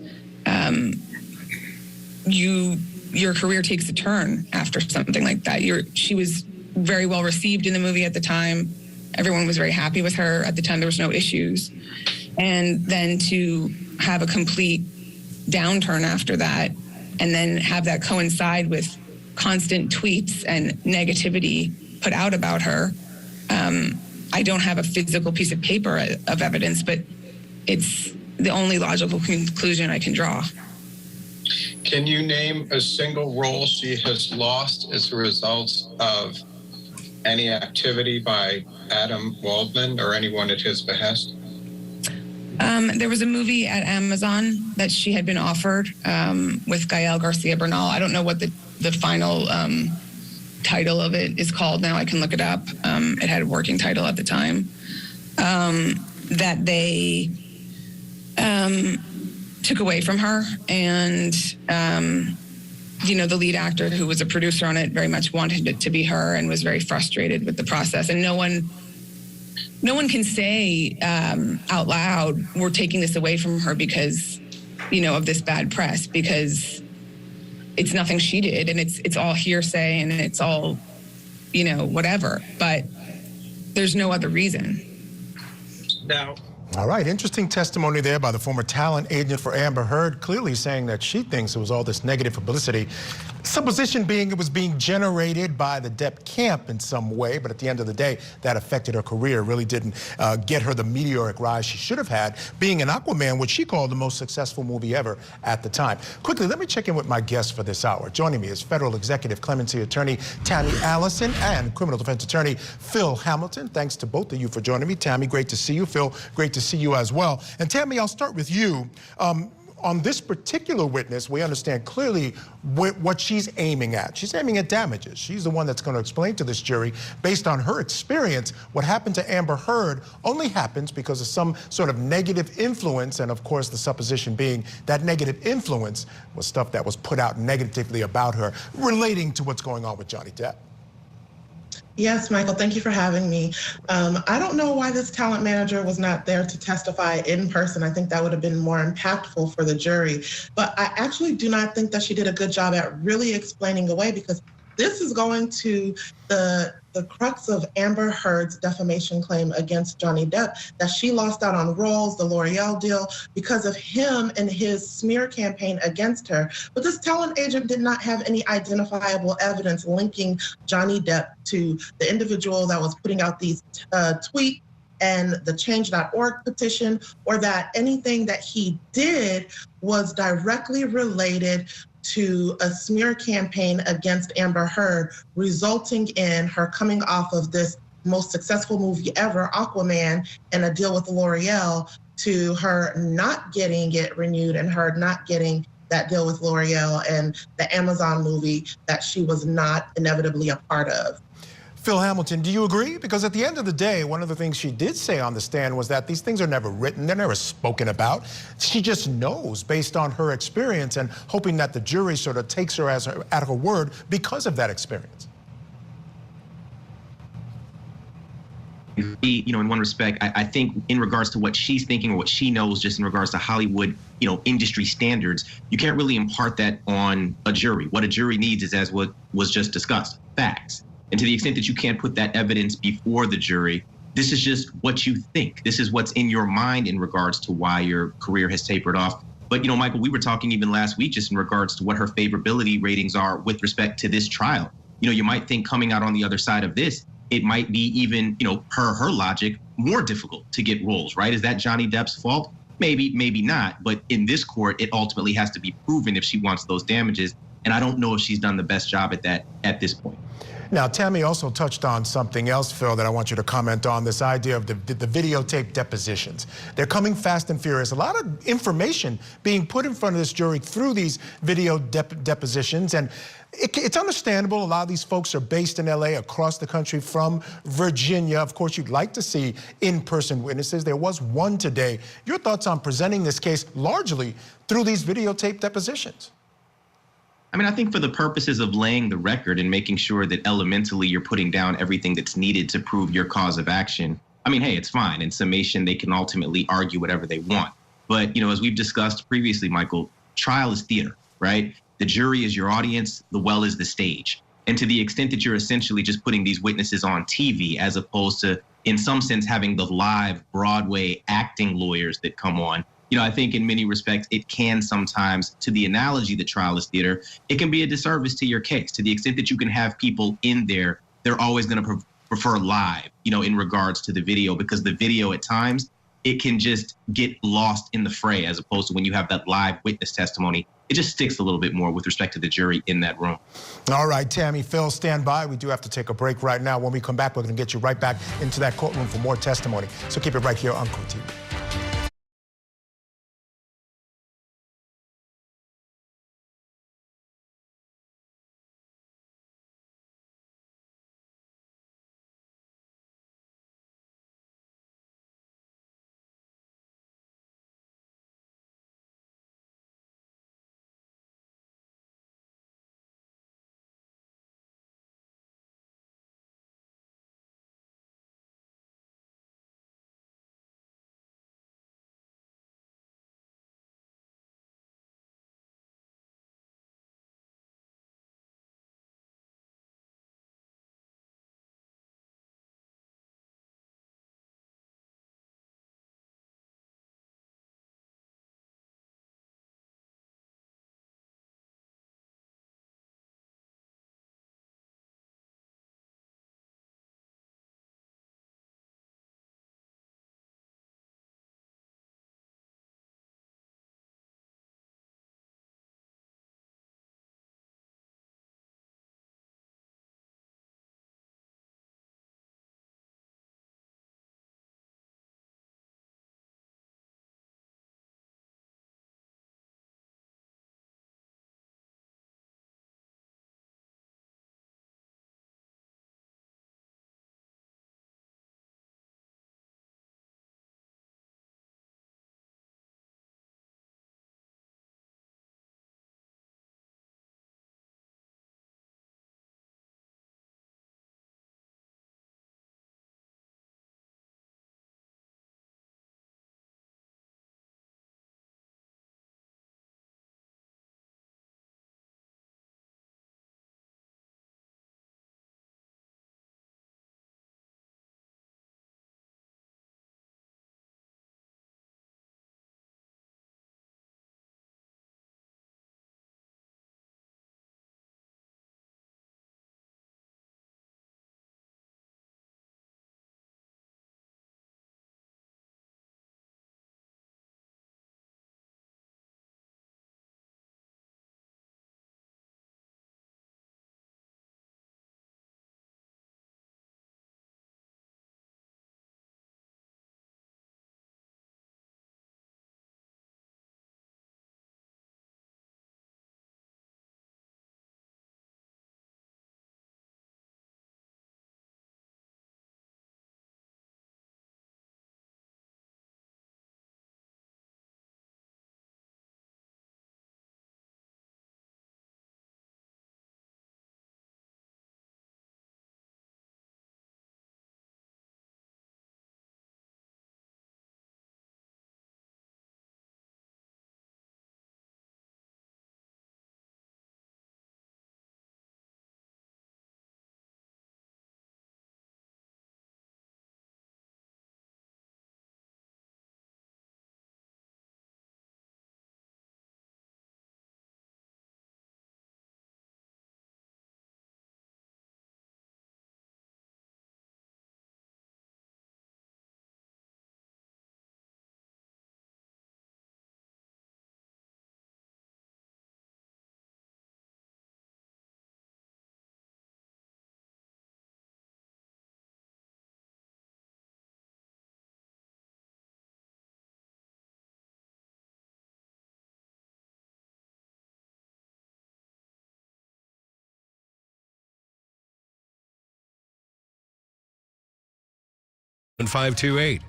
your career takes a turn after something like that. She was very well received in the movie at the time. Everyone was very happy with her. At the time, there was no issues. And then to have a complete downturn after that, and then have that coincide with constant tweets and negativity put out about her. I don't have a physical piece of paper of evidence, but it's the only logical conclusion I can draw. Can you name a single role she has lost as a result of any activity by Adam Waldman or anyone at his behest? There was a movie at Amazon that she had been offered with Gael Garcia Bernal. I don't know what the final title of it is called now. I can look it up. It had a working title at the time. That they took away from her. And, the lead actor who was a producer on it very much wanted it to be her and was very frustrated with the process. And no one can say out loud, we're taking this away from her because, of this bad press, because it's nothing she did, and it's all hearsay, and it's all, whatever. But there's no other reason. Now, all right, interesting testimony there by the former talent agent for Amber Heard, clearly saying that she thinks it was all this negative publicity. Supposition being it was being generated by the Depp camp in some way, but at the end of the day, that affected her career, really didn't get her the meteoric rise she should have had, being in Aquaman, which she called the most successful movie ever at the time. Quickly, let me check in with my guests for this hour. Joining me is federal executive clemency attorney Tammy Allison and criminal defense attorney Phil Hamilton. Thanks to both of you for joining me. Tammy, great to see you. Phil, great to see you as well. And Tammy, I'll start with you. On this particular witness, we understand clearly what she's aiming at. She's aiming at damages. She's the one that's going to explain to this jury, based on her experience, what happened to Amber Heard only happens because of some sort of negative influence, and of course the supposition being that negative influence was stuff that was put out negatively about her, relating to what's going on with Johnny Depp. Yes, Michael, thank you for having me. I don't know why this talent manager was not there to testify in person. I think that would have been more impactful for the jury. But I actually do not think that she did a good job at really explaining away, because this is going to the crux of Amber Heard's defamation claim against Johnny Depp, that she lost out on roles, the L'Oreal deal, because of him and his smear campaign against her. But this talent agent did not have any identifiable evidence linking Johnny Depp to the individual that was putting out these tweets and the change.org petition, or that anything that he did was directly related to a smear campaign against Amber Heard, resulting in her coming off of this most successful movie ever, Aquaman, and a deal with L'Oreal, to her not getting it renewed and her not getting that deal with L'Oreal and the Amazon movie that she was not inevitably a part of. Phil Hamilton, do you agree? Because at the end of the day, one of the things she did say on the stand was that these things are never written, they're never spoken about. She just knows based on her experience, and hoping that the jury sort of takes her at her word because of that experience. In one respect, I think in regards to what she's thinking or what she knows, just in regards to Hollywood, industry standards, you can't really impart that on a jury. What a jury needs is, as what was just discussed, facts. And to the extent that you can't put that evidence before the jury, this is just what you think. This is what's in your mind in regards to why your career has tapered off. But, Michael, we were talking even last week just in regards to what her favorability ratings are with respect to this trial. You might think coming out on the other side of this, it might be even, per her logic, more difficult to get roles, right? Is that Johnny Depp's fault? Maybe, maybe not. But in this court, it ultimately has to be proven if she wants those damages. And I don't know if she's done the best job at that at this point. Now, Tammy also touched on something else, Phil, that I want you to comment on, this idea of the videotape depositions. They're coming fast and furious. A lot of information being put in front of this jury through these video depositions. And it's understandable. A lot of these folks are based in LA, across the country, from Virginia. Of course, you'd like to see in-person witnesses. There was one today. Your thoughts on presenting this case largely through these videotape depositions? I think for the purposes of laying the record and making sure that elementally you're putting down everything that's needed to prove your cause of action, hey, it's fine. In summation, they can ultimately argue whatever they want. But, as we've discussed previously, Michael, trial is theater, right? The jury is your audience, the well is the stage. And to the extent that you're essentially just putting these witnesses on TV, as opposed to, in some sense, having the live Broadway acting lawyers that come on, I think in many respects, it can sometimes, to the analogy that trial is theater, it can be a disservice to your case. To the extent that you can have people in there, they're always going to prefer live, in regards to the video, because the video at times, it can just get lost in the fray, as opposed to when you have that live witness testimony. It just sticks a little bit more with respect to the jury in that room. All right, Tammy, Phil, stand by. We do have to take a break right now. When we come back, we're going to get you right back into that courtroom for more testimony. So keep it right here on Court TV. And 528.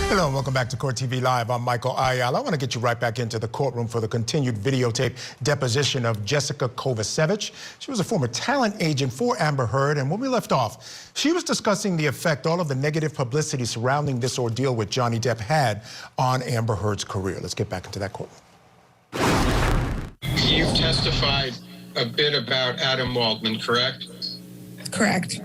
Hello and welcome back to Court TV Live. I'm Michael Ayala. I want to get you right back into the courtroom for the continued videotape deposition of Jessica Kovacevic. She was a former talent agent for Amber Heard, and when we left off, she was discussing the effect all of the negative publicity surrounding this ordeal with Johnny Depp had on Amber Heard's career. Let's get back into that courtroom. You've testified a bit about Adam Waldman, correct? Correct.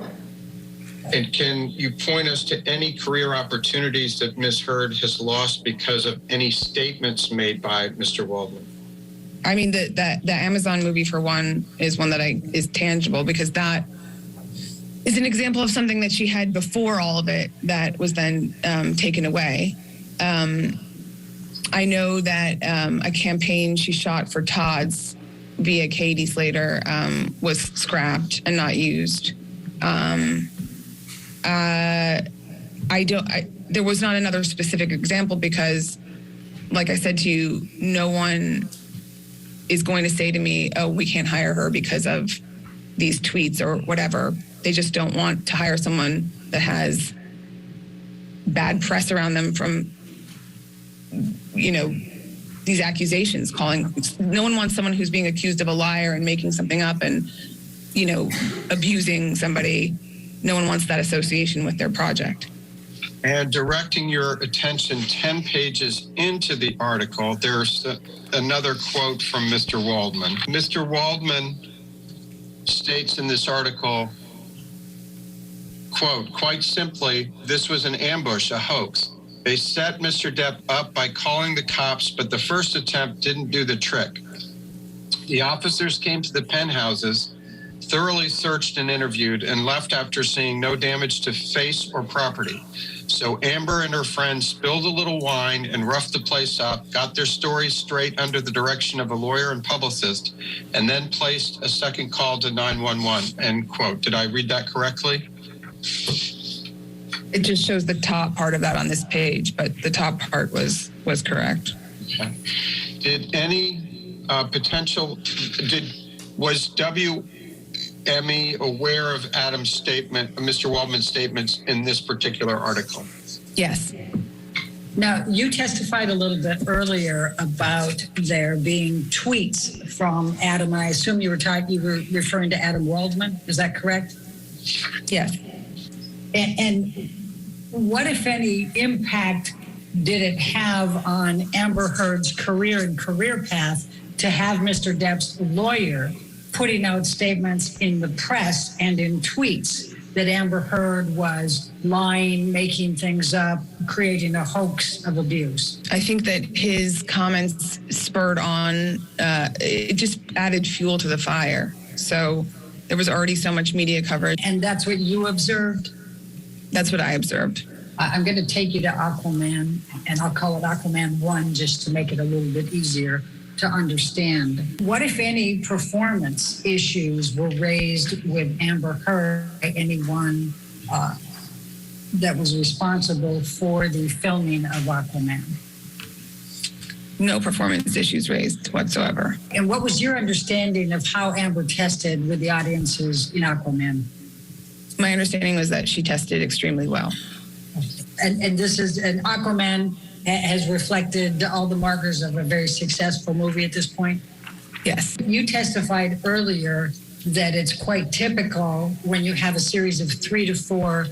And can you point us to any career opportunities that Ms. Heard has lost because of any statements made by Mr. Waldman? I mean, the Amazon movie, for one, is one that is tangible, because that is an example of something that she had before all of it that was then taken away. I know that a campaign she shot for Todd's via Katie Slater was scrapped and not used. There was not another specific example because, like I said to you, no one is going to say to me, oh, we can't hire her because of these tweets or whatever. They just don't want to hire someone that has bad press around them from, these accusations, no one wants someone who's being accused of a liar and making something up and, abusing somebody. No one wants that association with their project. And directing your attention 10 pages into the article, there's another quote from Mr. Waldman. Mr. Waldman states in this article, quote, quite simply, this was an ambush, a hoax. They set Mr. Depp up by calling the cops, but the first attempt didn't do the trick. The officers came to the penthouses, thoroughly searched and interviewed, and left after seeing no damage to face or property. So Amber and her friends spilled a little wine and roughed the place up, got their stories straight under the direction of a lawyer and publicist, and then placed a second call to 911, end quote. Did I read that correctly? It just shows the top part of that on this page, but the top part was correct. Okay. Did any was WME aware of Adam's statement, Mr. Waldman's statements in this particular article? Yes. Now, you testified a little bit earlier about there being tweets from Adam. I assume you were referring to Adam Waldman. Is that correct? Yes. And what, if any, impact did it have on Amber Heard's career and career path to have Mr. Depp's lawyer putting out statements in the press and in tweets that Amber Heard was lying, making things up, creating a hoax of abuse? I think that his comments spurred on, it just added fuel to the fire. So there was already so much media coverage. And that's what you observed? That's what I observed. I'm going to take you to Aquaman, and I'll call it Aquaman 1 just to make it a little bit easier to understand. What, if any, performance issues were raised with Amber Heard by anyone that was responsible for the filming of Aquaman? No performance issues raised whatsoever. And what was your understanding of how Amber tested with the audiences in Aquaman? My understanding was that she tested extremely well. And this is an Aquaman has reflected all the markers of a very successful movie at this point? Yes. You testified earlier that it's quite typical when you have a series of 3 to 4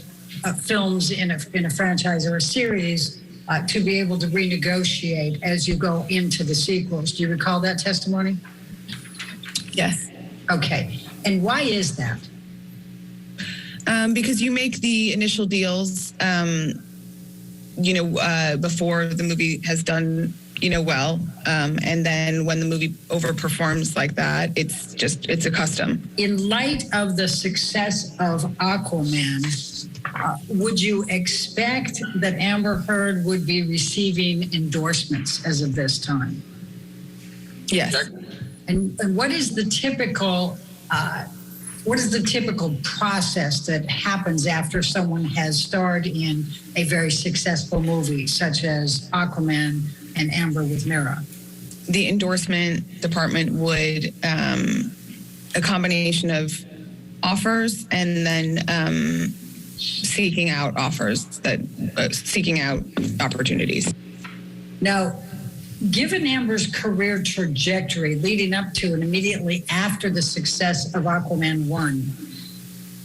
films in a franchise or a series to be able to renegotiate as you go into the sequels. Do you recall that testimony? Yes. Okay. And why is that? Because you make the initial deals, before the movie has done, well. And then when the movie overperforms like that, it's a custom. In light of the success of Aquaman, would you expect that Amber Heard would be receiving endorsements as of this time? Yes. And what is the typical process that happens after someone has starred in a very successful movie, such as Aquaman and Amber with Mira? The endorsement department would, a combination of offers and then seeking out opportunities. Now, given Amber's career trajectory leading up to and immediately after the success of Aquaman 1,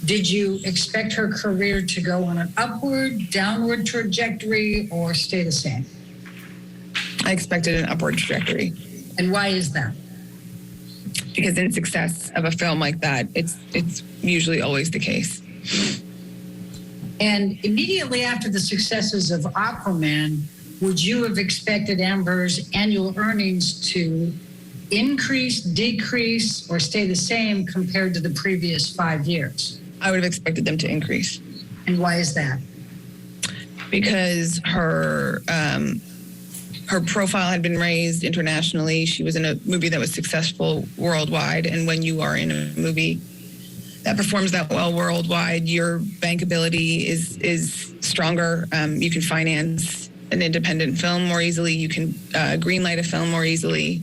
did you expect her career to go on an upward, downward trajectory, or stay the same? I expected an upward trajectory. And why is that? Because in success of a film like that, it's usually always the case. And immediately after the successes of Aquaman, would you have expected Amber's annual earnings to increase, decrease, or stay the same compared to the previous 5 years? I would have expected them to increase. And why is that? Because her profile had been raised internationally. She was in a movie that was successful worldwide. And when you are in a movie that performs that well worldwide, your bankability is stronger. You can finance an independent film more easily. You can greenlight a film more easily.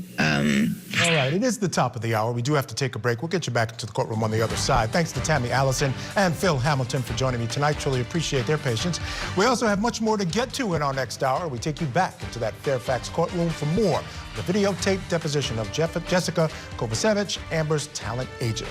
All right, it is the top of the hour. We do have to take a break. We'll get you back into the courtroom on the other side. Thanks to Tammy Allison and Phil Hamilton for joining me tonight. Truly appreciate their patience. We also have much more to get to in our next hour. We take you back into that Fairfax courtroom for more. The videotape deposition of Jessica Kovacevic, Amber's talent agent.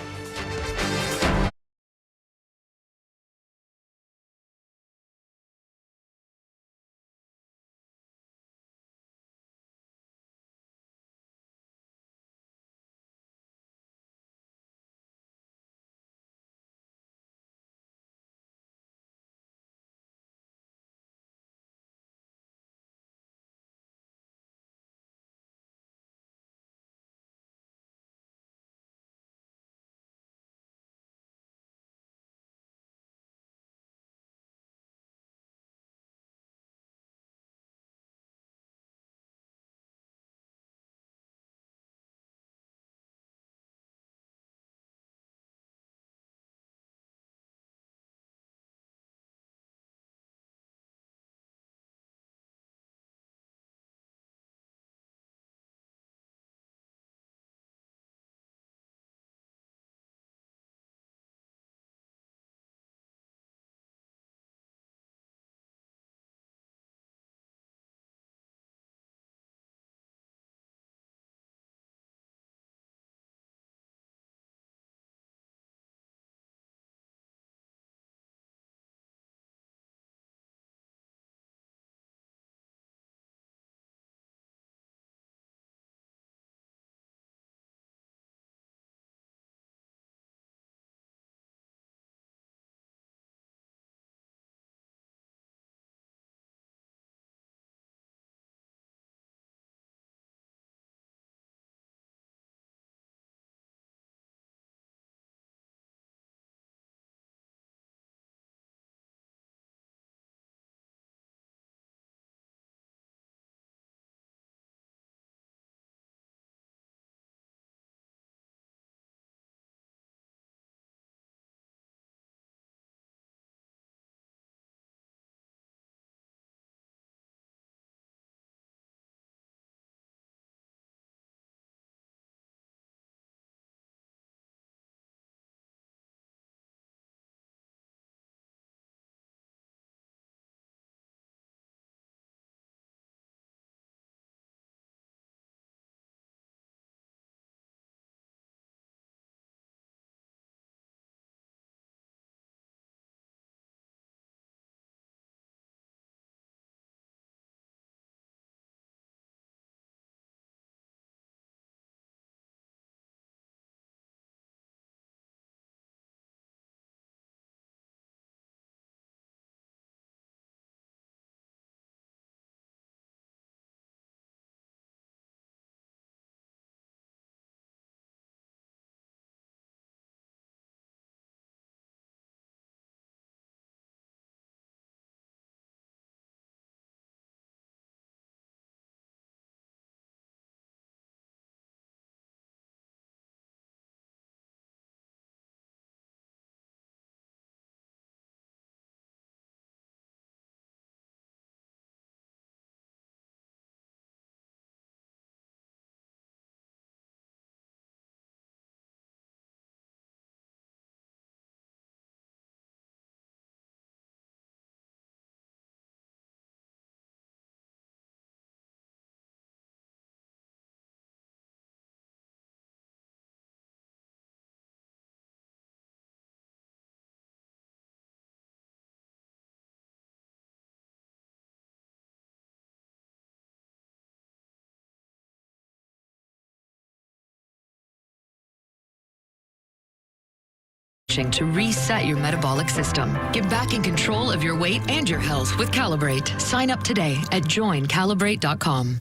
To reset your metabolic system. Get back in control of your weight and your health with Calibrate. Sign up today at joincalibrate.com.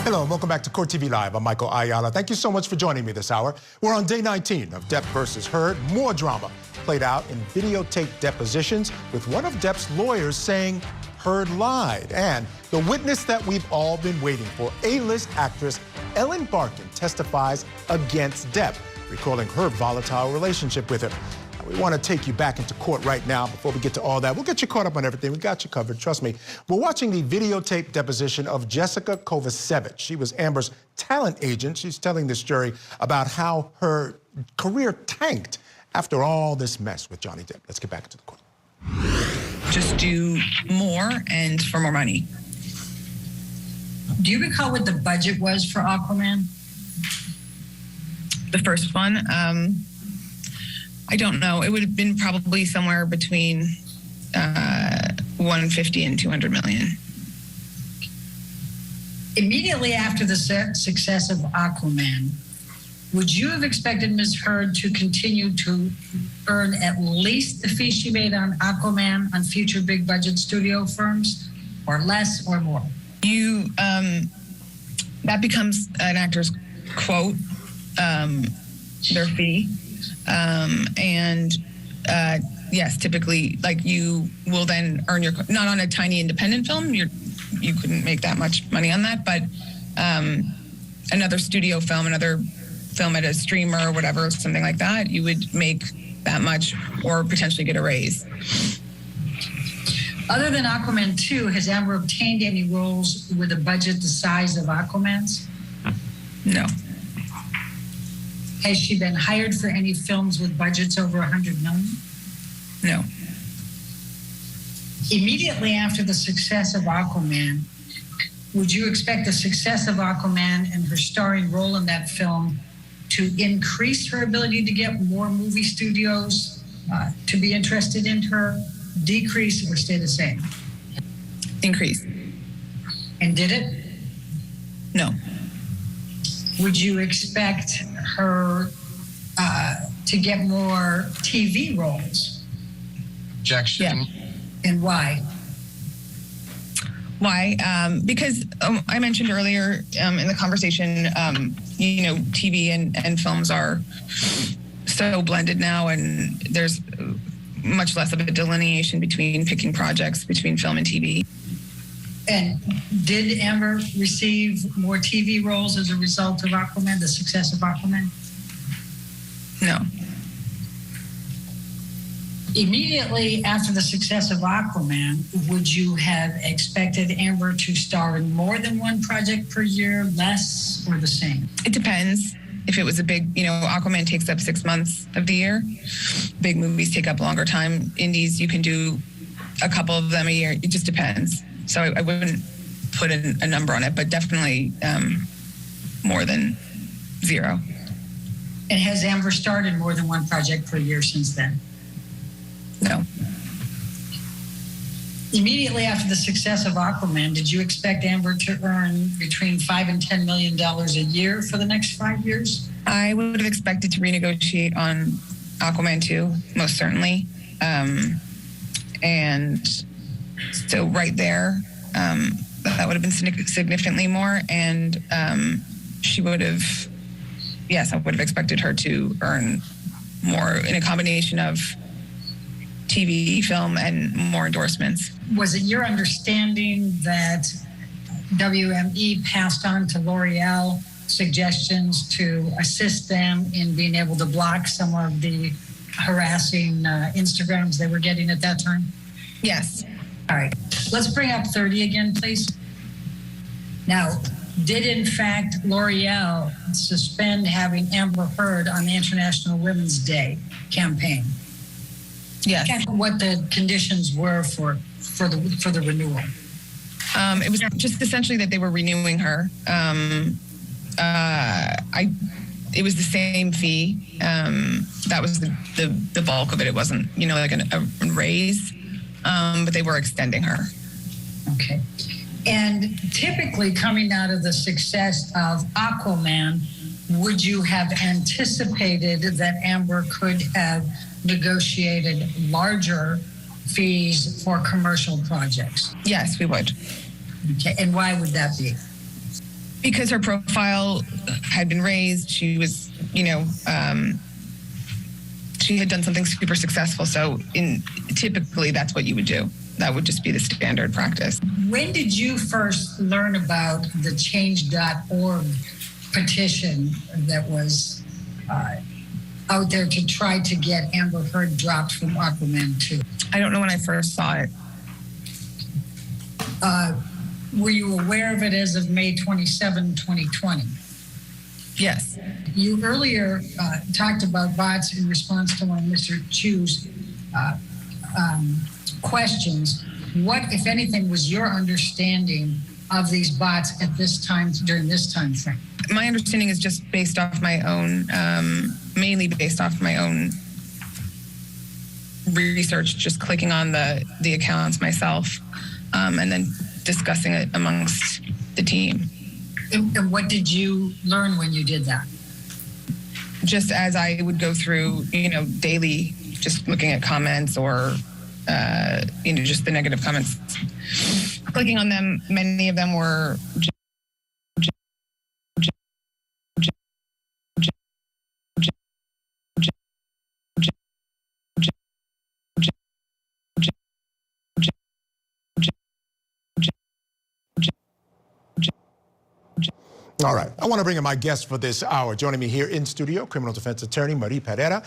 Hello and welcome back to Court TV Live. I'm Michael Ayala. Thank you so much for joining me this hour. We're on day 19 of Depp versus Heard. More drama played out in videotape depositions with one of Depp's lawyers saying Heard lied. And the witness that we've all been waiting for, A-list actress Ellen Barkin, testifies against Depp, recalling her volatile relationship with him. We want to take you back into court right now. Before we get to all that, we'll get you caught up on everything. We got you covered, trust me. We're watching the videotape deposition of Jessica Kovacevic. She was Amber's talent agent. She's telling this jury about how her career tanked after all this mess with Johnny Depp. Let's get back into the court. Just do more and for more money. Do you recall what the budget was for Aquaman? The first one, I don't know. It would have been probably somewhere between 150 and 200 million. Immediately after the success of Aquaman, would you have expected Ms. Heard to continue to earn at least the fee she made on Aquaman on future big budget studio firms, or less or more? That becomes an actor's quote, their fee. Yes, typically, like, you will then earn your, not on a tiny independent film, you couldn't make that much money on that, but another studio film, another film at a streamer or whatever, something like that, you would make that much or potentially get a raise. Other than Aquaman 2, has Amber obtained any roles with a budget the size of Aquaman's? No. Has she been hired for any films with budgets over $100 million? No. Immediately after the success of Aquaman, would you expect the success of Aquaman and her starring role in that film to increase her ability to get more movie studios to be interested in her, decrease, or stay the same? Increase. And did it? No. Would you expect her to get more TV roles? Objection. Yeah. And why? Why? Because I mentioned earlier in the conversation, TV and films are so blended now, and there's much less of a delineation between picking projects between film and TV. And did Amber receive more TV roles as a result of Aquaman, the success of Aquaman? No. Immediately after the success of Aquaman, would you have expected Amber to star in more than one project per year, less, or the same? It depends. If it was a big, Aquaman takes up 6 months of the year. Big movies take up longer time. Indies, you can do a couple of them a year. It just depends. So I wouldn't put a number on it, but definitely more than 0. And has Amber starred in more than one project per year since then? No. Immediately after the success of Aquaman, did you expect Amber to earn between $5 and $10 million a year for the next 5 years? I would have expected to renegotiate on Aquaman 2, most certainly. And so right there, that would have been significantly more. And she would have, yes, I would have expected her to earn more in a combination of TV, film, and more endorsements. Was it your understanding that WME passed on to L'Oreal suggestions to assist them in being able to block some of the harassing Instagrams they were getting at that time? Yes. All right. Let's bring up 30 again, please. Now, did in fact L'Oreal suspend having Amber Heard on the International Women's Day campaign? Yes. What the conditions were for the renewal? It was just essentially that they were renewing her. It was the same fee. That was the bulk of it. It wasn't, like a raise, but they were extending her. Okay. And typically coming out of the success of Aquaman, would you have anticipated that Amber could have negotiated larger fees for commercial projects? Yes, we would. Okay, and why would that be? Because her profile had been raised. She was, she had done something super successful. So typically that's what you would do. That would just be the standard practice. When did you first learn about the change.org petition that was out there to try to get Amber Heard dropped from Aquaman 2? I don't know when I first saw it. Were you aware of it as of May 27, 2020? Yes. You earlier talked about bots in response to one of Mr. Chu's questions. What, if anything, was your understanding of these bots at this time, during this time frame? My understanding is just based off my own, mainly based off my own research, just clicking on the accounts myself, and then discussing it amongst the team. And what did you learn when you did that? Just as I would go through, daily, just looking at comments or, just the negative comments. Clicking on them, many of them were All right. I want to bring in my guest for this hour. Joining me here in studio, criminal defense attorney Marie Pereira.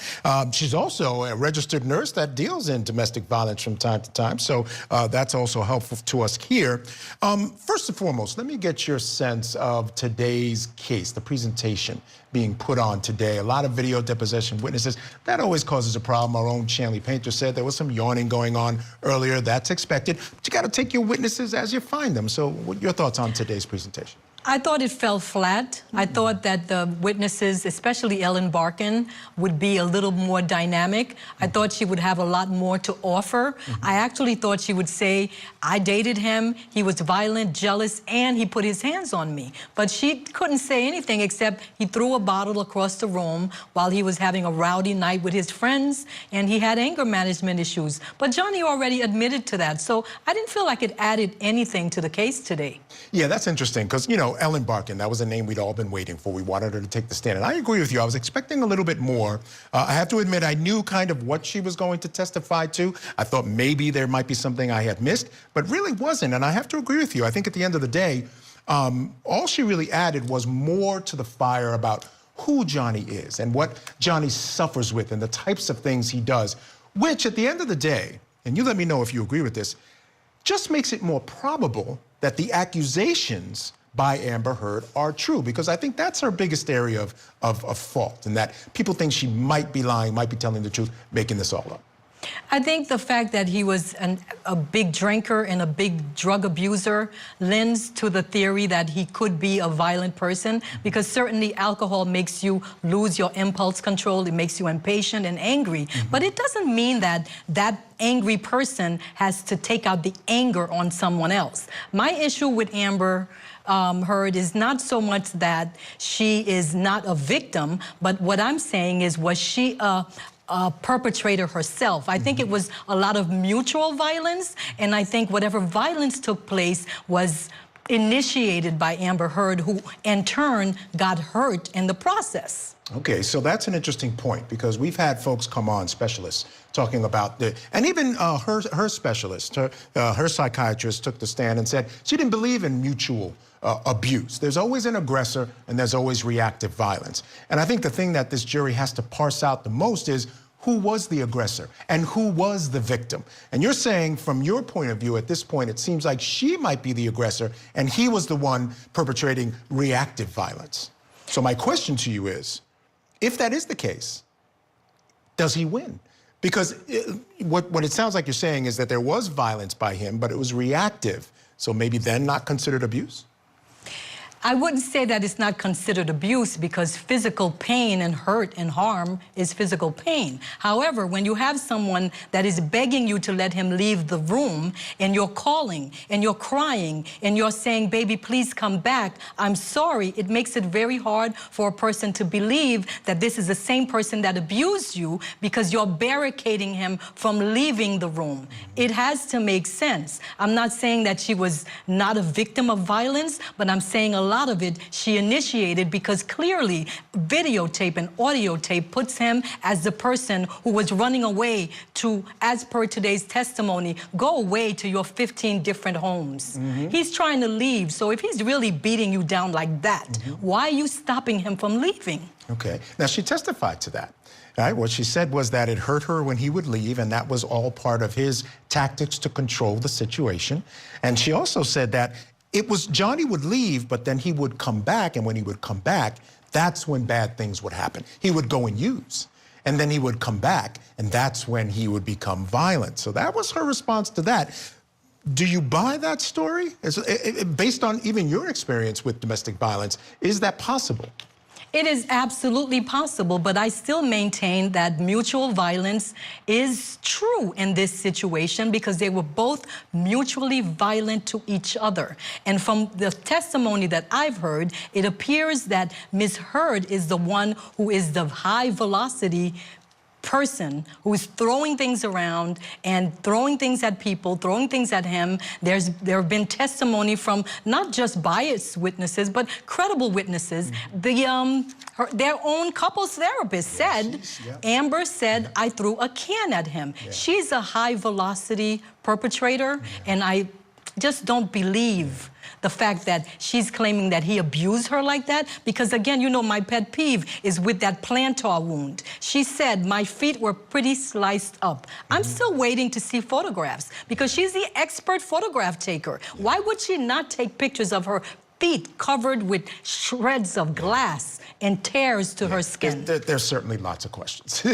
She's also a registered nurse that deals in domestic violence from time to time. So that's also helpful to us here. First and foremost, let me get your sense of today's case, the presentation being put on today. A lot of video deposition witnesses. That always causes a problem. Our own Shanley Painter said there was some yawning going on earlier. That's expected. But you got to take your witnesses as you find them. So what your thoughts on today's presentation? I thought it fell flat. I thought that the witnesses, especially Ellen Barkin, would be a little more dynamic. I thought she would have a lot more to offer. I actually thought she would say, I dated him, he was violent, jealous, and he put his hands on me. But she couldn't say anything except he threw a bottle across the room while he was having a rowdy night with his friends, and he had anger management issues. But Johnny already admitted to that, so I didn't feel like it added anything to the case today. Yeah, that's interesting because, Ellen Barkin, that was a name we'd all been waiting for. We wanted her to take the stand. And I agree with you. I was expecting a little bit more. I have to admit, I knew kind of what she was going to testify to. I thought maybe there might be something I had missed, but really wasn't. And I have to agree with you. I think at the end of the day, all she really added was more to the fire about who Johnny is and what Johnny suffers with and the types of things he does, which at the end of the day, and you let me know if you agree with this, just makes it more probable that the accusations by Amber Heard are true, because I think that's her biggest area of fault, and that people think she might be lying, might be telling the truth, making this all up. I think the fact that he was a big drinker and a big drug abuser lends to the theory that he could be a violent person, because certainly alcohol makes you lose your impulse control, it makes you impatient and angry. But it doesn't mean that that angry person has to take out the anger on someone else. My issue with Amber Heard is not so much that she is not a victim, but what I'm saying is, was she a perpetrator herself? I think it was a lot of mutual violence, and I think whatever violence took place was initiated by Amber Heard, who in turn got hurt in the process. Okay, so that's an interesting point, because we've had folks come on, specialists, talking about and even her specialist, her psychiatrist took the stand and said she didn't believe in mutual abuse. There's always an aggressor and there's always reactive violence. And I think the thing that this jury has to parse out the most is who was the aggressor and who was the victim. And you're saying, from your point of view at this point, it seems like she might be the aggressor and he was the one perpetrating reactive violence. So my question to you is, if that is the case, does he win? Because what it sounds like you're saying is that there was violence by him, but it was reactive. So maybe then not considered abuse? I wouldn't say that it's not considered abuse because physical pain and hurt and harm is physical pain. However, when you have someone that is begging you to let him leave the room and you're calling and you're crying and you're saying, baby, please come back, I'm sorry, it makes it very hard for a person to believe that this is the same person that abused you because you're barricading him from leaving the room. It has to make sense. I'm not saying that she was not a victim of violence, but I'm saying a lot of it she initiated because clearly videotape and audio tape puts him as the person who was running away to, as per today's testimony, go away to your 15 different homes. He's trying to leave, so if he's really beating you down like that, why are you stopping him from leaving? Okay, now she testified to that. Right? What she said was that it hurt her when he would leave, and that was all part of his tactics to control the situation. And she also said that it was Johnny would leave, but then he would come back, and when he would come back, that's when bad things would happen. He would go and use, and then he would come back, and that's when he would become violent. So that was her response to that. Do you buy that story? Based on even your experience with domestic violence, is that possible? It is absolutely possible, but I still maintain that mutual violence is true in this situation because they were both mutually violent to each other. And from the testimony that I've heard, it appears that Ms. Heard is the one who is the high velocity person who is throwing things around and throwing things at people, throwing things at him. There have been testimony from not just biased witnesses, but credible witnesses. Their own couples therapist said, Amber said, I threw a can at him. She's a high velocity perpetrator, and I just don't believe the fact that she's claiming that he abused her like that, because again, you know, my pet peeve is with that plantar wound. She said, my feet were pretty sliced up. I'm still waiting to see photographs because she's the expert photograph taker. Why would she not take pictures of her feet covered with shreds of glass and tears to her skin? There's certainly lots of questions.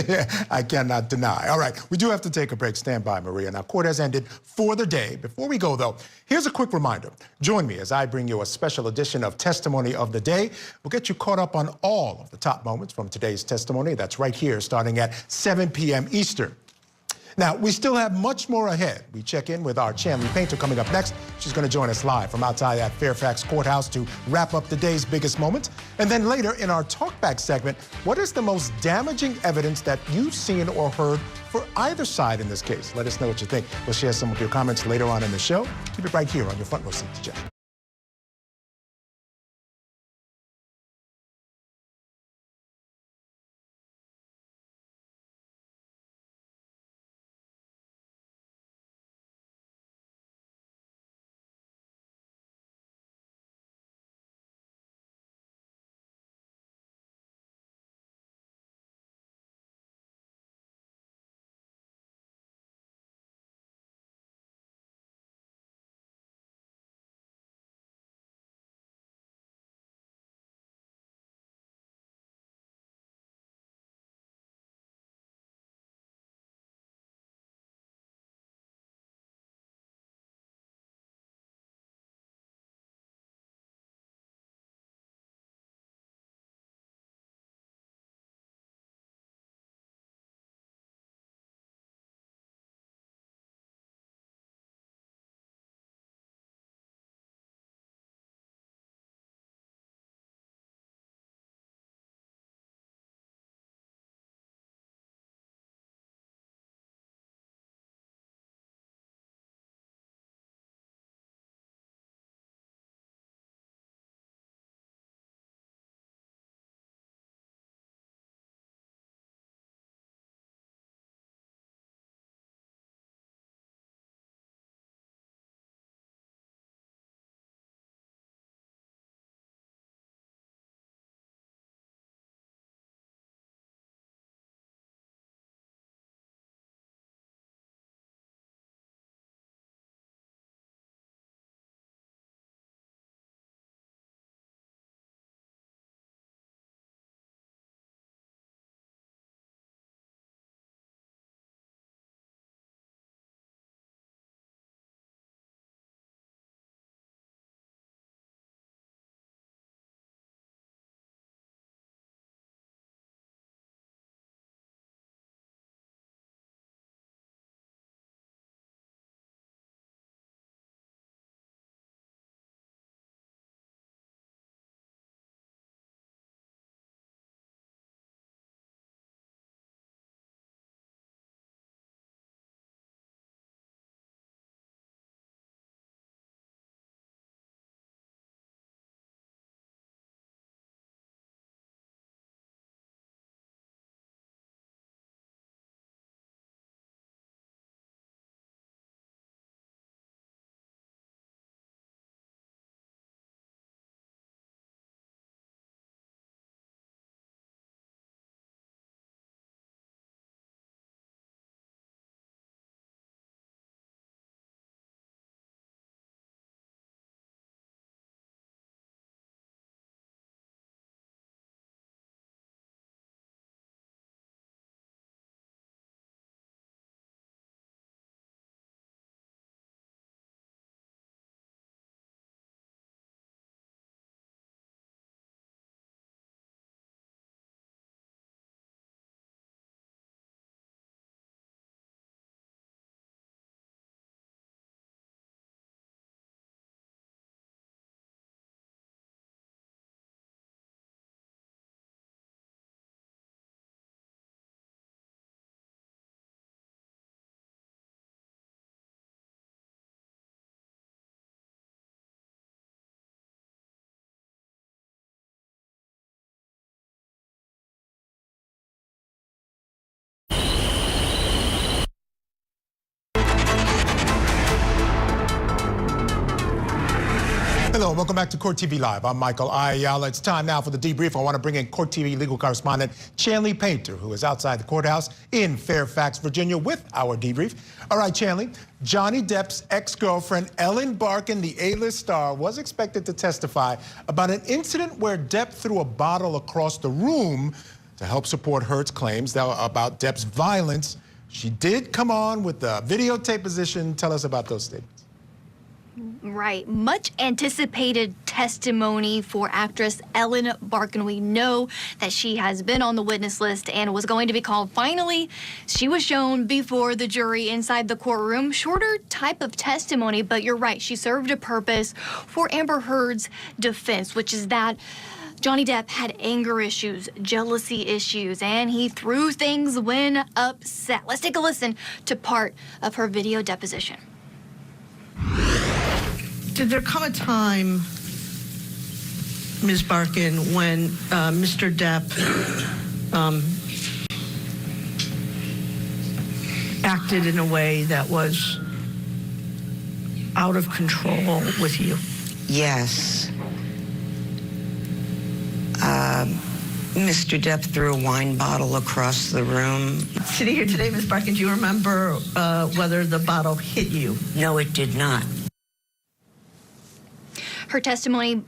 I cannot deny. All right, we do have to take a break. Stand by, Maria. Now, court has ended for the day. Before we go, though, here's a quick reminder. Join me as I bring you a special edition of Testimony of the Day. We'll get you caught up on all of the top moments from today's testimony. That's right here, starting at 7 p.m. Eastern. Now, we still have much more ahead. We check in with our Chanley Painter coming up next. She's going to join us live from outside at Fairfax Courthouse to wrap up the day's biggest moments. And then later in our Talkback segment, what is the most damaging evidence that you've seen or heard for either side in this case? Let us know what you think. We'll share some of your comments later on in the show. Keep it right here on your front row seat to check. Hello, welcome back to Court TV Live. I'm Michael Ayala. It's time now for the debrief. I want to bring in Court TV legal correspondent Chanley Painter, who is outside the courthouse in Fairfax, Virginia, with our debrief. All right, Chanley, Johnny Depp's ex-girlfriend Ellen Barkin, the A-list star, was expected to testify about an incident where Depp threw a bottle across the room to help support Heard's claims about Depp's violence. She did come on with the videotape position. Tell us about those statements. Right. Much anticipated testimony for actress Ellen Barkin. We know that she has been on the witness list and was going to be called. Finally, she was shown before the jury inside the courtroom. Shorter type of testimony, but you're right. She served a purpose for Amber Heard's defense, which is that Johnny Depp had anger issues, jealousy issues, and he threw things when upset. Let's take a listen to part of her video deposition. Did there come a time, Ms. Barkin, when Mr. Depp acted in a way that was out of control with you? Yes. Mr. Depp threw a wine bottle across the room. Sitting here today, Ms. Barkin, do you remember whether the bottle hit you? No, it did not. Her testimony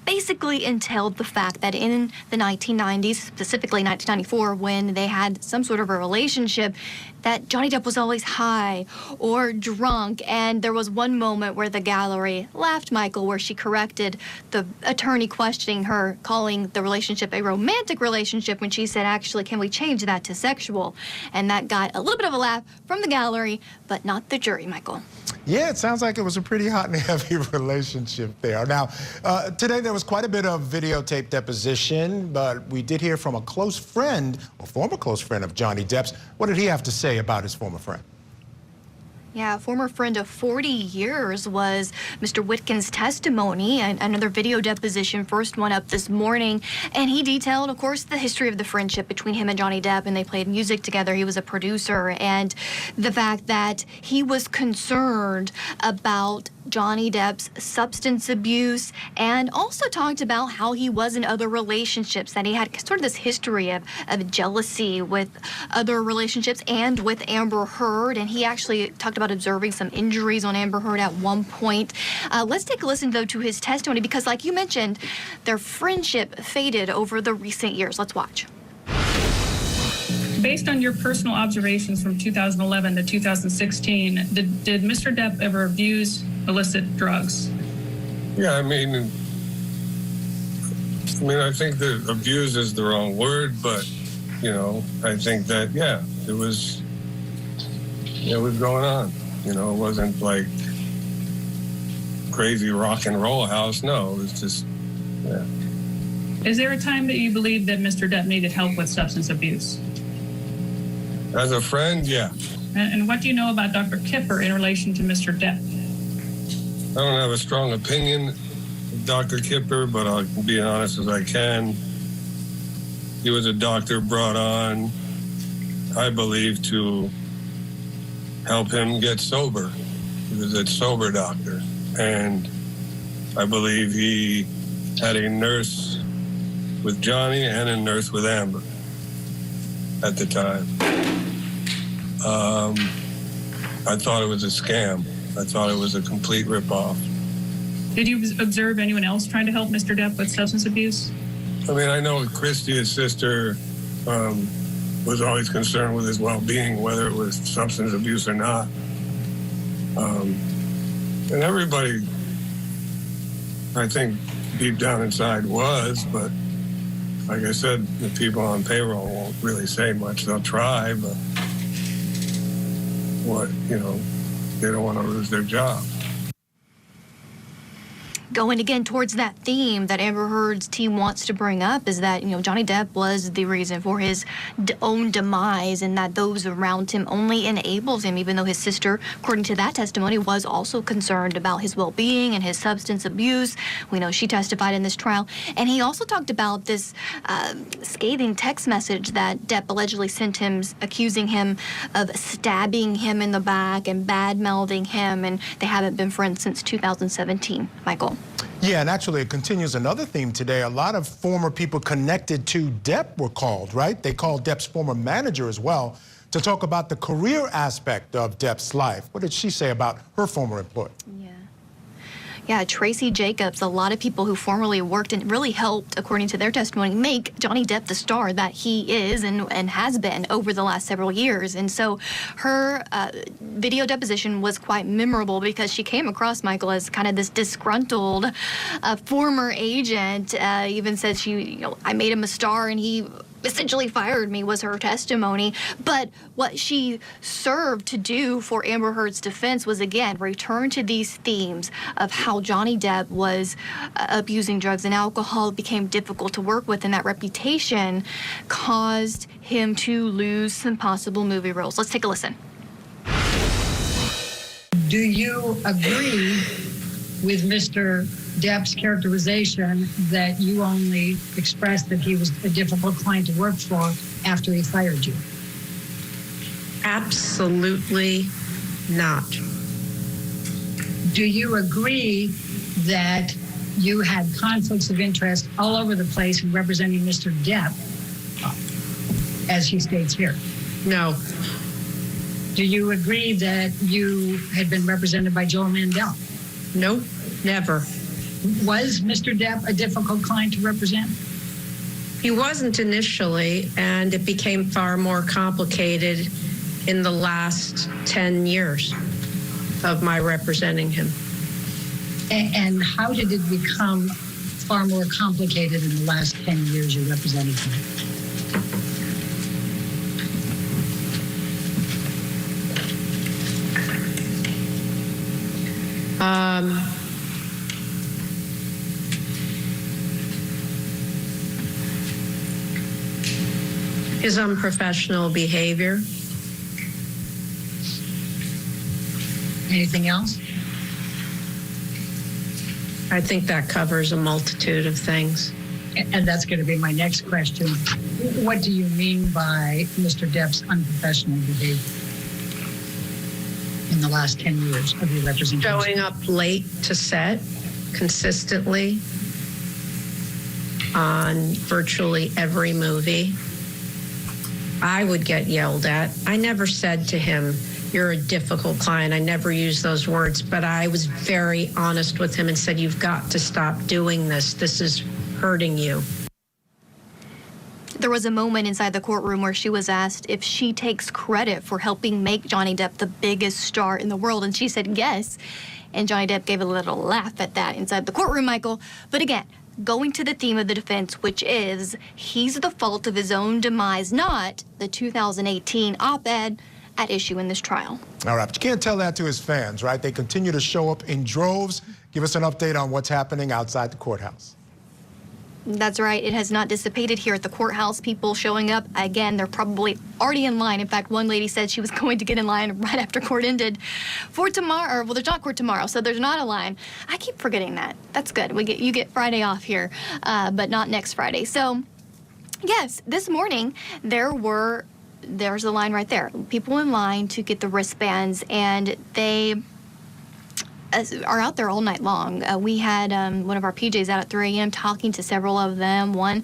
basically entailed the fact that in the 1990s, specifically 1994, when they had some sort of a relationship, that Johnny Depp was always high or drunk. And there was one moment where the gallery laughed, Michael, where she corrected the attorney questioning her, calling the relationship a romantic relationship, when she said, actually, can we change that to sexual? And that got a little bit of a laugh from the gallery, but not the jury, Michael. Yeah, it sounds like it was a pretty hot and heavy relationship there. Now, today there was quite a bit of videotape deposition, but we did hear from a close friend, or former close friend of Johnny Depp's. What did he have to say about his former friend? Yeah, a former friend of 40 years was Mr. Whitkin's testimony, and another video deposition, first one up this morning. And he detailed, of course, the history of the friendship between him and Johnny Depp, and they played music together. He was a producer, and the fact that he was concerned about Johnny Depp's substance abuse, and also talked about how he was in other relationships, that he had sort of this history of jealousy with other relationships and with Amber Heard. And he actually talked about observing some injuries on Amber Heard at one point. Let's take a listen, though, to his testimony, because like you mentioned, their friendship faded over the recent years. Let's watch. Based on your personal observations from 2011 to 2016, did Mr. Depp ever abuse illicit drugs? Yeah, I mean, I think that abuse is the wrong word, but, I think that, yeah, it was going on. It wasn't like crazy rock and roll house. No, it was just, yeah. Is there a time that you believe that Mr. Depp needed help with substance abuse? As a friend, yeah. And what do you know about Dr. Kipper in relation to Mr. Depp? I don't have a strong opinion of Dr. Kipper, but I'll be honest as I can. He was a doctor brought on, I believe, to help him get sober. He was a sober doctor. And I believe he had a nurse with Johnny and a nurse with Amber at the time. I thought it was a scam. I thought it was a complete ripoff. Did you observe anyone else trying to help Mr. Depp with substance abuse? I know Christy, his sister, was always concerned with his well-being, whether it was substance abuse or not. And everybody, I think, deep down inside was, but like I said, the people on payroll won't really say much. They'll try, but they don't want to lose their job. Going again towards that theme that Amber Heard's team wants to bring up is that, Johnny Depp was the reason for his own demise, and that those around him only enables him, even though his sister, according to that testimony, was also concerned about his well-being and his substance abuse. We know she testified in this trial. And he also talked about this scathing text message that Depp allegedly sent him, accusing him of stabbing him in the back and bad-mouthing him, and they haven't been friends since 2017. Michael? Yeah, and actually it continues another theme today. A lot of former people connected to Depp were called, right? They called Depp's former manager as well to talk about the career aspect of Depp's life. What did she say about her former employer? Yeah, Tracy Jacobs, a lot of people who formerly worked and really helped, according to their testimony, make Johnny Depp the star that he is and has been over the last several years. And so her video deposition was quite memorable because she came across Michael as kind of this disgruntled former agent. Even said I made him a star and he essentially fired me, was her testimony. But what she served to do for Amber Heard's defense was, again, return to these themes of how Johnny Depp was abusing drugs and alcohol. It became difficult to work with, and that reputation caused him to lose some possible movie roles. Let's take a listen. Do you agree with Mr. Depp's characterization that you only expressed that he was a difficult client to work for after he fired you? Absolutely not. Do you agree that you had conflicts of interest all over the place in representing Mr. Depp, as he states here? No. Do you agree that you had been represented by Joel Mandel? Nope, never. Was Mr. Depp a difficult client to represent? He wasn't initially, and it became far more complicated in the last 10 years of my representing him. And how did it become far more complicated in the last 10 years you represented him? His unprofessional behavior. Anything else? I think that covers a multitude of things. And that's going to be my next question. What do you mean by Mr. Depp's unprofessional behavior in the last 10 years of your representation? Showing up late to set consistently on virtually every movie. I would get yelled at. I never said to him, "You're a difficult client." I never used those words, but I was very honest with him and said, "You've got to stop doing this. This is hurting you." There was a moment inside the courtroom where she was asked if she takes credit for helping make Johnny Depp the biggest star in the world, and she said yes. And Johnny Depp gave a little laugh at that inside the courtroom, Michael. But again, going to the theme of the defense, which is he's the fault of his own demise, not the 2018 op-ed at issue in this trial. All right, but you can't tell that to his fans, right? They continue to show up in droves. Give us an update on what's happening outside the courthouse. That's right. It has not dissipated here at the courthouse. People showing up. Again, they're probably already in line. In fact, one lady said she was going to get in line right after court ended for tomorrow. Well, there's not court tomorrow, so there's not a line. I keep forgetting that. That's good. You get Friday off here, but not next Friday. So, yes, this morning there's a line right there. People in line to get the wristbands, and they are out there all night long. We had one of our PJs out at 3 a.m. talking to several of them. One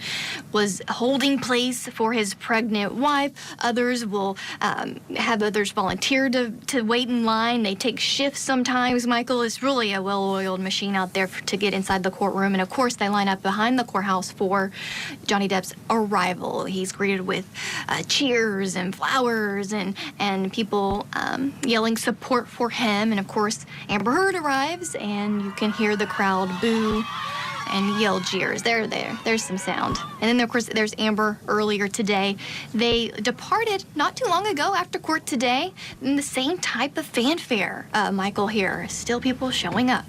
was holding place for his pregnant wife. Others will have others volunteer to wait in line. They take shifts sometimes, Michael. It's really a well-oiled machine out there to get inside the courtroom. And, of course, they line up behind the courthouse for Johnny Depp's arrival. He's greeted with cheers and flowers and people yelling support for him. And, of course, Amber Heard arrives, and you can hear the crowd boo and yell jeers. There's some sound. And then, of course, there's Amber earlier today. They departed not too long ago after court today in the same type of fanfare, Michael, here. Still people showing up.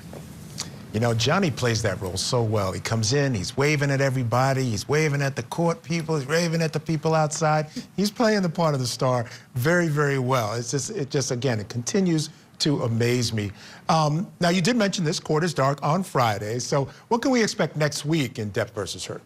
You know, Johnny plays that role so well. He comes in, he's waving at everybody, he's waving at the court people, he's waving at the people outside. He's playing the part of the star very, very well. It just again, it continues to amaze me. Now, you did mention this court is dark on Friday, so what can we expect next week in Depp versus Heard?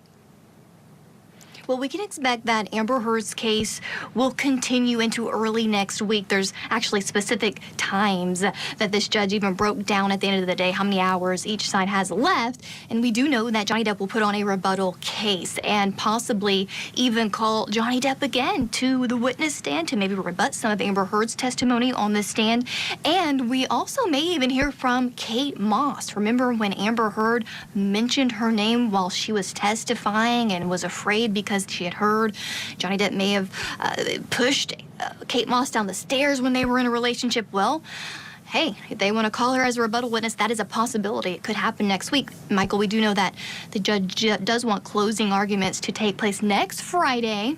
Well, we can expect that Amber Heard's case will continue into early next week. There's actually specific times that this judge even broke down at the end of the day, how many hours each side has left. And we do know that Johnny Depp will put on a rebuttal case and possibly even call Johnny Depp again to the witness stand to maybe rebut some of Amber Heard's testimony on the stand. And we also may even hear from Kate Moss. Remember when Amber Heard mentioned her name while she was testifying and was afraid because she had heard Johnny Depp may have pushed Kate Moss down the stairs when they were in a relationship? Well, hey, if they want to call her as a rebuttal witness, that is a possibility. It could happen next week. Michael, we do know that the judge does want closing arguments to take place next Friday,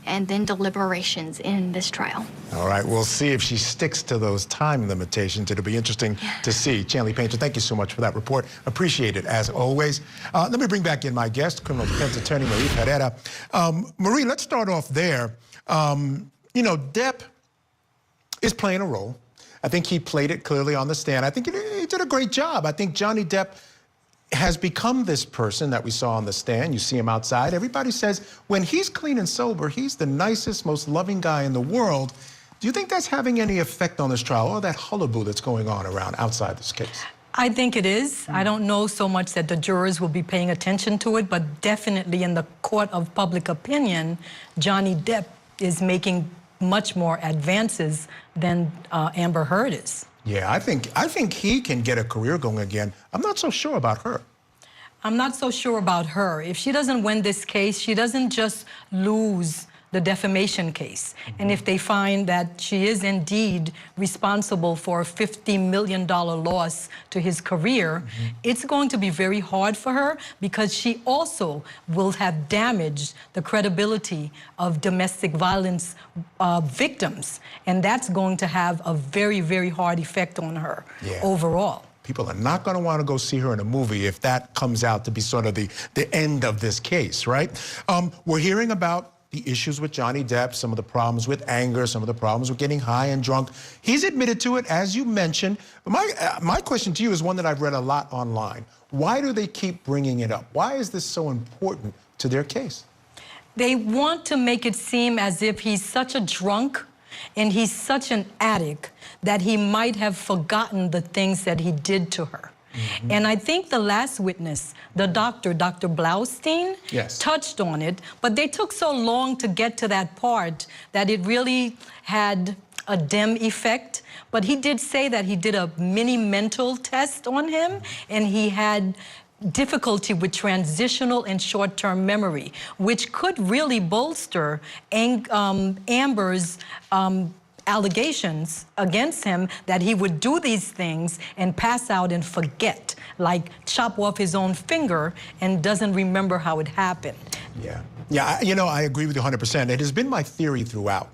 and then deliberations in this trial. All right, we'll see if she sticks to those time limitations. It'll be interesting to see. Chanley Painter, thank you so much for that report. Appreciate it, as always. Let me bring back in my guest, criminal defense attorney Marie Pereira. Marie, let's start off there. You know, Depp is playing a role. I think he played it clearly on the stand. I think he did a great job. I think Johnny Depp has become this person that we saw on the stand. You see him outside. Everybody says when he's clean and sober, he's the nicest, most loving guy in the world. Do you think that's having any effect on this trial, or that hullabaloo that's going on around outside this case? I think it is. I don't know so much that the jurors will be paying attention to it, but definitely in the court of public opinion, Johnny Depp is making much more advances than Amber Heard is. Yeah, I think he can get a career going again. I'm not so sure about her. I'm not so sure about her. If she doesn't win this case, she doesn't just lose the defamation case. And if they find that she is indeed responsible for a $50 million loss to his career, it's going to be very hard for her, because she also will have damaged the credibility of domestic violence victims. And that's going to have a very, very hard effect on her overall. People are not going to want to go see her in a movie if that comes out to be sort of the end of this case, right? We're hearing about the issues with Johnny Depp, some of the problems with anger, some of the problems with getting high and drunk. He's admitted to it, as you mentioned. But my question to you is one that I've read a lot online. Why do they keep bringing it up? Why is this so important to their case? They want to make it seem as if he's such a drunk and he's such an addict that he might have forgotten the things that he did to her. And I think the last witness, the doctor, Dr. Blaustein, touched on it, but they took so long to get to that part that it really had a dim effect. But he did say that he did a mini mental test on him, and he had difficulty with transitional and short-term memory, which could really bolster Amber's allegations against him that he would do these things and pass out and forget, like chop off his own finger and doesn't remember how it happened. Yeah, you know, I agree with you 100%. It has been my theory throughout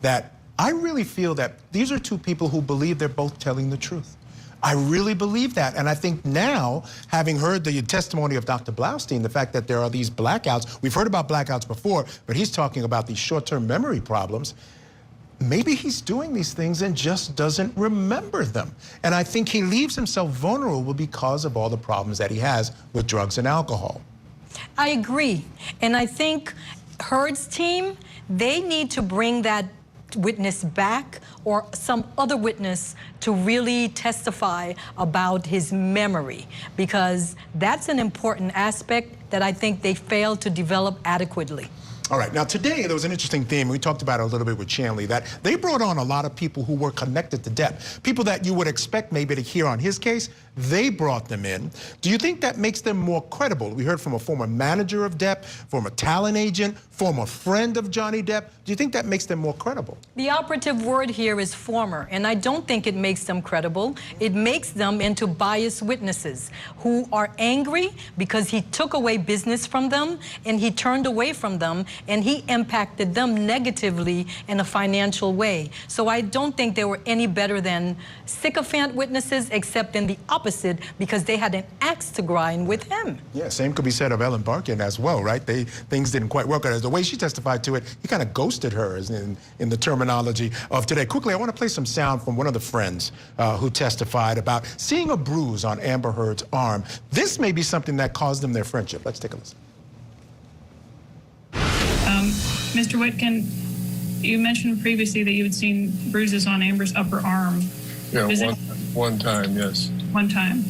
that I really feel that these are two people who believe they're both telling the truth. I really believe that. And I think now, having heard the testimony of Dr. Blaustein, the fact that there are these blackouts, we've heard about blackouts before, but he's talking about these short-term memory problems. Maybe he's doing these things and just doesn't remember them. And I think he leaves himself vulnerable because of all the problems that he has with drugs and alcohol. I agree. And I think Heard's team, they need to bring that witness back, or some other witness to really testify about his memory, because that's an important aspect that I think they failed to develop adequately. All right, now today there was an interesting theme. We talked about it a little bit with Chanley, that they brought on a lot of people who were connected to Depp. People that you would expect maybe to hear on his case, they brought them in. Do you think that makes them more credible? We heard from a former manager of Depp, former talent agent, former friend of Johnny Depp. Do you think that makes them more credible? The operative word here is former, and I don't think it makes them credible. It makes them into biased witnesses who are angry because he took away business from them and he turned away from them, and he impacted them negatively in a financial way. So I don't think they were any better than sycophant witnesses, except in the opposite, because they had an axe to grind with him. Yeah, same could be said of Ellen Barkin as well, right? Things didn't quite work out. The way she testified to it, he kind of ghosted her in the terminology of today. Quickly, I want to play some sound from one of the friends who testified about seeing a bruise on Amber Heard's arm. This may be something that caused them their friendship. Let's take a listen. Mr. Whitkin, you mentioned previously that you had seen bruises on Amber's upper arm. Yeah, one time, yes. One time.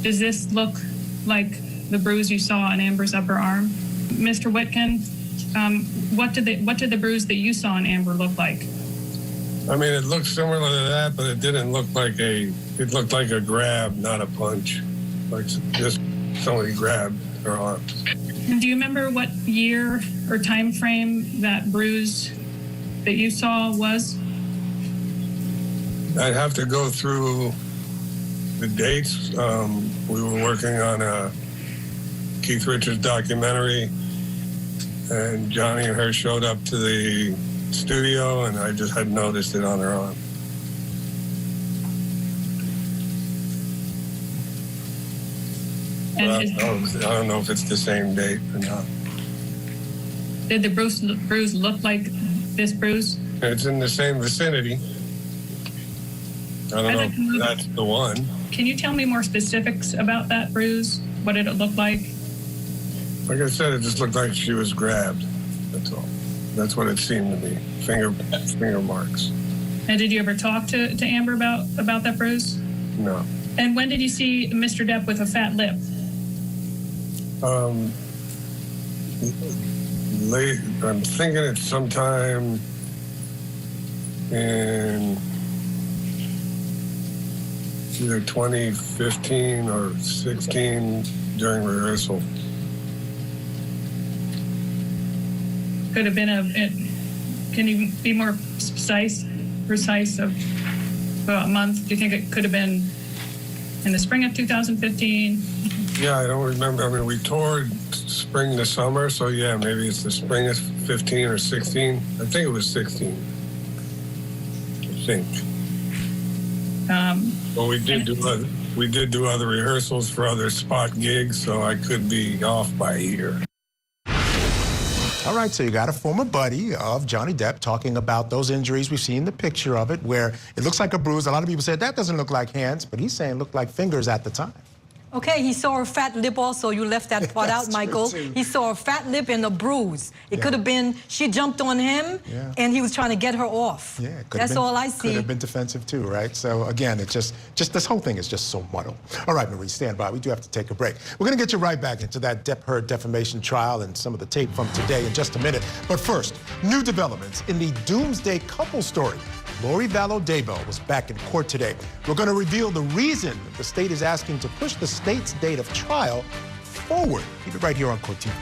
Does this look like the bruise you saw on Amber's upper arm? Mr. Whitkin, what did the bruise that you saw on Amber look like? I mean, it looked similar to that, but it didn't look like it looked like a grab, not a punch. Like just somebody grabbed her arm. And do you remember what year or time frame that bruise that you saw was? I'd have to go through the dates. We were working on a Keith Richards documentary, and Johnny and her showed up to the studio, and I just had noticed it on her arm. And I don't know if it's the same date or not. Did the bruise look like this bruise? It's in the same vicinity. I don't know if that's the one. Can you tell me more specifics about that bruise? What did it look like? Like I said, it just looked like she was grabbed. That's all. That's what it seemed to me. Finger marks. And did you ever talk to Amber about that bruise? No. And when did you see Mr. Depp with a fat lip? Late. I'm thinking it's sometime in either 2015 or 16 during rehearsal. Could have been can you be more precise of about a month? Do you think it could have been in the spring of 2015? Yeah, I don't remember. I mean, we toured spring to summer, so yeah, maybe it's the spring of 15 or 16. I think it was 16. I think. Well, we did do other rehearsals for other spot gigs, so I could be off by a year. All right, so you got a former buddy of Johnny Depp talking about those injuries. We've seen the picture of it where it looks like a bruise. A lot of people said that doesn't look like hands, but he's saying it looked like fingers at the time. Okay, he saw her fat lip also. You left that part out, Michael. He saw a fat lip and a bruise. It could have been she jumped on him and he was trying to get her off. Yeah, that's all I see. Could have been defensive too, right? So again, it's just this whole thing is just so muddled. All right, Marie, stand by. We do have to take a break. We're going to get you right back into that Depp-Heard defamation trial and some of the tape from today in just a minute. But first, new developments in the Doomsday couple story. Lori Vallow-Daybell was back in court today. We're going to reveal the reason the state is asking to push the state's date of trial forward. Keep it right here on Court TV.